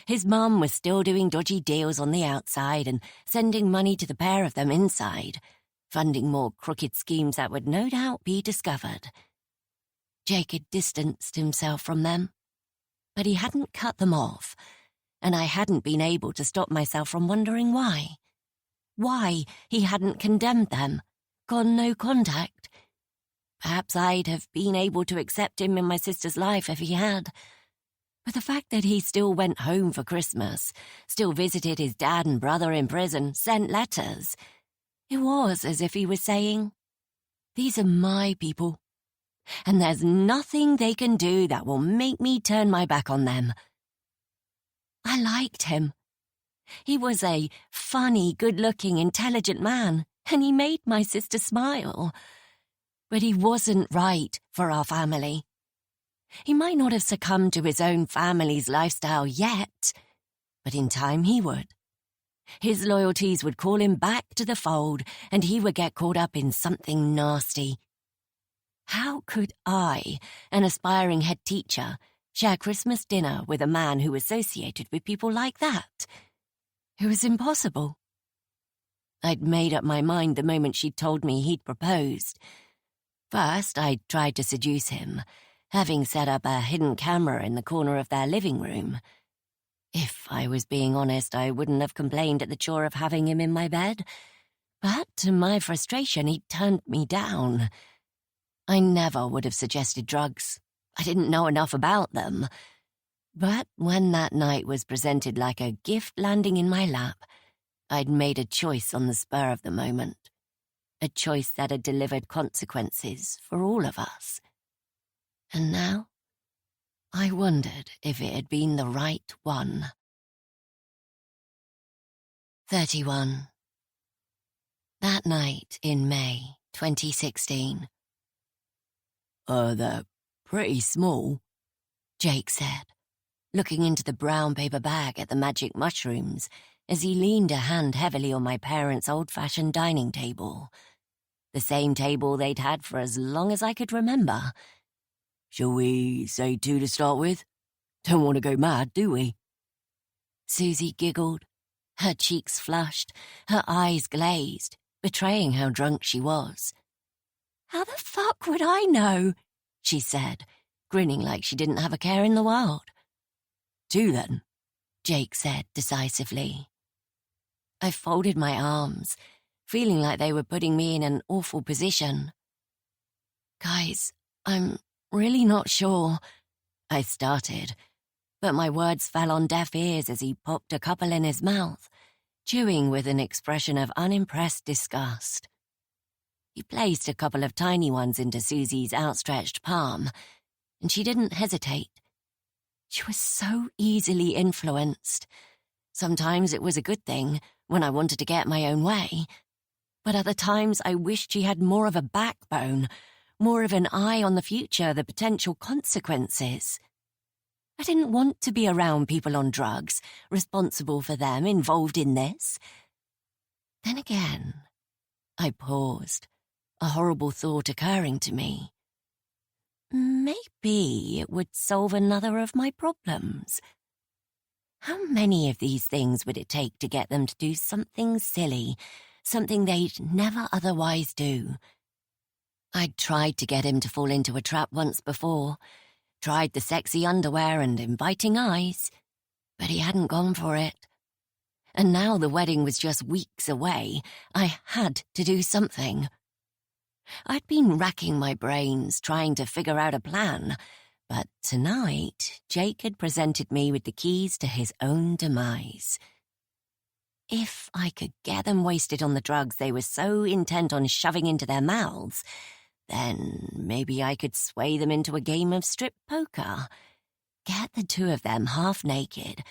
His mum was still doing dodgy deals on the outside and sending money to the pair of them inside, funding more crooked schemes that would no doubt be discovered. Jake had distanced himself from them, but he hadn't cut them off, and I hadn't been able to stop myself from wondering why. Why he hadn't condemned them, gone no contact. Perhaps I'd have been able to accept him in my sister's life if he had. But the fact that he still went home for Christmas, still visited his dad and brother in prison, sent letters, it was as if he was saying, "These are my people, and there's nothing they can do that will make me turn my back on them." I liked him. He was a funny, good-looking, intelligent man, and he made my sister smile. But he wasn't right for our family. He might not have succumbed to his own family's lifestyle yet, but in time he would. His loyalties would call him back to the fold, and he would get caught up in something nasty. How could I, an aspiring head teacher, share Christmas dinner with a man who associated with people like that? It was impossible. I'd made up my mind the moment she'd told me he'd proposed. First, I tried to seduce him, having set up a hidden camera in the corner of their living room. If I was being honest, I wouldn't have complained at the chore of having him in my bed. But to my frustration, he turned me down. I never would have suggested drugs. I didn't know enough about them. But when that night was presented like a gift landing in my lap, I'd made a choice on the spur of the moment. A choice that had delivered consequences for all of us. And now, I wondered if it had been the right one. 31. That night in May 2016. They're pretty small," Jake said, looking into the brown paper bag at the magic mushrooms as he leaned a hand heavily on my parents' old-fashioned dining table. The same table they'd had for as long as I could remember. "Shall we say 2 to start with? Don't want to go mad, do we?" Susie giggled, her cheeks flushed, her eyes glazed, betraying how drunk she was. "How the fuck would I know?" she said, grinning like she didn't have a care in the world. 2 then, Jake said decisively. I folded my arms, feeling like they were putting me in an awful position. "Guys, I'm really not sure," I started, but my words fell on deaf ears as he popped a couple in his mouth, chewing with an expression of unimpressed disgust. He placed a couple of tiny ones into Susie's outstretched palm, and she didn't hesitate. She was so easily influenced. Sometimes it was a good thing when I wanted to get my own way, but other times I wished she had more of a backbone, more of an eye on the future, the potential consequences. I didn't want to be around people on drugs, responsible for them, involved in this. Then again, I paused, a horrible thought occurring to me. Maybe it would solve another of my problems. How many of these things would it take to get them to do something silly, something they'd never otherwise do? I'd tried to get him to fall into a trap once before, tried the sexy underwear and inviting eyes, but he hadn't gone for it. And now the wedding was just weeks away. I had to do something. I'd been racking my brains trying to figure out a plan, but tonight Jake had presented me with the keys to his own demise. If I could get them wasted on the drugs they were so intent on shoving into their mouths, then maybe I could sway them into a game of strip poker. Get the two of them half naked,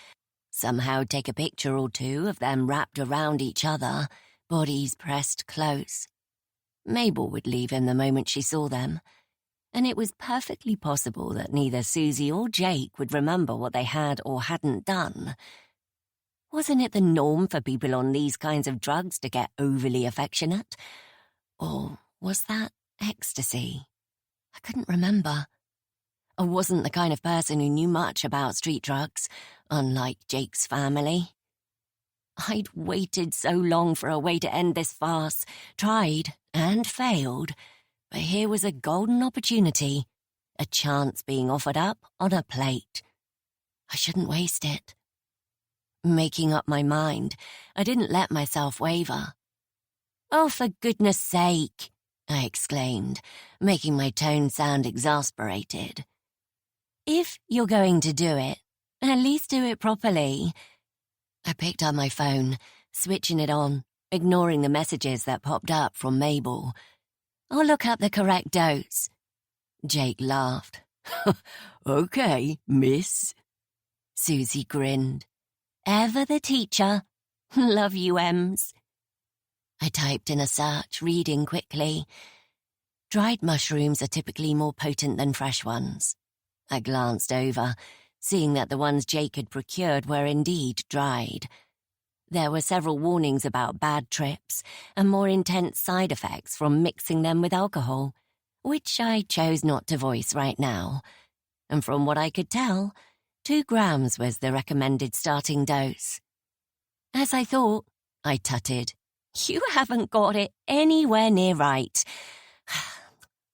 somehow take a picture or two of them wrapped around each other, bodies pressed close. Mabel would leave him the moment she saw them, and it was perfectly possible that neither Susie or Jake would remember what they had or hadn't done. Wasn't it the norm for people on these kinds of drugs to get overly affectionate? Or was that ecstasy? I couldn't remember. I wasn't the kind of person who knew much about street drugs, unlike Jake's family. I'd waited so long for a way to end this farce, tried and failed, but here was a golden opportunity, a chance being offered up on a plate. I shouldn't waste it. Making up my mind, I didn't let myself waver. "Oh, for goodness sake," I exclaimed, making my tone sound exasperated. If you're going to do it, at least do it properly. I picked up my phone, switching it on, ignoring the messages that popped up from Mabel. I'll look up the correct dose. Jake laughed. Okay, miss. Susie grinned. Ever the teacher. Love you, Ems. I typed in a search, reading quickly. Dried mushrooms are typically more potent than fresh ones. I glanced over, seeing that the ones Jake had procured were indeed dried. There were several warnings about bad trips and more intense side effects from mixing them with alcohol, which I chose not to voice right now. And from what I could tell, 2 grams was the recommended starting dose. As I thought, I tutted. You haven't got it anywhere near right.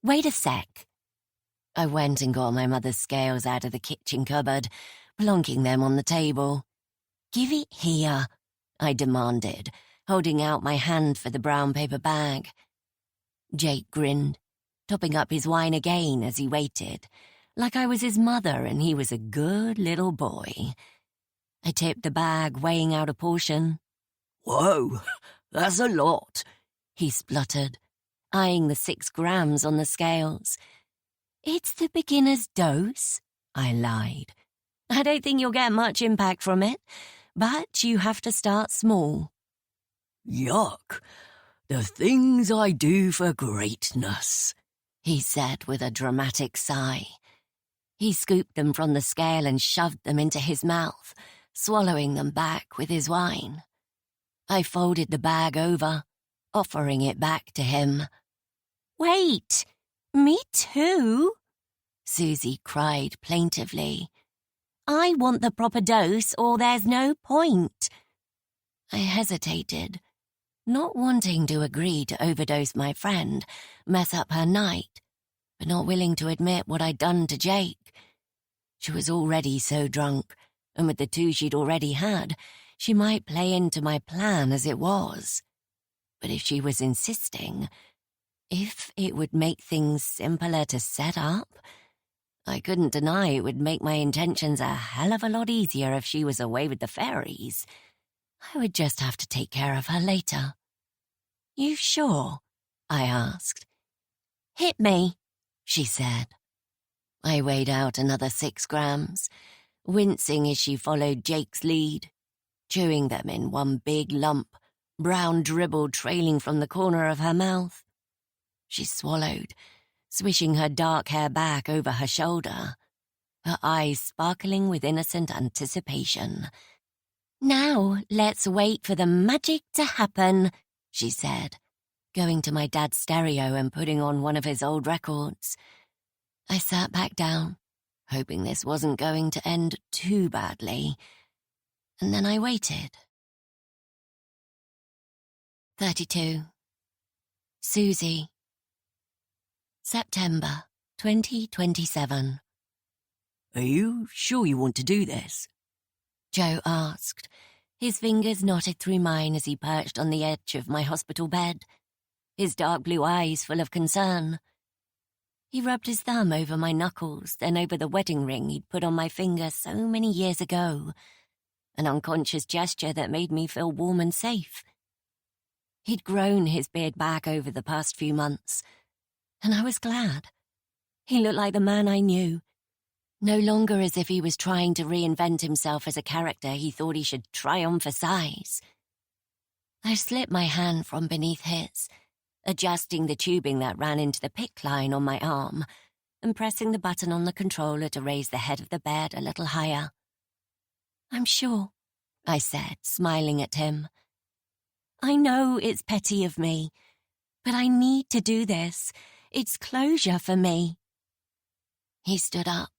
Wait a sec. I went and got my mother's scales out of the kitchen cupboard, plonking them on the table. Give it here, I demanded, holding out my hand for the brown paper bag. Jake grinned, topping up his wine again as he waited, like I was his mother and he was a good little boy. I tipped the bag, weighing out a portion. Whoa, that's a lot, he spluttered, eyeing the 6 grams on the scales. It's the beginner's dose, I lied. I don't think you'll get much impact from it, but you have to start small. Yuck, the things I do for greatness, he said with a dramatic sigh. He scooped them from the scale and shoved them into his mouth, swallowing them back with his wine. I folded the bag over, offering it back to him. Wait, me too? Susie cried plaintively. I want the proper dose or there's no point. I hesitated, not wanting to agree to overdose my friend, mess up her night, but not willing to admit what I'd done to Jake. She was already so drunk, and with the 2 she'd already had, she might play into my plan as it was. But if she was insisting, if it would make things simpler to set up, I couldn't deny it would make my intentions a hell of a lot easier if she was away with the fairies. I would just have to take care of her later. You sure? I asked. Hit me, she said. I weighed out another 6 grams, wincing as she followed Jake's lead, chewing them in one big lump, brown dribble trailing from the corner of her mouth. She swallowed, swishing her dark hair back over her shoulder, her eyes sparkling with innocent anticipation. Now let's wait for the magic to happen, she said, going to my dad's stereo and putting on one of his old records. I sat back down, hoping this wasn't going to end too badly, and then I waited. 32. Susie. September 2027. Are you sure you want to do this? Joe asked. His fingers knotted through mine as he perched on the edge of my hospital bed, his dark blue eyes full of concern. He rubbed his thumb over my knuckles, then over the wedding ring he'd put on my finger so many years ago, an unconscious gesture that made me feel warm and safe. He'd grown his beard back over the past few months, and I was glad. He looked like the man I knew, no longer as if he was trying to reinvent himself as a character he thought he should try on for size. I slipped my hand from beneath his, adjusting the tubing that ran into the PICC line on my arm, and pressing the button on the controller to raise the head of the bed a little higher. I'm sure, I said, smiling at him. I know it's petty of me, but I need to do this. It's closure for me. He stood up,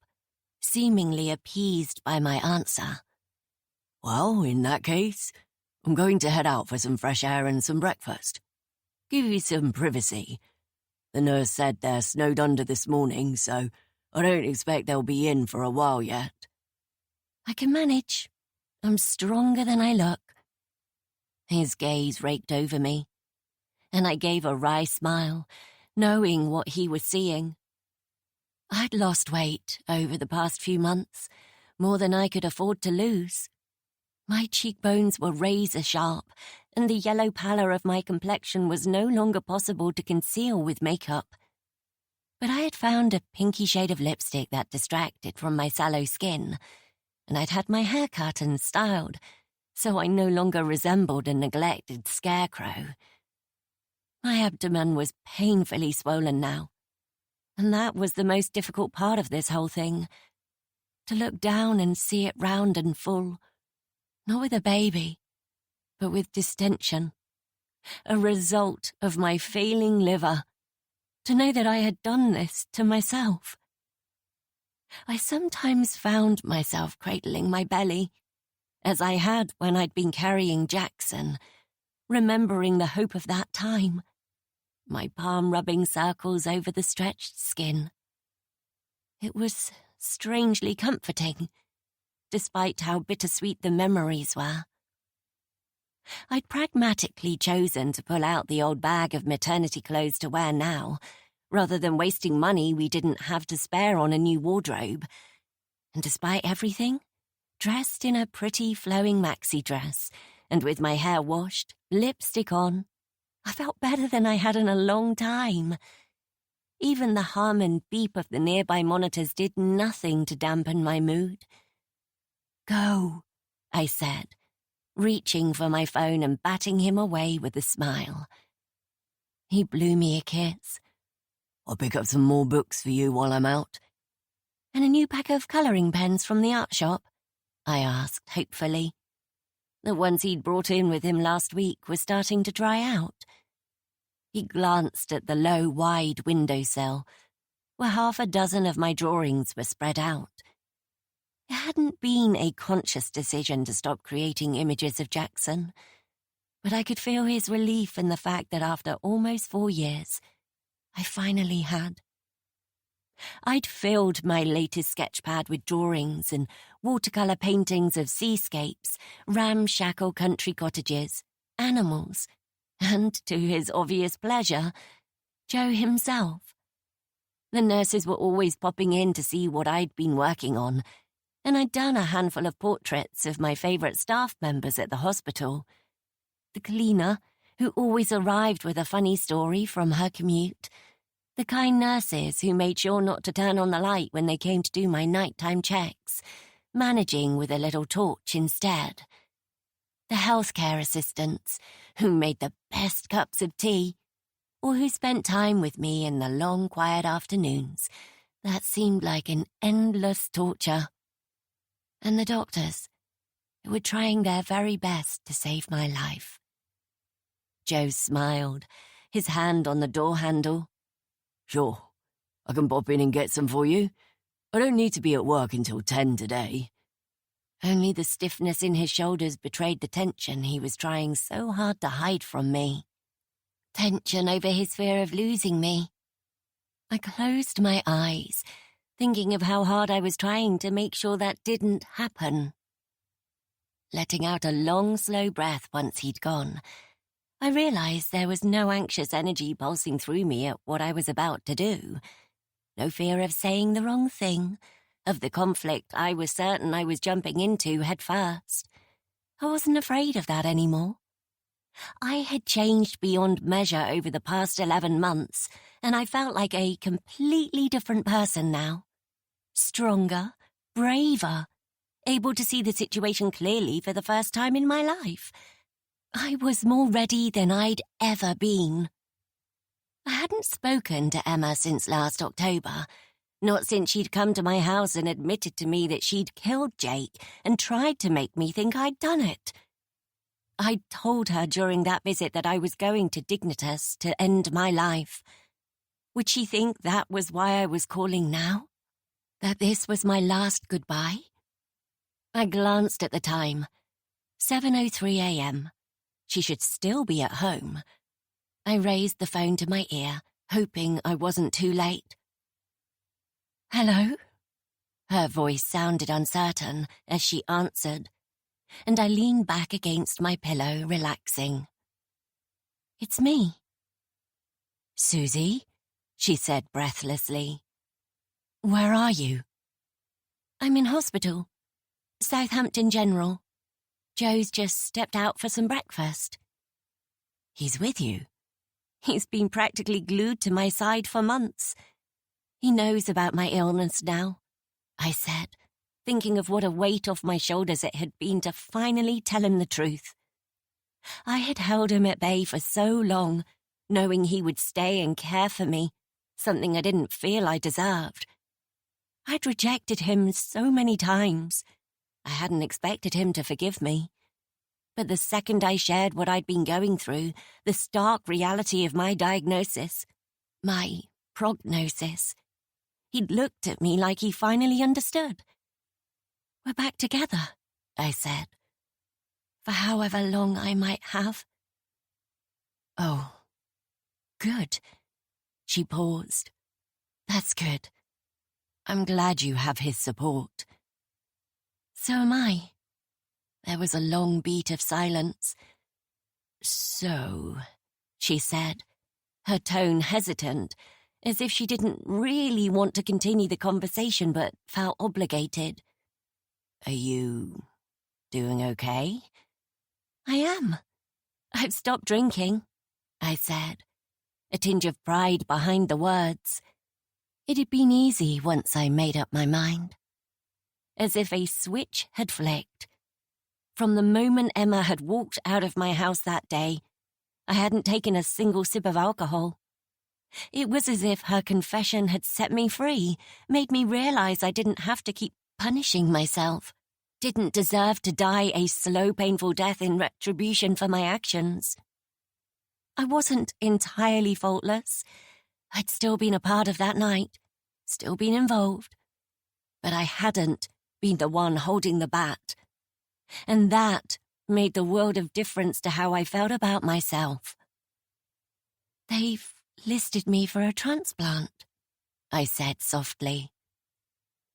seemingly appeased by my answer. Well, in that case, I'm going to head out for some fresh air and some breakfast. Give you some privacy. The nurse said they're snowed under this morning, so I don't expect they'll be in for a while yet. I can manage. I'm stronger than I look. His gaze raked over me, and I gave a wry smile, knowing what he was seeing. I'd lost weight over the past few months, more than I could afford to lose. My cheekbones were razor sharp, and the yellow pallor of my complexion was no longer possible to conceal with makeup. But I had found a pinky shade of lipstick that distracted from my sallow skin, and I'd had my hair cut and styled, so I no longer resembled a neglected scarecrow. My abdomen was painfully swollen now, and that was the most difficult part of this whole thing. To look down and see it round and full, not with a baby, but with distension, a result of my failing liver. To know that I had done this to myself. I sometimes found myself cradling my belly, as I had when I'd been carrying Jackson, remembering the hope of that time, my palm rubbing circles over the stretched skin. It was strangely comforting, despite how bittersweet the memories were. I'd pragmatically chosen to pull out the old bag of maternity clothes to wear now, rather than wasting money we didn't have to spare on a new wardrobe. And despite everything, dressed in a pretty flowing maxi dress, and with my hair washed, lipstick on, I felt better than I had in a long time. Even the hum and beep of the nearby monitors did nothing to dampen my mood. "Go," I said, reaching for my phone and batting him away with a smile. He blew me a kiss. "I'll pick up some more books for you while I'm out." "And a new pack of colouring pens from the art shop?" I asked hopefully. The ones he'd brought in with him last week were starting to dry out. He glanced at the low, wide windowsill, where half a dozen of my drawings were spread out. It hadn't been a conscious decision to stop creating images of Jackson, but I could feel his relief in the fact that after almost 4 years, I finally had. I'd filled my latest sketchpad with drawings and watercolour paintings of seascapes, ramshackle country cottages, animals, and, to his obvious pleasure, Joe himself. The nurses were always popping in to see what I'd been working on, and I'd done a handful of portraits of my favourite staff members at the hospital. The cleaner, who always arrived with a funny story from her commute. The kind nurses who made sure not to turn on the light when they came to do my nighttime checks, managing with a little torch instead. The healthcare assistants, who made the best cups of tea, or who spent time with me in the long, quiet afternoons that seemed like an endless torture. And the doctors, who were trying their very best to save my life. Joe smiled, his hand on the door handle. "Sure, I can pop in and get some for you. I don't need to be at work until 10 today." Only the stiffness in his shoulders betrayed the tension he was trying so hard to hide from me. Tension over his fear of losing me. I closed my eyes, thinking of how hard I was trying to make sure that didn't happen. Letting out a long, slow breath once he'd gone, I realized there was no anxious energy pulsing through me at what I was about to do. No fear of saying the wrong thing, of the conflict I was certain I was jumping into head first. I wasn't afraid of that anymore. I had changed beyond measure over the past 11 months, and I felt like a completely different person now. Stronger, braver, able to see the situation clearly for the first time in my life. I was more ready than I'd ever been. I hadn't spoken to Emma since last October, not since she'd come to my house and admitted to me that she'd killed Jake and tried to make me think I'd done it. I'd told her during that visit that I was going to Dignitas to end my life. Would she think that was why I was calling now? That this was my last goodbye? I glanced at the time. 7:03 a.m. She should still be at home. I raised the phone to my ear, hoping I wasn't too late. "Hello?" Her voice sounded uncertain as she answered, and I leaned back against my pillow, relaxing. "It's me." "Susie?" she said breathlessly. Where are you? I'm in hospital. Southampton General. Joe's just stepped out for some breakfast. He's with you? He's been practically glued to my side for months. He knows about my illness now, I said, thinking of what a weight off my shoulders it had been to finally tell him the truth. I had held him at bay for so long, knowing he would stay and care for me, something I didn't feel I deserved. I'd rejected him so many times. I hadn't expected him to forgive me. But the second I shared what I'd been going through, the stark reality of my diagnosis, my prognosis, he'd looked at me like he finally understood. We're back together, I said, for however long I might have. Oh, good. She paused. That's good. I'm glad you have his support. So am I. There was a long beat of silence. So, she said, her tone hesitant, as if she didn't really want to continue the conversation but felt obligated. Are you doing okay? I am. I've stopped drinking, I said, a tinge of pride behind the words. It had been easy once I made up my mind. As if a switch had flicked. From the moment Emma had walked out of my house that day, I hadn't taken a single sip of alcohol. It was as if her confession had set me free, made me realize I didn't have to keep punishing myself, didn't deserve to die a slow, painful death in retribution for my actions. I wasn't entirely faultless. I'd still been a part of that night, still been involved, but I hadn't been the one holding the bat. And that made the world of difference to how I felt about myself. They've listed me for a transplant, I said softly.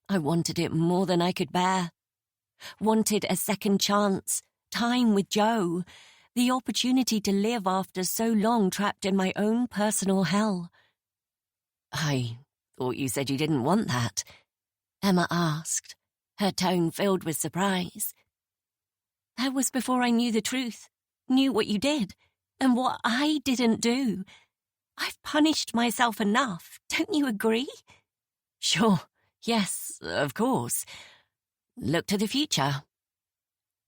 I wanted it more than I could bear. Wanted a second chance, time with Joe, the opportunity to live after so long trapped in my own personal hell. I thought you said you didn't want that, Emma asked, her tone filled with surprise. That was before I knew the truth, knew what you did, and what I didn't do. I've punished myself enough, don't you agree? Sure, yes, of course. Look to the future.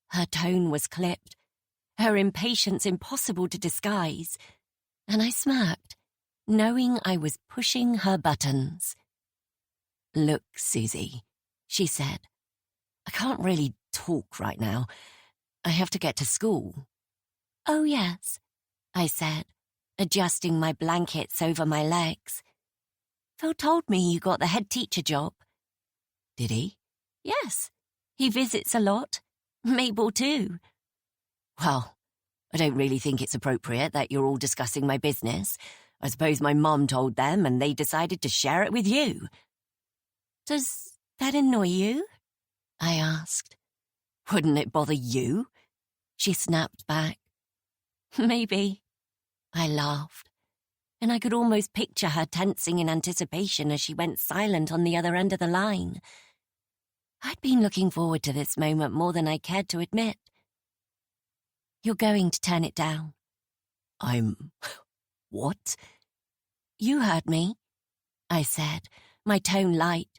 Her tone was clipped, her impatience impossible to disguise, and I smirked, knowing I was pushing her buttons. Look, Susie, she said, I can't really talk right now. I have to get to school. Oh, yes, I said, adjusting my blankets over my legs. Phil told me you got the head teacher job. Did he? Yes, he visits a lot. Mabel too. Well, I don't really think it's appropriate that you're all discussing my business. I suppose my mum told them and they decided to share it with you. Does that annoy you? I asked. Wouldn't it bother you? She snapped back. Maybe. I laughed, and I could almost picture her tensing in anticipation as she went silent on the other end of the line. I'd been looking forward to this moment more than I cared to admit. You're going to turn it down. What? You heard me, I said, my tone light,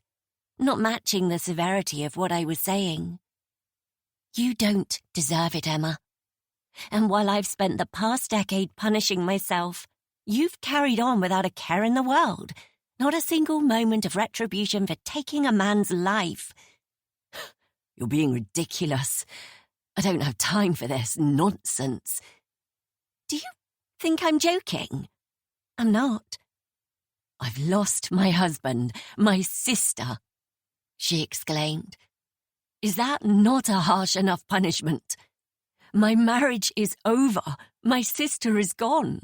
not matching the severity of what I was saying. You don't deserve it, Emma. And while I've spent the past decade punishing myself, you've carried on without a care in the world, not a single moment of retribution for taking a man's life. You're being ridiculous. I don't have time for this nonsense. Do you think I'm joking? I'm not. I've lost my husband, my sister, she exclaimed. Is that not a harsh enough punishment? My marriage is over. My sister is gone.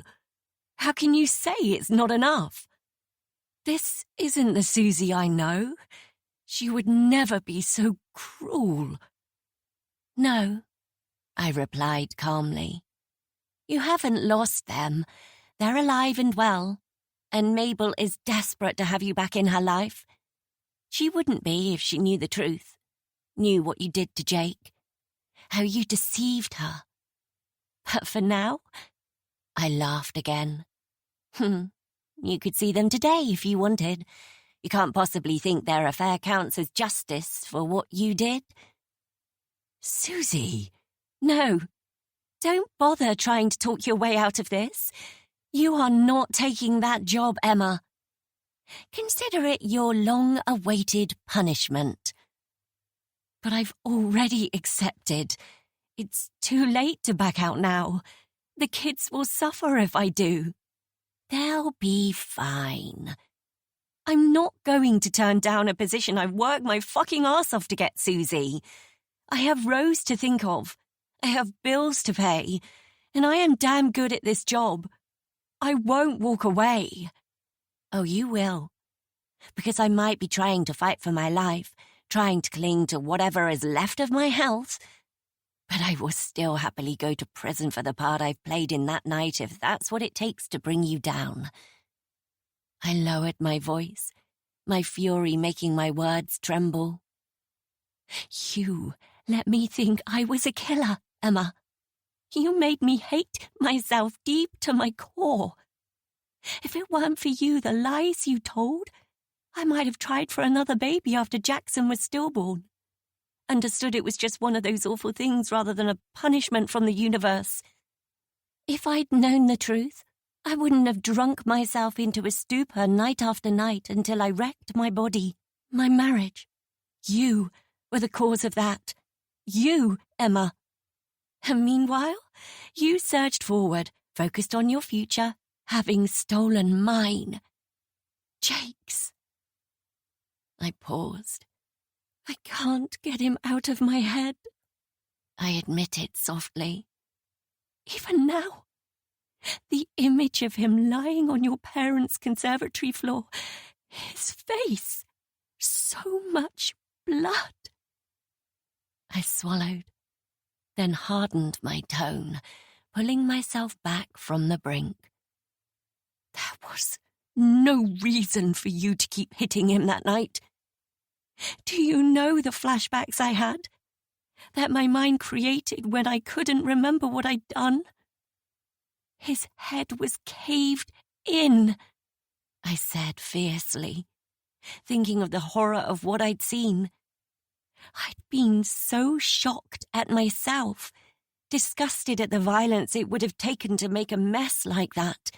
How can you say it's not enough? This isn't the Susie I know. She would never be so cruel. No, I replied calmly. You haven't lost them. They're alive and well, and Mabel is desperate to have you back in her life. She wouldn't be if she knew the truth, knew what you did to Jake, how you deceived her. But for now, I laughed again. You could see them today if you wanted. You can't possibly think their affair counts as justice for what you did. Susie! No, don't bother trying to talk your way out of this. You are not taking that job, Emma. Consider it your long-awaited punishment. But I've already accepted. It's too late to back out now. The kids will suffer if I do. They'll be fine. I'm not going to turn down a position I've worked my fucking ass off to get, Susie. I have Rose to think of. I have bills to pay. And I am damn good at this job. I won't walk away. Oh, you will. Because I might be trying to fight for my life, trying to cling to whatever is left of my health. But I will still happily go to prison for the part I've played in that night if that's what it takes to bring you down. I lowered my voice, my fury making my words tremble. You let me think I was a killer, Emma. You made me hate myself deep to my core. If it weren't for you, the lies you told, I might have tried for another baby after Jackson was stillborn. Understood it was just one of those awful things rather than a punishment from the universe. If I'd known the truth, I wouldn't have drunk myself into a stupor night after night until I wrecked my body, my marriage. You were the cause of that. You, Emma. And meanwhile, you surged forward, focused on your future, having stolen mine. Jake's. I paused. I can't get him out of my head, I admitted softly. Even now, the image of him lying on your parents' conservatory floor, his face, so much blood. I swallowed, then hardened my tone, pulling myself back from the brink. There was no reason for you to keep hitting him that night. Do you know the flashbacks I had? That my mind created when I couldn't remember what I'd done? His head was caved in, I said fiercely, thinking of the horror of what I'd seen. I'd been so shocked at myself, disgusted at the violence it would have taken to make a mess like that.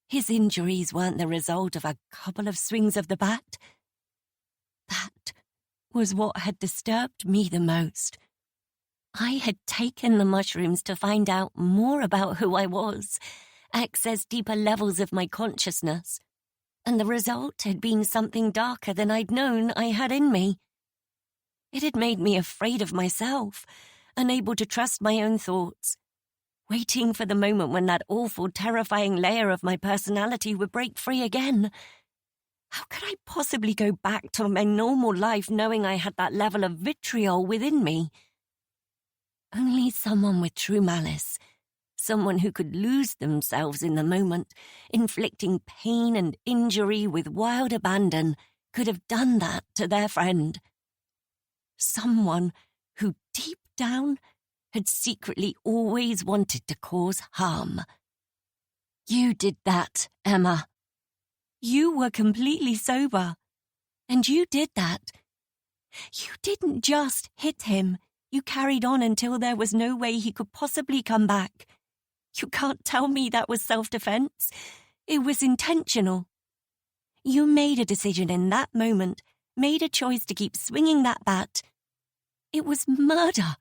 His injuries weren't the result of a couple of swings of the bat. That was what had disturbed me the most. I had taken the mushrooms to find out more about who I was, access deeper levels of my consciousness, and the result had been something darker than I'd known I had in me. It had made me afraid of myself, unable to trust my own thoughts, waiting for the moment when that awful, terrifying layer of my personality would break free again. How could I possibly go back to my normal life knowing I had that level of vitriol within me? Only someone with true malice, someone who could lose themselves in the moment, inflicting pain and injury with wild abandon, could have done that to their friend. Someone who, deep down, had secretly always wanted to cause harm. You did that, Emma. You were completely sober, and you did that. You didn't just hit him. You carried on until there was no way he could possibly come back. You can't tell me that was self-defense. It was intentional. You made a decision in that moment, made a choice to keep swinging that bat. It was murder.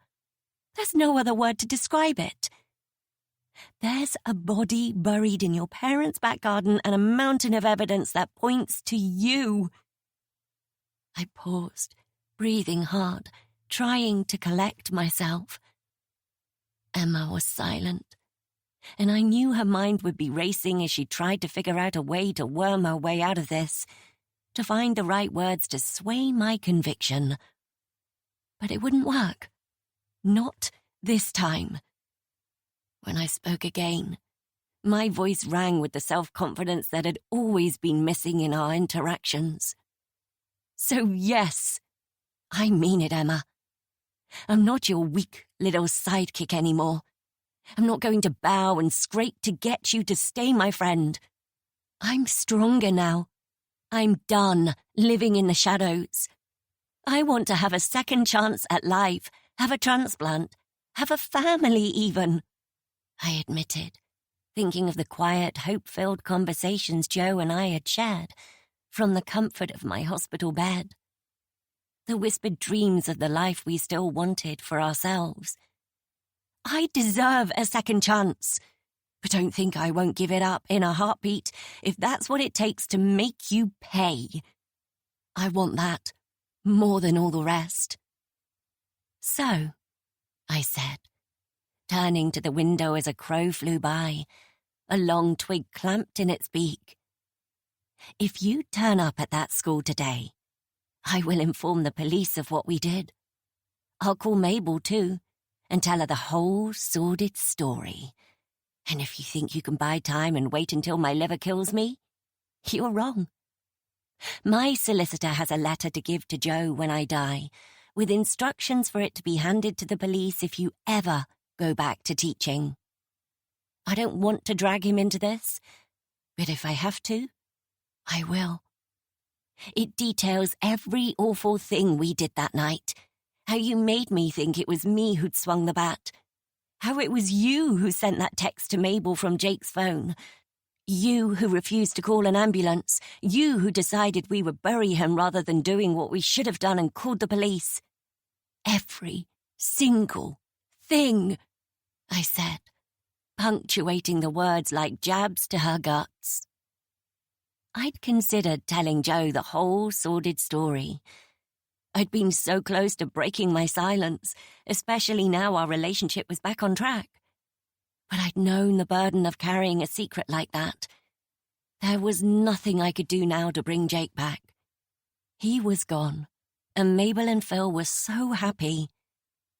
There's no other word to describe it. There's a body buried in your parents' back garden and a mountain of evidence that points to you. I paused, breathing hard, trying to collect myself. Emma was silent, and I knew her mind would be racing as she tried to figure out a way to worm her way out of this, to find the right words to sway my conviction. But it wouldn't work. Not this time. When I spoke again, my voice rang with the self-confidence that had always been missing in our interactions. So yes, I mean it, Emma. I'm not your weak little sidekick anymore. I'm not going to bow and scrape to get you to stay my friend. I'm stronger now. I'm done living in the shadows. I want to have a second chance at life, have a transplant, have a family even, I admitted, thinking of the quiet, hope-filled conversations Joe and I had shared from the comfort of my hospital bed. The whispered dreams of the life we still wanted for ourselves. I deserve a second chance, but don't think I won't give it up in a heartbeat if that's what it takes to make you pay. I want that more than all the rest. So, I said, turning to the window as a crow flew by, a long twig clamped in its beak. If you turn up at that school today, I will inform the police of what we did. I'll call Mabel too, and tell her the whole sordid story. And if you think you can buy time and wait until my liver kills me, you're wrong. My solicitor has a letter to give to Joe when I die, with instructions for it to be handed to the police if you ever go back to teaching. I don't want to drag him into this, but if I have to, I will. It details every awful thing we did that night. How you made me think it was me who'd swung the bat. How it was you who sent that text to Mabel from Jake's phone. You who refused to call an ambulance. You who decided we would bury him rather than doing what we should have done and called the police. Every single thing, I said, punctuating the words like jabs to her guts. I'd considered telling Joe the whole sordid story. I'd been so close to breaking my silence, especially now our relationship was back on track. But I'd known the burden of carrying a secret like that. There was nothing I could do now to bring Jake back. He was gone, and Mabel and Phil were so happy.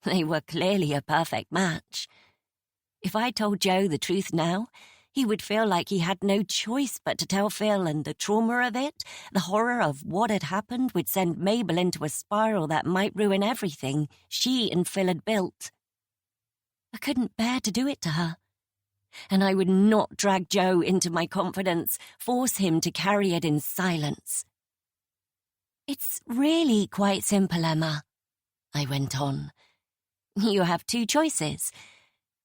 They were clearly a perfect match. If I told Joe the truth now, he would feel like he had no choice but to tell Phil, and the trauma of it, the horror of what had happened, would send Mabel into a spiral that might ruin everything she and Phil had built. I couldn't bear to do it to her, and I would not drag Joe into my confidence, force him to carry it in silence. It's really quite simple, Emma, I went on. You have two choices.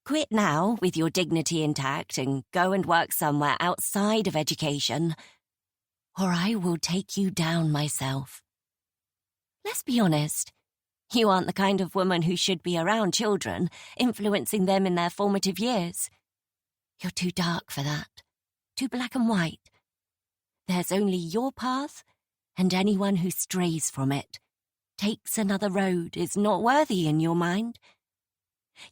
Quit now with your dignity intact and go and work somewhere outside of education, or I will take you down myself. Let's be honest, you aren't the kind of woman who should be around children, influencing them in their formative years. You're too dark for that, too black and white. There's only your path, and anyone who strays from it, takes another road, is not worthy in your mind.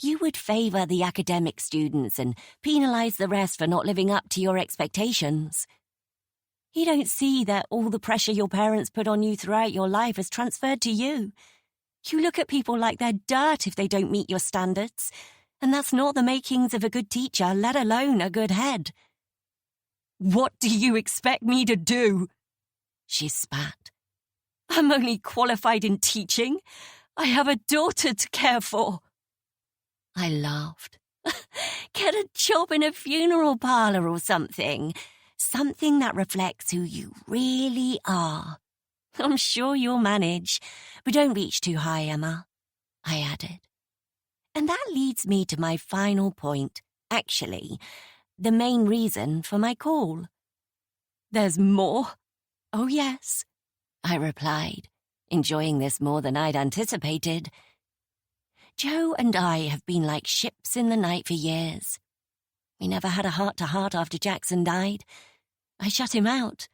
You would favour the academic students and penalise the rest for not living up to your expectations. You don't see that all the pressure your parents put on you throughout your life has transferred to you. You look at people like they're dirt if they don't meet your standards, and that's not the makings of a good teacher, let alone a good head. What do you expect me to do? She spat. I'm only qualified in teaching. I have a daughter to care for. I laughed. Get a job in a funeral parlour or something. Something that reflects who you really are. I'm sure you'll manage, but don't reach too high, Emma, I added. And that leads me to my final point, actually, the main reason for my call. There's more? Oh, yes, I replied, enjoying this more than I'd anticipated. Joe and I have been like ships in the night for years. We never had a heart-to-heart after Jackson died. I shut him out.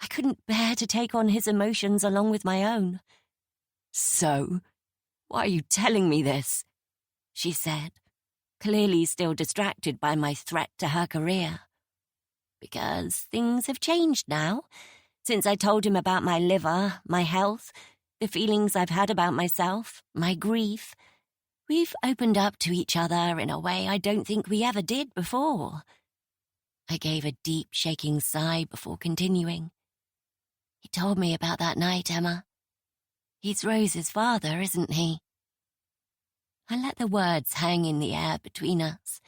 I couldn't bear to take on his emotions along with my own. So, why are you telling me this? She said, clearly still distracted by my threat to her career. Because things have changed now, since I told him about my liver, my health, the feelings I've had about myself, my grief. We've opened up to each other in a way I don't think we ever did before. I gave a deep, shaking sigh before continuing. He told me about that night, Emma. He's Rose's father, isn't he? I let the words hang in the air between us.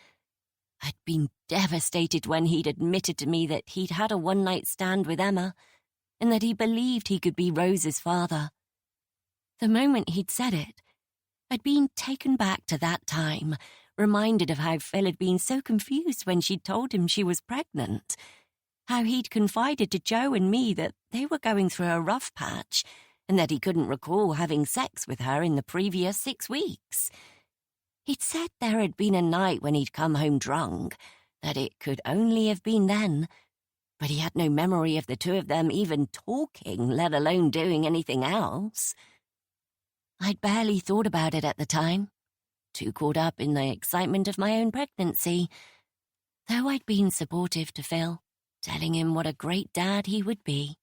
I'd been devastated when he'd admitted to me that he'd had a one-night stand with Emma and that he believed he could be Rose's father. The moment he'd said it, I'd been taken back to that time, reminded of how Phil had been so confused when she'd told him she was pregnant, how he'd confided to Joe and me that they were going through a rough patch and that he couldn't recall having sex with her in the previous 6 weeks. He'd said there had been a night when he'd come home drunk, that it could only have been then, but he had no memory of the two of them even talking, let alone doing anything else. I'd barely thought about it at the time, too caught up in the excitement of my own pregnancy, though I'd been supportive to Phil, telling him what a great dad he would be.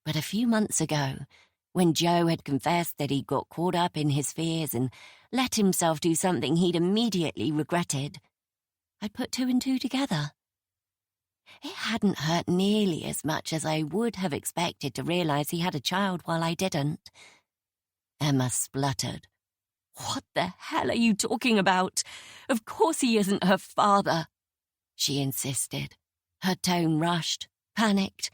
But a few months ago, when Joe had confessed that he'd got caught up in his fears and let himself do something he'd immediately regretted, I put 2 and 2 together. It hadn't hurt nearly as much as I would have expected to realize he had a child while I didn't. Emma spluttered. "What the hell are you talking about? Of course he isn't her father," she insisted. Her tone rushed, panicked.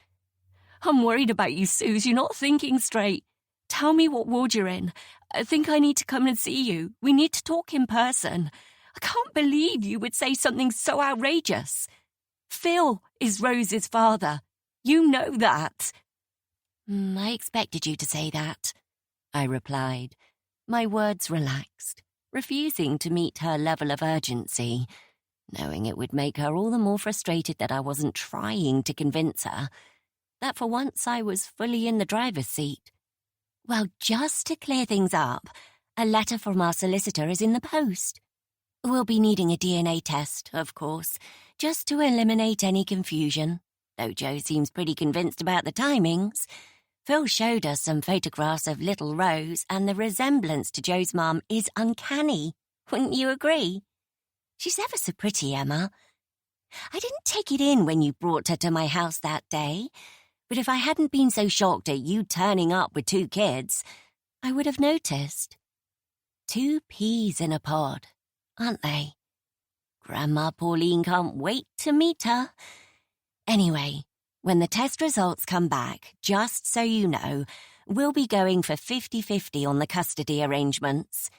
"I'm worried about you, Suze. You're not thinking straight. Tell me what ward you're in. I think I need to come and see you. We need to talk in person. I can't believe you would say something so outrageous. Phil is Rose's father. You know that." I expected you to say that," I replied, my words relaxed, refusing to meet her level of urgency, knowing it would make her all the more frustrated that I wasn't trying to convince her, that for once I was fully in the driver's seat. "Well, just to clear things up, a letter from our solicitor is in the post. We'll be needing a DNA test, of course, just to eliminate any confusion, though Joe seems pretty convinced about the timings. Phil showed us some photographs of little Rose, and the resemblance to Joe's mum is uncanny. Wouldn't you agree? She's ever so pretty, Emma. I didn't take it in when you brought her to my house that day, but if I hadn't been so shocked at you turning up with 2 kids, I would have noticed. 2 peas in a pod, aren't they? Grandma Pauline can't wait to meet her. Anyway, when the test results come back, just so you know, we'll be going for 50-50 on the custody arrangements."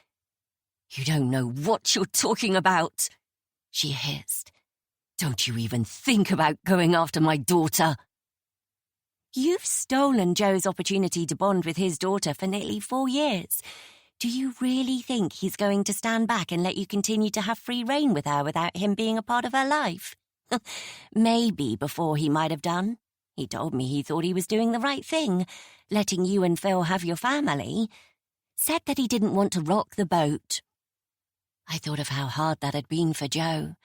"You don't know what you're talking about," she hissed. "Don't you even think about going after my daughter." "You've stolen Joe's opportunity to bond with his daughter for nearly 4 years. Do you really think he's going to stand back and let you continue to have free rein with her without him being a part of her life? Maybe before he might have done. He told me he thought he was doing the right thing, letting you and Phil have your family. Said that he didn't want to rock the boat." I thought of how hard that had been for Joe,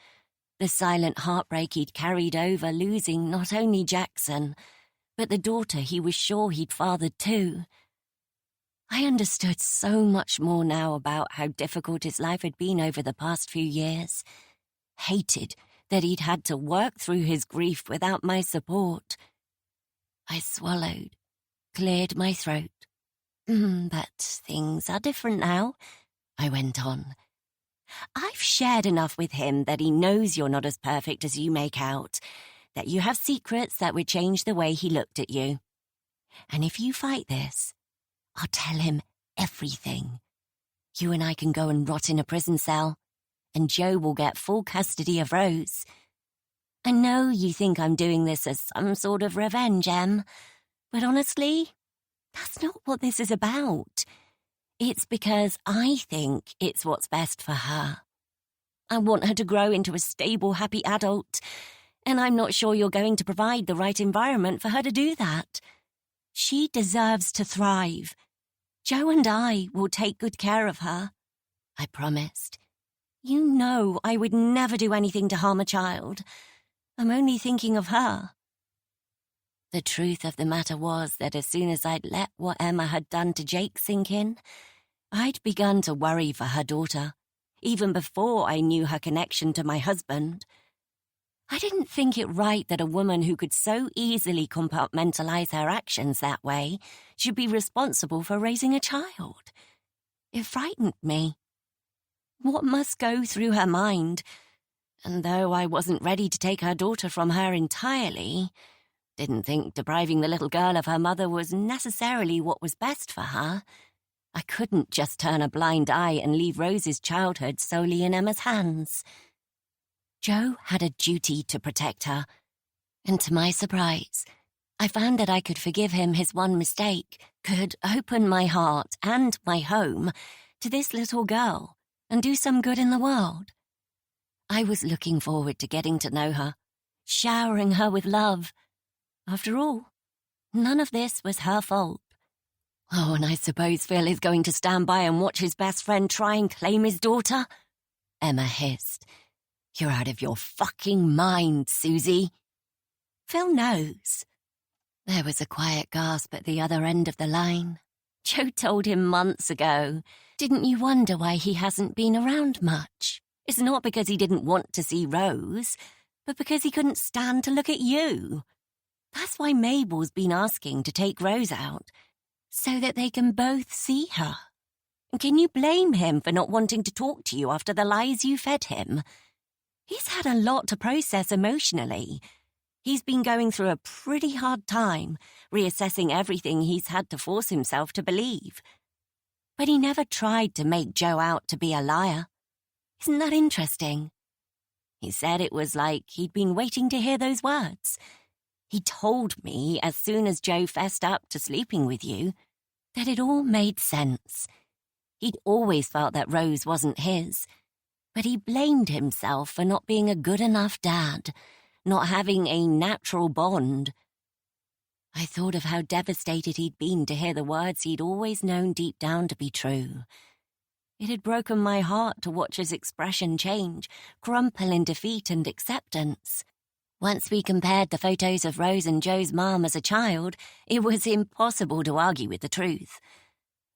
the silent heartbreak he'd carried over losing not only Jackson, but the daughter he was sure he'd fathered too. I understood so much more now about how difficult his life had been over the past few years. Hated that he'd had to work through his grief without my support. I swallowed, cleared my throat. "But things are different now," I went on. "I've shared enough with him that he knows you're not as perfect as you make out, that you have secrets that would change the way he looked at you. And if you fight this, I'll tell him everything. You and I can go and rot in a prison cell, and Joe will get full custody of Rose. I know you think I'm doing this as some sort of revenge, Em, but honestly, that's not what this is about. It's because I think it's what's best for her. I want her to grow into a stable, happy adult, and I'm not sure you're going to provide the right environment for her to do that. She deserves to thrive. Joe and I will take good care of her," I promised. "You know I would never do anything to harm a child. I'm only thinking of her." The truth of the matter was that as soon as I'd let what Emma had done to Jake sink in, I'd begun to worry for her daughter, even before I knew her connection to my husband. I didn't think it right that a woman who could so easily compartmentalize her actions that way should be responsible for raising a child. It frightened me. What must go through her mind? And though I wasn't ready to take her daughter from her entirely, didn't think depriving the little girl of her mother was necessarily what was best for her, I couldn't just turn a blind eye and leave Rose's childhood solely in Emma's hands. Joe had a duty to protect her, and to my surprise, I found that I could forgive him his one mistake, could open my heart and my home to this little girl and do some good in the world. I was looking forward to getting to know her, showering her with love. After all, none of this was her fault. Oh, and I suppose Phil is going to stand by and watch his best friend try and claim his daughter? Emma hissed. You're out of your fucking mind, Susie. Phil knows. There was a quiet gasp at the other end of the line. Joe told him months ago. Didn't you wonder why he hasn't been around much? It's not because he didn't want to see Rose, but because he couldn't stand to look at you. That's why Mabel's been asking to take Rose out, so that they can both see her. And can you blame him for not wanting to talk to you after the lies you fed him? He's had a lot to process emotionally. He's been going through a pretty hard time, reassessing everything he's had to force himself to believe. But he never tried to make Joe out to be a liar. Isn't that interesting? He said it was like he'd been waiting to hear those words. He told me as soon as Joe fessed up to sleeping with you that it all made sense. He'd always felt that Rose wasn't his, but he blamed himself for not being a good enough dad, not having a natural bond. I thought of how devastated he'd been to hear the words he'd always known deep down to be true. It had broken my heart to watch his expression change, crumple in defeat and acceptance. Once we compared the photos of Rose and Joe's mom as a child, it was impossible to argue with the truth.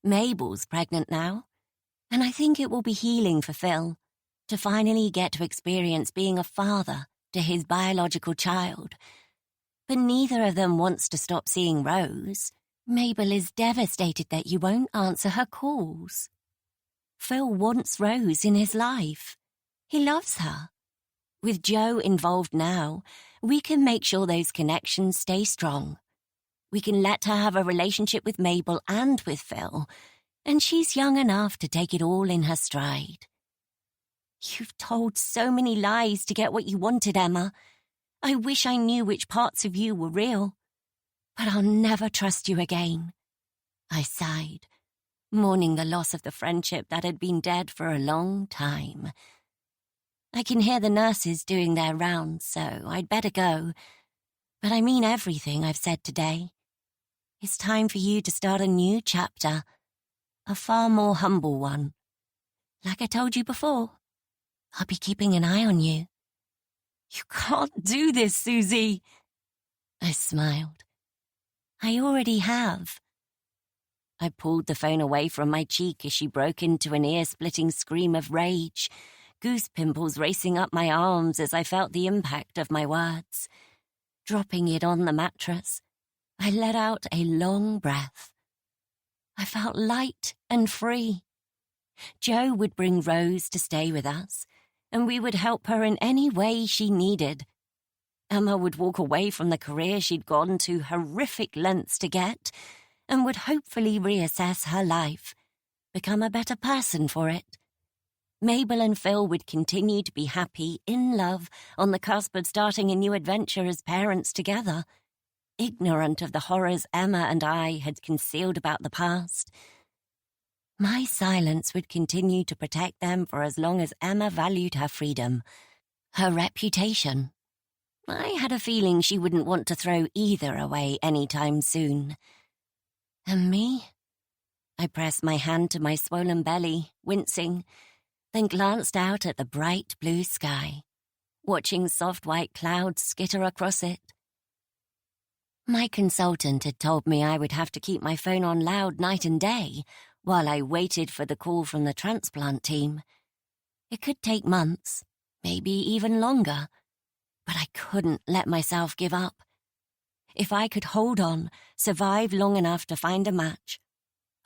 Mabel's pregnant now, and I think it will be healing for Phil to finally get to experience being a father to his biological child. But neither of them wants to stop seeing Rose. Mabel is devastated that you won't answer her calls. Phil wants Rose in his life. He loves her. With Joe involved now, we can make sure those connections stay strong. We can let her have a relationship with Mabel and with Phil, and she's young enough to take it all in her stride. You've told so many lies to get what you wanted, Emma. I wish I knew which parts of you were real. But I'll never trust you again. I sighed, mourning the loss of the friendship that had been dead for a long time. I can hear the nurses doing their rounds, so I'd better go. But I mean everything I've said today. It's time for you to start a new chapter, a far more humble one. Like I told you before, I'll be keeping an eye on you. You can't do this, Susie. I smiled. I already have. I pulled the phone away from my cheek as she broke into an ear-splitting scream of rage, goose pimples racing up my arms as I felt the impact of my words. Dropping it on the mattress, I let out a long breath. I felt light and free. Joe would bring Rose to stay with us, and we would help her in any way she needed. Emma would walk away from the career she'd gone to horrific lengths to get, and would hopefully reassess her life, become a better person for it. Mabel and Phil would continue to be happy, in love, on the cusp of starting a new adventure as parents together, ignorant of the horrors Emma and I had concealed about the past. My silence would continue to protect them for as long as Emma valued her freedom, her reputation. I had a feeling she wouldn't want to throw either away anytime soon. And me? I pressed my hand to my swollen belly, wincing, then glanced out at the bright blue sky, watching soft white clouds skitter across it. My consultant had told me I would have to keep my phone on loud night and day while I waited for the call from the transplant team. It could take months, maybe even longer, But I couldn't let myself give up. If I could hold on, survive long enough to find a match,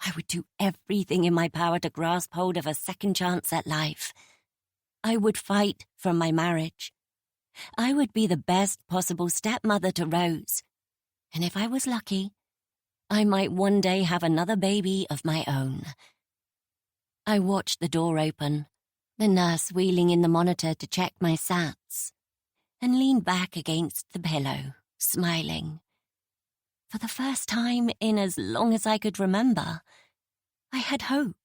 I would do everything in my power to grasp hold of a second chance at life. I would fight for my marriage. I would be the best possible stepmother to Rose. And if I was lucky, I might one day have another baby of my own. I watched the door open, the nurse wheeling in the monitor to check my sats, and leaned back against the pillow, smiling. For the first time in as long as I could remember, I had hope,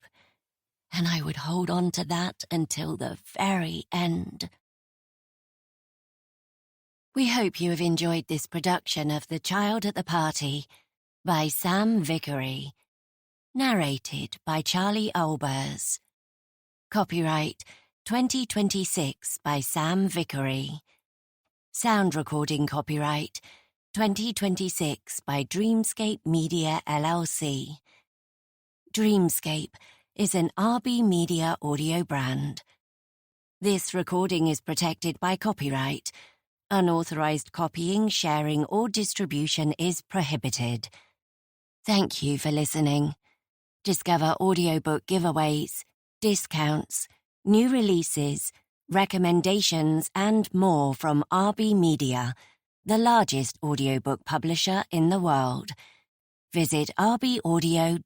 and I would hold on to that until the very end. We hope you have enjoyed this production of The Child at the Party by Sam Vickery, narrated by Charlie Olbers. Copyright 2026 by Sam Vickery. Sound recording copyright 2026 by Dreamscape Media LLC. Dreamscape is an RB Media audio brand. This recording is protected by copyright. Unauthorized copying, sharing, or distribution is prohibited. Thank you for listening. Discover audiobook giveaways, discounts, new releases, recommendations, and more from RB Media, the largest audiobook publisher in the world. Visit rbaudio.com.